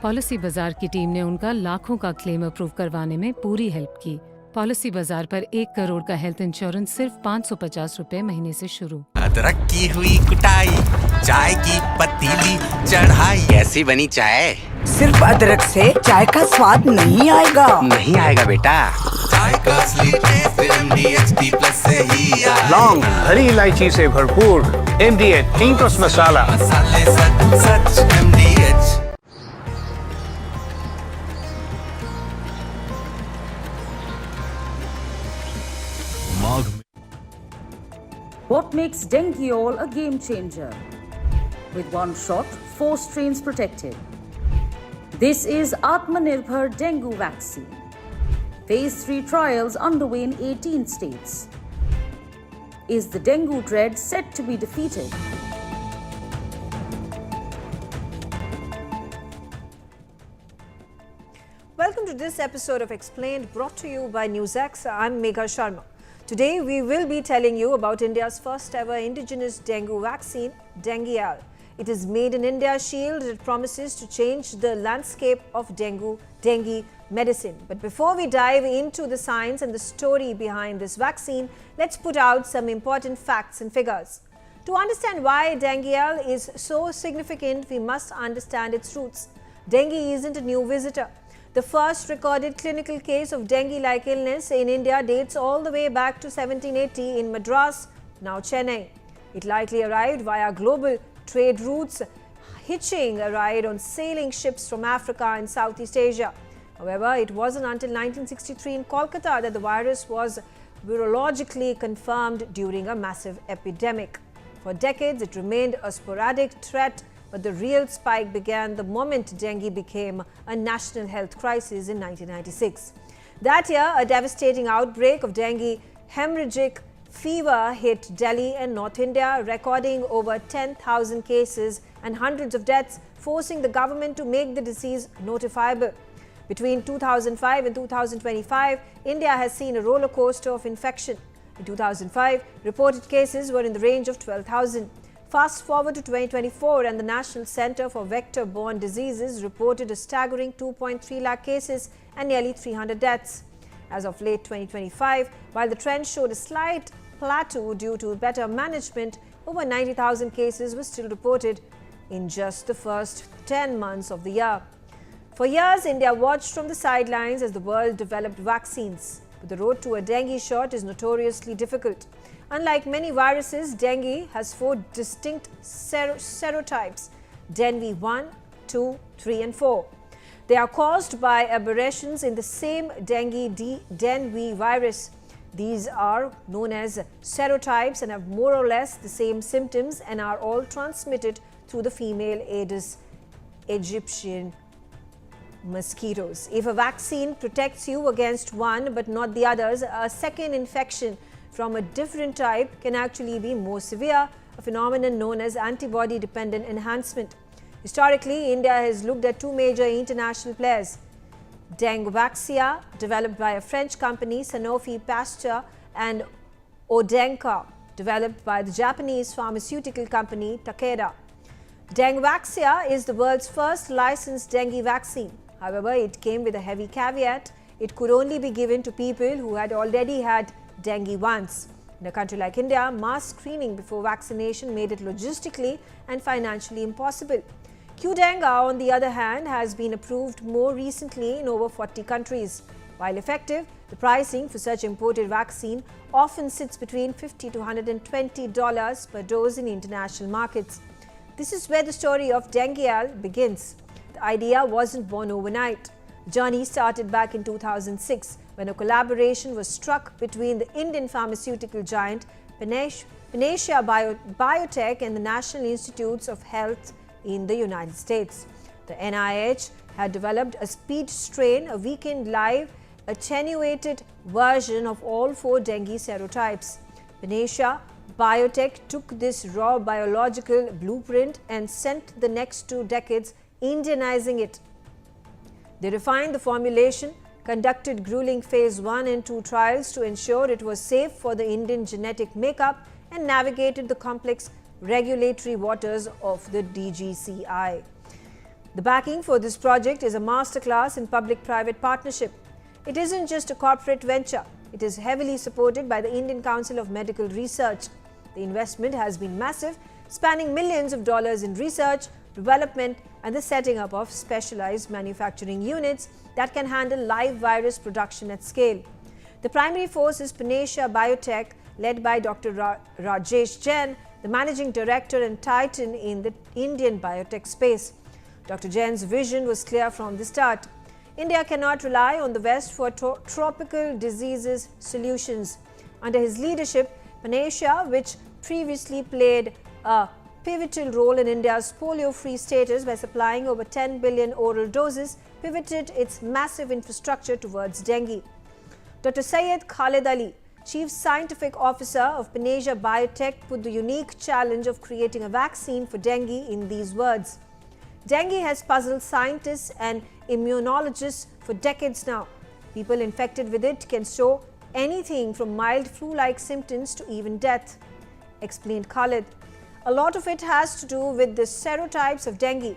पॉलिसी बाजार की टीम ने उनका लाखों का क्लेम अप्रूव करवाने में पूरी हेल्प की, पॉलिसी बाजार पर 1 करोड़ का हेल्थ इंश्योरेंस सिर्फ 550 रुपए महीने से शुरू। अदरक की हुई कुटाई, चाय की पतीली चढ़ाई, कैसी बनी चाय? सिर्फ अदरक से चाय का स्वाद नहीं आएगा। नहीं आएगा बेटा, चाय का असली टेस्ट MDHD+ से ही आएगा। लौंग, हरी इलायची से भरपूर MDH थिंक मसाला। मसाले सच सच MDH। What makes dengue a game changer? With one shot, 4 strains protected. This is Atmanirbhar Dengue Vaccine. Phase 3 trials underway in 18 states. Is the dengue dread set to be defeated? Welcome to this episode of Explained, brought to you by Newsx. I'm Megha Sharma. Today we will be telling you about India's first ever indigenous dengue vaccine, Dengue. It is made in India Shield. It promises to change the landscape of dengue medicine. But before we dive into the science and the story behind this vaccine, let's put out some important facts and figures. To understand why dengue is so significant, we must understand its roots. Dengue isn't a new visitor. The first recorded clinical case of dengue-like illness in India dates all the way back to 1780 in Madras, now Chennai. It likely arrived via global trade routes, hitching a ride on sailing ships from Africa and Southeast Asia. However, it wasn't until 1963 in Kolkata that the virus was virologically confirmed during a massive epidemic. For decades, it remained a sporadic threat, but the real spike began the moment dengue became a national health crisis in 1996. That year, a devastating outbreak of dengue hemorrhagic fever hit Delhi and North India, recording over 10,000 cases and hundreds of deaths, forcing the government to make the disease notifiable. Between 2005 and 2025, India has seen a roller coaster of infection. In 2005, reported cases were in the range of 12,000. Fast forward to 2024 and the National Centre for Vector-Borne Diseases reported a staggering 2.3 lakh cases and nearly 300 deaths. As of late 2025, while the trend showed a slight plateau due to better management, over 90,000 cases were still reported in just the first 10 months of the year. For years, India watched from the sidelines as the world developed vaccines. But the road to a dengue shot is notoriously difficult. Unlike many viruses, dengue has 4 distinct serotypes: dengue 1, 2, 3 and 4. They are caused by aberrations in the same dengue virus. These are known as serotypes and have more or less the same symptoms and are all transmitted through the female Aedes aegypti mosquitoes. If a vaccine protects you against one but not the others, a second infection from a different type can actually be more severe, a phenomenon known as antibody-dependent enhancement. Historically, India has looked at 2 major international players: Dengvaxia, developed by a French company, Sanofi Pasteur, and Odenka, developed by the Japanese pharmaceutical company Takeda. Dengvaxia is the world's first licensed dengue vaccine. However, it came with a heavy caveat: it could only be given to people who had already had dengue once. In a country like India, mass screening before vaccination made it logistically and financially impossible. Qdenga, on the other hand, has been approved more recently in over 40 countries. While effective, the pricing for such imported vaccine often sits between $50 to $120 per dose in international markets. This is where the story of Dengue begins. The idea wasn't born overnight. The journey started back in 2006 when a collaboration was struck between the Indian pharmaceutical giant Panacea Biotech and the National Institutes of Health in the United States. The NIH had developed a speed strain, a weakened live attenuated version of all 4 dengue serotypes. Panacea Biotech took this raw biological blueprint and spent the next 2 decades Indianizing it. They refined the formulation, conducted grueling phase 1 and 2 trials to ensure it was safe for the Indian genetic makeup, and navigated the complex regulatory waters of the DGCI. The backing for this project is a masterclass in public-private partnership. It isn't just a corporate venture. It is heavily supported by the Indian Council of Medical Research. The investment has been massive, spanning millions of dollars in research, development, and the setting up of specialized manufacturing units that can handle live virus production at scale. The primary force is Panacea Biotech, led by Dr. Rajesh Jain, the managing director and titan in the Indian biotech space. Dr. Jain's vision was clear from the start. India cannot rely on the West for tropical diseases solutions. Under his leadership, Panacea, which previously played a pivotal role in India's polio-free status by supplying over 10 billion oral doses, pivoted its massive infrastructure towards dengue. Dr. Syed Khalid Ali, Chief Scientific Officer of Panacea Biotech, put the unique challenge of creating a vaccine for dengue in these words. Dengue has puzzled scientists and immunologists for decades now. People infected with it can show anything from mild flu-like symptoms to even death, explained Khalid. A lot of it has to do with the serotypes of dengue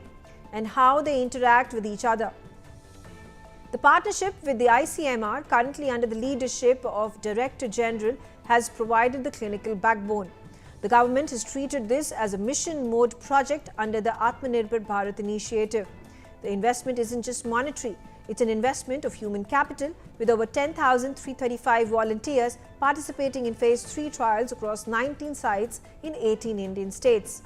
and how they interact with each other. The partnership with the ICMR, currently under the leadership of Director General, has provided the clinical backbone. The government has treated this as a mission mode project under the Atmanirbhar Bharat initiative. The investment isn't just monetary, it's an investment of human capital, with over 10,335 volunteers participating in phase 3 trials across 19 sites in 18 Indian states.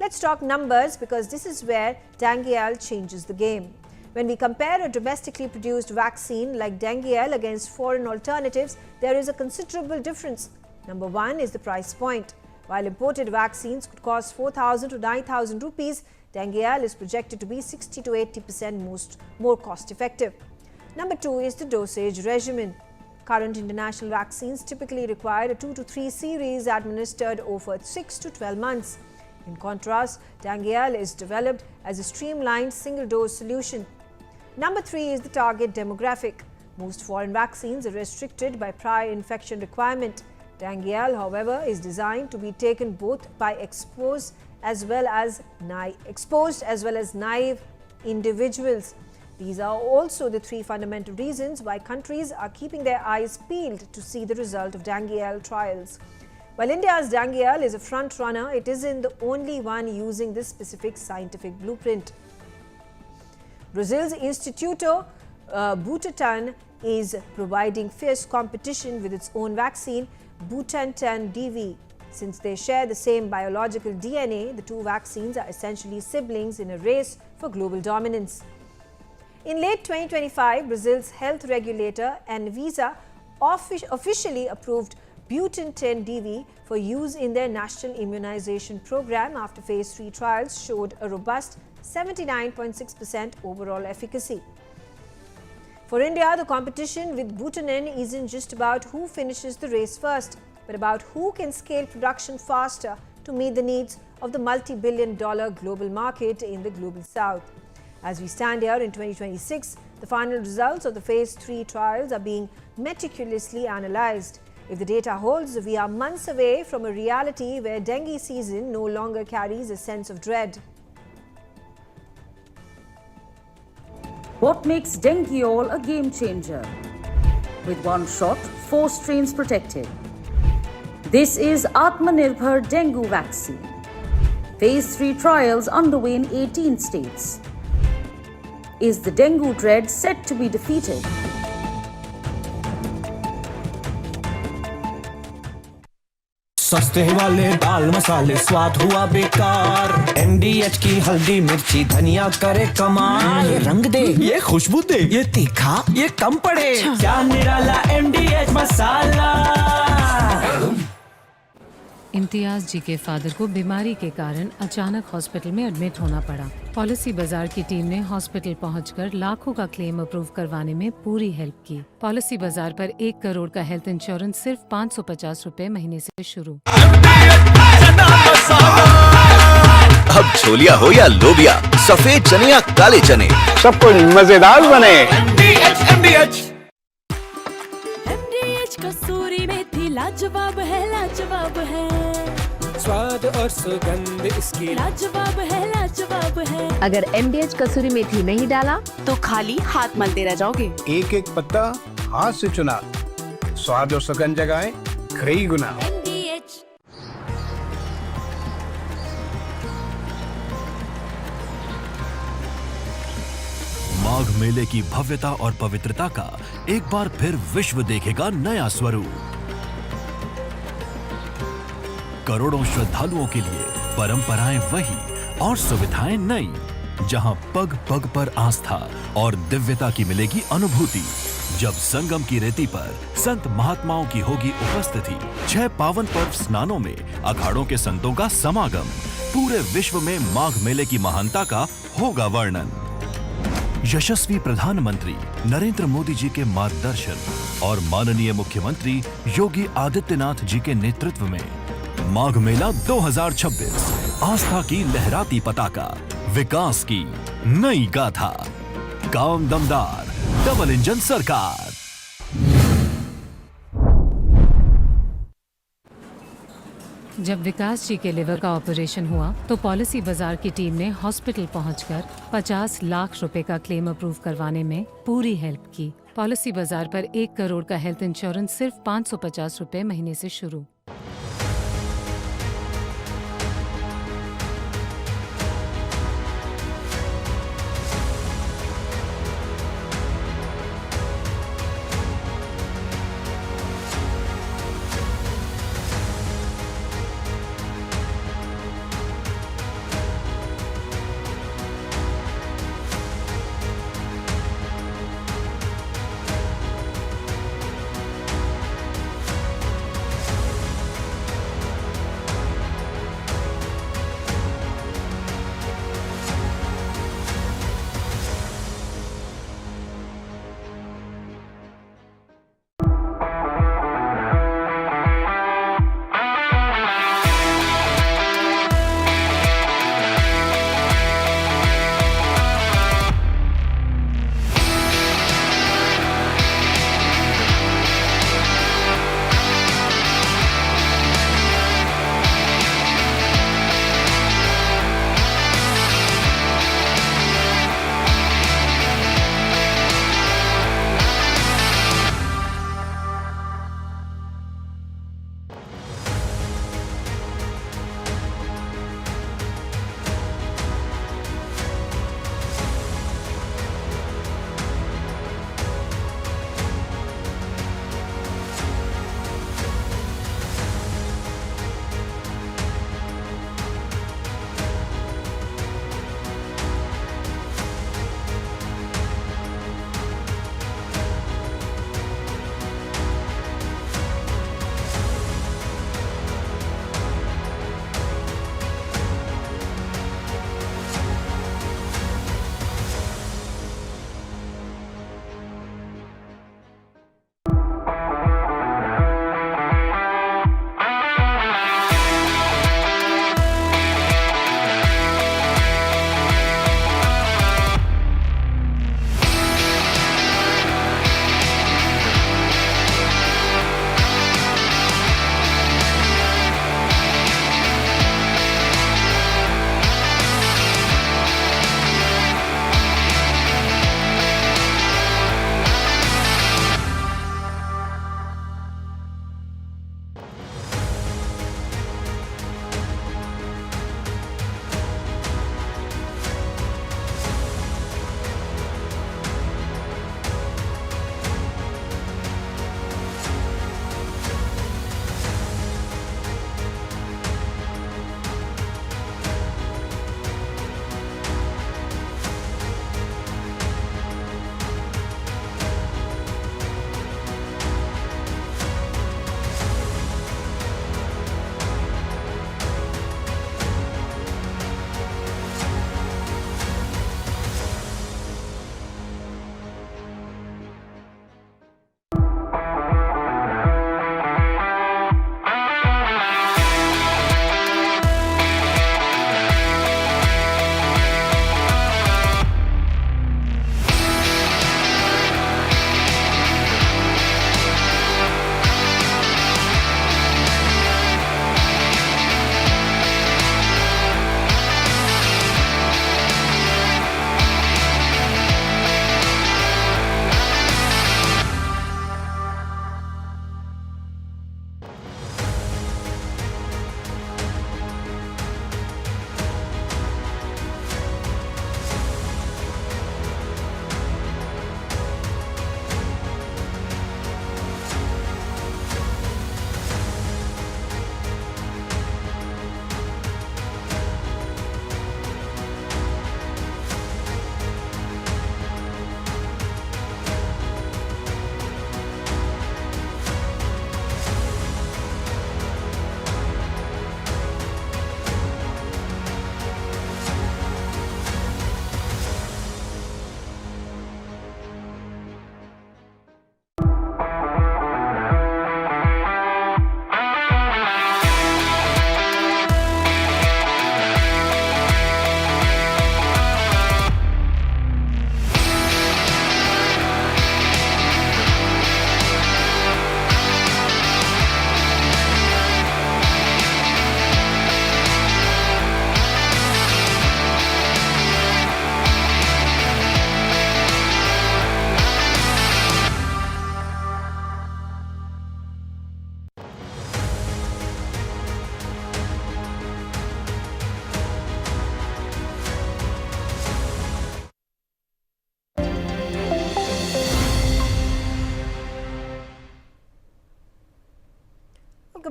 Let's talk numbers, because this is where Dengue changes the game. When we compare a domestically produced vaccine like Dengue against foreign alternatives, there is a considerable difference. Number one is the price point. While imported vaccines could cost 4,000 to 9,000 rupees, Dengue is projected to be 60 to 80% more cost effective. Number two is the dosage regimen. Current international vaccines typically require a 2 to 3 series administered over 6 to 12 months. In contrast, Dengue is developed as a streamlined single-dose solution. Number three is the target demographic. Most foreign vaccines are restricted by prior infection requirement. Dengue, however, is designed to be taken both by exposed as well as naive individuals. These are also the three fundamental reasons why countries are keeping their eyes peeled to see the result of Dengue trials. While India's Dengue is a front runner, it isn't the only one using this specific scientific blueprint. Brazil's Instituto Butantan is providing fierce competition with its own vaccine, Butantan DV. Since they share the same biological DNA, the two vaccines are essentially siblings in a race for global dominance. In late 2025, Brazil's health regulator, Anvisa, officially approved Butantan DV for use in their national immunization program after phase 3 trials showed a robust 79.6% overall efficacy. For India, the competition with Butantan isn't just about who finishes the race first, but about who can scale production faster to meet the needs of the multi-billion-dollar global market in the global south. As we stand here in 2026, the final results of the phase 3 trials are being meticulously analyzed. If the data holds, we are months away from a reality where dengue season no longer carries a sense of dread. What makes dengue a game changer? With one shot, 4 strains protected. This is Atmanirbhar Dengue Vaccine. Phase 3 trials underway in 18 states. Is the dengue dread set to be defeated? सस्ते वाले दाल मसाले स्वाद हुआ बेकार MDH की हल्दी मिर्ची धनिया करे कमाल ये रंग दे ये खुशबू दे ये तीखा ये कम पड़े क्या निराला MDH मसाला। इम्तियाज जी के फादर को बीमारी के कारण अचानक हॉस्पिटल में एडमिट होना पड़ा। पॉलिसी बाजार की टीम ने हॉस्पिटल पहुंचकर लाखों का क्लेम अप्रूव करवाने में पूरी हेल्प की। पॉलिसी बाजार पर 1 करोड़ का हेल्थ इंश्योरेंस सिर्फ 550 रुपए महीने से शुरू। अब छोलिया हो या लोबिया, सफेद चने या काले चने, सब कुछ मजेदार बने। MDH कसूरी मेथी लाजवाब है, लाजवाब है। स्वाद और सुगंध इसकी लाजवाब है, लाजवाब है। अगर MDH कसूरी मेथी नहीं डाला तो खाली हाथ मलते रह जाओगे। एक एक पत्ता हाथ से चुना, स्वाद और सुगंध जगाए कई गुना। माघ मेले की भव्यता और पवित्रता का एक बार फिर विश्व देखेगा नया स्वरूप। करोड़ों श्रद्धालुओं के लिए परंपराएं वही और सुविधाएं नई, जहां पग पग पर आस्था और दिव्यता की मिलेगी अनुभूति। जब संगम की रेती पर संत महात्माओं की होगी उपस्थिति, 6 पावन पर्व स्नानों में अखाड़ों के संतों का समागम, पूरे विश्व में माघ मेले की महानता का होगा वर्णन। यशस्वी प्रधानमंत्री नरेंद्र मोदी जी के मार्गदर्शन और माननीय मुख्यमंत्री योगी आदित्यनाथ जी के नेतृत्व में माघ मेला 2026 आस्था की लहराती पताका, विकास की नई गाथा, काम दमदार, डबल इंजन सरकार। जब विकास जी के लिवर का ऑपरेशन हुआ तो पॉलिसी बाजार की टीम ने हॉस्पिटल पहुंचकर 50 लाख रुपए का क्लेम अप्रूव करवाने में पूरी हेल्प की। पॉलिसी बाजार पर 1 करोड़ का हेल्थ इंश्योरेंस सिर्फ 550 रुपए महीने से शुरू।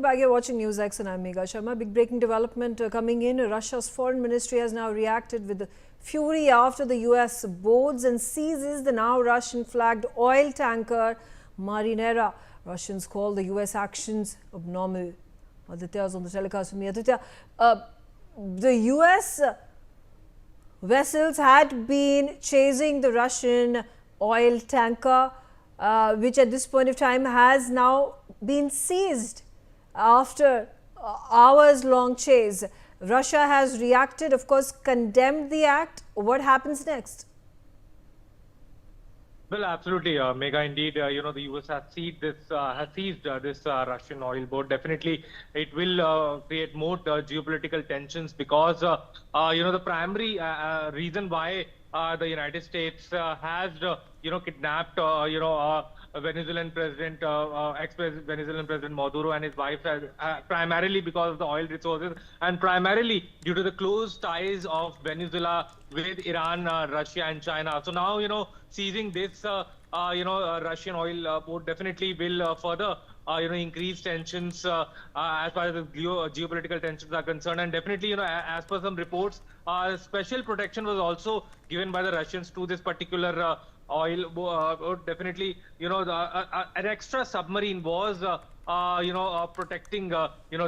Welcome back. You're watching Newsx and I'm Megha Sharma. Big breaking development coming in. Russia's foreign ministry has now reacted with fury after the US boards and seizes the now Russian flagged oil tanker Marinera. Russians call the US actions abnormal. Aditya is on the telecast with me. Aditya, the US vessels had been chasing the Russian oil tanker, which at this point of time has now been seized after hours-long chase. Russia has reacted, of course, condemned the act. What happens next? Well, absolutely, Megha. Indeed, the US has seized this Russian oil boat. Definitely, it will create more geopolitical tensions because the primary reason why the United States has kidnapped Venezuelan President, ex-Venezuelan President Maduro and his wife, primarily because of the oil resources and primarily due to the close ties of Venezuela with Iran, Russia and China. So now, seizing this, Russian oil boat definitely will further, increase tensions as far as the geopolitical tensions are concerned. And definitely, as per some reports, special protection was also given by the Russians to this particular oil boat. Definitely, an extra submarine was protecting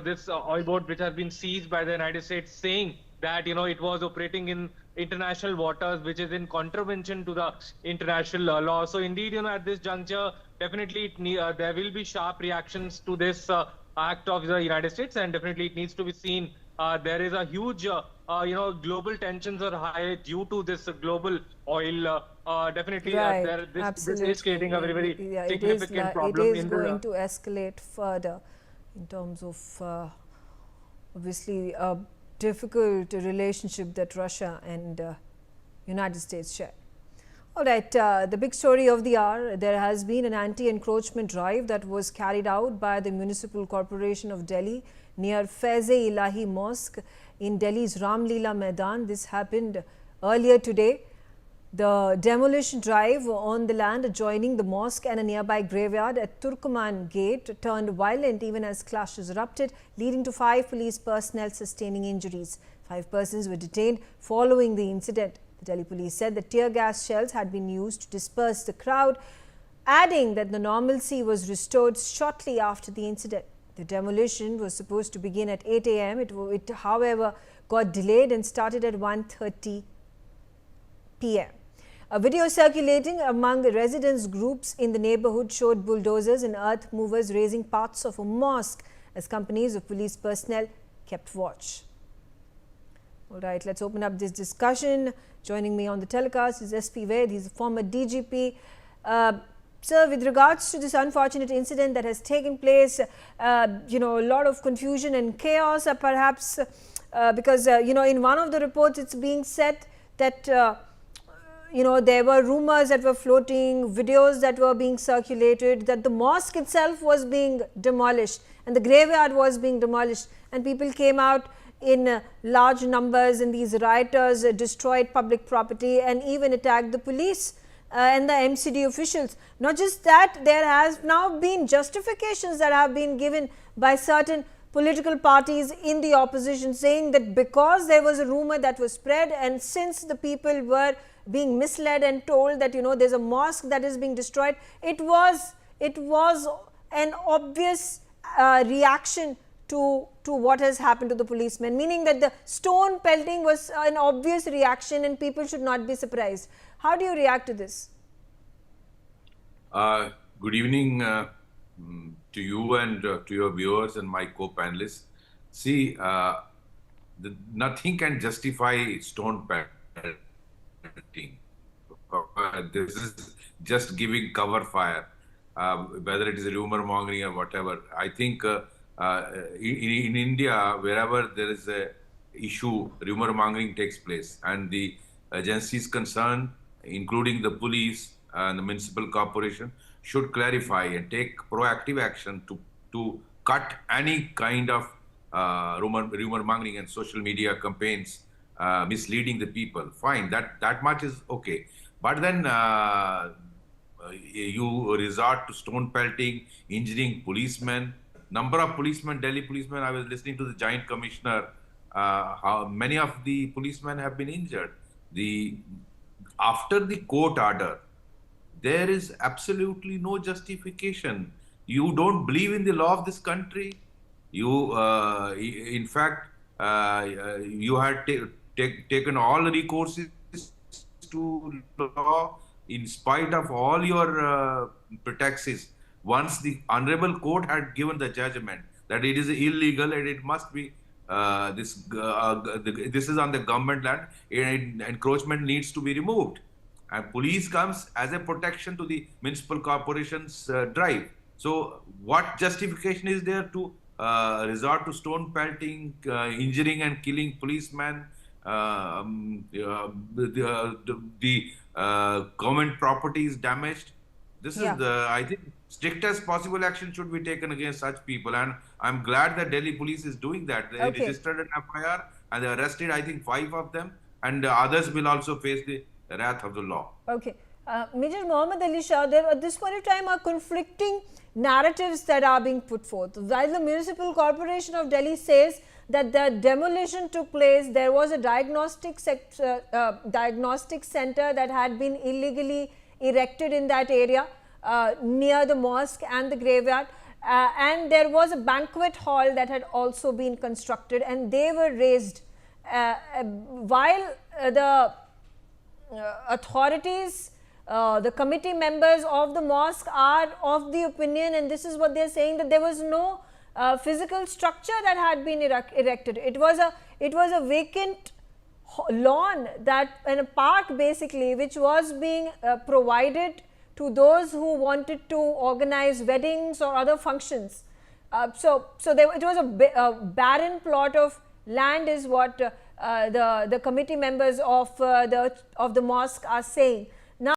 this oil boat, which has been seized by the United States, saying that it was operating in international waters, which is in contravention to the international law. So indeed, at this juncture, definitely there will be sharp reactions to this act of the United States, and definitely it needs to be seen. There is a huge global tensions are high due to this global oil. Definitely, Right. this is creating a very significant problem. It is going to escalate further in terms of obviously a difficult relationship that Russia and United States share. All right, the big story of the hour, there has been an anti-encroachment drive that was carried out by the Municipal Corporation of Delhi near Faiz-e-Ilahi Mosque in Delhi's Ram Leela Maidan. This happened earlier today. The demolition drive on the land adjoining the mosque and a nearby graveyard at Turkoman Gate turned violent even as clashes erupted, leading to 5 police personnel sustaining injuries. 5 persons were detained following the incident. The Delhi police said that tear gas shells had been used to disperse the crowd, adding that the normalcy was restored shortly after the incident. The demolition was supposed to begin at 8 a.m. It, however, got delayed and started at 1:30 p.m. A video circulating among residents groups in the neighborhood showed bulldozers and earth movers raising parts of a mosque as companies of police personnel kept watch. All right, let's open up this discussion. Joining me on the telecast is SP Ved. He's a former DGP. Sir, with regards to this unfortunate incident that has taken place, a lot of confusion and chaos, perhaps because, in one of the reports it's being said that, there were rumors that were floating, videos that were being circulated, that the mosque itself was being demolished and the graveyard was being demolished, and people came out in large numbers, and these rioters destroyed public property and even attacked the police and the MCD officials. Not just that, there has now been justifications that have been given by certain political parties in the opposition, saying that because there was a rumor that was spread, and since the people were being misled and told that there's a mosque that is being destroyed, it was an obvious reaction to what has happened to the policemen, meaning that the stone pelting was an obvious reaction and people should not be surprised. How do you react to this? Good evening to you and to your viewers and my co-panelists. See, nothing can justify stone pelting. This is just giving cover fire, whether it is a rumor mongering or whatever. I think in India, wherever there is a issue, rumor mongering takes place, and the agencies concerned, including the police and the municipal corporation, should clarify and take proactive action to cut any kind of rumor mongering and social media campaigns misleading the people. Fine, that much is okay. But then you resort to stone pelting, injuring policemen. number of policemen, Delhi policemen, I was listening to the Joint Commissioner, how many of the policemen have been injured. After the court order, there is absolutely no justification. You don't believe in the law of this country. You, in fact, you had taken all recourses to law in spite of all your pretexts. Once the honorable court had given the judgment that it is illegal and it must be this is on the government land, encroachment needs to be removed, and police comes as a protection to the municipal corporation's drive. So what justification is there to resort to stone pelting, injuring and killing policemen, the government property is damaged? This is I think strictest possible action should be taken against such people, and I'm glad that Delhi police is doing that. They registered an FIR and they arrested, I think, 5 of them, and others will also face the wrath of the law. Okay. Major Mohammad Ali Shah, there at this point in time are conflicting narratives that are being put forth. While the Municipal Corporation of Delhi says that the demolition took place, there was a diagnostic center that had been illegally erected in that area near the mosque and the graveyard, and there was a banquet hall that had also been constructed, and they were raised while the authorities, the committee members of the mosque are of the opinion, and this is what they are saying, that there was no physical structure that had been erected. It was a vacant lawn, that in a park basically, which was being provided to those who wanted to organize weddings or other functions. It was a barren plot of land, is what the committee members of the mosque are saying.